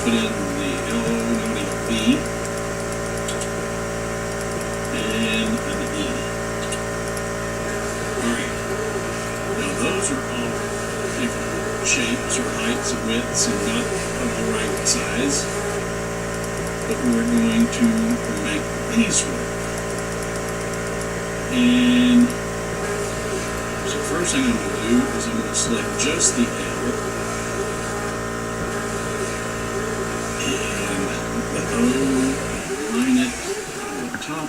put in the L, now we have V, and an E. Alright. Now those are all different shapes or heights and widths and not of the right size. But we're going to make these work. And so first thing I'm going to do is I'm going to select just the L and the O and line it on the top.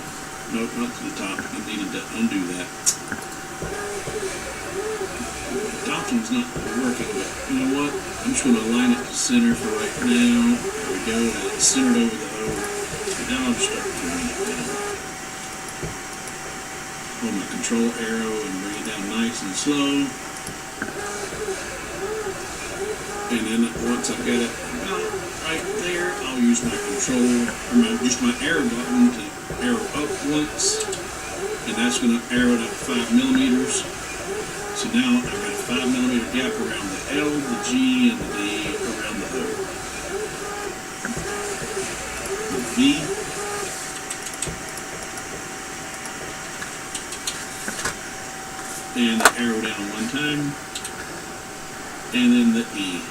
No, not to the top. I needed to undo that. The option's not working, but you know what? I'm just going to align it to center for right now. There we go. And it's centered over the O. And now I'll start bringing it down. Hold my control arrow and bring it down nice and slow. And then once I've got it about right there, I'll use my control, or use my arrow button to arrow up once. And that's going to arrow it up 5 millimeters. So now I've got a 5 millimeter gap around the L, the G, and the D around the O. The V. And the arrow down one time. And then the E.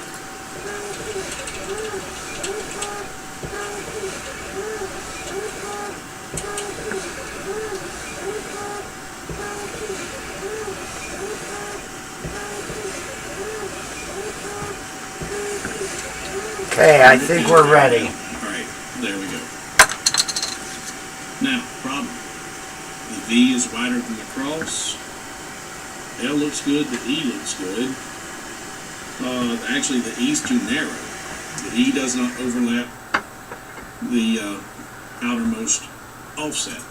Okay, I think we're ready. Alright, there we go. Now, problem. The V is wider than the cross. L looks good, the E looks good. Actually, the E's too narrow. The E does not overlap the outermost offset.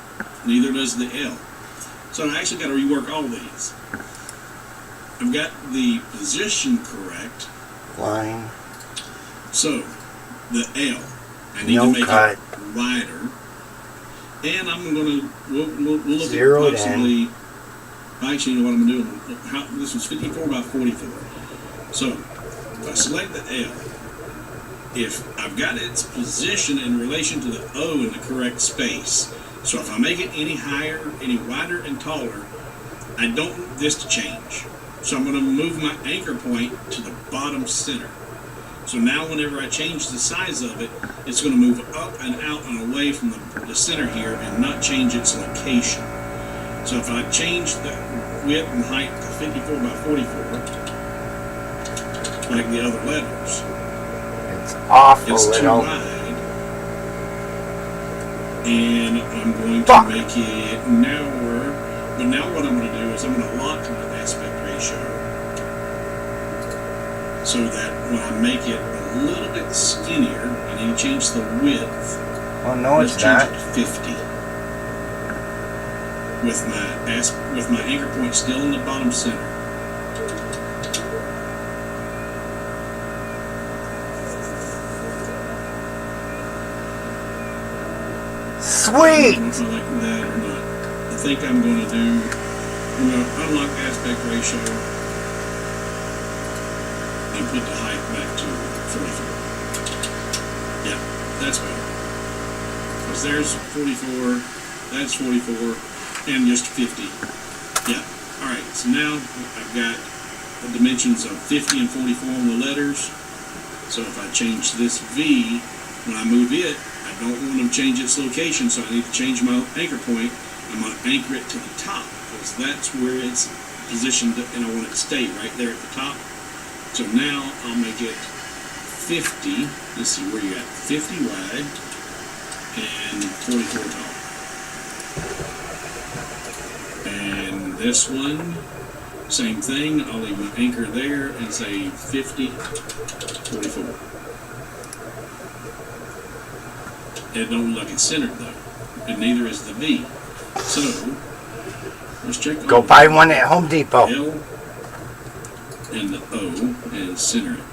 Neither does the L. So I actually got to rework all these. I've got the position correct. Line. So, the L, I need to make it wider. And I'm going to, we'll look at approximately, actually, you know what I'm going to do? This was 54 by 44. So, if I select the L, if I've got its position in relation to the O in the correct space, so if I make it any higher, any wider and taller, I don't want this to change. So I'm going to move my anchor point to the bottom center. So now whenever I change the size of it, it's going to move up and out and away from the center here and not change its location. So if I change the width and height to 54 by 44, like the other letters, it's awful it's too little. wide. And I'm going to make it narrower. But now what I'm going to do is I'm going to lock my aspect ratio so that when I make it a little bit skinnier, I need to change the width. Oh no, it's not. Let's change it to 50. With my anchor point still in the bottom center. Sweet! I don't know if I like that or not. I think I'm going to unlock aspect ratio and put the height back to 44. Yeah, that's better. Because there's 44, that's 44, and just 50. Yeah, alright, so now I've got the dimensions of 50 and 44 on the letters. So if I change this V, when I move it, I don't want to change its location, so I need to change my anchor point. I'm going to anchor it to the top, because that's where it's positioned, and I want it to stay right there at the top. So now I'll make it 50, let's see where you're at, 50 wide, and 44 tall. And this one, same thing, I'll leave my anchor there and say 50, 44. It don't look like it's centered though, and neither is the V. So, let's check. Go buy one at Home Depot. L and the O and center it.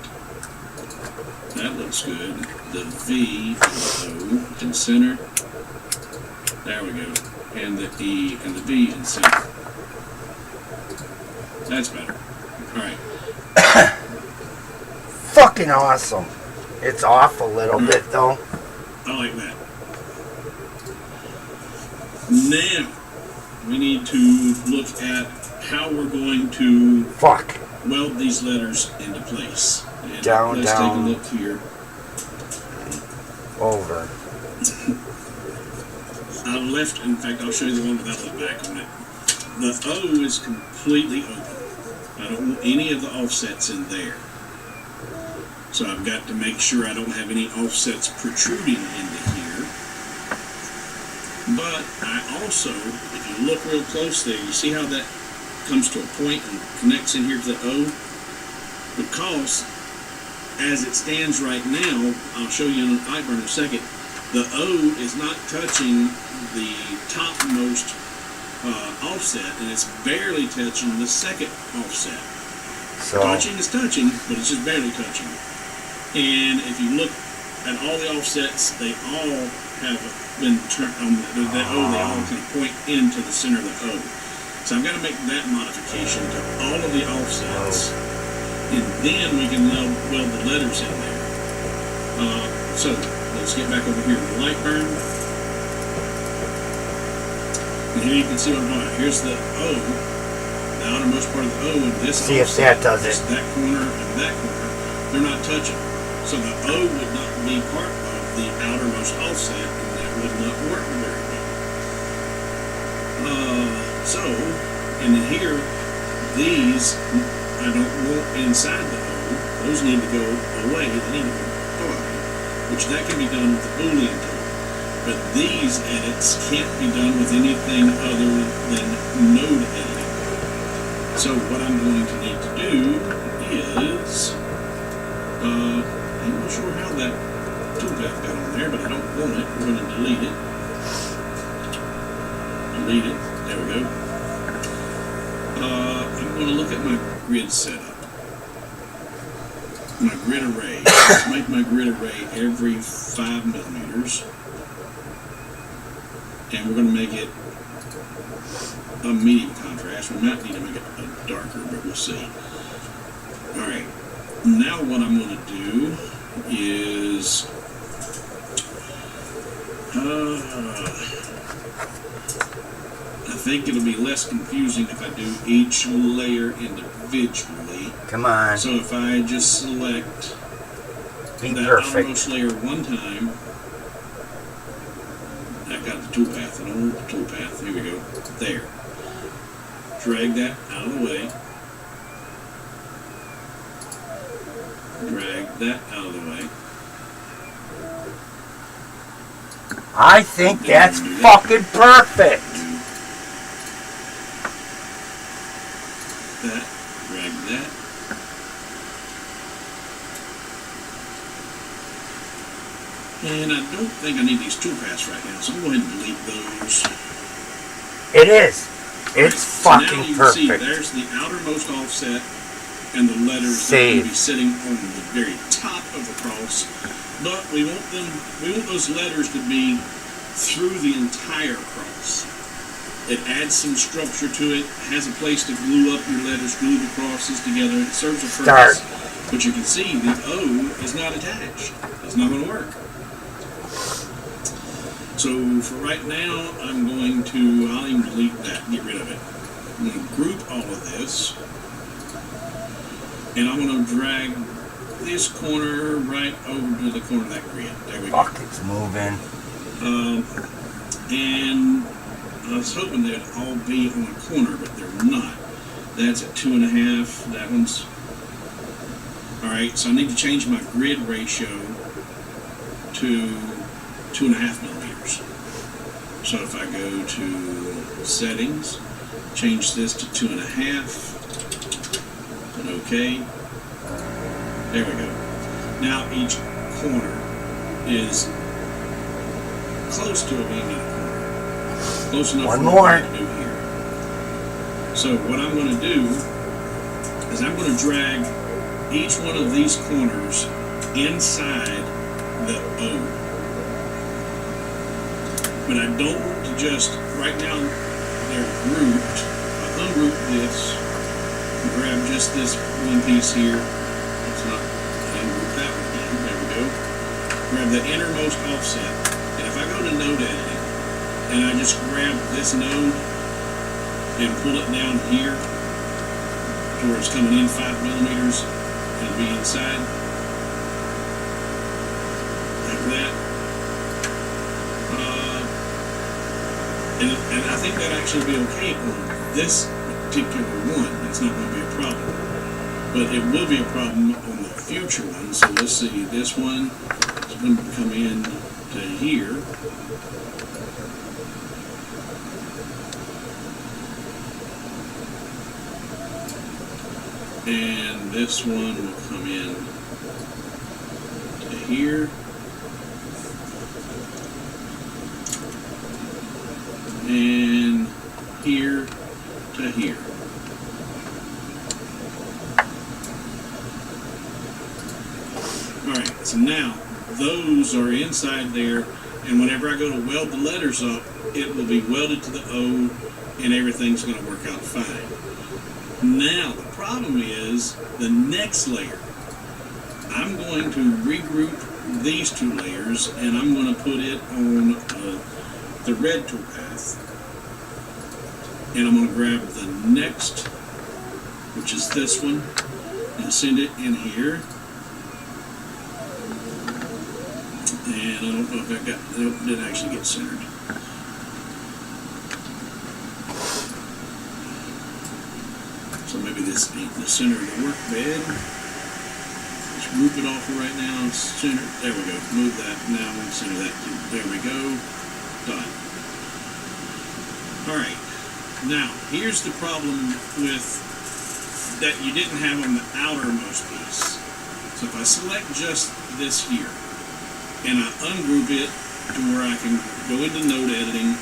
That looks good. The V and the O and center. There we go. And the E and the V and center. That's better. All right. fucking awesome. It's off a little bit though. I like that. Now, we need to look at how we're going to weld these letters into place. And Down, let's down. take a look here. Over. I left, in fact, I'll show you the one without the back on it. The O is completely open. I don't want any of the offsets in there. So I've got to make sure I don't have any offsets protruding into here. But I also, if you look real close there, you see how that comes to a point and connects in here to the O? Because as it stands right now, I'll show you in an iBurn in a second, the O is not touching the topmost offset, and it's barely touching the second offset. So Touching is touching, but it's just barely touching. And if you look at all the offsets, they all have been turned on the O, they all kind of point into the center of the O. So I've got to make that modification to all of the offsets, and then we can weld the letters in there. So let's get back over here to the light burn. And here you can see what I'm talking about. Here's the O, the outermost part of the O, and this see if that does it. that corner and that corner, they're not touching. So the O would not be part of the outermost offset, and that would not work very well. And then here, these, I don't want inside the O. Those need to go away. They need to go apart, which that can be done with the Boolean tool. But these edits can't be done with anything other than node editing. So what I'm going to need to do is, I'm not sure how that toolpath got on there, but I don't want it. We're going to delete it. Delete it. There we go. I'm going to look at my grid setup. My grid array. Let's make my grid array every 5 millimeters. And we're going to make it a medium contrast. We might need to make it a darker, but we'll see. Alright. Now what I'm going to do is I think it'll be less confusing if I do each layer individually. Come on. So if I just select Be that perfect. outermost layer one time, I got the toolpath. I don't want the toolpath. Here we go. There. Drag that out of the way. Drag that out of the way. I think that's fucking perfect. That. Drag that. And I don't think I need these toolpaths right now, so I'm going to delete those. It is. It's So now fucking you can see perfect. there's the outermost offset and the letters that Save. will be sitting on the very top of the cross. But we want those letters to be through the entire cross. It adds some structure to it, has a place to glue up your letters, glue the crosses together. It serves a purpose. But you can see the O is not attached. It's not going to work. So for right now, I'm going to, I'll even delete that, get rid of it. I'm going to group all of this. And I'm going to drag this corner right over to the corner of that grid. There we go. Fuck, it's moving. And I was hoping they'd all be on a corner, but they're not. That's at 2.5. That one's... Alright, so I need to change my grid ratio to 2.5 millimeters. So if I go to settings, change this to 2.5, and OK. There we go. Now each corner is close to it being in a corner. Close enough One for more. what to do here. So what I'm going to do is I'm going to drag each one of these corners inside the O. But I don't want to just, right now they're grouped. I ungroup this, grab just this one piece here. It's not grab the innermost offset. And if I go to node editing, and I just grab this node and pull it down here to where it's coming in 5 millimeters, it'll be inside. Like that. And I think that'd actually be okay on this particular one. It's not going to be a problem. But it will be a problem on the future ones. So let's see, this one is going to come in to here. And this one will come in to here. And here to here. Alright, so now those are inside there, and whenever I go to weld the letters up, it will be welded to the O, and everything's going to work out fine. Now, the problem is the next layer. I'm going to regroup these two layers, and I'm going to put it on the red toolpath. And I'm going to grab the next, which is this one, and send it in here. And I don't know if I got, nope, it didn't actually get centered. So maybe this ain't the center of the work bed. Let's group it off for right now. Center, there we go. Move that. Now we'll center that too. There we go. Done. All right. Now, here's the problem with that you didn't have on the outermost piece. So if I select just this here, and I ungroup it to where I can go into node editing,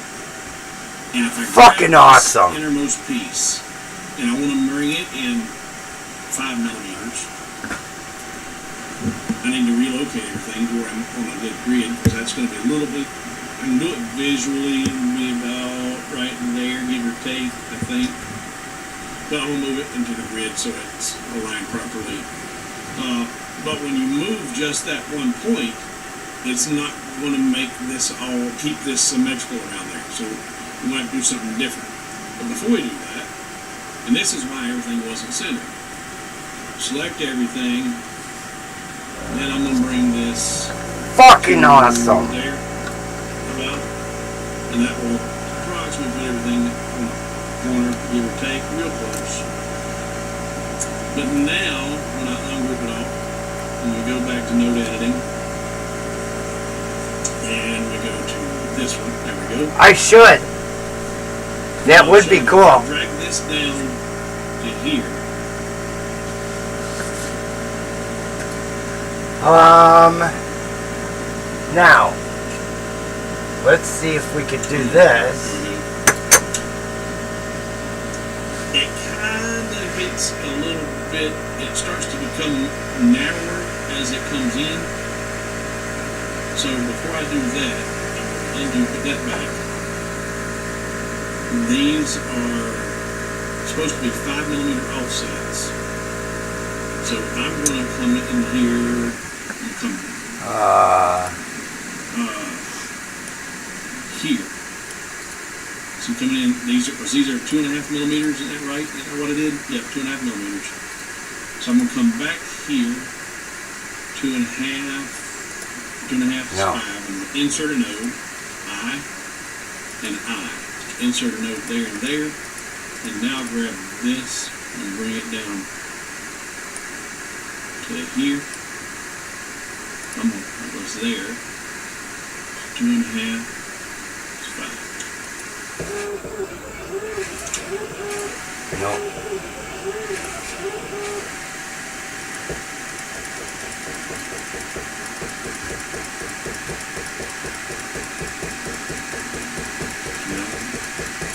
and if I fucking grab awesome this innermost piece, and I want to bring it in 5 millimeters, I need to relocate everything to where I'm on a good grid, because that's going to be a little bit, I can do it visually, be about right in there, give or take, I think. But I'm going to move it into the grid so it's aligned properly. But when you move just that one point, it's not going to make this all, keep this symmetrical around there. So we might do something different. But before we do that, and this is why everything wasn't centered. Select everything, and then I'm going to bring this fucking awesome there. And that will approximately put everything on the corner, give or take, real close. But now, when I ungroup it all, and we go back to node editing, and we go to this one, there we go. I should. That would be cool. Drag this down to here. Now, let's see if we could do this. It kind of gets a little bit, it starts to become narrower as it comes in. So before I do that, I'm going to put that back. These are supposed to be 5 millimeter offsets. So I'm going to come in here and come here. So coming in, these are 2.5 millimeters, is that right? Is that what I did? Yeah, 2.5 millimeters. So I'm going to come back here, 2.5 is 5, and insert a node, I, and I. Insert a node there and there, and now grab this and bring it down to here. That was there. 2.5 is 5. No.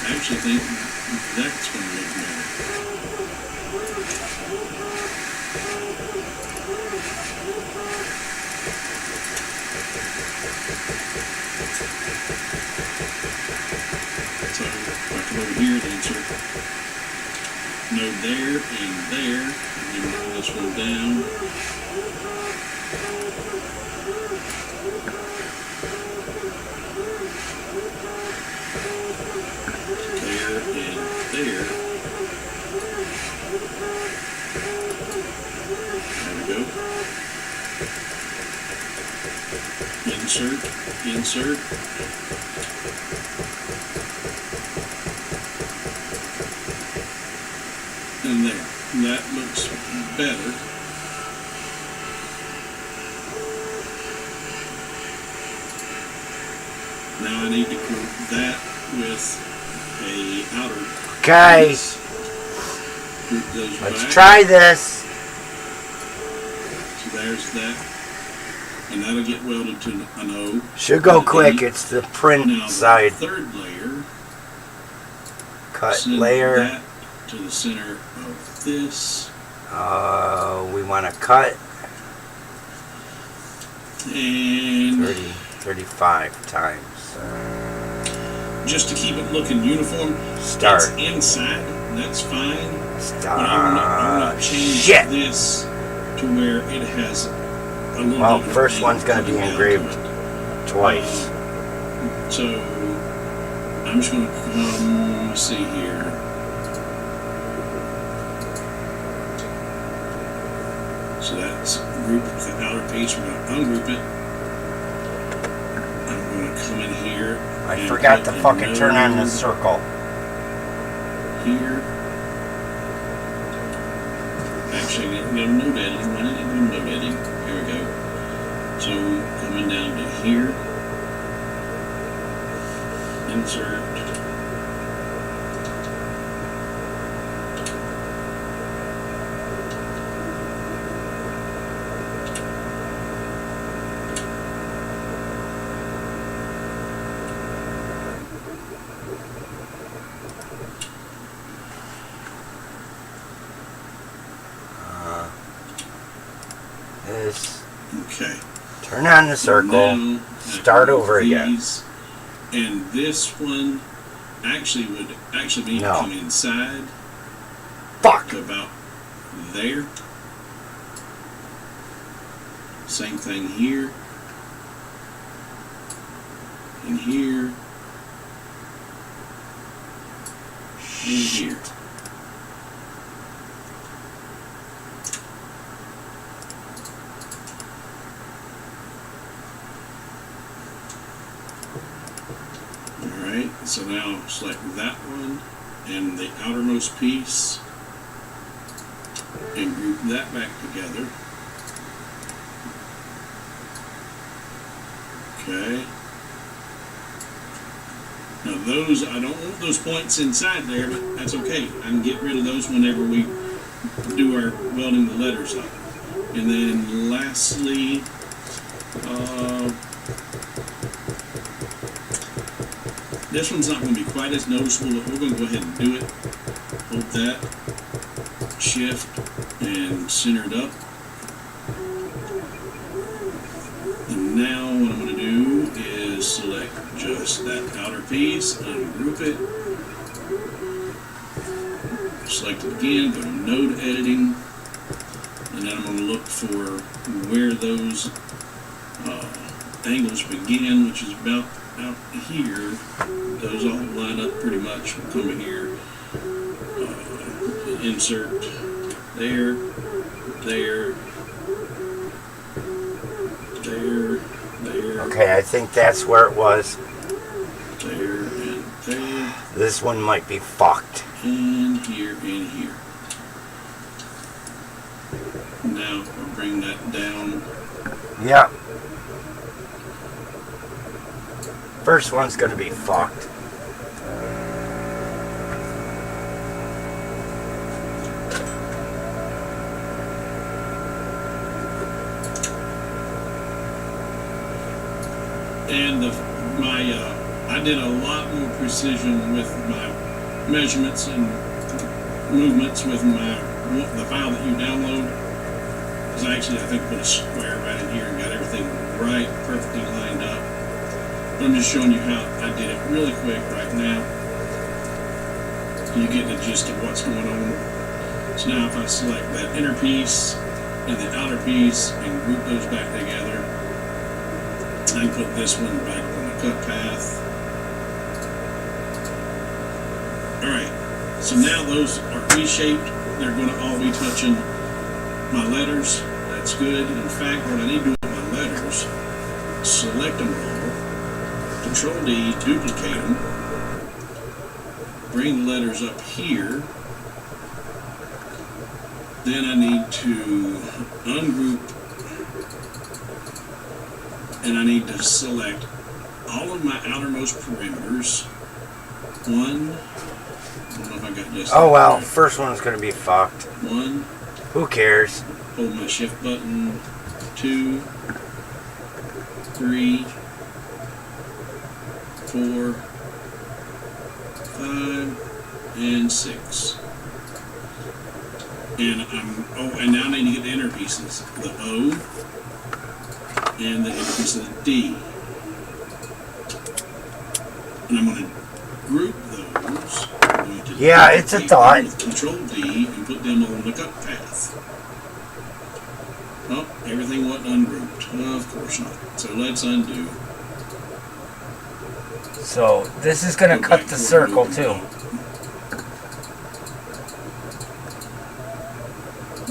I actually think that's going to look better. So if I come over here to insert node there and there, and then bring this one down. insert, insert. And there, that looks better. Now I need to group that with a outer. Okay. Group those Let's back. try this. So there's that. And that'll get welded to an O. Should go quick. It's the print now side. The third layer. Cut send layer. That to the center of this. We want to cut. And 35 times. Just to keep it looking uniform. Start. It's inside. That's fine. Start. But I want to change this to where it has a little Well, bit of first one's going to be down engraved to it. twice. So I'm just going to come see here. So that's group the outer piece. We're going to ungroup it. I'm going to come in here. I forgot to fucking turn on the circle. Here. Actually, I'm going to node editing. Why didn't I do node editing? Here we go. So coming down to here. Insert. This. Okay. Turn on the circle. Now, Start over again. And this one actually would be No. come inside. Fuck. To about there. Same thing here. And here. And here. Alright, so now select that one and the outermost piece and group that back together. Okay. Now those, I don't want those points inside there, but that's okay. I can get rid of those whenever we do our welding the letters up. And then lastly, this one's not going to be quite as noticeable, but we're going to go ahead and do it. Hold that, shift, and center it up. And now what I'm going to do is select just that outer piece, ungroup it. Select it again, go to node editing, and then I'm going to look for where those angles begin, which is about out here. Those all line up pretty much. We'll come in here, insert there, there, there, there. Okay, I think that's where it was. There and there. This one might be fucked. And here and here. Now I'll bring that down. Yep. First one's gonna be fucked. And I did a lot more precision with my measurements and movements with the file that you download. Because I think put a square right in here and got everything right, perfectly lined up. But I'm just showing you how I did it really quick right now. You get the gist of what's going on. So now if I select that inner piece and the outer piece and group those back together, I can put this one back on the cut path. Alright, so now those are V-shaped. They're going to all be touching my letters. That's good. In fact, what I need to do with my letters select them all, Control D, duplicate them, bring the letters up here. Then I need to ungroup, and I need to select all of my outermost perimeters. One, I don't know if I got this. Oh well, first one's gonna be fucked. One. Who cares? Hold my shift button. 2, 3, 4, 5, and 6. And and now I need to get the inner pieces. The O and the inner piece of the D. And I'm going to group those. Yeah, it's a thought. With Control D and put them on the cut path. Oh, everything wasn't ungrouped. Of course not. So let's undo. So this is going to cut the circle too.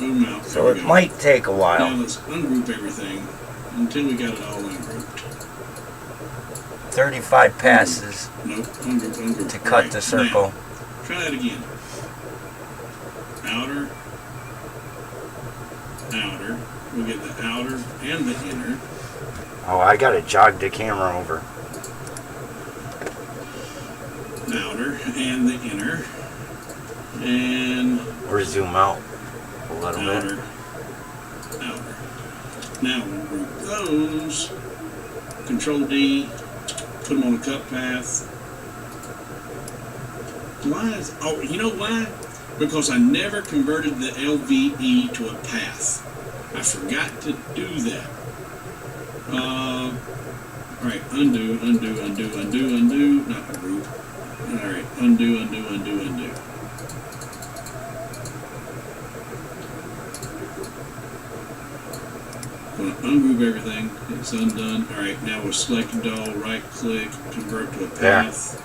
Move them out. So it might take a while. Now let's ungroup everything until we got it all ungrouped. 35 passes Nope, ungroup. to cut the circle. Now, try that again. Outer. We'll get the outer and the inner. Oh, I gotta jog the camera over. Outer and the inner. And or zoom out a little bit. Outer. Now we'll group those. Control D. Put them on a cut path. Why is... Oh, you know why? Because I never converted the LVE to a path. I forgot to do that. Alright, undo. Not group. Alright, undo. I'm going to ungroup everything. It's undone. Alright, now we'll select it all, right click, convert to a path.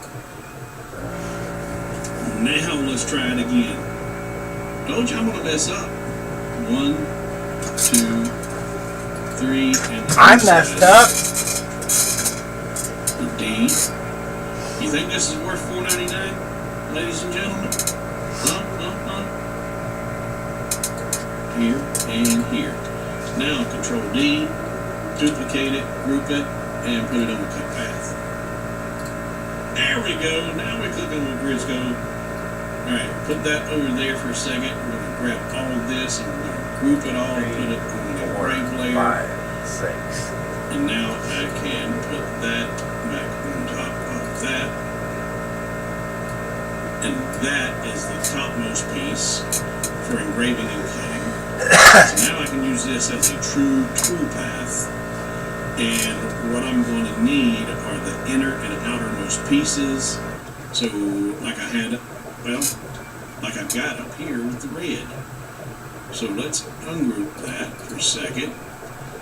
Now let's try it again. Told you I'm going to mess up. 1, 2, 3, and I messed up. The D. You think this is worth $4.99, ladies and gentlemen? Here and here. Now Control D, duplicate it, group it, and put it on the cut path. There we go. Now we're clicking where grids go. Alright, put that over there for a second. We're going to grab all of this and we're going to group it all and put it on the grave layer. 5, 6. And now I can put that back on top of that. And that is the topmost piece for engraving and cutting. So now I can use this as a true tool path. And what I'm going to need are the inner and outermost pieces. So like I had, well, like I've got up here with the red. So let's ungroup that for a second.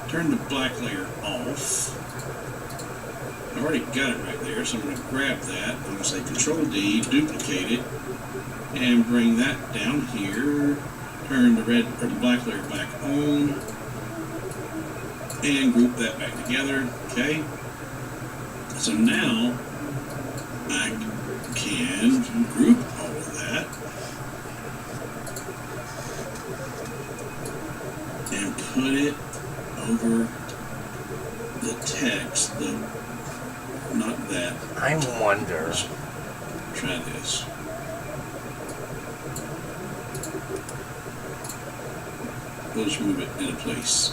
Turn the black layer off. I've already got it right there, so I'm going to grab that. I'm going to say Control D, duplicate it, and bring that down here. Turn the red or the black layer back on, and group that back together. Okay. So now I can group all of that and put it over the text. Not that. I wonder. Let's try this. We'll just move it into place.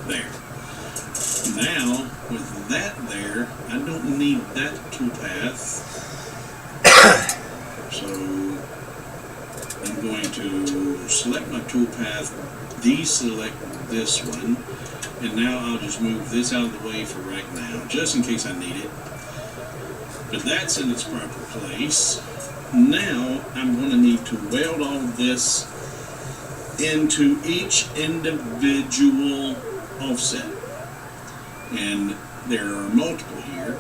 There. Now, with that there, I don't need that toolpath. So, I'm going to select my toolpath, deselect this one, and now I'll just move this out of the way for right now, just in case I need it. But that's in its proper place. Now I'm going to need to weld all of this into each individual offset. And there are multiple here.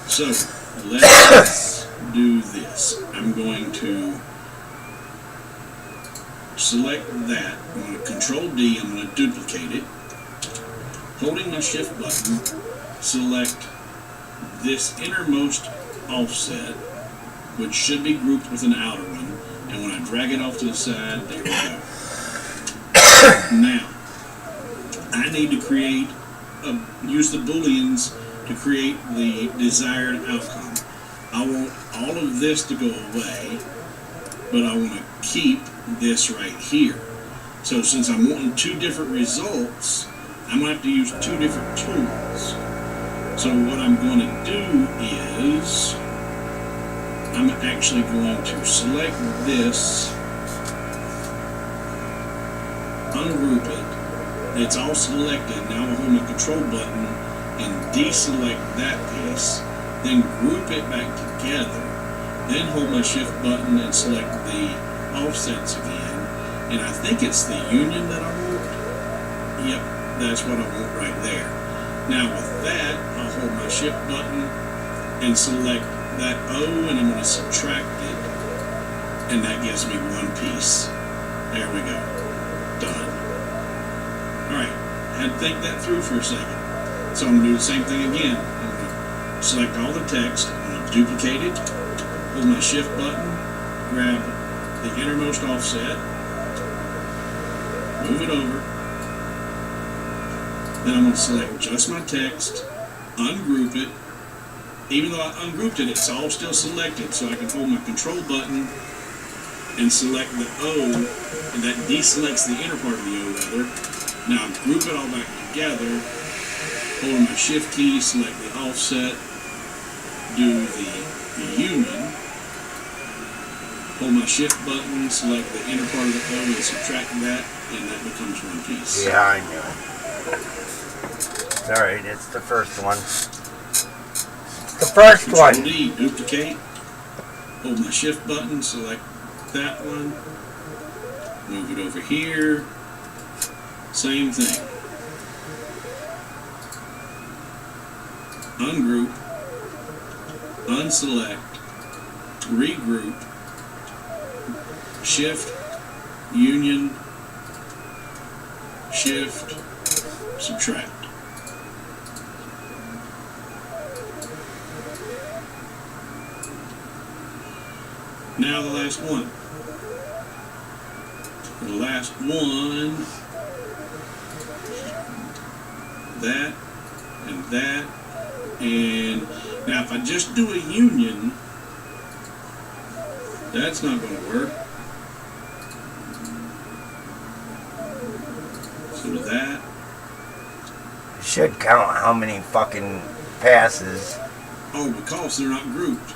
So let's do this. I'm going to select that. I'm going to Control D. I'm going to duplicate it. Holding my Shift button, select this innermost offset, which should be grouped with an outer one. And when I drag it off to the side, there we go. Now, I need to create, use the booleans to create the desired outcome. I want all of this to go away, but I want to keep this right here. So since I'm wanting two different results, I'm going to have to use two different tools. So what I'm going to do is, I'm actually going to select this, ungroup it. It's all selected. Now I'll hold my Control button and deselect that piece, then group it back together, then hold my Shift button and select the offsets again. And I think it's the union that I want. Yep, that's what I want right there. Now with that, I'll hold my Shift button and select that O, and I'm going to subtract it, and that gives me one piece. There we go. Done. Alright, I had to think that through for a second. So I'm going to do the same thing again. I'm going to select all the text, I'm going to duplicate it, hold my Shift button, grab the innermost offset, move it over, then I'm going to select just my text, ungroup it. Even though I ungrouped it, it's all still selected, so I can hold my Control button and select the O, and that deselects the inner part of the O rather. Now group it all back together, hold my Shift key, select the offset, do the union, hold my Shift button, select the inner part of the O and subtract that, and that becomes one piece. Yeah, I knew it. Alright, it's the first one. The first Control one. D, duplicate, hold my Shift button, select that one, move it over here, same thing. Ungroup, unselect, regroup, Shift, union, Shift, subtract. Now the last one. The last one, that, and now if I just do a union, that's not going to work. So that Should count how many fucking passes. Oh, because they're not grouped.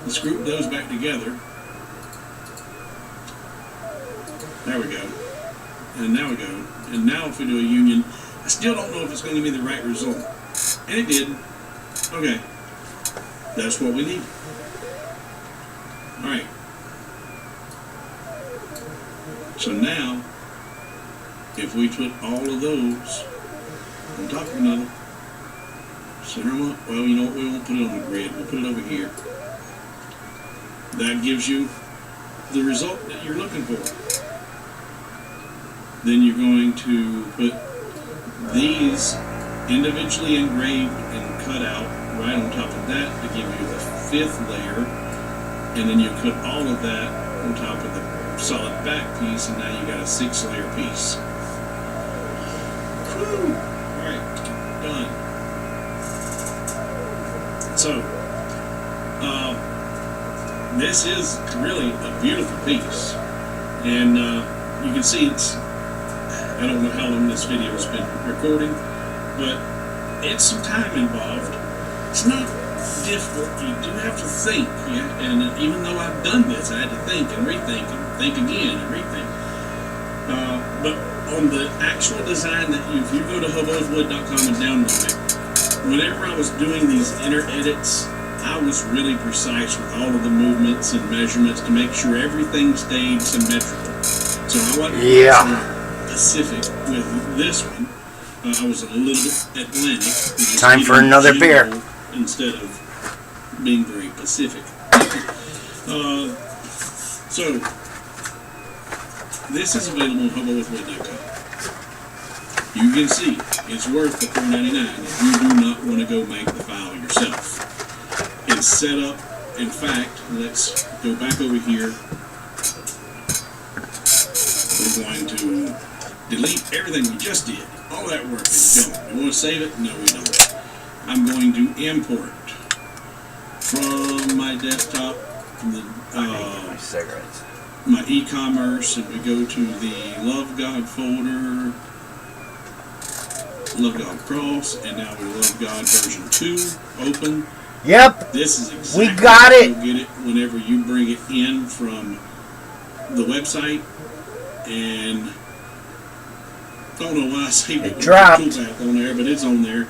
Let's group those back together. There we go. And now we go. And now if we do a union, I still don't know if it's going to be the right result. And it did. Okay. That's what we need. Alright. So now, if we put all of those on top of another, center them up, well, you know what, we won't put it on the grid, we'll put it over here. That gives you the result that you're looking for. Then you're going to put these individually engraved and cut out right on top of that to give you the fifth layer, and then you put all of that on top of the solid back piece, and now you got a 6-layer piece. Whew. Alright, done. So, this is really a beautiful piece, and you can see it's, I don't know how long this video has been recording, but it's some time involved. It's not difficult. You do have to think, yeah? And even though I've done this, I had to think and rethink and think again and rethink. But on the actual design, that if you go to hoboswood.com and download it, whenever I was doing these inner edits, I was really precise with all of the movements and measurements to make sure everything stayed symmetrical. So I wasn't specific with this one. I was a little bit Atlantic. Time for another beer. Instead of being very Pacific. So, this is available on HoboWithWood.com. You can see it's worth the $4.99 if you do not want to go make the file yourself. It's set up. In fact, let's go back over here. We're going to delete everything we just did. All that work is gone. We want to save it? No, we don't. I'm going to import from my desktop my e-commerce, and we go to the Love God folder, Love God Cross, and now we Love God version 2 open. Yep. This is exactly we got it. You'll get it whenever you bring it in from the website, and I don't know why I saved it dropped toolpath on there, but it's on there.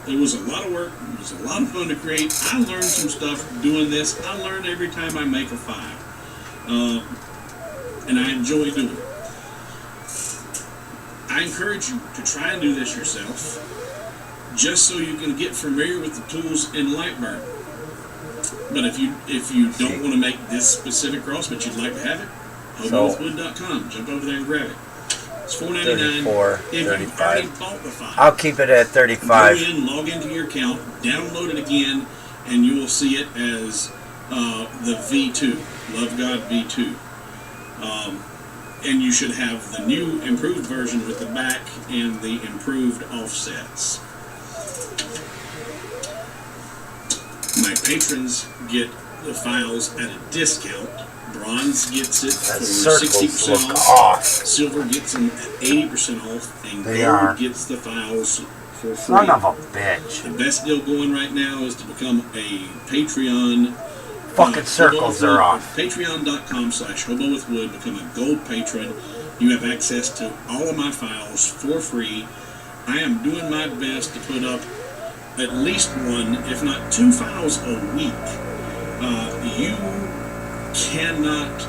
It was a lot of work. It was a lot of fun to create. I learned some stuff doing this. I learn every time I make a file, and I enjoy doing it. I encourage you to try and do this yourself, just so you can get familiar with the tools in Lightburn. But if you don't want to make this specific cross, but you'd like to have it, HoboWithWood.com. Jump over there and grab it. It's $4.99. If you've already bought the file, I'll keep it at 35. Go in, log into your account, download it again, and you will see it as the V2, Love God V2. And you should have the new improved version with the back and the improved offsets. My patrons get the files at a discount. Bronze gets it for 60% off. Silver gets them at 80% off, and Gold gets the files for free. Son of a bitch. The best deal going right now is to become a Patreon. Fucking circles are off. Patreon.com/HoboWithWood. Become a gold patron. You have access to all of my files for free. I am doing my best to put up at least one, if not 2 files a week. You cannot,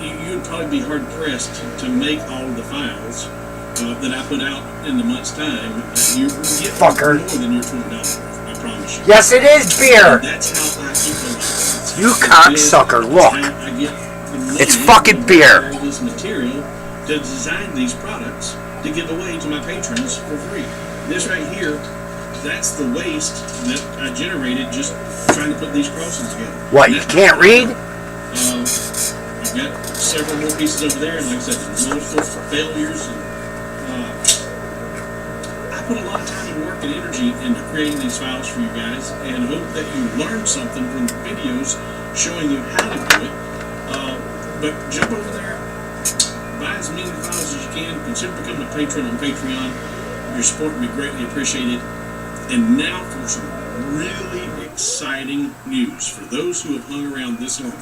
you would probably be hard pressed to make all of the files that I put out in the month's time. You get more than your $20 worth, I promise you. Yes, it is beer. That's how I keep the lights. You cocksucker, look. It's fucking beer. All this material to design these products to give away to my patrons for free. This right here, that's the waste that I generated just trying to put these crosses together. What, you can't read? I've got several more pieces over there, and like I said, multiple failures. And, I put a lot of time and work and energy into creating these files for you guys, and hope that you learned something from the videos showing you how to do it. But jump over there, buy as many files as you can, consider becoming a patron on Patreon. Your support would be greatly appreciated. And now for some really exciting news for those who have hung around this long.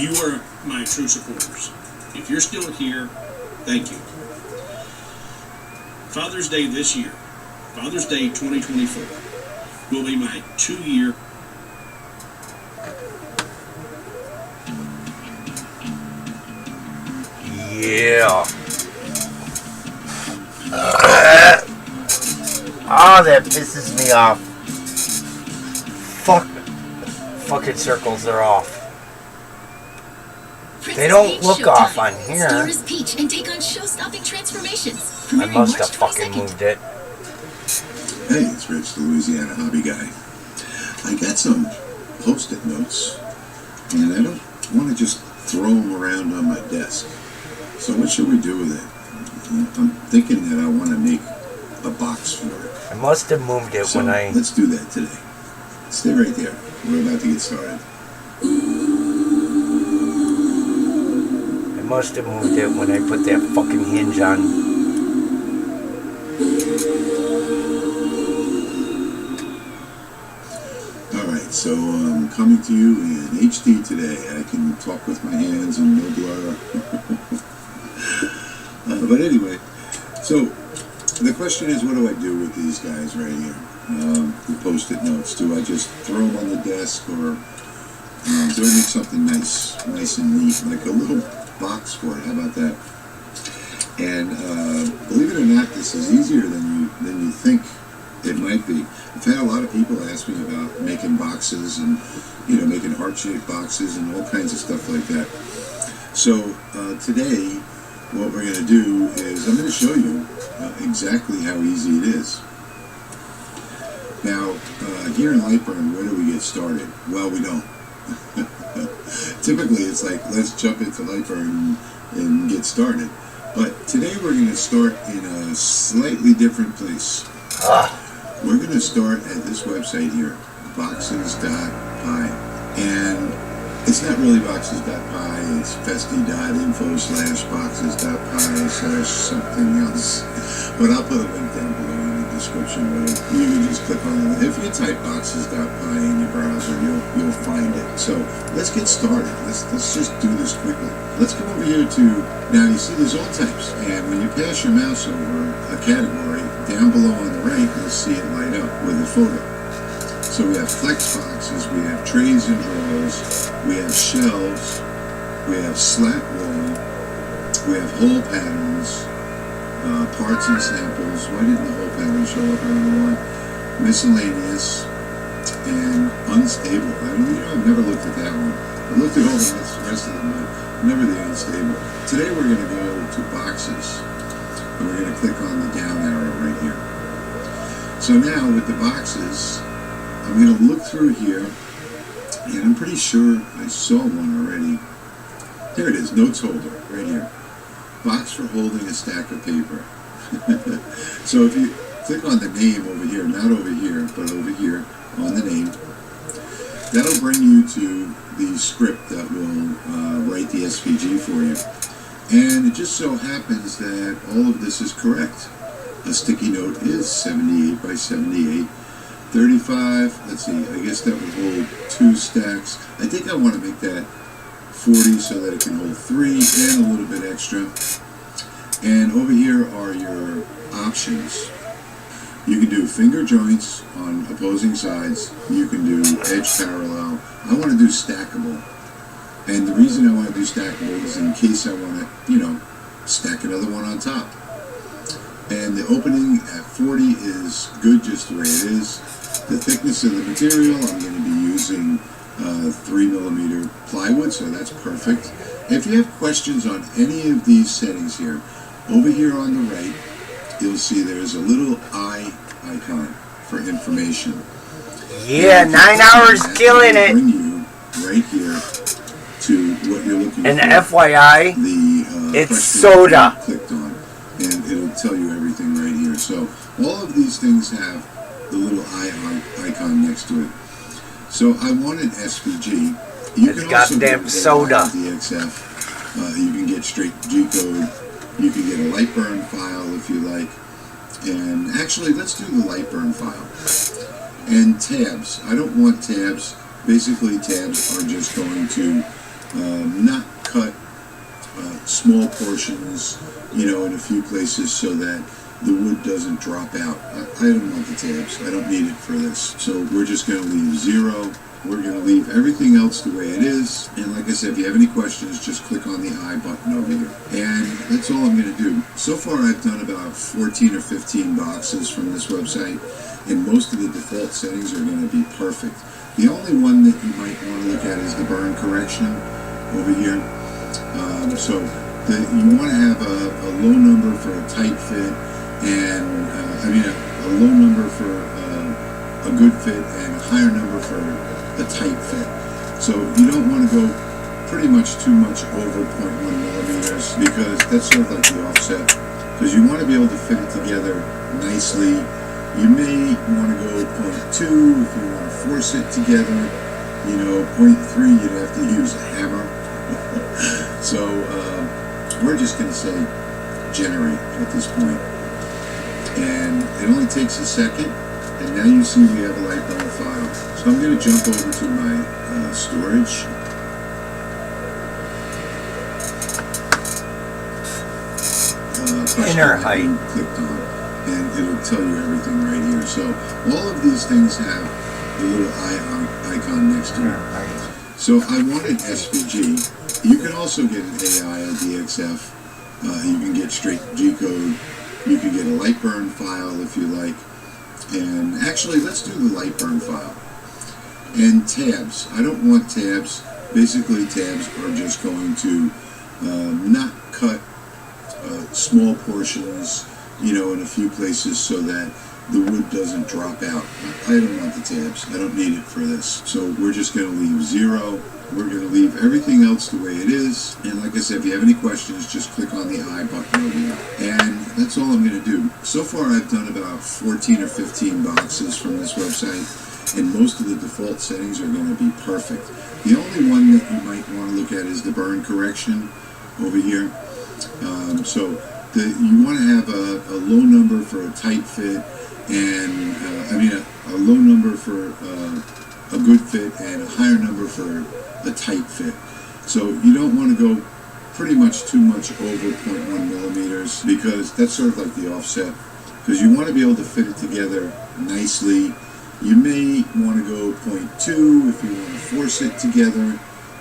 You are my true supporters. If you're still here, thank you. Father's Day this year, Father's Day 2024, will be my 2-year. Yeah. Oh, that pisses me off. Fucking circles are off. They don't look off on here. Peach and take on show-stopping transformations. I must have fucking moved it. Hey, it's Rich, the Louisiana hobby guy. I got some Post-it notes, and I don't want to just throw them around on my desk. So what should we do with it? I'm thinking that I want to make a box for it. I must have moved it when I... let's do that today. Stay right there. We're about to get started. I must have moved it when I put that fucking hinge on. Alright, so I'm coming to you in HD today. I can talk with my hands and no blur. But anyway, so the question is, what do I do with these guys right here? The Post-it notes. Do I just throw them on the desk, or do I make something nice and neat, like a little box for it? How about that? And believe it or not, this is easier than you think it might be. I've had a lot of people ask me about making boxes and, you know, making heart-shaped boxes and all kinds of stuff like that. So today, what we're going to do is I'm going to show you exactly how easy it is. Now, here in Lightburn, where do we get started? Well, we don't. Typically, it's like, let's jump into Lightburn and get started. But today we're going to start in a slightly different place. We're going to start at this website here, boxes.py. And it's not really boxes.py, it's festi.info/boxes.py/something else. But I'll put a link down below in the description where you can just click on it. If you type boxes.py in your browser, you'll find it. So let's get started. Let's just do this quickly. Let's come over here to, now you see there's all types, and when you pass your mouse over a category, down below on the right, you'll see it light up with a photo. So we have flex boxes, we have trays and drawers, we have shelves, we have slat wall, we have hole patterns, parts and samples. Why didn't the hole pattern show up? I don't know why. Miscellaneous and unstable. I've never looked at that one. I looked at all the rest of them, but never the unstable. Today we're going to go to boxes, and we're going to click on the down arrow right here. So now with the boxes, I'm going to look through here, and I'm pretty sure I saw one already. Here it is, notes holder, right here. Box for holding a stack of paper. So if you click on the name over here, not over here, but over here on the name, that'll bring you to the script that will write the SVG for you. And it just so happens that all of this is correct. A sticky note is 78 by 78. 35, let's see, I guess that would hold 2 stacks. I think I want to make that 40 so that it can hold 3 and a little bit extra. And over here are your options. You can do finger joints on opposing sides. You can do edge parallel. I want to do stackable. And the reason I want to do stackable is in case I want to, you know, stack another one on top. And the opening at 40 is good just the way it is. The thickness of the material, I'm going to be using 3mm plywood, so that's perfect. If you have questions on any of these settings here, over here on the right, you'll see there's a little eye icon for information. Yeah, 9 hours killing it. Bring you right here to what you're looking and for. And FYI, it's soda. Clicked on, and it'll tell you everything right here. So all of these things have the little eye icon next to it. So I wanted SVG. You can also get soda. DXF. You can get straight G-code. You can get a Lightburn file if you like. And actually, let's do the Lightburn file. And tabs. I don't want tabs. Basically, tabs are just going to not cut small portions, you know, in a few places so that the wood doesn't drop out. I don't want the tabs. I don't need it for this. So we're just going to leave 0. We're going to leave everything else the way it is. And like I said, if you have any questions, just click on the I button over here. And that's all I'm going to do. So far, I've done about 14 or 15 boxes from this website. And most of the default settings are going to be perfect. The only one that you might want to look at is the burn correction over here. You want to have a low number for a tight fit, and a low number for a good fit, and a higher number for a tight fit. So you don't want to go pretty much too much over 0.1mm because that's sort of like the offset. Because you want to be able to fit it together nicely. You may want to go 0.2 if you want to force it together. You know, 0.3 you'd have to use a hammer. So we're just going to say generate at this point. And it only takes a second. And now you see we have a Lightburn file. So I'm going to jump over to my storage. Inner height. Clicked on, and it'll tell you everything right here. So all of these things have the little icon next to it. So I wanted SVG. You can also get an AI or DXF. You can get straight G-code. You can get a light burn file if you like. And actually, let's do the light burn file. And tabs. I don't want tabs. Basically, tabs are just going to not cut small portions, in a few places so that the wood doesn't drop out. I don't want the tabs. I don't need it for this. So we're just going to leave 0. We're going to leave everything else the way it is. And like I said, if you have any questions, just click on the I button over there. And that's all I'm going to do. So far, I've done about 14 or 15 boxes from this website. And most of the default settings are going to be perfect. The only one that you might want to look at is the burn correction over here. You want to have a low number for a tight fit, and a low number for a good fit, and a higher number for a tight fit. So you don't want to go pretty much too much over 0.1 millimeters, because that's sort of like the offset. Because you want to be able to fit it together nicely. You may want to go 0.2 if you want to force it together.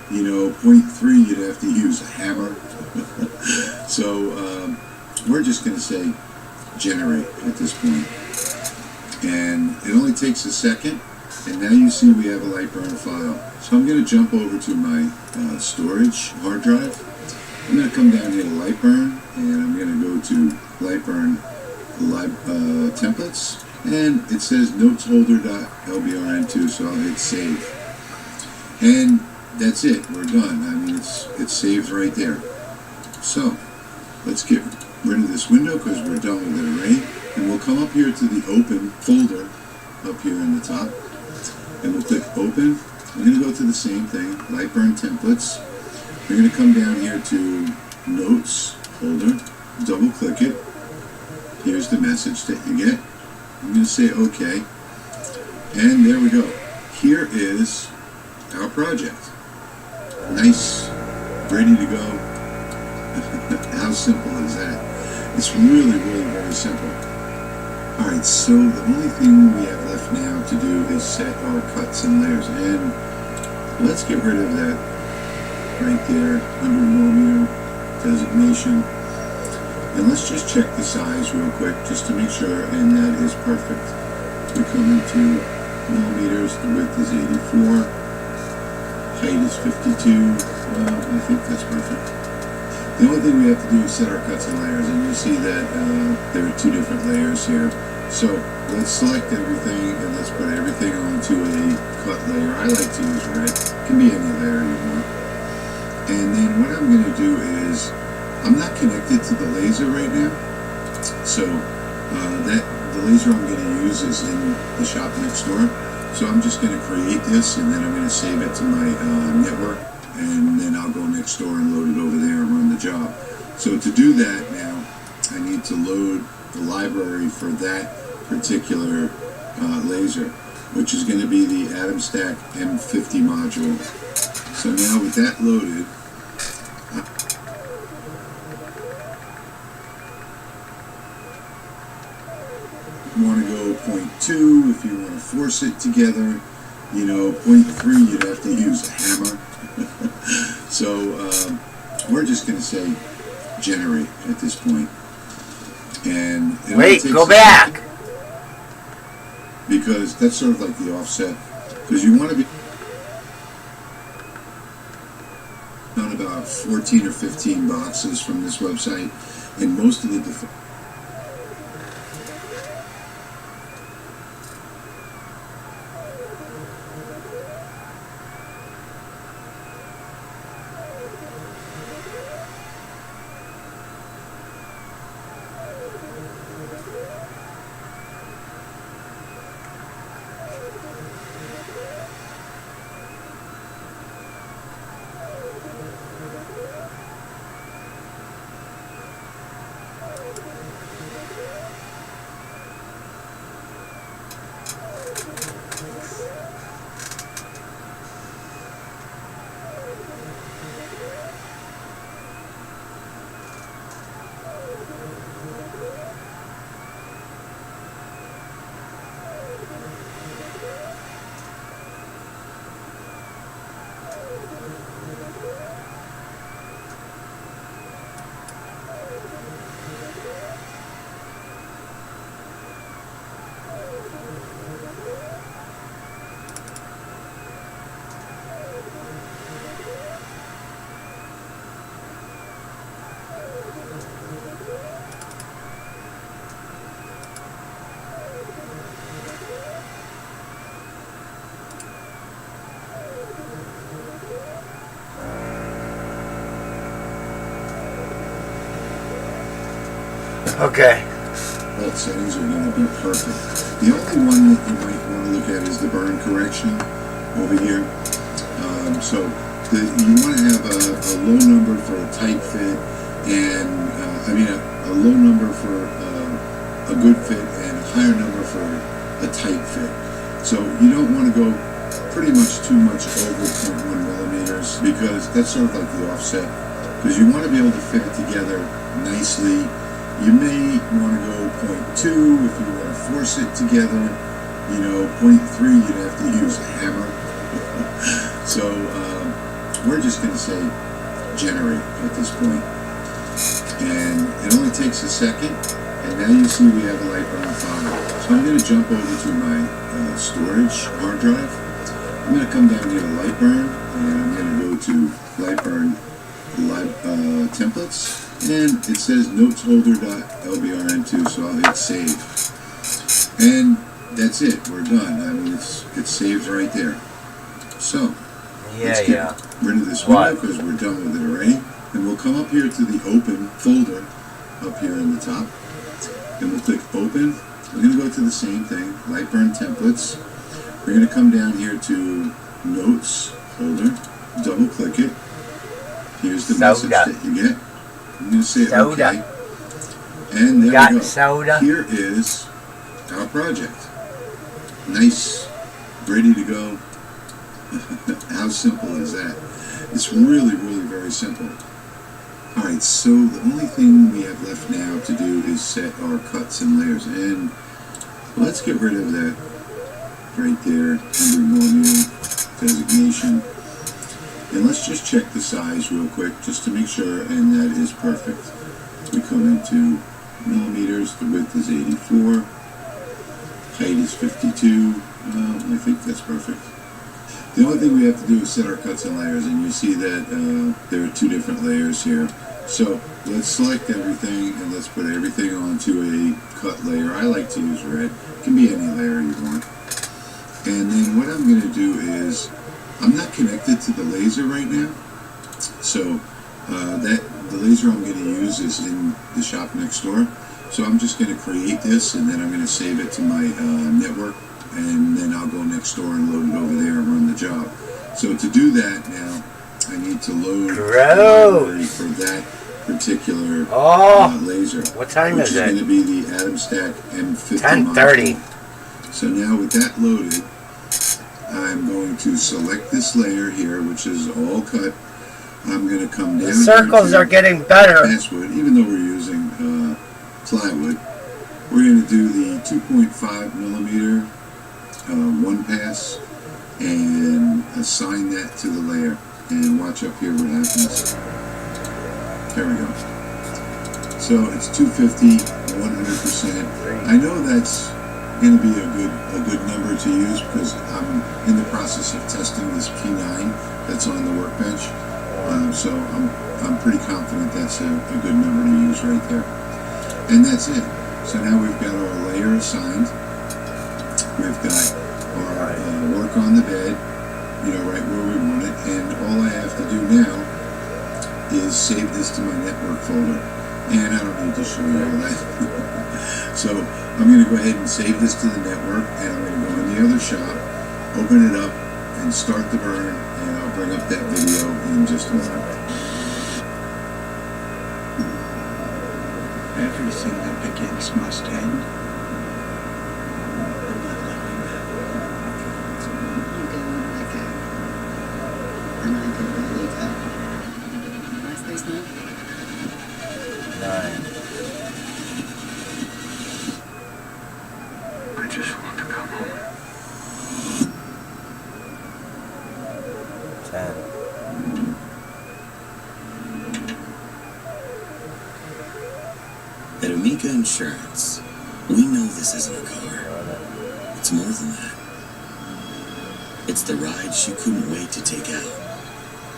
0.3 you'd have to use a hammer. So we're just going to say generate at this point. And it only takes a second. And now you see we have a light burn file. So I'm going to jump over to my storage hard drive. I'm going to come down here to light burn, and I'm going to go to light burn templates. And it says notes holder.lbrn2, so I'll hit save. And that's it. We're done. I mean, it's saved right there. So let's get rid of this window because we're done with it already. And we'll come up here to the open folder up here in the top. And we'll click open. We're going to go to the same thing, light burn templates. We're going to come down here to notes folder, double click it. Here's the message that you get. I'm going to say OK. And there we go. Here is our project. Nice, ready to go. How simple is that? It's really, really very simple. Alright, so the only thing we have left now to do is set our cuts and layers. And let's get rid of that right there, 100mm designation. And let's just check the size real quick just to make sure, and that is perfect. We come into millimeters, the width is 84, height is 52. Well, I think that's perfect. The only thing we have to do is set our cuts and layers, and you'll see that there are 2 different layers here. So let's select everything, and let's put everything onto a cut layer. I like to use red. It can be any layer you want. And then what I'm going to do is, I'm not connected to the laser right now, so the laser I'm going to use is in the shop next door. So I'm just going to create this, and then I'm going to save it to my network, and then I'll go next door and load it over there and run the job. So to do that now, I need to load the library for that particular laser, which is going to be the Atom Stack M50 module. So now with that loaded, want to go 0.2 if you want to force it together. 0.3 you'd have to use a hammer. So we're just going to say generate at this point. And wait, go back, because that's sort of like the offset, because you want to be done about 14 or 15 boxes from this website, and most of the Okay. All settings are going to be perfect. The only one that you might want to look at is the burn correction over here. You want to have a low number for a tight fit, and a low number for a good fit, and a higher number for a tight fit. So you don't want to go pretty much too much over 0.1 millimeters, because that's sort of like the offset. Because you want to be able to fit it together nicely. You may want to go 0.2 if you want to force it together. 0.3 you'd have to use a hammer. So we're just going to say generate at this point. And it only takes a second, and now you see we have a Lightburn file. So I'm going to jump over to my storage hard drive. I'm going to come down here to Lightburn, and I'm going to go to Lightburn templates, and it says notesholder.lbrm2, so I'll hit save. And that's it, we're done. I mean, it's saved right there. So, let's get rid of this window because we're done with it already. And we'll come up here to the open folder up here in the top, and we'll click open. We're going to go to the same thing, Lightburn templates. We're going to come down here to notes folder, double click it. Here's the message that you get. I'm going to say okay. And there we go. Here is our project. Nice, ready to go. How simple is that? It's really, really very simple. Alright, so the only thing we have left now to do is set our cuts and layers. And let's get rid of that right there, 100mm designation. And let's just check the size real quick, just to make sure, and that is perfect. We come into millimeters, the width is 84, height is 52, I think that's perfect. The only thing we have to do is set our cuts and layers, and you see that there are two different layers here. So let's select everything, and let's put everything onto a cut layer. I like to use red. It can be any layer you want. And then what I'm going to do is, I'm not connected to the laser right now, so the laser I'm going to use is in the shop next door. So I'm just going to create this, and then I'm going to save it to my network, and then I'll go next door and load it over there and run the job. So to do that now, I need to load the library for that particular laser. What time is it? Which is going to be the Atom Stack M50 10:30. So now with that loaded, I'm going to select this layer here, which is all cut. I'm going to come down. The circles are getting better. Basswood, even though we're using plywood, we're going to do the 2.5 millimeter one pass and assign that to the layer. And watch up here what happens. There we go. So it's 250, 100%. I know that's going to be a good number to use because I'm in the process of testing this P9 that's on the workbench. So I'm pretty confident that's a good number to use right there. And that's it. So now we've got our layer assigned. We've got our work on the bed, right where we want it. And all I have to do now is save this to my network folder. And I don't need to show you all that. So I'm going to go ahead and save this to the network, and I'm going to go in the other shop, open it up, and start the burn, and I'll bring up that video in just a moment. Everything that begins must end. I just want to come home. 10. At Amica Insurance, we know this isn't a car. It's more than that. It's the ride you couldn't wait to take out,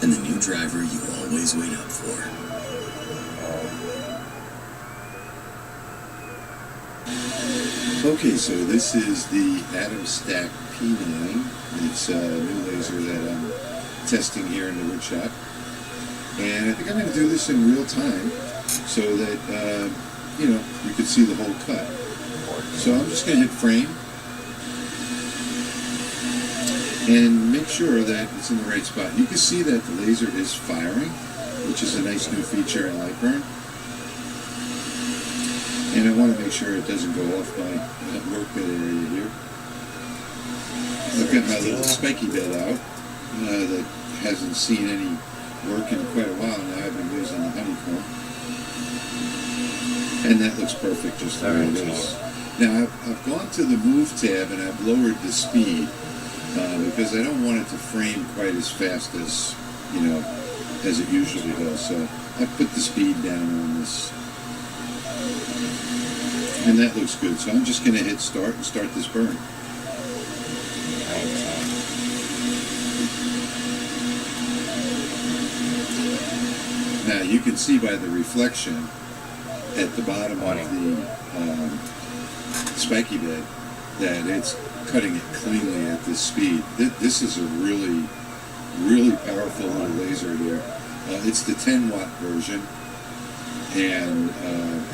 and the new driver you always wait up for. Okay, so this is the Atom Stack P9. It's a new laser that I'm testing here in the wood shop. And I think I'm going to do this in real time so that you know, you can see the whole cut. So I'm just going to hit frame and make sure that it's in the right spot. You can see that the laser is firing, which is a nice new feature in Lightburn. And I want to make sure it doesn't go off my work bed area here. I've got my little spiky bed out that hasn't seen any work in quite a while now. I've been using the honeycomb. And that looks perfect just the way it is. Now I've gone to the move tab and I've lowered the speed because I don't want it to frame quite as fast as, you know, as it usually does. So I put the speed down on this. And that looks good. So I'm just going to hit start and start this burn. Now you can see by the reflection at the bottom of the spiky bed that it's cutting it cleanly at this speed. This is a really, really powerful little laser here. It's the 10-watt version, and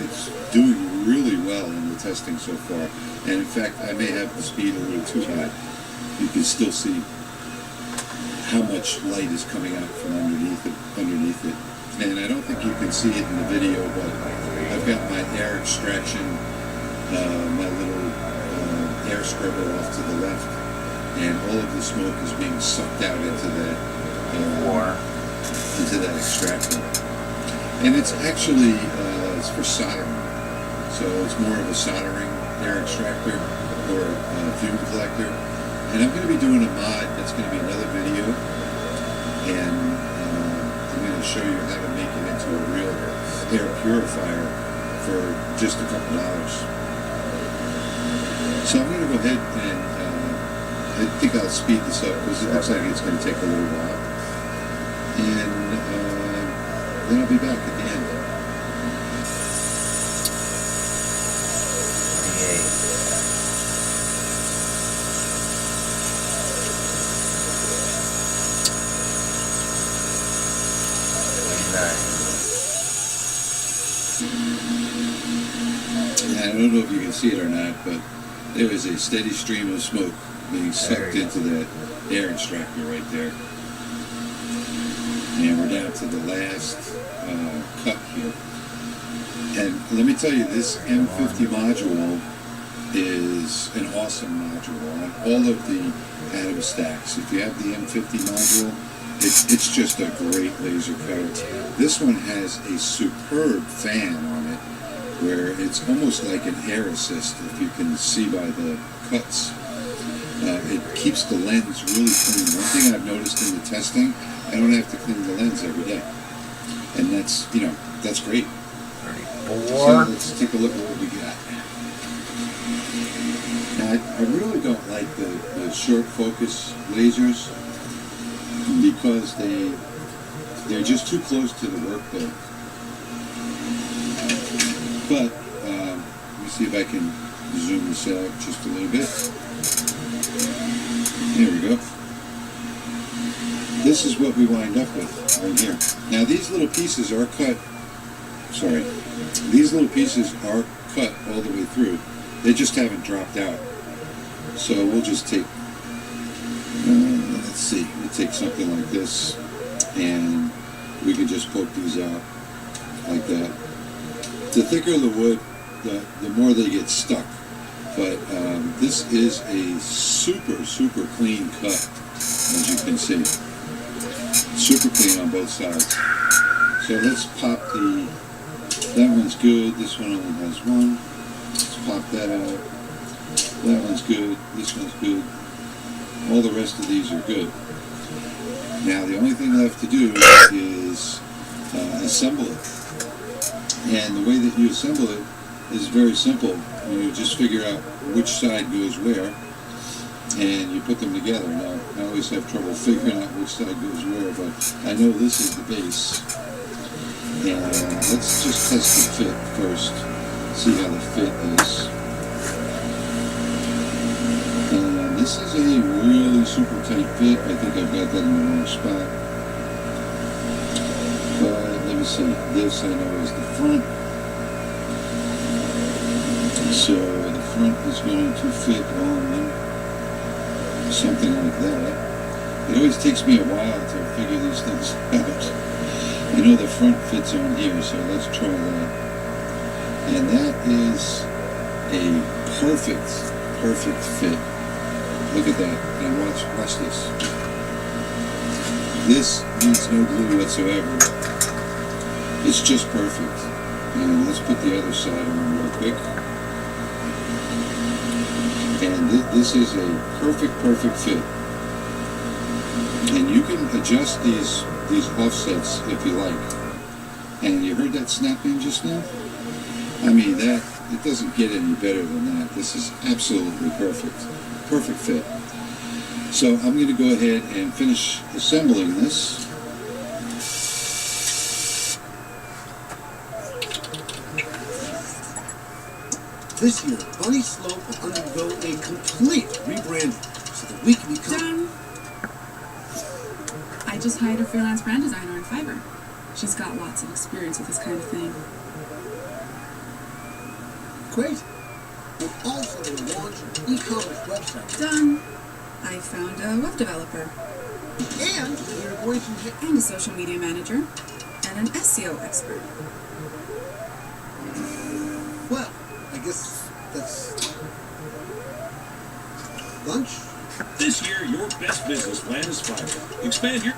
it's doing really well in the testing so far. And in fact, I may have the speed a little too high. You can still see how much light is coming out from underneath it. And I don't think you can see it in the video, but I've got my air extraction, my little air scrubber off to the left, and all of the smoke is being sucked out into that extractor. And it's actually it's for soldering, so it's more of a soldering air extractor or fume collector. And I'm going to be doing a mod that's going to be another video, and I'm going to show you how to make it into a real air purifier for just a couple $. So I'm going to go ahead and I think I'll speed this up because it looks like it's going to take a little while. And then I'll be back at the end. I don't know if you can see it or not, but there is a steady stream of smoke being sucked into that air extractor right there. And we're down to the last cut here. And let me tell you, this M50 module is an awesome module on all of the atom stacks. If you have the M50 module, it's just a great laser cutter. This one has a superb fan on it, where it's almost like an air assist, if you can see by the cuts. It keeps the lens really clean. One thing I've noticed in the testing, I don't have to clean the lens every day. And that's, you know, that's great. 34. So let's take a look at what we got. Now, I really don't like the short focus lasers because they're just too close to the workbench. But let me see if I can zoom this out just a little bit. There we go. This is what we wind up with right here. Now these little pieces are cut. Sorry, these little pieces are cut all the way through. They just haven't dropped out. So we'll just take. Let's see. We'll take something like this, and we can just poke these out like that. The thicker the wood, the more they get stuck. But this is a super, super clean cut, as you can see. Super clean on both sides. So let's pop that one's good, this one only has one. Let's pop that out. That one's good, this one's good. All the rest of these are good. Now the only thing left to do is assemble it. And the way that you assemble it is very simple. You just figure out which side goes where, and you put them together. Now, I always have trouble figuring out which side goes where, but I know this is the base. And let's just test the fit first, see how the fit is. And this is a really super tight fit. I think I've got that in the wrong spot. But let me see. This I know is the front. So the front is going to fit on something like that. It always takes me a while to figure these things out. I know the front fits on here, so let's try that. And that is a perfect fit. Look at that. And watch this. This needs no glue whatsoever. It's just perfect. And let's put the other side on real quick. And this is a perfect fit. And you can adjust these offsets if you like. And you heard that snapping just now? I mean, it doesn't get any better than that. This is absolutely perfect. Perfect fit. So I'm going to go ahead and finish assembling this. This year, Bunny Slope will undergo a complete rebranding so that we can become... Done. I just hired a freelance brand designer in Fiverr. She's got lots of experience with this kind of thing. Great. We'll also launch an e-commerce website. Done. I found a web developer. And we're going to... And a social media manager. And an SEO expert. Well, I guess that's... lunch? This year, your best business plan is Fiverr. Expand your...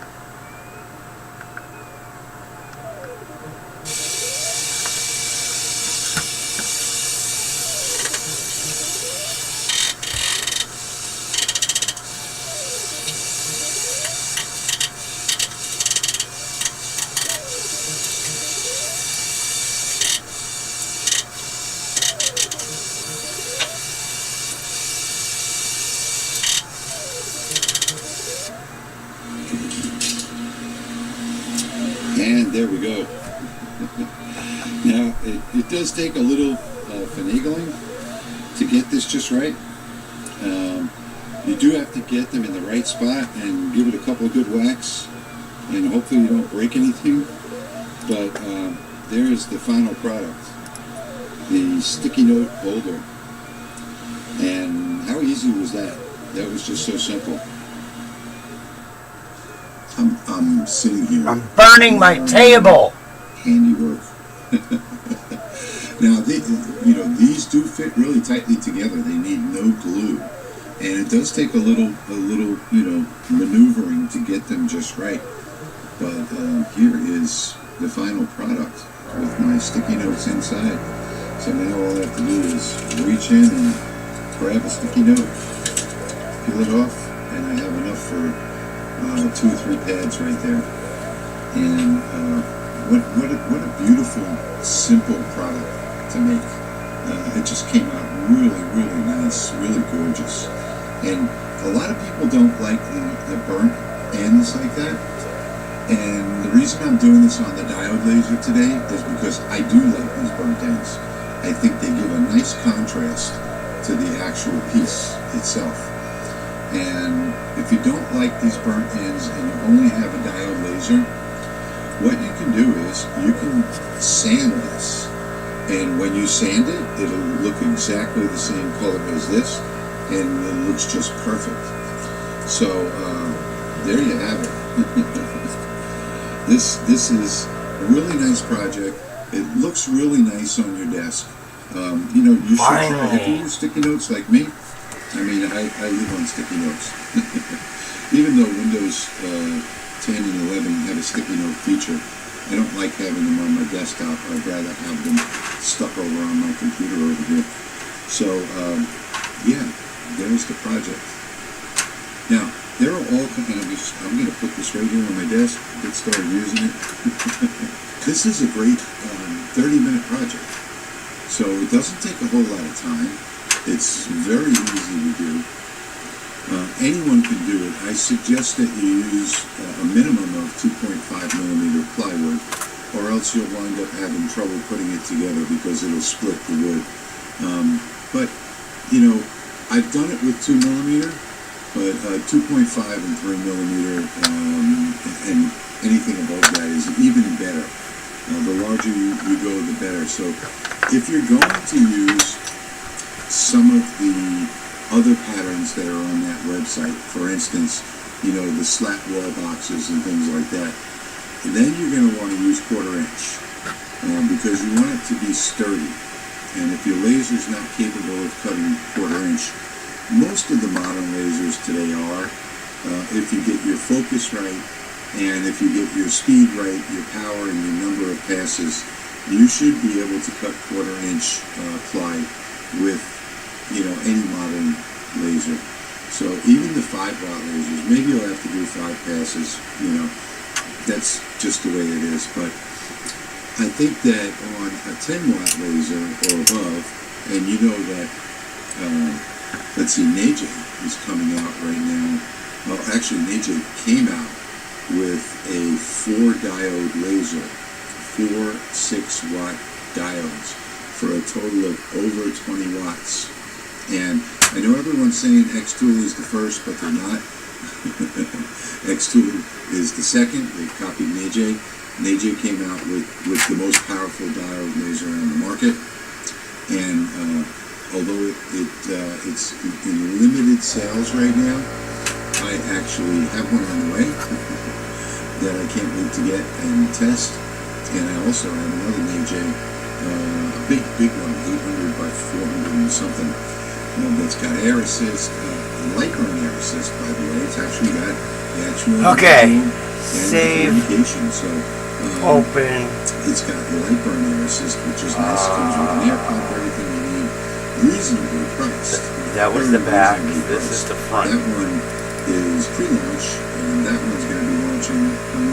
And there we go. Now, it does take a little finagling to get this just right. You do have to get them in the right spot and give it a couple of good whacks, and hopefully you don't break anything. But there is the final product, the sticky note holder. And how easy was that? That was just so simple. I'm sitting here. I'm burning my table. Handiwork. Now, these do fit really tightly together. They need no glue, and it does take a little, maneuvering to get them just right. But here is the final product with my sticky notes inside. So now all I have to do is reach in and grab a sticky note, peel it off, and I have enough for 2 or 3 pads right there. And what a beautiful, simple product to make. It just came out really, really nice, really gorgeous. And a lot of people don't like the burnt ends like that. And the reason I'm doing this on the diode laser today is because I do like these burnt ends. I think they give a nice contrast to the actual piece itself. And if you don't like these burnt ends and you only have a diode laser, what you can do is you can sand this. And when you sand it, it'll look exactly the same color as this, and it looks just perfect. So there you have it. This is a really nice project. It looks really nice on your desk. You should try, if you use sticky notes like me. I mean, I live on sticky notes. Even though Windows 10 and 11 have a sticky note feature, I don't like having them on my desktop. I'd rather have them stuck over on my computer over here. So, yeah, there's the project. Now, they're all, and I'm going to put this right here on my desk, get started using it. This is a great 30-minute project. So it doesn't take a whole lot of time. It's very easy to do. Anyone can do it. I suggest that you use a minimum of 2.5 millimeter plywood, or else you'll wind up having trouble putting it together because it'll split the wood. But, I've done it with 2 millimeter, but 2.5 and 3 millimeter, and anything above that is even better. The larger you go, the better. So if you're going to use some of the other patterns that are on that website, for instance, you know, the slat wall boxes and things like that, then you're going to want to use 1/4 inch because you want it to be sturdy. And if your laser's not capable of cutting 1/4 inch, most of the modern lasers today are. If you get your focus right, and if you get your speed right, your power and your number of passes, you should be able to cut 1/4 inch ply with, you know, any modern laser. So even the 5-watt lasers, maybe you'll have to do 5 passes, you know, that's just the way it is. But I think that on a 10-watt laser or above, and you know that, let's see, NAJ is coming out right now. Well, actually, NAJ came out with a 4-diode laser, 4 6-watt diodes for a total of over 20 watts. And I know everyone's saying X-Tool is the first, but they're not. X-Tool is the second. They copied NAJ. NAJ came out with the most powerful diode laser on the market. And although it's in limited sales right now, I actually have one on the way that I can't wait to get and test. And I also have another NAJ, a big one, 800 by 400 and something, that's got air assist, light burn air assist, by the way. It's actually got the actual save, communication. So open. It's got the light burn air assist, which is nice. It comes with an air pump, everything you need, reasonably priced. That was the back. This is the front. That one is pre-launch, and that one's going to be launching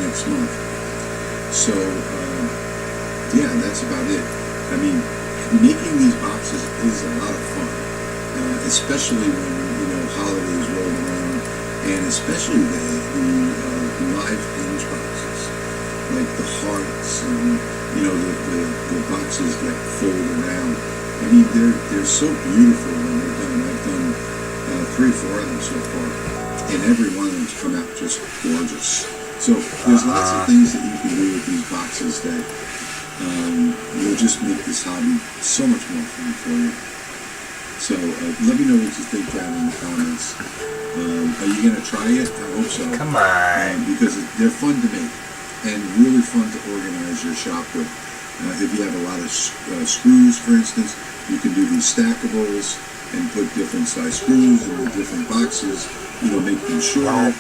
next month. So, yeah, that's about it. I mean, making these boxes is a lot of fun, especially when, you know, holidays roll around, and especially the live hinge boxes, like the hearts and, you know, the boxes that fold around. I mean, they're so beautiful when they're done. I've done 3 or 4 of them so far, and every one of them's come out just gorgeous. So there's lots of things that you can do with these boxes that will just make this hobby so much more fun for you. So let me know what you think down in the comments. Are you going to try it? I hope so. Come on. Because they're fun to make and really fun to organize your shop with. If you have a lot of screws, for instance, you can do these stackables and put different size screws in the different boxes, you know, make them shorter.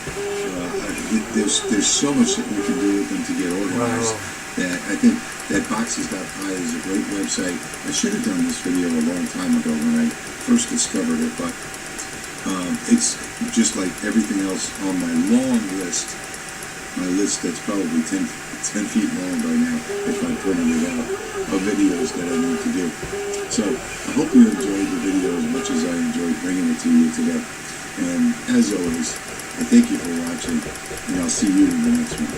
There's so much that you can do with them to get organized that I think that Boxes.pi is a great website. I should have done this video a long time ago when I first discovered it, but it's just like everything else on my long list, my list that's probably 10 feet long by now, if I printed it out, of videos that I need to do. So I hope you enjoyed the video as much as I enjoyed bringing it to you today. And as always, I thank you for watching, and I'll see you in the next one.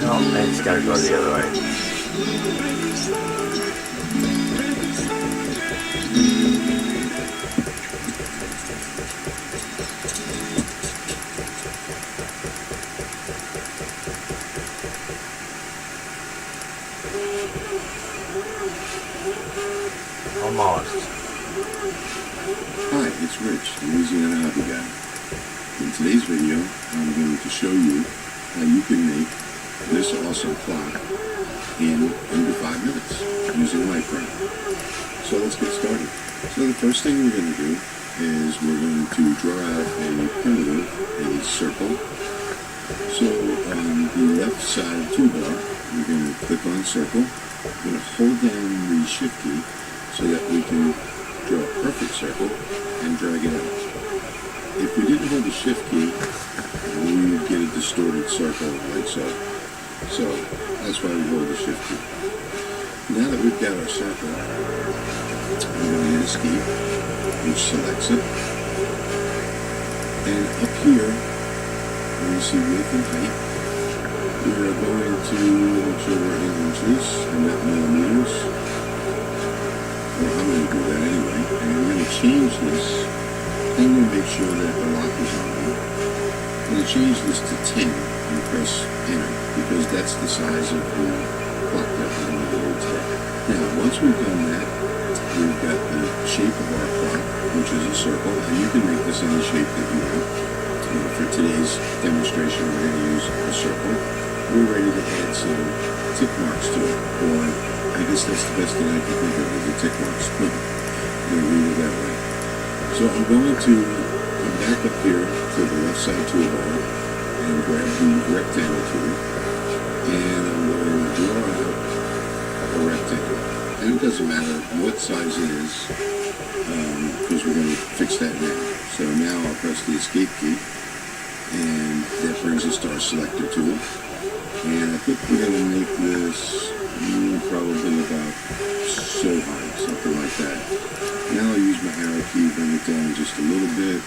No, I just gotta go the other way. Almost. Hi, it's Rich, the Louisiana Hobby Guy. In today's video, I'm going to show you how you can make this awesome clock in under 5 minutes using light burn. So let's get started. So the first thing we're going to do is we're going to draw out a primitive, a circle. So on the left side toolbar, we're going to click on circle. We're going to hold down the shift key so that we can draw a perfect circle and drag it out. If we didn't hold the shift key, we would get a distorted circle like so. So that's why we hold the shift key. Now that we've got our circle, we're going to hit escape, which selects it. And up here, where you see width and height, we are going to make sure we're in inches and not millimeters. Well, I'm going to do that anyway, and I'm going to change this. I'm going to make sure that the lock is on. I'm going to change this to 10 and press enter, because that's the size of the clock that we're going to do today. Now, once we've done that, we've got the shape of our clock, which is a circle, and you can make this any shape that you want. For today's demonstration, we're going to use a circle. We're ready to add some tick marks to it, or I guess that's the best thing I can think of is the tick marks. But I'm going to read it that way. So I'm going to come back up here to the left side toolbar and grab the rectangle tool, and I'm going to draw out a rectangle. And it doesn't matter what size it is, because we're going to fix that now. So now I'll press the escape key, and that brings us to our selector tool. And I think we're going to make this probably about so high, something like that. Now I'll use my arrow key, bring it down just a little bit.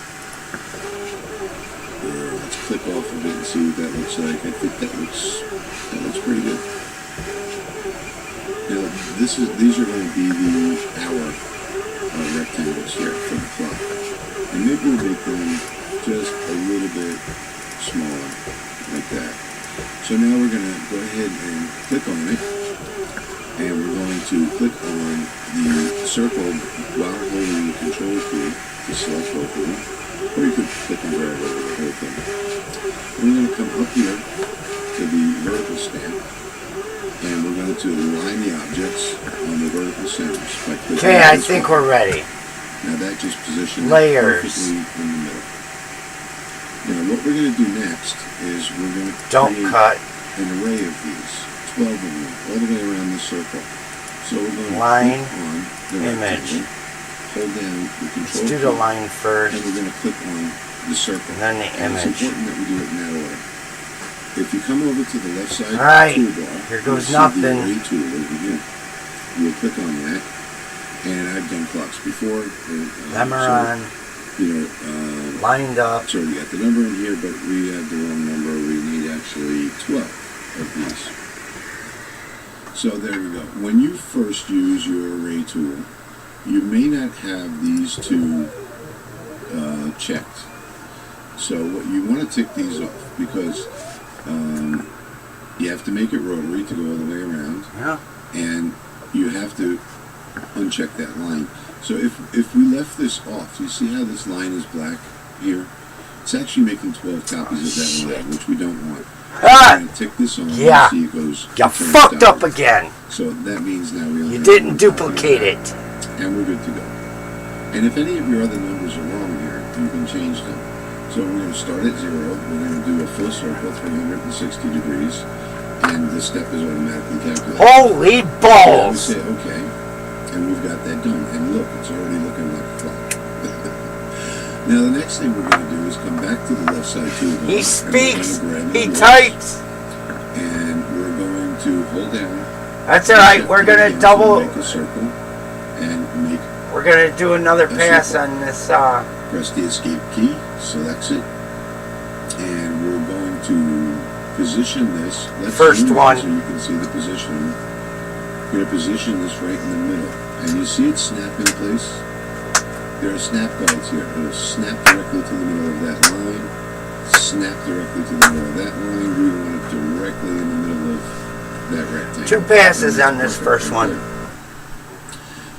And let's click off of it and see what that looks like. I think that looks pretty good. Now these are going to be the hour rectangles here for the clock. And maybe we'll make them just a little bit smaller, like that. So now we're going to go ahead and click on it, and we're going to click on the circle while holding the control key to select both of them, or you could click and drag over the whole thing. And we're going to come up here to the vertical stamp, and we're going to align the objects on the vertical centers by clicking. Okay, I think we're ready. Now that just positions layers perfectly in the middle. Now what we're going to do next is we're going to create an array of these, 12 of them, all the way around this circle. So we're going to line, click on the image. Hold down the control Let's do the line first. and we're going to click on the circle. And then the image. It's important that we do it in that order. If you come over to the left side toolbar, here goes you'll see nothing. the array tool over here. We'll click on that. And I've done clocks before. Them are on. Lined up. So we got the number in here, but we have the wrong number. We need actually 12 of these. So there we go. When you first use your array tool, you may not have these two checked. So what you want to tick these off, because you have to make it rotary to go all the way around. Yeah. And you have to uncheck that line. So if we left this off, you see how this line is black here? It's actually making 12 copies of that line, which we don't want. We're going to tick this on. Yeah. See it goes. You fucked up again. So that means now we only You have didn't one duplicate copy of it. that, and we're good to go. And if any of your other numbers are wrong here, you can change them. So we're going to start at 0. We're going to do a full circle, 360 degrees, and the step is automatically calculated. Holy balls! So we say OK, and we've got that done. And look, it's already looking like a clock. Now the next thing we're going to do is come back to the left side toolbar. He speaks. He types. And we're going to hold down. That's all right. We're going to double. Make a circle and make. We're going to do another pass on this. Press the escape key, selects it, and we're going to position this. First one. So you can see the position. We're going to position this right in the middle, and you see it snap in place. There are snap guides here. It'll snap directly to the middle of that line, snap directly to the middle of that line. We want it directly in the middle of that rectangle. 2 passes on this first one.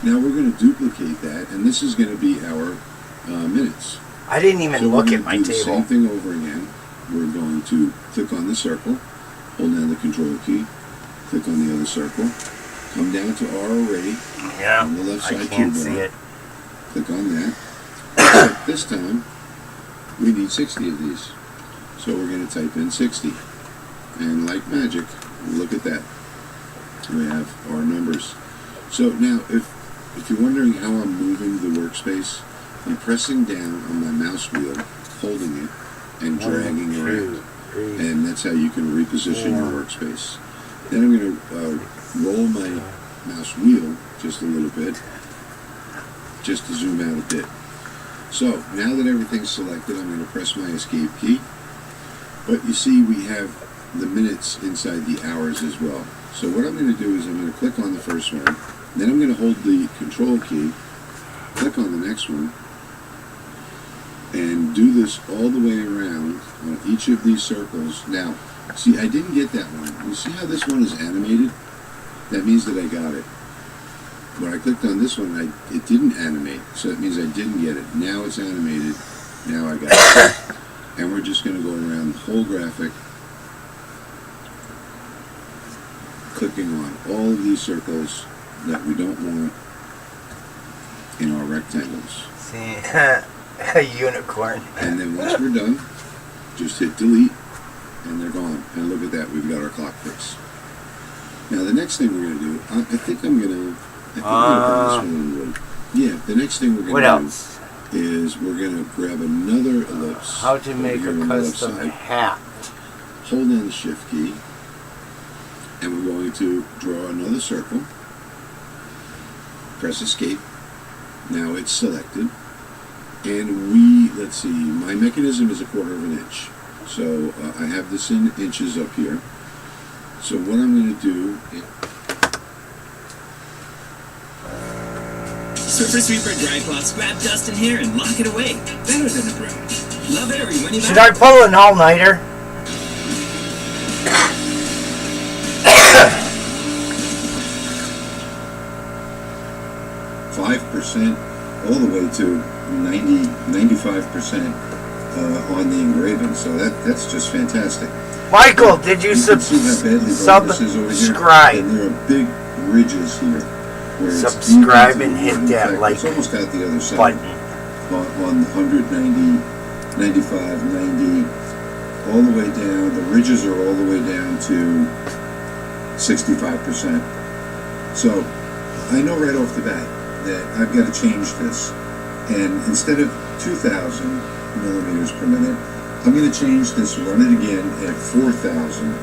Now we're going to duplicate that, and this is going to be our minutes. I didn't even look at my table. table. Same thing over again. We're going to click on the circle, hold down the control key, click on the other circle, come down to our array on the left side I can't toolbar. see it. Click on that. Except this time, we need 60 of these. So we're going to type in 60. And like magic, look at that. We have our numbers. So now, if you're wondering how I'm moving the workspace, I'm pressing down on my mouse wheel, holding it, and dragging around. And that's how you can reposition your workspace. Then I'm going to roll my mouse wheel just a little bit, just to zoom out a bit. So now that everything's selected, I'm going to press my escape key. But you see we have the minutes inside the hours as well. So what I'm going to do is I'm going to click on the first one, then I'm going to hold the control key, click on the next one, and do this all the way around on each of these circles. Now, See, I didn't get that one. You see how this one is animated? That means that I got it. When I clicked on this one, it didn't animate, so that means I didn't get it. Now it's animated. Now I got it. And we're just going to go around the whole graphic, clicking on all of these circles that we don't want in our rectangles. See, a unicorn. And then once we're done, just hit delete, and they're gone. And look at that, we've got our clock face. Now the next thing we're going to do, I think I'm going to put this one in wood. Yeah, the next thing we're going to do is we're going to grab another ellipse. How to make a custom hat. Hold down the shift key, and we're going to draw another circle. Press escape. Now it's selected. And let's see, my mechanism is 1/4 of an inch. So I have this in inches up here. So what I'm going to do is... Surfer Sweeper dry cloths grab dust and hair and lock it away. Better than a broom. Love it or you money back. Should I pull an all-nighter? all the way to 95% on the engraving. So that's just fantastic. Michael, did you subscribe? And there are big ridges here. Subscribe and hit that like it's almost out the other side button. On 190, 95, 90, all the way down. The ridges are all the way down to 65%. So I know right off the bat that I've got to change this. And instead of 2,000 millimeters per minute, I'm going to change this, run it again at 4,000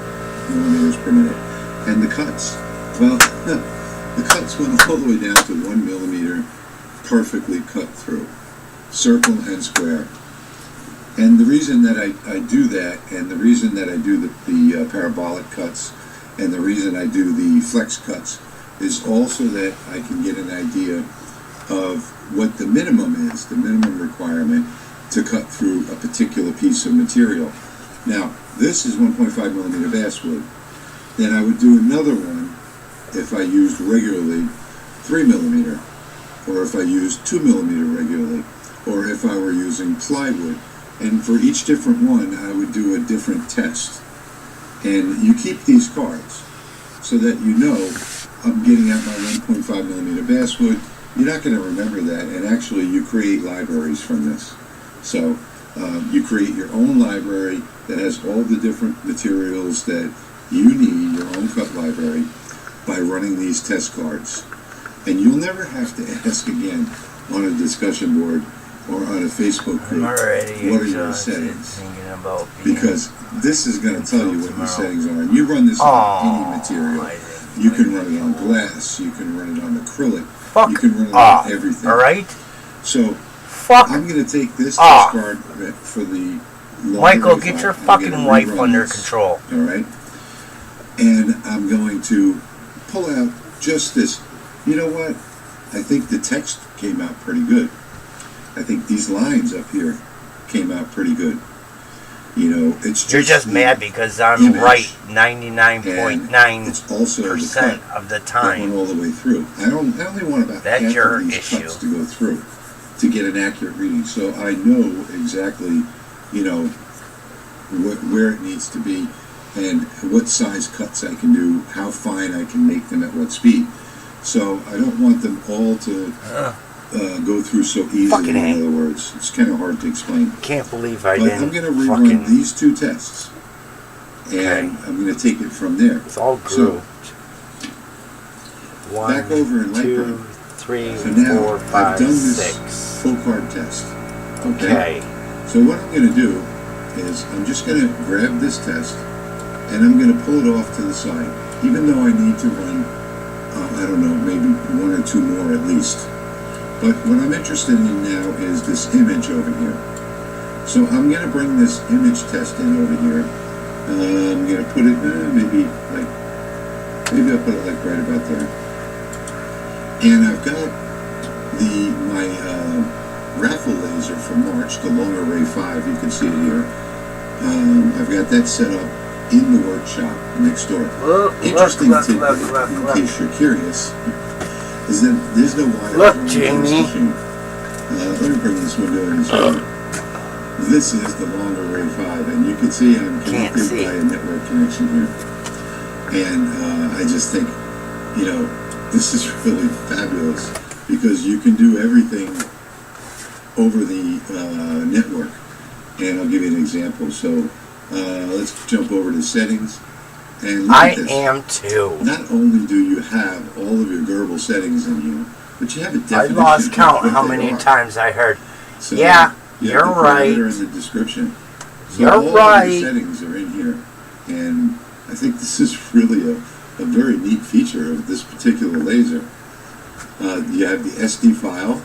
millimeters per minute. And the cuts, well, the cuts went all the way down to 1 millimeter, perfectly cut through, circle and square. And the reason that I do that, and the reason that I do the parabolic cuts, and the reason I do the flex cuts, is also that I can get an idea of what the minimum is, the minimum requirement to cut through a particular piece of material. Now, this is 1.5 millimeter basswood. Then I would do another one if I used regularly 3 millimeter, or if I used 2 millimeter regularly, or if I were using plywood. And for each different one, I would do a different test. And you keep these cards so that you know I'm getting out my 1.5 millimeter basswood. You're not going to remember that, and actually you create libraries from this. So you create your own library that has all the different materials that you need, your own cut library, by running these test cards. And you'll never have to ask again on a discussion board or on a Facebook group, what are your settings? Because this is going to tell you what your settings are. And you run this on any material. You can run it on glass, you can run it on acrylic, you can run it on everything. Alright? So, I'm going to take this test card for the Michael, get your fucking wife under control. Alright? And I'm going to pull out just this. You know what? I think the text came out pretty good. I think these lines up here came out pretty good. You know, it's just... You're just mad because I'm right 99.9% of the time. That went all the way through. I only want about half of these cuts to go through to get an accurate reading. So I know exactly, you know, where it needs to be and what size cuts I can do, how fine I can make them at what speed. So I don't want them all to go through so easily, in other words. It's kind of hard to explain. Can't believe I but didn't. I'm going to rerun these two tests. And I'm going to take it from there. It's all grouped. So, back over in Lightroom. 3, so now 4, 5, I've done this 6. full card test. Okay. So what I'm going to do is I'm just going to grab this test and I'm going to pull it off to the side. Even though I need to run, I don't know, maybe 1 or 2 more at least. But what I'm interested in now is this image over here. So I'm going to bring this image test in over here. I'm going to put it maybe I'll put it like right about there. And I've got my raffle laser from March, the long array 5. You can see it here. I've got that set up in the workshop next door. Interesting tidbit, in case you're curious, is that there's no wire. Look, Jamie. Let me bring this window in and show you. This is the long array 5, and you can see I'm connected by a network connection here. And I just think, you know, this is really fabulous because you can do everything over the network. And I'll give you an example. So let's jump over to settings. And look at this. am too. Not only do you have all of your Gerbil settings in here, but you have a definition. I lost count how many times I heard. So yeah, you you're have the right. parameter in the description. So You're all right. of your settings are in here. And I think this is really a very neat feature of this particular laser. You have the SD file,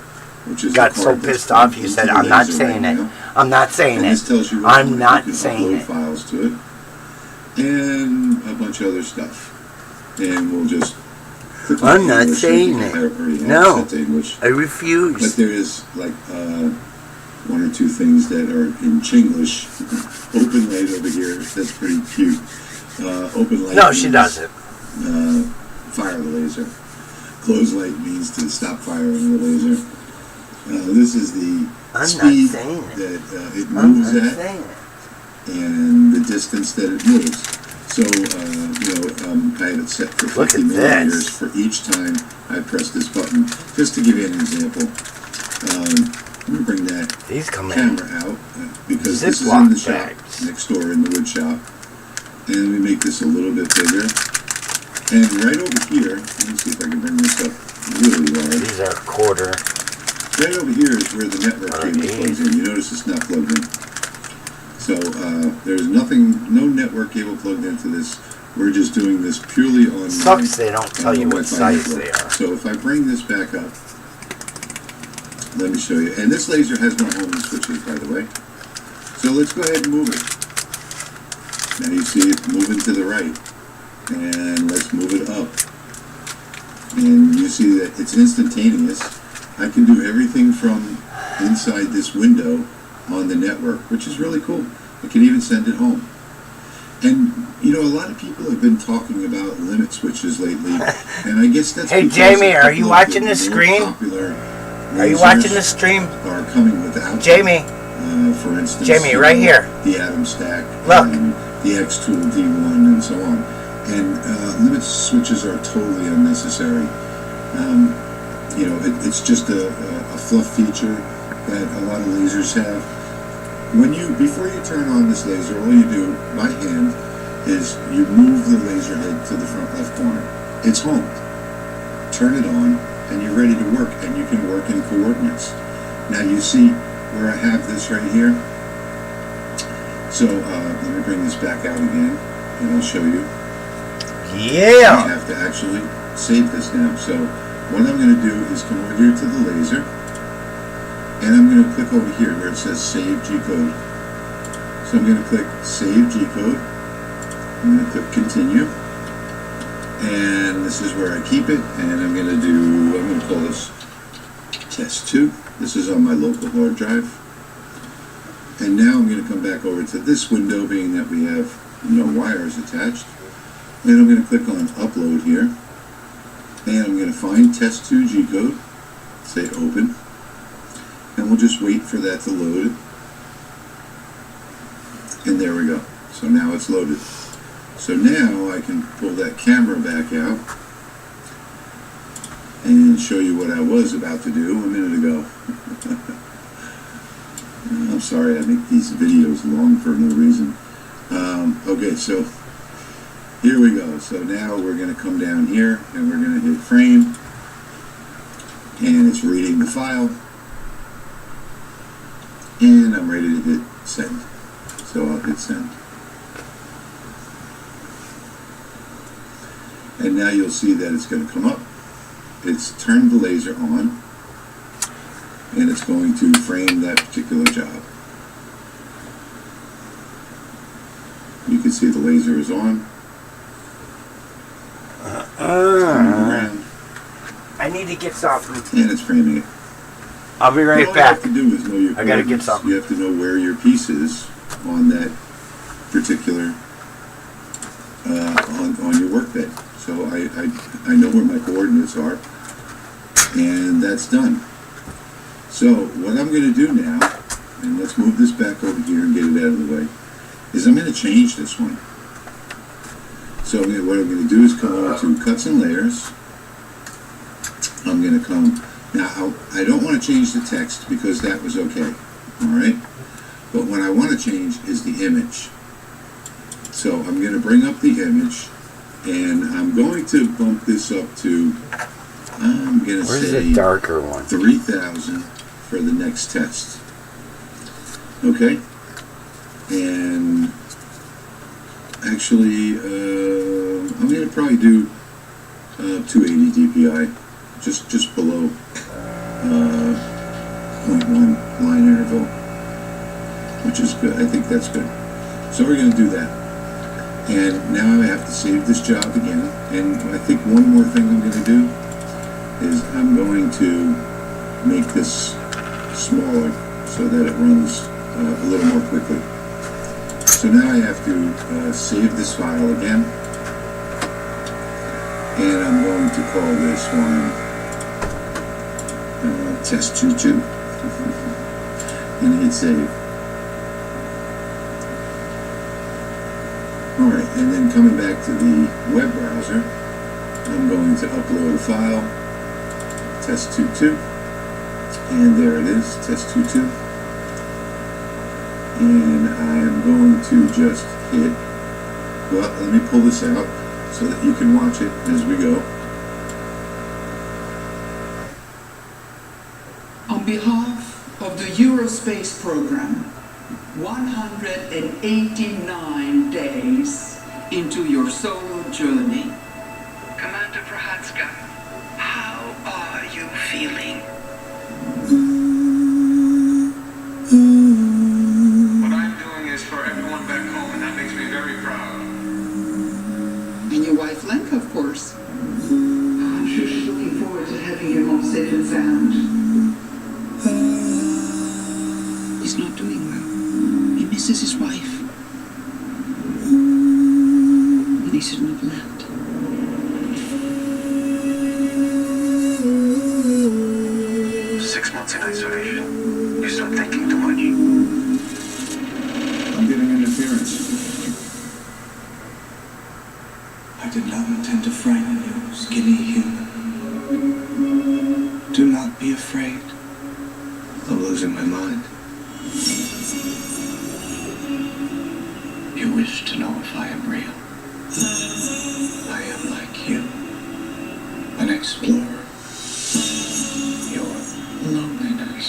which is got so pissed off you said I'm not saying it. I'm not saying it. This tells you I'm not saying upload it. files to it, and a bunch of other stuff. And we'll just. I'm not saying it. No, I refuse. But there is like one or two things that are in Chinglish. Open light over here. That's pretty cute. Open light. No, she doesn't. Fire the laser. Close light means to stop firing the laser. This is the speed that it moves at, and the distance that it moves. So, I have it set for 50 millimeters for each time I press this button. Just to give you an example, let me bring that camera out because this is in the shop next door in the wood shop, and let me make this a little bit bigger. And right over here, let me see if I can bring this up really large. These are a quarter. Right over here is where the network cable plugs in. You notice it's not plugged in. So there's no network cable plugged into this. We're just doing this purely on. Sucks they don't tell you what size they are. So if I bring this back up, let me show you. And this laser has no homing switches, by the way. So let's go ahead and move it. Now you see it moving to the right. And let's move it up. And you see that it's instantaneous. I can do everything from inside this window on the network, which is really cool. I can even send it home. And, you know, a lot of people have been talking about limit switches lately, and I guess that's Hey, Jamie, are you watching the screen? Are you watching the stream? Are coming without Jamie. For instance, Jamie, right here. The Atom Stack. Look. And the X-Tool D1 and so on. And limit switches are totally unnecessary. You know, it's just a fluff feature that a lot of lasers have. Before you turn on this laser, all you do by hand is you move the laser head to the front left corner. It's home. Turn it on, and you're ready to work, and you can work in coordinates. Now you see where I have this right here. So let me bring this back out again, and I'll show you. Yeah. I have to actually save this now. So what I'm going to do is come over here to the laser, and I'm going to click over here where it says Save G-Code. So I'm going to click Save G-Code. I'm going to click Continue. And this is where I keep it. And I'm going to call this Test 2. This is on my local hard drive. And now I'm going to come back over to this window, being that we have no wires attached. And I'm going to click on Upload here. And I'm going to find Test 2 G-Code. Say Open. And we'll just wait for that to load. And there we go. So now it's loaded. So now I can pull that camera back out and show you what I was about to do a minute ago. I'm sorry, I make these videos long for no reason. Okay, so here we go. So now we're going to come down here and we're going to hit frame. And it's reading the file. And I'm ready to hit send. So I'll hit send. And now you'll see that it's going to come up. It's turned the laser on. And it's going to frame that particular job. You can see the laser is on. I need to get something. And it's framing it. I'll be right All back. you have to do is know your I gotta get coordinates. something. You have to know where your piece is on that particular on your workbed. So I know where my coordinates are, and that's done. So what I'm going to do now, and let's move this back over here and get it out of the way, is I'm going to change this one. So what I'm going to do is come over to Cuts and Layers. I'm going to come, now I don't want to change the text because that was okay, alright? But what I want to change is the image. So I'm going to bring up the image, and I'm going to bump this up to, I'm going to say the darker one? 3,000 for the next test. Okay? And actually, I'm going to probably do 280 dpi, just below 0.1 line interval, which is good. I think that's good. So we're going to do that. And now I have to save this job again. And I think one more thing I'm going to do is I'm going to make this smaller so that it runs a little more quickly. So now I have to save this file again. And I'm going to call this one test22 and hit save. Alright, and then coming back to the web browser, I'm going to upload a file, test22, and there it is, test22. And I am going to just hit, well, let me pull this out so that you can watch it as we go. On behalf of the Eurospace program, 189 days into your solo journey. Commander Prohatska, how are you feeling? What I'm doing is for everyone back home, and that makes me very proud. And your wife Lenka, of course. I'm sure she's looking forward to having you home safe and sound. He's not doing well. He misses his wife. And he shouldn't have left. Six months in isolation. You start thinking too much. I'm getting interference. I did not intend to frighten you, skinny human. Do not be afraid of losing my mind. You wish to know if I am real. I am like you, an explorer. Your loneliness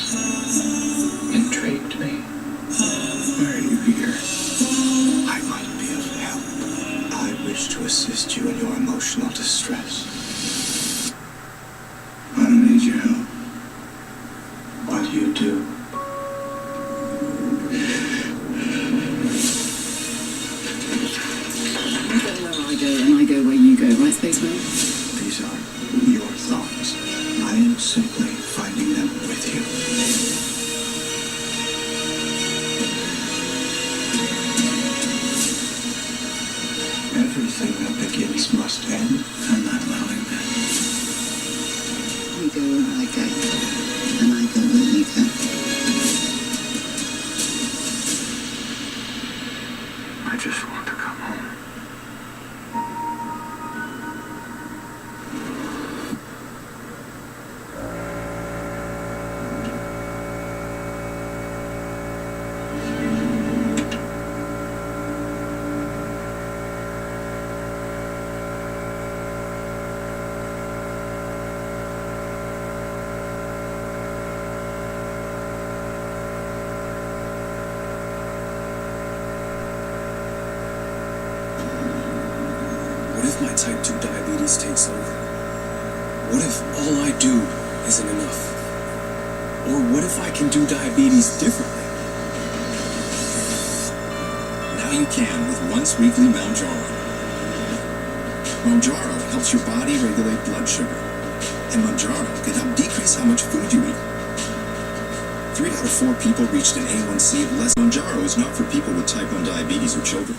intrigued me. Why are you here? I might be of help. I wish to assist you in your emotional distress. I don't need your help. What do you do? You go where I go, and I go where you go, right, Spaceman? These are your thoughts. I am simply finding them with you. Everything that begins must end. I'm not allowing that. You go where I go, and I go where you go. I just want to come home. What if my type 2 diabetes takes over? What if all I do isn't enough? Or what if I can do diabetes differently? Now you can with once weekly Mounjaro. Mounjaro helps your body regulate blood sugar. And Mounjaro can help decrease how much food you eat. 3 out of 4 people reached an A1C of less. Mounjaro is not for people with type 1 diabetes or children.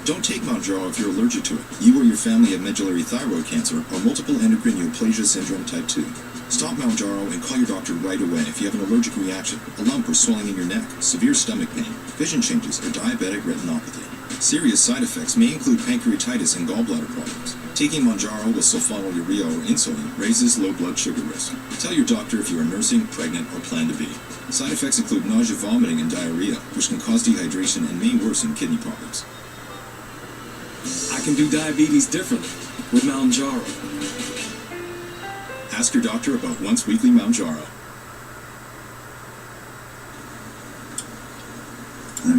Don't take Mounjaro if you're allergic to it. You or your family have medullary thyroid cancer or multiple endocrine neoplasia syndrome type 2. Stop Mounjaro and call your doctor right away if you have an allergic reaction, a lump or swelling in your neck, severe stomach pain, vision changes, or diabetic retinopathy. Serious side effects may include pancreatitis and gallbladder problems. Taking Mounjaro with sulfonylurea or insulin raises low blood sugar risk. Tell your doctor if you are nursing, pregnant, or plan to be. Side effects include nausea, vomiting, and diarrhea, which can cause dehydration and may worsen kidney problems. I can do diabetes differently with Mounjaro. Ask your doctor about once-weekly Mounjaro. Let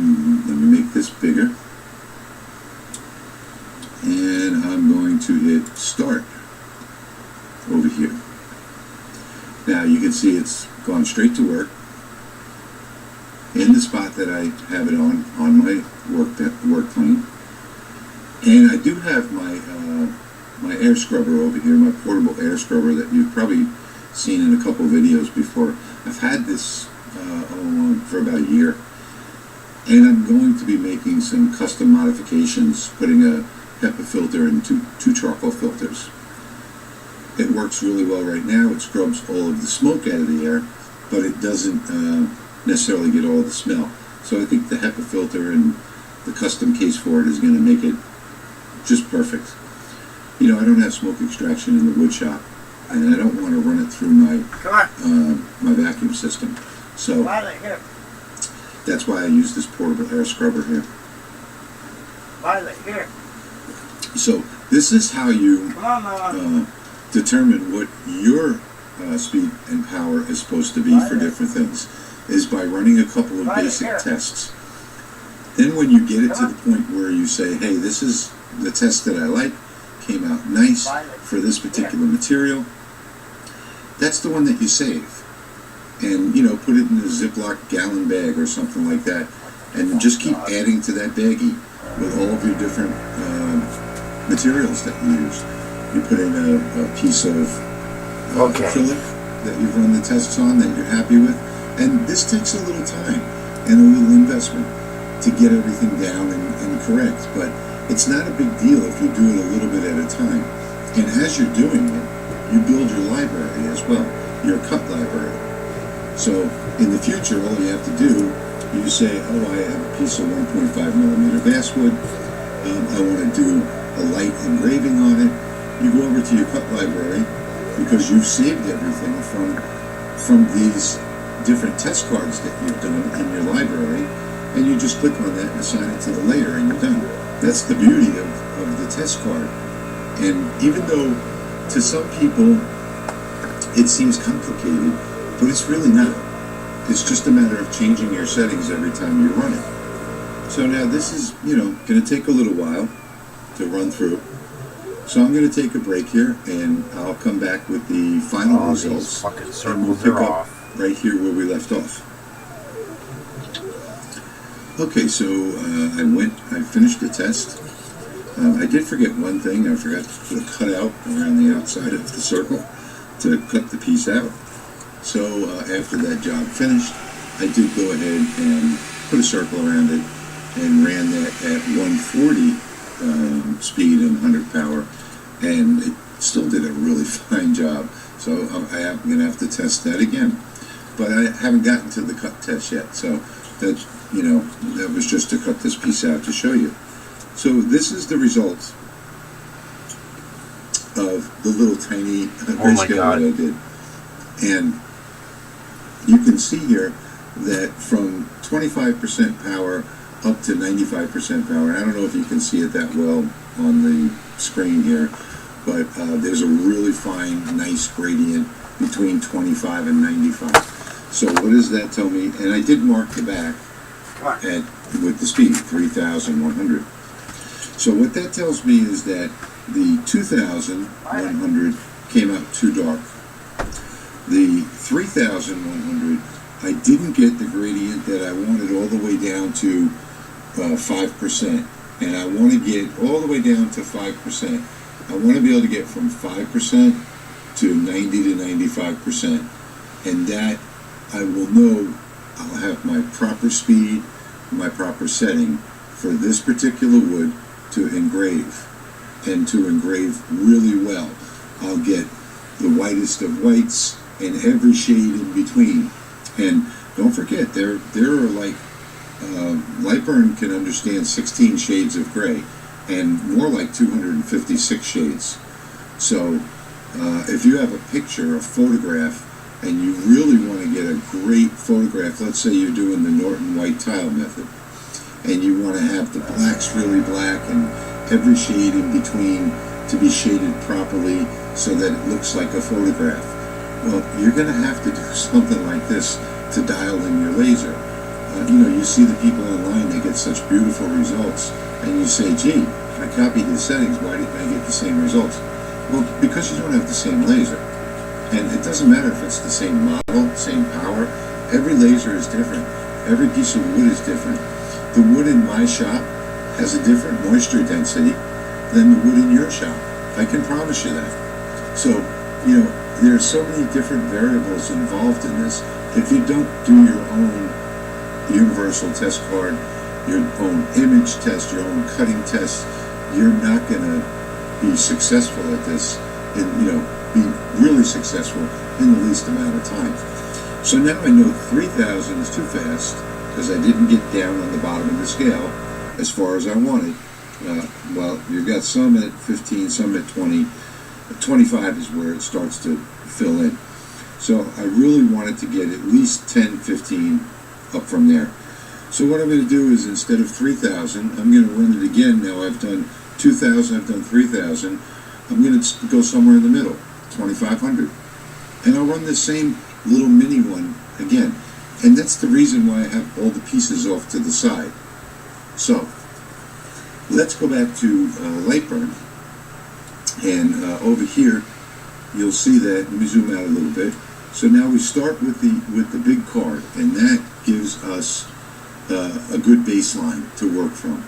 me make this bigger. And I'm going to hit start over here. Now you can see it's gone straight to work in the spot that I have it on my work plane. And I do have my my air scrubber over here, my portable air scrubber that you've probably seen in a couple videos before. I've had this for about a year, and I'm going to be making some custom modifications, putting a HEPA filter and two charcoal filters. It works really well right now. It scrubs all of the smoke out of the air, but it doesn't necessarily get all of the smell. So I think the HEPA filter and the custom case for it is going to make it just perfect. You know, I don't have smoke extraction in the wood shop, and I don't want to run it through my my vacuum system. So that's why I use this portable air scrubber here. So this is how you determine what your speed and power is supposed to be for different things, is by running a couple of basic tests. Then when you get it to the point where you say, hey, this is the test that I like, came out nice for this particular material, that's the one that you save. And, you know, put it in a Ziploc gallon bag or something like that, and just keep adding to that baggie with all of your different materials that you use. You put in a piece of acrylic that you've run the tests on that you're happy with, and this takes a little time and a little investment to get everything down and correct, but it's not a big deal if you do it a little bit at a time. And as you're doing it, you build your library as well, your cut library. So in the future, all you have to do, you say, oh, I have a piece of 1.5 millimeter basswood, I want to do a light engraving on it. You go over to your cut library, because you've saved everything from these different test cards that you've done in your library, and you just click on that and assign it to the layer, and you're done. That's the beauty of the test card. And even though to some people it seems complicated, but it's really not. It's just a matter of changing your settings every time you run it. So now this is, you know, going to take a little while to run through. So I'm going to take a break here, and I'll come back with the final results, and we'll pick up right here where we left off. Okay, so I finished the test. I did forget one thing. I forgot to put a cutout around the outside of the circle to cut the piece out. So after that job finished, I did go ahead and put a circle around it and ran that at 140 speed and 100 power, and it still did a really fine job. So I'm going to have to test that again. But I haven't gotten to the cut test yet, so that, you know, that was just to cut this piece out to show you. So this is the result of the little tiny grayscale that I did. And you can see here that from 25% power up to 95% power. I don't know if you can see it that well on the screen here, but there's a really fine, nice gradient between 25 and 95. So what does that tell me? And I did mark the back with the speed, 3,100. So what that tells me is that the 2,100 came out too dark. The 3,100, I didn't get the gradient that I wanted all the way down to 5%. And I want to get all the way down to 5%. I want to be able to get from 5% to 90 to 95%. And that I will know I'll have my proper speed, my proper setting for this particular wood to engrave, and to engrave really well. I'll get the whitest of whites and every shade in between. And don't forget, there are like, Lightburn can understand 16 shades of gray, and more like 256 shades. So if you have a picture, a photograph, and you really want to get a great photograph, let's say you're doing the Norton white tile method, and you want to have the blacks really black and every shade in between to be shaded properly so that it looks like a photograph. Well, you're going to have to do something like this to dial in your laser. You see the people online, they get such beautiful results, and you say, gee, if I copied the settings, why didn't I get the same results? Well, because you don't have the same laser. And it doesn't matter if it's the same model, same power. Every laser is different. Every piece of wood is different. The wood in my shop has a different moisture density than the wood in your shop. I can promise you that. So, there are so many different variables involved in this. If you don't do your own universal test card, your own image test, your own cutting test, you're not going to be successful at this and, be really successful in the least amount of time. So now I know 3,000 is too fast because I didn't get down on the bottom of the scale as far as I wanted. Well, you've got some at 15, some at 20. 25 is where it starts to fill in. So I really wanted to get at least 10, 15 up from there. So what I'm going to do is, instead of 3,000, I'm going to run it again. Now I've done 2,000, I've done 3,000. I'm going to go somewhere in the middle, 2,500. And I'll run the same little mini one again. And that's the reason why I have all the pieces off to the side. So let's go back to Lightburn. And over here, you'll see that. Let me zoom out a little bit. So now we start with the big card, and that gives us a good baseline to work from.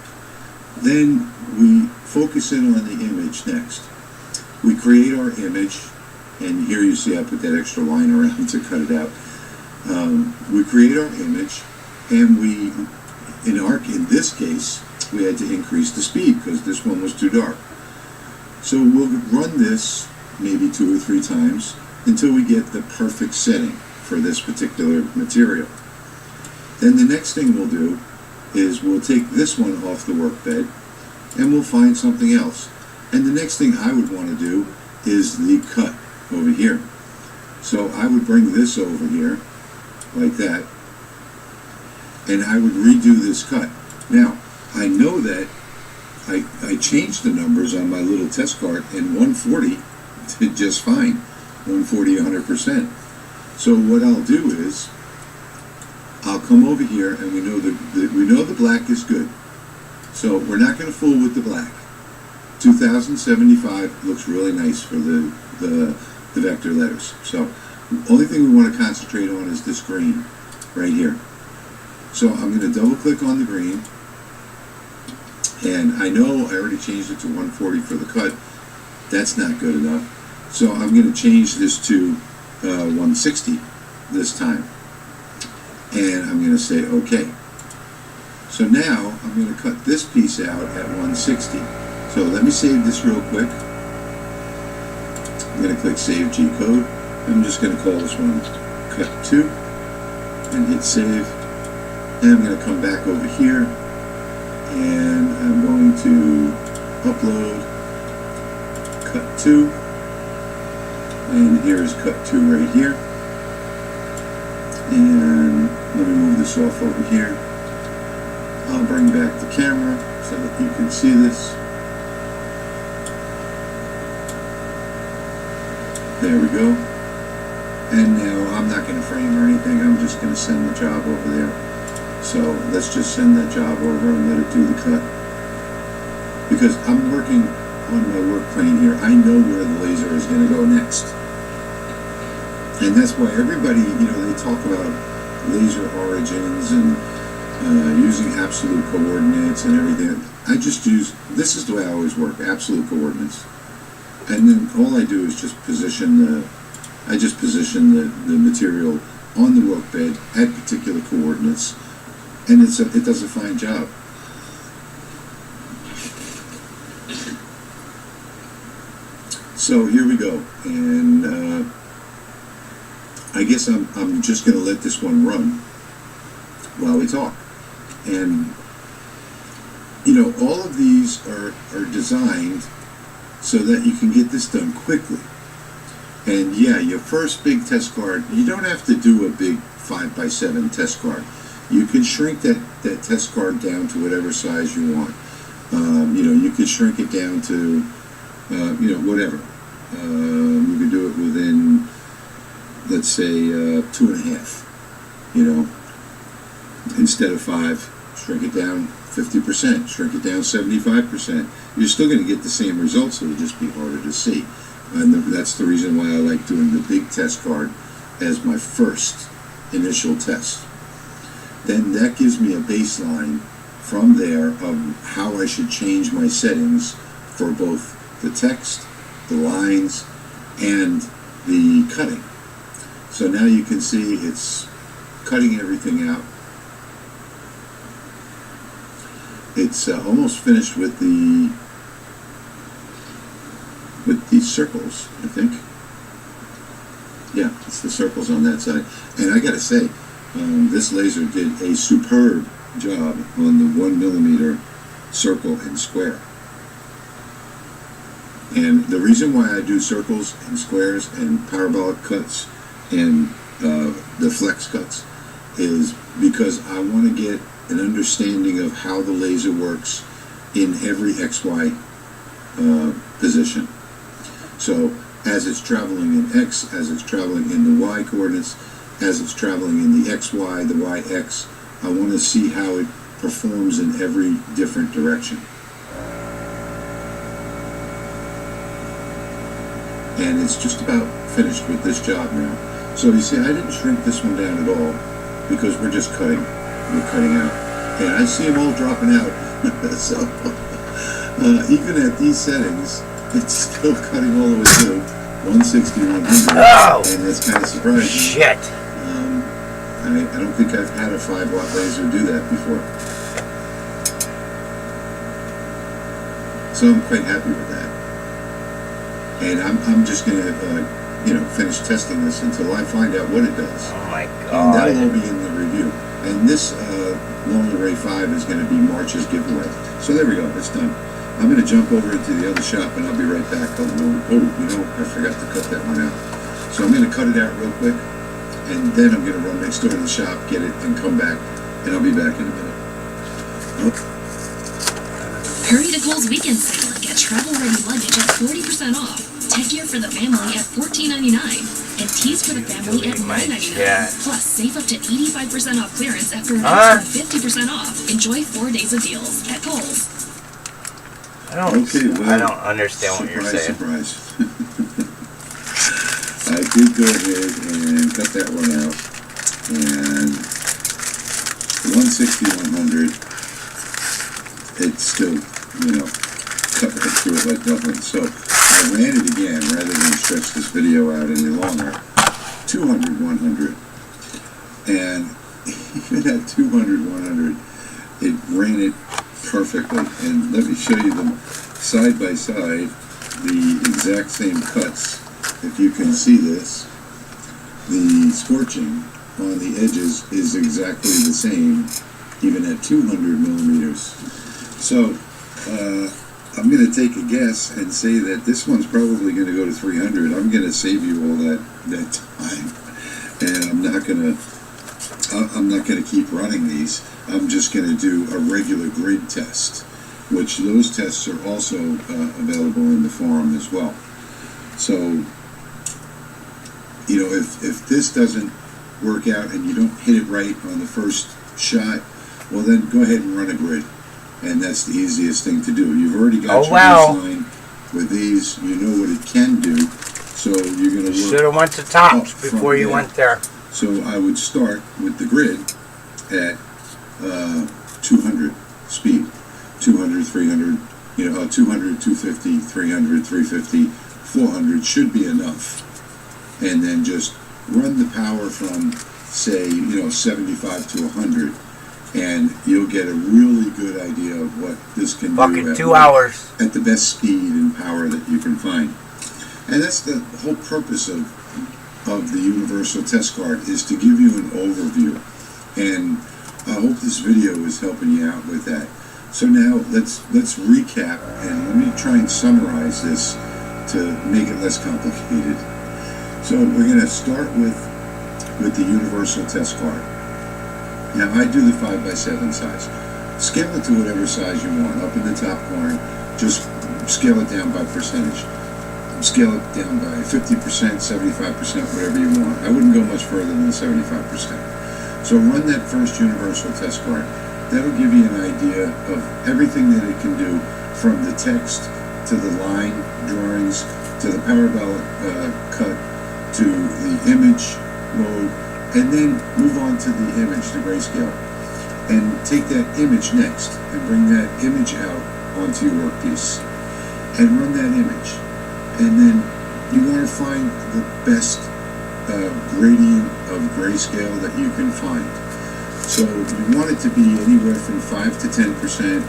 Then we focus in on the image next. We create our image, and here you see I put that extra line around to cut it out. We create our image, and in this case, we had to increase the speed because this one was too dark. So we'll run this maybe 2 or 3 times until we get the perfect setting for this particular material. Then the next thing we'll do is we'll take this one off the workbed and we'll find something else. And the next thing I would want to do is the cut over here. So I would bring this over here like that, and I would redo this cut. Now, I know that I changed the numbers on my little test card, and 140 did just fine. 140, 100%. So what I'll do is I'll come over here, and we know the black is good. So we're not going to fool with the black. 2075 looks really nice for the vector letters. So the only thing we want to concentrate on is this green right here. So I'm going to double click on the green. And I know I already changed it to 140 for the cut. That's not good enough. So I'm going to change this to 160 this time. And I'm going to say OK. So now I'm going to cut this piece out at 160. So let me save this real quick. I'm going to click Save G Code. I'm just going to call this one Cut 2 and hit Save. And I'm going to come back over here. And I'm going to upload Cut 2, and here's Cut 2 right here. And let me move this off over here. I'll bring back the camera so that you can see this. There we go. And now I'm not going to frame or anything, I'm just going to send the job over there. So let's just send that job over and let it do the cut. Because I'm working on my work plane here. I know where the laser is going to go next. And that's why everybody, they talk about laser origins and using absolute coordinates and everything. I just use, this is the way I always work, absolute coordinates. And then all I do is just position the material on the workbed at particular coordinates. And it does a fine job. So here we go, and I guess I'm just going to let this one run while we talk. And you know, all of these are designed so that you can get this done quickly. And yeah, your first big test card, you don't have to do a big 5x7 test card. You can shrink that test card down to whatever size you want. You know, you could shrink it down to, you know, whatever. You could do it within, let's say, 2.5. You know, instead of 5, shrink it down 50%, shrink it down 75%. You're still going to get the same results, it'll just be harder to see. And that's the reason why I like doing the big test card as my first initial test. Then that gives me a baseline from there of how I should change my settings for both the text, the lines, and the cutting. So now you can see it's cutting everything out. It's almost finished with the circles, I think. Yeah, it's the circles on that side. And I gotta say, this laser did a superb job on the 1mm circle and square. And the reason why I do circles and squares and parabolic cuts and the flex cuts is because I want to get an understanding of how the laser works in every XY position. So as it's traveling in X, as it's traveling in the Y coordinates, as it's traveling in the XY, the YX, I want to see how it performs in every different direction. And it's just about finished with this job now. So you see, I didn't shrink this one down at all because we're just cutting. We're cutting out. And I see them all dropping out. So even at these settings, it's still cutting all the way through 160, 100. Oh! And that's kind of surprising. Shit! I don't think I've had a 5-watt laser do that before. So I'm quite happy with that. And I'm just going to, you know, finish testing this until I find out what it does. Oh my God. And that'll all be in the review. And this Long Array 5 is going to be March's giveaway. So there we go, it's done. I'm going to jump over into the other shop and I'll be right back. Oh, you know, I forgot to cut that one out. So I'm going to cut it out real quick. And then I'm going to run next door to the shop, get it, and come back. And I'll be back in a minute. Hurry to Kohl's weekend sale and get travel-ready luggage at 40% off. Tech gear for the family at $14.99. And tees for the family at $9.99. Plus, save up to 85% off clearance after an extra 50% off. Enjoy 4 days of deals at Kohl's. I don't understand what you're saying. Surprise. I did go ahead and cut that one out. And 160, 100, it's still, you know, cut right through it like nothing. So I ran it again rather than stretch this video out any longer. 200, 100. And even at 200, 100, it ran it perfectly. And let me show you them side by side, the exact same cuts. If you can see this, the scorching on the edges is exactly the same, even at 200 millimeters. So I'm going to take a guess and say that this one's probably going to go to 300. I'm going to save you all that time, and I'm not going to keep running these. I'm just going to do a regular grid test, which those tests are also available in the forum as well. So, you know, if this doesn't work out and you don't hit it right on the first shot, well then go ahead and run a grid. And that's the easiest thing to do. You've already got your baseline with these. You know what it can do. So you're going to work. Should have went to tops before you went there. So I would start with the grid at 200 speed. 200, 300, you know, 200, 250, 300, 350, 400 should be enough. And then just run the power from, say, you know, 75 to 100. And you'll get a really good idea of what this can do at 2 hours at the best speed and power that you can find. And that's the whole purpose of the universal test card, is to give you an overview. And I hope this video is helping you out with that. So now let's recap, and let me try and summarize this to make it less complicated. So we're going to start with the universal test card. Now I do the 5x7 size. Scale it to whatever size you want. Up in the top corner, just scale it down by percentage. Scale it down by 50%, 75%, whatever you want. I wouldn't go much further than 75%. So run that first universal test card. That'll give you an idea of everything that it can do, from the text to the line drawings to the power ballot cut to the image mode, and then move on to the image, the grayscale, and take that image next and bring that image out onto your workpiece and run that image. And then you want to find the best gradient of grayscale that you can find. So you want it to be anywhere from 5 to 10%,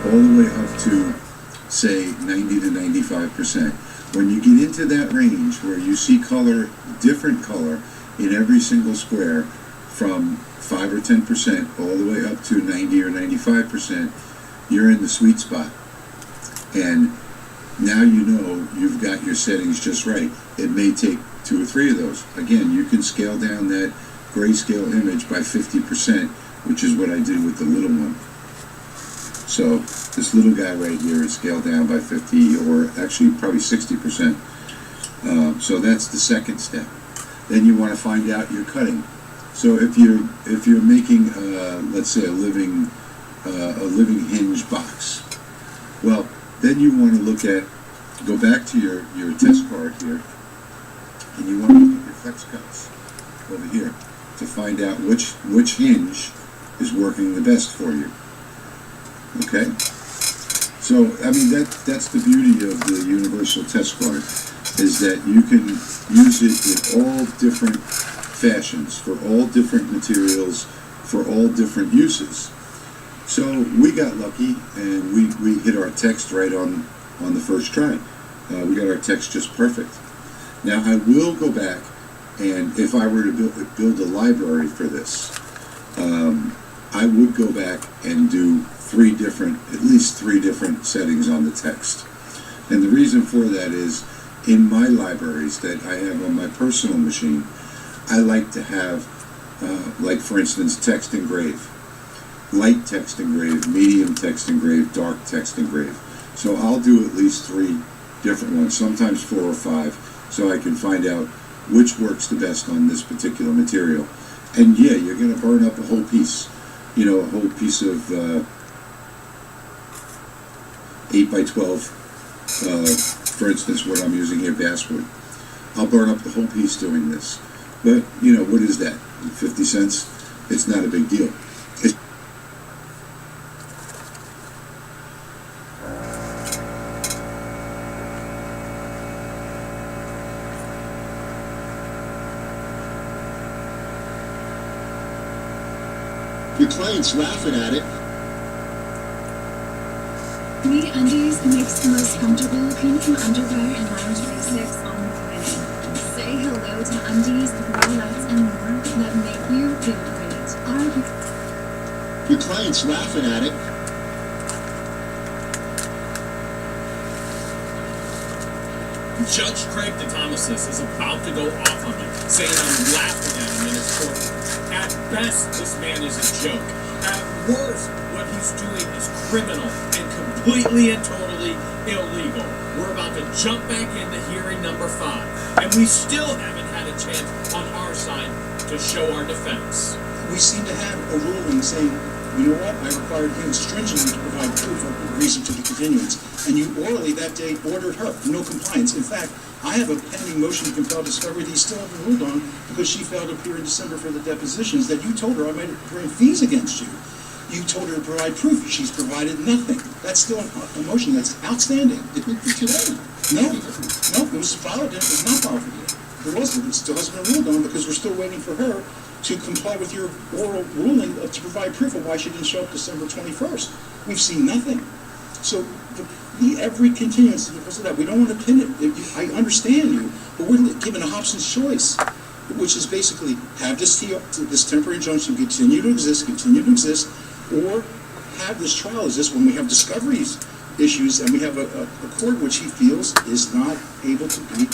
all the way up to, say, 90 to 95%. When you get into that range where you see color, different color in every single square, from 5 or 10% all the way up to 90 or 95%, you're in the sweet spot. And now you know you've got your settings just right. It may take 2 or 3 of those. Again, you can scale down that grayscale image by 50%, which is what I did with the little one. So this little guy right here is scaled down by 50, or actually probably 60%. So that's the second step. Then you want to find out your cutting. So if you're making let's say a living hinge box, well, then you want to go back to your test card here, and you want to look at your flex cuts over here to find out which hinge is working the best for you. Okay? So, I mean, that's the beauty of the universal test card, is that you can use it in all different fashions, for all different materials, for all different uses. So we got lucky, and we hit our text right on the first try. We got our text just perfect. Now I will go back, and if I were to build a library for this, I would go back and do at least three different settings on the text. And the reason for that is, in my libraries that I have on my personal machine, I like to have, like for instance, text engrave, light text engrave, medium text engrave, dark text engrave. So I'll do at least 3 different ones, sometimes 4 or 5, so I can find out which works the best on this particular material. And yeah, you're going to burn up a whole piece, a whole piece of 8 by 12, for instance, what I'm using here, basswood. I'll burn up the whole piece doing this. But, what is that? 50 cents? It's not a big deal. Your client's laughing at it. Me Undies makes the most comfortable premium underwear and lounge basics on the planet. Say hello to undies, bralettes, and more that make you feel great. Your client's laughing at it. Judge Craig DeThomasis is about to go off on me, saying I'm laughing at him in his courtroom. At best, this man is a joke. At worst, what he's doing is criminal and completely and totally illegal. We're about to jump back into hearing number 5, and we still haven't had a chance on our side to show our defense. We seem to have a ruling saying, you know what, I required him stringently to provide proof of the reason for the continuance, and you orally that day ordered her, no compliance. In fact, I have a pending motion to compel discovery that you still haven't ruled on because she failed to appear in December for the depositions that you told her I might bring fees against you. You told her to provide proof. She's provided nothing. That's still a motion that's outstanding. It went for today. No, it was filed. It was not filed for today. There wasn't. It still hasn't been ruled on because we're still waiting for her to comply with your oral ruling to provide proof of why she didn't show up December 21st. We've seen nothing. So every continuance is because of that. We don't want to pin it. I understand you, but we're given a Hobson's choice, which is basically have this temporary injunction continue to exist, or have this trial exist when we have discoveries issues and we have a court which he feels is not able to be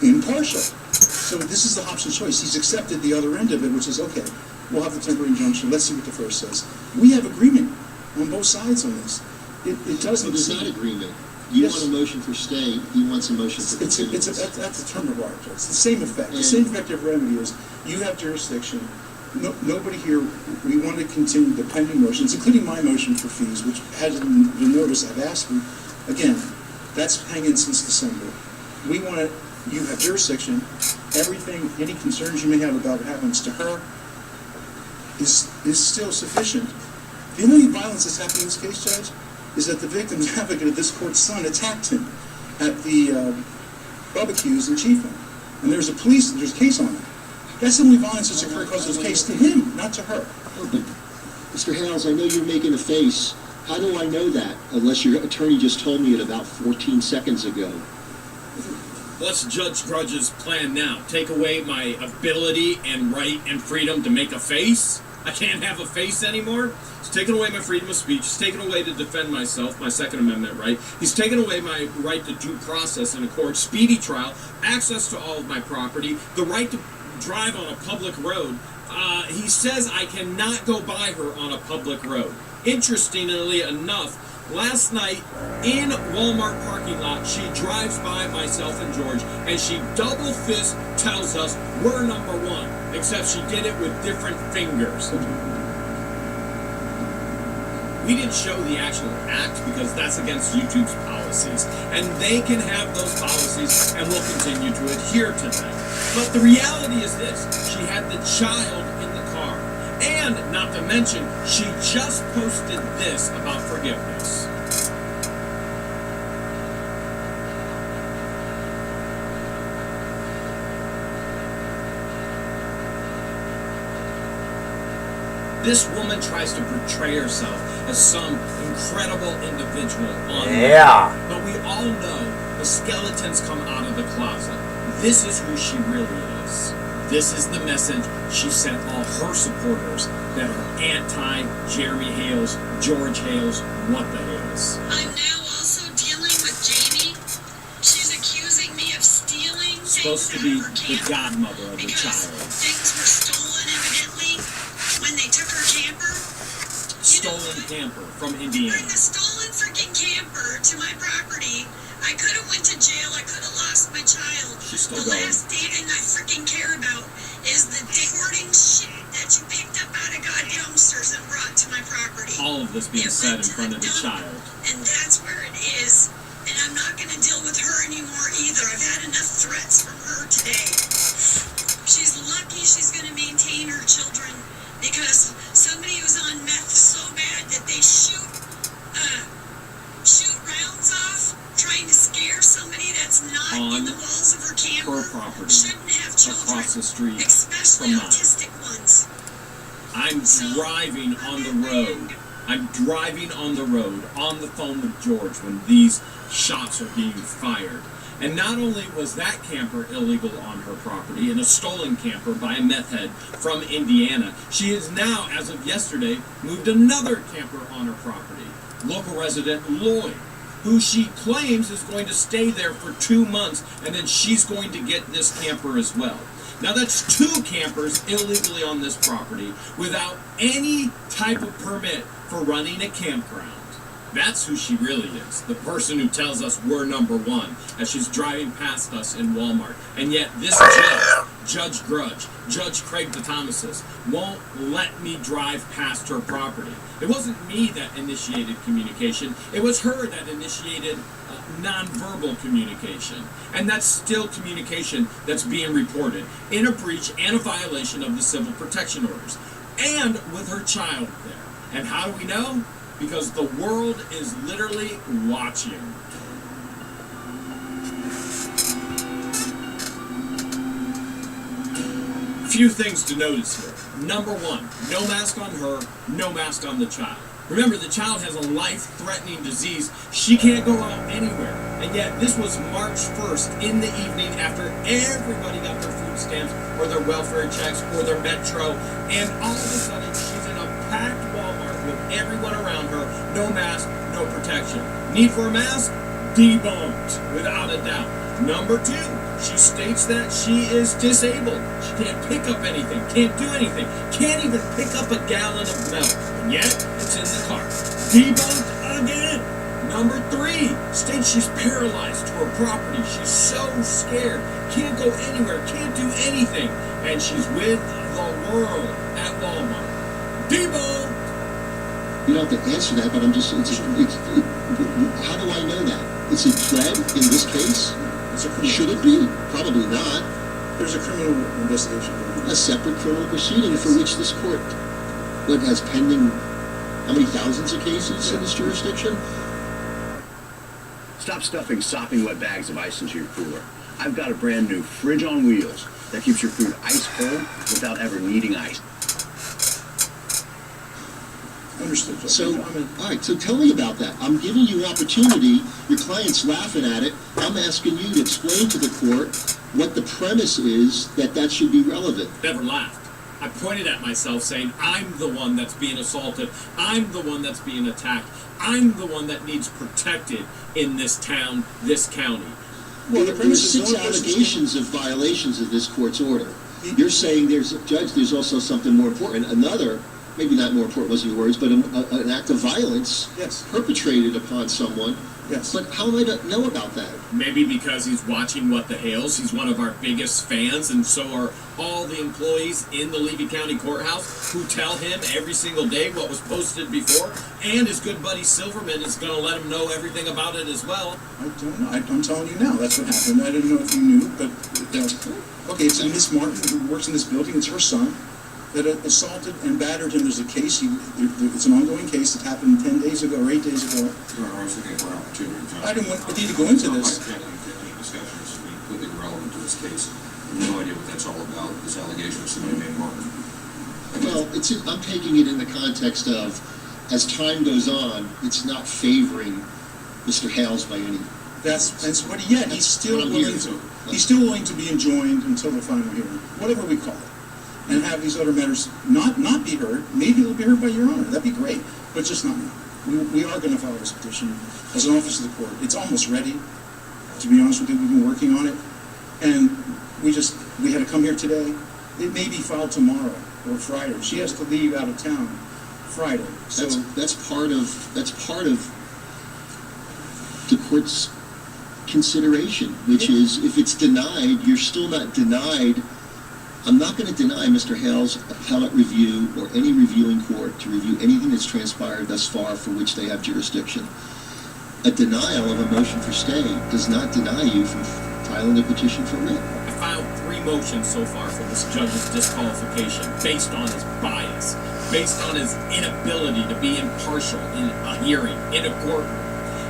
impartial. So this is the Hobson's choice. He's accepted the other end of it, which is, okay, we'll have the temporary injunction. Let's see what the first says. We have agreement on both sides on this. It doesn't. But there's not agreement. You want a motion for stay. He wants a motion for continuance. That's a term of art. It's the same effect. The same effective remedy is you have jurisdiction. Nobody here, we want to continue the pending motions, including my motion for fees, which hasn't been noticed. I've asked you. Again, that's hanging since December. We want to, you have jurisdiction. Everything, any concerns you may have about what happens to her is still sufficient. The only violence that's happened in this case, Judge, is that the victim's advocate of this court's son attacked him at the barbecues in Chiefland. And there's a case on it. That's the only violence that's occurred because of this case to him, not to her. Oh, but Mr. Hales, I know you're making a face. How do I know that unless your attorney just told me it about 14 seconds ago? What's Judge Grudge's plan now? Take away my ability and right and freedom to make a face? I can't have a face anymore? He's taken away my freedom of speech. He's taken away to defend myself, my Second Amendment right. He's taken away my right to due process in a court, speedy trial, access to all of my property, the right to drive on a public road. He says I cannot go by her on a public road. Interestingly enough, last night in Walmart parking lot, she drives by myself and George, and she double fist tells us we're number one, except she did it with different fingers. We didn't show the actual act because that's against YouTube's policies, and they can have those policies, and we'll continue to adhere to them. But the reality is this: she had the child in the car, and not to mention, she just posted this about forgiveness. This woman tries to portray herself as some incredible individual online. But we all know the skeletons come out of the closet. This is who she really is. This is the message she sent all her supporters that are anti-Jeremy Hales, George Hales, what the Hales. I'm now also dealing with Jamie. She's accusing me of stealing Supposed to be the godmother of the child. Things were stolen, evidently, when they took her camper. Stolen camper from Indiana. Bring the stolen freaking camper to my property. I could have went to jail. I could have lost my child. She's still the going. last thing I freaking care about is the hoarding shit that you picked up out of god dumpsters and brought to my property. All of this being said in front of the child. And that's where it is. And I'm not going to deal with her anymore either. I've had enough threats from her today. She's lucky she's going to maintain her children because somebody was on meth so bad that they shoot rounds off trying to scare somebody that's not on in the walls of her camper. Her property. Shouldn't have children. Across the street. Especially from mine. autistic ones. I'm driving on the road. I'm driving on the road, on the phone with George when these shots are being fired. And not only was that camper illegal on her property, and a stolen camper by a meth head from Indiana, she has now, as of yesterday, moved another camper on her property. Local resident Lloyd, who she claims is going to stay there for 2 months, and then she's going to get this camper as well. Now that's 2 campers illegally on this property without any type of permit for running a campground. That's who she really is, the person who tells us we're number one as she's driving past us in Walmart. And yet this Judge Grudge, Judge Craig DeThomasis, won't let me drive past her property. It wasn't me that initiated communication, it was her that initiated nonverbal communication. And that's still communication that's being reported in a breach and a violation of the civil protection orders. And with her child there. And how do we know? Because the world is literally watching. Few things to notice here. Number one, no mask on her, no mask on the child. Remember, the child has a life-threatening disease. She can't go out anywhere. And yet, this was March 1st in the evening after everybody got their food stamps or their welfare checks or their Metro. And all of a sudden, she's in a packed Walmart with everyone around her. No mask, no protection. Need for a mask? Debunked, without a doubt. Number 2, she states that she is disabled. She can't pick up anything, can't do anything, can't even pick up a gallon of milk. And yet, it's in the car. Debunked again. Number 3, states she's paralyzed to her property. She's so scared, can't go anywhere, can't do anything. And she's with the world at Walmart. Debunked. You don't have to answer that, but I'm just, how do I know that? Is it pled in this case? Should it be? Probably not. There's a criminal investigation. A separate criminal proceeding for which this court, has pending, how many thousands of cases in this jurisdiction? Stop stuffing sopping wet bags of ice into your cooler. I've got a brand new fridge on wheels that keeps your food ice cold without ever needing ice. Understood. So, all right, so tell me about that. I'm giving you an opportunity. Your client's laughing at it. I'm asking you to explain to the court what the premise is that should be relevant. Never laughed. I pointed at myself saying, I'm the one that's being assaulted. I'm the one that's being attacked. I'm the one that needs protected in this town, this county. Well, there's 6 allegations of violations of this court's order. You're saying there's also something more important. Another, maybe not more important wasn't your words, but an act of violence perpetrated upon someone. Yes. But how am I to know about that? Maybe because he's watching What the Hales. He's one of our biggest fans, and so are all the employees in the Levy County Courthouse who tell him every single day what was posted before, and his good buddy Silverman is going to let him know everything about it as well. I don't know. I'm telling you now. That's what happened. I didn't know if you knew, but okay, it's Miss Martin who works in this building. It's her son that assaulted and battered him. There's a case. It's an ongoing case that happened 10 days ago or 8 days ago. I was looking for an opportunity. I didn't need to go into this. I can't any discussion is completely irrelevant to this case. I have no idea what that's all about. This allegation of somebody named Martin. Well, I'm taking it in the context of, as time goes on, it's not favoring Mr. Hales by any. That's what. Yet he's still willing to. He's still willing to be enjoined until the final hearing, whatever we call it, and have these other matters not be heard. Maybe it'll be heard by Your Honor. That'd be great, but just not now. We are going to file this petition as an office of the court. It's almost ready. To be honest with you, we've been working on it, and we had to come here today. It may be filed tomorrow or Friday. She has to leave out of town Friday. So that's part of the court's consideration, which is if it's denied, you're still not denied. I'm not going to deny Mr. Hale's appellate review or any reviewing court to review anything that's transpired thus far for which they have jurisdiction. A denial of a motion for stay does not deny you from filing a petition for writ. I filed 3 motions so far for this judge's disqualification based on his bias, based on his inability to be impartial in a hearing, in a courtroom.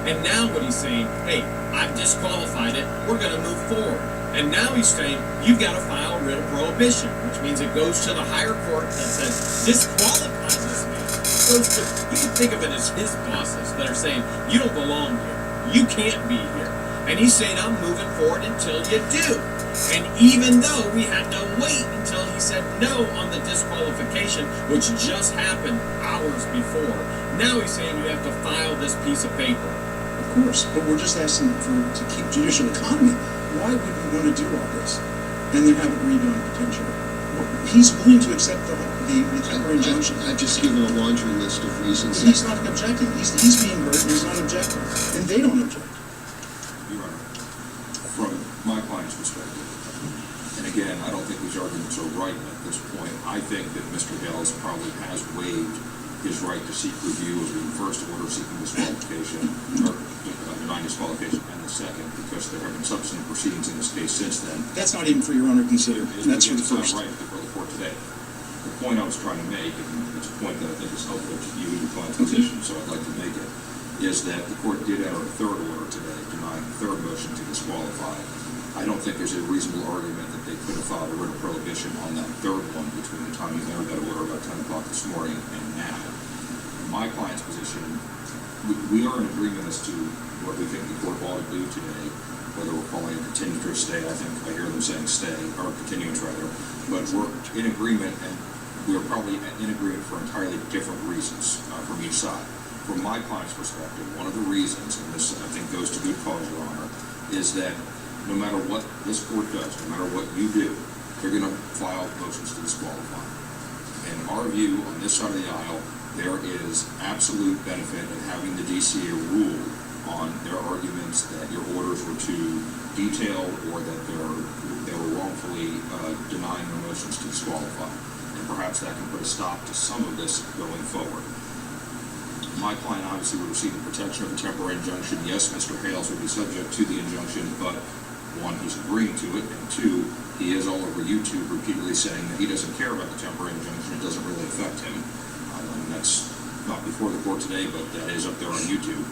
And now what he's saying, hey, I've disqualified it, we're going to move forward. And now he's saying, you've got to file a writ of prohibition, which means it goes to the higher court that says, disqualify this man. You can think of it as his bosses that are saying, you don't belong here. You can't be here. And he's saying, I'm moving forward until you do. And even though we had to wait until he said no on the disqualification, which just happened hours before, now he's saying you have to file this piece of paper. Of course, but we're just asking to keep judicial economy. Why would we want to do all this and then have it redone potentially? He's willing to accept the temporary injunction. I've just given a laundry list of reasons. He's not objecting. He's being heard and he's not objecting. And they don't object. Your Honor, from my client's perspective, and again, I don't think these arguments are right at this point. I think that Mr. Hales probably has waived his right to seek review of the first order seeking disqualification, or denying disqualification, and the second, because there have been substantive proceedings in this case since then. That's not even for Your Honor to consider. That's for the first. Right before the court today. The point I was trying to make, and it's a point that I think is helpful to you and your client's position, so I'd like to make it, is that the court did enter a third order today, denying the third motion to disqualify. I don't think there's a reasonable argument that they could have filed a writ of prohibition on that third one between the time you entered that order about 10 o'clock this morning and now. from my client's position, we are in agreement as to what we think the court ought to do today, whether we're calling it continuance or stay. I think I hear them saying stay, or continuance rather, but we're in agreement, and we're probably in agreement for entirely different reasons from each side. From my client's perspective, one of the reasons, and this I think goes to good cause, Your Honor, is that no matter what this court does, no matter what you do, they're going to file motions to disqualify. In our view, on this side of the aisle, there is absolute benefit in having the DCA rule on their arguments that your orders were too detailed or that they were wrongfully denying their motions to disqualify. And perhaps that can put a stop to some of this going forward. My client obviously would receive the protection of a temporary injunction. Yes, Mr. Hales would be subject to the injunction, but one, he's agreeing to it, and two, he is all over YouTube repeatedly saying that he doesn't care about the temporary injunction. It doesn't really affect him. And that's not before the court today, but that is up there on YouTube.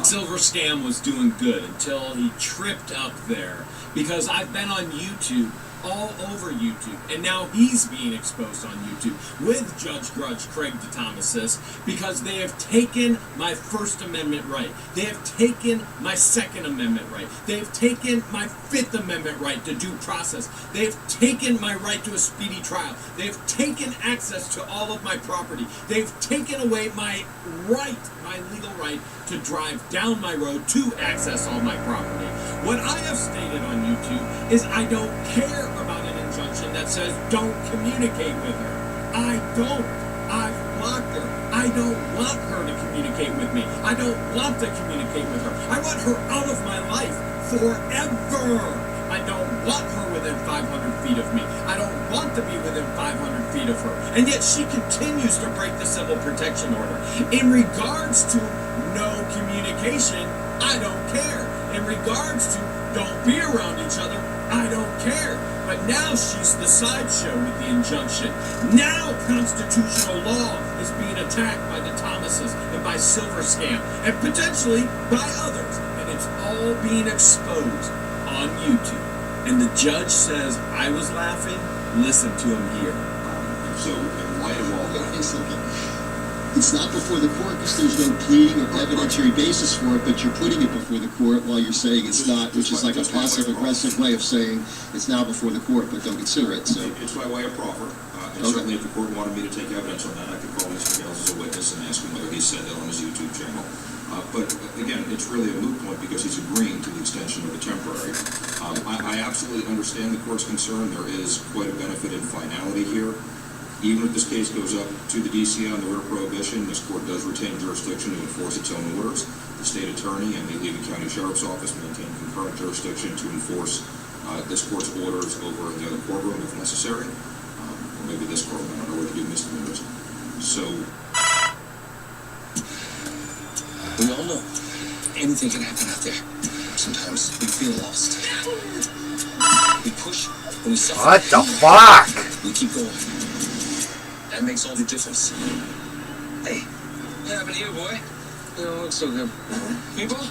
Silver Scam was doing good until he tripped up there, because I've been on YouTube, all over YouTube, and now he's being exposed on YouTube with Judge Craig DeThomasis, because they have taken my First Amendment right. They have taken my Second Amendment right. They have taken my Fifth Amendment right to due process. They have taken my right to a speedy trial. They have taken access to all of my property. They've taken away my right, my legal right, to drive down my road to access all my property. What I have stated on YouTube is I don't care about an injunction that says don't communicate with her. I don't. I've blocked her. I don't want her to communicate with me. I don't want to communicate with her. I want her out of my life forever. I don't want her within 500 feet of me. I don't want to be within 500 feet of her. And yet she continues to break the civil protection order. In regards to no communication, I don't care. In regards to don't be around each other, I don't care. But now she's the sideshow with the injunction. Now constitutional law is being attacked by the Thomases and by Silver Scam and potentially by others. And it's all being exposed on YouTube. And the judge says I was laughing. Listen to him here. So in light of all that, it's not before the court because there's no pleading or evidentiary basis for it, but you're putting it before the court while you're saying it's not, which is like a passive-aggressive way of saying it's now before the court, but don't consider it. So it's my way of proffer. And certainly if the court wanted me to take evidence on that, I could call Mr. Hales as a witness and ask him whether he said that on his YouTube channel. But again, it's really a moot point because he's agreeing to the extension of the temporary. I absolutely understand the court's concern. There is quite a benefit in finality here. Even if this case goes up to the DCA on the order of prohibition, this court does retain jurisdiction to enforce its own orders. The state attorney and the Levy County Sheriff's Office maintain concurrent jurisdiction to enforce this court's orders over in the other courtroom if necessary. Or maybe this courtroom, I don't know where to do misdemeanors. So We all know anything can happen out there. Sometimes we feel lost. We push and we suffer. What the fuck? We keep going. That makes all the difference. Hey, what happened to you, boy? You don't look so good. People?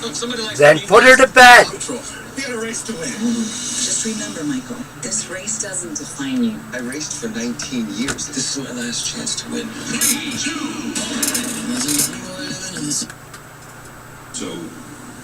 Look, somebody likes Then put her to bed. We got a race to win. Just remember, Michael, this race doesn't define you. I raced for 19 years. This is my last chance to win. 3, 2, 1. So,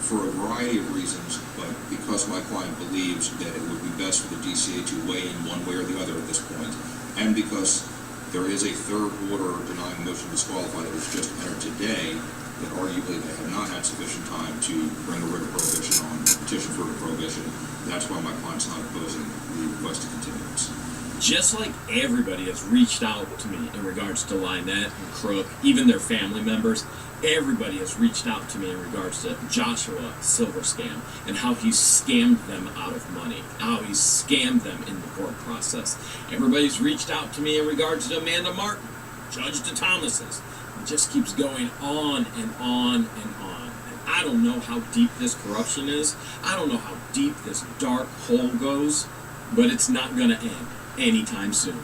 for a variety of reasons, but because my client believes that it would be best for the DCA to weigh in one way or the other at this point, and because there is a third order denying motion to disqualify that was just entered today, that arguably they have not had sufficient time to bring a writ of prohibition on, petition for a prohibition. That's why my client's not opposing the request to continuance. Just like everybody has reached out to me in regards to Lynette and Crook, even their family members, everybody has reached out to me in regards to Joshua Silver Scam and how he scammed them out of money, how he scammed them in the court process. Everybody's reached out to me in regards to Amanda Martin, Judge DeThomasis. It just keeps going on and on and on. And I don't know how deep this corruption is. I don't know how deep this dark hole goes, but it's not going to end anytime soon.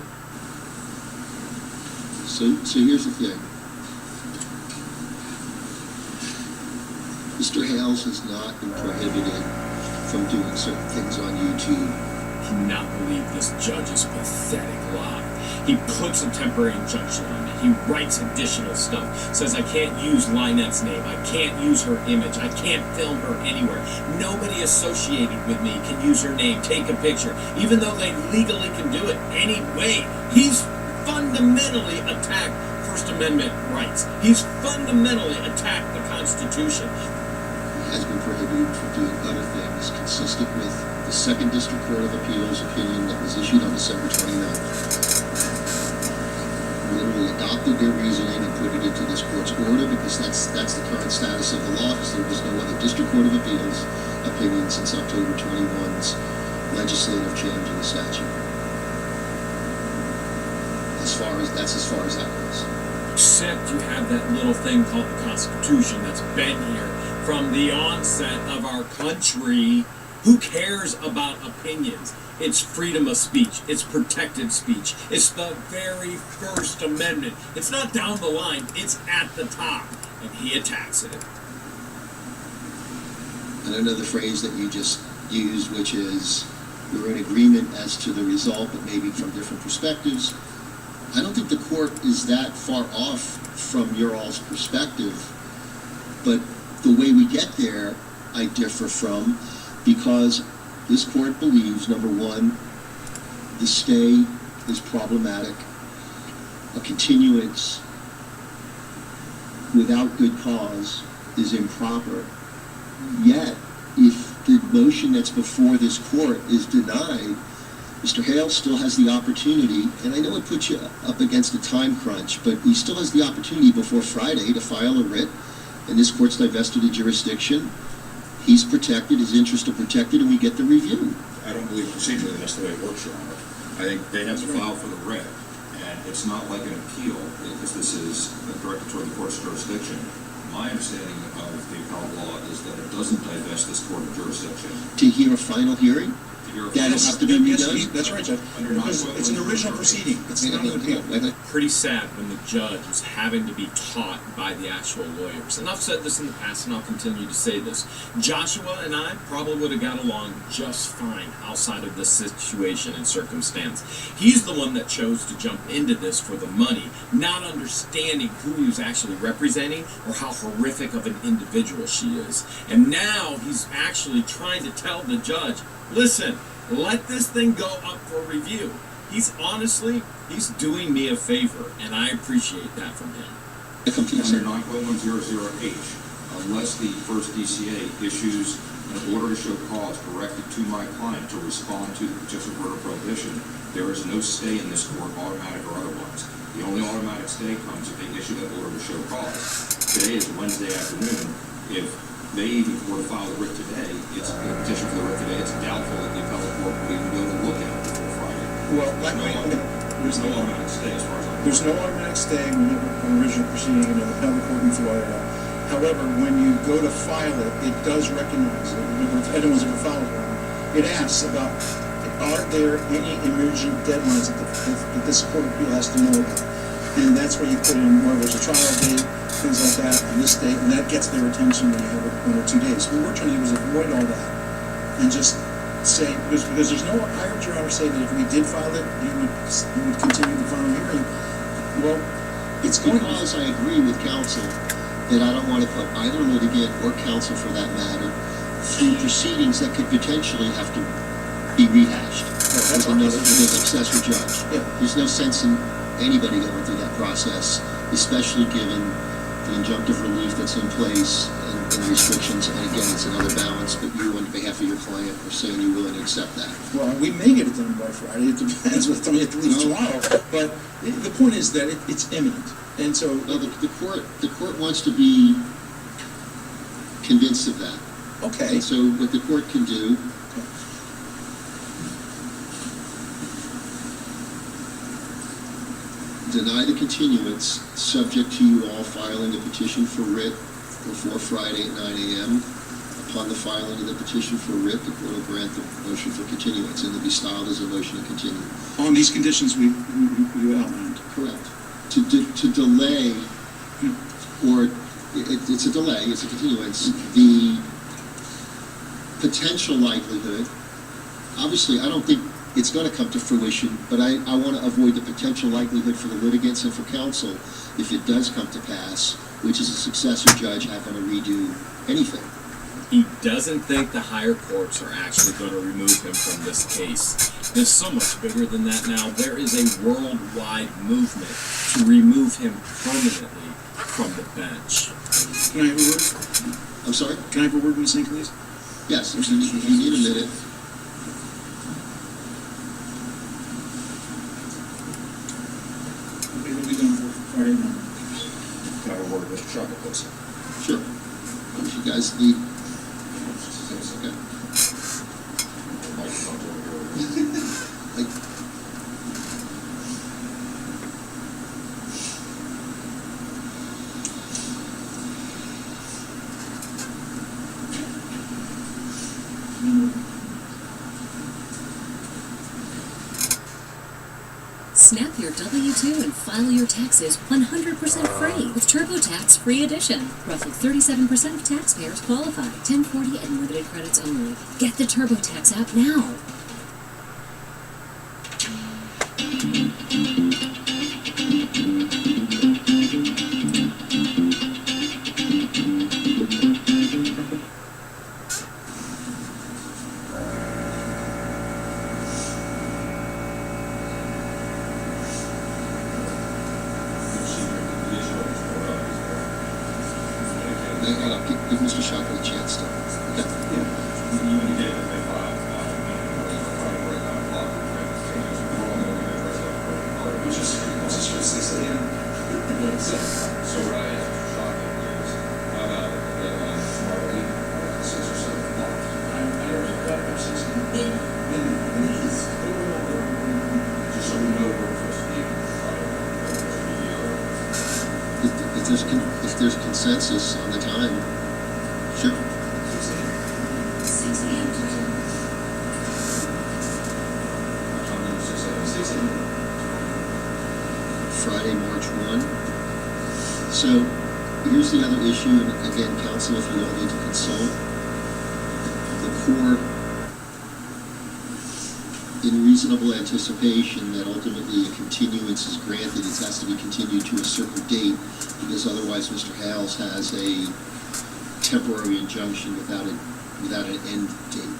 So here's the thing. Mr. Hales has not been prohibited from doing certain things on YouTube. I cannot believe this judge's pathetic lie. He puts a temporary injunction on me. He writes additional stuff. Says I can't use Lynette's name. I can't use her image. I can't film her anywhere. Nobody associated with me can use her name, take a picture, even though they legally can do it anyway. He's fundamentally attacked First Amendment rights. He's fundamentally attacked the Constitution. He has been prohibited from doing other things consistent with the Second District Court of Appeals opinion that was issued on December 29th. Literally adopted their reasoning and put it into this court's order because that's the current status of the law, because there was no other District Court of Appeals opinion since October 21's legislative change in the statute. That's as far as that goes. Except you have that little thing called the Constitution that's been here from the onset of our country. Who cares about opinions? It's freedom of speech. It's protected speech. It's the very First Amendment. It's not down the line. It's at the top. And he attacks it. And another phrase that you just used, which is we're in agreement as to the result, but maybe from different perspectives. I don't think the court is that far off from your all's perspective, but the way we get there, I differ from, because this court believes, number one, the stay is problematic. A continuance without good cause is improper. Yet, if the motion that's before this court is denied, Mr. Hale still has the opportunity, and I know it puts you up against a time crunch, but he still has the opportunity before Friday to file a writ, and this court's divested of jurisdiction. He's protected, his interests are protected, and we get the review. I don't believe procedurally that's the way it works, Your Honor. I think they have to file for the writ, and it's not like an appeal, because this is directed toward the court's jurisdiction. My understanding of the appellate law is that it doesn't divest this court of jurisdiction. To hear a final hearing? That'll have to be redone? That's right, Judge. Because it's an original proceeding. It's not an appeal. Pretty sad when the judge is having to be taught by the actual lawyers. And I've said this in the past, and I'll continue to say this. Joshua and I probably would have got along just fine outside of this situation and circumstance. He's the one that chose to jump into this for the money, not understanding who he was actually representing or how horrific of an individual she is. And now he's actually trying to tell the judge, listen, let this thing go up for review. He's doing me a favor, and I appreciate that from him. Under 9.100H, unless the first DCA issues an order to show cause directed to my client to respond to the petition for a prohibition, there is no stay in this court, automatic or otherwise. The only automatic stay comes if they issue that order to show cause. Today is Wednesday afternoon. If they even were to file the writ today, it's a petition for the writ today, it's doubtful that the appellate court will even be able to look at it before Friday. Well, there's no automatic stay as far as I know. There's no automatic stay. We have an original proceeding in the appellate court in Florida. However, when you go to file it, it does recognize it. If anyone's ever filed one, it asks about, are there any emergent deadlines that this court of appeal has to know about? And that's where you put in where there's a trial date, things like that, on this date, and that gets their attention when you have it 1 or 2 days. What we're trying to do is avoid all that and just say, because there's no, I heard Your Honor say that if we did file it, you would continue the final hearing. Well, it's going because I agree with counsel that I don't want to put either litigant or counsel for that matter through proceedings that could potentially have to be rehashed with another successor judge. Yeah. There's no sense in anybody going through that process, especially given the injunctive relief that's in place and restrictions. And again, it's another balance, but you, on behalf of your client, are saying you're willing to accept that. Well, we may get it done by Friday. It depends what time you have to leave tomorrow. But the point is that it's imminent. And so the court wants to be convinced of that. Okay. And so what the court can do, deny the continuance subject to you all filing a petition for writ before Friday at 9 a.m. Upon the filing of the petition for writ, the court will grant the motion for continuance, and it'll be styled as a motion to continue. On these conditions we outlined. Correct. To delay, or it's a delay, it's a continuance, the potential likelihood, obviously I don't think it's going to come to fruition, but I want to avoid the potential likelihood for the litigants and for counsel, if it does come to pass, which is a successor judge having to redo anything. He doesn't think the higher courts are actually going to remove him from this case. It's so much bigger than that now. There is a worldwide movement to remove him permanently from the bench. Can I have a word? I'm sorry? Can I have a word, Ms. St. Please? Yes, if you need a minute. Okay, we'll be done for Friday night. Can I have a word, Mr. Chocolate, please? Sure. If you guys need. Okay. Snap your W-2 and file your taxes 100% free with TurboTax Free Edition. Roughly 37% of taxpayers qualify. 1040 and limited credits only. Get the TurboTax app now. Hang on, give Mr. Shockley a chance to. Okay. So what I asked Mr. Chocolate is, how about the deadline tomorrow evening, around 6 or 7 o'clock? I already got there 6 just so we know where we're supposed to be Friday. If there's consensus on the time, sure. 6 a.m. 6 a.m. Friday, March 1. So, here's the other issue, and again, counsel, if you all need to consult. The court, in reasonable anticipation that ultimately a continuance is granted, it has to be continued to a certain date, because otherwise Mr. Hales has a temporary injunction without an end date.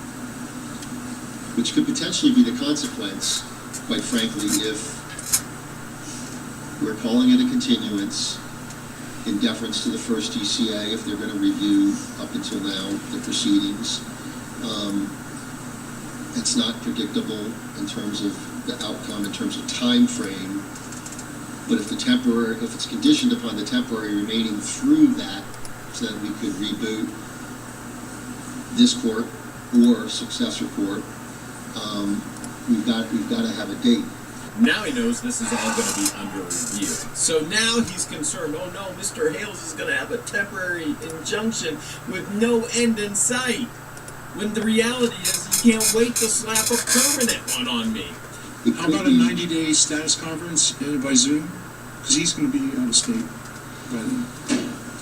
Which could potentially be the consequence, quite frankly, if we're calling it a continuance in deference to the first DCA, if they're going to review up until now the proceedings. It's not predictable in terms of the outcome, in terms of time frame, but if it's conditioned upon the temporary remaining through that, so that we could reboot this court or successor court, we've got to have a date. Now he knows this is all going to be under review. So now he's concerned, oh no, Mr. Hales is going to have a temporary injunction with no end in sight. When the reality is he can't wait to slap a permanent one on me. How about a 90-day status conference by Zoom? Because he's going to be out of state by then.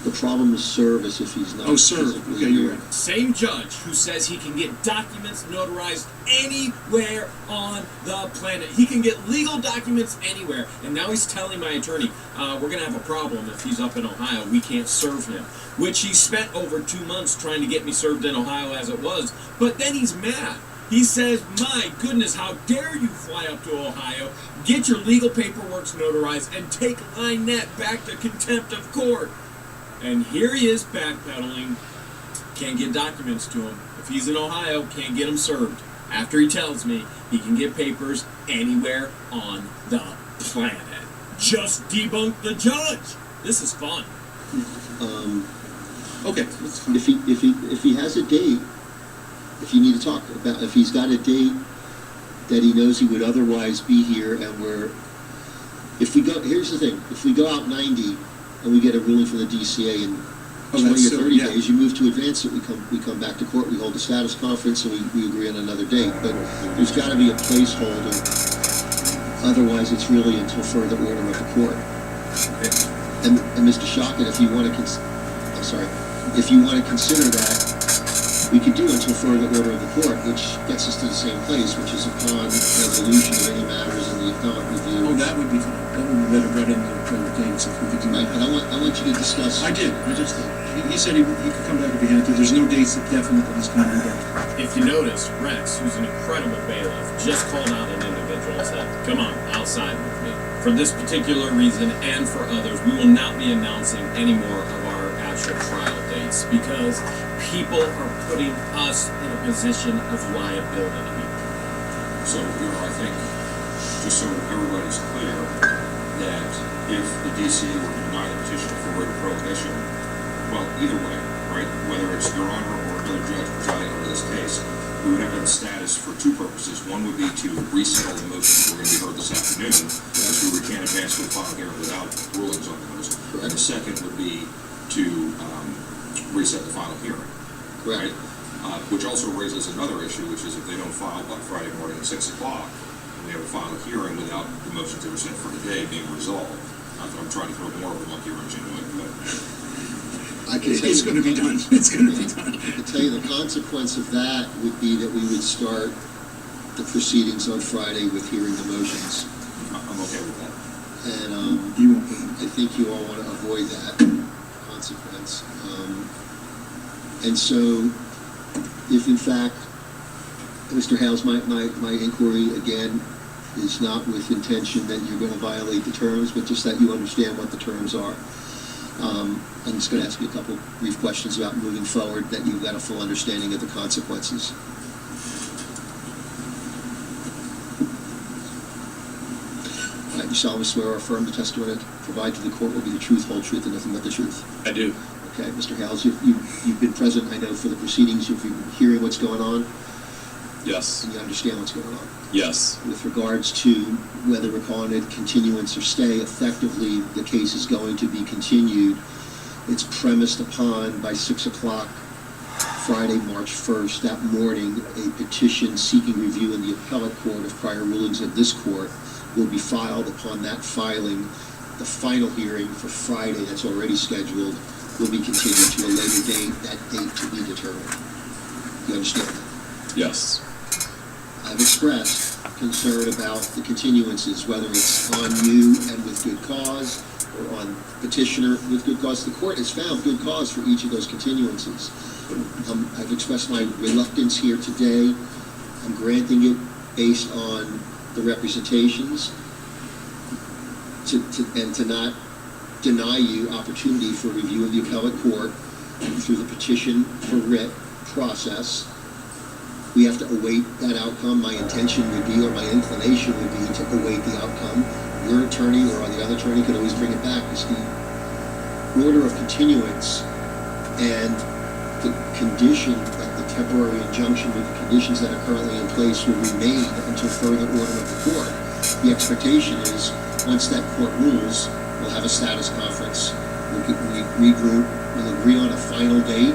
The problem is service if he's not. Oh, serve. Okay, you're right. Same judge who says he can get documents notarized anywhere on the planet. He can get legal documents anywhere. And now he's telling my attorney, we're going to have a problem if he's up in Ohio. We can't serve him. Which he spent over 2 months trying to get me served in Ohio as it was. But then he's mad. He says, my goodness, how dare you fly up to Ohio, get your legal paperwork notarized, and take Lynette back to contempt of court. And here he is backpedaling, can't get documents to him. If he's in Ohio, can't get him served. After he tells me he can get papers anywhere on the planet. Just debunk the judge. This is fun. Okay. If he has a date, if you need to talk about, if he's got a date that he knows he would otherwise be here, and here's the thing, if we go out 90 and we get a ruling from the DCA in 20 or 30 days, you move to advance it, we come back to court, we hold a status conference, and we agree on another date. But there's got to be a placeholder, otherwise it's really until further order of the court. And Mr. Shockett, if you want to consider that, we could do until further order of the court, which gets us to the same place, which is upon resolution of any matters in the appellate review. Oh, that would be fine. That would be better read into the dates if we could do Right, that. but I want you to discuss. I did. I just did. He said he could come back if he had to. There's no dates that definite that he's going to do that. If you notice, Rex, who's an incredible bailiff, just called out an individual and said, come on, outside with me. For this particular reason and for others, we will not be announcing any more of our actual trial dates because people are putting us in a position of liability. So, I think, just so everybody's clear, that if the DCA were to deny the petition for writ of prohibition, well, either way, right, whether it's Your Honor or another judge presiding over this case, we would have to have status for two purposes. One would be to resettle the motions that were going to be heard this afternoon, because we can't advance to a final hearing without rulings on those. And the second would be to reset the final hearing. Right? Which also raises another issue, which is if they don't file by Friday morning at 6 o'clock, and we have a final hearing without the motions that were sent for today being resolved. Not that I'm trying to throw more of a monkey wrench into it, but It's going to be done. It's going to be done. I can tell you the consequence of that would be that we would start the proceedings on Friday with hearing the motions. I'm okay with that. And You won't. I think you all want to avoid that consequence. And so, if in fact, Mr. Hales, my inquiry again is not with intention that you're going to violate the terms, but just that you understand what the terms are. I'm just going to ask you a couple brief questions about moving forward, that you've got a full understanding of the consequences. All right, you solemnly swear or affirm the testimony to provide to the court will be the truth, whole truth, and nothing but the truth? I do. Okay, Mr. Hales, you've been present, I know, for the proceedings. You've been hearing what's going on. Yes. And you understand what's going on. Yes. With regards to whether we're calling it continuance or stay, effectively the case is going to be continued. It's premised upon, by 6 o'clock Friday, March 1st, that morning, a petition seeking review in the appellate court of prior rulings of this court will be filed. Upon that filing, the final hearing for Friday that's already scheduled will be continued to a later date, that date to be determined. You understand that? Yes. I've expressed concern about the continuances, whether it's on you and with good cause, or on petitioner with good cause. The court has found good cause for each of those continuances. I've expressed my reluctance here today. I'm granting it based on the representations and to not deny you opportunity for review of the appellate court through the petition for writ process. We have to await that outcome. My intention would be, or my inclination would be, to await the outcome. Your attorney or the other attorney could always bring it back. It's the order of continuance and the condition, like the temporary injunction with the conditions that are currently in place, will remain until further order of the court. The expectation is, once that court rules, we'll have a status conference. We'll regroup. We'll agree on a final date.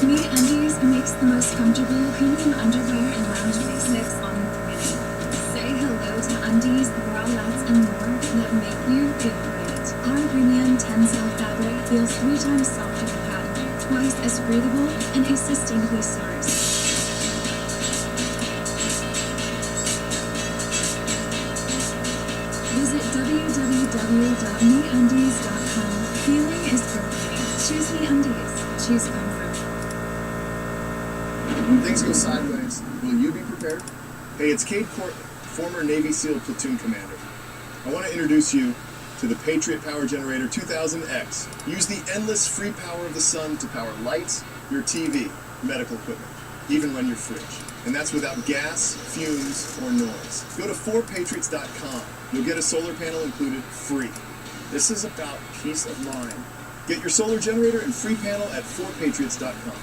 Me Undies makes the most comfortable premium underwear and lounge basics on the planet. Say hello to undies, bralettes, and more that make you feel great. Our premium tensile fabric feels 3 times softer than cotton, twice as breathable, and is sustainably sourced. Visit www.meundies.com. Feeling is perfect. Choose MeUndies. Choose comfort. When things go sideways, will you be prepared? Hey, it's Cade Court, former Navy SEAL platoon commander. I want to introduce you to the Patriot Power Generator 2000X. Use the endless free power of the sun to power lights, your TV, medical equipment, even run your fridge. And that's without gas, fumes, or noise. Go to 4patriots.com. You'll get a solar panel included free. This is about peace of mind. Get your solar generator and free panel at 4patriots.com.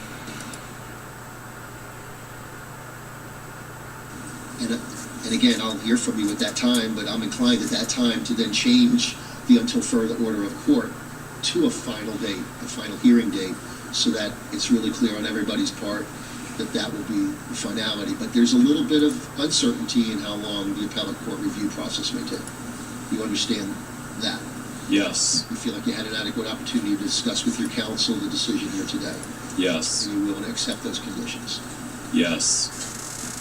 And again, I'll hear from you at that time, but I'm inclined at that time to then change the until further order of court to a final date, a final hearing date, so that it's really clear on everybody's part that that will be the finality. But there's a little bit of uncertainty in how long the appellate court review process may take. You understand that? Yes. You feel like you had an adequate opportunity to discuss with your counsel the decision here today? Yes. And you're willing to accept those conditions? Yes.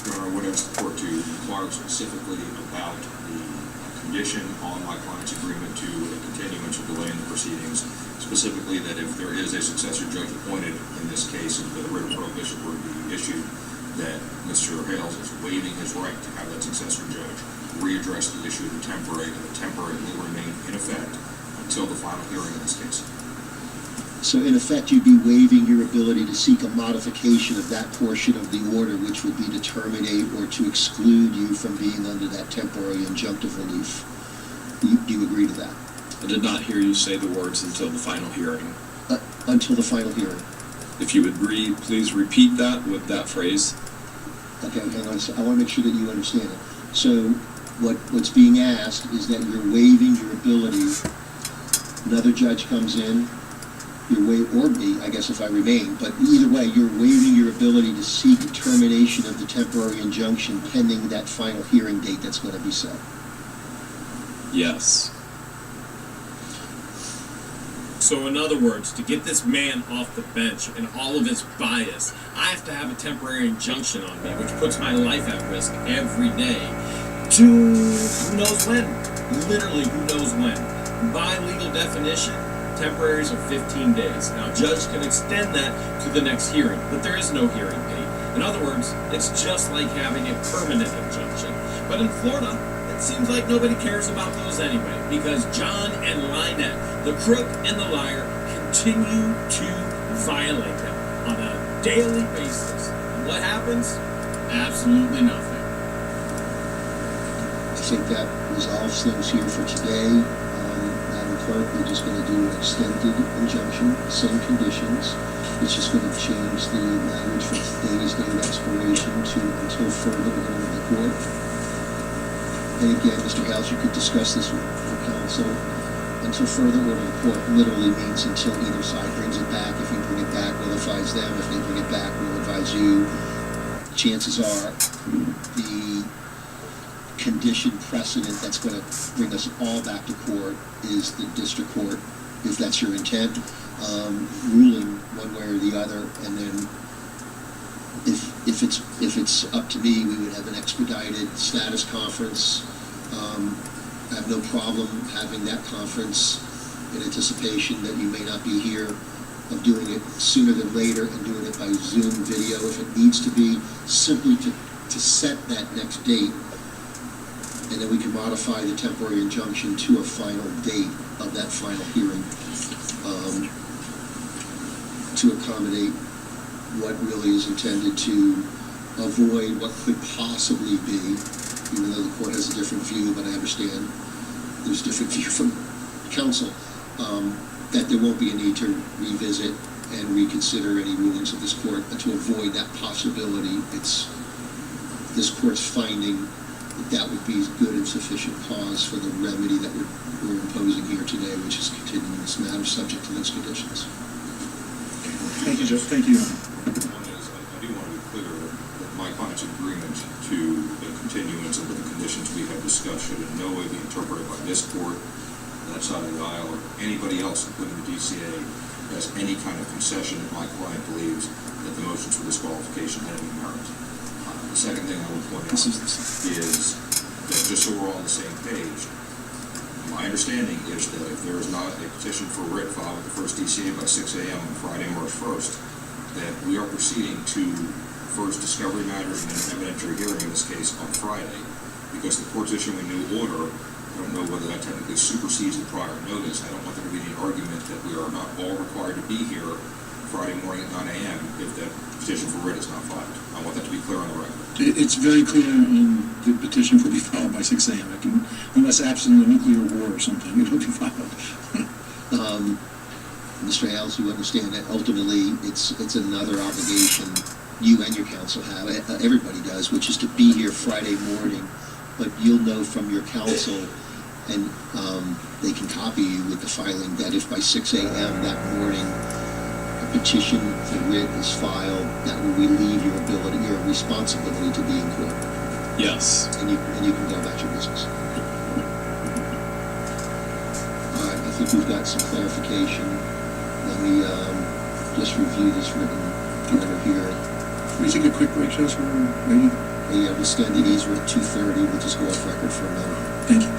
Your Honor, I would ask the court to inquire specifically about the condition on my client's agreement to a continuance or delay in the proceedings, specifically that if there is a successor judge appointed in this case, if the writ of prohibition were to be issued, that Mr. Hales is waiving his right to have that successor judge readdress the issue of the temporary, and the temporary will remain in effect until the final hearing in this case. So in effect, you'd be waiving your ability to seek a modification of that portion of the order, which would be to terminate or to exclude you from being under that temporary injunctive relief. Do you agree to that? I did not hear you say the words until the final hearing. Until the final hearing. If you agree, please repeat that with that phrase. Okay, hang on. So I want to make sure that you understand it. So what's being asked is that you're waiving your ability. Another judge comes in, or me, I guess, if I remain, but either way, you're waiving your ability to seek termination of the temporary injunction pending that final hearing date that's going to be set. Yes. So in other words, to get this man off the bench and all of his bias, I have to have a temporary injunction on me, which puts my life at risk every day to who knows when. Literally, who knows when. By legal definition, temporaries are 15 days. Now, a judge can extend that to the next hearing, but there is no hearing date. In other words, it's just like having a permanent injunction. But in Florida, it seems like nobody cares about those anyway, because John and Lynette, the crook and the liar, continue to violate them on a daily basis. And what happens? Absolutely nothing. I think that resolves things here for today. Madam Clerk, we're just going to do an extended injunction, same conditions. It's just going to change the language from today's date of expiration to until further order of the court. And again, Mr. House, you could discuss this with counsel. Until further order of the court literally means until either side brings it back. If you bring it back, we'll advise them. If they bring it back, we'll advise you. Chances are the condition precedent that's going to bring us all back to court is the district court, if that's your intent, ruling one way or the other. And then if it's up to me, we would have an expedited status conference. I have no problem having that conference in anticipation that you may not be here, of doing it sooner than later and doing it by Zoom video if it needs to be, simply to set that next date. And then we can modify the temporary injunction to a final date of that final hearing to accommodate what really is intended to avoid what could possibly be, even though the court has a different view, but I understand there's a different view from counsel, that there won't be a need to revisit and reconsider any rulings of this court, but to avoid that possibility, it's this court's finding that would be good and sufficient cause for the remedy that we're imposing here today, which is continuing this matter subject to those conditions. Thank you, Judge. Thank you. One is, I do want to be clear that my client's agreement to the continuance of the conditions we have discussed should in no way be interpreted by this court, that side of the aisle, or anybody else, including the DCA, as any kind of concession that my client believes that the motions for disqualification had any merit. The second thing I would point out is that just so we're all on the same page, my understanding is that if there is not a petition for writ filed with the first DCA by 6 a.m. on Friday, March 1st, that we are proceeding to first discovery matters and then evidentiary hearing in this case on Friday, because the court's issuing a new order. I don't know whether that technically supersedes the prior notice. I don't want there to be any argument that we are not all required to be here Friday morning at 9 a.m. if that petition for writ is not filed. I want that to be clear on the record. It's very clear in the petition will be filed by 6 a.m. Unless absent a nuclear war or something, it will be filed. Mr. Hales, you understand that ultimately it's another obligation you and your counsel have, everybody does, which is to be here Friday morning, but you'll know from your counsel, and they can copy you with the filing, that if by 6 a.m. that morning a petition for writ is filed, that will relieve your responsibility to be in court. Yes. And you can go about your business. All right, I think we've got some clarification. Let me just review this written during a hearing. Can we take a quick break, Judge? We're waiting. Yeah, we'll stand at ease. We're at 2:30. We'll just go off record for a minute. Thank you.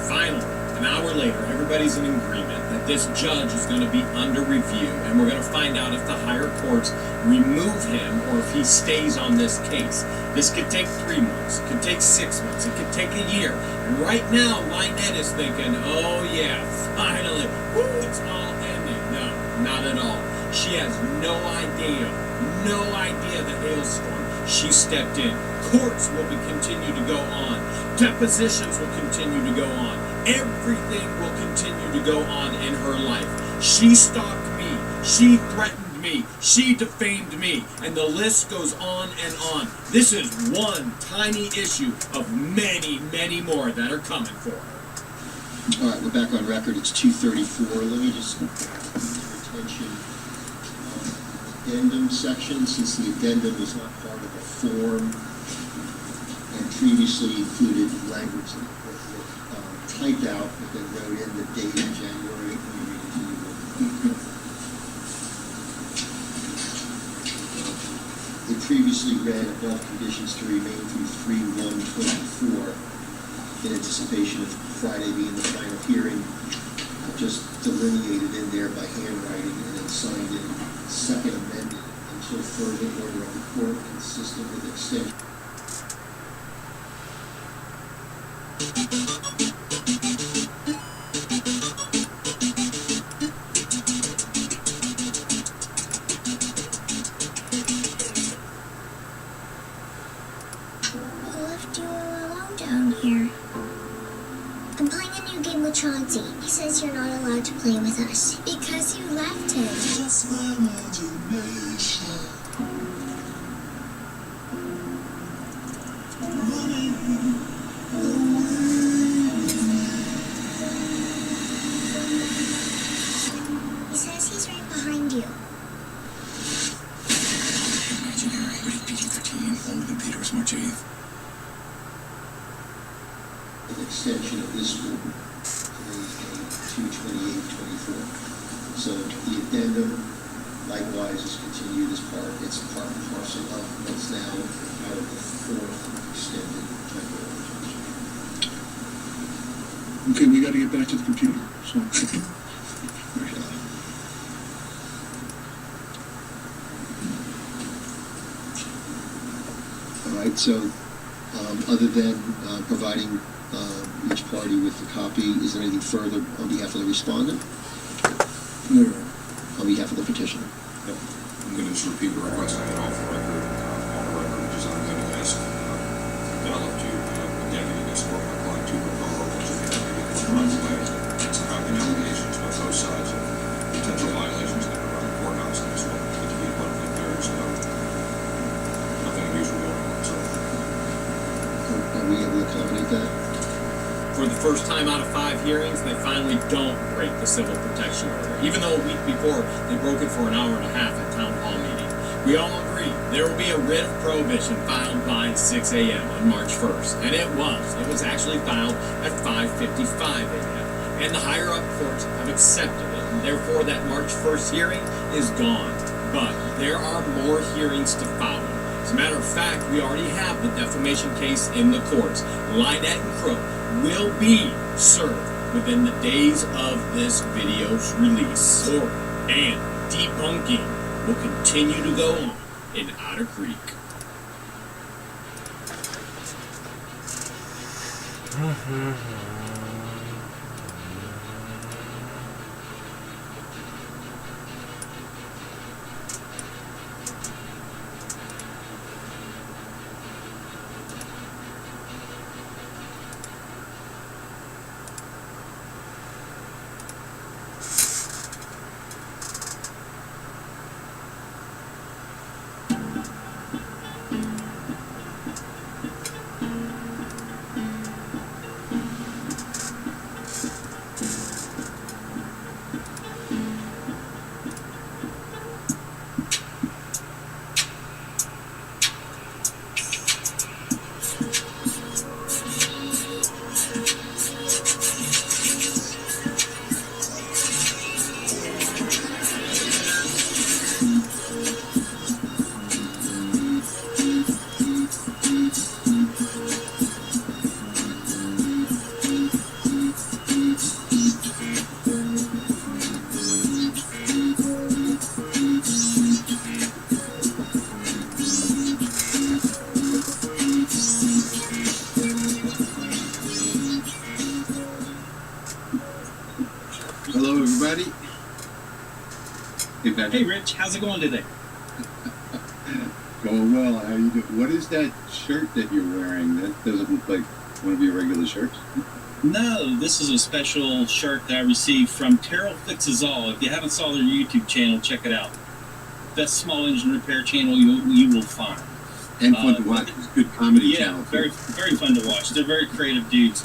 Finally, an hour later, everybody's in agreement that this judge is going to be under review, and we're going to find out if the higher courts remove him or if he stays on this case. This could take 3 months, it could take 6 months, it could take a year. And right now, Lynette is thinking, oh yeah, finally, woo, it's all ending. No, not at all. She has no idea the hailstorm. She stepped in. Courts will continue to go on. Depositions will continue to go on. Everything will continue to go on in her life. She stalked me. She threatened me. She defamed me. And the list goes on and on. This is one tiny issue of many, many more that are coming for her. All right, we're back on record. It's 2:34. Let me just bring your attention addendum section, since the addendum was not part of the form and previously included language that was typed out but then wrote in the date in January. Let me read it to you. It previously read above conditions to remain through 3/1/24 in anticipation of Friday being the final hearing. I've just delineated in there by handwriting and then signed it. Second amended until further order of the court consistent with extension. I left you all alone down here. I'm playing a new game with Chauncey. He says you're not allowed to play with us because you left him. Just my imagination. He says he's right behind you. Imaginary, rated PG-13, older than Peter was March 8th. An extension of this one, today's date, 2/28/24. So the addendum likewise is continued as part, it's part and parcel of what's now out of the fourth extended temporary injunction. Okay, we got to get back to the computer. So. All right, so other than providing each party with a copy, is there anything further on behalf of the respondent? No. On behalf of the petitioner? Yep. I'm going to just repeat the request I had off the record, which is I'm going to ask develop to deputy escort my client to the car, which is going to be runs by surrounding allegations by both sides of potential violations that are around the courthouse, and this one to be publicly clear, so nothing unusual going on. So, are we able to accommodate that? For the first time out of 5 hearings, they finally don't break the civil protection order. Even though a week before, they broke it for an hour and a half at town hall meeting. We all agree there will be a writ of prohibition filed by 6 a.m. on March 1st. And it was. It was actually filed at 5:55 a.m. And the higher up courts have accepted it. And therefore, that March 1st hearing is gone. But there are more hearings to follow. As a matter of fact, we already have the defamation case in the courts. Lynette and Crook will be served within the days of this video's release. Court and debunking will continue to go on in Otter Creek. Hello, everybody. Hey, Patrick. Hey, Rich. How's it going today? Going well. How you doing? What is that shirt that you're wearing? That doesn't look like one of your regular shirts. No, this is a special shirt that I received from Terrell Fixes All. If you haven't saw their YouTube channel, check it out. Best small engine repair channel you will find. And fun to watch. It's a good comedy channel. Yeah, very fun to watch. They're very creative dudes.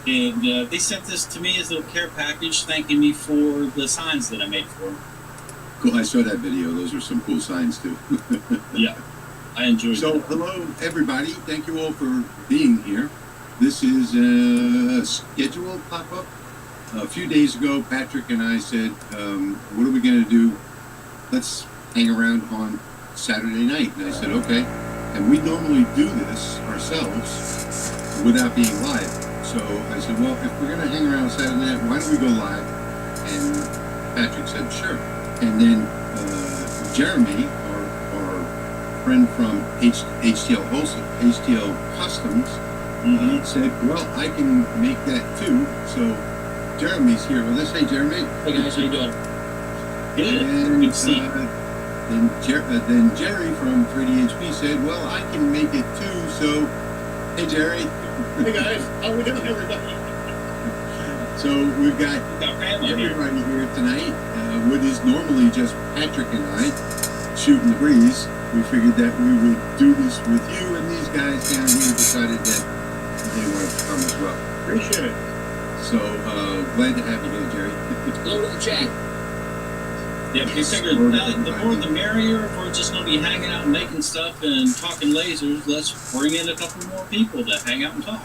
And they sent this to me as a little care package, thanking me for the signs that I made for them. Cool. I saw that video. Those are some cool signs, too. Yeah, I enjoyed it. So, hello, everybody. Thank you all for being here. This is a scheduled pop-up. A few days ago, Patrick and I said, what are we going to do? Let's hang around on Saturday night. And I said, okay. And we normally do this ourselves without being live. So I said, well, if we're going to hang around Saturday night, why don't we go live? And Patrick said, sure. And then Jeremy, our friend from HTL Customs, said, well, I can make that too. So Jeremy's here with us. Hey, Jeremy. Hey, guys. How you doing? Good. And, Good to see you. Then Jerry from 3DHP said, well, I can make it too. So, hey, Jerry. Hey, guys. How we doing, everybody? So we've got everybody here tonight. What is normally just Patrick and I shooting the breeze. We figured that we would do this with you, and these guys down here decided that they wanted to come as well. Appreciate it. So glad to have you here, Jerry. Hello to the chat. Yeah, we figured the more the merrier. If we're just going to be hanging out and making stuff and talking lasers, let's bring in a couple more people to hang out and talk.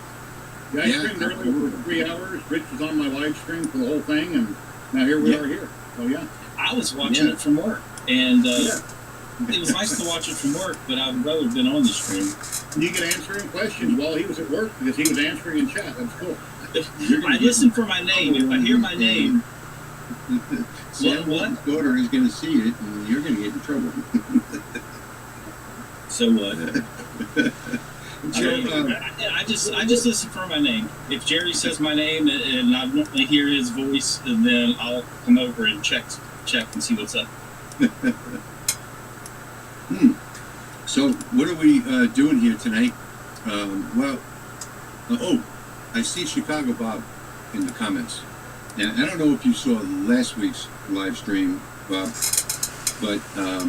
Yeah, I streamed earlier for 3 hours. Rich was on my live stream for the whole thing, and now here we are here. So, yeah. I was watching it from work, and it was nice to watch it from work, but I'd rather have been on the stream. You could answer him questions while he was at work because he was answering in chat. That's cool. I listen for my name. If I hear my name, Sam's daughter is going to see it, and you're going to get in trouble. So what? I just listen for my name. If Jerry says my name and I want to hear his voice, then I'll come over and check and see what's up. So what are we doing here tonight? I see Chicago Bob in the comments. And I don't know if you saw last week's live stream, Bob, but I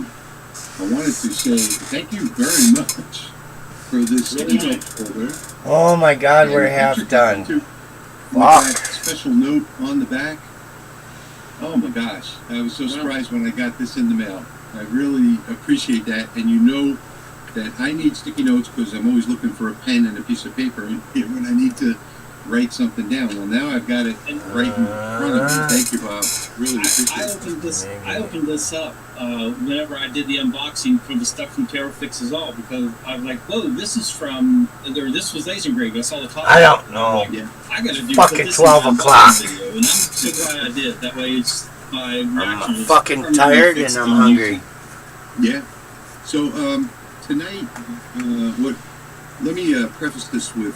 wanted to say thank you very much for this email folder. Oh my God, we're half done. With that special note on the back. Oh my gosh, I was so surprised when I got this in the mail. I really appreciate that, and you know that I need sticky notes because I'm always looking for a pen and a piece of paper when I need to write something down. Well, now I've got it right in front of me. Thank you, Bob. Really appreciate it. I opened this up whenever I did the unboxing for the stuff from Terrell Fixes All because I was like, whoa, this was laser engraving. I saw the top. I don't know. Like, I gotta do fucking 12 o'clock. Video, and I'm so glad I did. That way, it's my reaction. I'm fucking tired and I'm hungry. Yeah. So tonight, let me preface this with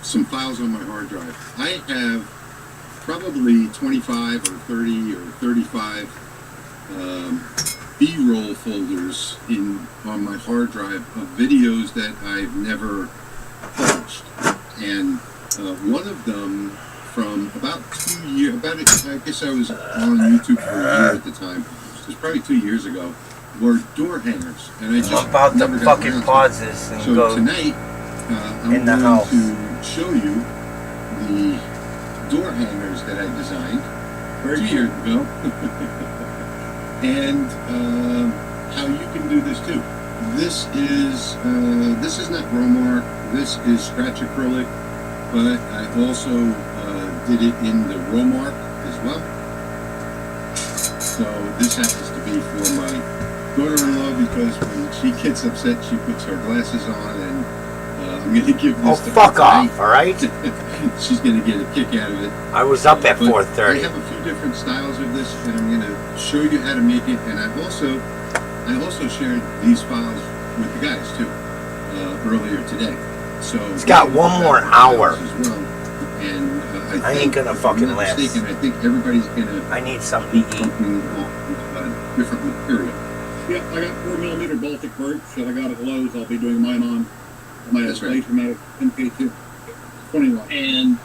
some files on my hard drive. I have probably 25 or 30 or 35 B-roll folders on my hard drive of videos that I've never published. And one of them from about 2 years, I guess I was on YouTube for a year at the time. It was probably 2 years ago. Were door hangers, and I just I'm about to fucking pause this and go tonight. I'm in the going house to show you the door hangers that I designed 2 years ago, and how you can do this too. This is not Romark. This is scratch acrylic, but I also did it in the Romark as well. So this happens to be for my daughter-in-law because when she gets upset, she puts her glasses on, and I'm going to give this to fuck off, all right? She's going to get a kick out of it. I was up at But 4:30. I have a few different styles of this, and I'm going to show you how to make it. And I also shared these files with the guys too earlier today. So it's got one more hour. As well. And I ain't gonna fucking last. Mistaken, I think everybody's gonna. I need something to eat. Something off different material. Yeah, I got 4mm Baltic birch that I got at Lowe's. I'll be doing mine on my Lasermatic MK2 21. And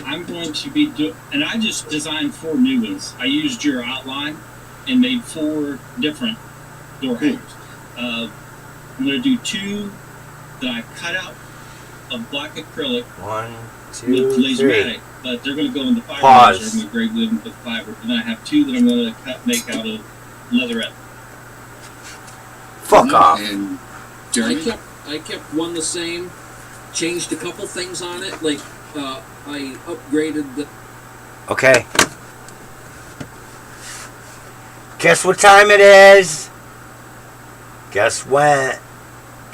I'm going to be and I just designed 4 new ones. I used your outline and made 4 different door hangers. I'm going to do 2 that I cut out of black acrylic. 1, 2, with 3. Lasermatic, but they're going to go into fiber. Pause. I'm going to grade them with fiber, and then I have 2 that I'm going to make out of leatherette. Fuck off. And I kept one the same, changed a couple things on it, like I upgraded the. Okay. Guess what time it is? Guess when?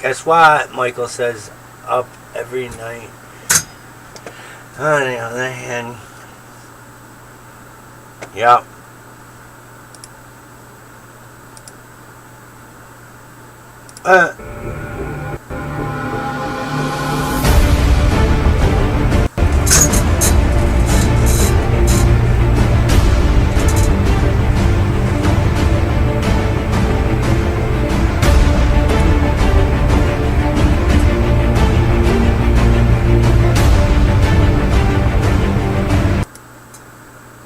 Guess what? Michael says up every night. On the other hand, yep.